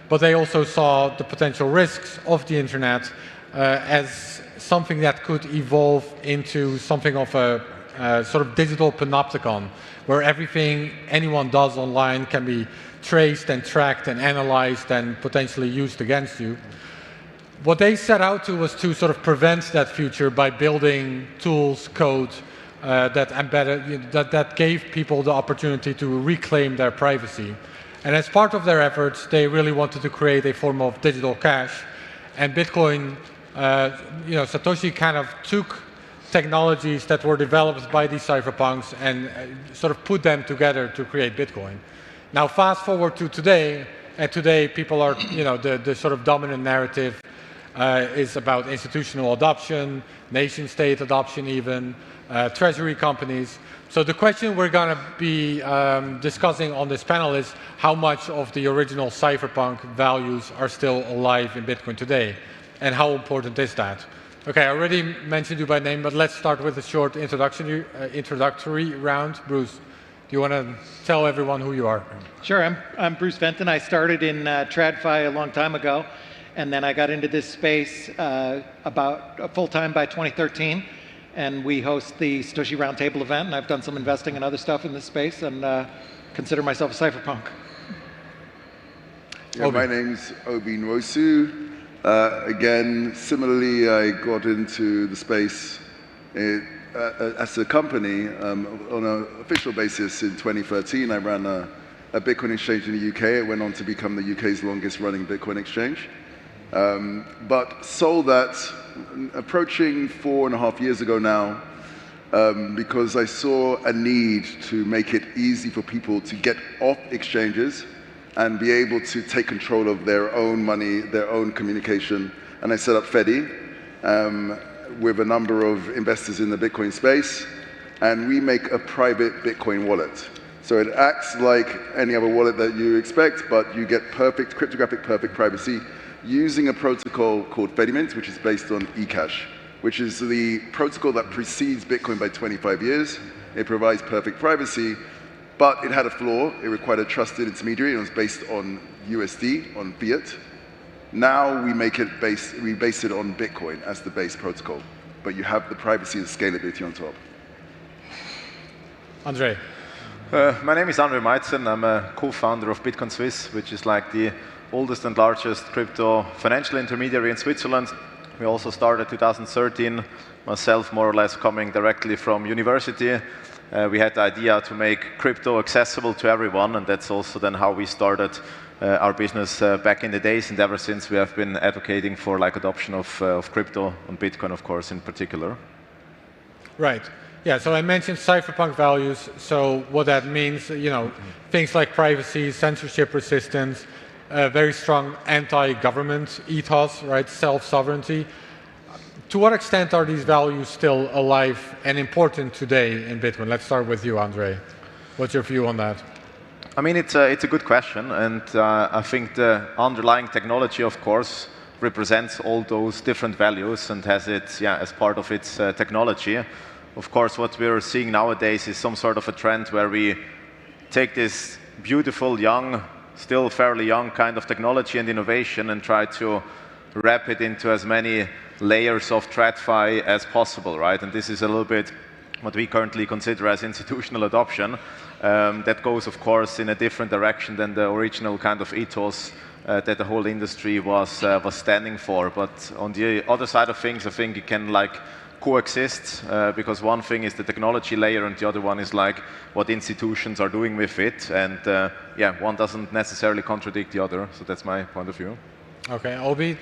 [SPEAKER 11] but they also saw the potential risks of the internet as something that could evolve into something of a sort of digital panopticon, where everything anyone does online can be traced and tracked and analyzed and potentially used against you. What they set out to was to sort of prevent that future by building tools, code, that gave people the opportunity to reclaim their privacy. And as part of their efforts, they really wanted to create a form of digital cash. And Bitcoin, Satoshi kind of took technologies that were developed by these cypherpunks and sort of put them together to create Bitcoin. Now, fast forward to today, and today people are, the sort of dominant narrative is about institutional adoption, nation-state adoption even, treasury companies. So the question we're going to be discussing on this panel is how much of the original cypherpunk values are still alive in Bitcoin today, and how important is that? Okay, I already mentioned you by name, but let's start with a short introductory round. Bruce, do you want to tell everyone who you are?
[SPEAKER 12] Sure, I'm Bruce Fenton. I started in TradFi a long time ago, and then I got into this space about full-time by 2013. And we host the Satoshi Roundtable event, and I've done some investing and other stuff in this space, and consider myself a cypherpunk.
[SPEAKER 14] Yeah, my name's Obi Nwosu. Again, similarly, I got into the space as a company on an official basis in 2013. I ran a Bitcoin exchange in the UK. It went on to become the UK's longest running Bitcoin exchange. But sold that approaching 4.5 years ago now, because I saw a need to make it easy for people to get off exchanges and be able to take control of their own money, their own communication. And I set up Fedi with a number of investors in the Bitcoin space, and we make a private Bitcoin wallet. So it acts like any other wallet that you expect, but you get perfect, cryptographic perfect privacy using a protocol called Fedimint, which is based on eCash, which is the protocol that precedes Bitcoin by 25 years. It provides perfect privacy, but it had a flaw. It required a trusted intermediary, and it was based on USD, on fiat. Now we base it on Bitcoin as the base protocol, but you have the privacy and scalability on top.
[SPEAKER 11] Andre.
[SPEAKER 17] My name is Andre Meitzen. I'm a co-founder of Bitcoin Swiss, which is like the oldest and largest crypto financial intermediary in Switzerland. We also started 2013, myself more or less coming directly from university. We had the idea to make crypto accessible to everyone, and that's also then how we started our business back in the days, and ever since we have been advocating for like adoption of crypto and Bitcoin, of course, in particular.
[SPEAKER 11] Right. Yeah, so I mentioned cypherpunk values. So what that means, things like privacy, censorship resistance, very strong anti-government ethos, right? Self-sovereignty. To what extent are these values still alive and important today in Bitcoin? Let's start with you, Andre. What's your view on that?
[SPEAKER 17] I mean, it's a good question, and I think the underlying technology, of course, represents all those different values and has it, as part of its technology. Of course, what we're seeing nowadays is some sort of a trend where we take this beautiful, young, still fairly young kind of technology and innovation and try to wrap it into as many layers of TradFi as possible, right? And this is a little bit what we currently consider as institutional adoption. That goes, of course, in a different direction than the original kind of ethos that the whole industry was standing for. But on the other side of things, I think it can like coexist, because one thing is the technology layer and the other one is like what institutions are doing with it. And one doesn't necessarily contradict the other. So that's my point of view.
[SPEAKER 11] Okay, Obi,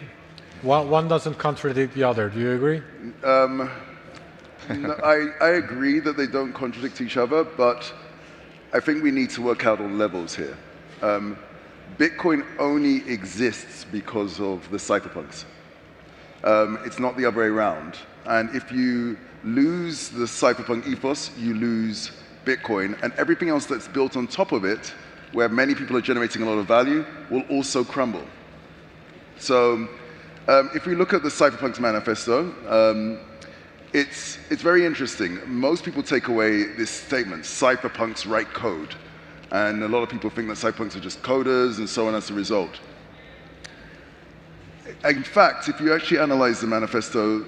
[SPEAKER 11] one doesn't contradict the other. Do you agree?
[SPEAKER 14] No, I agree that they don't contradict each other, but I think we need to work out on levels here. Bitcoin only exists because of the cypherpunks. It's not the other way around. And if you lose the cypherpunk ethos, you lose Bitcoin, and everything else that's built on top of it, where many people are generating a lot of value, will also crumble. So if we look at the cypherpunks manifesto, it's very interesting. Most people take away this statement, cypherpunks write code. And a lot of people think that cypherpunks are just coders and so on as a result. In fact, if you actually analyze the manifesto,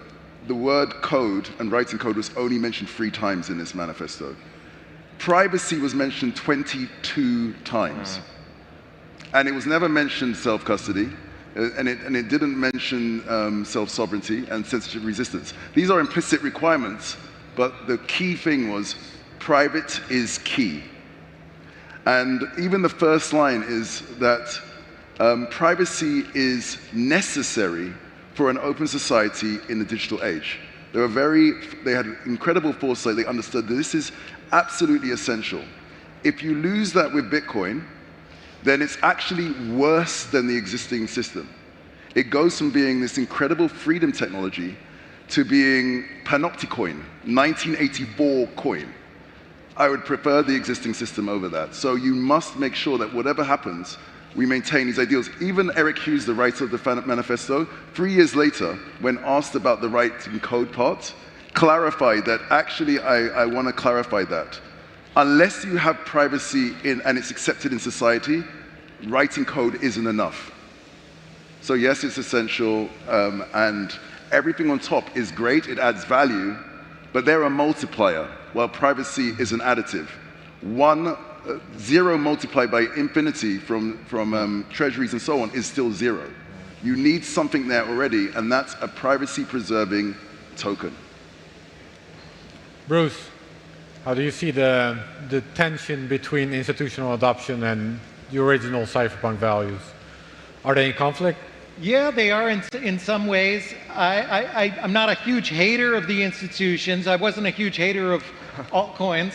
[SPEAKER 14] the word code and writing code was only mentioned 3 times in this manifesto. Privacy was mentioned 22 times. And it was never mentioned self-custody. And it didn't mention self-sovereignty and censorship resistance. These are implicit requirements, but the key thing was private is key. And even the first line is that privacy is necessary for an open society in the digital age. They had incredible foresight. They understood that this is absolutely essential. If you lose that with Bitcoin, then it's actually worse than the existing system. It goes from being this incredible freedom technology to being panopticoin, 1984 coin. I would prefer the existing system over that. So you must make sure that whatever happens, we maintain these ideals. Even Eric Hughes, the writer of the manifesto, 3 years later, when asked about the writing code part, clarified that actually I want to clarify that. Unless you have privacy and it's accepted in society, writing code isn't enough. So yes, it's essential, and everything on top is great, it adds value, but they're a multiplier, while privacy is an additive. Zero multiplied by infinity from treasuries and so on is still zero. You need something there already, and that's a privacy-preserving token.
[SPEAKER 11] Bruce, how do you see the tension between institutional adoption and the original cypherpunk values? Are they in conflict?
[SPEAKER 12] Yeah, they are in some ways. I'm not a huge hater of the institutions. I wasn't a huge hater of altcoins.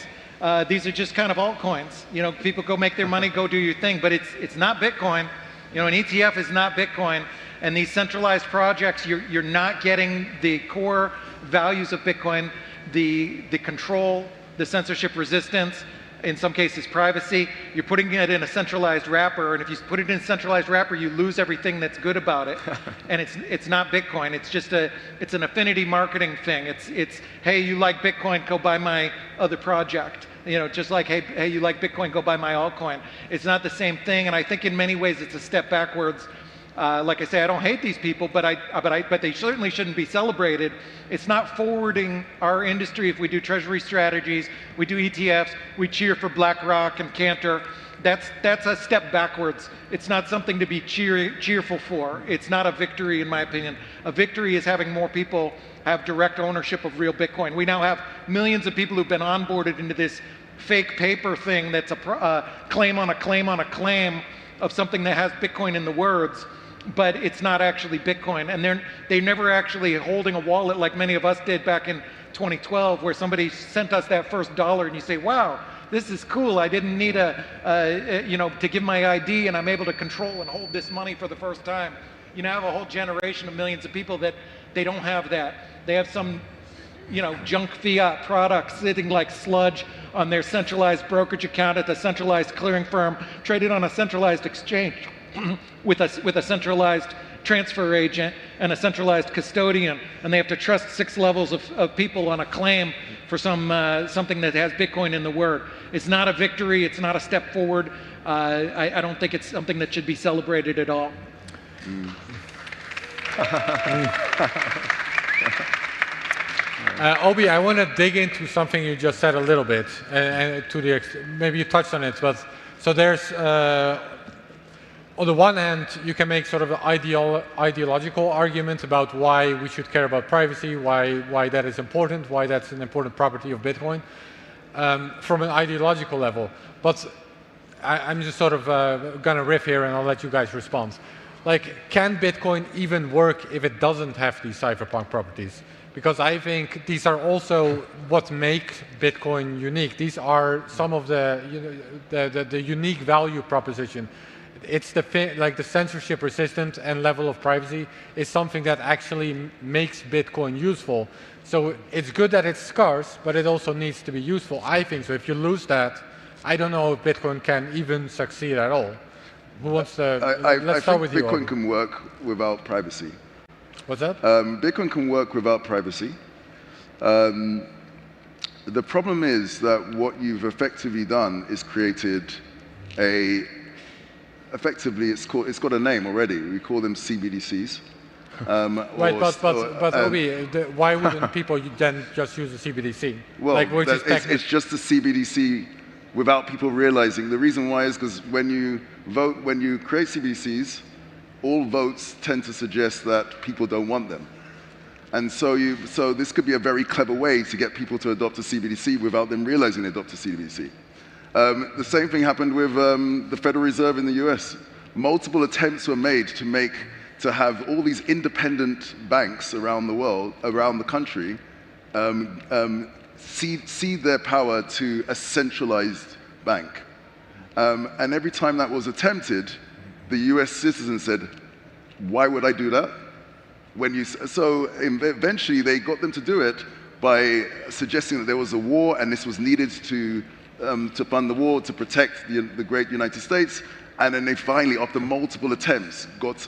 [SPEAKER 12] These are just kind of altcoins. You know, people go make their money, go do your thing, but it's not Bitcoin. You know, an ETF is not Bitcoin. And these centralized projects, you're not getting the core values of Bitcoin, the control, the censorship resistance, in some cases privacy. You're putting it in a centralized wrapper, and if you put it in a centralized wrapper, you lose everything that's good about it. And it's not Bitcoin. It's just it's an affinity marketing thing. It's hey, you like Bitcoin, go buy my other project. You know, just like hey, you like Bitcoin, go buy my altcoin. It's not the same thing, and I think in many ways it's a step backwards. Like I say, I don't hate these people, but they certainly shouldn't be celebrated. It's not forwarding our industry. If we do treasury strategies, we do ETFs, we cheer for BlackRock and Cantor. That's a step backwards. It's not something to be cheerful for. It's not a victory, in my opinion. A victory is having more people have direct ownership of real Bitcoin. We now have millions of people who've been onboarded into this fake paper thing that's a claim on a claim on a claim of something that has Bitcoin in the words, but it's not actually Bitcoin. And they're never actually holding a wallet like many of us did back in 2012, where somebody sent us that first $1 and you say, wow, this is cool. I didn't need to give my ID, and I'm able to control and hold this money for the first time. You now have a whole generation of millions of people that they don't have that. They have some junk fiat products sitting like sludge on their centralized brokerage account at the centralized clearing firm, traded on a centralized exchange with a centralized transfer agent and a centralized custodian, and they have to trust 6 levels of people on a claim for something that has Bitcoin in the word. It's not a victory. It's not a step forward. I don't think it's something that should be celebrated at all.
[SPEAKER 11] Obi, I want to dig into something you just said a little bit, and maybe you touched on it. But so there's, on the one hand, you can make sort of an ideological argument about why we should care about privacy, why that is important, why that's an important property of Bitcoin, from an ideological level. But I'm just sort of gonna riff here, and I'll let you guys respond. Like, can Bitcoin even work if it doesn't have these cypherpunk properties? Because I think these are also what makes Bitcoin unique. These are some of the unique value proposition. It's like the censorship resistant and level of privacy is something that actually makes Bitcoin useful. So it's good that it's scarce, but it also needs to be useful, I think. So if you lose that, I don't know if Bitcoin can even succeed at all. Who wants to? Let's start with you.
[SPEAKER 14] Bitcoin can work without privacy.
[SPEAKER 11] What's that?
[SPEAKER 14] Bitcoin can work without privacy. The problem is that what you've effectively done is created effectively it's got a name already. We call them CBDCs.
[SPEAKER 11] Right, but Obi, why wouldn't people then just use the CBDC?
[SPEAKER 14] Well,
[SPEAKER 11] like,
[SPEAKER 14] it's just a CBDC without people realizing. The reason why is because when you create CBDCs, all votes tend to suggest that people don't want them. And so this could be a very clever way to get people to adopt a CBDC without them realizing they adopt a CBDC. The same thing happened with the Federal Reserve in the US. Multiple attempts were made to have all these independent banks around the world, around the country, cede their power to a centralized bank. And every time that was attempted, the US citizens said, why would I do that? So eventually they got them to do it, by suggesting that there was a war and this was needed to fund the war, to protect the great United States. And then they finally, after multiple attempts, got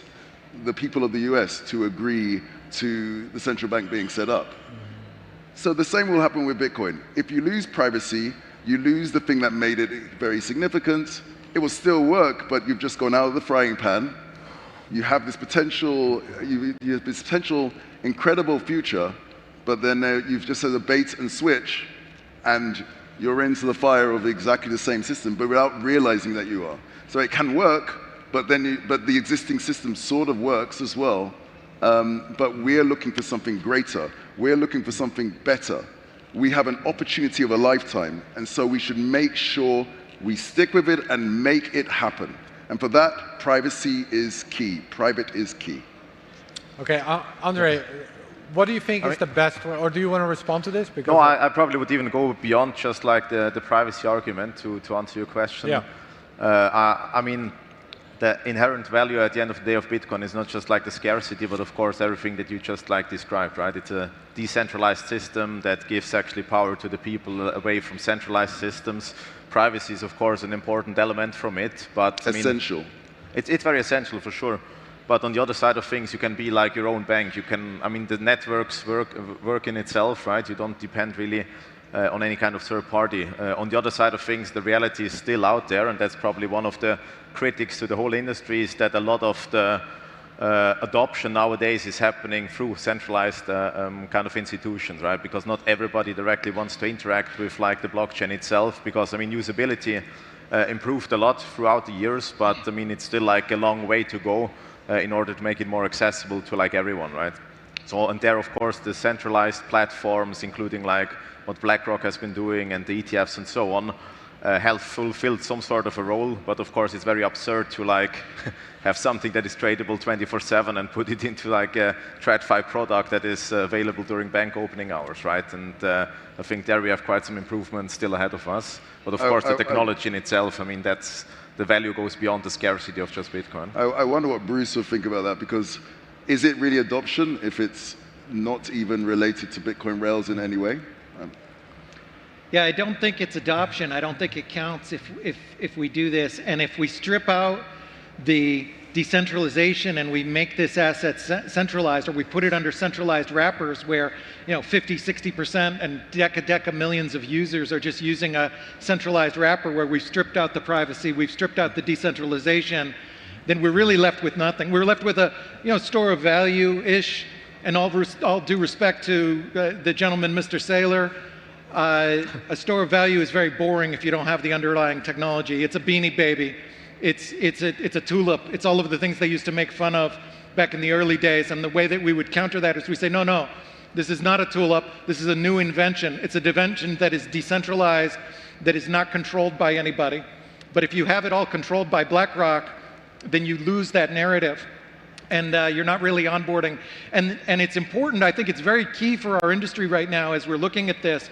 [SPEAKER 14] the people of the US to agree to the central bank being set up. So the same will happen with Bitcoin. If you lose privacy, you lose the thing that made it very significant. It will still work, but you've just gone out of the frying pan. You have this potential, you have this potential incredible future, but then you've just had a bait and switch, and you're into the fire of exactly the same system, but without realizing that you are. So it can work, but the existing system sort of works as well. But we're looking for something greater. We're looking for something better. We have an opportunity of a lifetime, and so we should make sure we stick with it and make it happen. And for that, privacy is key. Private is key.
[SPEAKER 11] Okay, Andre, what do you think is the best way, or do you want to respond to this? Because
[SPEAKER 17] no, I probably would even go beyond just like the privacy argument to answer your question.
[SPEAKER 11] Yeah.
[SPEAKER 17] I mean, the inherent value at the end of the day of Bitcoin is not just like the scarcity, but of course everything that you just like described, right? It's a decentralized system that gives actually power to the people away from centralized systems. Privacy is of course an important element from it, but
[SPEAKER 14] essential.
[SPEAKER 17] I mean, it's very essential for sure. But on the other side of things, you can be like your own bank. You can, I mean, the networks work in itself, right? You don't depend really on any kind of third party. On the other side of things, the reality is still out there, and that's probably one of the critics to the whole industry, is that a lot of the adoption nowadays is happening through centralized kind of institutions, right? Because not everybody directly wants to interact with like the blockchain itself, because I mean, usability improved a lot throughout the years, but I mean, it's still like a long way to go in order to make it more accessible to like everyone, right? So, and there, of course, the centralized platforms, including like what BlackRock has been doing and the ETFs and so on, have fulfilled some sort of a role. But of course, it's very absurd to like have something that is tradable 24/7 and put it into like a TradFi product that is available during bank opening hours, right? And I think there we have quite some improvements still ahead of us. But of course, the technology in itself, I mean, that's the value goes beyond the scarcity of just Bitcoin.
[SPEAKER 14] I wonder what Bruce would think about that, because is it really adoption if it's not even related to Bitcoin rails in any way?
[SPEAKER 12] Yeah, I don't think it's adoption. I don't think it counts if we do this. And if we strip out the decentralization and we make this asset centralized, or we put it under centralized wrappers where 50, 60% and deca millions of users are just using a centralized wrapper where we've stripped out the privacy, we've stripped out the decentralization, then we're really left with nothing. We're left with a store of value-ish, and all due respect to the gentleman, Mr. Saylor, a store of value is very boring if you don't have the underlying technology. It's a beanie baby. It's a tulip. It's all of the things they used to make fun of back in the early days. And the way that we would counter that is we say, no, this is not a tulip. This is a new invention. It's an invention that is decentralized, that is not controlled by anybody. But if you have it all controlled by BlackRock, then you lose that narrative. And you're not really onboarding. And it's important. I think it's very key for our industry right now as we're looking at this.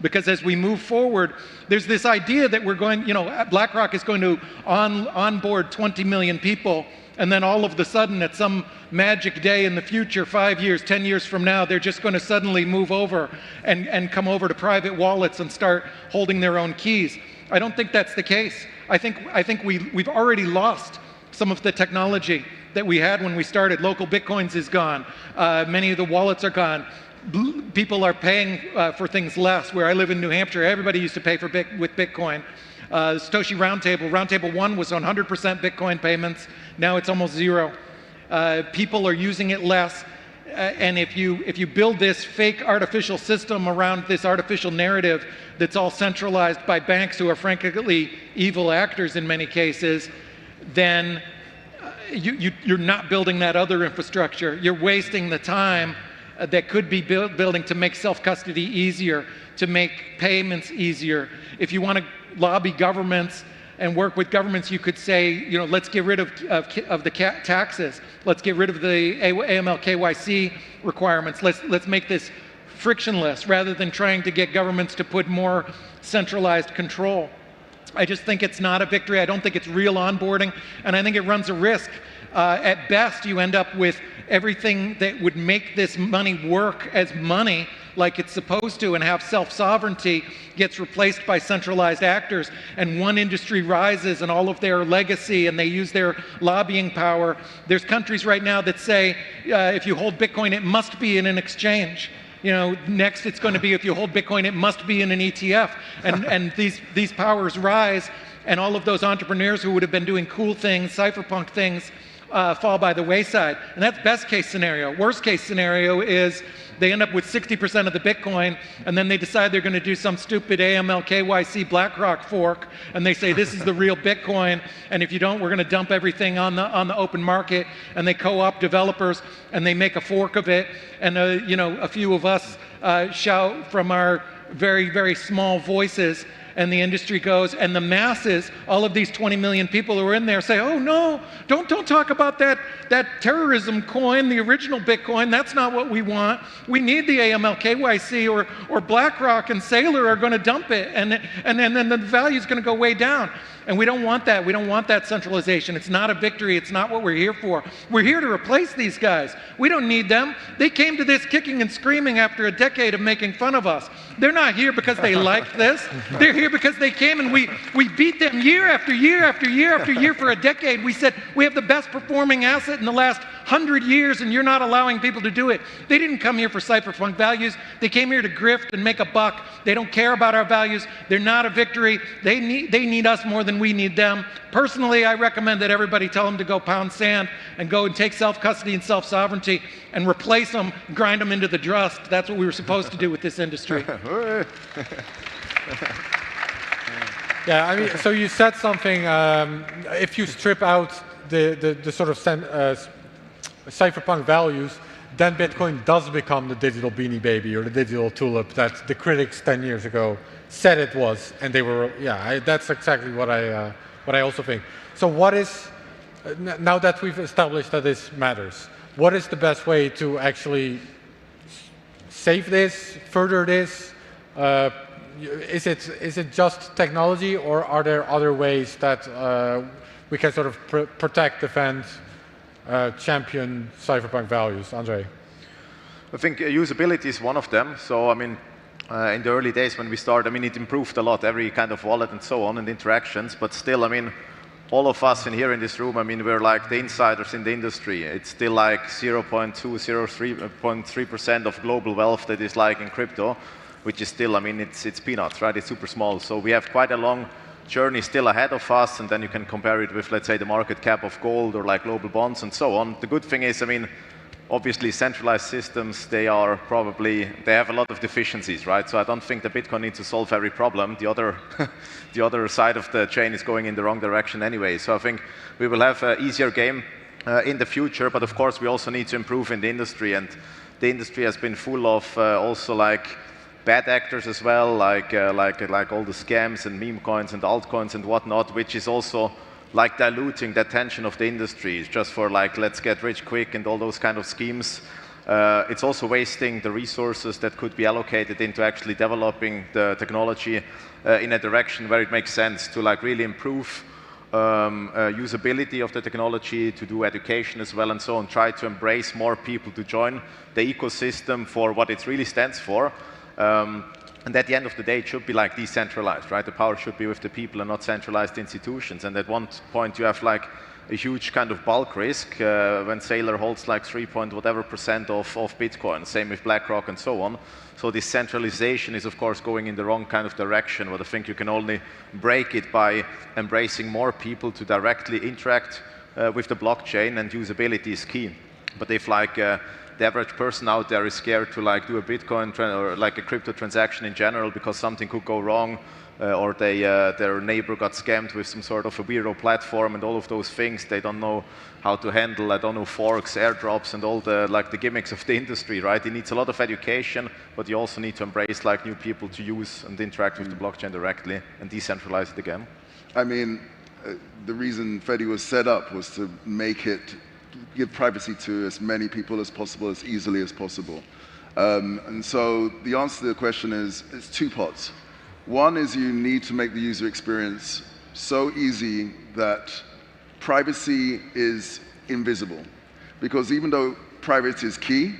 [SPEAKER 12] Because as we move forward, there's this idea that we're going, BlackRock is going to onboard 20 million people, and then all of the sudden, at some magic day in the future, 5 years, 10 years from now, they're just going to suddenly move over and come over to private wallets and start holding their own keys. I don't think that's the case. I think we've already lost some of the technology that we had when we started. Local Bitcoins is gone. Many of the wallets are gone. People are paying for things less. Where I live in New Hampshire, everybody used to pay with Bitcoin. Satoshi Roundtable 1 was on 100% Bitcoin payments. Now it's almost zero. People are using it less. And if you build this fake artificial system around this artificial narrative that's all centralized by banks who are frankly evil actors in many cases, then you're not building that other infrastructure. You're wasting the time that could be building to make self-custody easier, to make payments easier. If you want to lobby governments and work with governments, you could say, let's get rid of the taxes. Let's get rid of the AML KYC requirements. Let's make this frictionless rather than trying to get governments to put more centralized control. I just think it's not a victory. I don't think it's real onboarding, and I think it runs a risk. At best, you end up with everything that would make this money work as money like it's supposed to and have self-sovereignty gets replaced by centralized actors, and one industry rises and all of their legacy, and they use their lobbying power. There's countries right now that say if you hold Bitcoin, it must be in an exchange. Next it's going to be if you hold Bitcoin, it must be in an ETF. And these powers rise, and all of those entrepreneurs who would have been doing cool things, cypherpunk things, fall by the wayside. And that's best case scenario. Worst case scenario is they end up with 60% of the Bitcoin, and then they decide they're going to do some stupid AML KYC BlackRock fork, and they say this is the real Bitcoin, and if you don't, we're going to dump everything on the open market, and they co-opt developers, and they make a fork of it, and a few of us shout from our very, very small voices, and the industry goes, and the masses, all of these 20 million people who are in there say, oh no, don't talk about that terrorism coin, the original Bitcoin, that's not what we want. We need the AML KYC, or BlackRock and Saylor are going to dump it, and then the value is going to go way down. And we don't want that. We don't want that centralization. It's not a victory. It's not what we're here for. We're here to replace these guys. We don't need them. They came to this kicking and screaming after a decade of making fun of us. They're not here because they liked this. They're here because they came and we beat them year after year after year after year for a decade. We said, we have the best performing asset in the last 100 years, and you're not allowing people to do it. They didn't come here for cypherpunk values. They came here to grift and make a buck. They don't care about our values. They're not a victory. They need us more than we need them. Personally, I recommend that everybody tell them to go pound sand and go and take self-custody and self-sovereignty and replace them, grind them into the dust. That's what we were supposed to do with this industry.
[SPEAKER 11] Yeah, I mean, so you said something, if you strip out the sort of cypherpunk values, then Bitcoin does become the digital beanie baby or the digital tulip that the critics 10 years ago said it was, and they were, that's exactly what I also think. So what is, now that we've established that this matters, what is the best way to actually save this, further this? Is it just technology, or are there other ways that we can sort of protect, defend, champion cypherpunk values? Andre?
[SPEAKER 17] I think usability is one of them. So, I mean, in the early days when we started, I mean, it improved a lot, every kind of wallet and so on, and interactions, but still, I mean, all of us in here in this room, I mean, we're like the insiders in the industry. It's still like 0.3% of global wealth that is like in crypto, which is still, I mean, it's peanuts, right? It's super small. So we have quite a long journey still ahead of us, and then you can compare it with, let's say, the market cap of gold or like global bonds and so on. The good thing is, I mean, obviously centralized systems, they have a lot of deficiencies, right? So I don't think that Bitcoin needs to solve every problem. The other side of the chain is going in the wrong direction anyway. So I think we will have an easier game in the future, but of course we also need to improve in the industry, and the industry has been full of also like bad actors as well, like all the scams and meme coins and altcoins and whatnot, which is also like diluting the attention of the industry. It's just for like, let's get rich quick and all those kind of schemes. It's also wasting the resources that could be allocated into actually developing the technology in a direction where it makes sense to like really improve usability of the technology, to do education as well and so on, try to embrace more people to join the ecosystem for what it really stands for. And at the end of the day, it should be like decentralized, right? The power should be with the people and not centralized institutions. And at one point, you have like a huge kind of bulk risk when Saylor holds like 3.whatever% of Bitcoin, same with BlackRock and so on. So this centralization is, of course, going in the wrong kind of direction, but I think you can only break it by embracing more people to directly interact with the blockchain, and usability is key. But if like the average person out there is scared to like do a Bitcoin or like a crypto transaction in general because something could go wrong, or their neighbor got scammed with some sort of a weirdo platform and all of those things, they don't know how to handle, I don't know, forks, airdrops, and all the like the gimmicks of the industry, right? It needs a lot of education, but you also need to embrace like new people to use and interact with the blockchain directly and decentralize it again.
[SPEAKER 14] I mean, the reason Fedi was set up was to give privacy to as many people as possible, as easily as possible. And so the answer to the question is, it's two parts. One is you need to make the user experience so easy that privacy is invisible. Because even though private is key.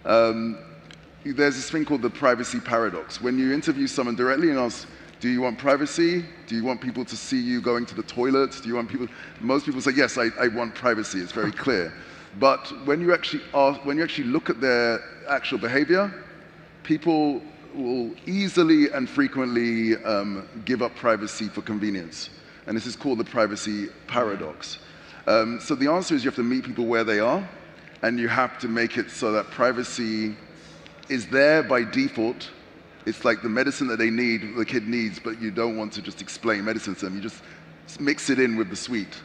[SPEAKER 14] There's this thing called the privacy paradox. When you interview someone directly and ask, do you want privacy? Do you want people to see you going to the toilet? Do you want people? Most people say, yes, I want privacy. It's very clear. But when you actually look at their actual behavior, people will easily and frequently give up privacy for convenience. And this is called the privacy paradox. So the answer is you have to meet people where they are, and you have to make it so that privacy is there by default. It's like the medicine that they need, the kid needs, but you don't want to just explain medicine to them. You just mix it in with the sweet.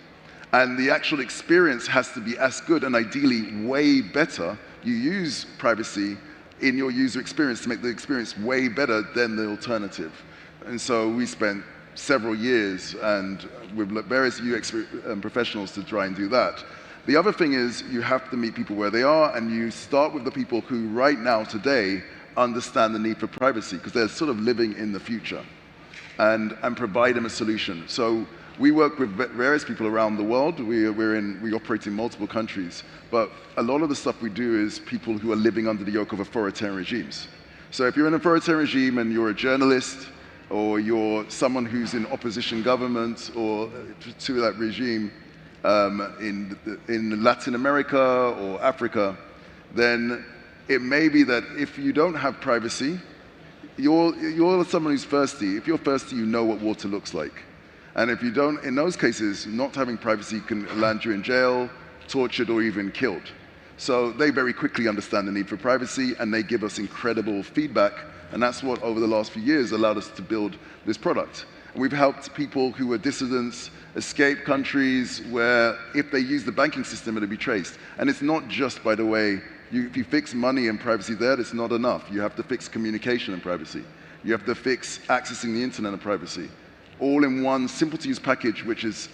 [SPEAKER 14] And the actual experience has to be as good and ideally way better. You use privacy in your user experience to make the experience way better than the alternative. And so we spent several years and with various UX professionals to try and do that. The other thing is you have to meet people where they are, and you start with the people who right now, today, understand the need for privacy, because they're sort of living in the future, and provide them a solution. So we work with various people around the world. We operate in multiple countries, but a lot of the stuff we do is people who are living under the yoke of authoritarian regimes. So if you're in an authoritarian regime and you're a journalist, or you're someone who's in opposition government or to that regime in Latin America or Africa, then it may be that if you don't have privacy, you're someone who's thirsty. If you're thirsty, you know what water looks like. And if you don't, in those cases, not having privacy can land you in jail, tortured, or even killed. So they very quickly understand the need for privacy, and they give us incredible feedback. And that's what, over the last few years, allowed us to build this product. And we've helped people who are dissidents escape countries where, if they use the banking system, it'll be traced. And it's not just, by the way, if you fix money and privacy there, it's not enough. You have to fix communication and privacy. You have to fix accessing the internet and privacy. All in one simple-to-use package, which is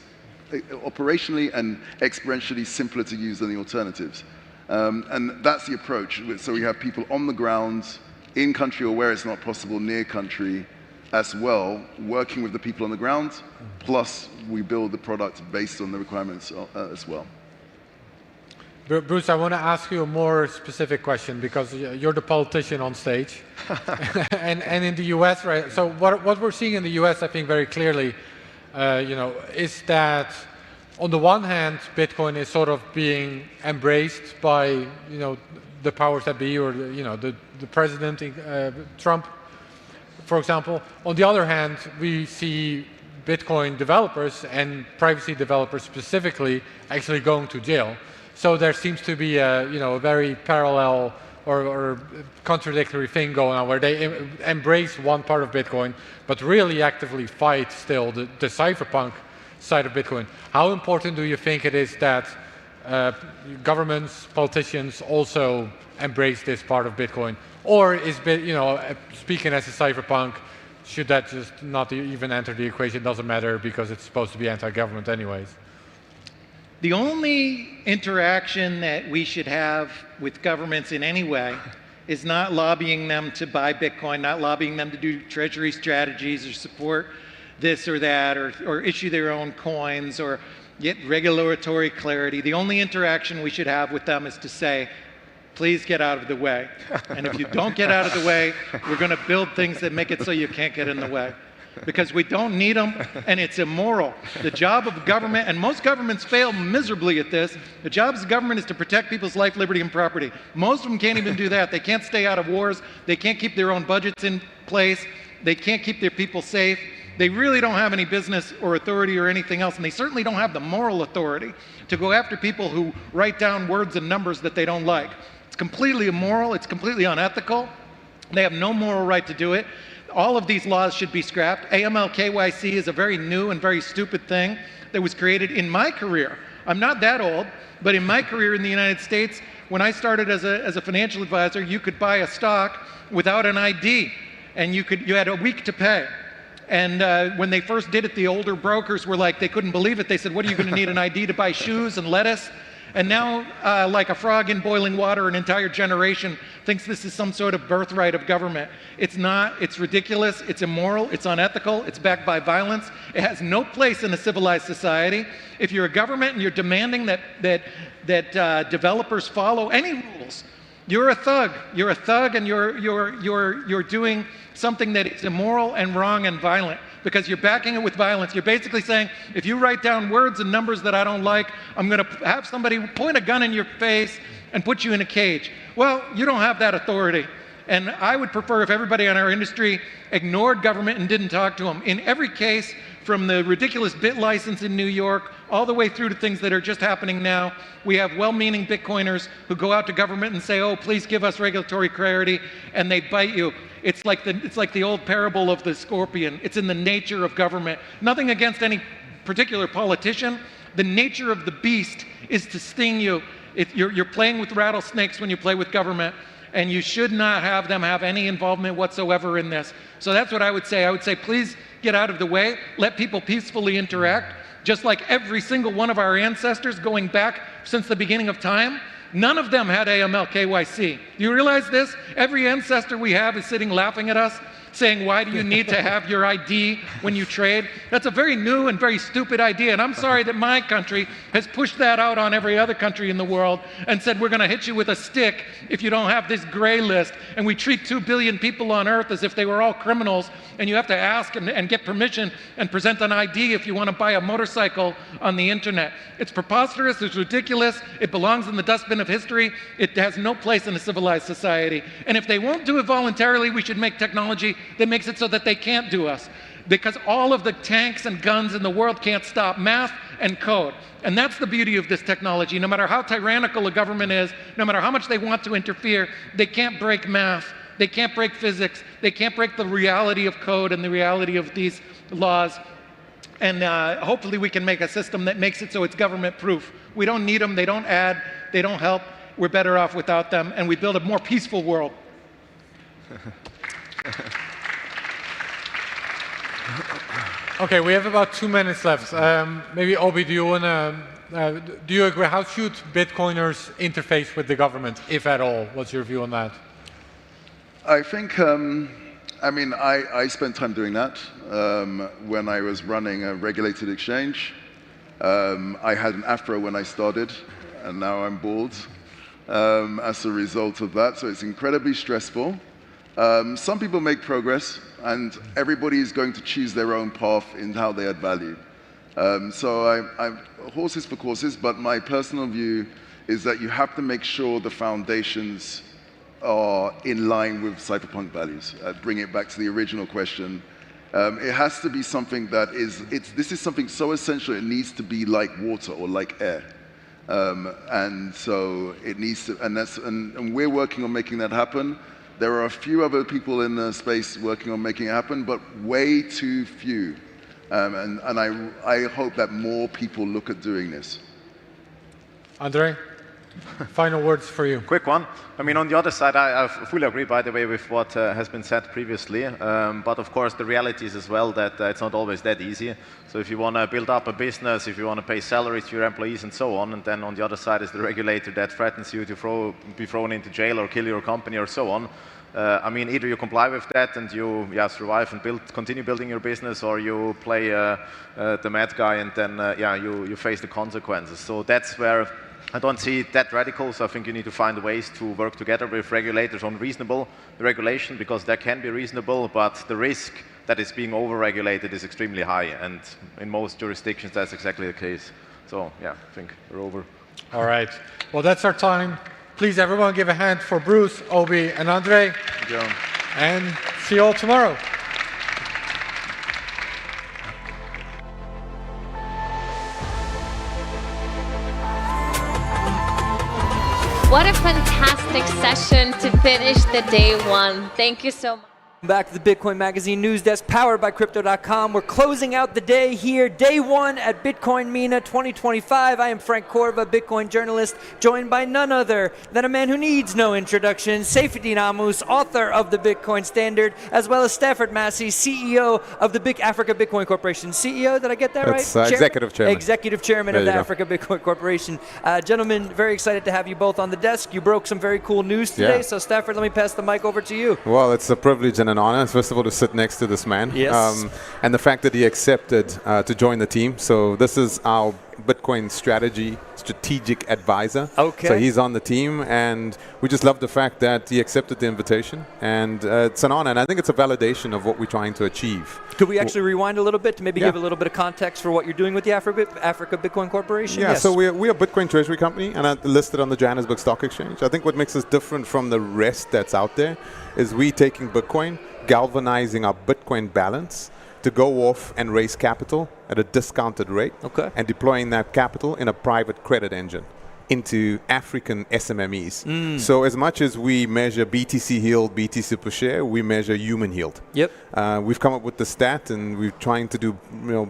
[SPEAKER 14] operationally and experientially simpler to use than the alternatives. And that's the approach. So we have people on the ground, in country or where it's not possible, near country as well, working with the people on the ground, plus we build the product based on the requirements as well.
[SPEAKER 11] Bruce, I want to ask you a more specific question, because you're the politician on stage. and in the US, right? So what we're seeing in the US, I think very clearly, is that on the one hand, Bitcoin is sort of being embraced by, the powers that be, or the president, Trump, for example. On the other hand, we see Bitcoin developers and privacy developers specifically actually going to jail. So there seems to be a very parallel or contradictory thing going on, where they embrace one part of Bitcoin, but really actively fight still the cypherpunk side of Bitcoin. How important do you think it is that governments, politicians also embrace this part of Bitcoin? Or is, speaking as a cypherpunk, should that just not even enter the equation? Doesn't matter because it's supposed to be anti-government anyways.
[SPEAKER 12] The only interaction that we should have with governments in any way is not lobbying them to buy Bitcoin, not lobbying them to do Treasury strategies or support this or that, or issue their own coins or get regulatory clarity. The only interaction we should have with them is to say, please get out of the way. And if you don't get out of the way, we're going to build things that make it so you can't get in the way. Because we don't need them, and it's immoral. The job of government, and most governments fail miserably at this, the job of government is to protect people's life, liberty, and property. Most of them can't even do that. They can't stay out of wars. They can't keep their own budgets in place. They can't keep their people safe. They really don't have any business or authority or anything else, and they certainly don't have the moral authority to go after people who write down words and numbers that they don't like. It's completely immoral. It's completely unethical. They have no moral right to do it. All of these laws should be scrapped. AML KYC is a very new and very stupid thing that was created in my career. I'm not that old, but in my career in the United States, when I started as a financial advisor, you could buy a stock without an ID, and you had a week to pay. And when they first did it, the older brokers were like, they couldn't believe it. They said, what are you going to need an ID to buy shoes and lettuce? And now, like a frog in boiling water, an entire generation thinks this is some sort of birthright of government. It's not. It's ridiculous. It's immoral. It's unethical. It's backed by violence. It has no place in a civilized society. If you're a government and you're demanding that developers follow any rules, you're a thug. You're a thug, and you're doing something that is immoral and wrong and violent, because you're backing it with violence. You're basically saying, if you write down words and numbers that I don't like, I'm going to have somebody point a gun in your face and put you in a cage. Well, you don't have that authority. And I would prefer if everybody in our industry ignored government and didn't talk to them. In every case, from the ridiculous bit license in New York all the way through to things that are just happening now, we have well-meaning Bitcoiners who go out to government and say, oh, please give us regulatory clarity, and they bite you. It's like the old parable of the scorpion. It's in the nature of government. Nothing against any particular politician. The nature of the beast is to sting you. You're playing with rattlesnakes when you play with government, and you should not have them have any involvement whatsoever in this. So that's what I would say. I would say, please get out of the way. Let people peacefully interact. Just like every single one of our ancestors going back since the beginning of time, none of them had AML KYC. Do you realize this? Every ancestor we have is sitting laughing at us, saying, why do you need to have your ID when you trade? That's a very new and very stupid idea, and I'm sorry that my country has pushed that out on every other country in the world and said, we're going to hit you with a stick if you don't have this gray list, and we treat 2 billion people on Earth as if they were all criminals, and you have to ask and get permission and present an ID if you want to buy a motorcycle on the internet. It's preposterous, it's ridiculous, it belongs in the dustbin of history, it has no place in a civilized society. And if they won't do it voluntarily, we should make technology that makes it so that they can't do us. Because all of the tanks and guns in the world can't stop math and code. And that's the beauty of this technology. No matter how tyrannical a government is, no matter how much they want to interfere, they can't break math, they can't break physics, they can't break the reality of code and the reality of these laws. And hopefully we can make a system that makes it so it's government-proof. We don't need them, they don't add, they don't help, we're better off without them, and we build a more peaceful world.
[SPEAKER 11] Okay, we have about 2 minutes left. Maybe Obi, do you agree? How should Bitcoiners interface with the government, if at all? What's your view on that?
[SPEAKER 14] I think, I spent time doing that when I was running a regulated exchange. I had an afro when I started, and now I'm bald as a result of that. So it's incredibly stressful. Some people make progress, and everybody is going to choose their own path in how they add value. So I'm horses for courses, but my personal view is that you have to make sure the foundations are in line with cypherpunk values. Bring it back to the original question. It has to be something that this is something so essential it needs to be like water or like air. And so it needs to, and we're working on making that happen. There are a few other people in the space working on making it happen, but way too few. And I hope that more people look at doing this.
[SPEAKER 11] Andre, final words for you.
[SPEAKER 17] Quick one. I mean, on the other side, I fully agree, by the way, with what has been said previously. But of course, the reality is as well that it's not always that easy. So if you want to build up a business, if you want to pay salaries to your employees and so on, and then on the other side is the regulator that threatens you to be thrown into jail or kill your company or so on. I mean, either you comply with that and you survive and continue building your business, or you play the mad guy and then you face the consequences. So that's where I don't see it that radical. So I think you need to find ways to work together with regulators on reasonable regulation, because that can be reasonable, but the risk that is being over-regulated is extremely high, and in most jurisdictions that's exactly the case. So yeah, I think we're over.
[SPEAKER 11] All right. Well, that's our time. Please, everyone, give a hand for Bruce, Obi, and Andre.
[SPEAKER 17] Thank you.
[SPEAKER 11] And see you all tomorrow.
[SPEAKER 5] What a fantastic session to finish the day one. Thank you so much.
[SPEAKER 2] Back to the Bitcoin Magazine news desk, powered by Crypto.com. We're closing out the day here, day one at Bitcoin MENA 2025. I am Frank Corva, Bitcoin journalist, joined by none other than a man who needs no introduction, Saifedean Ammous, author of the Bitcoin Standard, as well as Stafford Massey, CEO of the Africa Bitcoin Corporation. CEO, did I get that right?
[SPEAKER 7] Executive chairman.
[SPEAKER 2] Executive chairman of the Africa Bitcoin Corporation. Gentlemen, very excited to have you both on the desk. You broke some very cool news today, so Stafford, let me pass the mic over to you.
[SPEAKER 7] Well, it's a privilege and an honor, first of all, to sit next to this man.
[SPEAKER 2] Yes.
[SPEAKER 7] And the fact that he accepted to join the team. So this is our Bitcoin strategic advisor.
[SPEAKER 2] Okay.
[SPEAKER 7] So he's on the team, and we just love the fact that he accepted the invitation. And it's an honor, and I think it's a validation of what we're trying to achieve.
[SPEAKER 2] Could we actually rewind a little bit to maybe give a little bit of context for what you're doing with the Africa Bitcoin Corporation?
[SPEAKER 7] Yeah, so we're a Bitcoin Treasury company and listed on the Johannesburg Stock Exchange. I think what makes us different from the rest that's out there is we taking Bitcoin, galvanizing our Bitcoin balance to go off and raise capital at a discounted rate, and deploying that capital in a private credit engine into African SMMEs. So as much as we measure BTC yield, BTC per share, we measure human yield.
[SPEAKER 2] Yep.
[SPEAKER 7] We've come up with the stat, and we're trying to do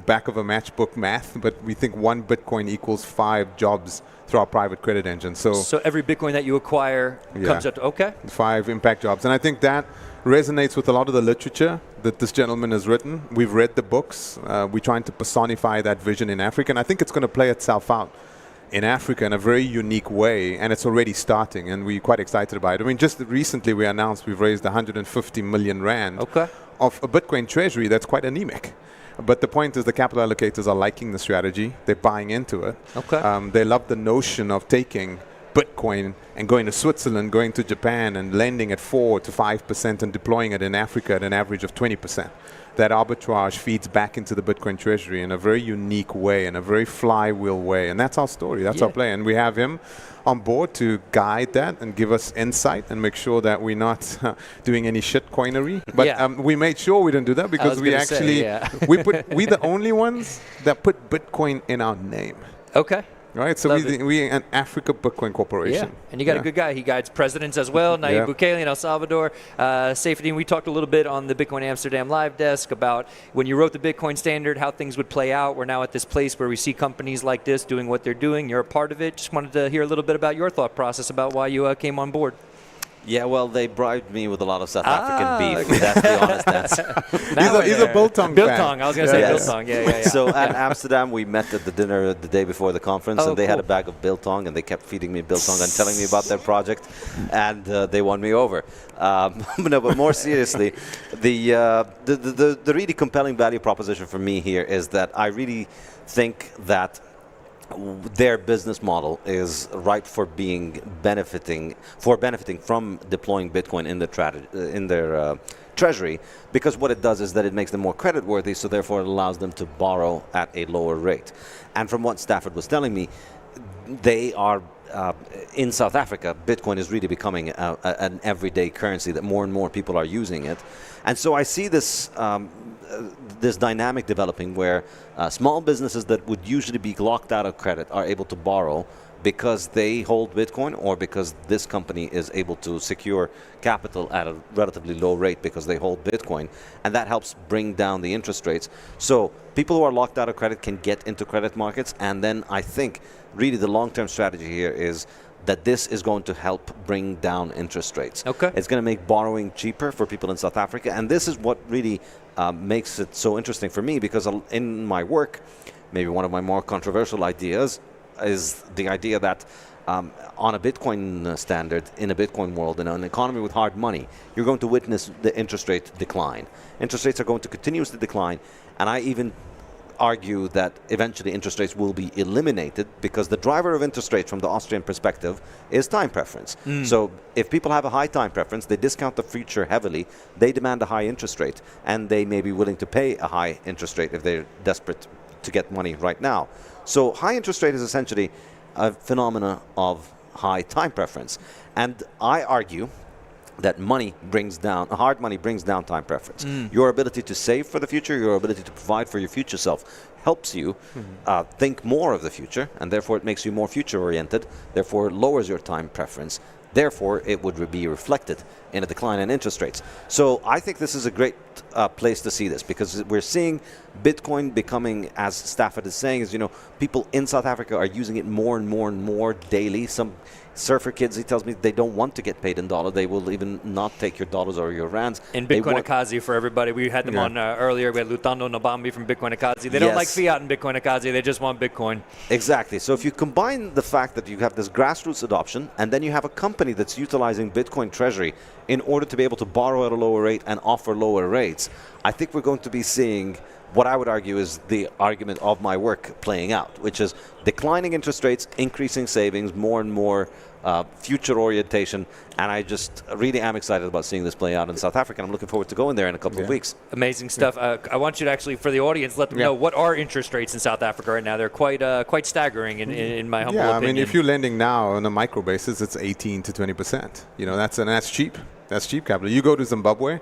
[SPEAKER 7] back of a matchbook math, but we think 1 Bitcoin equals 5 jobs through our private credit engine. So
[SPEAKER 2] every Bitcoin that you acquire comes up to,
[SPEAKER 7] 5 impact jobs. And I think that resonates with a lot of the literature that this gentleman has written. We've read the books. We're trying to personify that vision in Africa, and I think it's going to play itself out in Africa in a very unique way, and it's already starting, and we're quite excited about it. I mean, just recently we announced we've raised 150 million rand of a Bitcoin treasury that's quite anemic. But the point is the capital allocators are liking the strategy. They're buying into it. They love the notion of taking Bitcoin and going to Switzerland, going to Japan and lending at 4 to 5% and deploying it in Africa at an average of 20%. That arbitrage feeds back into the Bitcoin treasury in a very unique way, in a very flywheel way. And that's our story. That's our play. And we have him on board to guide that and give us insight and make sure that we're not doing any shit coinery. But we made sure we didn't do that because we actually, we're the only ones that put Bitcoin in our name. Right, so we're an Africa Bitcoin Corporation.
[SPEAKER 2] And you got a good guy. He guides presidents as well, Nayib Bukele in El Salvador. Saifedean, we talked a little bit on the Bitcoin Amsterdam live desk about when you wrote the Bitcoin Standard, how things would play out. We're now at this place where we see companies like this doing what they're doing. You're a part of it. Just wanted to hear a little bit about your thought process about why you came on board.
[SPEAKER 15] Yeah, well, they bribed me with a lot of South African beef. That's the honest answer.
[SPEAKER 7] He's a biltong
[SPEAKER 2] fan. I was going to say biltong. Yeah.
[SPEAKER 15] So at Amsterdam, we met at the dinner the day before the conference, and they had a bag of biltong, and they kept feeding me biltong and telling me about their project, and they won me over. No, but more seriously, the really compelling value proposition for me here is that I really think that their business model is ripe for benefiting from deploying Bitcoin in their treasury, because what it does is that it makes them more creditworthy, so therefore it allows them to borrow at a lower rate. And from what Stafford was telling me, they are in South Africa, Bitcoin is really becoming an everyday currency that more and more people are using it. And so I see this this dynamic developing where small businesses that would usually be locked out of credit are able to borrow because they hold Bitcoin, or because this company is able to secure capital at a relatively low rate because they hold Bitcoin, and that helps bring down the interest rates. So people who are locked out of credit can get into credit markets, and then I think really the long-term strategy here is that this is going to help bring down interest rates. It's going to make borrowing cheaper for people in South Africa, and this is what really makes it so interesting for me, because in my work, maybe one of my more controversial ideas is the idea that on a Bitcoin standard, in a Bitcoin world, in an economy with hard money, you're going to witness the interest rate decline. Interest rates are going to continuously decline, and I even argue that eventually interest rates will be eliminated, because the driver of interest rates from the Austrian perspective is time preference. So if people have a high time preference, they discount the future heavily, they demand a high interest rate, and they may be willing to pay a high interest rate if they're desperate to get money right now. So high interest rate is essentially a phenomena of high time preference. And I argue that hard money brings down time preference. Your ability to save for the future, your ability to provide for your future self helps you think more of the future, and therefore it makes you more future oriented, therefore it lowers your time preference. Therefore, it would be reflected in a decline in interest rates. So I think this is a great place to see this, because we're seeing Bitcoin becoming, as Stafford is saying, is, people in South Africa are using it more and more and more daily. Some surfer kids, he tells me, they don't want to get paid in dollar. They will even not take your dollars or your rands.
[SPEAKER 2] In Bitcoin Akazi, for everybody, we had them on earlier. We had Lutando Nabambi from Bitcoin Akazi. They don't like fiat in Bitcoin Akazi. They just want Bitcoin.
[SPEAKER 15] Exactly. So if you combine the fact that you have this grassroots adoption, and then you have a company that's utilizing Bitcoin Treasury in order to be able to borrow at a lower rate and offer lower rates, I think we're going to be seeing what I would argue is the argument of my work playing out, which is declining interest rates, increasing savings, more and more future orientation, and I just really am excited about seeing this play out in South Africa. I'm looking forward to going there in a couple of weeks.
[SPEAKER 2] Amazing stuff. I want you to actually, for the audience, let them know what are interest rates in South Africa right now. They're quite staggering in my humble opinion.
[SPEAKER 7] I mean, if you're lending now on a micro basis, it's 18 to 20%. That's cheap. That's cheap capital. You go to Zimbabwe,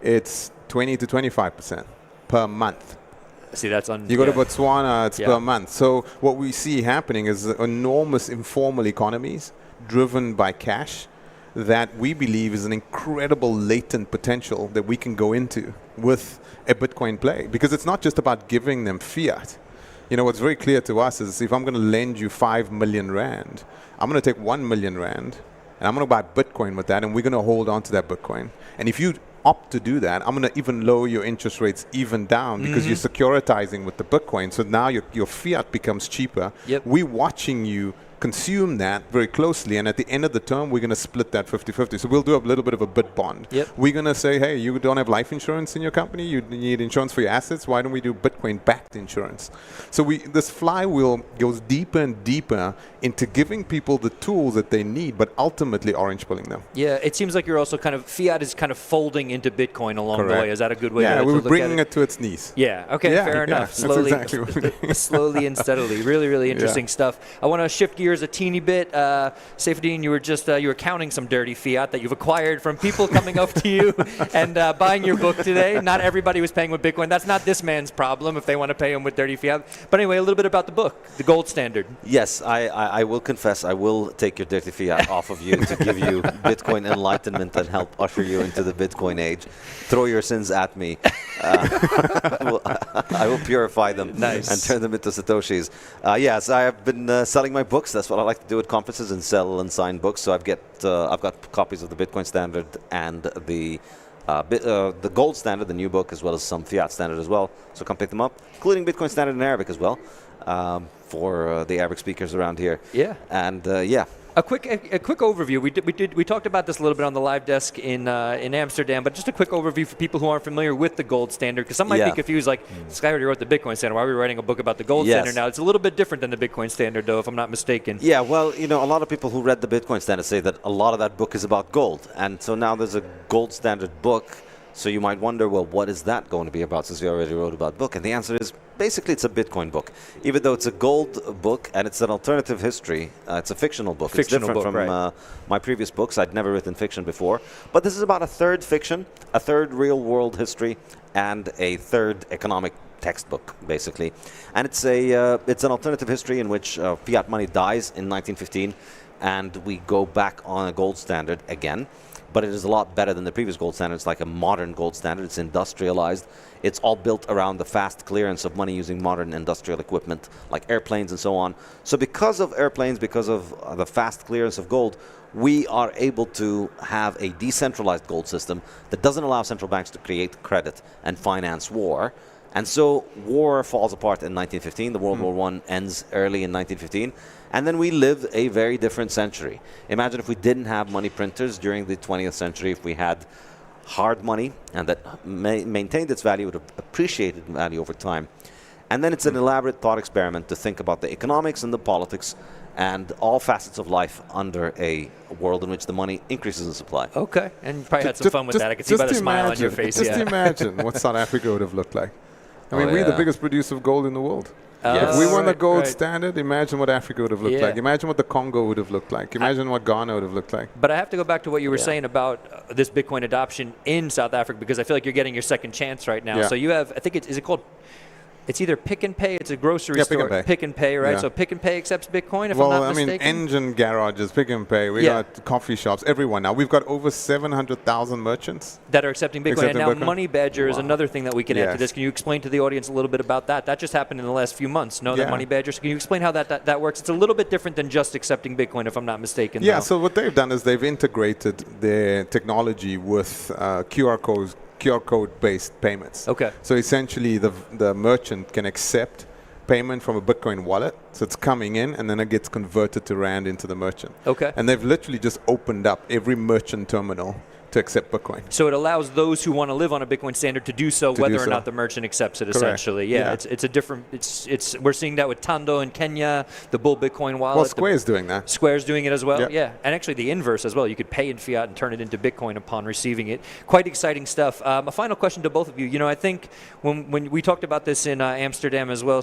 [SPEAKER 7] it's 20 to 25% per month.
[SPEAKER 2] See, that's
[SPEAKER 7] You go to Botswana, it's per month. So what we see happening is enormous informal economies driven by cash that we believe is an incredible latent potential that we can go into with a Bitcoin play. Because it's not just about giving them fiat. What's very clear to us is if I'm going to lend you 5 million rand, I'm going to take 1 million rand and I'm going to buy Bitcoin with that, and we're going to hold on to that Bitcoin. And if you opt to do that, I'm going to even lower your interest rates even down because you're securitizing with the Bitcoin. So now your fiat becomes cheaper. We're watching you consume that very closely, and at the end of the term, we're going to split that 50-50. So we'll do a little bit of a bit bond. We're going to say, hey, you don't have life insurance in your company, you need insurance for your assets, why don't we do Bitcoin-backed insurance? So this flywheel goes deeper and deeper into giving people the tools that they need, but ultimately orange pilling them.
[SPEAKER 2] Yeah, it seems like you're also fiat is kind of folding into Bitcoin along the way. Is that a good way to look at it?
[SPEAKER 7] Yeah, we're bringing it to its knees.
[SPEAKER 2] Yeah, okay, fair enough. Slowly,
[SPEAKER 7] that's exactly
[SPEAKER 2] slowly and steadily. Really, really interesting stuff. I want to shift gears a teeny bit. Saifedean, you were counting some dirty fiat that you've acquired from people coming up to you and buying your book today. Not everybody was paying with Bitcoin. That's not this man's problem if they want to pay him with dirty fiat. But anyway, a little bit about the book, The Gold Standard.
[SPEAKER 15] Yes, I will confess, I will take your dirty fiat off of you to give you Bitcoin enlightenment and help usher you into the Bitcoin age. Throw your sins at me. I will purify them and turn them into Satoshis. Yes, I have been selling my books. That's what I like to do at conferences, and sell and sign books. So I've got copies of the Bitcoin Standard and the Gold Standard, the new book, as well as some Fiat Standard as well. So come pick them up, including Bitcoin Standard in Arabic as well, for the Arabic speakers around here.
[SPEAKER 2] Yeah.
[SPEAKER 15] And
[SPEAKER 2] A quick overview. We talked about this a little bit on the live desk in Amsterdam, but just a quick overview for people who aren't familiar with the Gold Standard, because some might be confused. Like, this guy already wrote the Bitcoin Standard. Why are we writing a book about the Gold Standard now? It's a little bit different than the Bitcoin Standard, though, if I'm not mistaken.
[SPEAKER 15] Yeah, well, a lot of people who read the Bitcoin Standard say that a lot of that book is about gold, and so now there's a Gold Standard book. So you might wonder, well, what is that going to be about, since we already wrote about book? And the answer is, basically, it's a Bitcoin book. Even though it's a gold book and it's an alternative history, it's a fictional book. It's different from my previous books. I'd never written fiction before. But this is about a third fiction, a third real-world history, and a third economic textbook, basically. And it's an alternative history in which fiat money dies in 1915, and we go back on a gold standard again. But it is a lot better than the previous gold standard. It's like a modern gold standard. It's industrialized. It's all built around the fast clearance of money using modern industrial equipment, like airplanes and so on. So because of airplanes, because of the fast clearance of gold, we are able to have a decentralized gold system that doesn't allow central banks to create credit and finance war. And so war falls apart in 1915. The World War I ends early in 1915. And then we live a very different century. Imagine if we didn't have money printers during the 20th century, if we had hard money and that maintained its value, would have appreciated value over time. And then it's an elaborate thought experiment to think about the economics and the politics and all facets of life under a world in which the money increases in supply.
[SPEAKER 2] Okay, and you probably had some fun with that. I could see by the smile on your face.
[SPEAKER 7] Just imagine what South Africa would have looked like. I mean, we're the biggest producer of gold in the world. If we won the gold standard, imagine what Africa would have looked like. Imagine what the Congo would have looked like. Imagine what Ghana would have looked like.
[SPEAKER 2] But I have to go back to what you were saying about this Bitcoin adoption in South Africa, because I feel like you're getting your second chance right now. So you have, I think is it called It's either Pick and Pay. It's a grocery store.
[SPEAKER 7] Pick and Pay.
[SPEAKER 2] Pick and Pay, right?
[SPEAKER 7] Yeah.
[SPEAKER 2] So Pick and Pay accepts Bitcoin, if I'm not mistaken.
[SPEAKER 7] I mean, engine garages, Pick and Pay. We got coffee shops, everyone now. We've got over 700,000 merchants
[SPEAKER 2] that are accepting Bitcoin. And now Money Badger is another thing that we can add to this. Can you explain to the audience a little bit about that? That just happened in the last few months. No, that Money Badger. So can you explain how that works? It's a little bit different than just accepting Bitcoin, if I'm not mistaken.
[SPEAKER 7] Yeah. So what they've done is they've integrated their technology with QR code-based payments.
[SPEAKER 2] Okay.
[SPEAKER 7] So essentially, the merchant can accept payment from a Bitcoin wallet. So it's coming in, and then it gets converted to Rand into the merchant.
[SPEAKER 2] Okay.
[SPEAKER 7] And they've literally just opened up every merchant terminal to accept Bitcoin.
[SPEAKER 2] So it allows those who want to live on a Bitcoin standard to do so, whether or not the merchant accepts it. Essentially, it's a different. It's we're seeing that with Tando in Kenya, the Bull Bitcoin wallet.
[SPEAKER 7] Well, Square's doing that.
[SPEAKER 2] Square's doing it as well. Yeah, and actually the inverse as well. You could pay in fiat and turn it into Bitcoin upon receiving it. Quite exciting stuff. A final question to both of you. You know, I think when we talked about this in Amsterdam as well,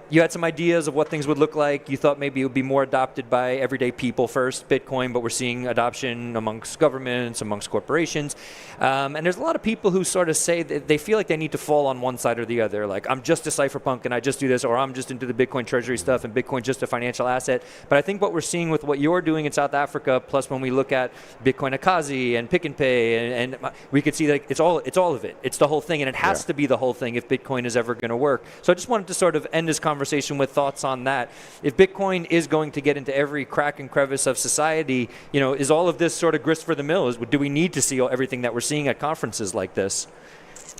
[SPEAKER 2] you had some ideas of what things would look like. You thought maybe it would be more adopted by everyday people first, Bitcoin, but we're seeing adoption amongst governments, amongst corporations. And there's a lot of people who sort of say that they feel like they need to fall on one side or the other. Like, I'm just a cypherpunk and I just do this, or I'm just into the Bitcoin Treasury stuff and Bitcoin's just a financial asset. But I think what we're seeing with what you're doing in South Africa, plus when we look at Bitcoin Akazi and Pick and Pay, and we could see that it's all of it. It's the whole thing, and it has to be the whole thing if Bitcoin is ever going to work. So I just wanted to sort of end this conversation with thoughts on that. If Bitcoin is going to get into every crack and crevice of society, you know, is all of this sort of grist for the mill? Do we need to see everything that we're seeing at conferences like this?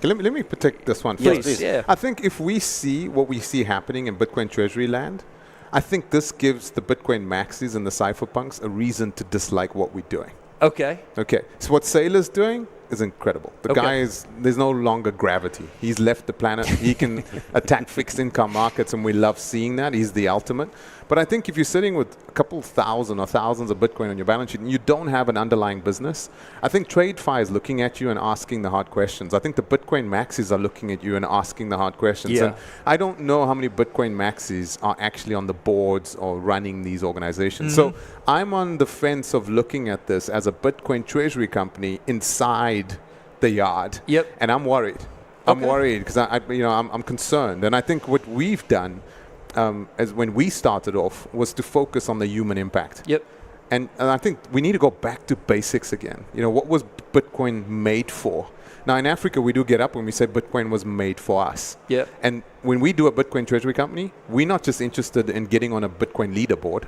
[SPEAKER 7] Let me protect this one
[SPEAKER 2] first.
[SPEAKER 7] Please.
[SPEAKER 2] Yeah.
[SPEAKER 7] I think if we see what we see happening in Bitcoin Treasury land, I think this gives the Bitcoin maxis and the cypherpunks a reason to dislike what we're doing.
[SPEAKER 2] Okay.
[SPEAKER 7] So what Saylor's doing is incredible. The guy there's no longer gravity. He's left the planet. He can attack fixed income markets, and we love seeing that. He's the ultimate. But I think if you're sitting with a couple thousand or thousands of Bitcoin on your balance sheet and you don't have an underlying business, I think TradeFi is looking at you and asking the hard questions. I think the Bitcoin maxis are looking at you and asking the hard questions.
[SPEAKER 2] Yeah.
[SPEAKER 7] And I don't know how many Bitcoin maxis are actually on the boards or running these organizations. So I'm on the fence of looking at this as a Bitcoin treasury company inside the yard.
[SPEAKER 2] Yep.
[SPEAKER 7] And I'm worried. I'm worried because I'm concerned. And I think what we've done as when we started off was to focus on the human impact.
[SPEAKER 2] Yep.
[SPEAKER 7] And I think we need to go back to basics again. You know, what was Bitcoin made for? Now in Africa, we do get up when we say Bitcoin was made for us.
[SPEAKER 2] Yeah.
[SPEAKER 7] And when we do a Bitcoin treasury company, we're not just interested in getting on a Bitcoin leaderboard.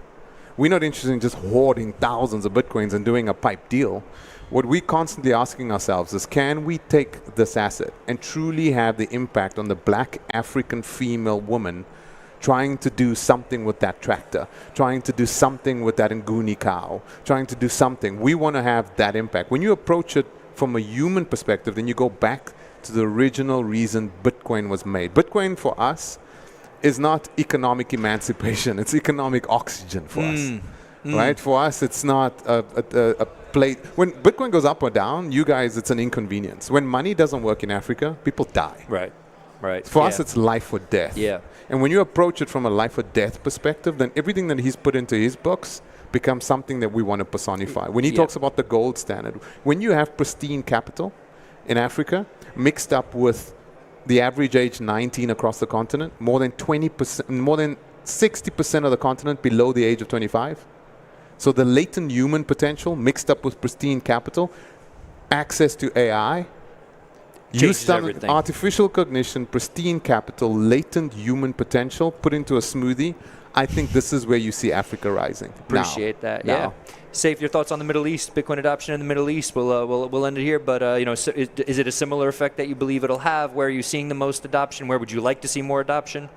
[SPEAKER 7] We're not interested in just hoarding thousands of Bitcoins and doing a pipe deal. What we're constantly asking ourselves is, can we take this asset and truly have the impact on the black African female woman trying to do something with that tractor, trying to do something with that Nguni cow, trying to do something. We want to have that impact. When you approach it from a human perspective, then you go back to the original reason Bitcoin was made. Bitcoin for us is not economic emancipation. It's economic oxygen for us. Right? For us, it's not a plate. When Bitcoin goes up or down, you guys, it's an inconvenience. When money doesn't work in Africa, people die.
[SPEAKER 2] Right.
[SPEAKER 7] For us, it's life or death.
[SPEAKER 2] Yeah.
[SPEAKER 7] And when you approach it from a life or death perspective, then everything that he's put into his books becomes something that we want to personify. When he talks about the gold standard, when you have pristine capital in Africa mixed up with the average age 19 across the continent, more than 20%, more than 60% of the continent below the age of 25. So the latent human potential mixed up with pristine capital, access to AI, artificial cognition, pristine capital, latent human potential put into a smoothie. I think this is where you see Africa rising.
[SPEAKER 2] Appreciate that. Yeah. Safe, your thoughts on the Middle East, Bitcoin adoption in the Middle East? We'll end it here. But is it a similar effect that you believe it'll have? Where are you seeing the most adoption? Where would you like to see more adoption?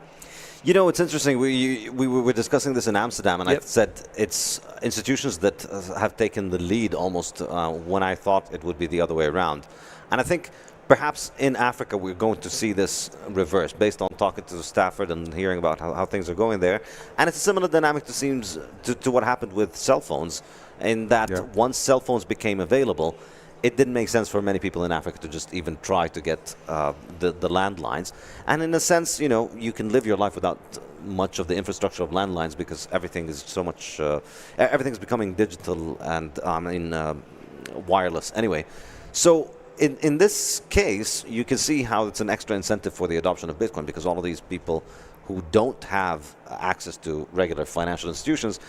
[SPEAKER 15] You know, it's interesting. We were discussing this in Amsterdam, and I said it's institutions that have taken the lead almost when I thought it would be the other way around. And I think perhaps in Africa we're going to see this reverse based on talking to Stafford and hearing about how things are going there. And it's a similar dynamic to what happened with cell phones, in that once cell phones became available, it didn't make sense for many people in Africa to just even try to get the landlines. And in a sense, you know, you can live your life without much of the infrastructure of landlines because everything is so much, everything's becoming digital and wireless anyway. So in this case, you can see how it's an extra incentive for the adoption of Bitcoin, because all of these people who don't have access to regular financial institutions,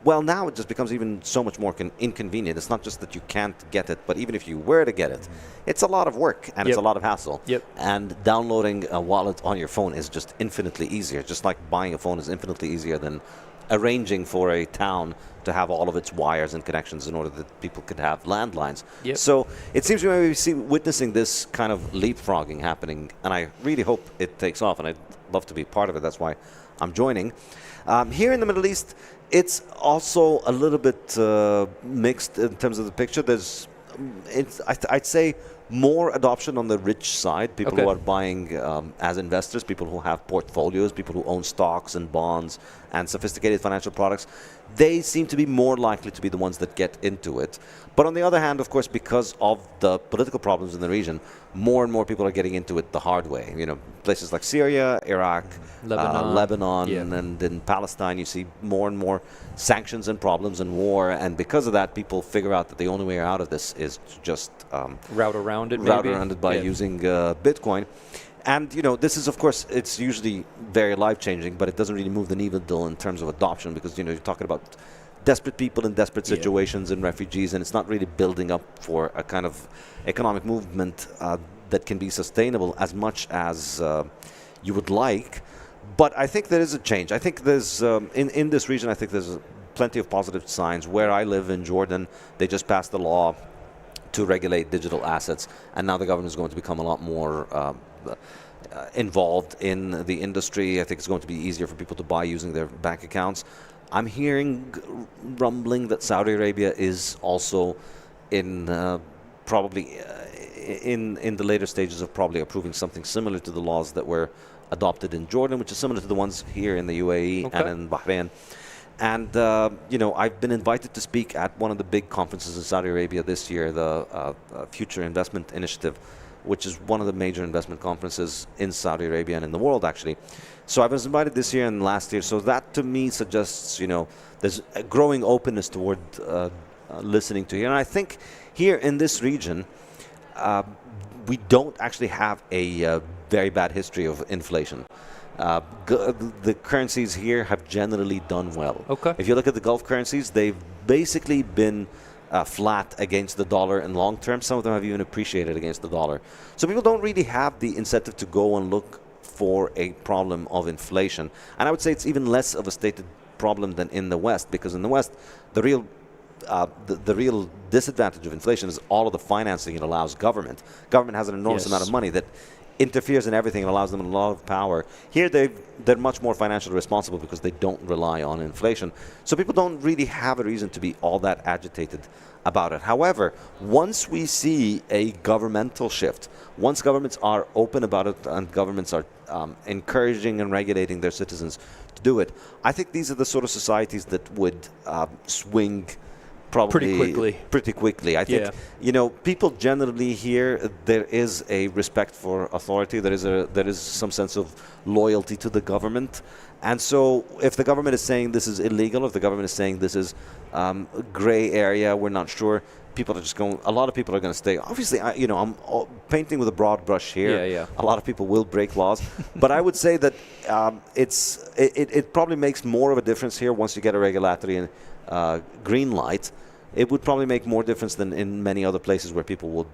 [SPEAKER 15] well, now it just becomes even so much more inconvenient. It's not just that you can't get it, but even if you were to get it, it's a lot of work and it's a lot of hassle. And downloading a wallet on your phone is just infinitely easier. Just like buying a phone is infinitely easier than arranging for a town to have all of its wires and connections in order that people could have landlines. So it seems we may be witnessing this kind of leapfrogging happening, and I really hope it takes off, and I'd love to be part of it. That's why I'm joining. Here in the Middle East, it's also a little bit mixed in terms of the picture. There's, I'd say, more adoption on the rich side, people who are buying as investors, people who have portfolios, people who own stocks and bonds and sophisticated financial products. They seem to be more likely to be the ones that get into it. But on the other hand, of course, because of the political problems in the region, more and more people are getting into it the hard way. You know, places like Syria, Iraq, Lebanon, and in Palestine, you see more and more sanctions and problems and war. And because of that, people figure out that the only way out of this is to just
[SPEAKER 2] route around it
[SPEAKER 15] by using Bitcoin. And, you know, this is, of course, it's usually very life-changing, but it doesn't really move the needle in terms of adoption, because, you know, you're talking about desperate people in desperate situations and refugees, and it's not really building up for a kind of economic movement that can be sustainable as much as you would like. But I think there is a change. I think there's, in this region, I think there's plenty of positive signs. Where I live in Jordan, they just passed the law to regulate digital assets, and now the government is going to become a lot more involved in the industry. I think it's going to be easier for people to buy using their bank accounts. I'm hearing rumbling that Saudi Arabia is also in probably in the later stages of probably approving something similar to the laws that were adopted in Jordan, which is similar to the ones here in the UAE and in Bahrain. And, you know, I've been invited to speak at one of the big conferences in Saudi Arabia this year, the Future Investment Initiative, which is one of the major investment conferences in Saudi Arabia and in the world, actually. So I was invited this year and last year. So that, to me, suggests, you know, there's a growing openness toward listening to you. And I think here in this region, we don't actually have a very bad history of inflation. The currencies here have generally done well. If you look at the Gulf currencies, they've basically been flat against the dollar in long term. Some of them have even appreciated against the dollar. So people don't really have the incentive to go and look for a problem of inflation. And I would say it's even less of a stated problem than in the West, because in the West, the real disadvantage of inflation is all of the financing it allows government. Government has an enormous amount of money that interferes in everything and allows them a lot of power. Here they're much more financially responsible because they don't rely on inflation. So people don't really have a reason to be all that agitated about it. However, once we see a governmental shift, once governments are open about it and governments are encouraging and regulating their citizens to do it, I think these are the sort of societies that would swing probably pretty quickly. I think, you know, people generally here, there is a respect for authority. There is some sense of loyalty to the government. And so if the government is saying this is illegal, if the government is saying this is gray area, we're not sure, people are just going, a lot of people are going to stay. Obviously, you know, I'm painting with a broad brush here. A lot of people will break laws. But I would say that it probably makes more of a difference here once you get a regulatory green light. It would probably make more difference than in many other places where people would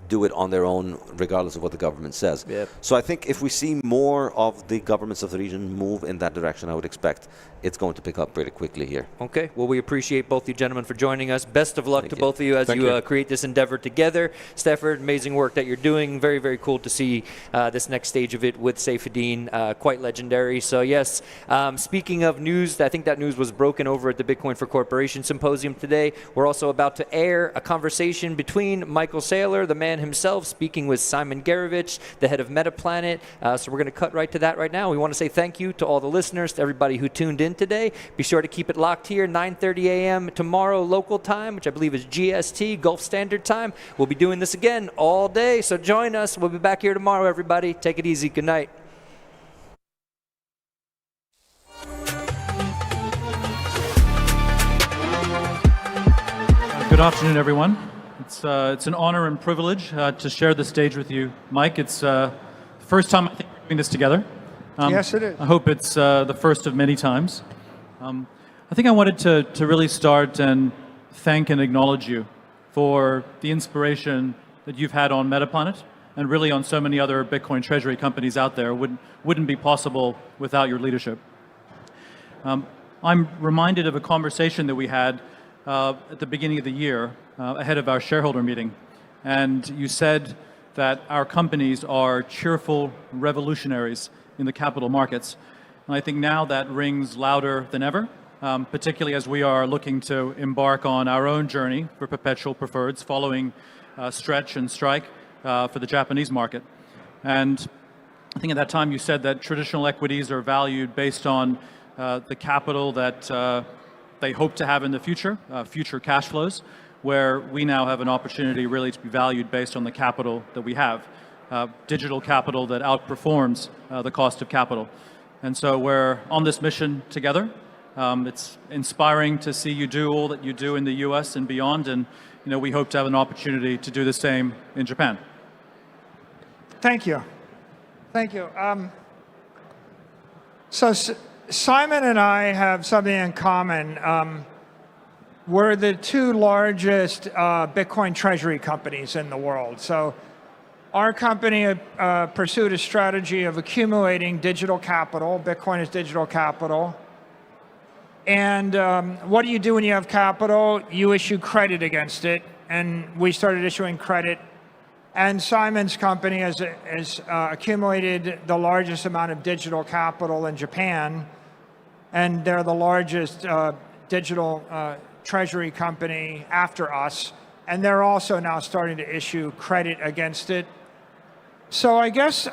[SPEAKER 15] do it on their own, regardless of what the government says. So I think if we see more of the governments of the region move in that direction, I would expect it's going to pick up pretty quickly here.
[SPEAKER 2] Okay. Well, we appreciate both you gentlemen for joining us. Best of luck to both of you as you create this endeavor together. Stafford, amazing work that you're doing. Very, very cool to see this next stage of it with Saifedean. Quite legendary. So, yes, speaking of news, I think that news was broken over at the Bitcoin for Corporation Symposium today. We're also about to air a conversation between Michael Saylor, the man himself, speaking with Simon Garovich, the head of MetaPlanet. So we're going to cut right to that right now. We want to say thank you to all the listeners, to everybody who tuned in today. Be sure to keep it locked here, 9:30 a.m. tomorrow local time, which I believe is GST, Gulf Standard Time. We'll be doing this again all day, so join us. We'll be back here tomorrow, everybody. Take it easy. Good night.
[SPEAKER 1] Good afternoon, everyone. It's an honor and privilege to share the stage with you, Mike. It's the first time I think we're doing this together.
[SPEAKER 18] Yes, it is.
[SPEAKER 1] I hope it's the first of many times. I think I wanted to really start and thank and acknowledge you for the inspiration that you've had on Metaplanet and really on so many other Bitcoin treasury companies out there. Wouldn't be possible without your leadership. I'm reminded of a conversation that we had at the beginning of the year ahead of our shareholder meeting. And you said that our companies are cheerful revolutionaries in the capital markets. And I think now that rings louder than ever, particularly as we are looking to embark on our own journey for perpetual preferreds following Stretch and Strike for the Japanese market. And I think at that time you said that traditional equities are valued based on the capital that they hope to have in the future, future cash flows, where we now have an opportunity really to be valued based on the capital that we have, digital capital that outperforms the cost of capital. And so we're on this mission together. It's inspiring to see you do all that you do in the US and beyond, and we hope to have an opportunity to do the same in Japan.
[SPEAKER 18] Thank you. Thank you. So Simon and I have something in common. We're the two largest Bitcoin treasury companies in the world. So our company pursued a strategy of accumulating digital capital. Bitcoin is digital capital. And what do you do when you have capital? You issue credit against it. And we started issuing credit. And Simon's company has accumulated the largest amount of digital capital in Japan. And they're the largest digital treasury company after us. And they're also now starting to issue credit against it. So I guess,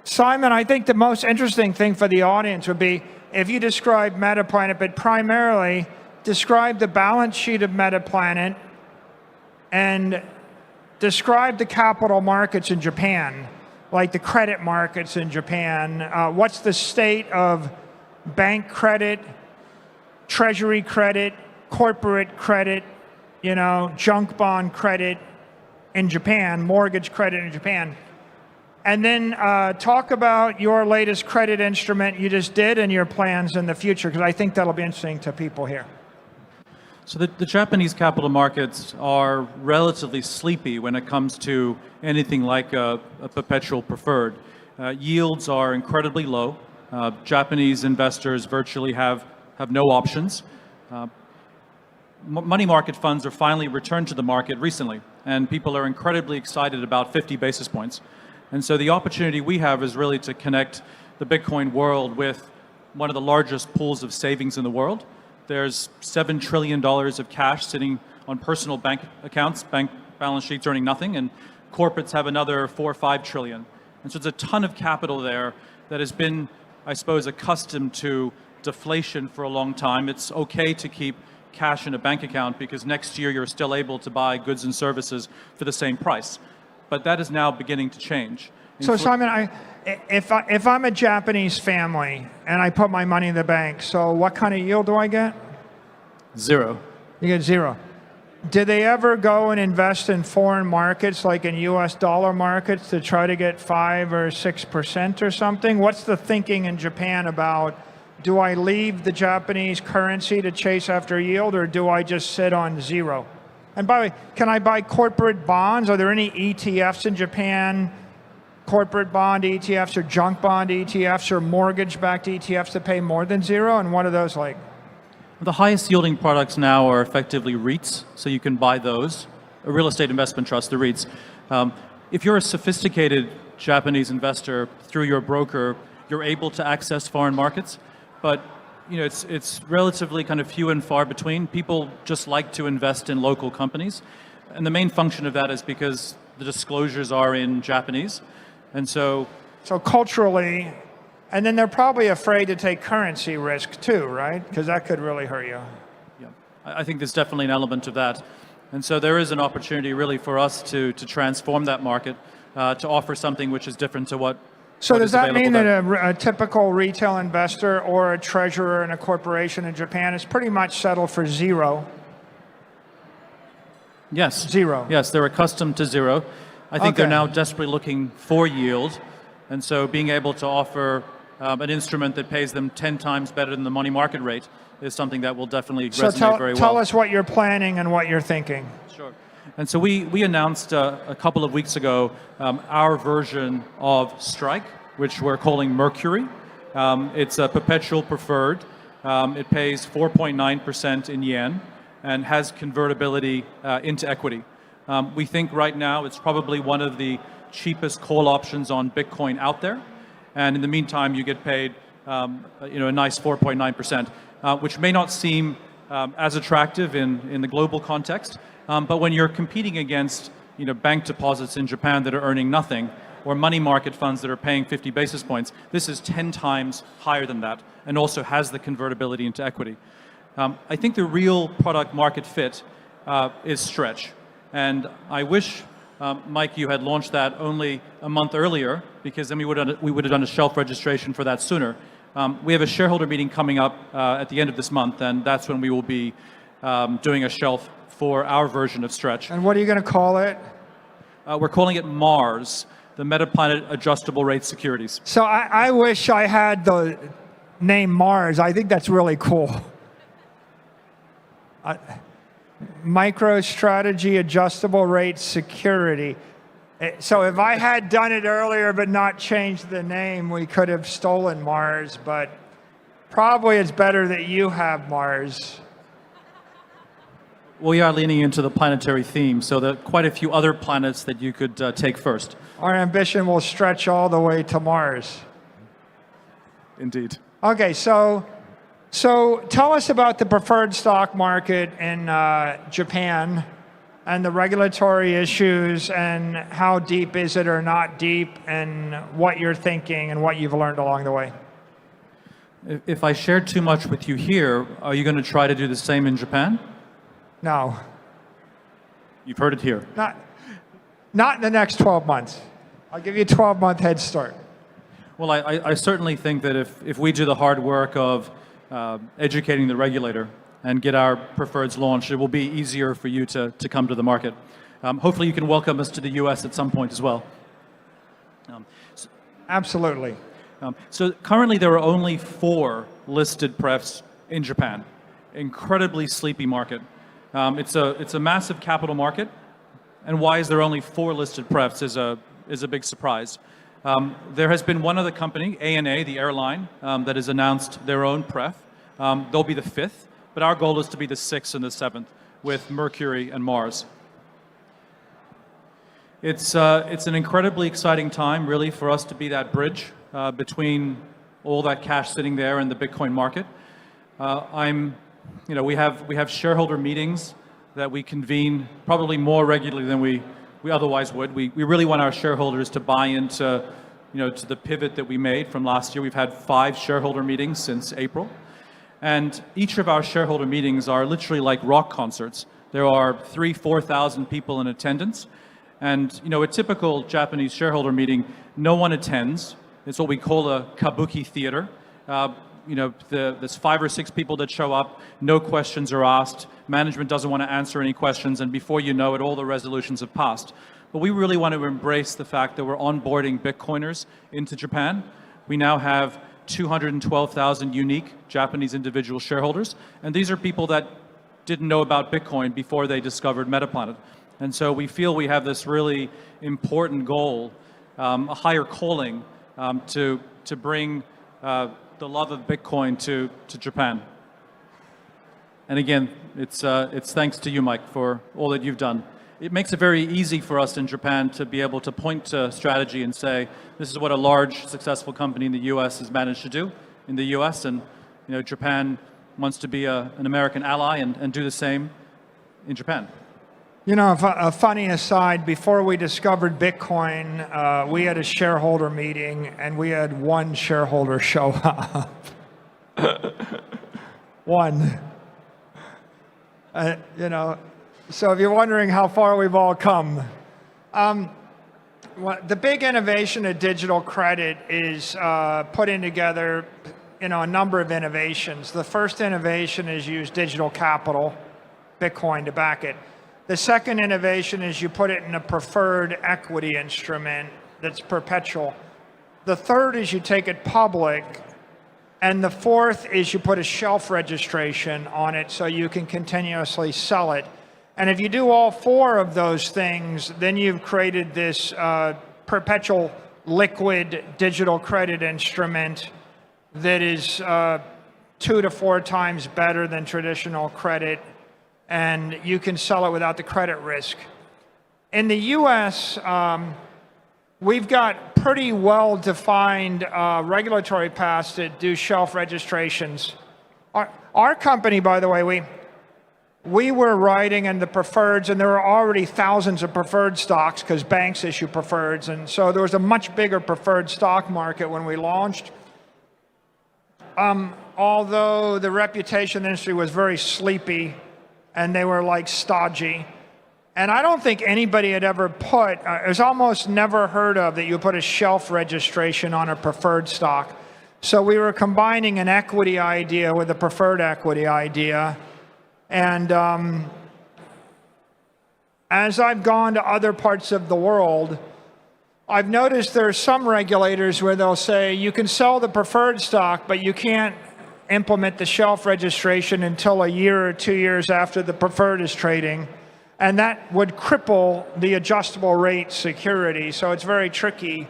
[SPEAKER 18] Simon, I think the most interesting thing for the audience would be if you describe Metaplanet, but primarily describe the balance sheet of Metaplanet and describe the capital markets in Japan, like the credit markets in Japan. What's the state of bank credit, treasury credit, corporate credit, junk bond credit in Japan, mortgage credit in Japan? And then talk about your latest credit instrument you just did and your plans in the future, because I think that'll be interesting to people here.
[SPEAKER 1] So the Japanese capital markets are relatively sleepy when it comes to anything like a perpetual preferred. Yields are incredibly low. Japanese investors virtually have no options. Money market funds are finally returned to the market recently, and people are incredibly excited about 50 basis points. And so the opportunity we have is really to connect the Bitcoin world with one of the largest pools of savings in the world. There's $7 trillion of cash sitting on personal bank accounts, bank balance sheets earning nothing, and corporates have another 4 or 5 trillion. And so there's a ton of capital there that has been, I suppose, accustomed to deflation for a long time. It's okay to keep cash in a bank account because next year you're still able to buy goods and services for the same price. But that is now beginning to change.
[SPEAKER 18] So Simon, if I'm a Japanese family and I put my money in the bank, so what kind of yield do I get?
[SPEAKER 1] Zero.
[SPEAKER 18] You get zero. Did they ever go and invest in foreign markets, like in US dollar markets, to try to get 5 or 6% or something? What's the thinking in Japan about, do I leave the Japanese currency to chase after yield, or do I just sit on zero? And by the way, can I buy corporate bonds? Are there any ETFs in Japan, corporate bond ETFs or junk bond ETFs or mortgage-backed ETFs that pay more than zero? And what are those like?
[SPEAKER 1] The highest yielding products now are effectively REITs, so you can buy those. A real estate investment trust, the REITs. If you're a sophisticated Japanese investor through your broker, you're able to access foreign markets, but it's relatively kind of few and far between. People just like to invest in local companies, and the main function of that is because the disclosures are in Japanese, and so
[SPEAKER 18] culturally. And then they're probably afraid to take currency risk too, right? Because that could really hurt you.
[SPEAKER 1] Yeah, I think there's definitely an element of that. And so there is an opportunity really for us to transform that market, to offer something which is different to what.
[SPEAKER 18] So does that mean that a typical retail investor or a treasurer in a corporation in Japan is pretty much settled for zero?
[SPEAKER 1] Yes.
[SPEAKER 18] Zero.
[SPEAKER 1] Yes, they're accustomed to zero. I think they're now desperately looking for yield. And so being able to offer an instrument that pays them 10 times better than the money market rate is something that will definitely resonate very well.
[SPEAKER 18] Tell us what you're planning and what you're thinking.
[SPEAKER 1] Sure. And so we announced a couple of weeks ago our version of Strike, which we're calling Mercury. It's a perpetual preferred. It pays 4.9% in yen and has convertibility into equity. We think right now it's probably one of the cheapest call options on Bitcoin out there. And in the meantime, you get paid a nice 4.9%, which may not seem as attractive in the global context. But when you're competing against bank deposits in Japan that are earning nothing, or money market funds that are paying 50 basis points, this is 10 times higher than that, and also has the convertibility into equity. I think the real product market fit is Stretch. And I wish, Mike, you had launched that only a month earlier, because then we would have done a shelf registration for that sooner. We have a shareholder meeting coming up at the end of this month, and that's when we will be doing a shelf for our version of Stretch.
[SPEAKER 18] And what are you going to call it?
[SPEAKER 1] We're calling it Mars, the Metaplanet Adjustable Rate Securities.
[SPEAKER 18] So I wish I had the name Mars. I think that's really cool. MicroStrategy Adjustable Rate Security. So if I had done it earlier but not changed the name, we could have stolen Mars, but probably it's better that you have Mars.
[SPEAKER 1] We are leaning into the planetary theme, so there are quite a few other planets that you could take first.
[SPEAKER 18] Our ambition will stretch all the way to Mars.
[SPEAKER 1] Indeed.
[SPEAKER 18] Okay, so tell us about the preferred stock market in Japan and the regulatory issues and how deep is it or not deep and what you're thinking and what you've learned along the way.
[SPEAKER 1] If I shared too much with you here, are you going to try to do the same in Japan?
[SPEAKER 18] No.
[SPEAKER 1] You've heard it here.
[SPEAKER 18] Not in the next 12 months. I'll give you a 12-month head start.
[SPEAKER 1] Well, I certainly think that if we do the hard work of educating the regulator and get our preferreds launched, it will be easier for you to come to the market. Hopefully you can welcome us to the US at some point as well.
[SPEAKER 18] Absolutely.
[SPEAKER 1] So currently there are only 4 listed prefs in Japan. Incredibly sleepy market. It's a massive capital market, and why is there only 4 listed prefs is a big surprise. There has been one other company, ANA, the airline, that has announced their own pref. They'll be the 5th, but our goal is to be the 6th and the 7th with Mercury and Mars. It's an incredibly exciting time, really, for us to be that bridge between all that cash sitting there and the Bitcoin market. We have shareholder meetings that we convene probably more regularly than we otherwise would. We really want our shareholders to buy into, to the pivot that we made from last year. We've had 5 shareholder meetings since April. And each of our shareholder meetings are literally like rock concerts. There are 3,000-4,000 people in attendance. And, a typical Japanese shareholder meeting, no one attends. It's what we call a kabuki theater. There's 5 or 6 people that show up, no questions are asked, management doesn't want to answer any questions, and before you know it, all the resolutions have passed. But we really want to embrace the fact that we're onboarding Bitcoiners into Japan. We now have 212,000 unique Japanese individual shareholders, and these are people that didn't know about Bitcoin before they discovered Metaplanet. And so we feel we have this really important goal, a higher calling to bring the love of Bitcoin to Japan. And again, it's thanks to you, Mike, for all that you've done. It makes it very easy for us in Japan to be able to point to strategy and say, this is what a large, successful company in the US has managed to do in the US, and Japan wants to be an American ally and do the same in Japan.
[SPEAKER 18] A funny aside, before we discovered Bitcoin, we had a shareholder meeting and we had 1 shareholder show up. 1. So if you're wondering how far we've all come, the big innovation of digital credit is putting together a number of innovations. The first innovation is use digital capital, Bitcoin, to back it. The second innovation is you put it in a preferred equity instrument that's perpetual. The third is you take it public. And the fourth is you put a shelf registration on it so you can continuously sell it. And if you do all four of those things, then you've created this perpetual liquid digital credit instrument that is 2 to 4 times better than traditional credit, and you can sell it without the credit risk. In the US, we've got pretty well-defined regulatory paths that do shelf registrations. Our company, by the way, we were writing in the preferreds, and there were already thousands of preferred stocks because banks issue preferreds, and so there was a much bigger preferred stock market when we launched. Although the reputation industry was very sleepy, and they were like stodgy. And I don't think anybody had ever put, it was almost never heard of that you put a shelf registration on a preferred stock. So we were combining an equity idea with a preferred equity idea. And as I've gone to other parts of the world, I've noticed there are some regulators where they'll say you can sell the preferred stock, but you can't implement the shelf registration until a year or 2 years after the preferred is trading. And that would cripple the adjustable rate security, so it's very tricky.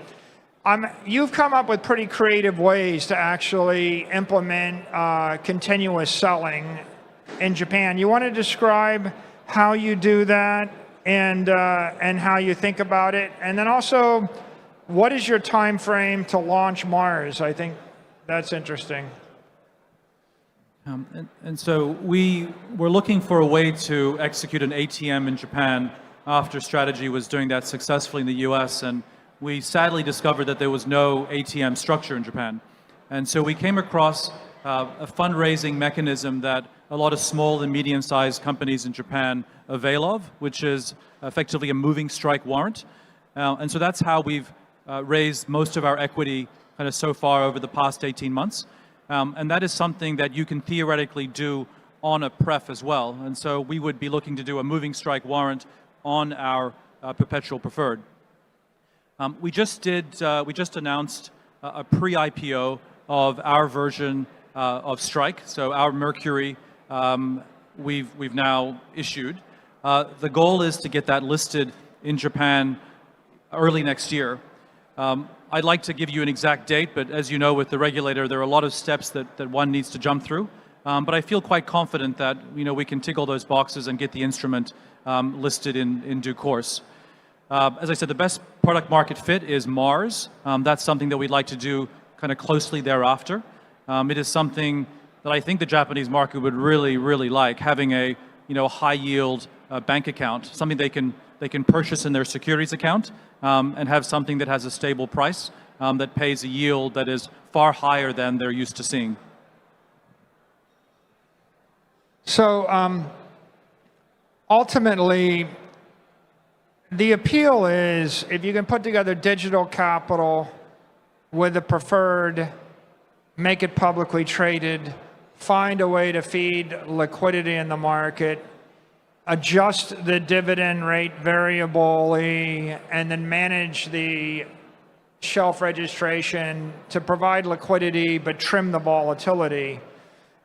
[SPEAKER 18] You've come up with pretty creative ways to actually implement continuous selling in Japan. You want to describe how you do that and how you think about it? And then also, what is your time frame to launch Mars? I think that's interesting.
[SPEAKER 1] And so we were looking for a way to execute an ATM in Japan after Strategy was doing that successfully in the US, and we sadly discovered that there was no ATM structure in Japan. And so we came across a fundraising mechanism that a lot of small and medium-sized companies in Japan avail of, which is effectively a moving strike warrant. And so that's how we've raised most of our equity kind of so far over the past 18 months. And that is something that you can theoretically do on a pref as well. And so we would be looking to do a moving strike warrant on our perpetual preferred. We just announced a pre-IPO of our version of Strike. So our Mercury, we've now issued. The goal is to get that listed in Japan early next year. I'd like to give you an exact date, but as you know, with the regulator, there are a lot of steps that one needs to jump through. But I feel quite confident that we can tick all those boxes and get the instrument listed in due course. As I said, the best product market fit is Mars. That's something that we'd like to do kind of closely thereafter. It is something that I think the Japanese market would really, really like, having a high yield bank account, something they can purchase in their securities account, and have something that has a stable price that pays a yield that is far higher than they're used to seeing.
[SPEAKER 18] So ultimately, the appeal is if you can put together digital capital with a preferred, make it publicly traded, find a way to feed liquidity in the market, adjust the dividend rate variably, and then manage the shelf registration to provide liquidity but trim the volatility.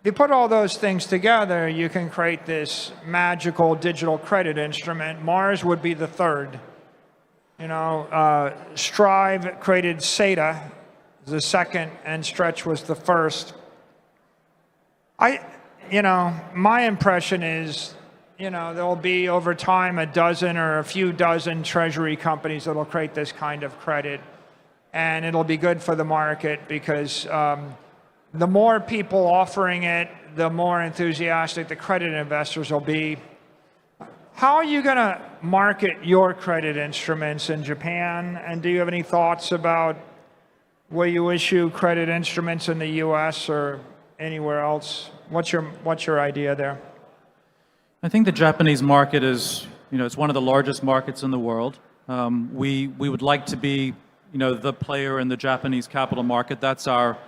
[SPEAKER 18] If you put all those things together, you can create this magical digital credit instrument. Mars would be the third. Strive created SATA, the second, and Stretch was the first. My impression is, there'll be over time a dozen or a few dozen treasury companies that'll create this kind of credit, and it'll be good for the market because the more people offering it, the more enthusiastic the credit investors will be. How are you going to market your credit instruments in Japan? And do you have any thoughts about will you issue credit instruments in the US or anywhere else? What's your idea there?
[SPEAKER 1] I think the Japanese market is, it's one of the largest markets in the world. We would like to be, the player in the Japanese capital market. That's our